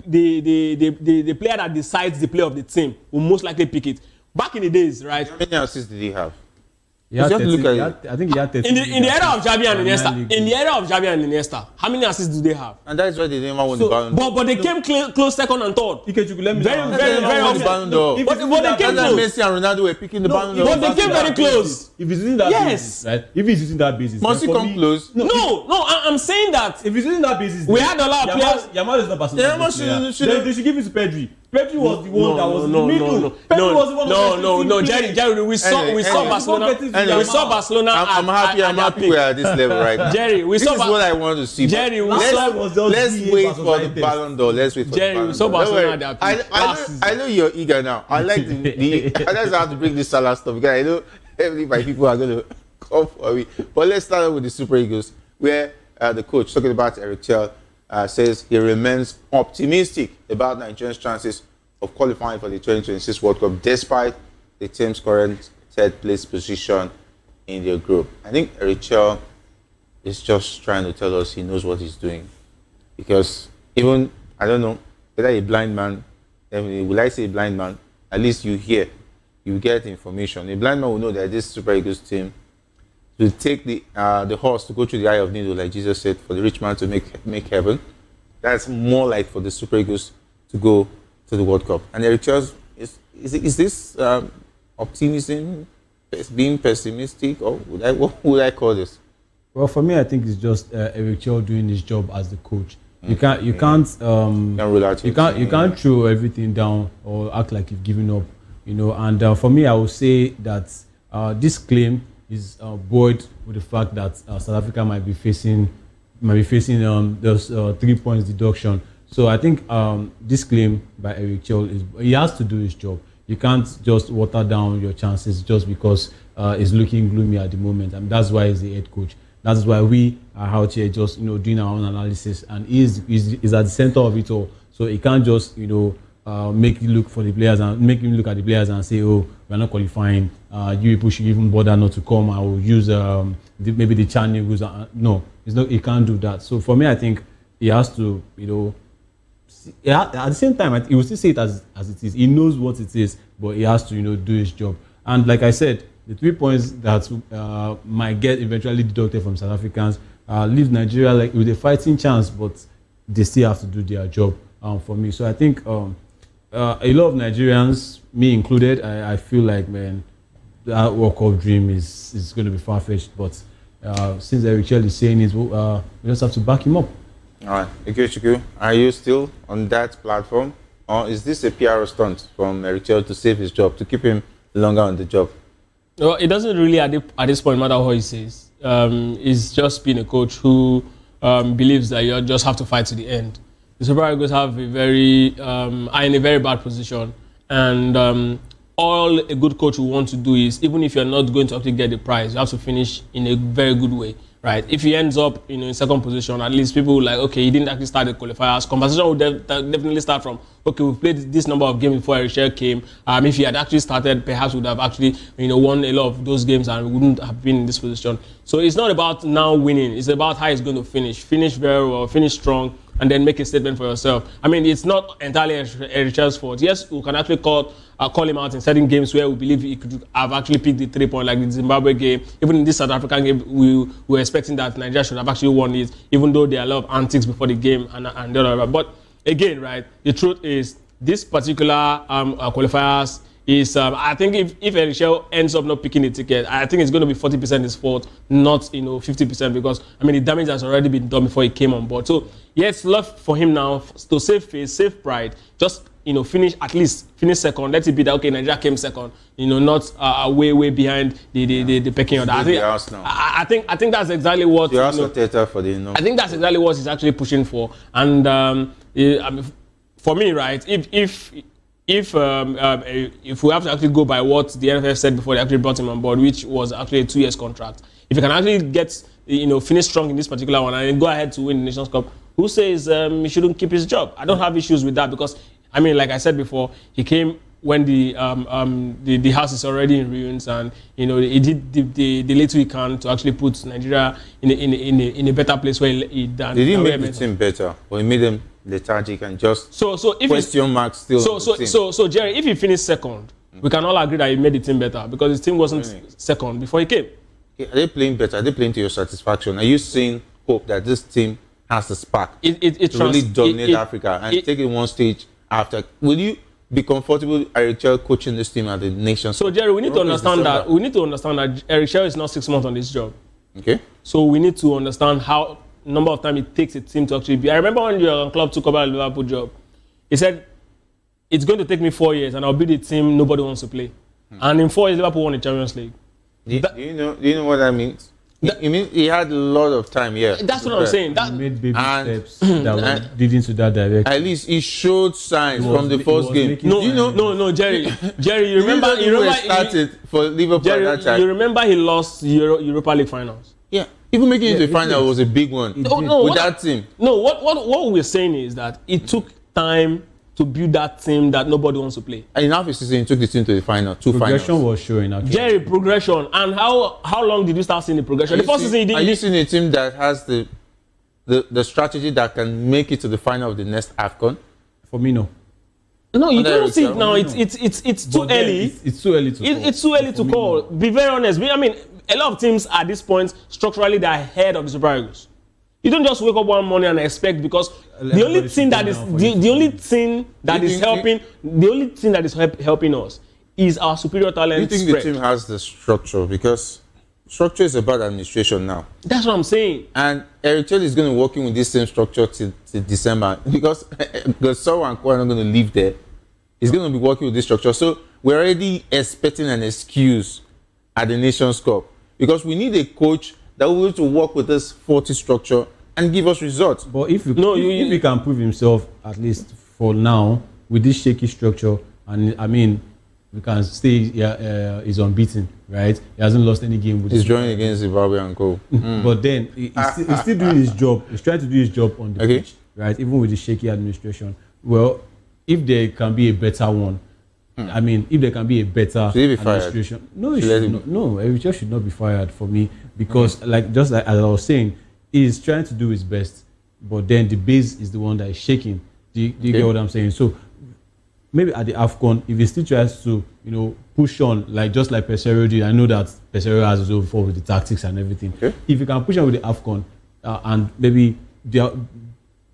player that decides the play of the team will most likely pick it. Back in the days, right? How many assists did he have? I think he had 30. In the era of Xavi and Iniesta, how many assists do they have? And that is why they never won the Ballon d'Or. But they came close second and third. Very often. But they came close. Messi and Ronaldo were picking the Ballon d'Or. But they came very close. If he's using that basis, right? If he's using that basis, must he come close? No, I'm saying that if he's using that basis, we had a lot of players. Yamal is not Barcelona. They should give it to Pedri. Pedri was the one that was in the middle. Pedri was the one Jerry, we saw Barcelona. I'm happy we're at this level right now. Jerry, this is what I want to see. Jerry, let's wait for the Ballon d'Or. Let's wait for Jerry, the we saw Barcelona. I know you're eager now. I like the I just have to bring this Salah stuff because I know every my people are going to come for me. But let's start with the Super Eagles, where the coach, talking about Eric Chell, says he remains optimistic about Nigeria's chances of qualifying for the 2026 World Cup despite the team's current third-place position in their group. I think Eric Chell is just trying to tell us he knows what he's doing. Because even, I don't know, whether a blind man, will I say a blind man, at least you hear, you get information. A blind man will know that this Super Eagles team will take the horse to go through the eye of needle, like Jesus said, for the rich man to make heaven. That's more like for the Super Eagles to go to the World Cup. And Eric Charles, is this optimism, being pessimistic, or what would I call this? Well, for me, I think it's just Eric Chell doing his job as the coach. You can't throw everything down or act like you've given up, you know. And for me, I would say that this claim is buoyed with the fact that South Africa might be facing those 3 points deduction. So I think this claim by Eric Chell he has to do his job. You can't just water down your chances just because it's looking gloomy at the moment, and that's why he's the head coach. That's why we are out here just doing our own analysis, and he's at the center of it all. So he can't just make you look for the players and make him look at the players and say, oh, we're not qualifying. You people should even bother not to come. I will use maybe the channels. No, he can't do that. So for me, I think he has to, at the same time, he will still say it as it is. He knows what it is, but he has to, do his job. And like I said, the 3 points that might get eventually deducted from South Africans leave Nigeria with a fighting chance, but they still have to do their job for me. So I think a lot of Nigerians, me included, I feel like, man, that World Cup dream is going to be far-fetched. But since Eric Chell is saying it, we just have to back him up. All right, Ikechukwu, are you still on that platform, or is this a PR stunt from Eric Chell to save his job, to keep him longer on the job? No, it doesn't really at this point matter what he says. He's just been a coach who believes that you just have to fight to the end. The Super Eagles are in a very bad position, and all a good coach will want to do is, even if you're not going to actually get the prize, you have to finish in a very good way, right? If he ends up in second position, at least people will like, okay, he didn't actually start the qualifiers. Conversation will definitely start from, okay, we've played this number of games before Eric Chell came. If he had actually started, perhaps we would have actually won a lot of those games and we wouldn't have been in this position. So it's not about now winning. It's about how he's going to finish. Finish very well, finish strong, and then make a statement for yourself. I mean, it's not entirely Eric Chell's fault. Yes, we can actually call him out in certain games where we believe he could have actually picked the 3 point, like the Zimbabwe game. Even in this South African game, we were expecting that Nigeria should have actually won it, even though there are a lot of antics before the game and the other. But again, right, the truth is this particular qualifiers is, I think if Eric Chell ends up not picking the ticket, I think it's going to be 40% his fault, not 50%, because I mean the damage has already been done before he came on board. So yes, love for him now to save face, save pride, just finish second. Let it be that okay, Nigeria came second, not way behind the pecking order. I think that's exactly what I think that's exactly what he's actually pushing for. And I mean, for me, right, if we have to actually go by what the NFF said before they actually brought him on board, which was actually a 2 years contract, if you can actually get finish strong in this particular one and then go ahead to win the Nations Cup, who says he shouldn't keep his job? I don't have issues with that, because I mean, like I said before, he came when the house is already in ruins, and he did the little he can to actually put Nigeria in a better place where he done. They didn't make the team better, but he made them lethargic and just so if question marks still. So Jerry, if he finished second, we can all agree that he made the team better, because his team wasn't second before he came. Are they playing better? Are they playing to your satisfaction? Are you seeing hope that this team has the spark to really dominate Africa and take it one stage after? Will you be comfortable Eric Chell coaching this team at the Nations? So Jerry, we need to understand that Eric Chell is not 6 months on this job. Okay. So we need to understand how number of time it takes a team to actually be. I remember when Jurgen Klopp took over the Liverpool job, he said it's going to take me 4 years and I'll be the team nobody wants to play. And in 4 years, Liverpool won the Champions League. Do you know what that means? It means he had a lot of time here. That's what I'm saying. He made baby steps that were leading to that direction. At least he showed signs from the first game. No, Jerry, you remember? He started for Liverpool Jerry, at that time. You remember he lost Europa League finals. Yeah, even making it to the final was a big one. With that team. No, what we're saying is that it took time to build that team that nobody wants to play. And in half a season, he took the team to the final, Progression was showing. Actually. Jerry, progression. And how long did you start seeing the progression? The first season he did. Are you seeing a team that has the strategy that can make it to the final of the next AFCON? For me, no. No, you don't see it now. It's too early. It's too early to call. It's too early to call. Be very honest. I mean, a lot of teams at this point, structurally, they're ahead of the Super Eagles. You don't just wake up one morning and expect, because the only thing that is helping us is our superior talent. Do you think spread. the team has the structure? Because structure is about administration now. That's what I'm saying. And Eric Chell is going to work in with this same structure till December, because Sowore and Co are not going to live there. He's going to be working with this structure. So we're already expecting an excuse at the Nations Cup, because we need a coach that will be able to work with this faulty structure and give us results. But if he can prove himself, at least for now, with this shaky structure, and I mean, we can say he's unbeaten, right? He hasn't lost any game. He's drawing against Zimbabwe and Co. But then he's still doing his job. He's trying to do his job on the pitch, right? Even with the shaky administration. Well, if there can be a better one, I mean, if there can be a better administration, Eric Chell should not be fired for me, because as I was saying, he's trying to do his best, but then the base is the one that is shaking. Do you get what I'm saying? So maybe at the AFCON, if he still tries to, push on, just like Pesero did, I know that Pesero has his own fault with the tactics and everything. Okay. If he can push on with the AFCON, and maybe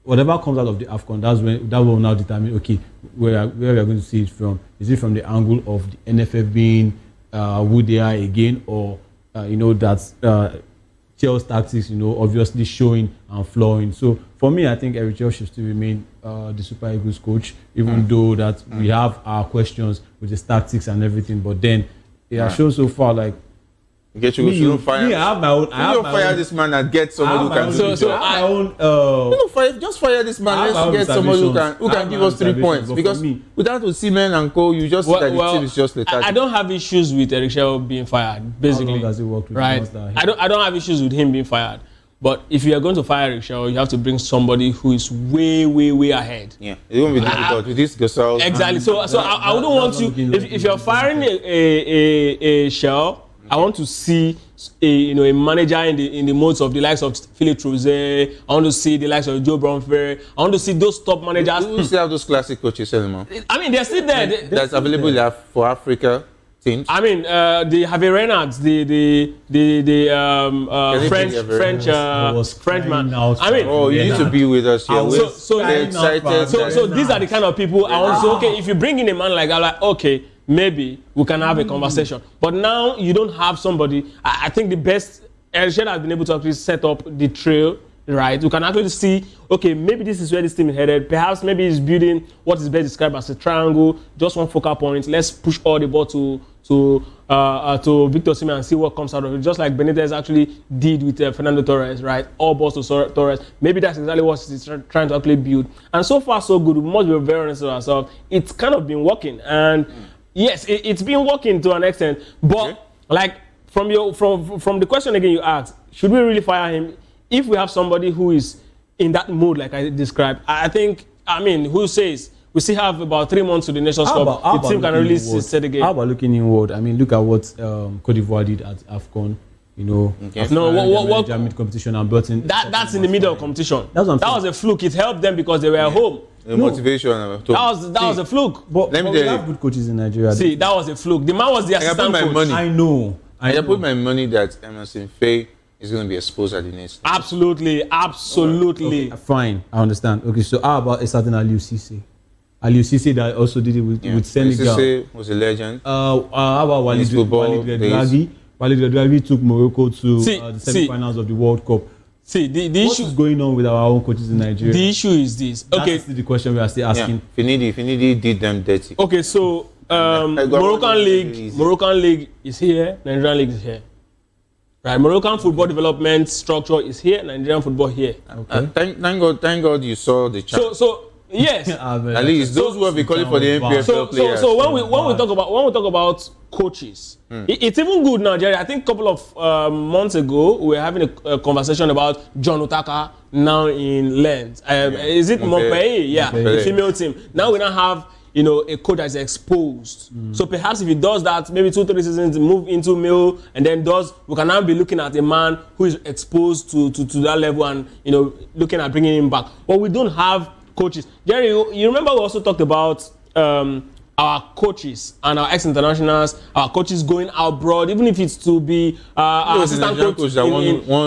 whatever comes out of the AFCON, that will now determine, okay, where we are going to see it from. Is it from the angle of the NFF being who they are again, or that Chell's tactics, obviously showing and flowing. So for me, I think Eric Chell should still remain the Super Eagles coach, even though that we have our questions with his tactics and everything. But then it has shown so far Get you I have my own. I fire this man and get somebody who can do it. Just fire this man. Let's get somebody who can give us 3 points. Because without Osimhen and Co, you just see that the team is just lethargic. I don't have issues with Eric Chell being fired. Basically, how long has he worked with right? I don't have issues with him being fired. But if you are going to fire Eric Chell, you have to bring somebody who is way, way, way ahead. Yeah, it won't be difficult with this Gasol. Exactly. So I wouldn't want you. If you're firing a Chell, I want to see a manager in the modes of the likes of Philippe Trouze. I want to see the likes of Joe Bromfair. I want to see those top managers. We still have those classic coaches anymore. I mean, they're still there. That's available for Africa teams. I mean, the Javier Reynolds, the Frenchman. I mean, you need to be with us here. We're excited. So these are the kind of people I want to say. Okay, if you bring in a man like that, like okay, maybe we can have a conversation. But now you don't have somebody. I think the best El Shad has been able to actually set up the trail, right? You can actually see, okay, maybe this is where this team is headed. Perhaps maybe he's building what is best described as a triangle, just one focal point. Let's push all the ball to Victor Osimhen and see what comes out of it. Just like Benitez actually did with Fernando Torres, right? All balls to Torres. Maybe that's exactly what he's trying to actually build. And so far, so good. We must be very honest with ourselves. It's kind of been working. And yes, it's been working to an extent. But like from the question again you asked, should we really fire him? If we have somebody who is in that mood, like I described, who says we still have about 3 months to the Nations Cup, the team can really set again. How about looking inward? I mean, look at what Cote d'Ivoire did at AFCON. What competition and brought in. That's in the middle of competition. That was a fluke. It helped them because they were at home. Motivation. That was a fluke. But we have good coaches in Nigeria. See, that was a fluke. The man was the assistant coach. I know. I put my money that Emerson Faye is going to be exposed at the next. Absolutely. Okay, fine, I understand. Okay, so how about a certain Aliou Cisse? Aliou Cisse that also did it with Senegal. Cisse was a legend. How about Walid Regragui? Walid Regragui took Morocco to the semi-finals of the World Cup. See, the What issue is going on with our own coaches in Nigeria? The issue is this. Okay, that's the question we are still asking. Finidi did them dirty. Okay, so Moroccan League is here, Nigerian League is here. Right, Moroccan football development structure is here, Nigerian football here. Okay. Thank God you saw the chat. So yes, at least those who have been calling for the NPFL players. So when we talk about coaches, it's even good now, Jerry. I think a couple of months ago we were having a conversation about John Utaka now in Lens. Is it Montpellier? Yeah, the female team. Now we now have a coach that's exposed. So perhaps if he does that, maybe 2-3 seasons, move into male, and then we can now be looking at a man who is exposed to that level and looking at bringing him back. But we don't have coaches. Jerry, you remember we also talked about our coaches and our ex-internationals, our coaches going abroad, even if it's to be our assistant coach.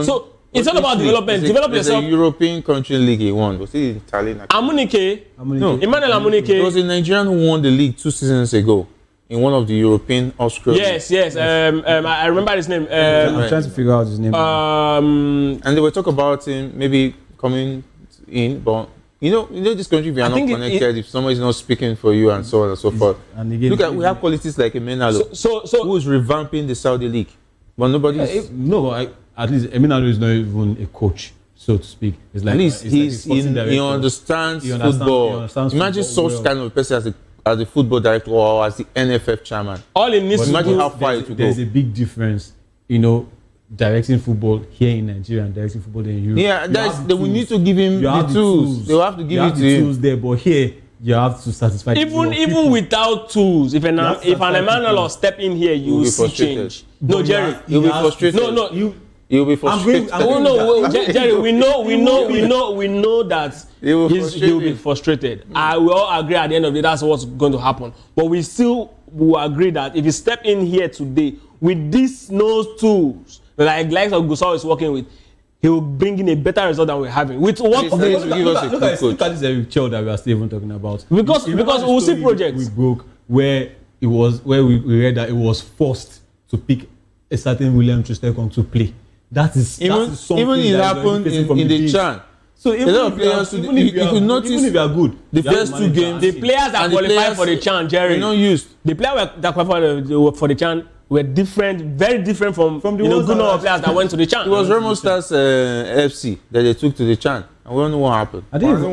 So it's all about development. Develop yourself. The European country league he won. Was he Italian? Amunike. No, Emmanuel Amunike. There was a Nigerian who won the league 2 seasons ago in one of the European Oscars. Yes. I remember his name. I'm trying to figure out his name. And they were talking about him maybe coming in, but this country, we are not connected. If somebody is not speaking for you and so on and so forth. And again, look at we have qualities like Emenalo, who is revamping the Saudi league, but nobody. At least Emenalo is not even a coach, so to speak. It's like at least he understands football. Imagine such kind of person as the football director or as the NFF chairman. All it needs to imagine how far it will go. There's a big difference, directing football here in Nigeria and directing football in Europe. Yeah, they will need to give him the tools. They will have to give it to him. Tools there, but here you have to satisfy. Even without tools, if an Emmanuel step in here, you will see change. No, Jerry, you'll be frustrated. You'll be frustrated. Jerry, we know that he'll be frustrated. I will all agree at the end of the day that's what's going to happen. But we still will agree that if you step in here today with these tools, like of Gusau is working with, he will bring in a better result than we're having. With what? Look at this Eric Child that we are still even talking about. Because we'll see projects. We broke where we read that it was forced to pick a certain William Trustekong to play. That is something even it happened in the CHAN. So even if you are good, the first 2 games, the players that qualified for the CHAN, Jerry, not used. The players that qualified for the CHAN were different, very different from the good number of players that went to the CHAN. It was Remo Stars FC that they took to the CHAN. I don't know what happened. I don't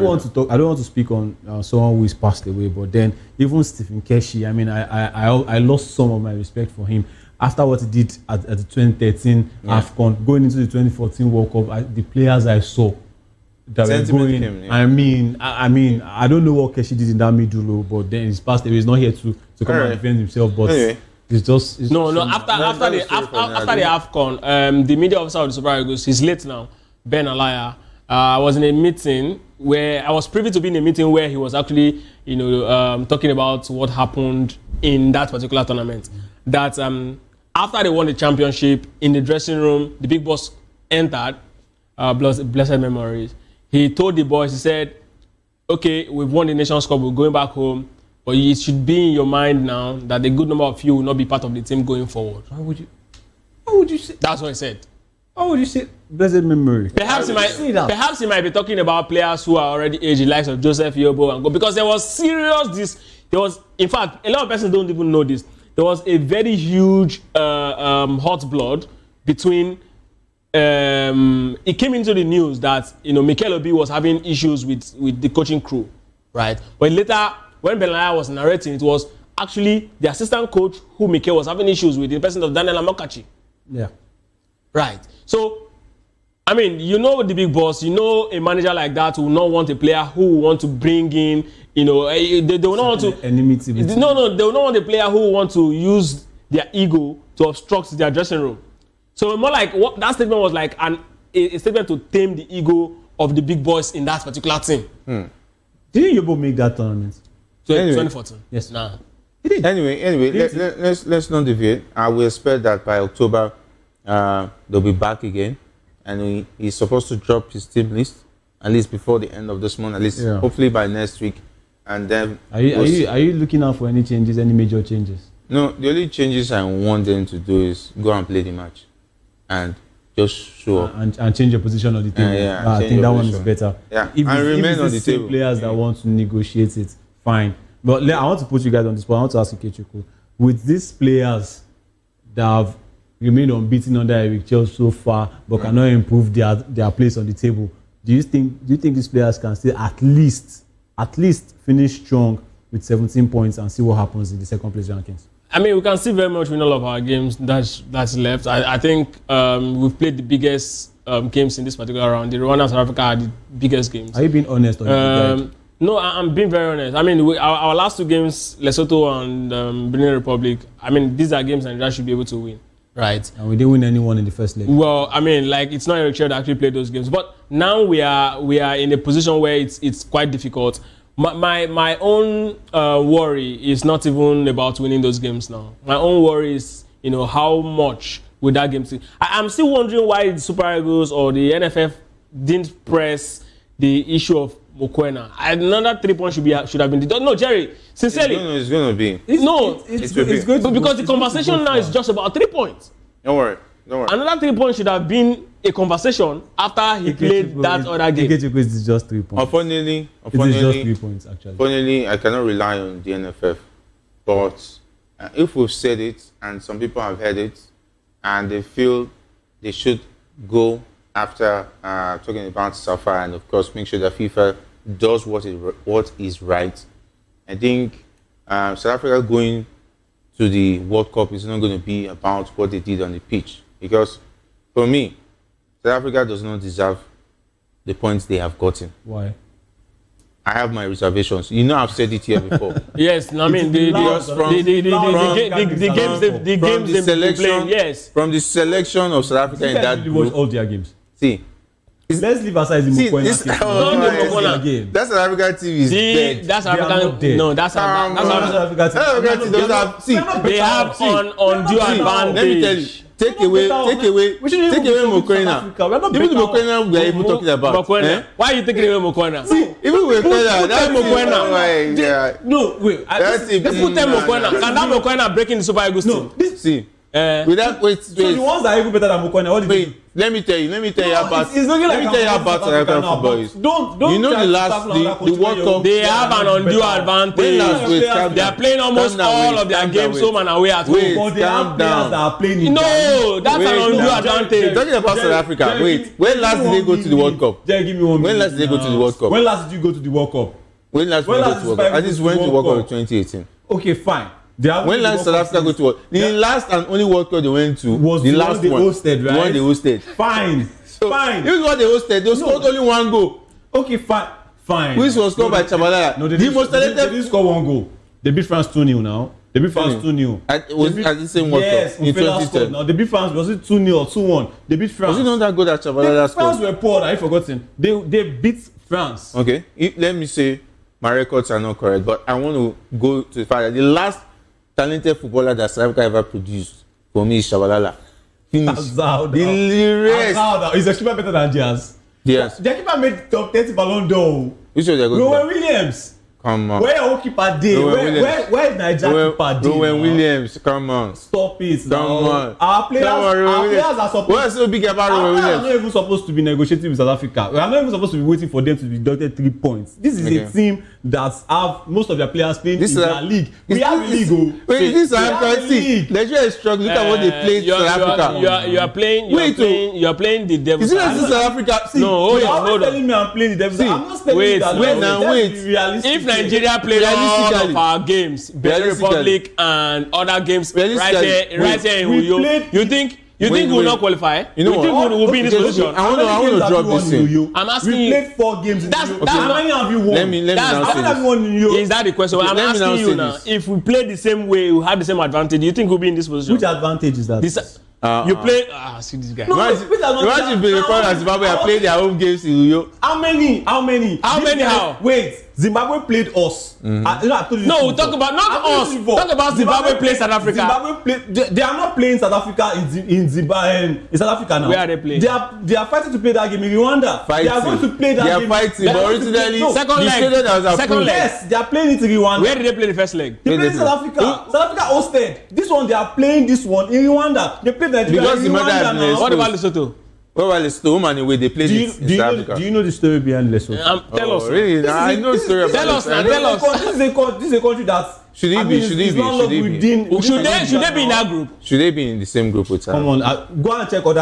want to talk. I don't want to speak on someone who is passed away. But then even Stephen Keshi, I mean, I lost some of my respect for him after what he did at the 2013 AFCON, going into the 2014 World Cup. The players I saw that were going. I mean, I don't know what Keshi did in that middle, but then he's passed away. He's not here to come and defend himself. But anyway. It's just after the AFCON, the media officer of the Super Eagles, he's late now, Ben Alaya. I was in a meeting where I was privy to be in a meeting where he was actually, talking about what happened in that particular tournament. That after they won the championship, in the dressing room, the big boss entered, blessed memories. He told the boys, he said, "Okay, we've won the Nations Cup, we're going back home, but it should be in your mind now that a good number of you will not be part of the team going forward." Why would you say? That's what he said. How would you say blessed memory? Perhaps he might be talking about players who are already aged, likes of Joseph Yobo and go, because there was in fact, a lot of persons don't even know this. There was a very huge hot blood between. It came into the news that Mikel Obi was having issues with the coaching crew, right? But later, when Belaya was narrating, it was actually the assistant coach who Mikel was having issues with, the person of Daniel Amokachi. Yeah. Right. So, I mean, the big boss, a manager like that will not want a player who will want to bring in, they will not want to... Enmity. No, they will not want a player who will want to use their ego to obstruct their dressing room. So, more like, that statement was like a statement to tame the ego of the big boys in that particular team. Didn't Yobo make that tournament? 2014. Yes. Nah. Anyway, let's not deviate. I will expect that by October, they'll be back again, and he's supposed to drop his team list at least before the end of this month, at least hopefully by next week, and then. Are you looking out for any changes, any major changes? No, the only changes I want them to do is go and play the match, and just show up and change your position on the table. I think that one is better. Yeah, If and remain it's on the the same table. players that want to negotiate it, fine. But I want to put you guys on this spot. I want to ask you, Kechuku, with these players that have remained unbeaten under Eric Chelsea so far, but cannot improve their place on the table, do you think these players can still at least finish strong with 17 points and see what happens in the second place rankings? I mean, we can see very much win all of our games that's left. I think we've played the biggest games in this particular round. The Rwanda and South Africa are the biggest games. Are you being honest or no, I'm being very honest. I mean, our last two games, Lesotho and Benin Republic, I mean, these are games Nigeria should be able to win. Right. And we didn't win anyone in the first leg. Well, I mean, like, it's not Eric Chelsea that actually played those games. But now we are in a position where it's quite difficult. My own worry is not even about winning those games now. My own worry is, how much will that game see. I'm still wondering why the Super Eagles or the NFF didn't press the issue of Mokoena. Another 3 points should have been done. No, Jerry, sincerely. It's going to be. It's good because the conversation now is just about 3 points. Don't worry. Another 3 points should have been a conversation after he played that other game. It's just 3 points. Unfortunately, it's just 3 points actually. Unfortunately, I cannot rely on the NFF. But if we've said it and some people have heard it and they feel they should go after talking about SAFA and of course make sure that FIFA does what is right, I think South Africa going to the World Cup is not going to be about what they did on the pitch. Because for me, South Africa does not deserve the points they have gotten. Why? I have my reservations. I've said it here before. Yes, I mean the games they played. Yes, from the selection of South Africa in that group. All their games. See, let's leave aside the Mokoena game. That's South Africa TV is dead. That's African. No, that's Africa TV. See, they have undue advantage. Let me tell you. Take away Mokoena. Even the Mokoena we are even talking about. Mokoena. Why are you taking away Mokoena? See, even Mokoena. That's Mokoena. No, wait. Let's put them Mokoena. Can that Mokoena break in the Super Eagles team? See. Wait. So the ones that are even better than Mokoena, what did you do? Let me tell you about South African football is. Don't the World Cup. They have an undue advantage. They are playing almost all of their games home and away at home. But they have players that are playing in No, that's an undue advantage. Talking about South Africa. Wait, when last did they go to the World Cup? Give me 1 minute. When last did they go to the World Cup? When last did you go to the World Cup? When last did they go to the World Cup? I just went to the World Cup in 2018. Okay, fine. When last South Africa go to World Cup? The last and only World Cup they went to was the last one. Hosted, right? The one they hosted. Fine. Fine. This is what they hosted. They scored only 1 goal. Okay, fine. Which was scored by Chabalala. No, they didn't score 1 goal. They beat France 2-0 now. They beat France 2-0. At the same World Cup in 2010. Now they beat France. Was it 2-0 or 2-1? They beat France. Was it not that good at Chabalala scored? France were poor. I've forgotten. They beat France. Okay. Let me say my records are not correct, but I want to go to the fact that the last talented footballer that South Africa ever produced for me is Shabalala. Finish. The rest. Is the keeper better than Diaz? Yes. The keeper made top 30 Ballon d'Or. Which one they go? Rowan Williams. Come on. Where your keeper day? Where is Nigeria keeper day? Rowan Williams. Come on. Stop it. Come on. Our players are supposed. What's so big about Rowan Williams? Our players are not even supposed to be negotiating with South Africa. We are not even supposed to be waiting for them to be deducted 3 points. This is a team that have most of their players playing in their league. We have a league. Wait, this South Africa see. Nigeria is struggling. Look at what they played South Africa. You are playing the devil. Is it not South Africa? No, hold on. Telling me I'm playing the devil. I'm not telling you that. Wait. If Nigeria played all of our games, Benin Republic and other games right here in Uyo, you think we will not qualify? You know think we will be in this position? I want to drop this thing. I'm asking you. We played 4 games in Uyo. How many have you won? Let me Is that the question? I'm asking you now. If we play the same way, we have the same advantage. Do you think we'll be in this position? Which advantage is that? You play. See this guy. Imagine being recorded as Zimbabwe and played their home games in Uyo. How many? How? Wait, Zimbabwe played us. I told you no, talk about not us. Talk about Zimbabwe play South Africa. They are not playing South Africa in Zimbabwe. In South Africa now. Where are they playing? They are fighting to play that game in Rwanda. They are going to play that game. They are fighting, but originally second leg. Yes, they are playing it in Rwanda. Where did they play the first leg? They played South Africa. South Africa hosted. This one they are playing this one in Rwanda. They played Nigeria in Rwanda now. What about Lesotho? Well, Lesotho, woman, anyway, they played it in South Africa. Do you know the story behind Lesotho? Tell us. Really? I know the story about Tell us now. Tell us. This is a country that Should they be in that group? Should they be in the same group with her? Come on, go and check other.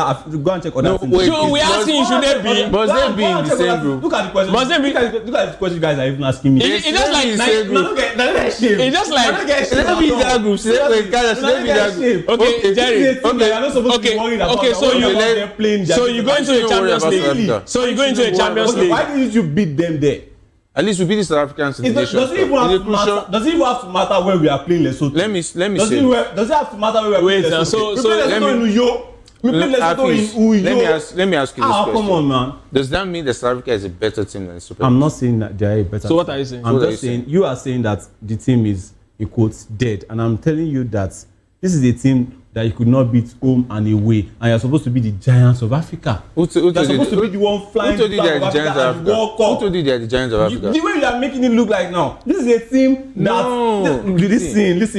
No, wait, so we asking, should they be? Must they be in the same group? Look at the question. Must they be? Look at the question you guys are even asking me. It's just like It's just like should they be in that group? Should they be in that group? Okay, Jerry. Okay, so you go into the Champions League. So you go into the Champions League. Why didn't you beat them there? At least we beat the South Africans in the nation. Does it even have to matter where we are playing Lesotho? Let me say. Does it have to matter where we are playing Lesotho? We played Lesotho in Uyo. Let me ask you this question. Come on, man. Does that mean that South Africa is a better team than the Super I'm not saying that they are a better So what are you saying? I'm just saying you are saying that the team is, in quotes, dead. And I'm telling you that this is a team that you could not beat home and away, and you're supposed to be the giants of Africa. You're supposed to be the one flying to Africa. Who told you they are the giants of Africa? The way you are making it look like now, this is a team that listen. Let's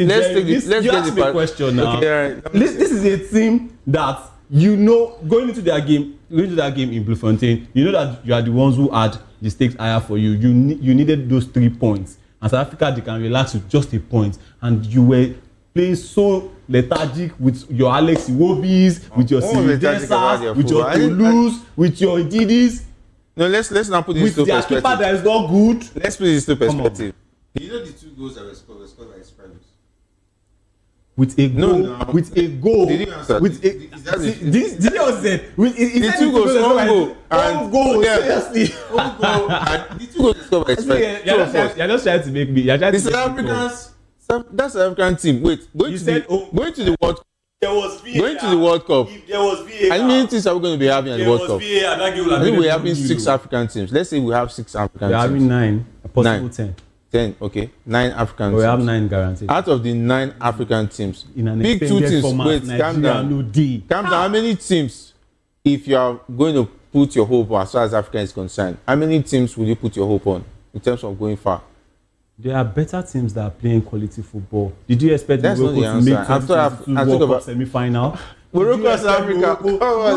get the question now. Okay, right. This is a team that going into that game in Bloemfontein, you know that you are the ones who had the stakes higher for you. You needed those 3 points, and South Africa they can relax with just a point, and you were playing so lethargic with your Alex Iwobis, with your Sirindesas, with your Toulouse, with your Didis. No, let's not put this into perspective. With their keeper that is not good. Let's put this into perspective. You know the 2 goals that were scored by Esperance? With a goal. Did you answer? Did you answer? The 2 goals, one goal. Seriously. The 2 goals scored by Esperance. You're just trying to make me. The South Africans. That's the African team. Wait, going to the World Cup. There was VAR. Going to the World Cup. If there was VAR. How many teams are we going to be having at the World Cup? I think we're having 6 African teams. Let's say we have 6 African teams. We're having 9. Possible 10. 10, okay. 9 African teams. We have 9 guaranteed. Out of the 9 African teams, in an big 2 teams. Format, Wait, calm down. Calm down. How many teams, if you are going to put your hope on as far as Africa is concerned, how many teams will you put your hope on in terms of going far? There are better teams that are playing quality football. Did you expect Morocco to make 2022 World Cup semi-final? Morocco, South Africa.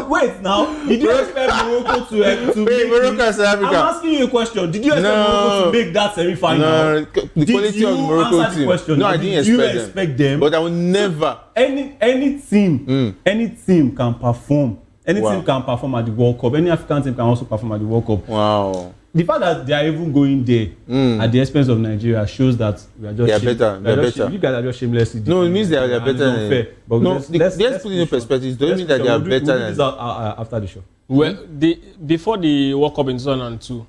Wait now. Did you expect Morocco to make Morocco, South Africa? I'm asking you a question. Did you expect Morocco to make that semi-final? No. The quality of the Morocco team. Question? No, I didn't expect them. But I will never. Any team can perform. Any team can perform at the World Cup. Any African team can also perform at the World Cup. Wow. The fact that they are even going there at the expense of Nigeria shows that we are just better. You guys are just shamelessly. No, it means they are better. But no, let's put it in perspective. Don't mean that they are better than. After the show. Well, before the World Cup in 2002,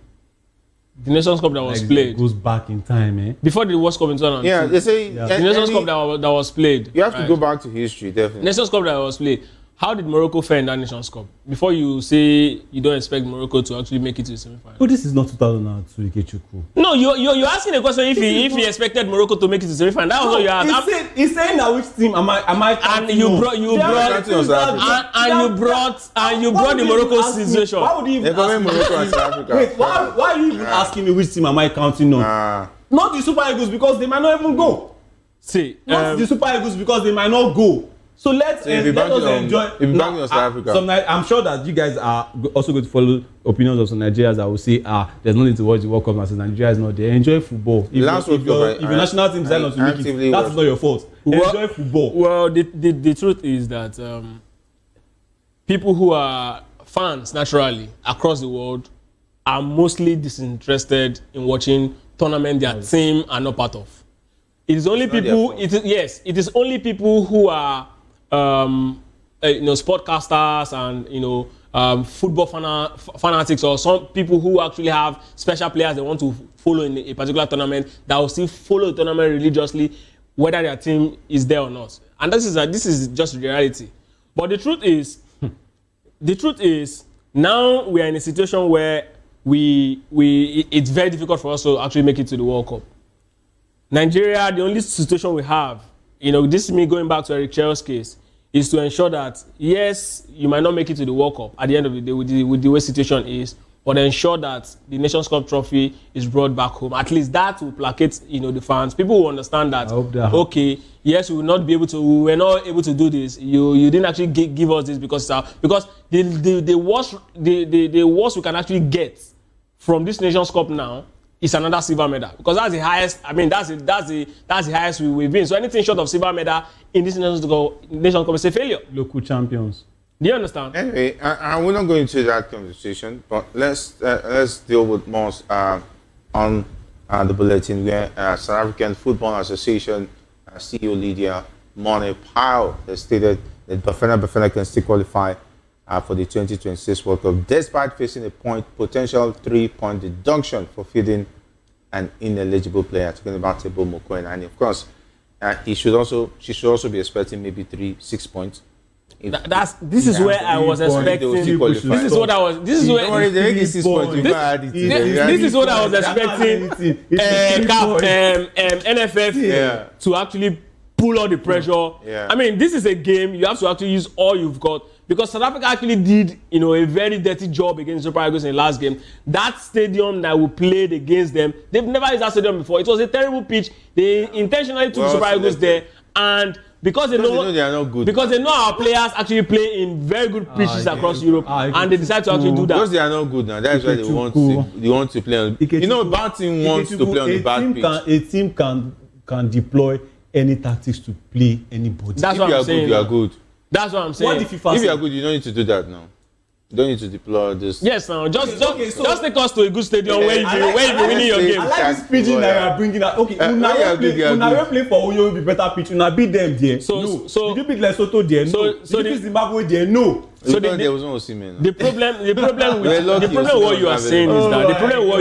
the Nations Cup that was played goes back in time, eh? Before the World Cup in 2002. Yeah, they say the Nations Cup that was played. You have to go back to history, definitely. Nations Cup that was played. How did Morocco fare in that Nations Cup? Before you say you don't expect Morocco to actually make it to the semi-final. But this is not 2002, Ikechukwu. No, you're asking a question if he expected Morocco to make it to the semi-final. That was what you asked. He's saying that which team am I and you brought the Morocco situation. Why would you even Wait, why are you even asking me which team am I counting on? Not the Super Eagles because they might not even go. Not the Super Eagles because they might not go. So let us enjoy. I'm sure that you guys are also going to follow opinions of some Nigerians that will say, there's no need to watch the World Cup as Nigeria is not there. Enjoy football. If your national team decides not to make it, that's not your fault. Enjoy football. Well, the truth is that people who are fans naturally across the world are mostly disinterested in watching tournament their team are not part of. It is only people. It is only people who are sportcasters and football fanatics, or some people who actually have special players they want to follow in a particular tournament that will still follow the tournament religiously, whether their team is there or not. And this is just reality. But the truth is, now we are in a situation where it's very difficult for us to actually make it to the World Cup. Nigeria, the only situation we have, this is me going back to Eric Cheryl's case, is to ensure that, yes, you might not make it to the World Cup at the end of the day with the way situation is, but ensure that the Nations Cup trophy is brought back home. At least that will placate, the fans. People will understand that. Okay, yes, we were not able to do this. You didn't actually give us this because the worst we can actually get from this Nations Cup now is another silver medal, because that's the highest. I mean, that's the highest we've been. So anything short of silver medal in this Nations Cup is a failure. Local champions. Do you understand? Anyway, I will not go into that conversation, but let's deal with more on the bulletin where South African Football Association CEO Lydia Mone Powell has stated that Bafana can still qualify for the 2026 World Cup despite facing a potential 3-point deduction for feeding an ineligible player. Talking about Tebo Mokoena, and of course, she should also be expecting maybe 6 points. This is where I was expecting. This is what I was. This is where. This is what I was expecting. NFF to actually pull all the pressure. Yeah. I mean, this is a game. You have to actually use all you've got, because South Africa actually did, a very dirty job against Super Eagles in the last game. That stadium that we played against them, they've never used that stadium before. It was a terrible pitch. They intentionally took Super Eagles there, and because they know they are not good. Because they know our players actually play in very good pitches across Europe, and they decide to actually do that. Because they are not good now. That's why they want to play on. Bad team wants to play on the bad pitch. A team can deploy any tactics to play anybody. That's what I'm saying. If you are good, that's what I'm saying. If you are good, you don't need to do that now. You don't need to deploy this. Yes, now just take us to a good stadium where you're winning your game. I like this pitching that you are bringing out. Okay, Una play for Oyo will be better pitch. Una beat them there. So did you beat Lesotho there? No. Did you beat Zimbabwe there? No. So there was no Osimhen. The problem with what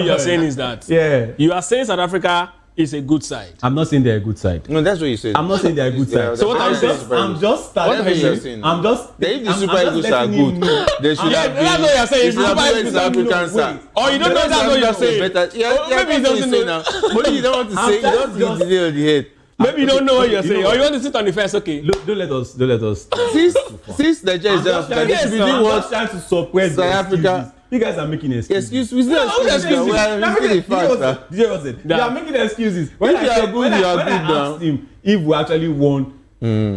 you are saying is that you are saying South Africa is a good side. I'm not saying they're a good side. No, that's what you said. I'm not saying they're a good side. So what are you saying? I'm just starting. If the Super Eagles are good, they should have been. That's what you're saying. Super Eagles are African side. Or you don't know that's what you're saying. Maybe he doesn't know now. But you don't want to say. You don't need to deal with the head. Maybe you don't know what you're saying, or you want to sit on the fence. Okay. Don't let us. Since Nigeria is Africa, they should be doing what trying to suppress South Africa. You guys are making excuses. We still excuses. We are making the facts. You are making excuses. If you are good, you are good now. If we actually won,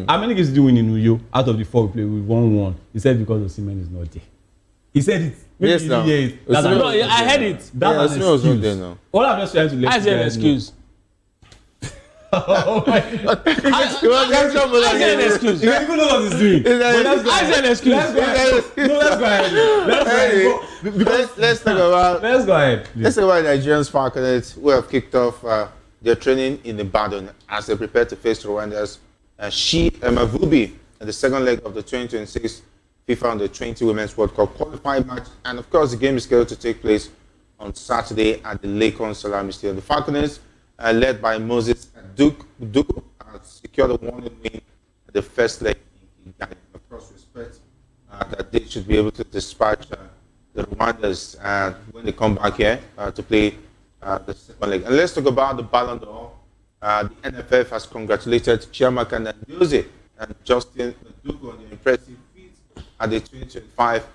how many games do we win in Uyo? Out of the 4 we played, we won 1. He said because Osimhen is not there. He said it. Yes, now. No, I heard it. That's an excuse. All I'm just trying to let you guys know. Excuse. Oh my God. I said an excuse. You don't know what he's doing. I said an excuse. Let's go ahead. Let's talk about. Let's go ahead. Let's talk about Nigerians Falconets who have kicked off their training in Ibadan as they prepare to face Rwanda's Mavubi in the second leg of the 2026 FIFA Under-20 Women's World Cup qualifying match. And of course, the game is scheduled to take place on Saturday at the Lakon Salami Stadium. The Falconets, led by Moses Duku, secured a 1-0 win at the first leg in Ghana. Of course, respect that they should be able to dispatch the Rwandans when they come back here to play the second leg. And let's talk about the Ballon d'Or. The NFF has congratulated Chiamaka Ndoze and Justin Duku on the impressive feat at the 2025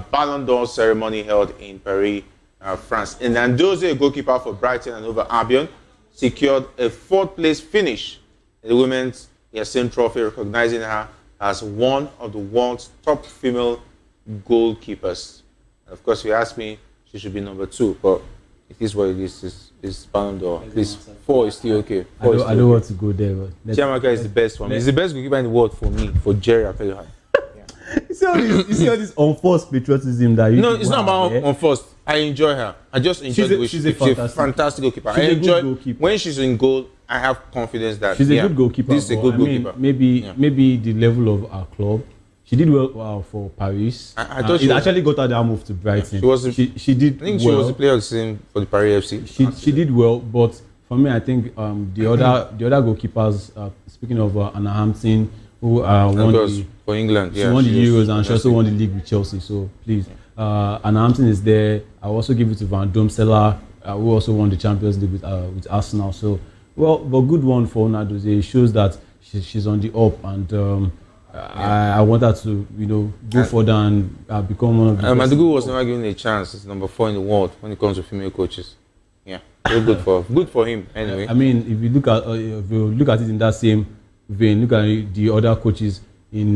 Ballon d'Or ceremony held in Paris, France. And Ndoze, a goalkeeper for Brighton and Hove Albion, secured a 4th place finish in the Women's Yasin Trophy, recognizing her as one of the world's top female goalkeepers. And of course, if you ask me, she should be number 2, but it is what it is. It's Ballon d'Or. At least 4 is still okay. I don't want to go there. Chiamaka is the best one. He's the best goalkeeper in the world for me, for Jerry. I'll tell you how. You see all this unforced patriotism that you. No, it's not about unforced. I enjoy her. I just enjoy the way she's a fantastic goalkeeper. I enjoy when she's in goal. I have confidence that she's a good goalkeeper. This is a good goalkeeper. Maybe the level of our club. She did well for Paris. I thought she actually got her that move to Brighton. She did. I think she was the player of the season for the Paris FC. She did well, but for me, I think the other goalkeepers. Speaking of Anna Hampton, who won for England, she won the Euros and she also won the league with Chelsea. So please, Anna Hampton is there. I also give it to Van Domsela, who also won the Champions League with Arsenal. So but good one for Ndoze. It shows that she's on the up, and I want her to, go further and become one of the best. Madugu was never given a chance. It's number 4 in the world when it comes to female coaches. Yeah, very good for him. Anyway, I mean, if you look at it in that same vein, look at the other coaches in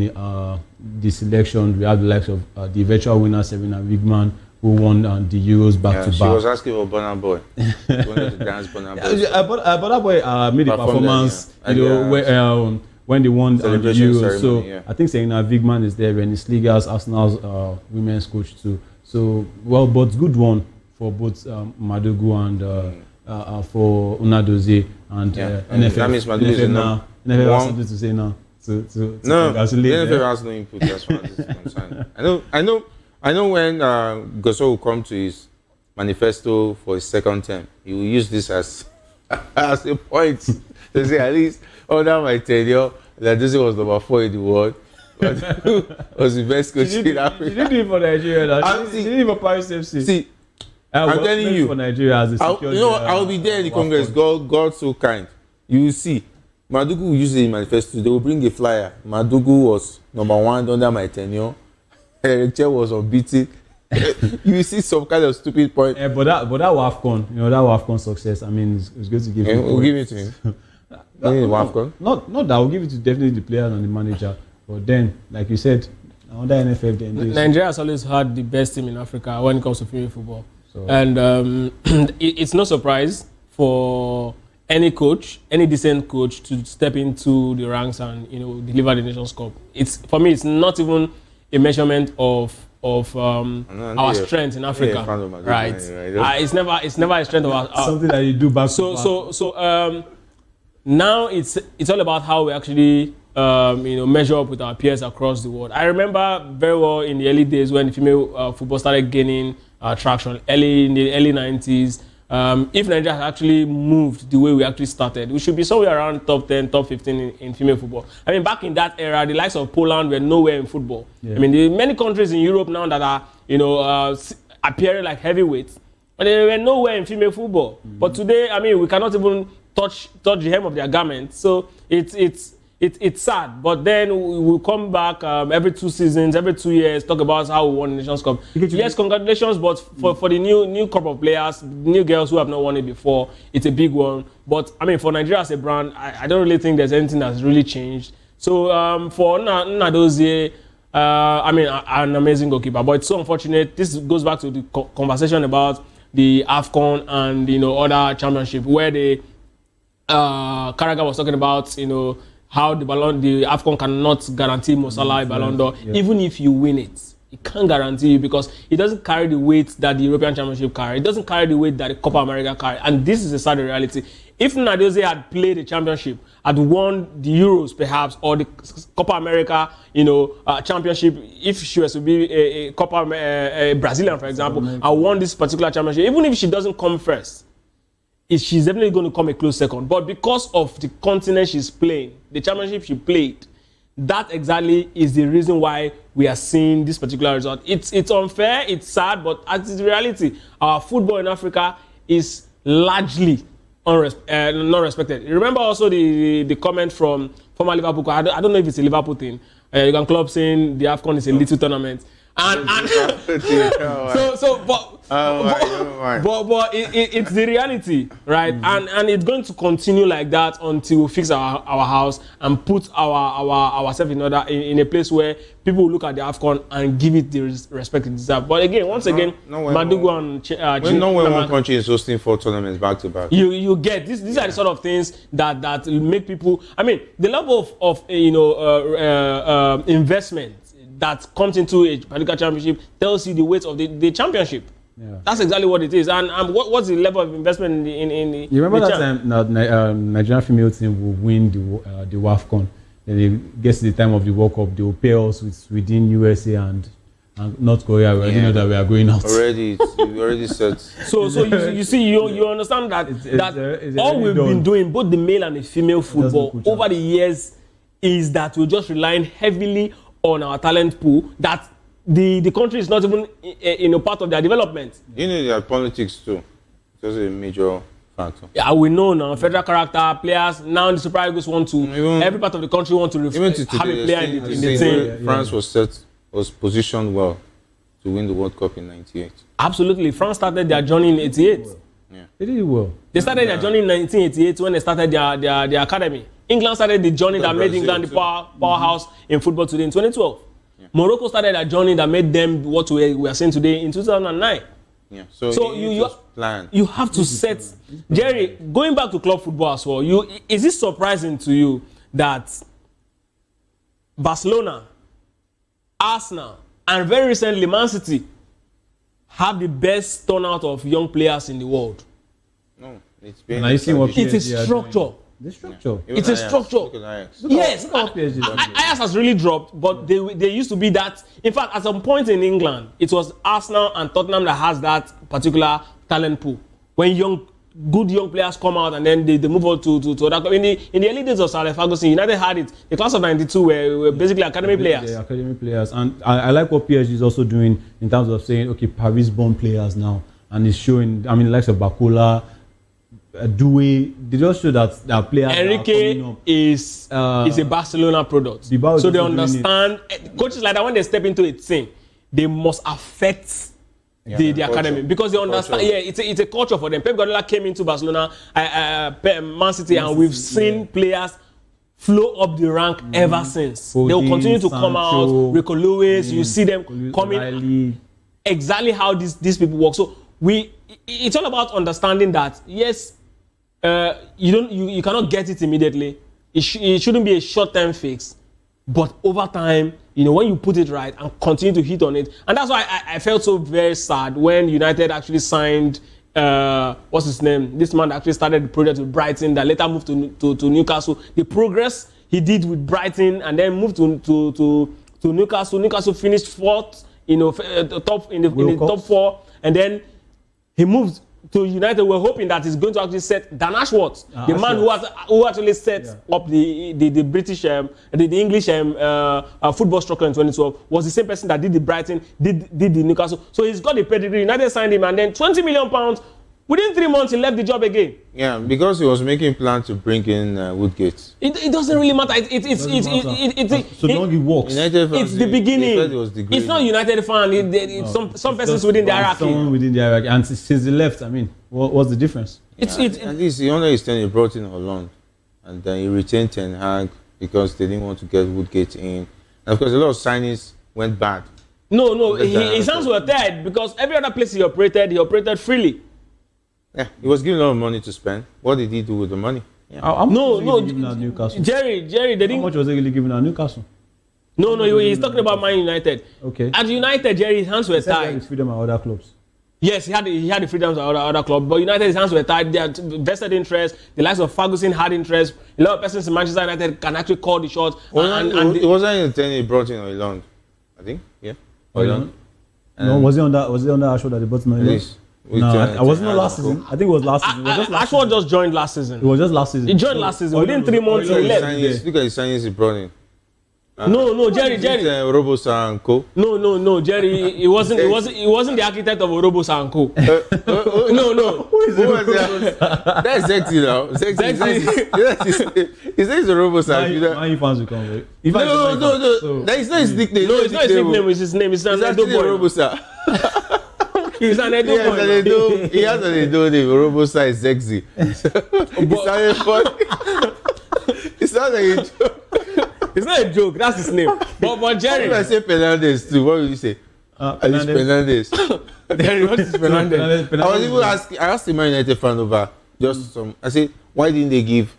the selection. We have the likes of the eventual winner Serena Wigman, who won the Euros back to back. She was asking for Burna Boy. She wanted to dance Burna Boy. Burna Boy made a performance, when they won the Euros. So I think Serena Wigman is there, Renée Sligers, Arsenal's women's coach too. So but good one for both Madugu and for Unadozie and NFF. That means Madugu is now. NFF has something to say now. No, the NFF has no input as far as this is concerned. I know when Goso will come to his manifesto for his second term, he will use this as a point to say at least under my tenure that this was number 4 in the world. But was the best coach in Africa. She didn't do it for Nigeria. She didn't even Paris FC. See, I'm telling you, for Nigeria as a secured, I'll be there in the Congress. God so kind. You will see. Madugu will use it in manifesto. They will bring a flyer. Madugu was number 1 under my tenure. Chair was unbeaten. You will see some kind of stupid point. But that WAFCON, that WAFCON success. I mean, it's going to give him. We'll give it to him. WAFCON. Not that. We'll give it to definitely the players and the manager. But then, like you said, under NFF, then Nigeria has always had the best team in Africa when it comes to female football. So. And it's no surprise for any coach, any decent coach, to step into the ranks and deliver the Nations Cup. For me, it's not even a measurement of our strength in Africa, right? It's never a strength of our something that you do back. So now it's all about how we actually measure up with our peers across the world. I remember very well in the early days when female football started gaining traction, in the early 90s. If Nigeria had actually moved the way we actually started, we should be somewhere around top 10, top 15 in female football. I mean, back in that era, the likes of Poland were nowhere in football. Yeah. I mean, there are many countries in Europe now that are, appearing like heavyweights, but they were nowhere in female football. Mm-hmm. But today, I mean, we cannot even touch the hem of their garment. So it's sad. But then we'll come back every 2 seasons, every 2 years, talk about how we won the Nations Cup. Yes, congratulations, but for the new crop of players, new girls who have not won it before, it's a big one. But I mean, for Nigeria as a brand, I don't really think there's anything that's really changed. So for Unadozie, I mean, an amazing goalkeeper. But it's so unfortunate. This goes back to the conversation about the AFCON and other championship where the Carragher was talking about how the AFCON cannot guarantee Mo Salah a Ballon d'Or. Yeah. Even if you win it, it can't guarantee you because it doesn't carry the weight that the European Championship carry. It doesn't carry the weight that the Copa America carry. And this is a sad reality. If Unadozie had played the championship, had won the Euros perhaps, or the Copa America, championship, if she was to be a Copa Brazilian, for example, and won this particular championship, even if she doesn't come first, she's definitely going to come a close second. But because of the continent she's playing, the championship she played, that exactly is the reason why we are seeing this particular result. It's unfair, it's sad, but as is reality, our football in Africa is largely not respected. Remember also the comment from former Liverpool. I don't know if it's a Liverpool thing. Jurgen Klopp saying the AFCON is a little tournament. And but it's the reality, right? Mm-hmm. And it's going to continue like that until we fix our house and put ourselves in order in a place where people will look at the AFCON and give it the respect it deserves. But again, Madugu and when one country is hosting 4 tournaments back to back, you get this. These are the sort of things that make people. I mean, the level of investment that comes into a particular championship tells you the weight of the championship. Yeah. That's exactly what it is. And what's the level of investment in the You remember that time Nigerian female team will win the WAFCON. Then it gets to the time of the World Cup, they will pair us within USA and North Korea. We already know that we are going out. We already said. So you see, you understand that all we've been doing, both the male and the female football, over the years, is that we're just relying heavily on our talent pool that the country is not even in a part of their development. Their politics too. It's also a major Yeah, we know now. Federal character players. Now the Super Eagles want to. Every part of the country want to have a player in the team. France was positioned well to win the World Cup in '98. Absolutely, France started their journey in '88. Yeah, they did well. They started their journey in 1988 when they started their academy. England started the journey that made England the powerhouse in football today in 2012. Yeah. Morocco started a journey that made them what we are seeing today in 2009. Yeah. So you have to set. Jerry, going back to club football as well, is it surprising to you that Barcelona, Arsenal, and very recently Man City have the best turnout of young players in the world? No, it's been. It is structure. The structure. It's a structure. Yes, Ajax has really dropped, but they used to be that. In fact, at some point in England, it was Arsenal and Tottenham that has that particular talent pool. When good young players come out and then they move on to other clubs. In the early days of Sir Alex Ferguson, United had it. The class of '92 were basically academy players. Yeah, academy players, and I like what PSG is also doing in terms of saying, okay, Paris-born players now, and it's showing. I mean, likes of Bakola. Dewey, they just show that players. Enrique is a Barcelona product, so they understand. Coaches like that, when they step into a team, they must affect the academy because they understand. Yeah, it's a culture for them. Pep Guardiola came into Barcelona, Man City, and we've seen players flow up the rank ever since. They will continue to come out. Rico Lewis, you see them coming. Exactly how these people work. So it's all about understanding that yes. You cannot get it immediately. It shouldn't be a short-term fix, but over time, when you put it right and continue to hit on it, and that's why I felt so very sad when United actually signed what's his name? This man that actually started the project with Brighton that later moved to Newcastle. The progress he did with Brighton and then moved to Newcastle. Newcastle finished fourth, top in the top four, and then he moved to United. We're hoping that he's going to actually set Dan Ashworth, the man who actually set up the British, the English football structure in 2012, was the same person that did the Brighton, did the Newcastle. So he's got the pedigree. United signed him, and then £20 million. Within 3 months, he left the job again. Yeah, because he was making plans to bring in Woodgate. It doesn't really matter. It's so long it works. It's the beginning. It's not United fan. Some persons within the hierarchy. Someone within the hierarchy. And since he left, I mean, what's the difference? At least the under his tenure, he brought in Holland, and then he retained Ten Hag because they didn't want to get Woodgate in. And of course, a lot of signings went bad. No, his hands were tied because every other place he operated freely. Yeah, he was given a lot of money to spend. What did he do with the money? Yeah. How much was he giving out Newcastle? Jerry, they didn't. How much was he really giving out Newcastle? No, he's talking about Man United. Okay. At United, Jerry, his hands were tied. He had freedom at other clubs. Yes, he had the freedoms at other clubs, but United, his hands were tied. They had vested interest. The likes of Ferguson had interest. A lot of persons in Manchester United can actually call the shots. It wasn't in the 10 he brought in Ireland, I think. Yeah. Ireland. No, was he on that Ashworth that they brought in Ireland? No, I wasn't last season. I think it was last season. Ashworth just joined last season. It was just last season. He joined last season. Within 3 months, he left. Look at the signings he brought in. No, Jerry. Robosa and Co. No, Jerry. He wasn't the architect of Robosa and Co. No. Who is that? That's Zexy now. Zexy. He says the Robosa. My fans will come. No. That is not his nickname. No, it's not his nickname. It's his name. It's an Edo boy. Robosa. He's an Edo boy. He has an Edo name. Robosa is sexy. It sounded funny. It sounds like a joke. It's not a joke. That's his name. But Jerry. If I say Fernandez too, what will you say? Fernandez. Jerry, what is Fernandez? I was even asking. I asked the Man United fan over just some. I said, why didn't they give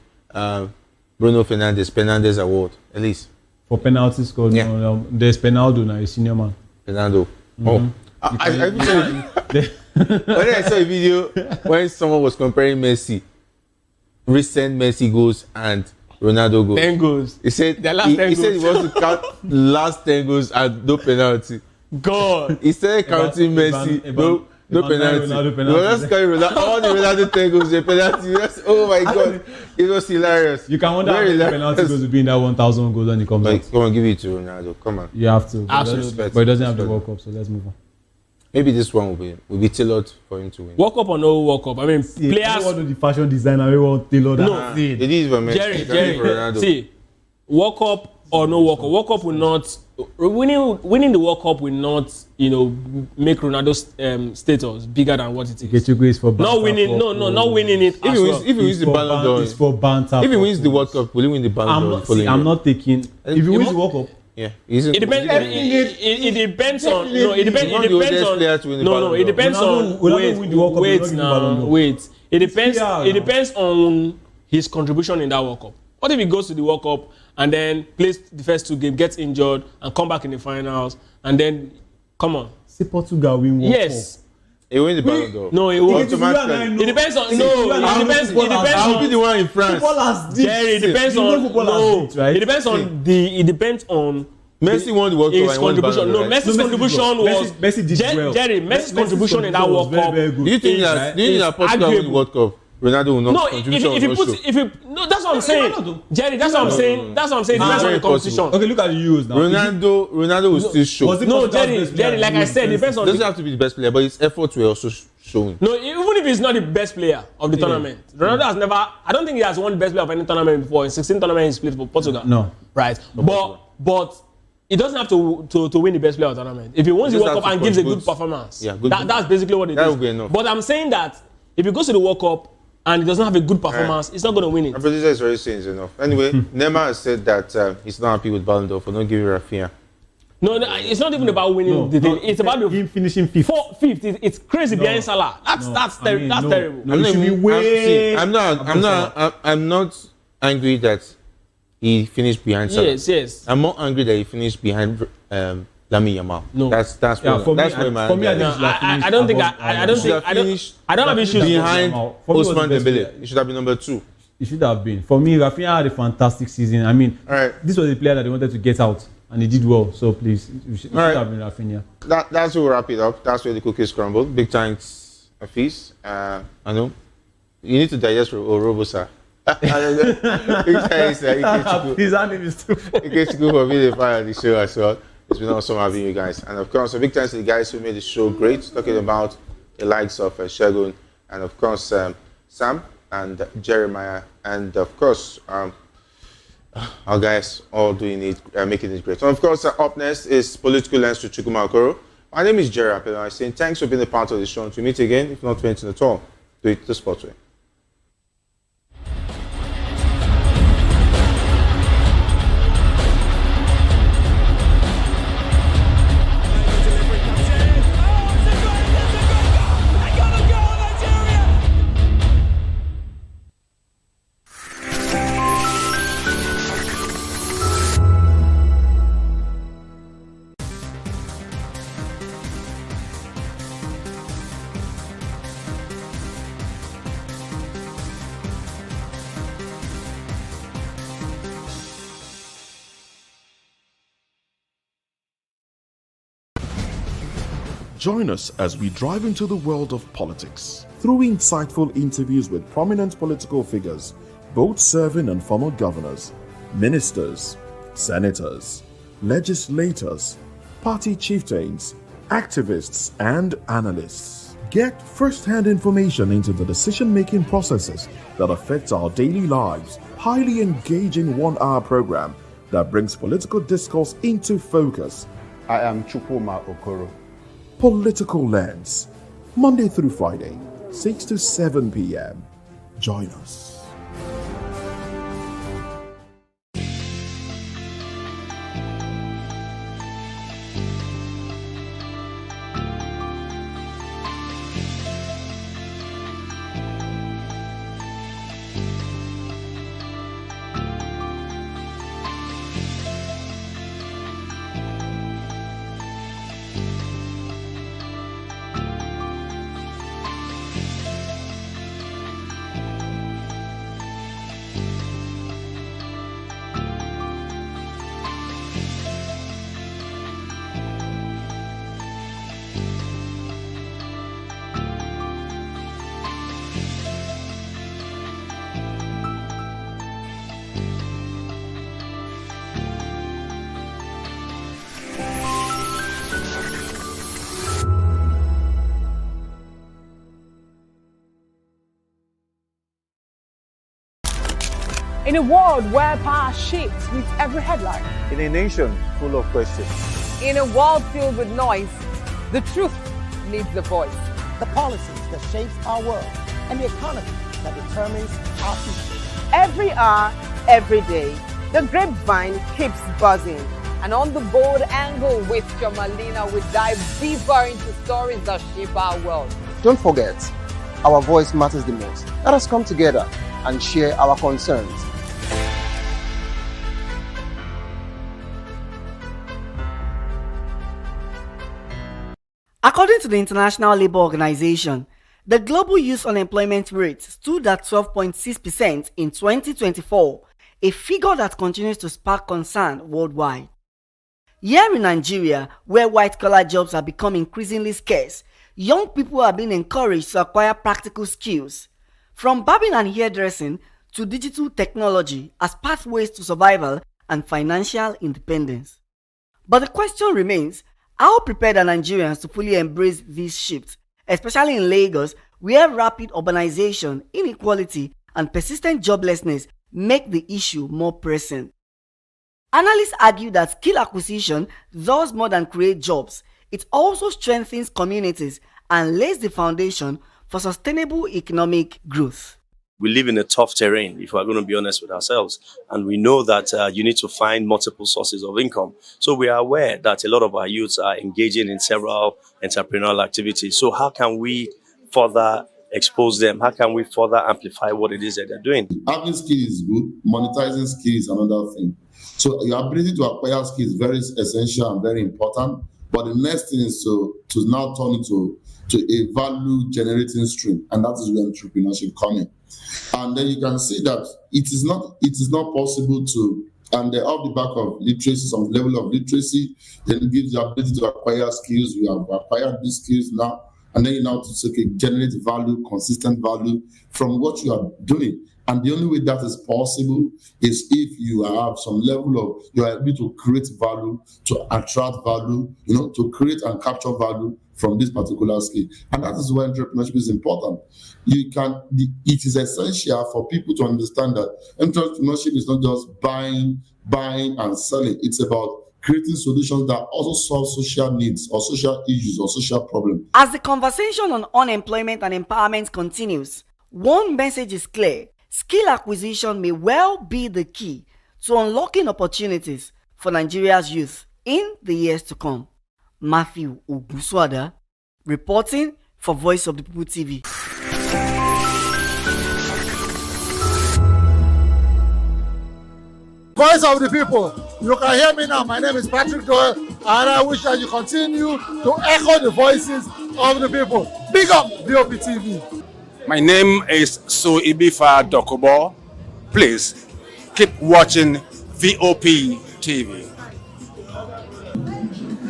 Bruno Fernandez award at least for penalty scored? Yeah. No, there's Penaldo now, a senior man. Penaldo. Oh. I saw a video when someone was comparing recent Messi goals and Ronaldo goals. 10 goals. He said he wants to count last 10 goals and no penalty. God. He started counting Messi, no penalty. Well, that's Ronaldo. All the Ronaldo 10 goals, the penalty. Oh my God. It was hilarious. You can wonder how many penalty goals will be in that 1,000 goals when he comes out. Come on, give it to Ronaldo. Come on. You have to. Absolutely. But he doesn't have the World Cup, so let's move on. Maybe this one will be tailored for him to win. World Cup or no World Cup? I mean, players. I want to the fashion designer. We want tailor that. No, it is for me. Jerry, see, World Cup or no World Cup. World Cup will not winning the World Cup will not, make Ronaldo's status bigger than what it is. Is for not winning, not winning it. If he wins the Ballon d'Or, it's for banter. If he wins the World Cup, will he win the Ballon d'Or? I'm not taking. If he wins the World Cup. Yeah, it depends. It depends on no. It depends. It depends on no. It depends on wait. It depends. It depends on his contribution in that World Cup. What if he goes to the World Cup and then plays the first 2 games, gets injured, and come back in the finals, and then come on? Say Portugal win World Cup. He win the Ballon d'Or. No, he won't. It depends on. No, it depends. It depends on. I'll be the one in France. Jerry, it depends on. No, it depends on the. It depends on. Messi won the World Cup. His contribution. No, Messi's contribution was. Messi did well. Jerry, Messi's contribution in that World Cup. Do you think that Portugal win the World Cup? Ronaldo will not. No, that's what I'm saying. Jerry, that's what I'm saying. That's what I'm saying. Depends on the competition. Okay, look at the Euros now. Ronaldo will still show. No, Jerry, like I said, depends on. Doesn't have to be the best player, but his efforts were also showing. No, even if he's not the best player of the tournament, Ronaldo has never. I don't think he has won the best player of any tournament before. In 16 tournaments, he's played for Portugal. No, right, but. He doesn't have to win the best player of the tournament. If he wins the World Cup and gives a good performance, that's basically what it is. That will be enough. But I'm saying that if he goes to the World Cup and he doesn't have a good performance, he's not going to win it. My producer is very saying it's enough. Anyway, Neymar has said that he's not happy with Ballon d'Or for not giving Rafinha. No, it's not even about winning the thing. It's about him finishing fifth. It's crazy behind Salah. That's terrible. I'm not angry that he finished behind Salah. Yes. I'm more angry that he finished behind Lamine Yamal. No, that's for me. I don't think I don't have issues behind Ousmane Dembele. He should have been number 2. It should have been. For me, Rafinha had a fantastic season. I mean, this was a player that they wanted to get out, and he did well. So please, it should have been Rafinha. That's where we wrap it up. That's where the cookies crumbled. Big thanks, Afis. I know you need to digest Robosa. His name is too funny. It gets to go for being a part of the show as well. It's been awesome having you guys. And of course, a big thanks to the guys who made the show great, talking about the likes of Shegun and of course Sam and Jeremiah. And of course, our guys all doing it, making it great. And of course, up next is Political Lens with Chukuma Okoro. My name is Jerry Apelo. I'm saying thanks for being a part of the show. To meet again, if not to anything at all, do it the sport way. Join us as we drive into the world of politics through insightful interviews with prominent political figures, both serving and former governors, ministers, senators, legislators, party chieftains, activists, and analysts. Get first-hand information into the decision-making processes that affect our daily lives. Highly engaging 1-hour program that brings political discourse into focus. I am Chukuma Okoro. Political Lens, Monday through Friday, 6 to 7 p.m. Join us. In a world where power shifts with every headline. In a nation full of questions. In a world filled with noise, the truth needs a voice. The policies that shape our world and the economy that determines our future. Every hour, every day, the grapevine keeps buzzing. And on the bold angle with Jomalina, we dive deeper into stories that shape our world. Don't forget, our voice matters the most. Let us come together and share our concerns. According to the International Labour Organization, the global youth unemployment rate stood at 12.6% in 2024, a figure that continues to spark concern worldwide. Here in Nigeria, where white-collar jobs have become increasingly scarce, young people are being encouraged to acquire practical skills, from barbing and hairdressing to digital technology as pathways to survival and financial independence. But the question remains, how prepared are Nigerians to fully embrace these shifts, especially in Lagos, where rapid urbanization, inequality, and persistent joblessness make the issue more pressing? Analysts argue that skill acquisition does more than create jobs. It also strengthens communities and lays the foundation for sustainable economic growth. We live in a tough terrain, if we're going to be honest with ourselves. And we know that you need to find multiple sources of income. So we are aware that a lot of our youths are engaging in several entrepreneurial activities. So how can we further expose them? How can we further amplify what it is that they're doing? Having skills is good. Monetizing skills is another thing. So your ability to acquire skills is very essential and very important. But the next thing is to now turn it to a value generating stream. And that is where entrepreneurship comes in. And then you can see that it is not possible to, and off the back of literacy, some level of literacy, then it gives the ability to acquire skills. You have acquired these skills now, and then you now to generate value, consistent value from what you are doing. And the only way that is possible is if you have some level of, you are able to create value, to attract value, to create and capture value from this particular skill. And that is why entrepreneurship is important. It is essential for people to understand that entrepreneurship is not just buying and selling. It's about creating solutions that also solve social needs or social issues or social problems. As the conversation on unemployment and empowerment continues, one message is clear. Skill acquisition may well be the key to unlocking opportunities for Nigeria's youth in the years to come. Matthew Oguswada, reporting for Voice of the People TV. Voice of the People, you can hear me now. My name is Patrick Doyle, and I wish that you continue to echo the voices of the people. Big up VOP TV. My name is Sowore Dokobo. Please keep watching VOP TV.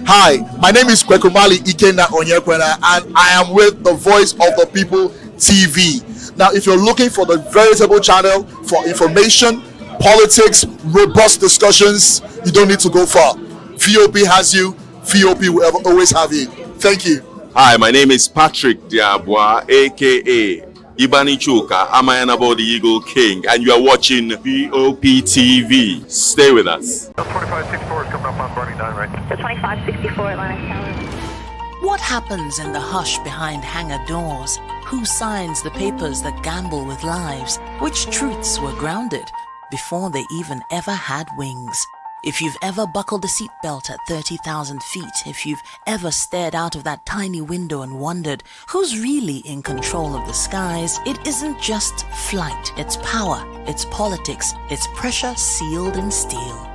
Hi, my name is Kwekumali Ikenna Onyekwena, and I am with the Voice of the People TV. Now, if you're looking for the veritable channel for information, politics, robust discussions, you don't need to go far. VOP has you. VOP will always have you. Thank you. Hi, my name is Patrick Diabwa, aka Ibani Chuka, Amayanabo the Eagle King, and you are watching VOP TV. Stay with us. 2564 is coming up on Bernie 9 right. 2564 Atlantic Tower. What happens in the hush behind hangar doors? Who signs the papers that gamble with lives? Which truths were grounded before they even ever had wings? If you've ever buckled a seatbelt at 30,000 feet, if you've ever stared out of that tiny window and wondered who's really in control of the skies, it isn't just flight, it's power, it's politics, it's pressure sealed in steel.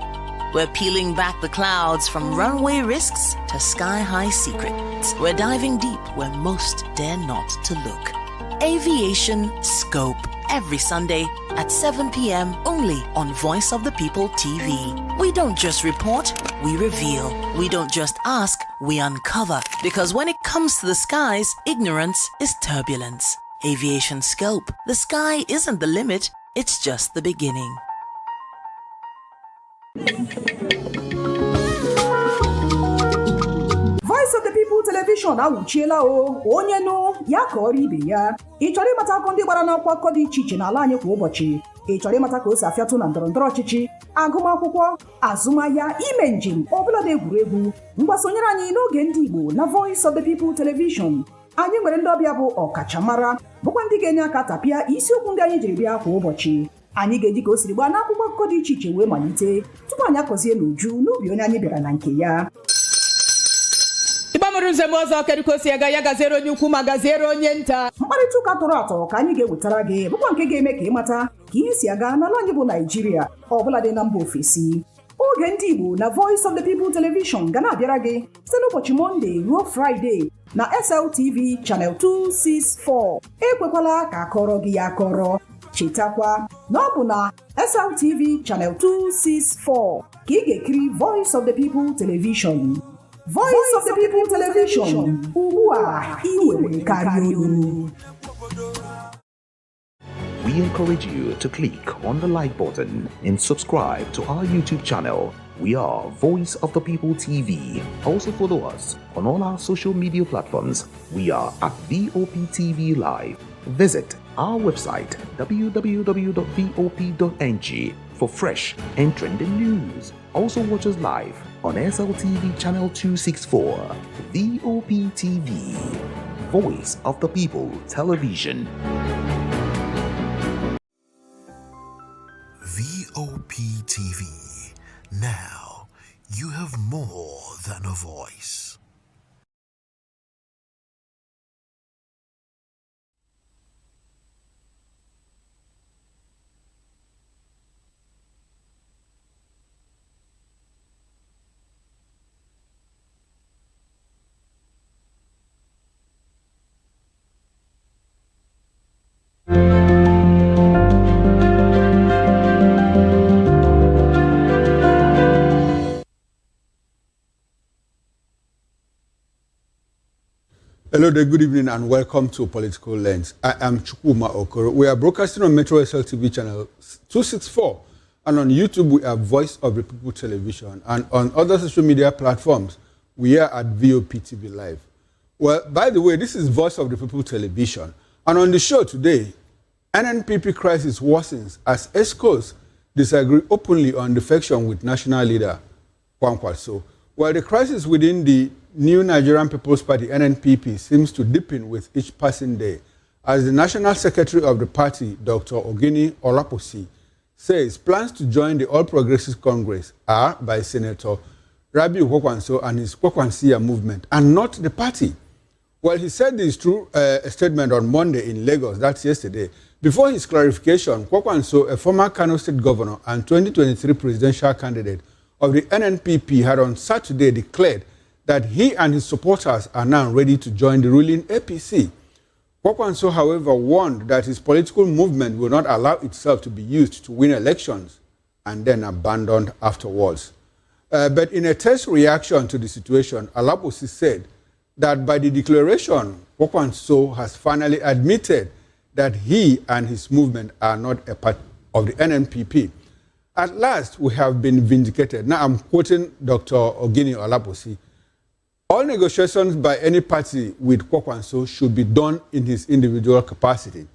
We're peeling back the clouds from runway risks to sky-high secrets. We're diving deep where most dare not to look. Aviation Scope, every Sunday at 7 p.m. only on Voice of the People TV. We don't just report, we reveal. We don't just ask, we uncover. Because when it comes to the skies, ignorance is turbulence. Aviation Scope, the sky isn't the limit, it's just the beginning. Voice of the People Television awuchiela o onye nụ ya ka ọrụ ibe ya. Ị chọrọ ịmata akụkọ ndị gbara n'akwụkwọ dị iche iche n'ala anyị kwa ụbọchị? ị chọrọ ịmata ka o si afịatụ na ndọrọndọrọ ọchịchị agụmakwụkwọ azụmahịa ime njem ọbụladị egwuregwu mgbasonyere anyị n'oge ndị Igbo na Voice of the People Television. Anyị nwere ndị ọbịa bụ ọkachamara bụkwa ndị ga-enye aka tapịa isiokwu ndị anyị jiri bịa kwa ụbọchị. Anyị ga-eji ka o siri gbaa n'akwụkwọ akụkọ dị iche iche wee malite tupu anyị akọzie n'uju n'ubi onye anyị bịara na nke ya. Ịgbamụrụ nzem ọzọ kedụkosi ya gaziere onye ukwu ma gaziere onye nta. Mkparịta ụka tọrọ atọ ka anyị ga-ewetara gị bụkwa nke ga-eme ka ịmata ka ihe si aga n'ala anyị bụ Naịjirịa ọbụladị na mba ofesi. Oge ndị Igbo na Voice of the People Television ga na-abịara gị site n'ụbọchị Mọnde ruo Fraịde na SLTV Channel 264. Ekwekwala ka akọrọ gị ya akọrọ. Chetakwa na ọ bụ na SLTV Channel 264 ka ị ga-ekiri Voice of the People Television. Voice of the People Television. Ugbu a ị nwere karịa olu. We encourage you to click on the like button and subscribe to our YouTube channel. We are Voice of the People TV. Also follow us on all our social media platforms. We are at VOP TV Live. Visit our website www.vop.ng for fresh and trending news. Also watch us live on SLTV Channel 264, VOP TV, Voice of the People Television. VOP TV. Now you have more than a voice. Hello there, good evening and welcome to Political Lens. I am Chukwuma Okoro. We are broadcasting on Metro SLTV channel 264 and on YouTube we are Voice of the People Television, and on other social media platforms we are at VOP TV Live. Well, by the way, this is Voice of the People Television, and on the show today, NNPP crisis worsens as ESCOs disagree openly on defection with national leader Kwankwaso. While the crisis within the New Nigerian People's Party, NNPP, seems to deepen with each passing day, as the National Secretary of the party, Dr. Ogini Olaposi, says plans to join the All Progressives Congress are by Senator Rabiu Kwakwanso and his Kwakwansia movement, and not the party. Well, he said this through a statement on Monday in Lagos, that's yesterday. Before his clarification, Kwakwanso, a former Kano State governor and 2023 presidential candidate of the NNPP, had on Saturday declared that he and his supporters are now ready to join the ruling APC. Kwakwanso, however, warned that his political movement will not allow itself to be used to win elections and then abandoned afterwards. But in a test reaction to the situation, Alaposi said that by the declaration, Kwakwanso has finally admitted that he and his movement are not a part of the NNPP. At last, we have been vindicated. Now I'm quoting Dr. Ogini Olaposi. All negotiations by any party with Kwakwanso should be done in his individual capacity.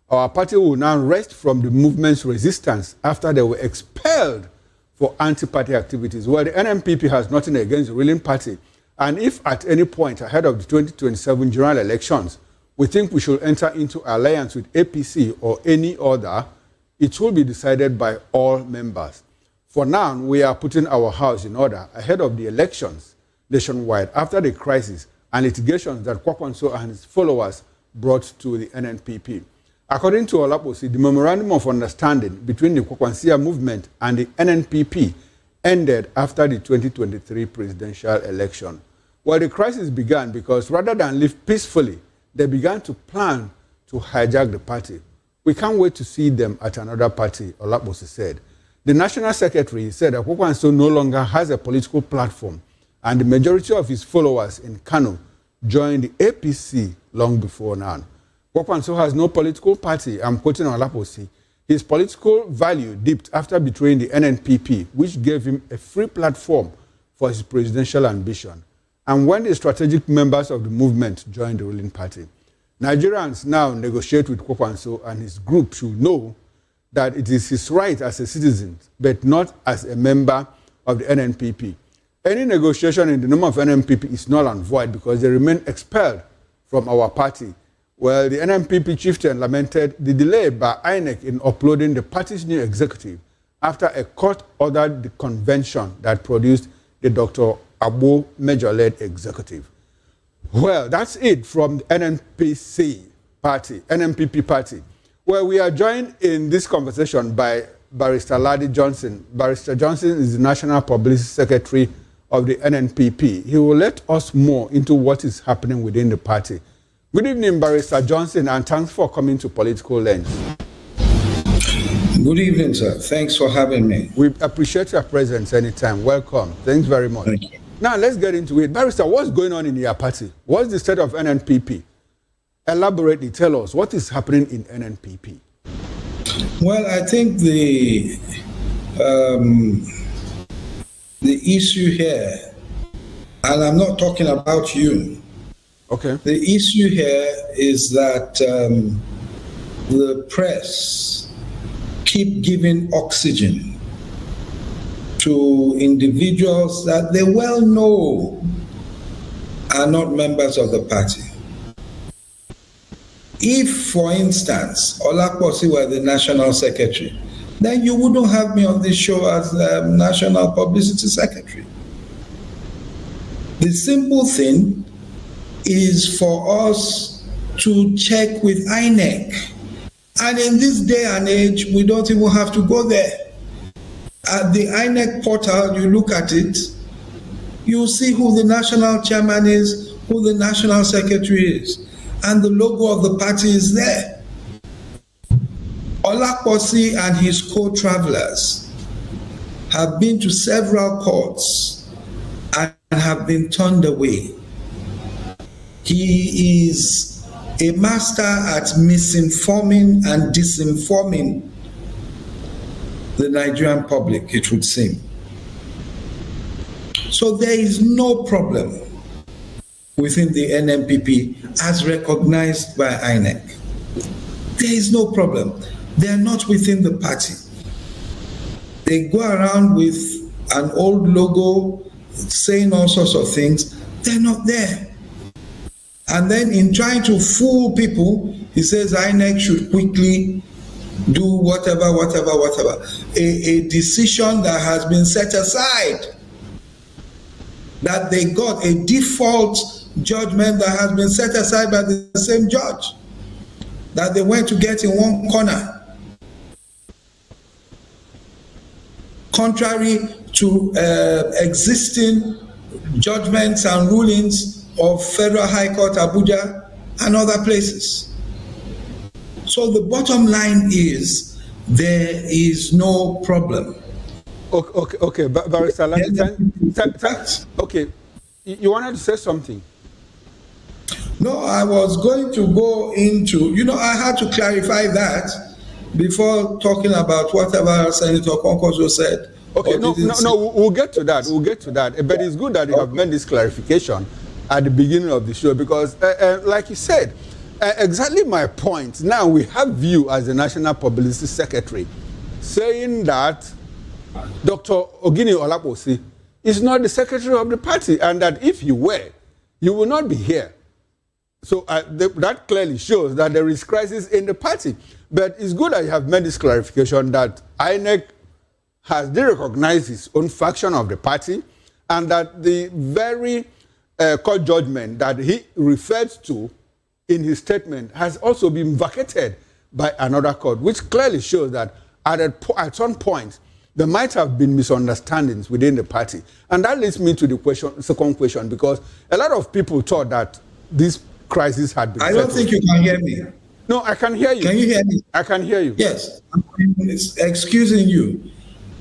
Our party will now rest from the movement's resistance after they were expelled for anti-party activities. Well, the NNPP has nothing against the ruling party, and if at any point ahead of the 2027 general elections, we think we should enter into alliance with APC or any other, it will be decided by all members. For now, we are putting our house in order ahead of the elections nationwide after the crisis and litigations that Kwakwanso and his followers brought to the NNPP. According to Olaposi, the memorandum of understanding between the Kwakwansia movement and the NNPP ended after the 2023 presidential election. Well, the crisis began because rather than live peacefully, they began to plan to hijack the party. We can't wait to see them at another party, Olaposi said. The National Secretary said that Kwakwanso no longer has a political platform, and the majority of his followers in Kano joined the APC long before now. Kwakwanso has no political party. I'm quoting Olaposi. His political value dipped after betraying the NNPP, which gave him a free platform for his presidential ambition, and when the strategic members of the movement joined the ruling party. Nigerians now negotiate with Kwakwanso, and his group should know that it is his right as a citizen, but not as a member of the NNPP. Any negotiation in the name of NNPP is null and void because they remain expelled from our party. Well, the NNPP chieftain lamented the delay by INEC in uploading the party's new executive after a court ordered the convention that produced the Dr. Abo Major-led executive. Well, that's it from the NNPP party. Well, we are joined in this conversation by Barrister Ladi Johnson. Barrister Johnson is the National Publicity Secretary of the NNPP. He will let us more into what is happening within the party. Good evening, Barrister Johnson, and thanks for coming to Political Lens. Good evening, sir. Thanks for having me. We appreciate your presence anytime. Welcome. Thanks very much. Thank you. Now, let's get into it. Barrister, what's going on in your party? What's the state of NNPP? Elaborately tell us what is happening in NNPP. Well, I think the issue here, and I'm not talking about you. Okay. The issue here is that the press keep giving oxygen to individuals that they well know are not members of the party. If, for instance, Olakposi were the national secretary, then you wouldn't have me on this show as the national publicity secretary. The simple thing is for us to check with INEC. And in this day and age, we don't even have to go there. At the INEC portal, you look at it, you see who the national chairman is, who the national secretary is, and the logo of the party is there. Olakposi and his co-travelers have been to several courts and have been turned away. He is a master at misinforming and disinforming the Nigerian public, it would seem. So there is no problem within the NNPP as recognized by INEC. There is no problem. They are not within the party. They go around with an old logo saying all sorts of things. They're not there. And then in trying to fool people, he says INEC should quickly do whatever. A decision that has been set aside, that they got a default judgment that has been set aside by the same judge, that they went to get in one corner. Contrary to existing judgments and rulings of Federal High Court Abuja and other places. So the bottom line is there is no problem. Okay, Barrister thanks. Okay, you wanted to say something? No, I was going to go into, I had to clarify that before talking about whatever Senator Konkoso said. Okay, no, we'll get to that. But it's good that you have made this clarification at the beginning of the show because, like you said, exactly my point. Now we have you as the National Publicity Secretary saying that Dr. Ogini Olakposi is not the secretary of the party and that if you were, you will not be here. So that clearly shows that there is crisis in the party. But it's good that you have made this clarification that INEC has derecognized its own faction of the party and that the very court judgment that he referred to in his statement has also been vacated by another court, which clearly shows that at some point there might have been misunderstandings within the party. And that leads me to the second question, because a lot of people thought that this crisis had been settled. I don't think you can hear me. No, I can hear you. Can you hear me? I can hear you. Yes. I'm excusing you.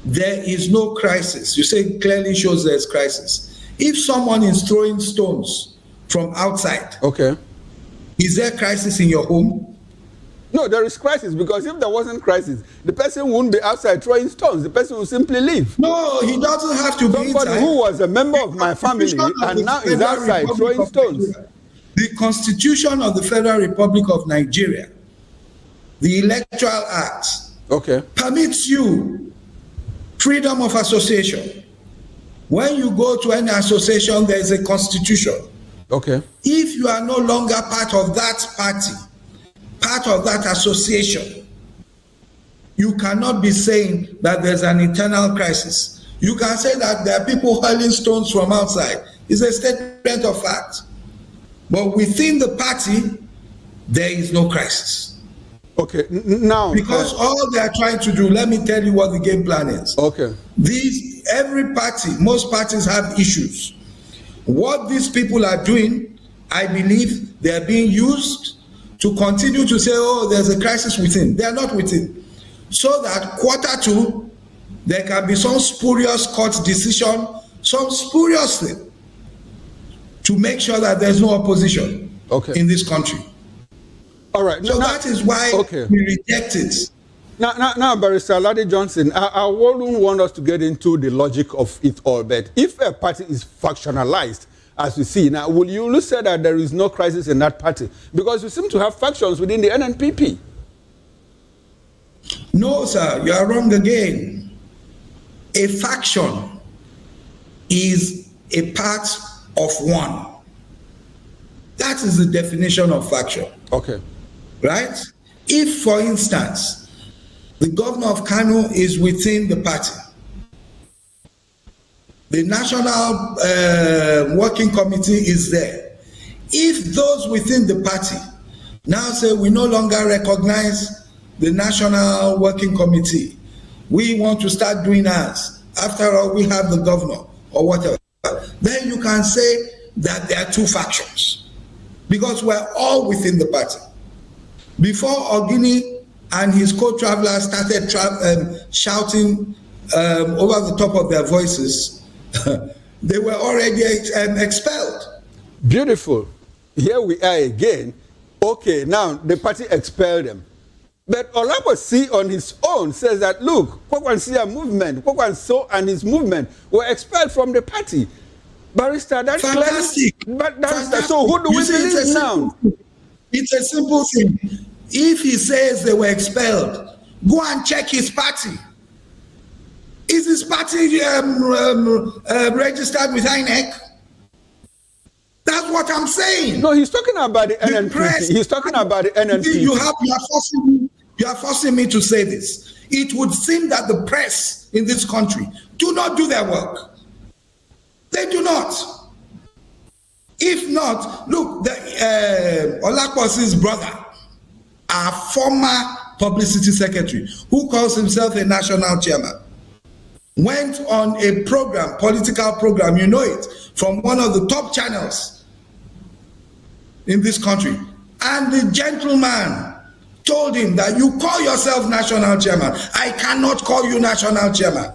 There is no crisis. You say clearly shows there's crisis. If someone is throwing stones from outside, okay, is there crisis in your home? No, there is crisis, because if there wasn't crisis, the person wouldn't be outside throwing stones. The person would simply leave. No, he doesn't have to be inside. Somebody who was a member of my family and now is outside throwing stones. The Constitution of the Federal Republic of Nigeria, the Electoral Act, permits you freedom of association. When you go to any association, there is a constitution. If you are no longer part of that party, part of that association, you cannot be saying that there's an internal crisis. You can say that there are people hurling stones from outside. It's a statement of fact. But within the party, there is no crisis. Now because all they are trying to do, let me tell you what the game plan is. Every party, most parties have issues. What these people are doing, I believe they are being used to continue to say, oh, there's a crisis within. They are not within. So that Q2, there can be some spurious court decision, some spurious thing, to make sure that there's no opposition in this country. All right. So that is why we reject it. Now, Barrister Ladi Johnson, I wouldn't want us to get into the logic of it all, but if a party is factionalized, as we see now, will you say that there is no crisis in that party? Because you seem to have factions within the NNPP. No, sir, you are wrong again. A faction is a part of one. That is the definition of faction. Right? If, for instance, the governor of Kano is within the party, the national working committee is there. If those within the party now say we no longer recognize the national working committee, we want to start doing ours, after all we have the governor or whatever, then you can say that there are two factions because we're all within the party. Before Ogini and his co-travelers started shouting over the top of their voices, they were already expelled. Beautiful. Here we are again. Okay, now the party expelled them. But Olabisi on his own says that, look, Kwakwansia movement, Kwakwanso and his movement were expelled from the party. Barrister, that's fantastic. Fantastic. So who do we believe now? It's a simple thing. If he says they were expelled, go and check his party. Is his party registered with INEC? That's what I'm saying. No, he's talking about the NNPP. He's talking about the NNPP. You are forcing me to say this. It would seem that the press in this country do not do their work. They do not. If not, look, Olakosi's brother, our former publicity secretary, who calls himself a national chairman, went on a program, political program, you know it, from one of the top channels in this country. And the gentleman told him that you call yourself national chairman. I cannot call you national chairman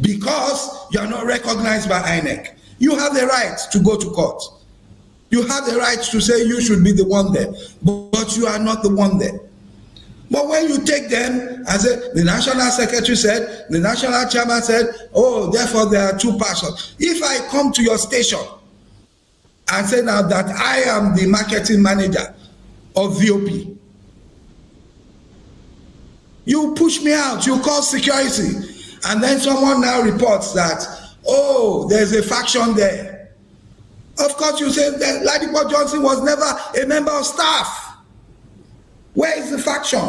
because you are not recognized by INEC. You have the right to go to court. You have the right to say you should be the one there, but you are not the one there. But when you take them and say, the national secretary said, the national chairman said, oh, therefore there are two persons. If I come to your station and say now that I am the marketing manager of VOP, you push me out, you call security, and then someone now reports that, oh, there's a faction there. Of course, you say that Ladipo Johnson was never a member of staff. Where is the faction?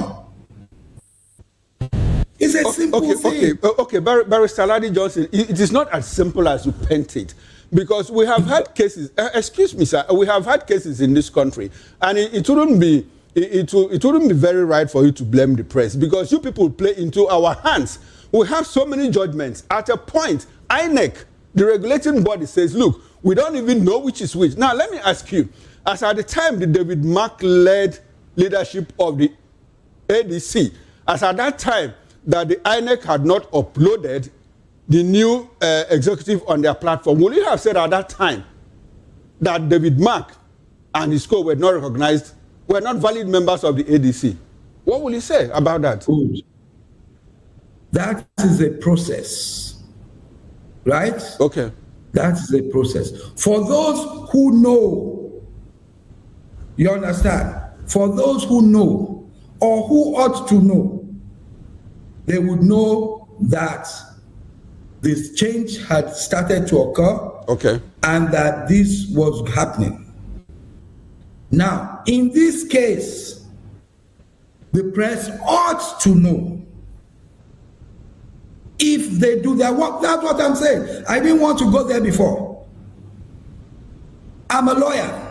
It's a simple thing. Okay, Barrister Ladi Johnson, it is not as simple as you paint it. Because we have had cases, excuse me, sir, we have had cases in this country, and it wouldn't be very right for you to blame the press, because you people play into our hands. We have so many judgments. At a point, INEC, the regulating body, says, look, we don't even know which is which. Now, let me ask you, as at the time the David Mark-led leadership of the ADC, as at that time that the INEC had not uploaded the new executive on their platform, would you have said at that time that David Mark and his co were not recognized, were not valid members of the ADC? What will you say about that? Good. That is a process, right? Okay. That is a process. For those who know, you understand? For those who know or who ought to know, they would know that this change had started to occur, and that this was happening. Now, in this case, the press ought to know. If they do their work, that's what I'm saying. I didn't want to go there before. I'm a lawyer.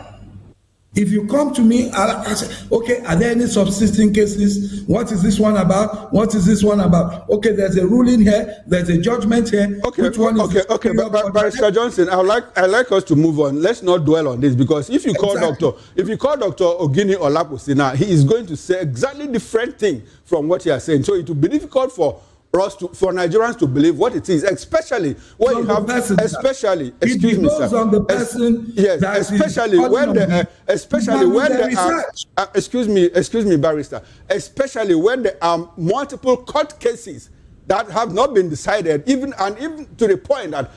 If you come to me, I say, okay, are there any subsisting cases? What is this one about? What is this one about? Okay, there's a ruling here, there's a judgment here. Okay, which one is but Barrister Johnson, I like us to move on. Let's not dwell on this, because if you call Dr. Ogini Olaposi now, he is going to say exactly different thing from what you are saying. So it will be difficult for Nigerians to believe what it is, especially when you have, especially, excuse me, sir. On the person yes, especially when excuse me, Barrister, especially when there are multiple court cases that have not been decided, even to the point that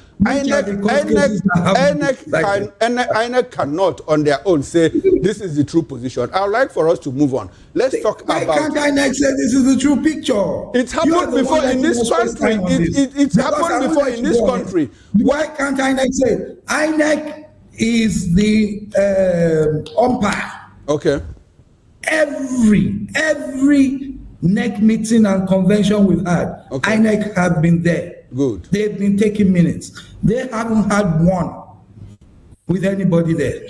INEC cannot on their own say this is the true position. I would like for us to move on. Let's talk about. Why can't INEC say this is the true picture? It happened before in this country. It happened before in this country. Why can't INEC say INEC is the umpire? Okay. Every NEC meeting and convention we've had, INEC have been there. Good. They've been taking minutes. They haven't had one with anybody there.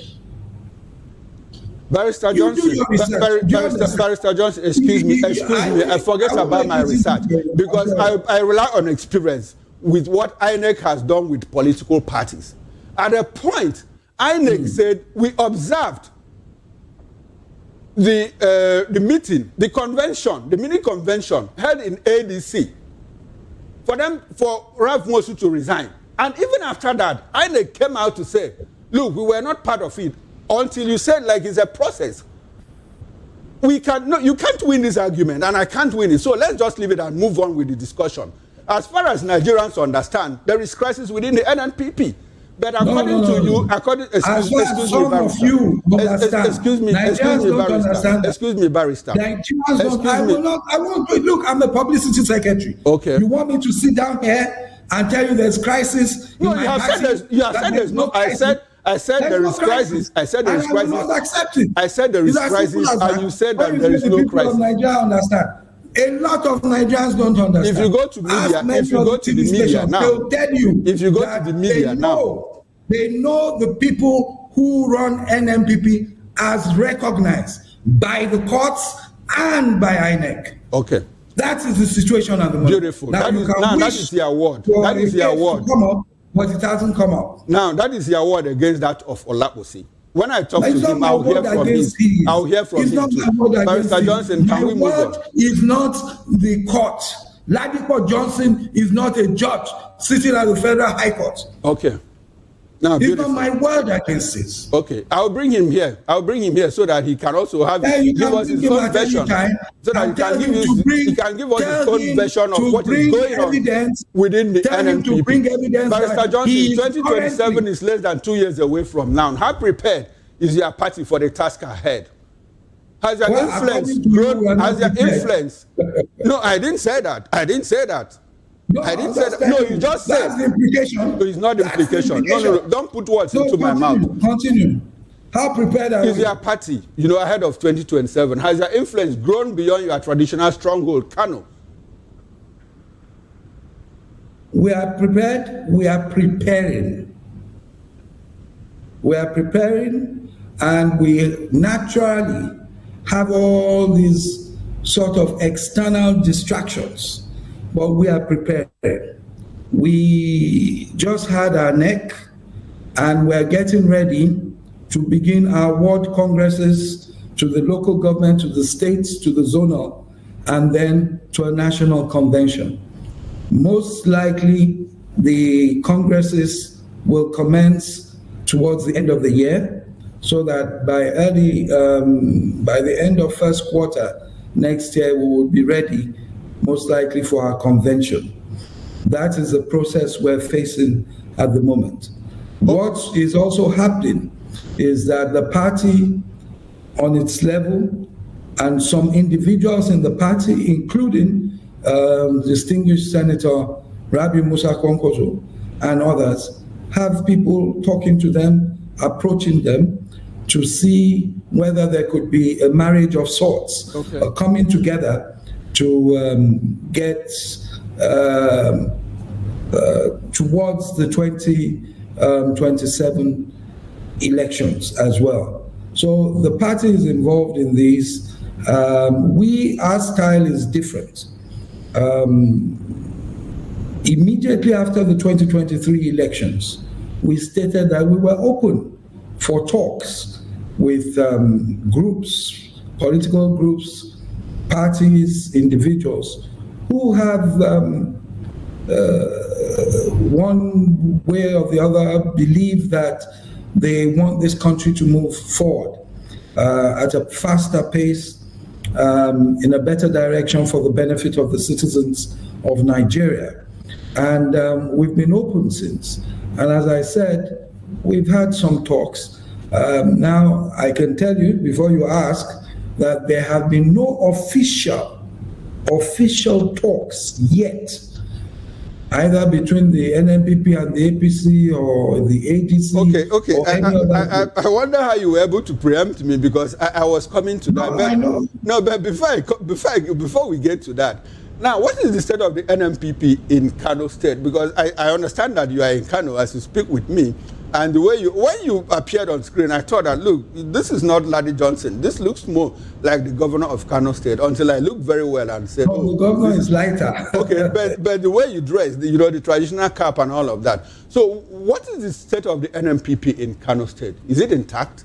Barrister Johnson, Barrister Johnson, excuse me, I forget about my research, because I rely on experience with what INEC has done with political parties. At a point, INEC said, we observed the meeting, the convention, the mini convention held in ADC for Ralph Mosu to resign. And even after that, INEC came out to say, look, we were not part of it until you said like it's a process. You can't win this argument, and I can't win it. So let's just leave it and move on with the discussion. As far as Nigerians understand, there is crisis within the NNPP. But according to you, excuse me, Barrister. Look, I'm the publicity secretary. Okay. You want me to sit down here and tell you there's crisis? No, you have said there's no crisis. I said there is crisis. I said there is crisis. I will not accept it. I said there is crisis, and you said that there is no crisis. Nigeria understand. A lot of Nigerians don't understand. If you go to media, now, they'll tell you. If you go to the media now, they know the people who run NNPP as recognized by the courts and by INEC. Okay. That is the situation at the moment. Beautiful. That is the award. That is the award. Come up, but it hasn't come up. Now, that is the award against that of Olaposi. When I talk to him, I'll hear from him. I'll hear from him too. Barrister Johnson, can we move on? Is not the court. Ladipo Johnson is not a judge sitting at the Federal High Court. Okay. Now, it's not my word against this. Okay, I'll bring him here. So that he can also have give us his own version. So that he can give us his own version of what is going on within the NNPP. Barrister Johnson, 2027 is less than 2 years away from now. How prepared is your party for the task ahead? Has your influence grown? Has your influence? No, I didn't say that. No, I didn't say that. No, you just said. That's the implication. No, it's not the implication. No. Don't put words into my mouth. Continue. How prepared are you? Is your party, ahead of 2027? Has your influence grown beyond your traditional stronghold, Kano? We are prepared. We are preparing. We are preparing, and we naturally have all these sort of external distractions. But we are prepared. We just had our NEC, and we're getting ready to begin our ward congresses to the local government, to the states, to the zonal, and then to a national convention. Most likely, the congresses will commence towards the end of the year, so that by the end of first quarter next year, we will be ready, most likely for our convention. That is the process we're facing at the moment. What is also happening is that the party on its level and some individuals in the party, including distinguished Senator Rabi Musa Kwankwaso, and others, have people talking to them, approaching them to see whether there could be a marriage of sorts, coming together to get towards the 2027 elections as well. So the party is involved in these. Our style is different. Immediately after the 2023 elections, we stated that we were open for talks with groups, political groups, parties, individuals who have one way or the other believe that they want this country to move forward at a faster pace, in a better direction for the benefit of the citizens of Nigeria. And we've been open since. And as I said, we've had some talks. Now, I can tell you, before you ask, that there have been no official talks yet, either between the NNPP and the APC or the ADC. Okay. I wonder how you were able to preempt me, because I was coming to that. I know. No, but before we get to that, now, what is the state of the NNPP in Kano State? Because I understand that you are in Kano as you speak with me, and the way when you appeared on screen, I thought that, look, this is not Ladi Johnson. This looks more like the governor of Kano State, until I looked very well and said, the governor is lighter. Okay, but the way you dress, the traditional cap and all of that. So what is the state of the NNPP in Kano State? Is it intact?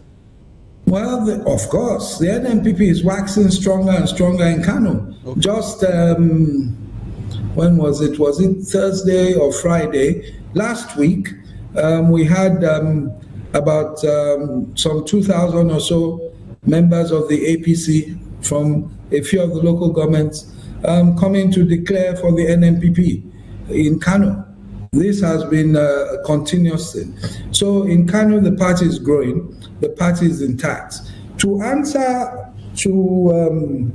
Well, of course, the NNPP is waxing stronger and stronger in Kano. Okay. Just, when was it? Was it Thursday or Friday? Last week, we had about some 2,000 or so members of the APC from a few of the local governments coming to declare for the NNPP in Kano. This has been a continuous thing. So in Kano, the party is growing, the party is intact. To answer, to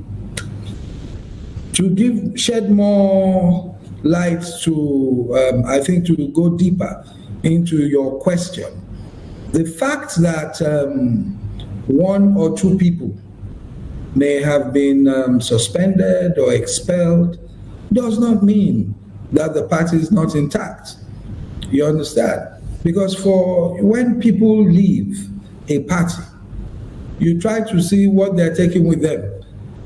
shed more light to, I think, to go deeper into your question, the fact that one or two people may have been suspended or expelled does not mean that the party is not intact. You understand? Because when people leave a party, you try to see what they're taking with them.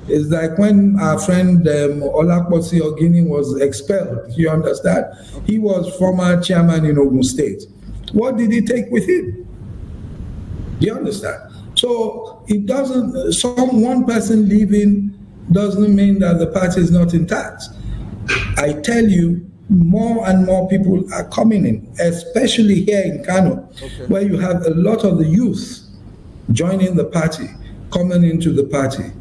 It's like when our friend Olakposi Ogini was expelled, you understand? He was former chairman in Ogun State. What did he take with him? Do you understand? So it doesn't, one person leaving doesn't mean that the party is not intact. I tell you, more and more people are coming in, especially here in Kano, where you have a lot of the youth joining the party, coming into the party.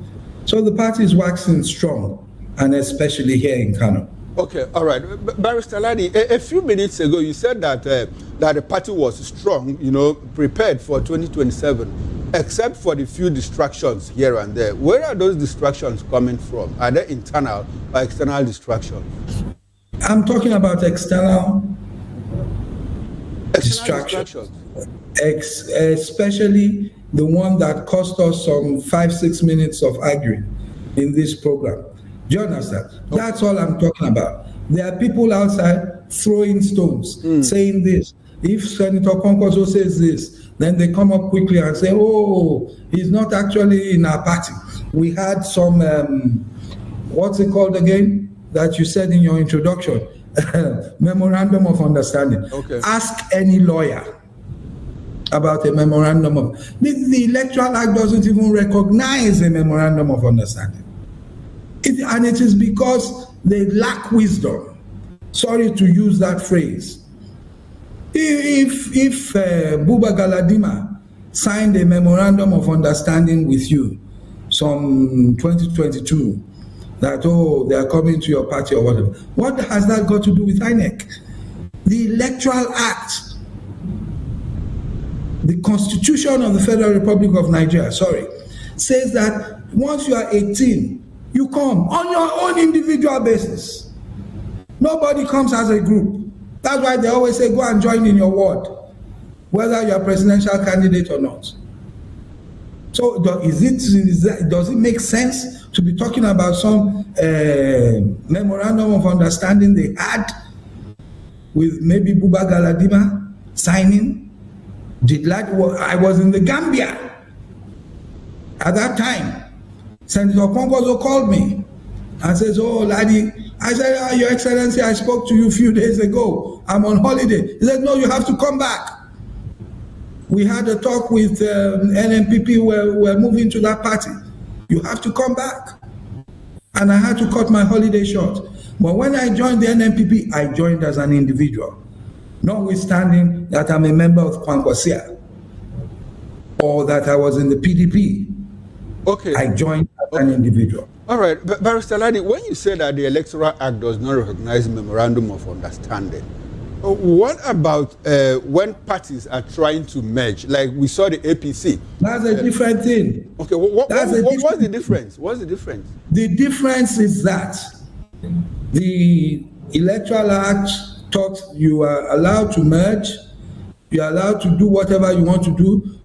So the party is waxing strong, and especially here in Kano. Okay, all right. Barrister Ladi, a few minutes ago, you said that that the party was strong, prepared for 2027, except for the few distractions here and there. Where are those distractions coming from? Are they internal or external distractions? I'm talking about external distractions. Especially the one that cost us some 5-6 minutes of arguing in this program. Do you understand? Okay. That's all I'm talking about. There are people outside throwing stones, saying this. If Senator Kwankwaso says this, then they come up quickly and say, oh, he's not actually in our party. We had some, what's it called again, that you said in your introduction, memorandum of understanding. Okay. Ask any lawyer about a memorandum of, the Electoral Act doesn't even recognize a memorandum of understanding. And it is because they lack wisdom. Sorry to use that phrase. If Buba Galadima signed a memorandum of understanding with you some 2022, that, they are coming to your party or whatever, what has that got to do with INEC? The Electoral Act, the Constitution of the Federal Republic of Nigeria, says that once you are 18, You come on your own individual basis. Nobody comes as a group. That's why they always say, go and join in your ward, whether you're a presidential candidate or not. So does it make sense to be talking about some memorandum of understanding they had with maybe Buba Galadima signing? I was in the Gambia at that time. Senator Pongozo called me and says, oh, laddie, I said, Your Excellency, I spoke to you a few days ago. I'm on holiday. He said, no, you have to come back. We had a talk with NNPP, we're moving to that party. You have to come back. And I had to cut my holiday short. But when I joined the NNPP, I joined as an individual, notwithstanding that I'm a member of Kwankwasia or that I was in the PDP. Okay. I joined as an individual. All right, but Barrister Ladi, when you say that the Electoral Act does not recognize Memorandum of Understanding, what about when parties are trying to merge, like we saw the APC? That's a different thing. Okay, what's the difference? What's the difference? The difference is that the Electoral Act talks you are allowed to merge, you are allowed to do whatever you want to do.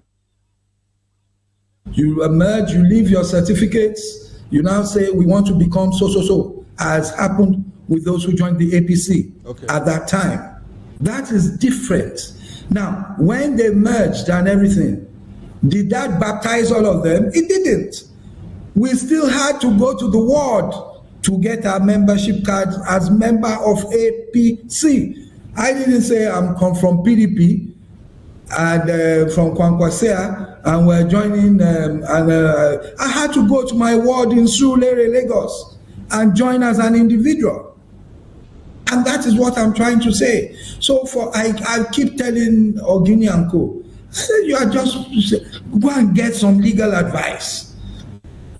You merge, you leave your certificates, you now say we want to become so, as happened with those who joined the APC at that time. That is different. Now, when they merged and everything, did that baptize all of them? It didn't. We still had to go to the ward to get our membership cards as member of APC. I didn't say I'm come from PDP and from Kwankwasia and we're joining, I had to go to my ward in Sowore, Lagos and join as an individual. And that is what I'm trying to say. So I keep telling Ogini and Co, I said, you are just, go and get some legal advice.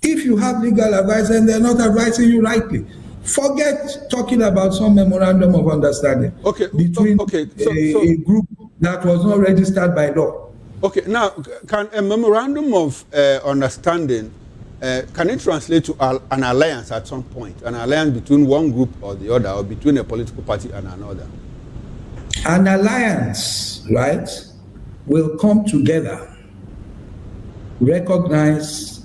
If you have legal advice and they're not advising you rightly, forget talking about some memorandum of understanding between a group that was not registered by law. Okay, now, can a memorandum of understanding, can it translate to an alliance at some point? An alliance between one group or the other, or between a political party and another? An alliance, right, will come together, recognized,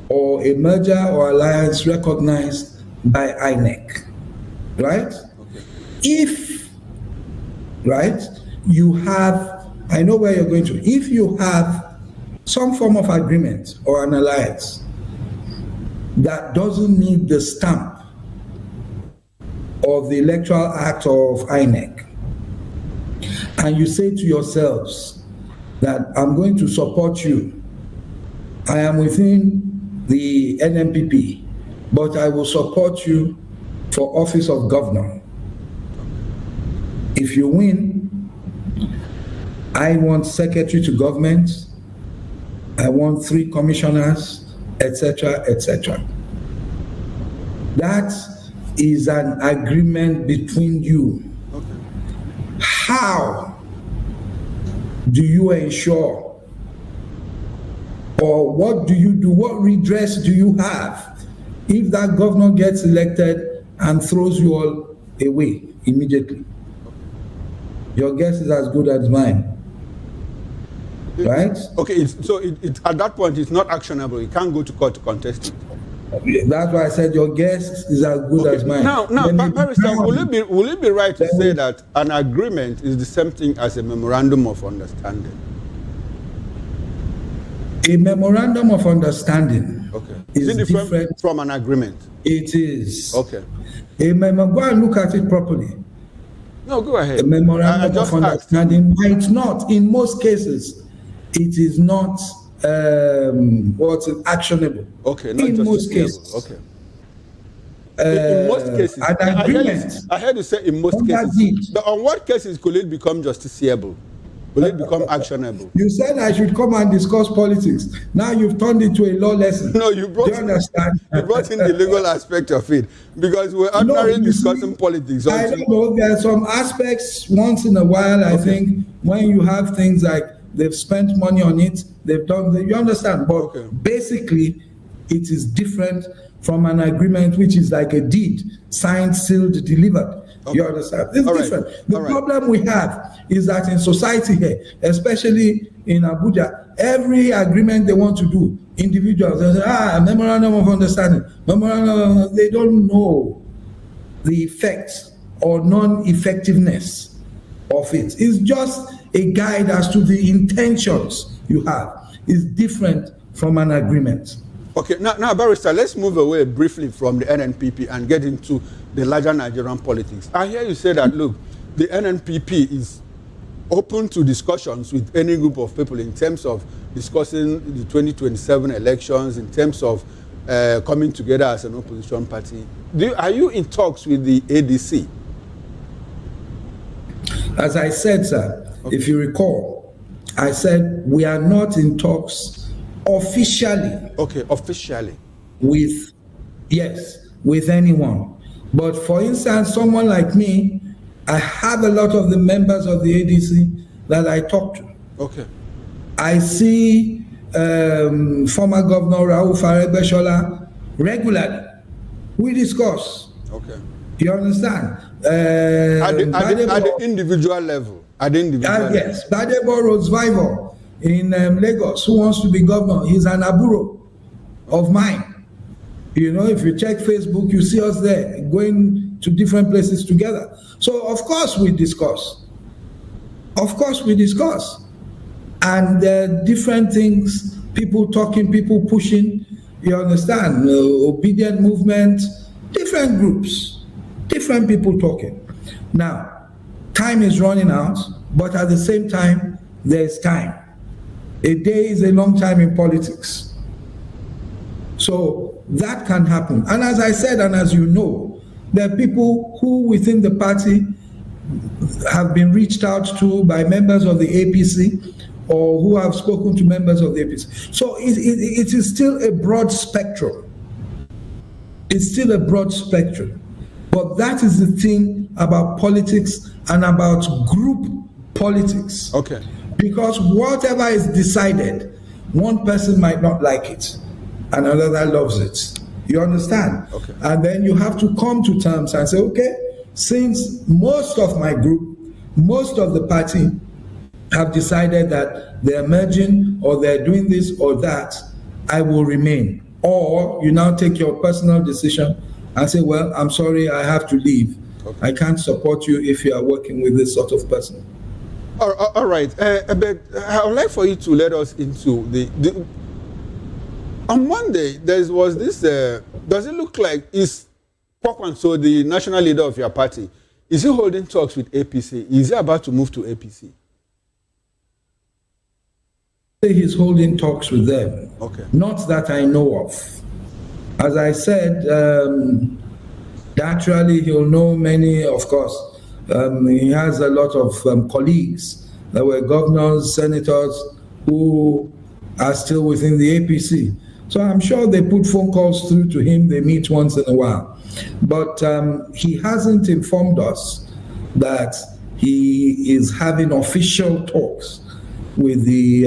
or a merger or alliance recognized by INEC, right? Okay. If, right, you have, I know where you're going to, if you have some form of agreement or an alliance that doesn't need the stamp of the Electoral Act of INEC, and you say to yourselves that I'm going to support you, I am within the NNPP, but I will support you for office of governor. If you win, I want secretary to government, I want 3 commissioners, etc., etc. That is an agreement between you. Okay. How do you ensure, or what do you do, what redress do you have if that governor gets elected and throws you all away immediately? Your guess is as good as mine. Right? Okay, so at that point, it's not actionable. You can't go to court to contest it. That's why I said your guess is as good as mine. Now, Barrister, will it be right to say that an agreement is the same thing as a memorandum of understanding? A memorandum of understanding is it different from an agreement? It is. Okay. Go and look at it properly. No, go ahead. A memorandum of understanding might not, in most cases, it is not actionable. Okay, not in most cases. Okay. In most cases, an agreement. I heard you say in most cases. But on what cases could it become justiciable? Will it become actionable? You said I should come and discuss politics. Now you've turned it to a law lesson. No, you brought in the legal aspect of it, because we're ordinarily discussing politics. I don't know. There are some aspects once in a while. I think when you have things like they've spent money on it, they've done. You understand? But basically, it is different from an agreement which is like a deed, signed, sealed, delivered. Okay. You understand? It's different. The problem we have is that in society here, especially in Abuja, every agreement they want to do, individuals, they say, memorandum of understanding, they don't know the effects or non-effectiveness of it. It's just a guide as to the intentions you have. It's different from an agreement. Okay, now, Barrister, let's move away briefly from the NNPP and get into the larger Nigerian politics. I hear you say that, look, the NNPP is open to discussions with any group of people in terms of discussing the 2027 elections, in terms of coming together as an opposition party. Are you in talks with the ADC? As I said, sir, if you recall, I said we are not in talks officially. Okay, officially. With anyone. But for instance, someone like me, I have a lot of the members of the ADC that I talk to. Okay. I see former Governor Rauf Aregbesola regularly. We discuss. Okay. You understand? At the individual level. Yes, Badebo Rosevival in Lagos, who wants to be governor. He's an aburo of mine. You know, if you check Facebook, you see us there going to different places together. So of course we discuss. And there are different things, people talking, people pushing, you understand, obedient movement, different groups, different people talking. Now, time is running out, but at the same time, there's time. A day is a long time in politics. So that can happen. And as I said, and as you know, there are people who within the party have been reached out to by members of the APC or who have spoken to members of the APC. So it is still a broad spectrum. It's still a broad spectrum. But that is the thing about politics and about group politics. Okay. Because whatever is decided, one person might not like it, and another loves it. You understand? Okay. And then you have to come to terms and say, okay, since most of my group, most of the party have decided that they're merging or they're doing this or that, I will remain. Or you now take your personal decision and say, well, I'm sorry, I have to leave. Okay. I can't support you if you are working with this sort of person. All right. But I would like for you to let us into the on Monday, there was this, does it look like, is Kwakwanso, the national leader of your party, is he holding talks with APC? Is he about to move to APC? He's holding talks with them. Okay. Not that I know of. As I said, naturally he'll know many, of course. He has a lot of colleagues that were governors, senators, who are still within the APC. So I'm sure they put phone calls through to him. They meet once in a while. But he hasn't informed us that he is having official talks with the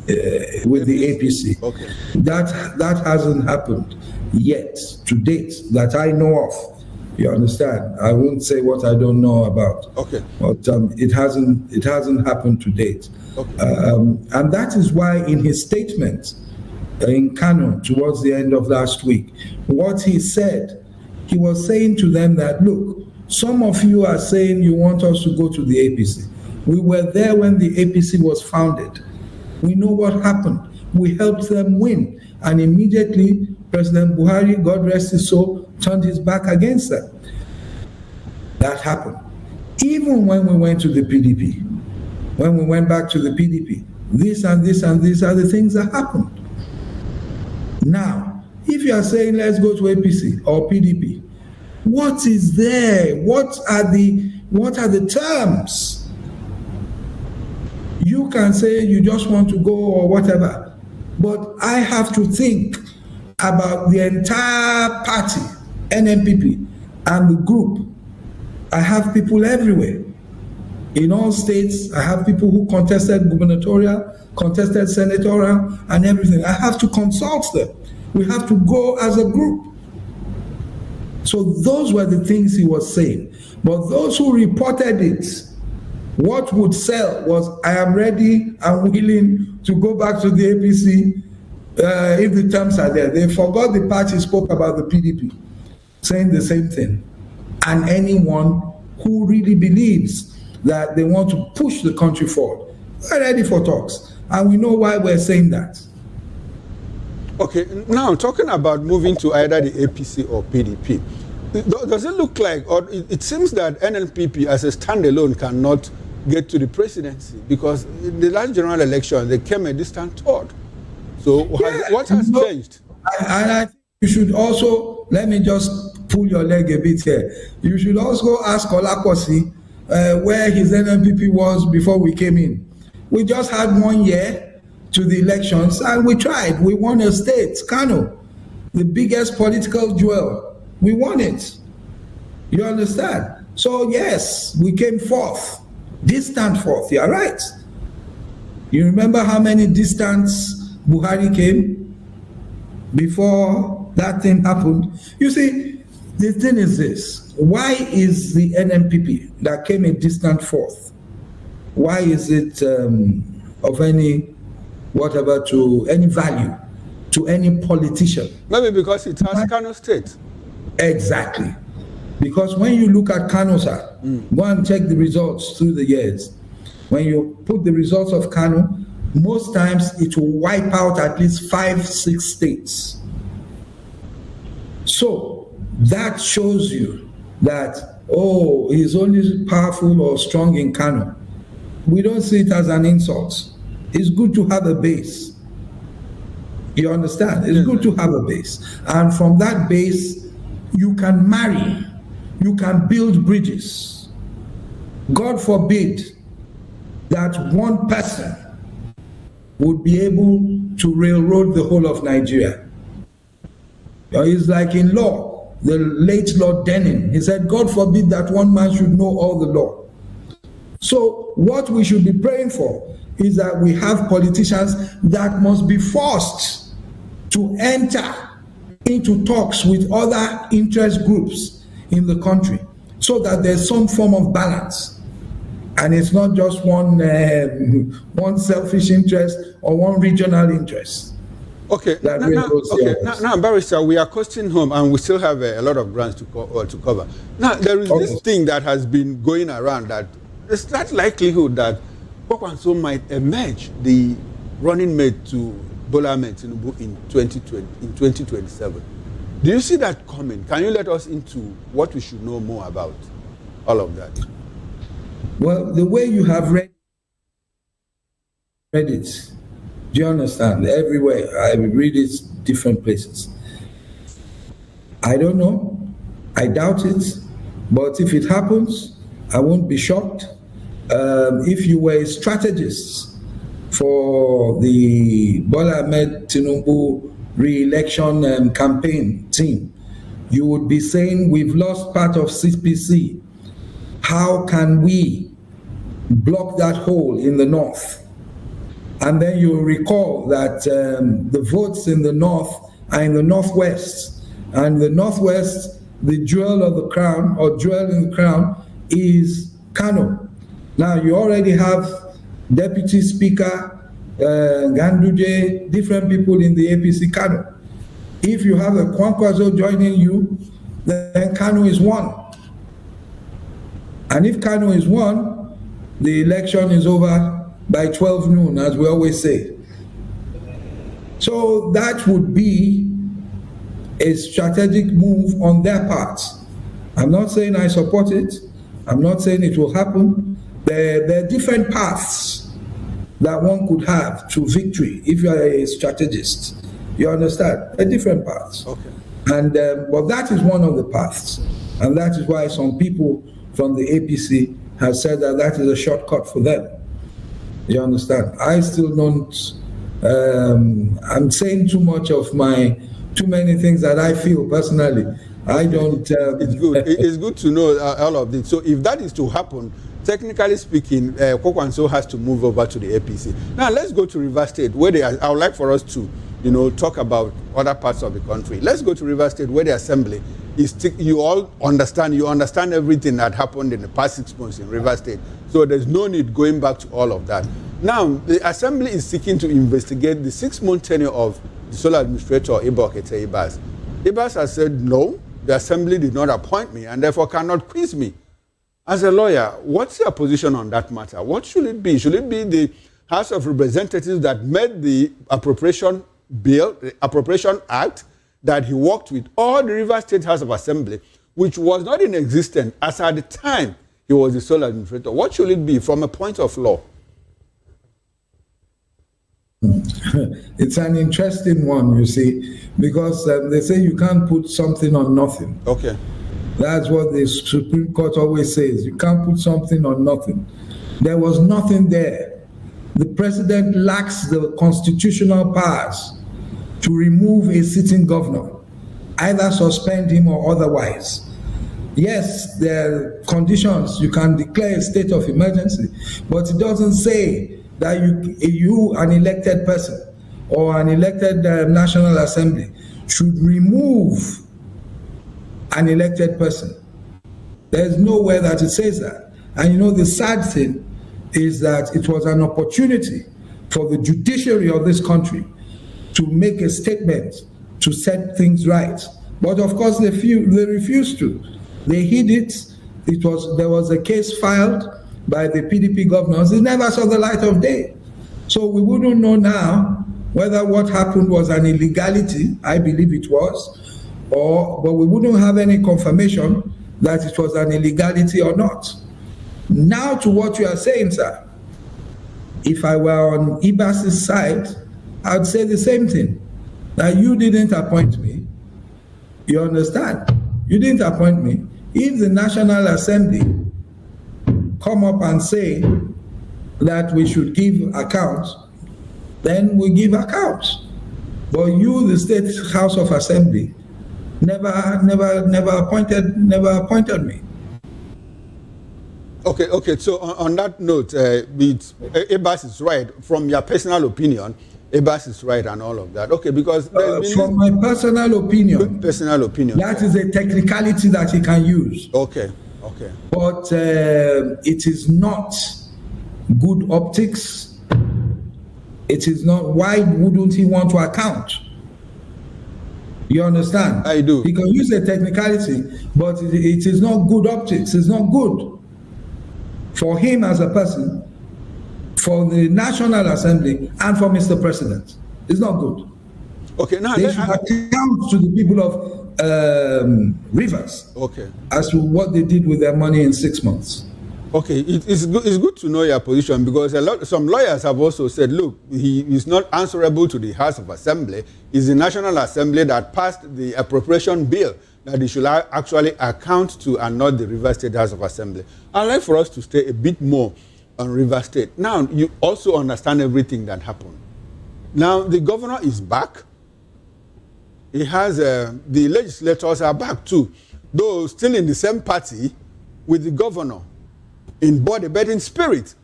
APC. Okay. That hasn't happened yet, to date, that I know of. You understand? I won't say what I don't know about. Okay. But it hasn't happened to date. Okay. And that is why in his statement in Kano towards the end of last week, what he said, he was saying to them that, look, some of you are saying you want us to go to the APC. We were there when the APC was founded. We know what happened. We helped them win. And immediately, President Buhari, God rest his soul, turned his back against them. That happened. Even when we went to the PDP, when we went back to the PDP, this and this and these are the things that happened. Now, if you are saying let's go to APC or PDP, what is there? What are the terms? You can say you just want to go or whatever, but I have to think about the entire party, NNPP, and the group. I have people everywhere. In all states, I have people who contested gubernatorial, contested senatorial, and everything. I have to consult them. We have to go as a group. So those were the things he was saying. But those who reported it, what would sell was, I am ready and willing to go back to the APC if the terms are there. They forgot the part he spoke about the PDP, saying the same thing. And anyone who really believes that they want to push the country forward, we're ready for talks. And we know why we're saying that. Okay, now talking about moving to either the APC or PDP, does it look like, or it seems that NNPP as a standalone cannot get to the presidency, because in the last general election they came a distant third. So what has changed? And I think you should also, let me just pull your leg a bit here. You should also ask Olakosi where his NNPP was before we came in. We just had 1 year to the elections and we tried. We won a state, Kano, the biggest political jewel. We won it. You understand? So yes, we came fourth, distant fourth. You're right. You remember how many distance Buhari came before that thing happened? You see, the thing is this. Why is the NNPP that came a distant fourth, why is it of any whatever to any value to any politician? Maybe because it has Kano State. Exactly. Because when you look at Kano, sir, go and check the results through the years. When you put the results of Kano, most times it will wipe out at least 5-6 states. So that shows you that, oh, he's only powerful or strong in Kano. We don't see it as an insult. It's good to have a base. You understand? It's good to have a base. And from that base, you can marry, you can build bridges. God forbid that one person would be able to railroad the whole of Nigeria. It's like in law, the late Lord Denning, he said, God forbid that one man should know all the law. So what we should be praying for is that we have politicians that must be forced to enter into talks with other interest groups in the country so that there's some form of balance. And it's not just one selfish interest or one regional interest. Okay, now, Barrister, we are costing home and we still have a lot of grants to cover. Now, there is this thing that has been going around that there's that likelihood that Kwakwanso might emerge the running mate to Bola Ahmed Tinubu in 2027. Do you see that coming? Can you let us into what we should know more about all of that? Well, the way you have read it, do you understand? Everywhere, I read it different places. I don't know. I doubt it. But if it happens, I won't be shocked. If you were a strategist for the Bola Ahmed Tinubu re-election campaign team, you would be saying, we've lost part of CPC. How can we block that hole in the north? And then you recall that the votes in the north are in the northwest. And the northwest, the jewel of the crown, or jewel in the crown, is Kano. Now you already have Deputy Speaker Ganduje, different people in the APC Kano. If you have a Kwankwaso joining you, then Kano is one. And if Kano is one, the election is over by 12 noon, as we always say. So that would be a strategic move on their part. I'm not saying I support it. I'm not saying it will happen. There are different paths that one could have to victory if you are a strategist. You understand? There are different paths. Okay. And but that is one of the paths. And that is why some people from the APC have said that that is a shortcut for them. You understand? I still don't, I'm saying too much of too many things that I feel personally. I don't. It's good. It's good to know all of this. So if that is to happen, technically speaking, Kwakwanso has to move over to the APC. Now let's go to Rivers State, where I would like for us to talk about other parts of the country. Let's go to Rivers State, where the assembly is. You all understand. You understand everything that happened in the past 6 months in Rivers State. So there's no need going back to all of that. Now, the assembly is seeking to investigate the 6-month tenure of the sole administrator, Ibokete Ibas. Ibas has said, no, the assembly did not appoint me and therefore cannot quiz me. As a lawyer, what's your position on that matter? What should it be? Should it be the House of Representatives that made the appropriation bill, the Appropriation Act that he worked with, or the Rivers State House of Assembly, which was not in existence as at the time he was the sole administrator? What should it be from a point of law? It's an interesting one, you see, because they say you can't put something on nothing. Okay. That's what the Supreme Court always says. You can't put something on nothing. There was nothing there. The president lacks the constitutional powers to remove a sitting governor, either suspend him or otherwise. Yes, there are conditions. You can declare a state of emergency, but it doesn't say that you, an elected person or an elected National Assembly, should remove an elected person. There's nowhere that it says that. And the sad thing is that it was an opportunity for the judiciary of this country to make a statement to set things right. But of course they refused to. They hid it. There was a case filed by the PDP governors. It never saw the light of day. So we wouldn't know now whether what happened was an illegality, I believe it was, but we wouldn't have any confirmation that it was an illegality or not. Now to what you are saying, sir, if I were on Ibas's side, I'd say the same thing, that you didn't appoint me. You understand? You didn't appoint me. If the National Assembly come up and say that we should give accounts, then we give accounts. But you, the State House of Assembly, never appointed me. Okay. So on that note, Ibas is right. From your personal opinion, Ibas is right and all of that. Okay, because from my personal opinion, that is a technicality that he can use. Okay. But it is not good optics. It is not. Why wouldn't he want to account? You understand? I do. He can use a technicality, but it is not good optics. It's not good for him as a person, for the National Assembly, and for Mr. President. It's not good. Okay, now they should account to the people of Rivers. Okay. As to what they did with their money in 6 months. Okay, it's good to know your position, because some lawyers have also said, look, he is not answerable to the House of Assembly. It's the National Assembly that passed the appropriation bill that he should actually account to, and not the Rivers State House of Assembly. I'd like for us to stay a bit more on Rivers State. Now, you also understand everything that happened. Now, the governor is back. He has, the legislators are back too, though still in the same party with the governor in body, but in spirit.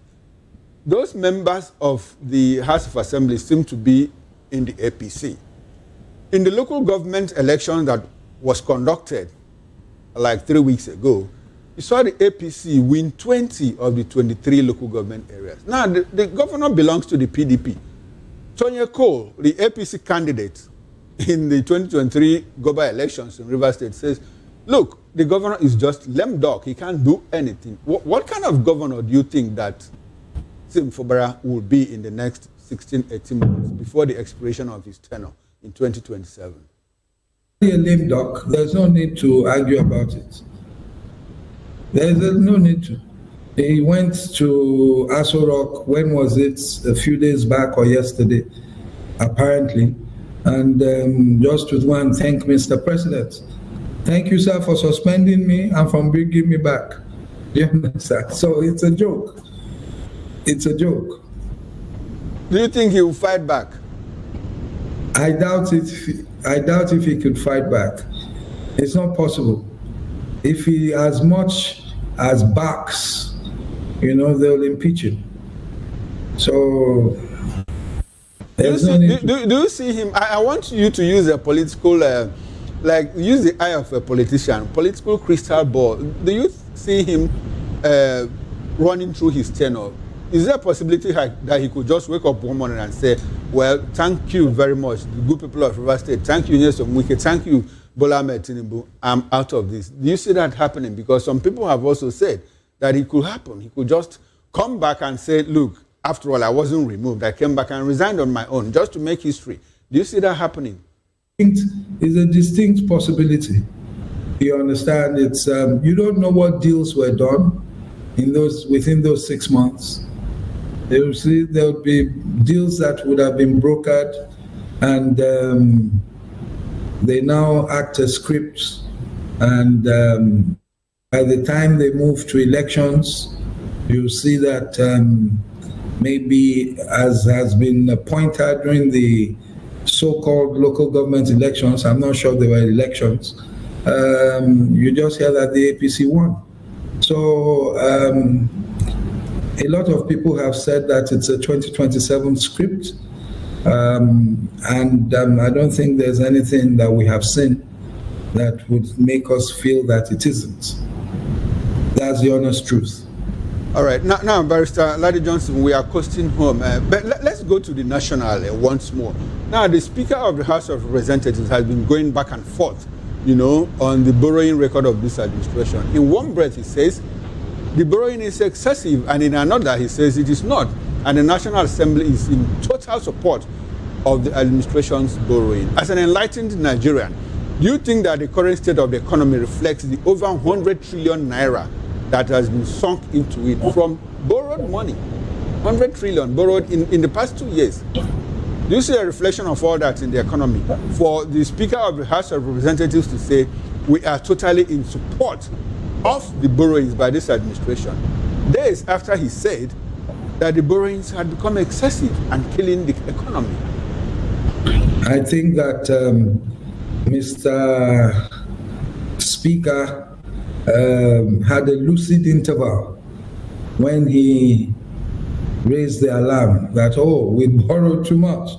Those members of the House of Assembly seem to be in the APC. In the local government election that was conducted like 3 weeks ago, you saw the APC win 20 of the 23 local government areas. Now, the governor belongs to the PDP. Tonya Cole, the APC candidate in the 2023 global elections in Rivers State, says, look, the governor is just lame dog. He can't do anything. What kind of governor do you think that Sim Fubara will be in the next 16, 18 months before the expiration of his tenure in 2027? A lame dog. There's no need to argue about it. There's no need to. He went to Aso Rock, when was it? A few days back or yesterday, apparently, and just to go and thank Mr. President. Thank you, sir, for suspending me and for bringing me back. You understand? So it's a joke. It's a joke. Do you think he will fight back? I doubt it. I doubt if he could fight back. It's not possible. If he as much as backs, they'll impeach him. So Do you see him? I want you to use a political, use the eye of a politician, political crystal ball. Do you see him running through his tenure? Is there a possibility that he could just wake up one morning and say, well, thank you very much, the good people of River State, thank you, Wike, thank you, Bola Ahmed Tinubu, I'm out of this. Do you see that happening? Because some people have also said that it could happen. He could just come back and say, look, after all, I wasn't removed. I came back and resigned on my own just to make history. Do you see that happening? It's a distinct possibility. You understand? It's you don't know what deals were done within those 6 months. There would be deals that would have been brokered, and they now act as scripts. And by the time they move to elections, you see that maybe, as has been pointed during the so-called local government elections, I'm not sure they were elections, you just hear that the APC won. So a lot of people have said that it's a 2027 script, and I don't think there's anything that we have seen that would make us feel that it isn't. That's the honest truth. All right, now Barrister Ladi Johnson, we are coasting home, but let's go to the national once more. Now, the Speaker of the House of Representatives has been going back and forth, on the borrowing record of this administration. In one breath, he says the borrowing is excessive, and in another, he says it is not, and the National Assembly is in total support of the administration's borrowing. As an enlightened Nigerian, do you think that the current state of the economy reflects the over 100 trillion naira that has been sunk into it from borrowed money? 100 trillion borrowed in the past 2 years. Do you see a reflection of all that in the economy? For the Speaker of the House of Representatives to say, we are totally in support of the borrowings by this administration, days after he said that the borrowings had become excessive and killing the economy. I think that Mr. Speaker had a lucid interval when he raised the alarm that, we borrowed too much.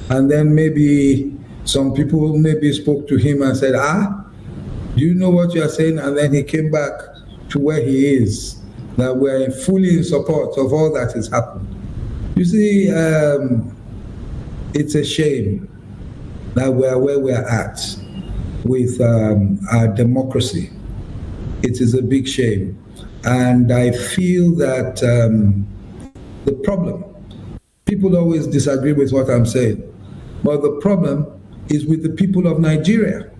And then maybe some people spoke to him and said, do you know what you are saying? And then he came back to where he is, that we're fully in support of all that has happened. You see, it's a shame that we're where we're at with our democracy. It is a big shame. And I feel that the problem, people always disagree with what I'm saying, but the problem is with the people of Nigeria.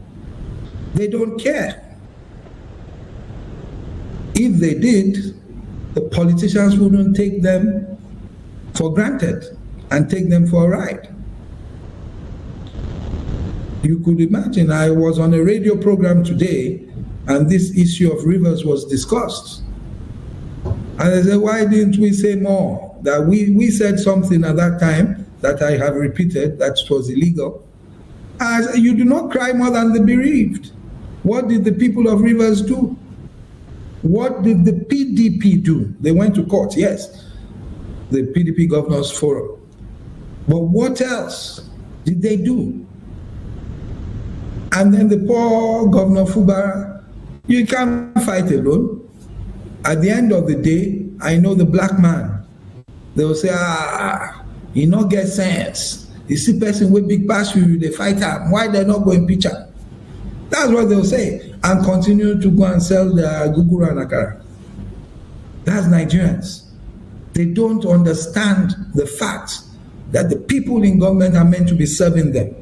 They don't care. If they did, the politicians wouldn't take them for granted and take them for a ride. You could imagine, I was on a radio program today and this issue of rivers was discussed. And I said, why didn't we say more? That we said something at that time that I have repeated, that was illegal. As you do not cry more than the bereaved. What did the people of Rivers do? What did the PDP do? They went to court, yes, the PDP Governors Forum. But what else did they do? And then the poor Governor Fubara, you can't fight alone. At the end of the day, I know the black man. They will say, he not get sense. You see person with big pass you, they fight him. Why they not going picture? That's what they'll say. And continue to go and sell the guguru and akara. That's Nigerians. They don't understand the fact that the people in government are meant to be serving them.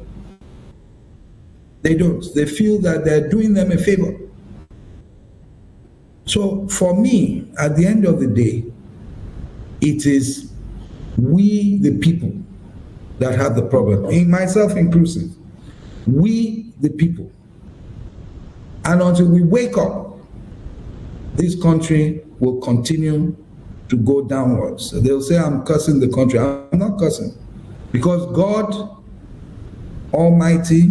They don't. They feel that they're doing them a favor. So for me, at the end of the day, it is we, the people, that have the problem, in myself inclusive. We, the people. And until we wake up, this country will continue to go downwards. So they'll say, I'm cursing the country. I'm not cursing. Because God Almighty,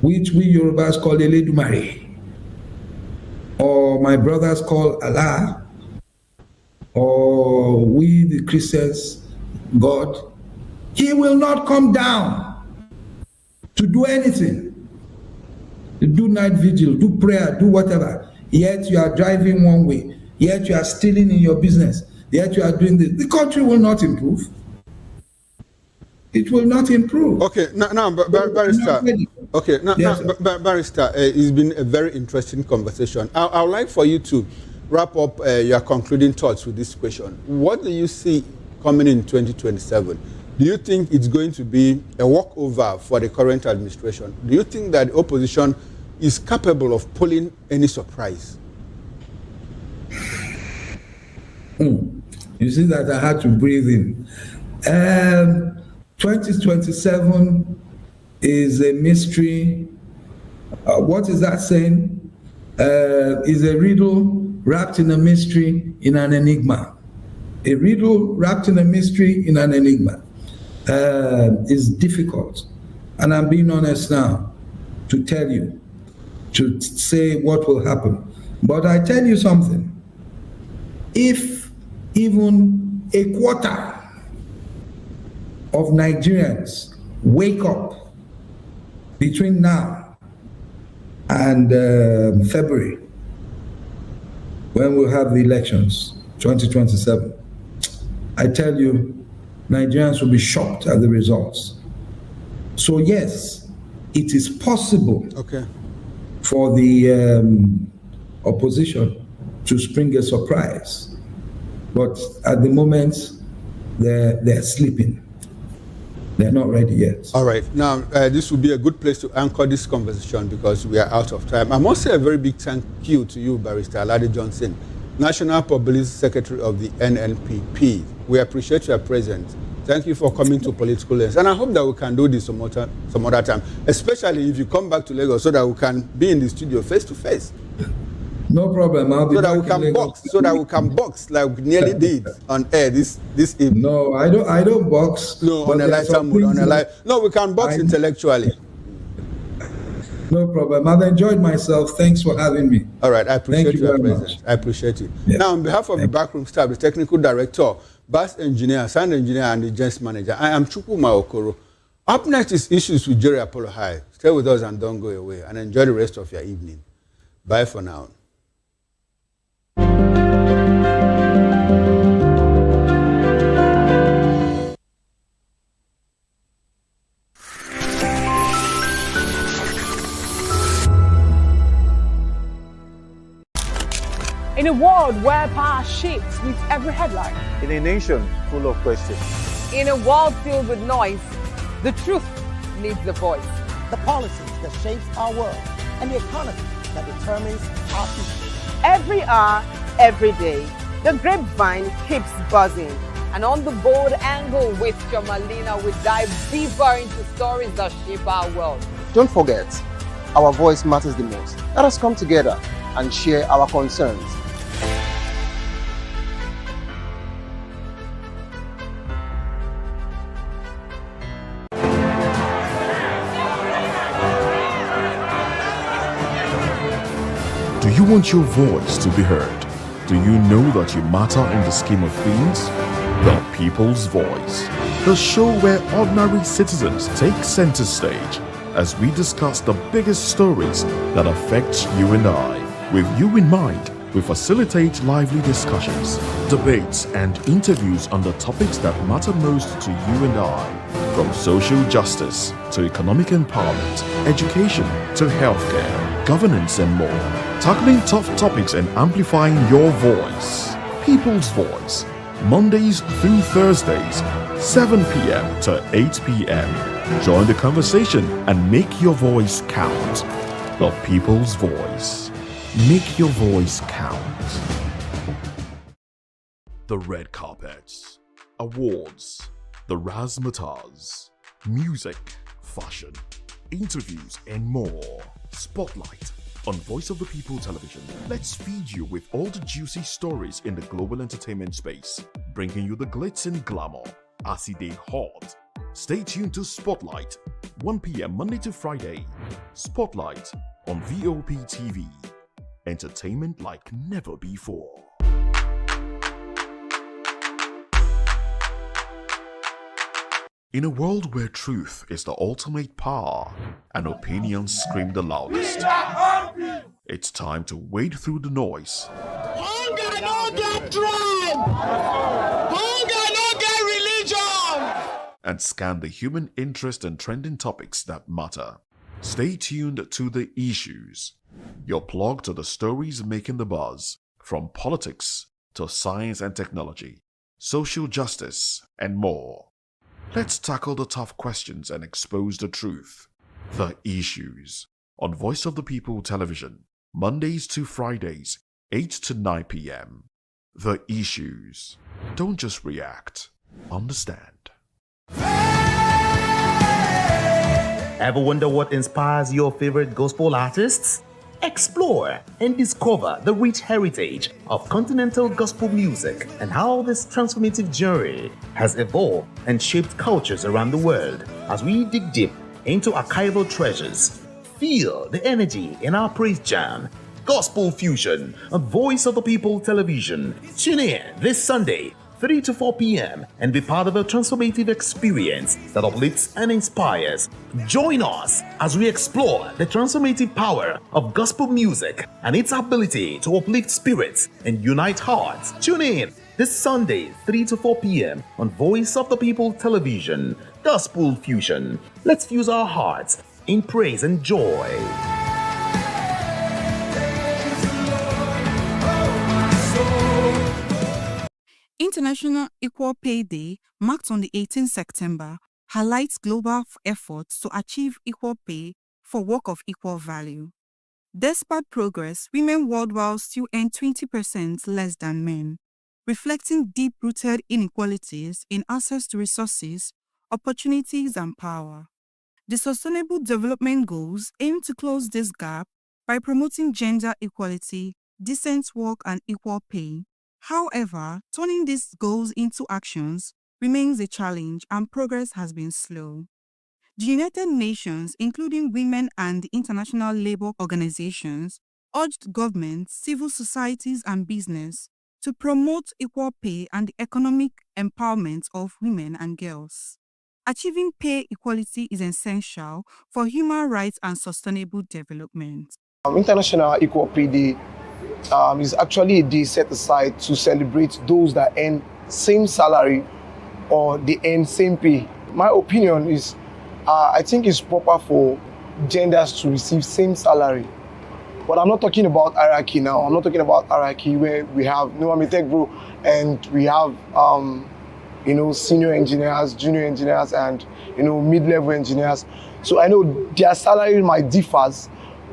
which we Yorubas call Eledumare, or my brothers call Allah, or we the Christians, God, He will not come down to do anything. To do night vigil, do prayer, do whatever. Yet you are driving one way. Yet you are stealing in your business. Yet you are doing this. The country will not improve. It will not improve. Okay, now, Barrister. Okay, now, Barrister, it's been a very interesting conversation. I would like for you to wrap up your concluding thoughts with this question. What do you see coming in 2027? Do you think it's going to be a walkover for the current administration? Do you think that the opposition is capable of pulling any surprise? You see that I had to breathe in. 2027 is a mystery. What is that saying? Is a riddle wrapped in a mystery in an enigma. A riddle wrapped in a mystery in an enigma is difficult. And I'm being honest now to tell you, to say what will happen. But I tell you something. If even a quarter of Nigerians wake up between now and February, when we'll have the elections, 2027, I tell you, Nigerians will be shocked at the results. So yes, it is possible for the opposition to spring a surprise. But at the moment, they're sleeping. They're not ready yet. All right. Now, this will be a good place to anchor this conversation because we are out of time. I must say a very big thank you to you, Barrister Alade Johnson, National Public Secretary of the NNPP. We appreciate your presence. Thank you for coming to Political Lens. And I hope that we can do this some other time, especially if you come back to Lagos so that we can be in the studio face to face. No problem. I'll be so that we can box. So that we can box like we nearly did on air this evening. No, I don't box. No, on a lighter mood. No, we can box intellectually. No problem. I've enjoyed myself. Thanks for having me. All right, I appreciate your presence. I appreciate it. Yeah. Now, on behalf of the backroom staff, the technical director, bus engineer, sound engineer, and the gents manager, I am Chukwuma Okoro. Up next is Issues with Jerry Apollo High. Stay with us and don't go away. And enjoy the rest of your evening. Bye for now. In a world where power shifts with every headline. In a nation full of questions. In a world filled with noise, the truth needs a voice. The policies that shape our world and the economy that determines our future. Every hour, every day, the grapevine keeps buzzing. And on the bold angle with Chomalina, we dive deeper into stories that shape our world. Don't forget, our voice matters the most. Let us come together and share our concerns. Do you want your voice to be heard? Do you know that you matter in the scheme of things? The People's Voice, the show where ordinary citizens take center stage as we discuss the biggest stories that affect you and I. With you in mind, we facilitate lively discussions, debates, and interviews on the topics that matter most to you and I. From social justice to economic empowerment, education to healthcare, governance, and more. Tackling tough topics and amplifying your voice. People's Voice. Mondays through Thursdays, 7 p.m. to 8 p.m. Join the conversation and make your voice count. The People's Voice. Make your voice count. The red carpets, awards, the razzmatazz, music, fashion, interviews, and more. Spotlight on Voice of the People Television. Let's feed you with all the juicy stories in the global entertainment space, bringing you the glitz and glamour as it is hot. Stay tuned to Spotlight, 1 p.m. Monday to Friday. Spotlight on VOP TV. Entertainment like never before. In a world where truth is the ultimate power and opinions scream the loudest, it's time to wade through the noise. Hunger no get tribe! Hunger no get religion! And scan the human interest and trending topics that matter. Stay tuned to The Issues, your plug to the stories making the buzz, from politics to science and technology, social justice, and more. Let's tackle the tough questions and expose the truth. The Issues, on Voice of the People Television, Mondays to Fridays, 8 to 9 p.m. The Issues. Don't just react, understand. Ever wonder what inspires your favorite gospel artists? Explore and discover the rich heritage of continental gospel music and how this transformative journey has evolved and shaped cultures around the world. As we dig deep into archival treasures, feel the energy in our praise jam, Gospel Fusion on Voice of the People Television. Tune in this Sunday, 3 to 4 p.m. and be part of a transformative experience that uplifts and inspires. Join us as we explore the transformative power of gospel music and its ability to uplift spirits and unite hearts. Tune in this Sunday, 3 to 4 p.m. on Voice of the People Television. Gospel Fusion. Let's fuse our hearts in praise and joy. International Equal Pay Day, marked on the 18th September, highlights global efforts to achieve equal pay for work of equal value. Despite progress, women worldwide still earn 20% less than men, reflecting deep-rooted inequalities in access to resources, opportunities, and power. The Sustainable Development Goals aim to close this gap by promoting gender equality, decent work, and equal pay. However, turning these goals into actions remains a challenge and progress has been slow. The United Nations, including women and the International Labour Organizations, urged governments, civil societies, and business to promote equal pay and the economic empowerment of women and girls. Achieving pay equality is essential for human rights and sustainable development. International Equal Pay Day is actually a day set aside to celebrate those that earn same salary or they earn same pay. My opinion is, I think it's proper for genders to receive same salary. But I'm not talking about hierarchy now. I'm not talking about hierarchy where we have Tech Bro and we have senior engineers, junior engineers, and mid-level engineers. So I know their salary might differ,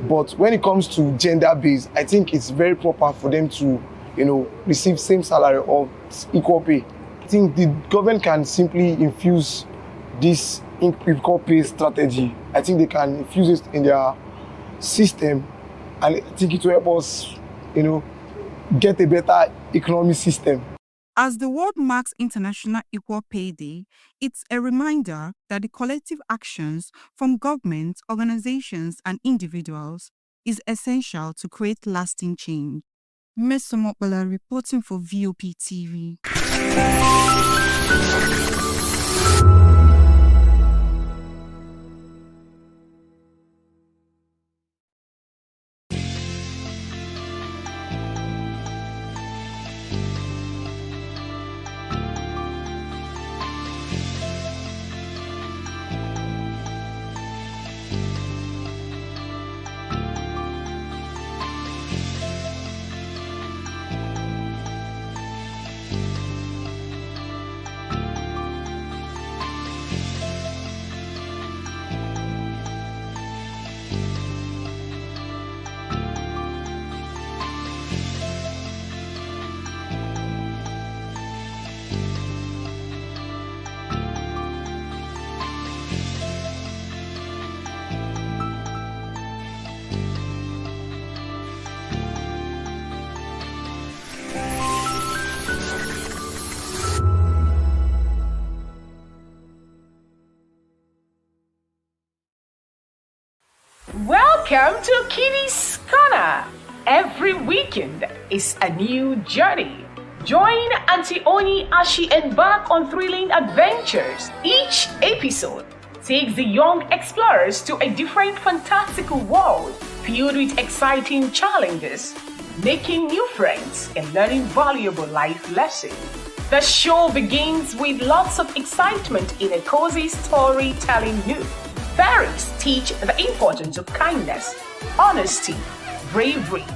but when it comes to gender-based, I think it's very proper for them to, receive same salary or equal pay. I think the government can simply infuse this equal pay strategy. I think they can infuse it in their system, and I think it will help us, get a better economic system. As the world marks International Equal Pay Day, it's a reminder that the collective actions from governments, organizations, and individuals is essential to create lasting change. Ms. Somopala reporting for VOP TV. Welcome to Kitty's Corner. Every weekend is a new journey. Join Auntie Oni as she embarks on thrilling adventures. Each episode takes the young explorers to a different fantastical world filled with exciting challenges, making new friends and learning valuable life lessons. The show begins with lots of excitement in a cozy storytelling mood. Parents teach the importance of kindness, honesty, bravery,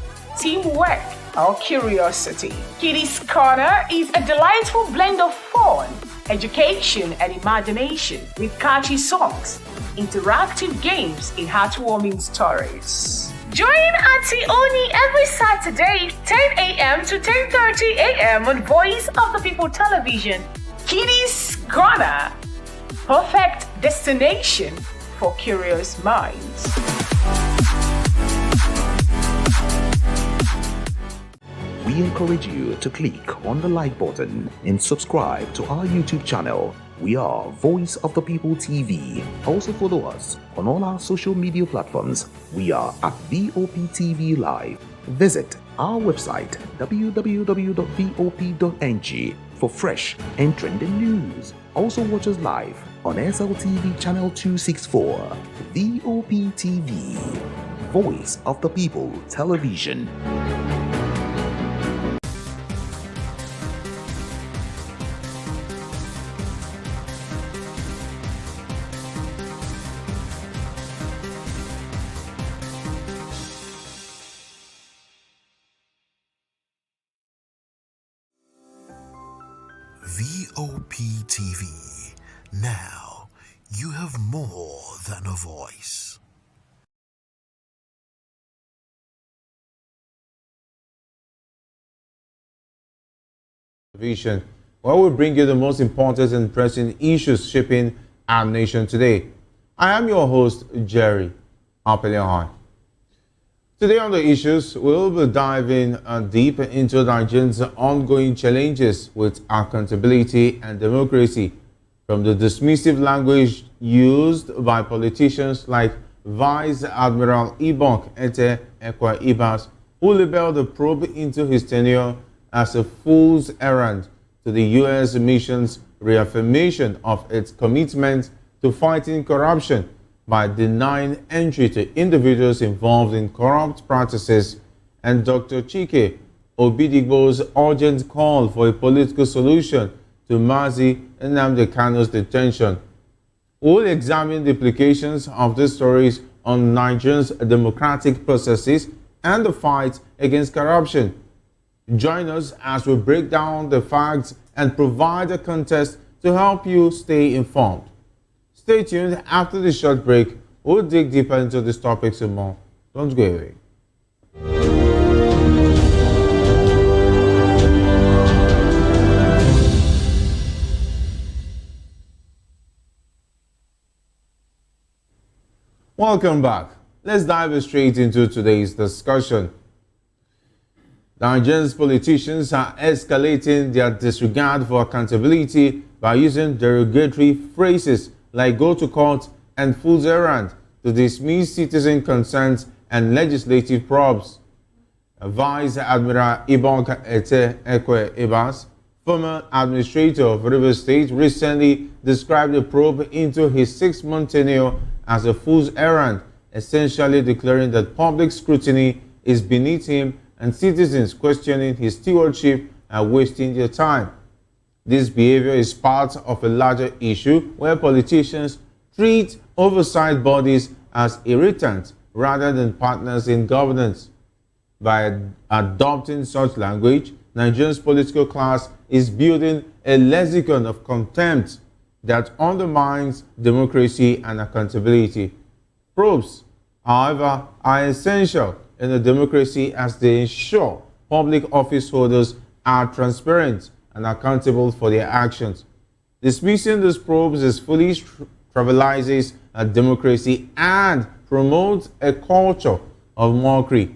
teamwork, or curiosity. Kiddies Corner is a delightful blend of fun, education, and imagination with catchy songs, interactive games, and heartwarming stories. Join Auntie Oni every Saturday, 10 a.m. to 10:30 a.m. on Voice of the People Television. Kiddies Corner, perfect destination for curious minds. We encourage you to click on the like button and subscribe to our YouTube channel. We are Voice of the People TV. Also follow us on all our social media platforms. We are at VOP TV Live. Visit our website www.vop.ng for fresh and trending news. Also watch us live on SLTV channel 264. VOP TV, Voice of the People Television. VOP TV. Now you have more than a voice. Vision, where we bring you the most important and pressing issues shaping our nation today. I am your host, Jerry Apelehan. Today on the issues, we'll be diving deep into Nigeria's ongoing challenges with accountability and democracy, from the dismissive language used by politicians like Vice Admiral Ibok Ete Ekwa Ibas, who labeled the probe into his tenure as a fool's errand, to the U.S. mission's reaffirmation of its commitment to fighting corruption by denying entry to individuals involved in corrupt practices, and Dr. Chike Obidigbo's urgent call for a political solution to Mazi Nnamdi Kanu's detention. We'll examine the implications of these stories on Nigeria's democratic processes and the fight against corruption. Join us as we break down the facts and provide a context to help you stay informed. Stay tuned. After this short break, we'll dig deeper into this topic some more. Don't go away. Welcome back. Let's dive straight into today's discussion. Nigeria's politicians are escalating their disregard for accountability by using derogatory phrases like go to court and fool's errand to dismiss citizen concerns and legislative probes. Vice Admiral Ibok Ete Ekwe Ibas, former administrator of Rivers State, recently described the probe into his 6-month tenure as a fool's errand, essentially declaring that public scrutiny is beneath him and citizens questioning his stewardship are wasting their time. This behavior is part of a larger issue where politicians treat oversight bodies as irritants rather than partners in governance. By adopting such language, Nigeria's political class is building a lexicon of contempt that undermines democracy and accountability. Probes, however, are essential in a democracy as they ensure public office holders are transparent and accountable for their actions. Dismissing these probes is fully trivializes a democracy and promotes a culture of mockery.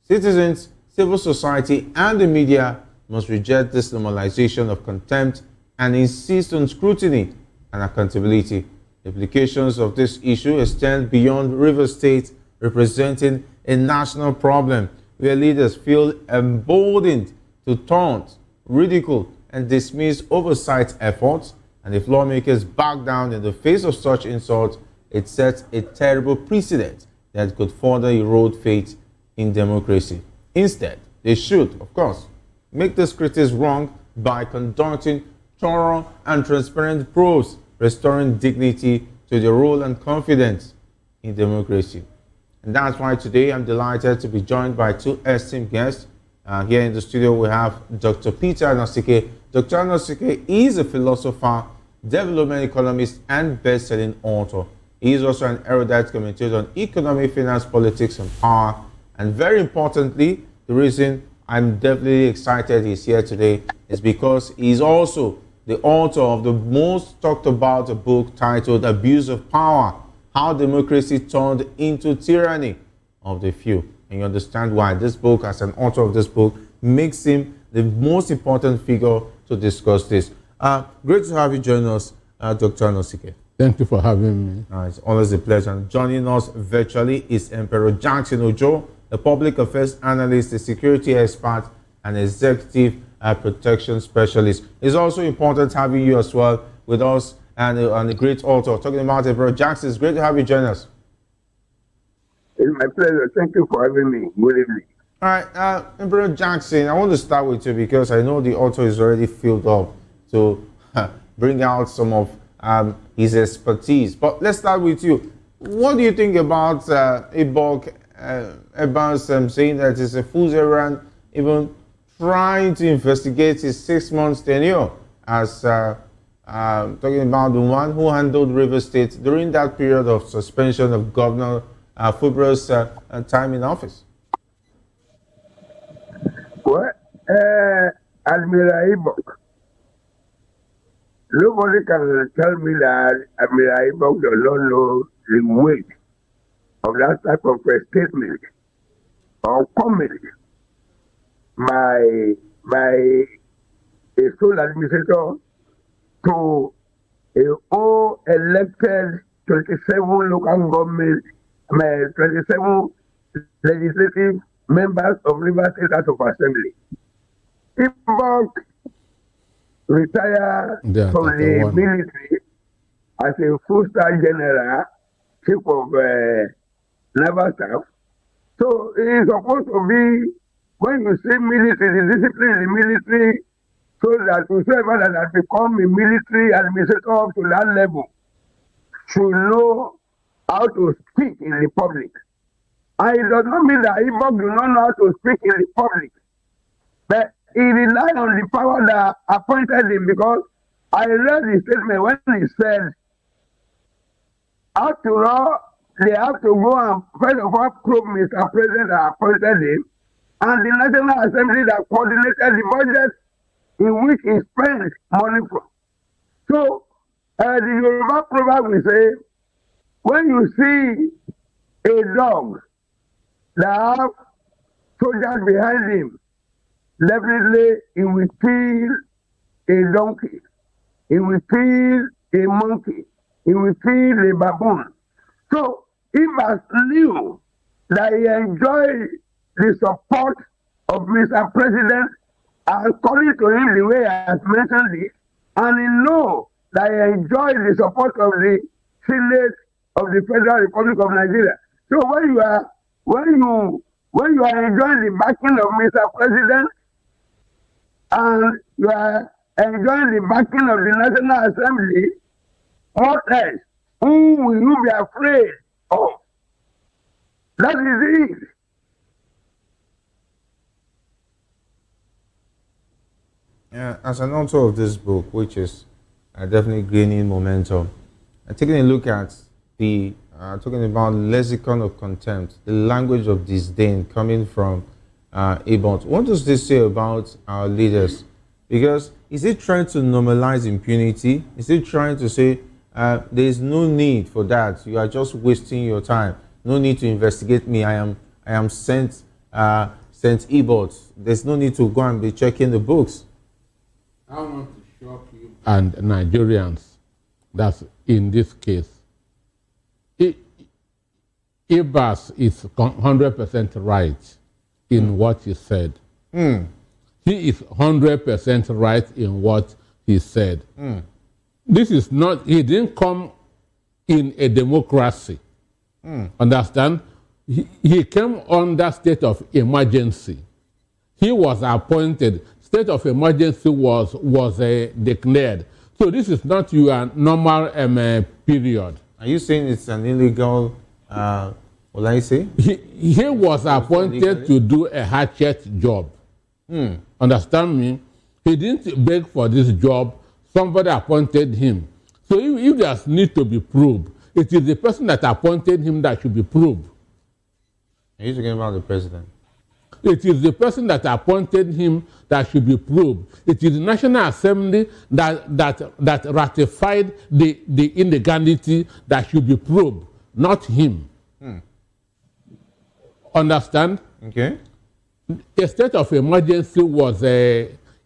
Citizens, civil society, and the media must reject this normalization of contempt and insist on scrutiny and accountability. The implications of this issue extend beyond Rivers State, representing a national problem where leaders feel emboldened to taunt ridicule and dismiss oversight efforts, and if lawmakers back down in the face of such insults, it sets a terrible precedent that could further erode faith in democracy. Instead, they should, of course, make these critics wrong by conducting thorough and transparent probes, restoring dignity to their role and confidence in democracy. And that's why today I'm delighted to be joined by two esteemed guests. Here in the studio we have Dr. Peter Nosike. Dr. Nosike is a philosopher, development economist, and best-selling author. He is also an erudite commentator on economic, finance, politics, and power. And very importantly, the reason I'm definitely excited he's here today is because he's also the author of the most talked about book titled Abuse of Power, How Democracy Turned into Tyranny of the Few. And you understand why this book, as an author of this book, makes him the most important figure to discuss this. Great to have you join us, Dr. Nosike. Thank you for having me. It's always a pleasure. And joining us virtually is Emperor Jackson Ojo, a public affairs analyst, a security expert, and executive protection specialist. It's also important having you as well with us, and a great author. Talking about Emperor Jackson, it's great to have you join us. It's my pleasure. Thank you for having me. Good evening. All right, Emperor Jackson, I want to start with you because I know the author is already filled up to bring out some of his expertise. But let's start with you. What do you think about Ibok saying that it's a fool's errand, even trying to investigate his 6 months tenure as talking about the one who handled River State during that period of suspension of Governor Fubra's time in office? Well, Admiral Ibok, nobody can tell me that Admiral Ibok does not know the weight of that type of a statement or comment by a sole administrator to a all elected 27 local government, 27 legislative members of River State House of Assembly. Ibok retired from the military as a full-star general, chief of naval staff. So it is supposed to be, when you say military, the discipline in the military, so that whoever that has become a military administrator up to that level should know how to speak in the public. And it does not mean that Ibok do not know how to speak in the public. But he relied on the power that appointed him, because I read the statement when he said, after all, they have to go and first of all probe Mr. President that appointed him, and the National Assembly that coordinated the budget in which he spent money from. So, the Yoruba proverb will say, when you see a dog that have soldiers behind him, definitely he will feel a donkey, he will feel a monkey, he will feel a baboon. So he must knew that he enjoyed the support of Mr. President, according to him the way I have mentioned it, and he know that he enjoyed the support of the Senate of the Federal Republic of Nigeria. So when you are enjoying the backing of Mr. President, and you are enjoying the backing of the National Assembly, what else? Who will you be afraid of? That is it. Yeah, as an author of this book, which is definitely gaining momentum, taking a look at the talking about lexicon of contempt, the language of disdain coming from Ibok. What does this say about our leaders? Because is it trying to normalize impunity? Is it trying to say there is no need for that? You are just wasting your time. No need to investigate me. I am sent Ibok. There's no need to go and be checking the books. I want to shock you and Nigerians that in this case, Ibas is 100% right in what he said. he is 100% right in what he said. This is not, he didn't come in a democracy. Understand? He came under state of emergency. He was appointed. State of emergency was declared. So this is not your normal period. Are you saying it's an illegal, will I say? He was appointed to do a hatchet job. Understand me? He didn't beg for this job. Somebody appointed him. So if there's need to be proved, it is the person that appointed him that should be proved. Are you talking about the president? It is the person that appointed him that should be proved. It is the National Assembly that ratified the illegality that should be proved, not him. Understand? Okay. A state of emergency was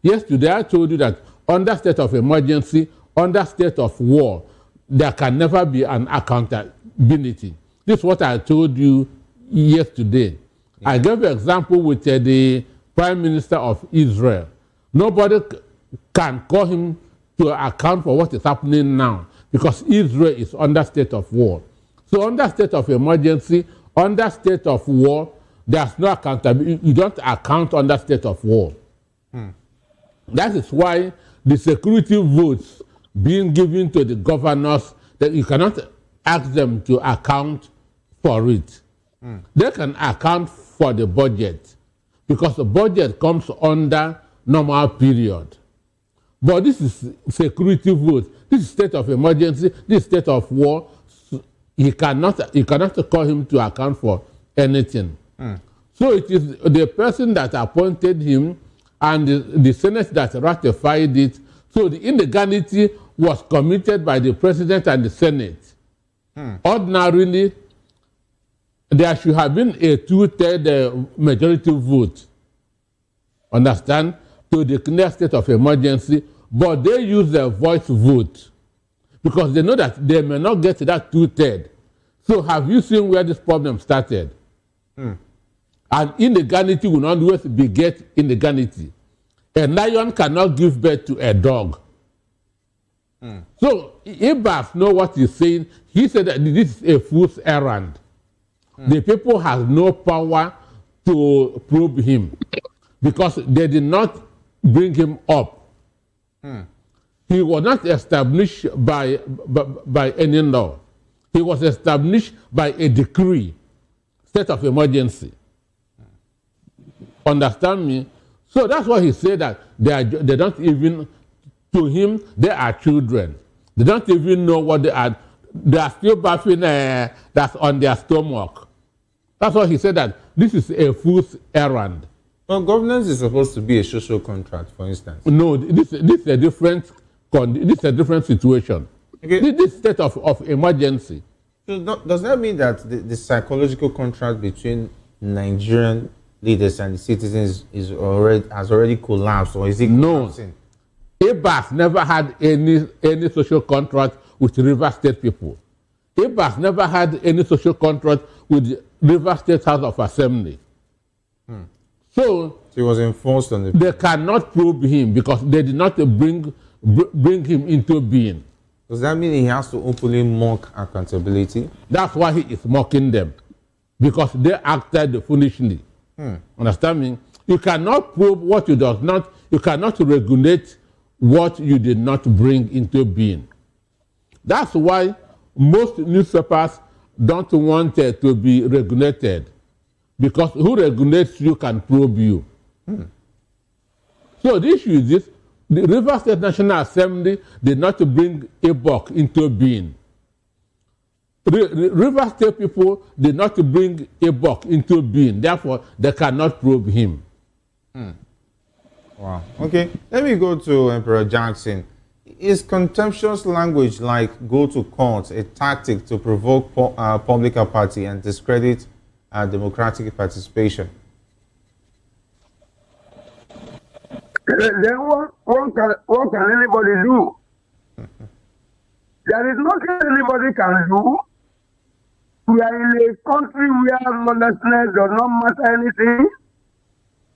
yesterday I told you that under state of emergency, under state of war, there can never be an accountability. This is what I told you yesterday. I gave an example with the Prime Minister of Israel. Nobody can call him to account for what is happening now because Israel is under state of war. So under state of emergency, under state of war, there's no accountability. You don't account under state of war. That is why the security votes being given to the governors, that you cannot ask them to account for it. They can account for the budget because the budget comes under normal period. But this is security vote. This is state of emergency. This is state of war. You cannot call him to account for anything. So it is the person that appointed him and the Senate that ratified it. So the illegality was committed by the president and the Senate. Ordinarily, there should have been a 2/3 majority vote, understand, to declare state of emergency, but they use the voice vote because they know that they may not get that 2/3. So have you seen where this problem started? And illegality will not always beget illegality. A lion cannot give birth to a dog. So Abbas knows what he's saying. He said that this is a fool's errand. The people have no power to probe him because they did not bring him up. He was not established by any law. He was established by a decree, state of emergency. Understand me? So that's why he said that they don't even, to him, they are children. They don't even know what they are. They are still bathing that's on their stomach. That's why he said that this is a fool's errand. Well, governance is supposed to be a social contract, for instance. No, this is a different situation. Okay. This state of emergency. So does that mean that the psychological contract between Nigerian leaders and the citizens has already collapsed, or is it collapsing? No. Abbas never had any social contract with River State people. Abbas never had any social contract with River State House of Assembly. So he was enforced on the. They cannot probe him because they did not bring him into being. Does that mean he has to openly mock accountability? That's why he is mocking them, because they acted foolishly. Understand me? You cannot probe what you does not. You cannot regulate what you did not bring into being. That's why most newspapers don't want to be regulated, because who regulates you can probe you. So the issue is this: the River State National Assembly did not bring Ibok into being. River State people did not bring Ibok into being. Therefore, they cannot probe him. Wow. Okay, let me go to Emperor Jackson. Is contemptuous language like go to court a tactic to provoke public apathy and discredit democratic participation? Then what can anybody do? There is nothing anybody can do. We are in a country where lawlessness does not matter anything.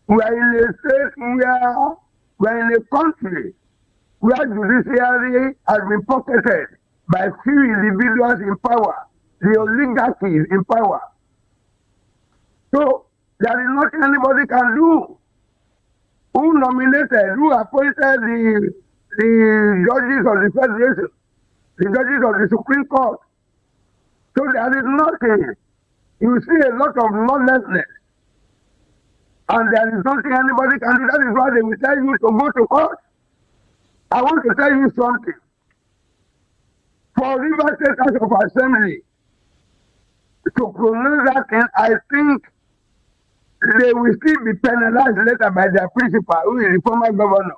We are in a state we are in a country where judiciary has been pocketed by few individuals in power, the oligarchies in power. So there is nothing anybody can do. Who nominated, who appointed the judges of the Federation, the judges of the Supreme Court? So there is nothing. You see a lot of lawlessness. And there is nothing anybody can do. That is why they will tell you to go to court. I want to tell you something. For River State House of Assembly to pronounce that thing, I think they will still be penalized later by their principal, who is the former governor.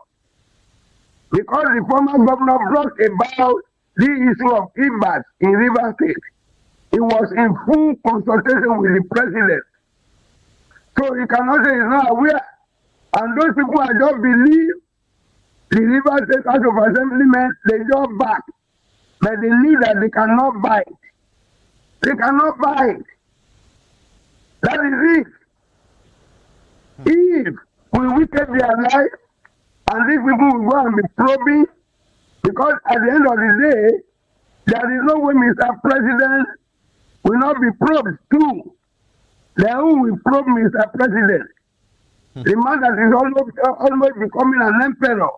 Because the former governor brought about the issue of IBAS in River State. He was in full consultation with the president. So he cannot say he's not aware. And those people I just believe the River State House of Assemblymen, they just back. But they knew that they cannot buy it. They cannot buy it. That is it. If we wicked their life, and these people will go and be probing, because at the end of the day, there is no way Mr. President will not be probed too. Then who will probe Mr. President? The man that is almost becoming an emperor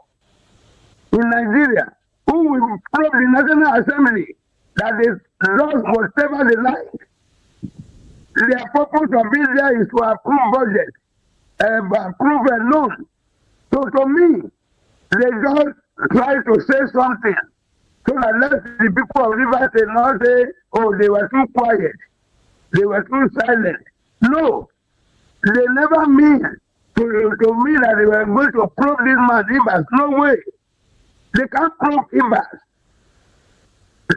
in Nigeria, who will probe the National Assembly that is lost whatever they like. Their purpose of being there is to approve budget, approve a loan. So to me, they just try to say something so that let the people of Rivers State not say, oh, they were too quiet, they were too silent. No, they never mean to mean that they were going to probe this man Ibas. No way. They can't probe Ibas.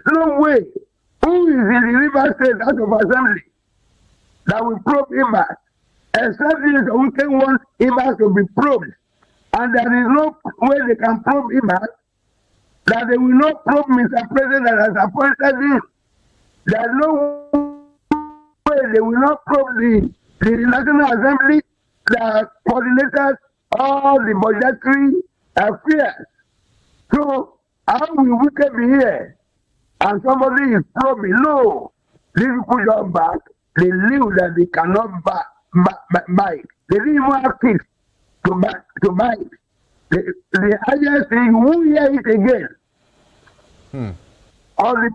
No way. Who is in the River State House of Assembly that will probe Ibas? Except if the wicked want Ibas to be probed. And there is no way they can probe Ibas that they will not probe Mr. President that has appointed him. There is no way they will not probe the National Assembly that coordinated all the budgetary affairs. So how will we be here and somebody is probing? No. These people just back. They knew that they cannot buy it. They didn't even have kids to buy it. The highest thing, who hear it again? Or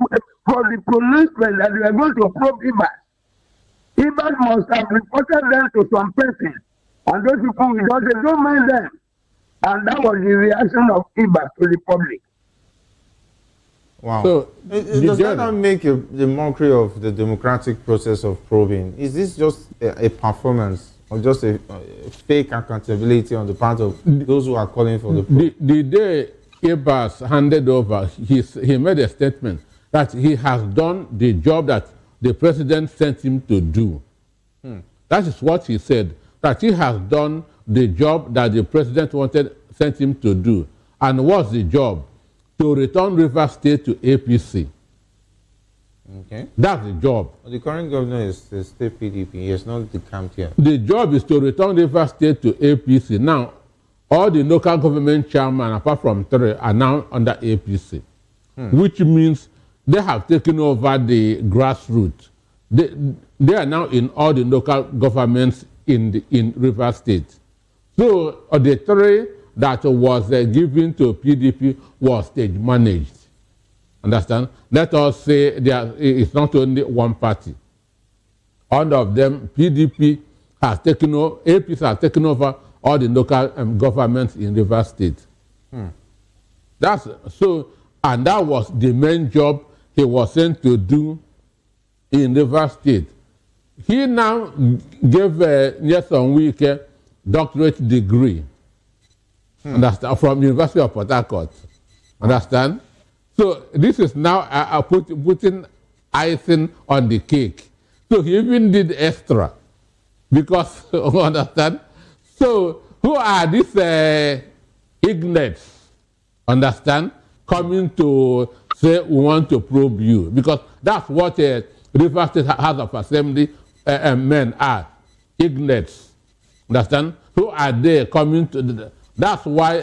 for the pronouncement that they are going to probe Ibas. Ibas must have reported them to some person. And those people will just say, don't mind them. And that was the reaction of Ibas to the public. Wow. So, does that not make the mockery of the democratic process of probing? Is this just a performance or just a fake accountability on the part of those who are calling for the probe? The day Ibas handed over, he made a statement that he has done the job that the president sent him to do. That is what he said, that he has done the job that the president sent him to do. And what's the job? To return Rivers State to APC. Okay. That's the job. Well, the current governor is state PDP. He has not decamped yet. The job is to return Rivers State to APC. Now, all the local government chairmen, apart from 3, are now under APC, which means they have taken over the grassroots. They are now in all the local governments in Rivers State. So the 3 that was given to PDP was stage managed. Understand? Let us say it's not only one party. All of them, PDP has taken over, APC has taken over all the local governments in Rivers State. That's so, and that was the main job he was sent to do in Rivers State. He now gave Nyesom Wike doctorate degree. Understand? From University of Port Harcourt. Understand? So this is now putting icing on the cake. So he even did extra. Because, understand? So who are these ignorants, understand, coming to say we want to probe you? Because that's what Rivers State House of Assembly men are, ignorants, understand? Who are they coming to? That's why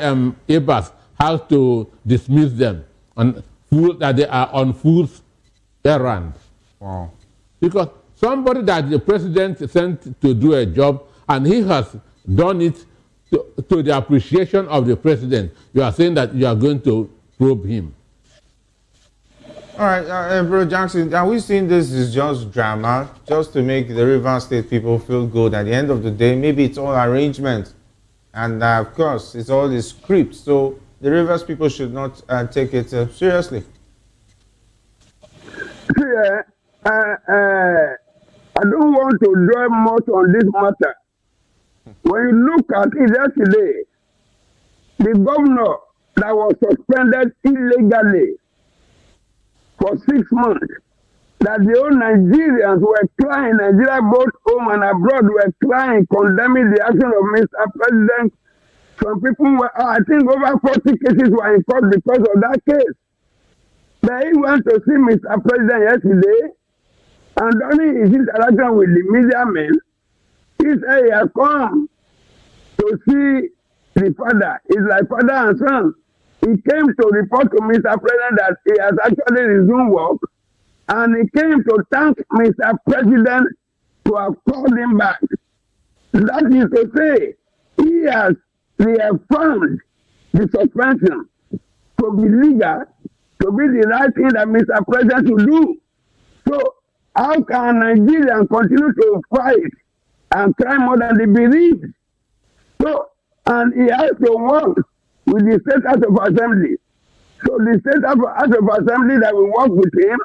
Abbas has to dismiss them and that they are on fool's errand. Wow. Because somebody that the president sent to do a job and he has done it to the appreciation of the president, you are saying that you are going to probe him. All right, Bro Jackson, are we seeing this is just drama, just to make the Rivers State people feel good? At the end of the day, maybe it's all arrangement. And of course, it's all this script. So the Rivers people should not take it seriously. See, I don't want to dwell much on this matter. When you look at it yesterday, the governor that was suspended illegally for 6 months, that the whole Nigerians were crying, Nigeria both home and abroad were crying, condemning the action of Mr. President. Some people were, I think over 40 cases were in court because of that case. But he went to see Mr. President yesterday, and during his interaction with the media men, he said he has come to see the father. It's like father and son. He came to report to Mr. President that he has actually resumed work, and he came to thank Mr. President to have called him back. That is to say, he has reaffirmed the suspension to be legal, to be the right thing that Mr. President should do. So, how can Nigerians continue to fight and cry more than they believe? So, and he has to work with the State House of Assembly. So the State House of Assembly that will work with him,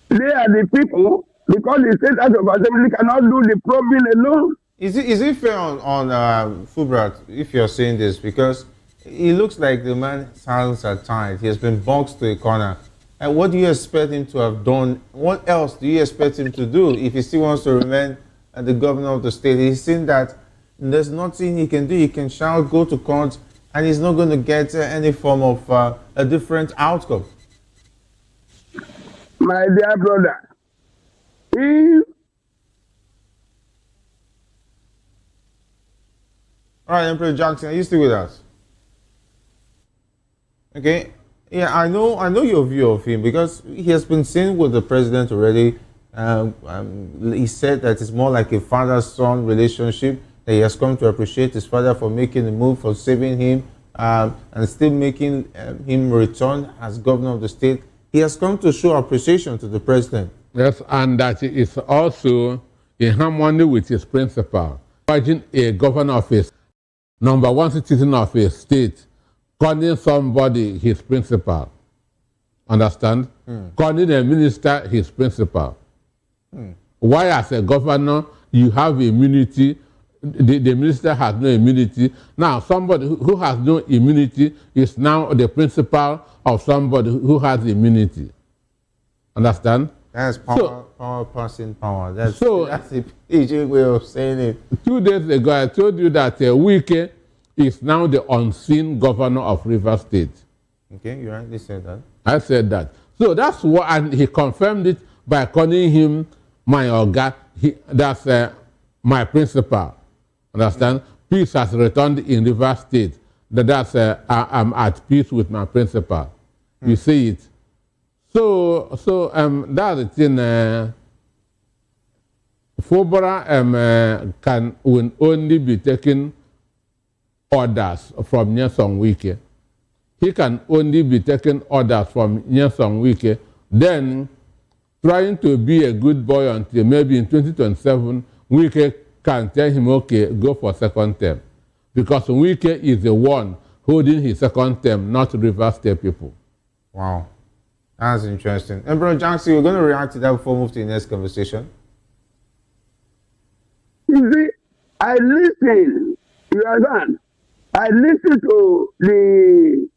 they are the people, because the State House of Assembly cannot do the probing alone. Is it fair on Fulbright, if you're saying this? Because it looks like the man's hands are tied. He has been boxed to a corner. And what do you expect him to have done? What else do you expect him to do if he still wants to remain the governor of the state? He's seen that there's nothing he can do. He can shout, go to court, and he's not going to get any form of a different outcome. My dear brother, if... All right, Emperor Jackson, are you still with us? Okay. Yeah, I know your view of him because he has been seen with the president already. He said that it's more like a father-son relationship, that he has come to appreciate his father for making the move, for saving him, and still making him return as governor of the state. He has come to show appreciation to the president. Yes, and that is also in harmony with his principle. Imagine a governor of his number one citizen of a state calling somebody his principal. Understand? Calling a minister his principal. Why, as a governor, you have immunity, the minister has no immunity. Now, somebody who has no immunity is now the principal of somebody who has immunity. Understand? That's power passing power. That's the PG way of saying it. 2 days ago, I told you that Wike is now the unseen governor of Rivers State. Okay, you rightly said that. I said that. So that's what, and he confirmed it by calling him my Oga. That's my principal. Understand? Peace has returned in Rivers State. That's I'm at peace with my principal. You see it. So that's the thing. Fobora will only be taking orders from Nyesom Wike. He can only be taking orders from Nyesom Wike. Then, trying to be a good boy until maybe in 2027, Wike can tell him, okay, go for second term. Because Wike is the one holding his second term, not Rivers State people. Wow. That's interesting. And Bro Jackson, we're going to react to that before we move to the next conversation. You see, I listen, you understand? I listened to the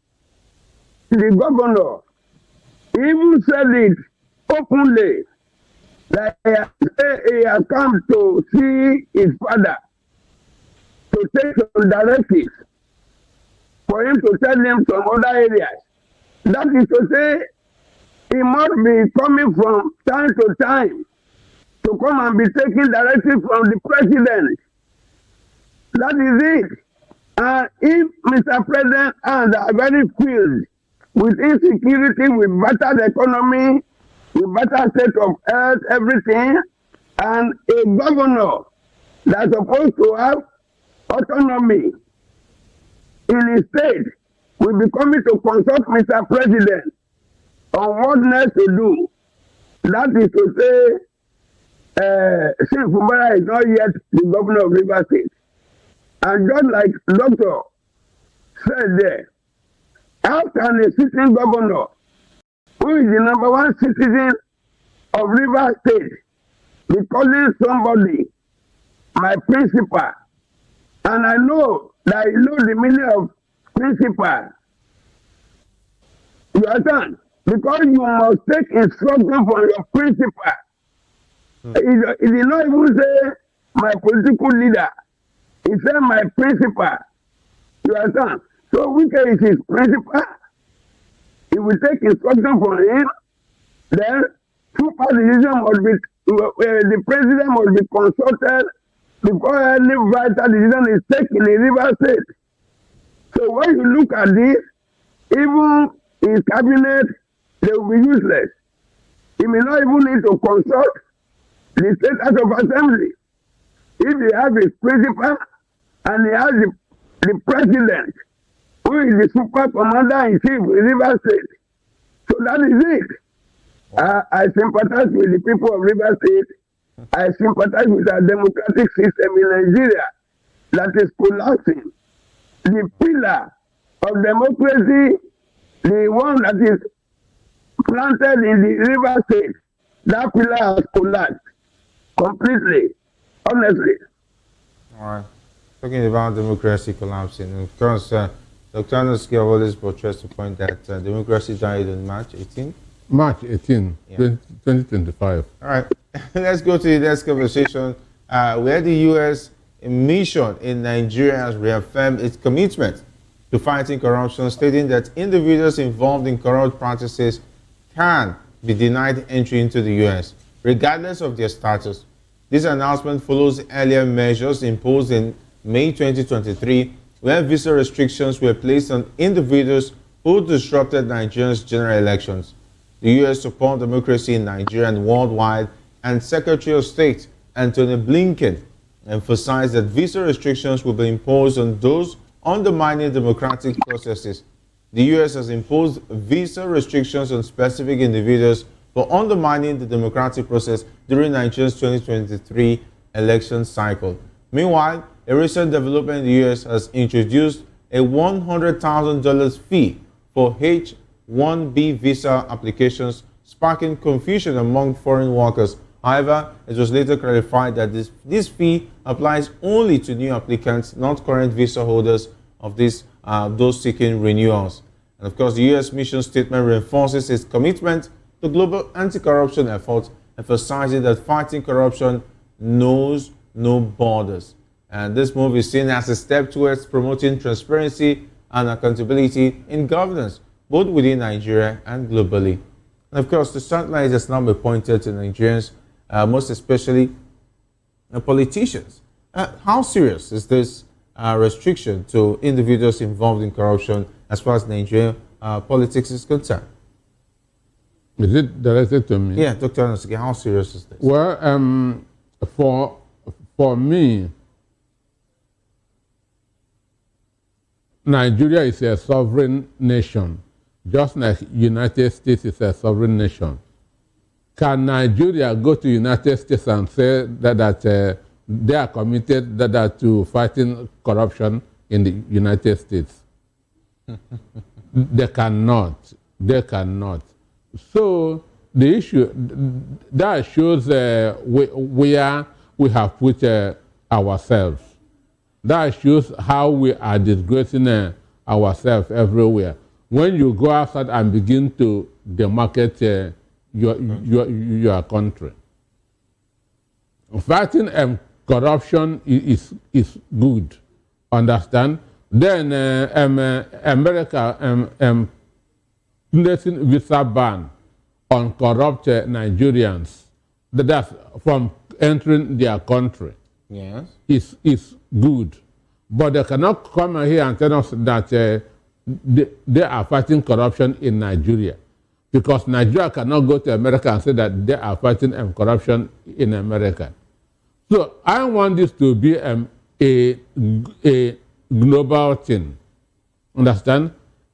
governor. He even said it openly that he has come to see his father to take some directives for him to tell him some other areas. That is to say, he must be coming from time to time to come and be taking directives from the president. That is it. And if Mr. President and are very filled with insecurity, with battered economy, with battered state of health, everything, and a governor that's supposed to have autonomy in his state will be coming to consult Mr. President on what next to do. That is to say, Sir Fubara is not yet the governor of Rivers State. And just like Doctor said there, how can a sitting governor, who is the number one citizen of Rivers State, be calling somebody my principal? And I know that you know the meaning of principal. You understand? Because you must take instruction from your principal. He did not even say my political leader. He said my principal. You understand? So which is his principal? He will take instruction from him. Then super decision must be the president must be consulted before any vital decision is taken in Rivers State. So when you look at this, even his cabinet, they will be useless. He may not even need to consult the State House of Assembly. If he has his principal and he has the president, who is the super commander-in-chief in Rivers State. So that is it. I sympathize with the people of Rivers State. I sympathize with our democratic system in Nigeria that is collapsing. The pillar of democracy, the one that is planted in the Rivers State, that pillar has collapsed completely, honestly. All right. Talking about democracy collapsing, of course, Dr. Anosky always portrays the point that democracy died on March 18th. March 18, yeah. 2025. All right. Let's go to the next conversation, where the U.S. mission in Nigeria has reaffirmed its commitment to fighting corruption, stating that individuals involved in corrupt practices can be denied entry into the U.S., regardless of their status. This announcement follows earlier measures imposed in May 2023, where visa restrictions were placed on individuals who disrupted Nigeria's general elections. The U.S. support democracy in Nigeria and worldwide, and Secretary of State Anthony Blinken emphasized that visa restrictions will be imposed on those undermining democratic processes. The U.S. has imposed visa restrictions on specific individuals for undermining the democratic process during Nigeria's 2023 election cycle. Meanwhile, a recent development in the U.S. has introduced a $100,000 fee for H-1B visa applications, sparking confusion among foreign workers. However, it was later clarified that this fee applies only to new applicants, not current visa holders of those seeking renewals. And of course, the U.S. mission statement reinforces its commitment to global anti-corruption efforts, emphasizing that fighting corruption knows no borders. And this move is seen as a step towards promoting transparency and accountability in governance, both within Nigeria and globally. And of course, the spotlight has now been pointed to Nigerians, most especially politicians. How serious is this restriction to individuals involved in corruption as far as Nigerian politics is concerned? Is it directed to me? Yeah, Dr. Anosky, how serious is this? Well, for me, Nigeria is a sovereign nation, just like United States is a sovereign nation. Can Nigeria go to United States and say that they are committed to fighting corruption in the United States? They cannot. They cannot. So the issue that shows where we have put ourselves. That shows how we are disgracing ourselves everywhere. When you go outside and begin to demarcate your country. Fighting corruption is good, understand? Then America placing visa ban on corrupt Nigerians, that's from entering their country. Yes. Is good. But they cannot come here and tell us that they are fighting corruption in Nigeria. Because Nigeria cannot go to America and say that they are fighting corruption in America. So I want this to be a global thing. Understand?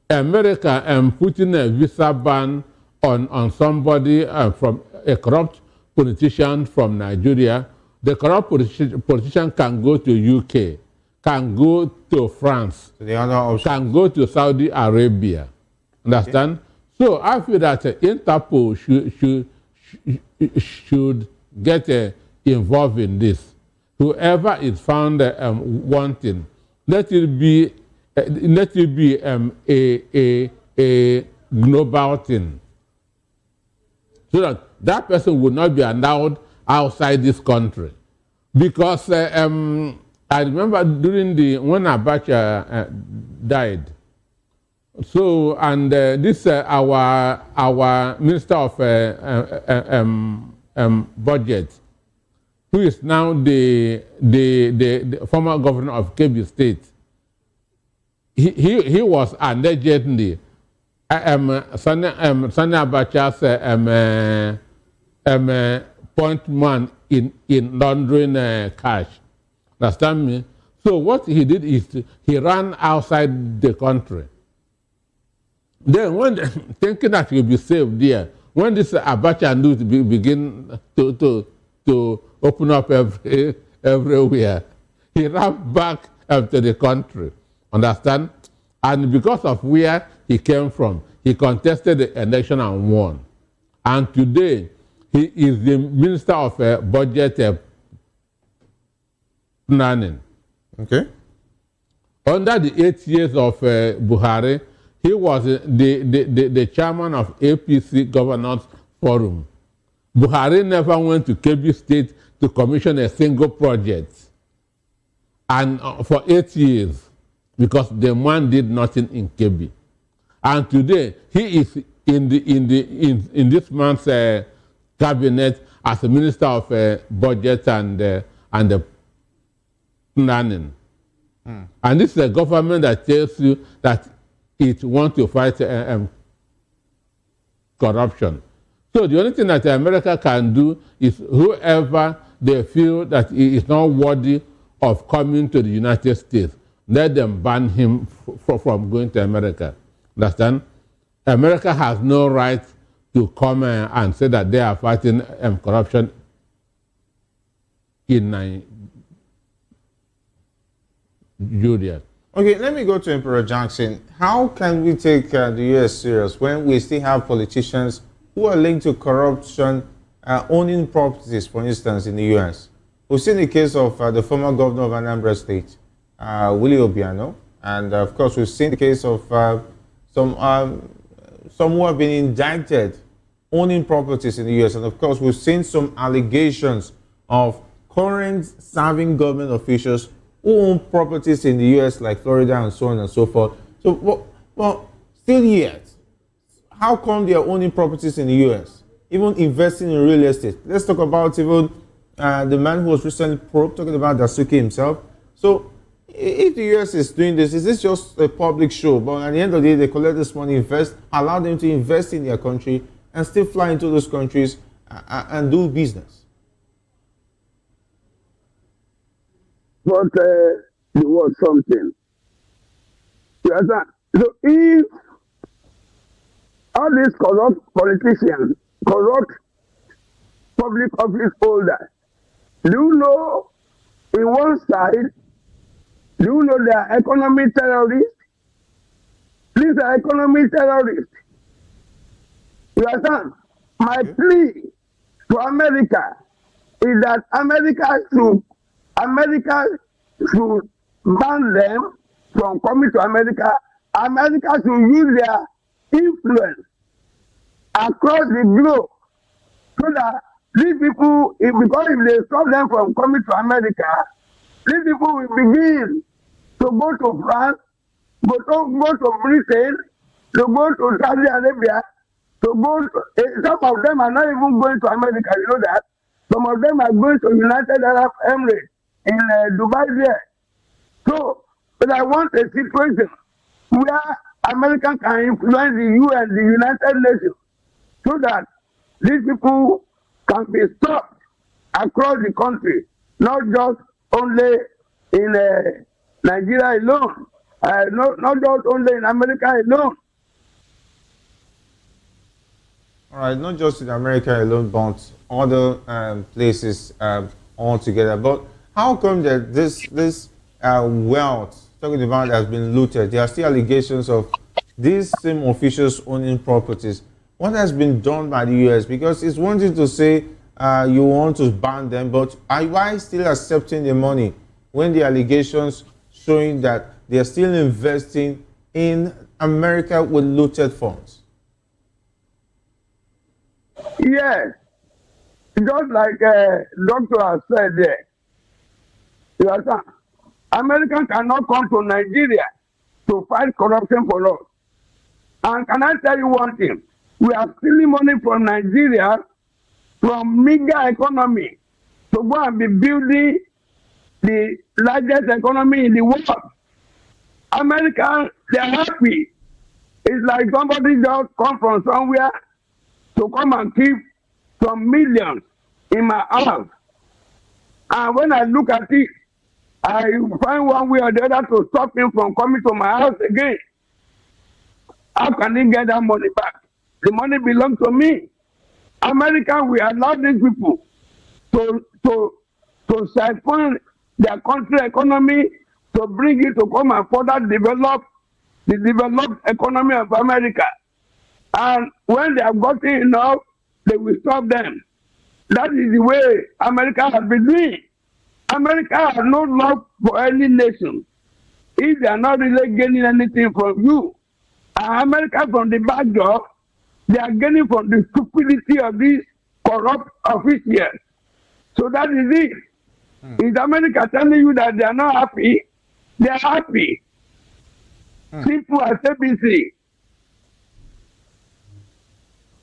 America putting a visa ban on somebody from a corrupt politician from Nigeria. The corrupt politician can go to UK, can go to France, can go to Saudi Arabia. Understand? Okay. So I feel that Interpol should get involved in this. Whoever is found wanting, let it be a global thing, so that person would not be allowed outside this country. Because I remember when Abacha died. So, and this our Minister of Budget, who is now the former governor of Kebbi State, he was allegedly Sani Abacha's point man in laundering cash. Understand me? So what he did is he ran outside the country. Then when thinking that he'll be safe there, when this Abacha news begin to open up everywhere, he ran back to the country. Understand? And because of where he came from, he contested the election and won. And today, he is the Minister of Budget Planning. Okay. Under the 8 years of Buhari, he was the chairman of APC Governors Forum. Buhari never went to Kebbi State to commission a single project. And for 8 years, because the man did nothing in Kebbi. And today, he is in this man's cabinet as a Minister of Budget and Planning. And this is a government that tells you that it wants to fight corruption. So the only thing that America can do is whoever they feel that is not worthy of coming to the United States, let them ban him from going to America. Understand? America has no right to come and say that they are fighting corruption in Nigeria. Okay, let me go to Emperor Jackson. How can we take the U.S. serious when we still have politicians who are linked to corruption, owning properties, for instance, in the U.S.? We've seen the case of the former governor of Anambra State, Willie Obiano, and of course we've seen the case of some who have been indicted owning properties in the U.S. And of course we've seen some allegations of current serving government officials who own properties in the U.S. like Florida and so on and so forth. So, well, still yet, how come they are owning properties in the U.S., even investing in real estate? Let's talk about even the man who was recently probed, talking about Dasuki himself. So, if the U.S. is doing this, is this just a public show? But at the end of the day, they collect this money, allow them to invest in their country, and still fly into those countries and do business. But there was something. So if all these corrupt politicians, corrupt public office holders, do you know in one side, do you know they are economic terrorists? These are economic terrorists. You understand? My plea to America is that America should ban them from coming to America. America should use their influence across the globe so that these people, because if they stop them from coming to America, these people will begin to go to France, go to Britain, to go to Saudi Arabia, some of them are not even going to America, you know that. Some of them are going to United Arab Emirates in Dubai there. So But I want a situation where America can influence the UN, the United Nations, so that these people can be stopped across the country, not just only in Nigeria alone, not just only in America alone. All right, not just in America alone, but other places altogether. But how come that this wealth, talking about, has been looted? There are still allegations of these same officials owning properties. What has been done by the U.S.? Because it's one thing to say you want to ban them, but why still accepting the money when the allegations showing that they are still investing in America with looted funds? Yes, just like doctor has said there, you understand? Americans cannot come to Nigeria to fight corruption for us. And can I tell you one thing? We are stealing money from Nigeria, from meager economy, to go and be building the largest economy in the world. Americans, they are happy. It's like somebody just come from somewhere to come and keep some millions in my house. And when I look at it, I find one way or the other to stop him from coming to my house again. How can he get that money back? The money belongs to me. America will allow these people to siphon their country economy, to bring it to come and further develop the developed economy of America. And when they have gotten enough, they will stop them. That is the way America has been doing. America has no love for any nation. If they are not really gaining anything from you, and America from the back door, they are gaining from the stupidity of these corrupt officials. So that is it. Is America telling you that they are not happy? They are happy. Simple as ABC.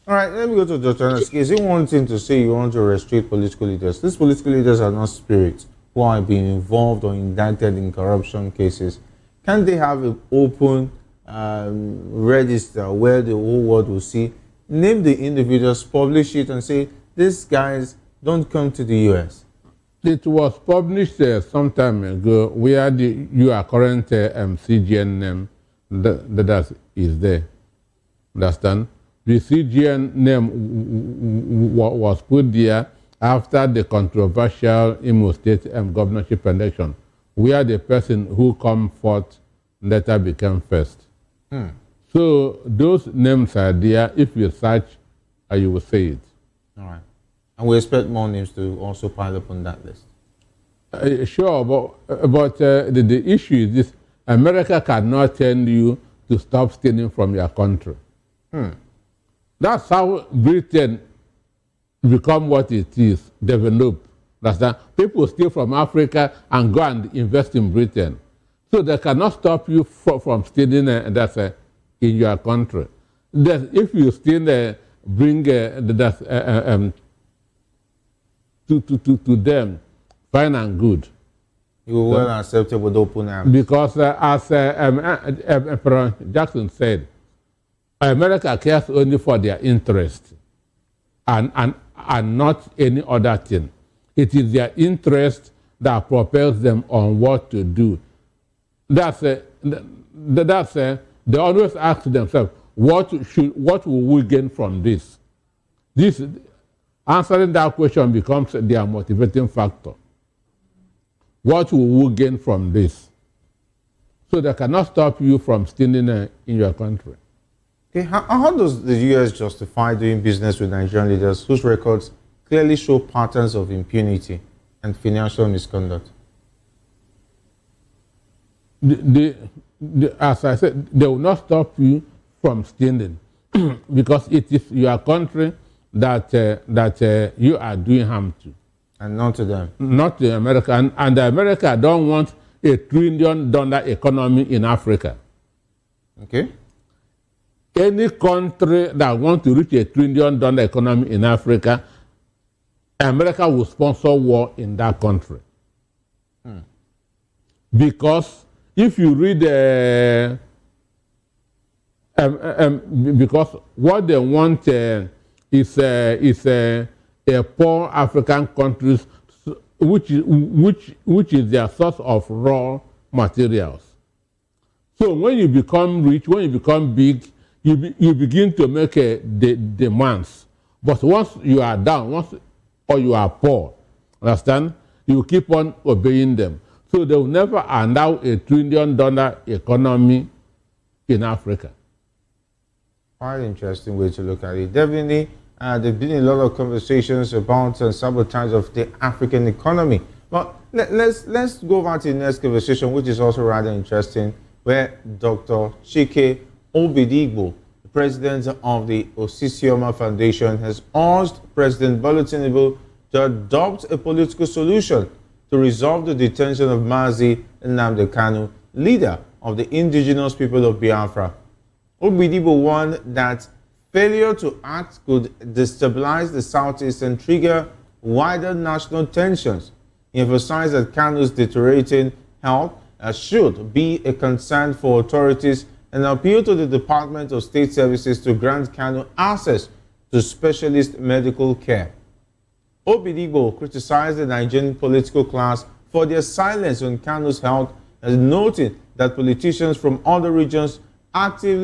All right, let me go to Dr. Anaski. Is it one thing to say you want to restrict political leaders? These political leaders are not spirits who are being involved or indicted in corruption cases. Can't they have an open register where the whole world will see, name the individuals, publish it, and say, these guys don't come to the U.S.? It was published some time ago where your current CGN name that is there. Understand? The CGN name was put there after the controversial Imo State governorship election, where the person who come forth later became first. So those names are there. If you search, you will see it. All right. And we expect more names to also pile up on that list. Sure, but the issue is this: America cannot tell you to stop stealing from your country. That's how Britain become what it is, develop. That's that people steal from Africa and go and invest in Britain. So they cannot stop you from stealing in your country. If you still bring to them, fine and good. You will well accept it with open arms. Because as Emperor Jackson said, America cares only for their interest and not any other thing. It is their interest that propels them on what to do. They always ask themselves, what will we gain from this? Answering that question becomes their motivating factor. What will we gain from this? So they cannot stop you from stealing in your country. Okay, how does the U.S. justify doing business with Nigerian leaders whose records clearly show patterns of impunity and financial misconduct? As I said, they will not stop you from stealing because it is your country that you are doing harm to. And not to them. Not to America. And America don't want $1 trillion economy in Africa. Okay. Any country that wants to reach $1 trillion economy in Africa, America will sponsor war in that country. Because if you read because what they want is a poor African countries which is their source of raw materials. So when you become rich, when you become big, you begin to make demands. But once you are down, or you are poor, understand, you keep on obeying them. So they will never allow $1 trillion economy in Africa. Quite interesting way to look at it. Definitely, there have been a lot of conversations about sabotage of the African economy. But let's go over to the next conversation, which is also rather interesting, where Dr. Chike Obidigbo, the president of the Osisioma Foundation, has urged President Bola Tinubu to adopt a political solution to resolve the detention of Mazi Nnamdi Kanu, leader of the indigenous people of Biafra. Obidigbo warned that failure to act could destabilize the Southeast and trigger wider national tensions. He emphasized that Kanu's deteriorating health should be a concern for authorities and appealed to the Department of State Services to grant Kanu access to specialist medical care. Obidigbo criticized the Nigerian political class for their silence on Kanu's health, as noting that politicians from other regions actively